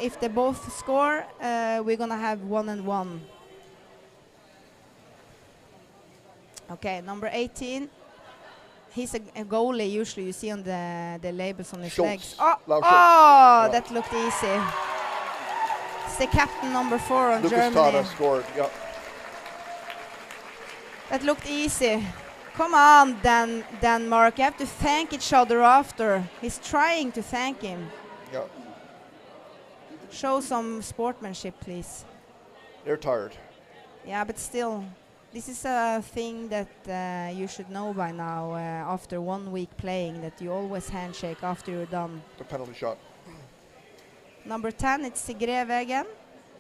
if they both score, we're going to have 1-1. Okay, number 18. He's a goalie. Usually, you see on the labels on his legs. Oh, that looked easy. It's the captain, number 4 on Lucas Germany. Tada scored. Yeah. That looked easy. Come on, Denmark. You have to thank each other after. He's trying to thank him. Yeah. Show some sportsmanship, please. They're tired. Yeah, but still, this is a thing that you should know by now after 1 week playing, that you always handshake after you're done. The penalty shot. Number 10, it's Greve again.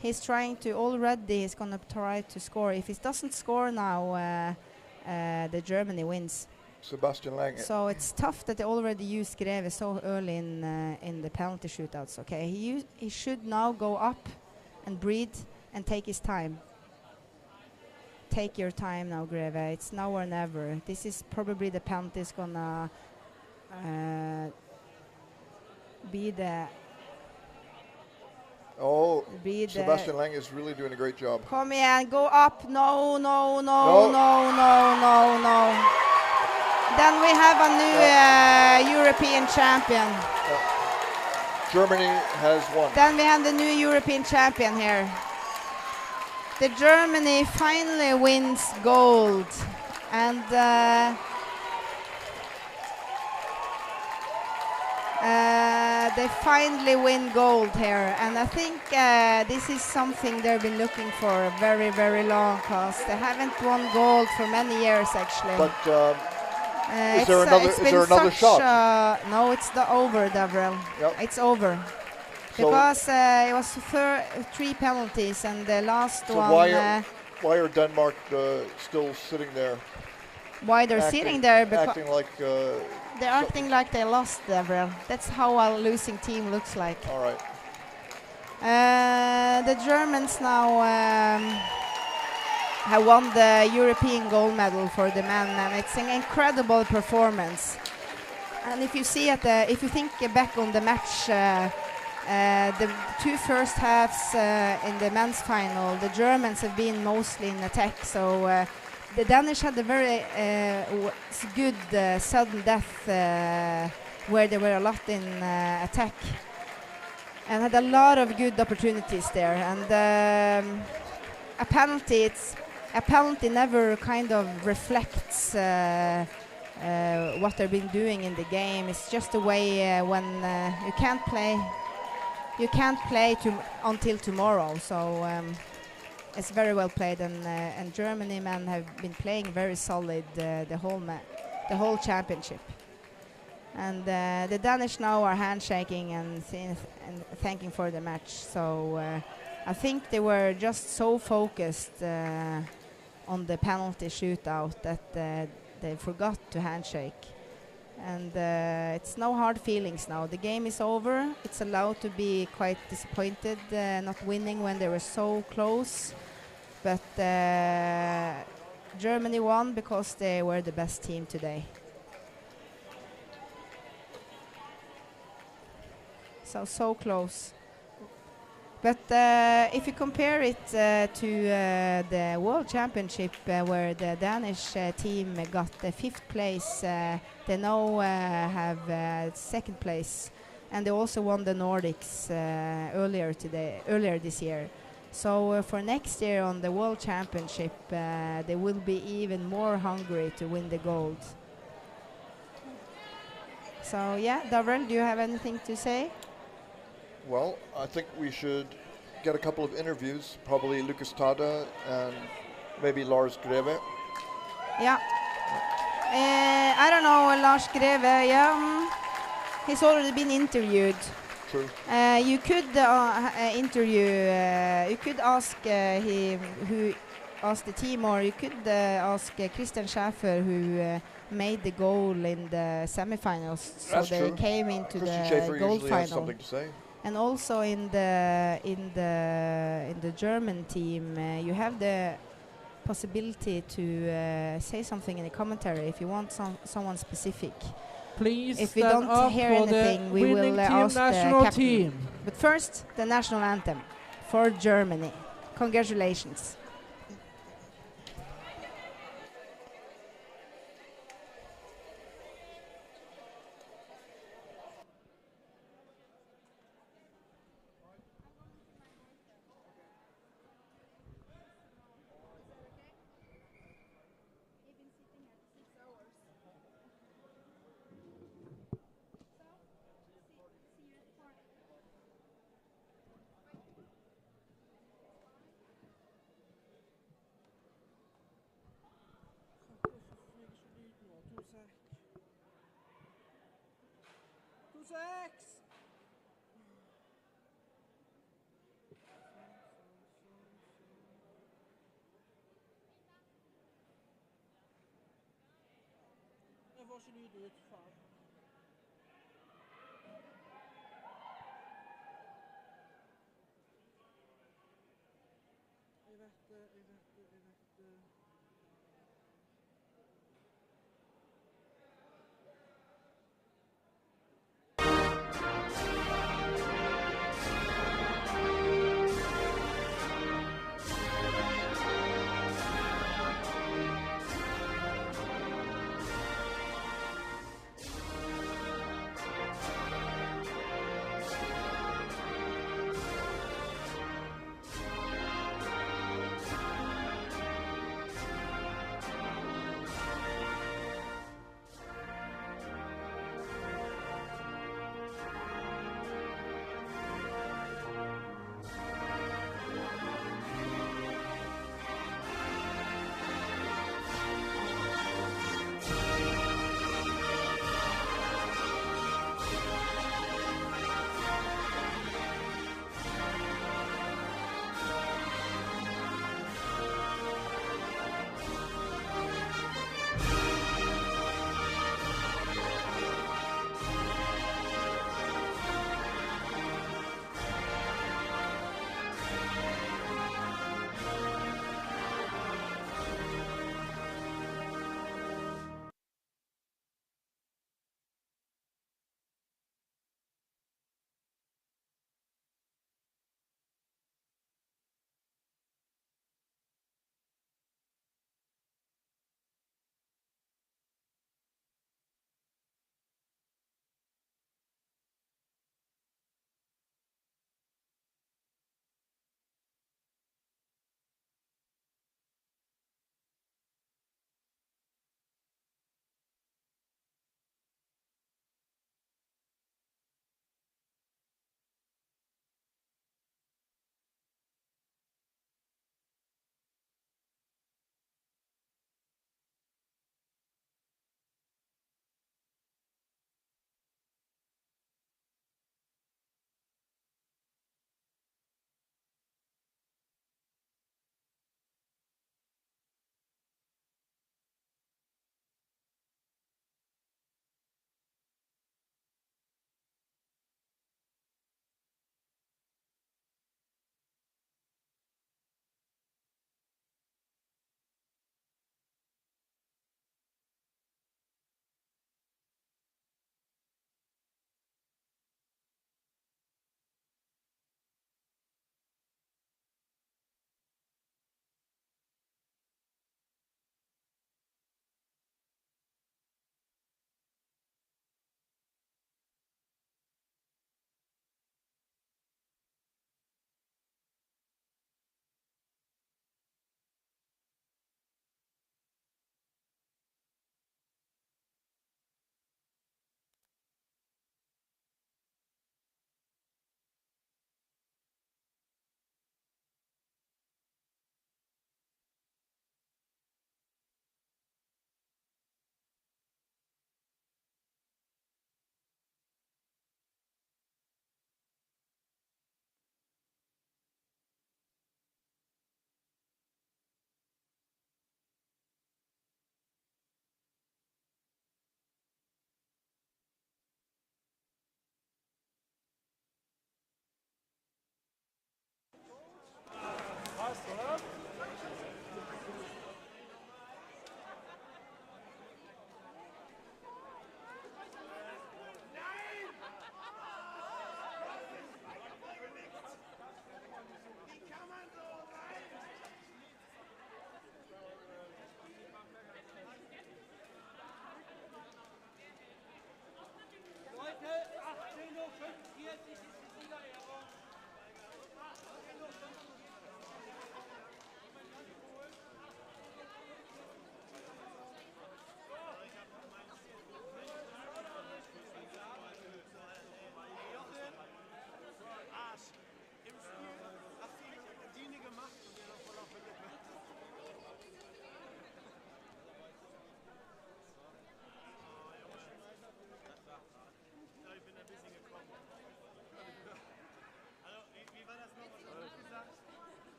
He's trying to already, he's going to try to score. If he doesn't score now, the Germany wins. Sebastian Lange. So it's tough that they already used Greve so early in the penalty shootouts. Okay, he should now go up and breathe and take his time. Take your time now, Greve. It's now or never. This is probably the penalty is gonna be the. Oh, Sebastian Lange is really doing a great job. Come igen, go up. No. Then we have a new European champion. Germany has won. Then we have the new European champion here. The Germany finally wins gold. And they finally win gold here, and I think this is something they've been looking for a very, very long, because they haven't won gold for many years actually. But is there another shot? No, it's over, Davrel. Yep. It's over. So Because it was 3 penalties, and the last one. Why are Denmark still sitting there? Why they're sitting there? Because acting like. They're acting like they lost, Deborah. That's how a losing team looks like. All right. The Germans now have won the European gold medal for the men, and it's an incredible performance. And if you see if you think back on the match, the 2 first halves in the men's final, the Germans have been mostly in attack. So. The Danish had a very good sudden death where they were a lot in attack and had a lot of good opportunities there. And a penalty never kind of reflects what they've been doing in the game. It's just a way when you can't play until tomorrow. So. It's very well played, and Germany men have been playing very solid the whole championship. And the Danish now are handshaking and thanking for the match. So I think they were just so focused on the penalty shootout that they forgot to handshake. And it's no hard feelings now. The game is over. It's allowed to be quite disappointed not winning when they were so close. But Germany won because they were the best team today. So close. But if you compare it to the World Championship where the Danish team got the 5th place, they now have 2nd place, and they also won the Nordics earlier this year. So for next year on the World Championship, they will be even more hungry to win the gold. So yeah, Davrel, do you have anything to say? Well, I think we should get a couple of interviews, probably Lucas Tada and maybe Lars Greve. Yeah. I don't know, Lars Greve, yeah. He's already been interviewed. True. You could you could ask him who asked the team, or you could ask Christian Schäfer, who made the goal in the semifinals. So That's they true. came into Christian the Schäfer gold usually final. has something to say. And also in the German team, you have the possibility to say something in the commentary if you want someone specific. Please if we stand don't up hear for anything, the we will winning team ask the national captain. team. But first, the national anthem for Germany. Congratulations. 26! Jeg får ikke lyd ut, faen. Jeg vet det.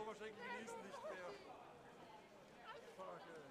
wahrscheinlich genießen, nicht mehr. Fuck, ey.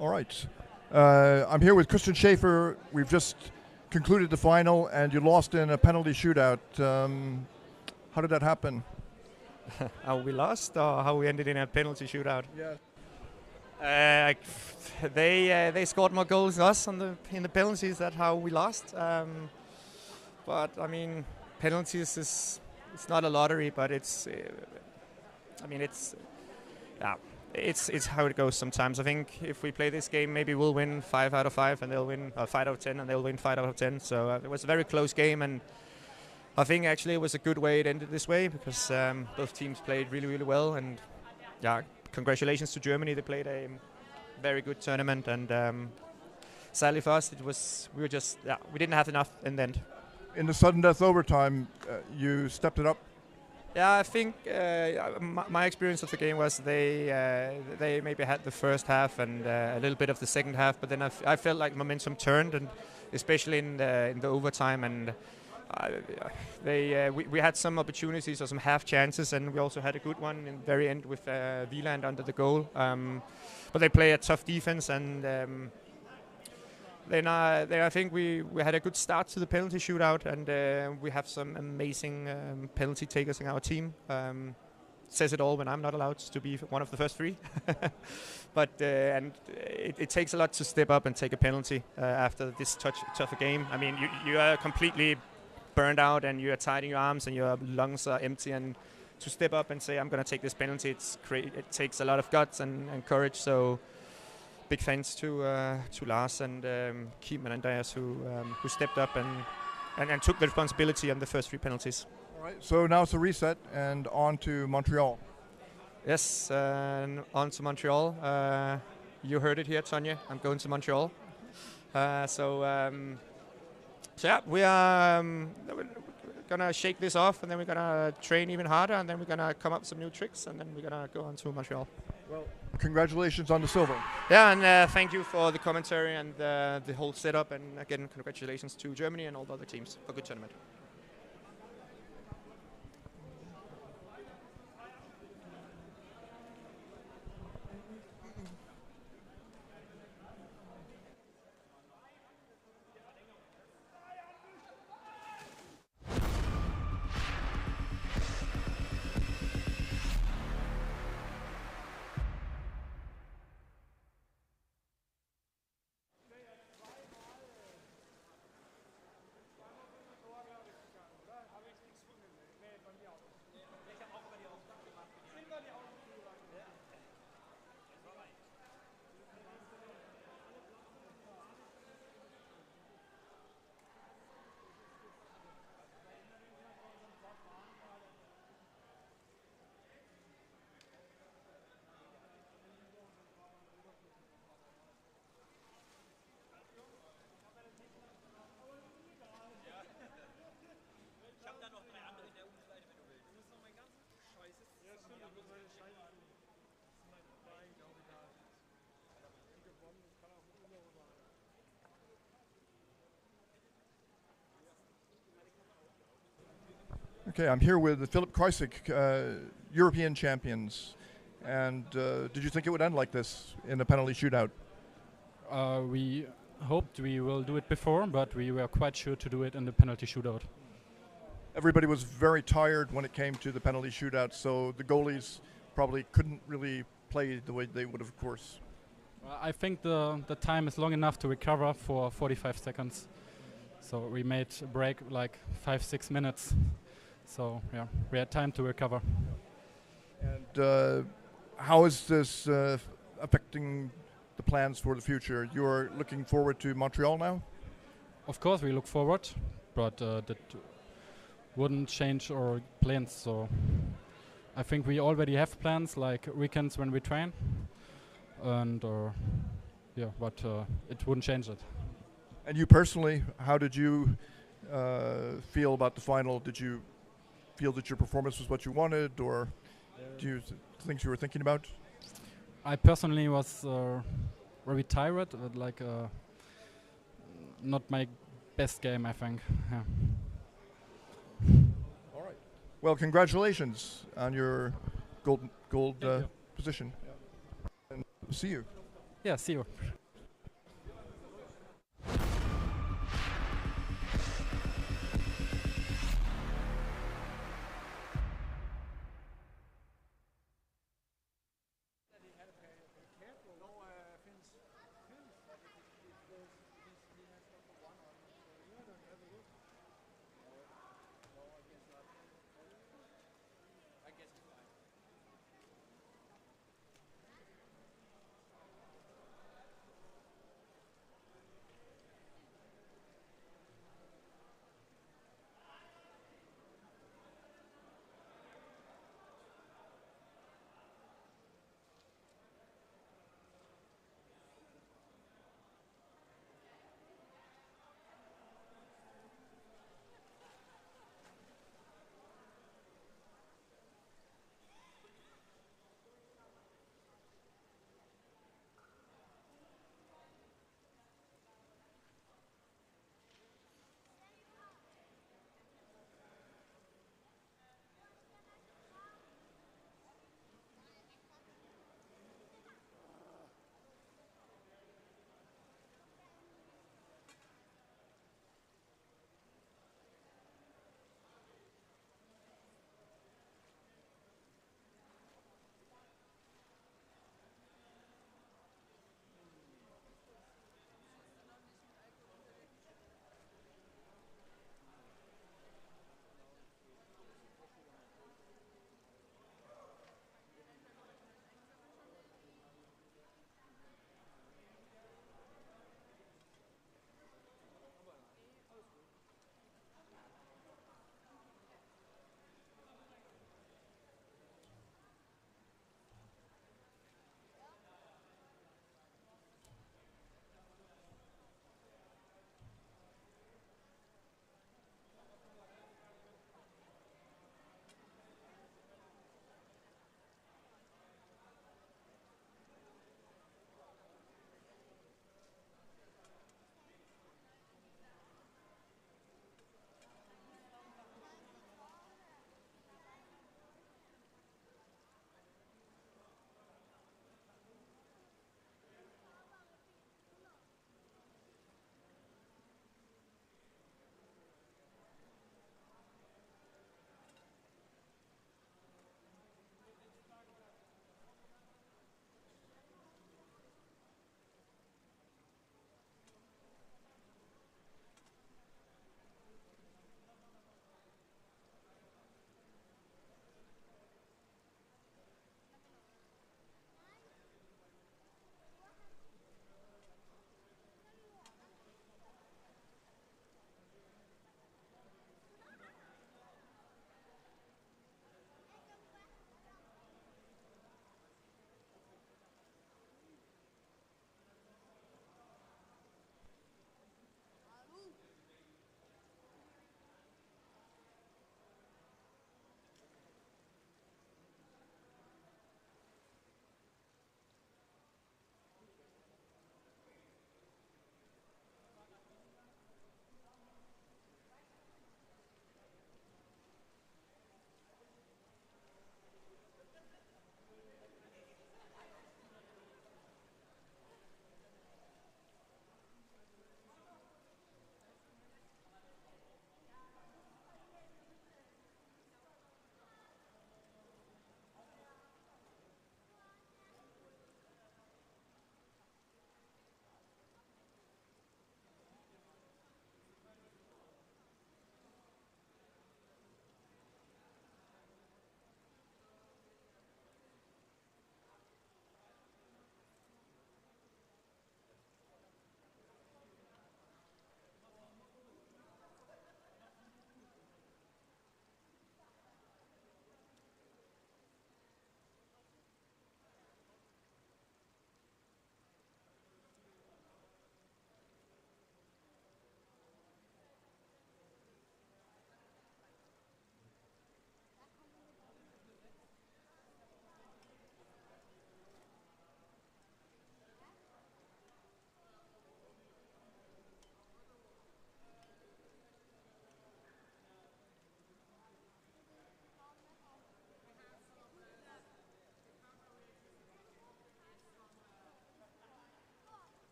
All right. I'm here with Christian Schaefer. We've just concluded the final, and you lost in a penalty shootout. How did that happen? How we lost, or how we ended in a penalty shootout? Yeah. They scored more goals than us in the penalties. That's how we lost. But I mean, penalties it's not a lottery, but it's. I mean, it's. Yeah. It's how it goes sometimes. I think if we play this game, maybe we'll win 5 out of 5, and they'll win 5 out of 10, and they'll win 5 out of 10. So it was a very close game, and I think actually it was a good way it ended this way because both teams played really, really well. And yeah, congratulations to Germany. They played a very good tournament, and sadly for us, we didn't have enough in the end. In the sudden death overtime, you stepped it up. Yeah, I think my experience of the game was they maybe had the first half and a little bit of the second half, but then I felt like momentum turned, and especially in the overtime, and we had some opportunities or some half chances, and we also had a good one in the very end with Wieland under the goal. But they play a tough defense, and then I think we had a good start to the penalty shootout, and we have some amazing penalty takers in our team. Says it all when I'm not allowed to be one of the first 3. But and it takes a lot to step up and take a penalty after this tough a game. I mean, you are completely burned out, and you are tied in your arms, and your lungs are empty, and to step up and say I'm going to take this penalty, it takes a lot of guts and courage. So. Big thanks to Lars and Kim and Andreas who stepped up and took the responsibility on the first 3 penalties. All right, so now it's a reset and on to Montreal. Yes, on to Montreal. You heard it here, Tonje. I'm going to Montreal. So yeah, we are gonna shake this off, and then we're gonna train even harder, and then we're gonna come up with some new tricks, and then we're gonna go on to Montreal. Well, congratulations on the silver. Yeah, and thank you for the commentary and the whole setup, and again, congratulations to Germany and all the other teams for a good tournament. Okay, I'm here with Philip Kreisig, European champions. And did you think it would end like this in a penalty shootout? We hoped we will do it before, but we were quite sure to do it in the penalty shootout. Everybody was very tired when it came to the penalty shootout, so the goalies probably couldn't really play the way they would have, of course. I think the time is long enough to recover for 45 seconds. So we made a break like 5-6 minutes. So yeah, we had time to recover. And how is this affecting the plans for the future? You're looking forward to Montreal now? Of course we look forward, but that wouldn't change our plans. So I think we already have plans like weekends when we train, and yeah, but it wouldn't change it. And you personally, how did you feel about the final? Did you feel that your performance was what you wanted, or do you things you were thinking about? I personally was very tired, but like not my best game, I think. Yeah. All right. Well, congratulations on your gold position. Yeah. And see you. Yeah, see you.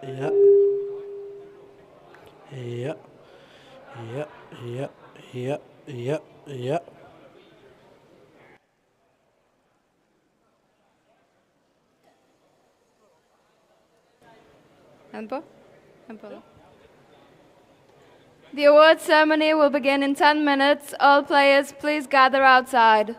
Yeah. Yeah. Yeah. Yeah. Yeah. Yeah. Yeah. Handball? The award ceremony will begin in 10 minutes. All players, please gather outside.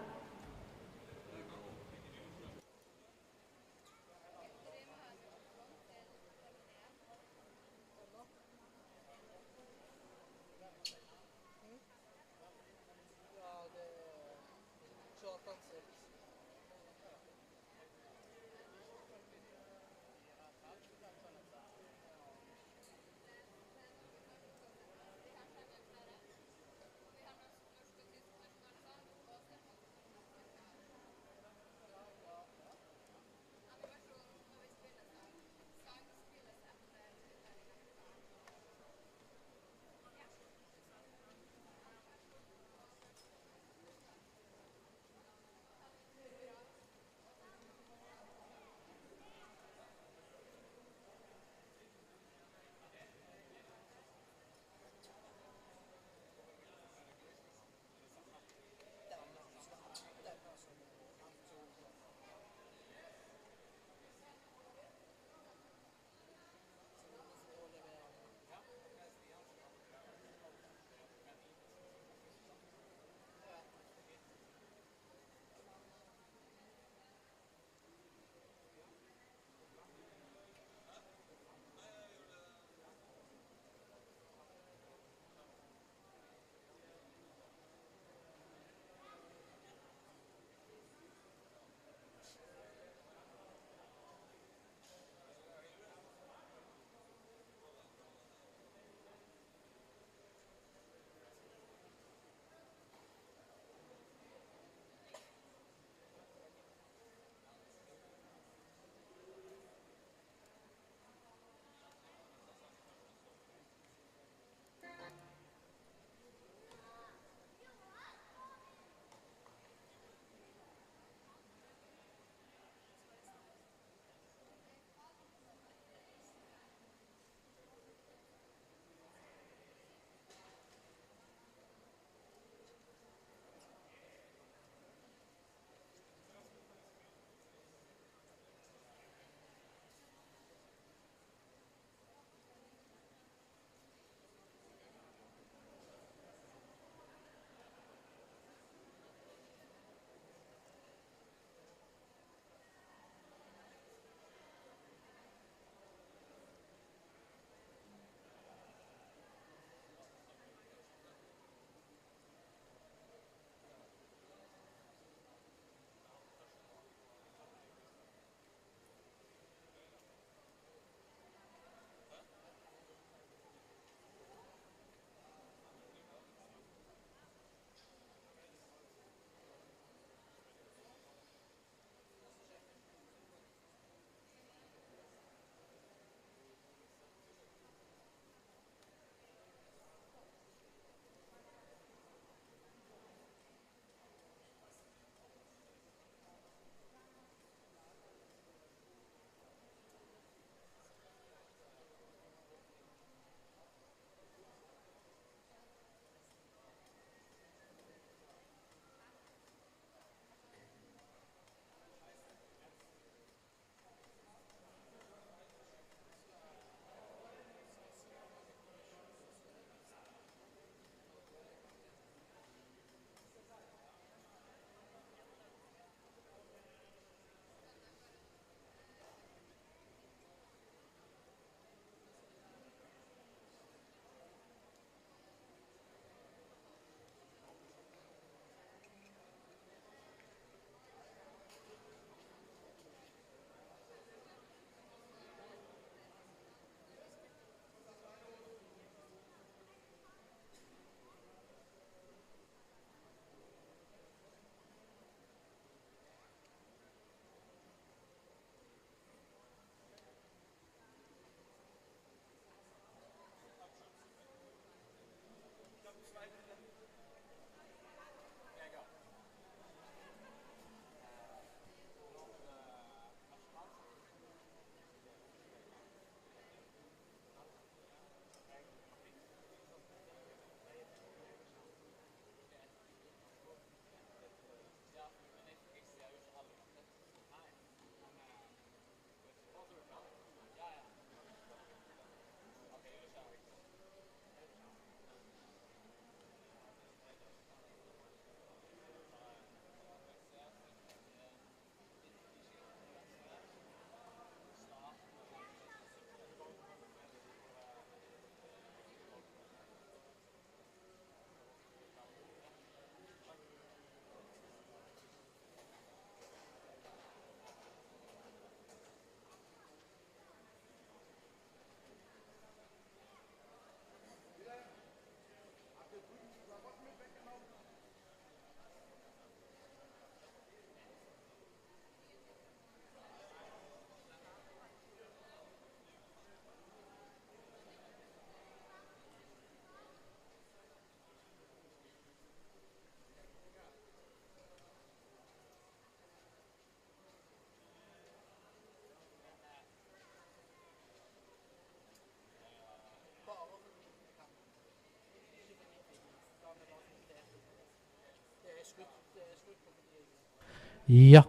Ja.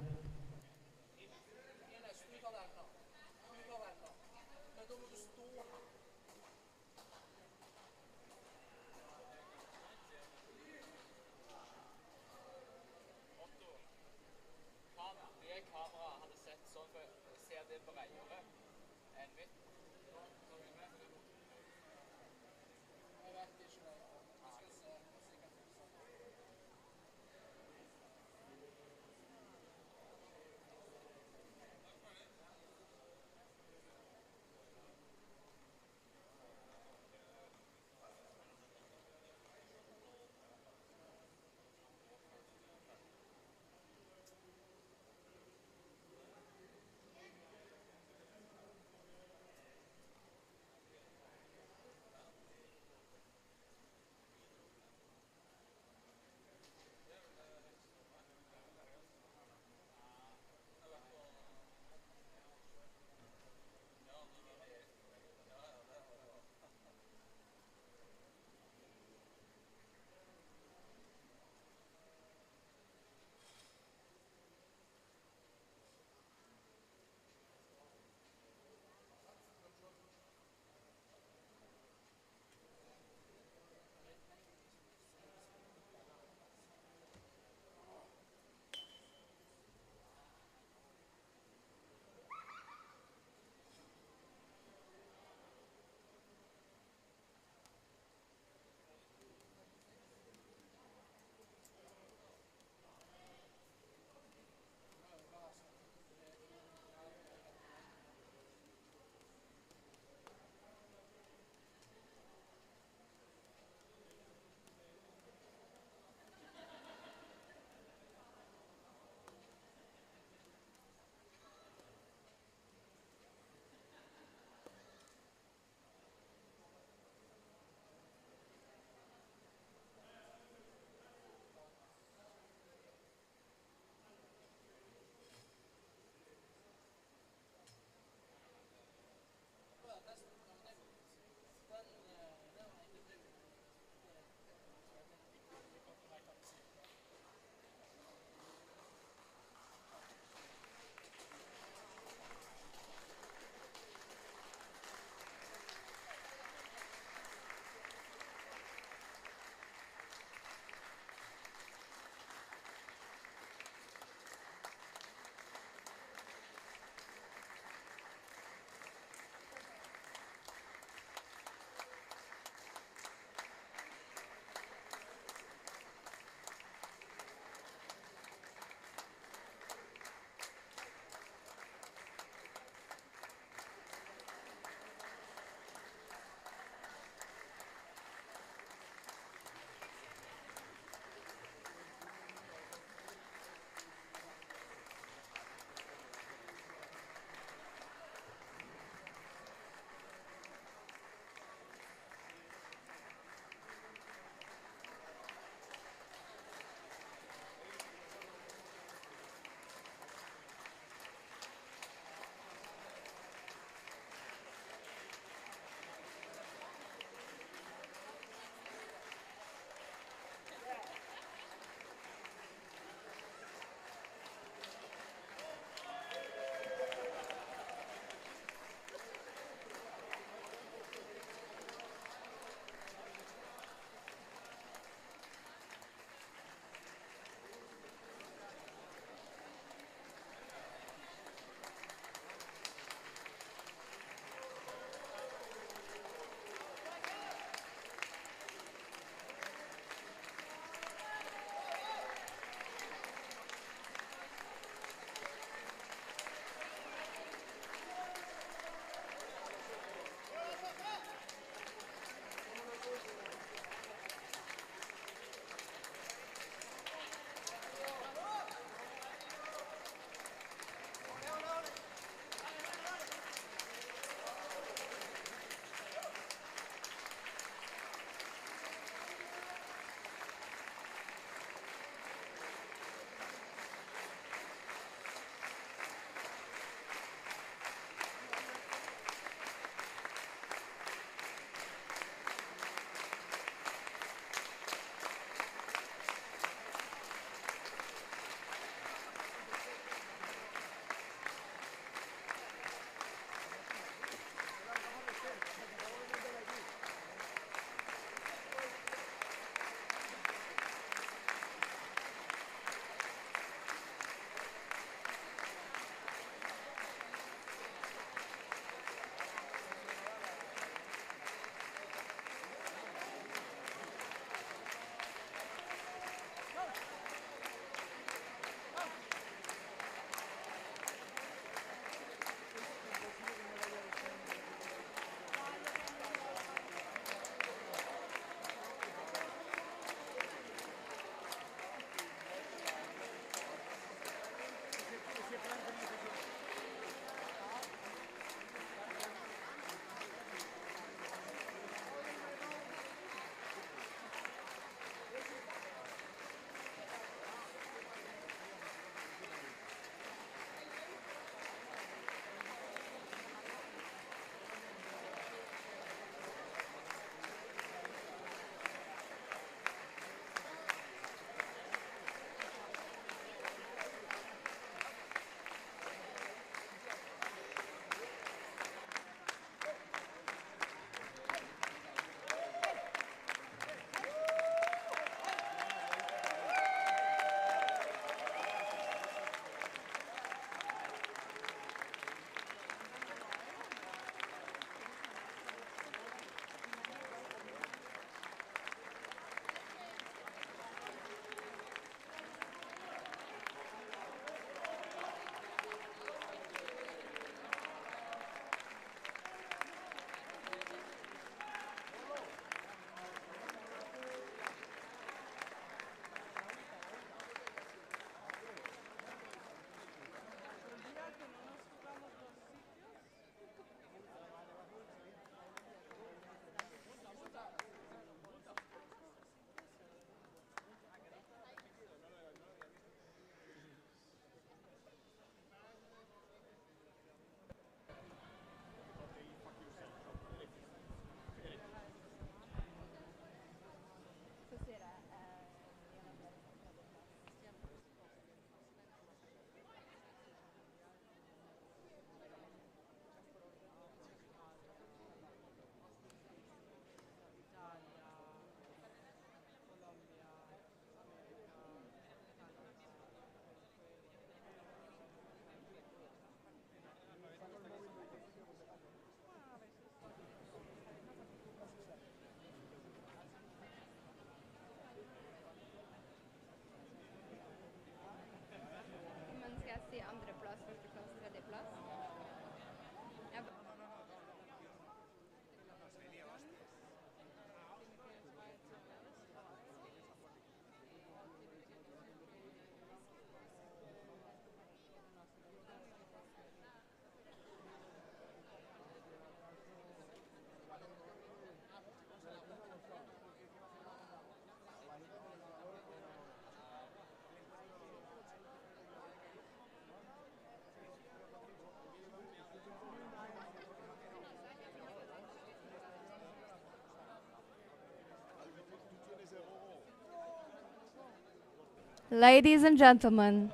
Ladies and gentlemen,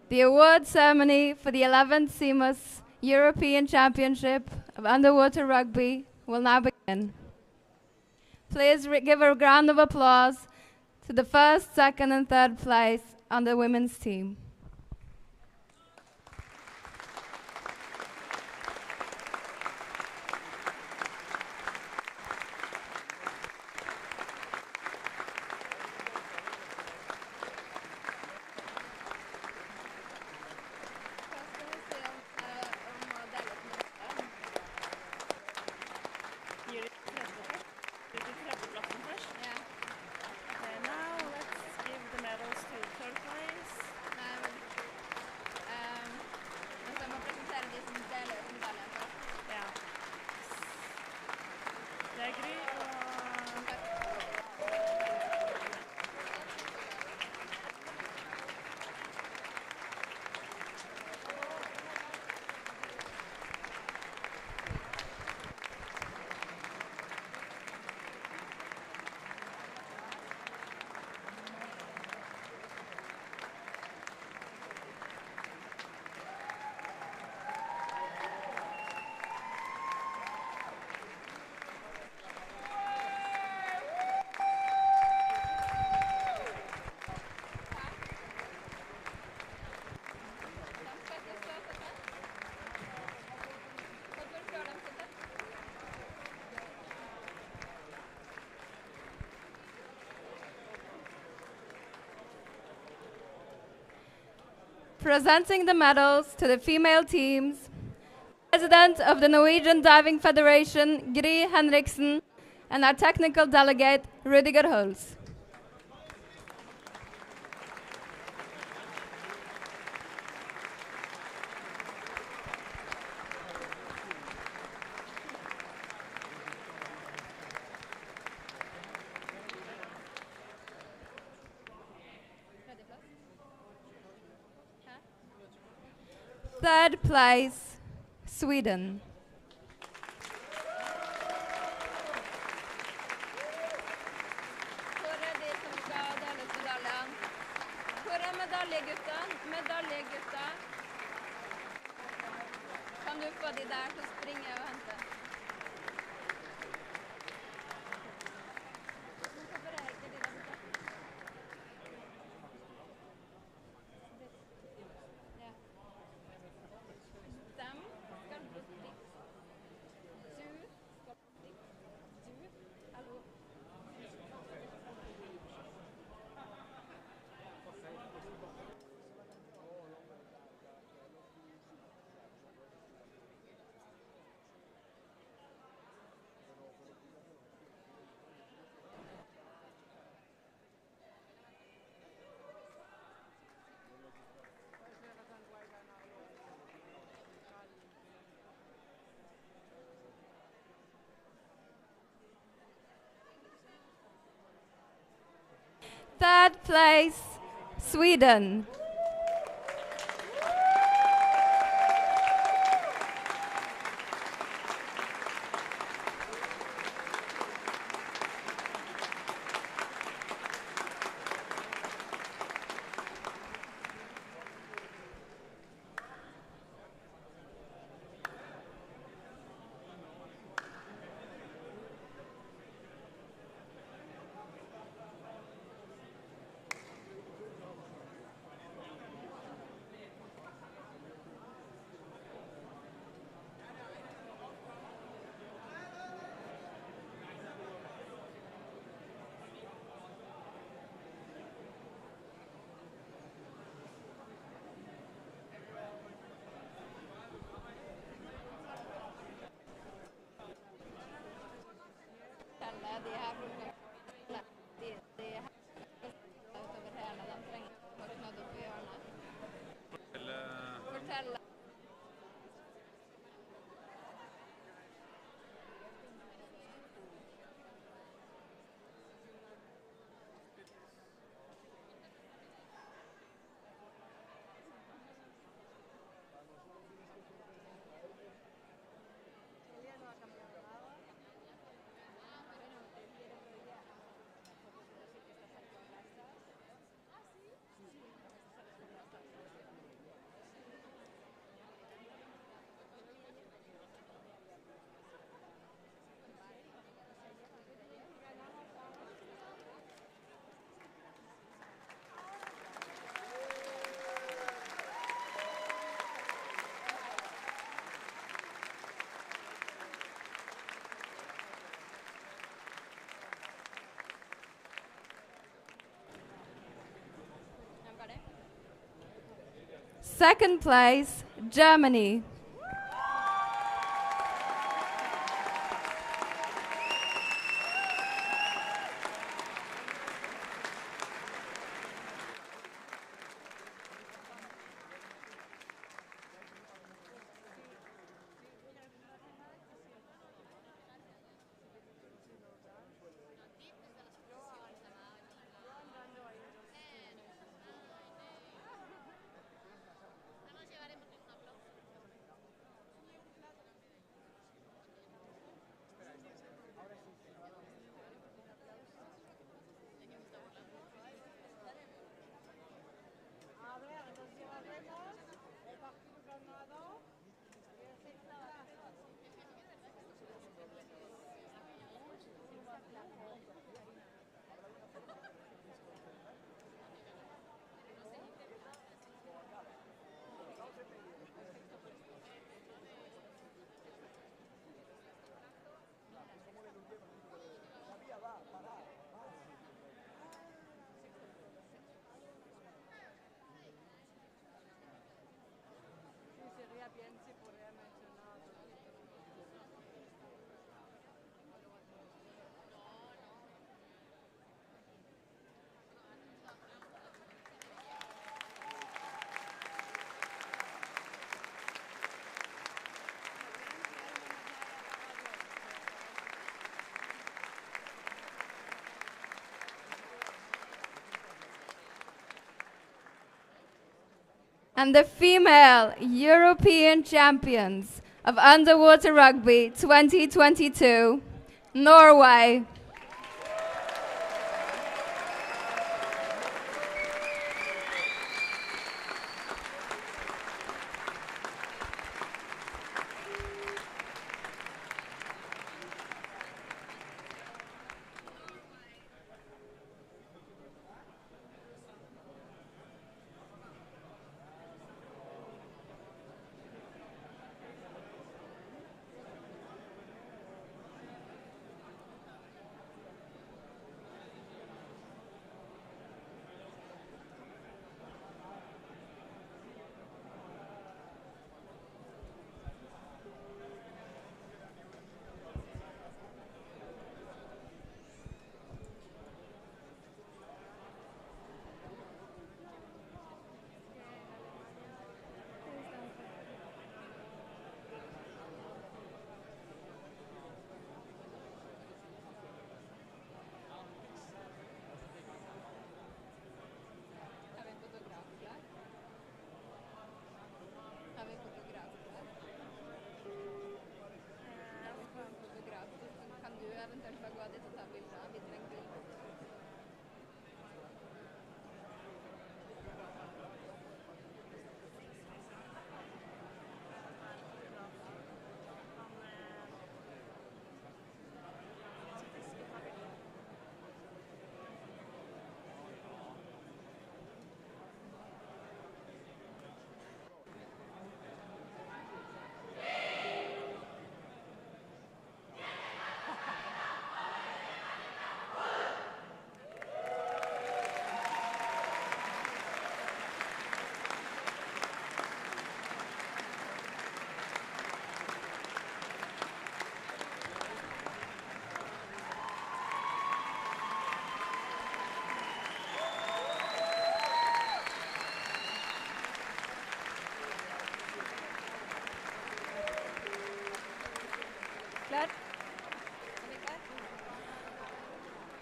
the award ceremony for the 11th CMUS European Championship of Underwater Rugby will now begin. Please give a round of applause to the first, second, and third place on the women's team. Presenting the medals to the female teams, President of the Norwegian Diving Federation, Gry Henriksen, and our technical delegate, Rudiger Holz. Third place, Sweden. Kan du få de der til å springe og hente? Third place, Sweden. Second place, Germany. And the female European champions of underwater rugby 2022, Norway.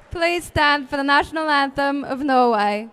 Please stand for the national anthem of Norway.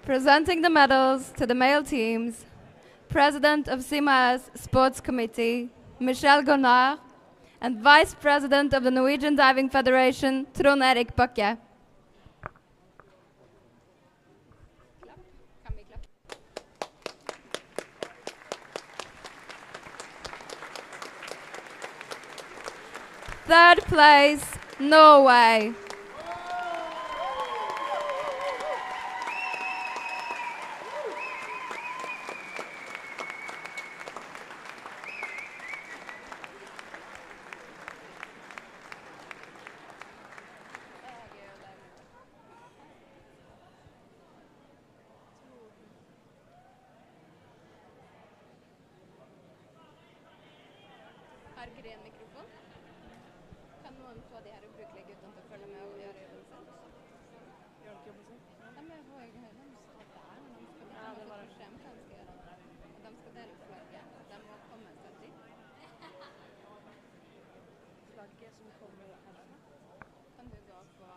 Presenting the medals to the male teams, President of CIMA's Sports Committee, Michel Gonard, and Vice President of the Norwegian Diving Federation, Trond Erik Bakke. Third place, Norway. Har ikke ren mikrofon? Kan noen få de her ubrukelige guttene til å følge med og gjøre jobben sin? Gjør ikke jobben sin? Ja, men jeg får ikke høre dem stå der når de skal dele. Det var en skjem hva de skal gjøre. De skal dele flagget. De må komme seg dit. Flagget som kommer herfra? Kan du gå på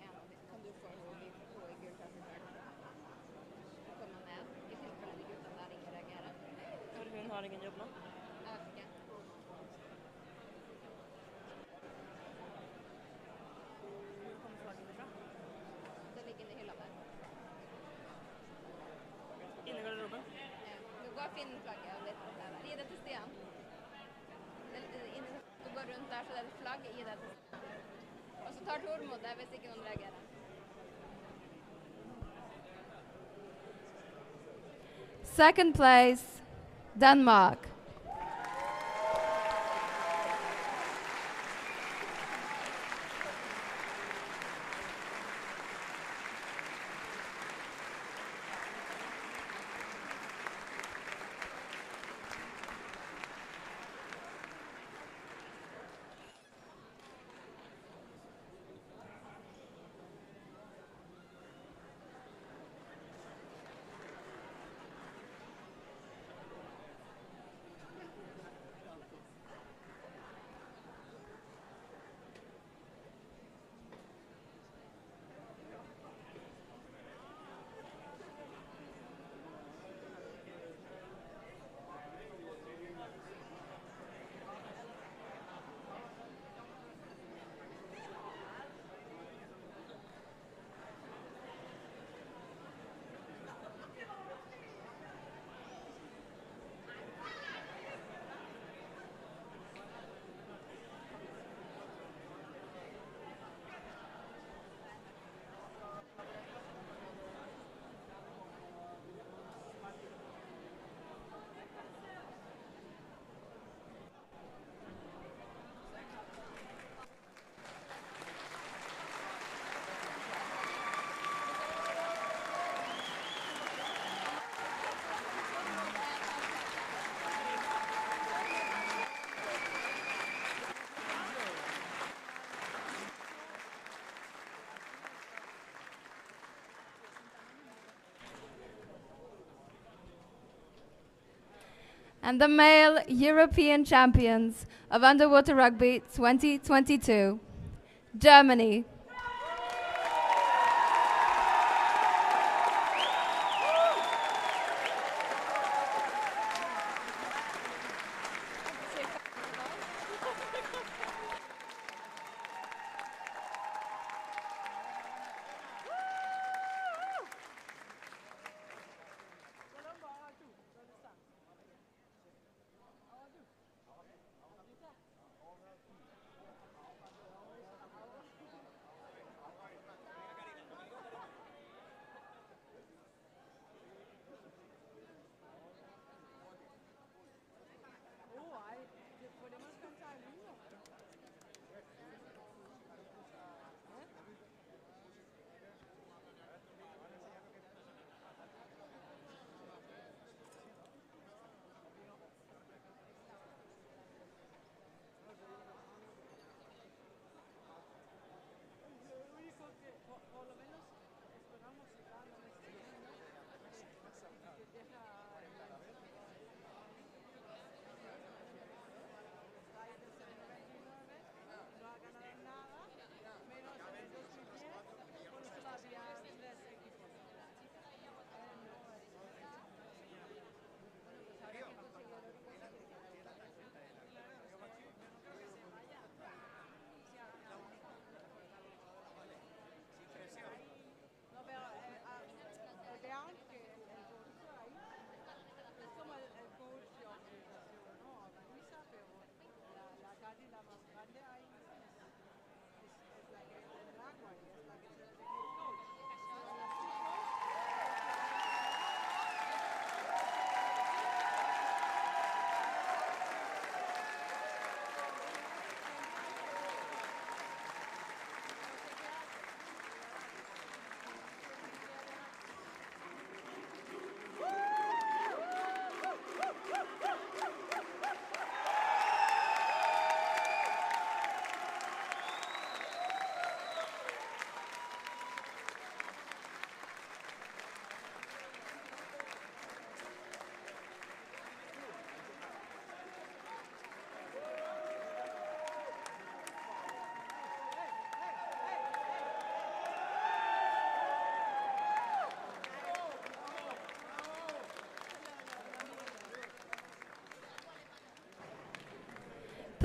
en av de? Kan du få henne i gult flagg? Komme ned, i tilfelle de guttene der ikke reagerer. For hun har ingen jobb nå? Jeg vet ikke. Det ligger i hylla der. Inne i garderoben? Du går og finner flagget og litt der. Gi det til Stian. Du går rundt der, så det er et flagg. Gi det til Stian. Og så tar Tormod det hvis ikke noen reagerer. Second place, Denmark. and the male European champions of Underwater Rugby 2022, Germany.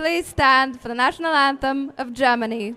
Please stand for the national anthem of Germany.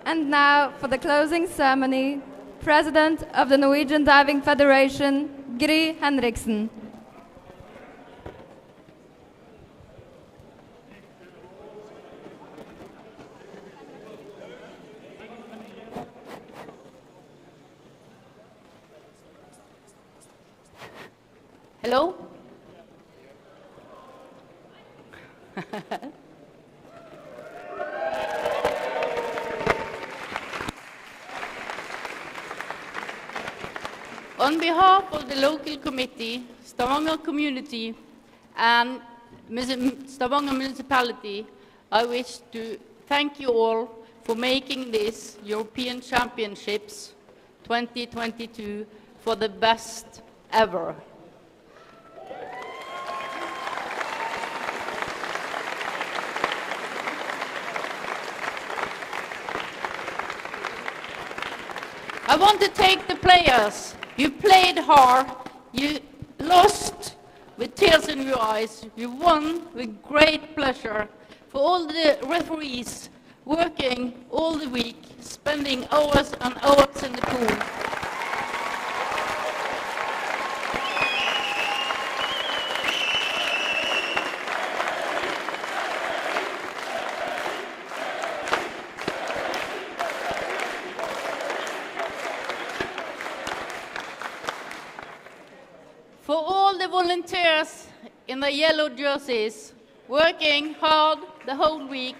And now for the closing ceremony, President of the Norwegian Diving Federation, Gry Henriksen. Hello? On On behalf of the local committee, Stavanger community, and Stavanger municipality, I wish to thank you all for making this European Championships 2022 for the best ever. I want to thank the players. You played hard, you lost with tears in your eyes, you won with great pleasure. For all the referees working all the week, spending hours and hours in the pool. For all the volunteers in the yellow jerseys, working hard the whole week.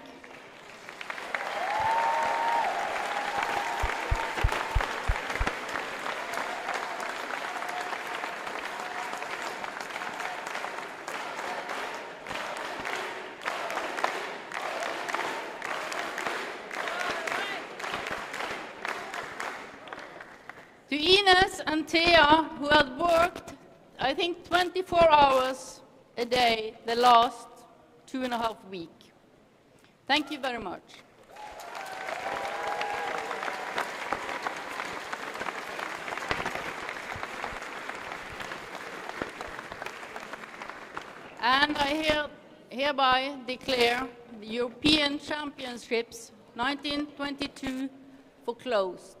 To Ines and Thea, who have worked, I think, 24 hours a day the last 2.5 weeks. Thank you very much. And I hereby declare the European Championships 1922 for closed.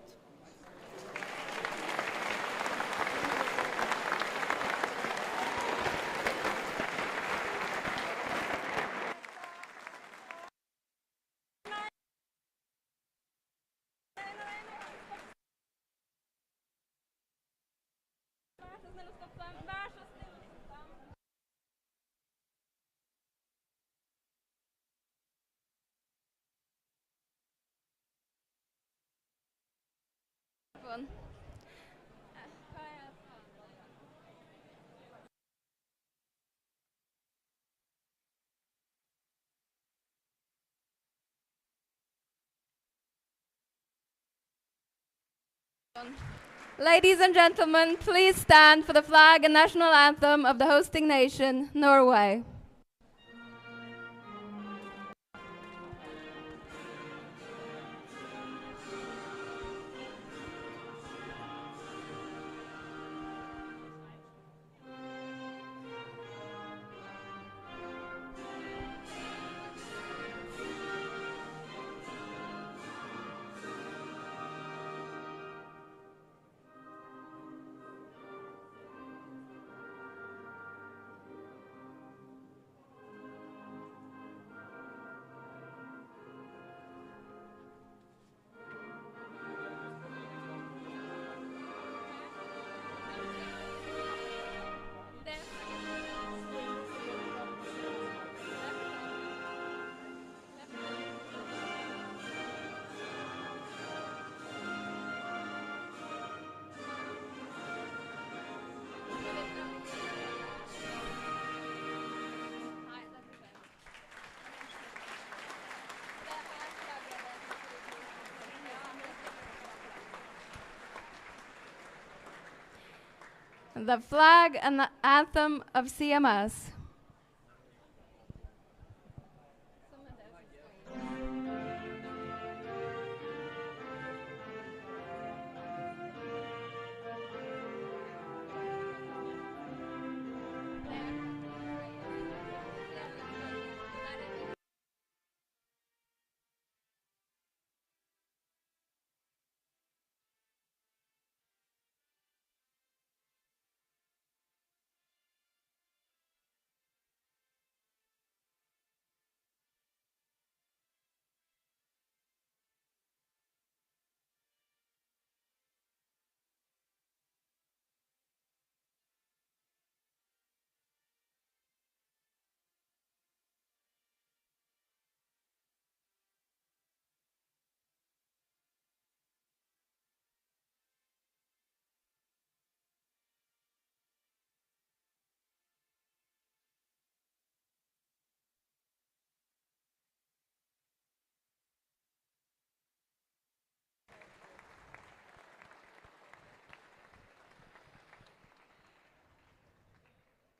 Ladies and gentlemen, please stand for the flag and national anthem of the hosting nation, Norway. The flag and the anthem of CMS.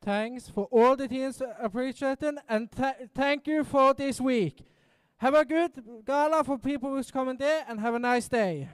thanks for all the teams appreciating, and thank you for this week. Have a good gala for people who's coming there, and have a nice day.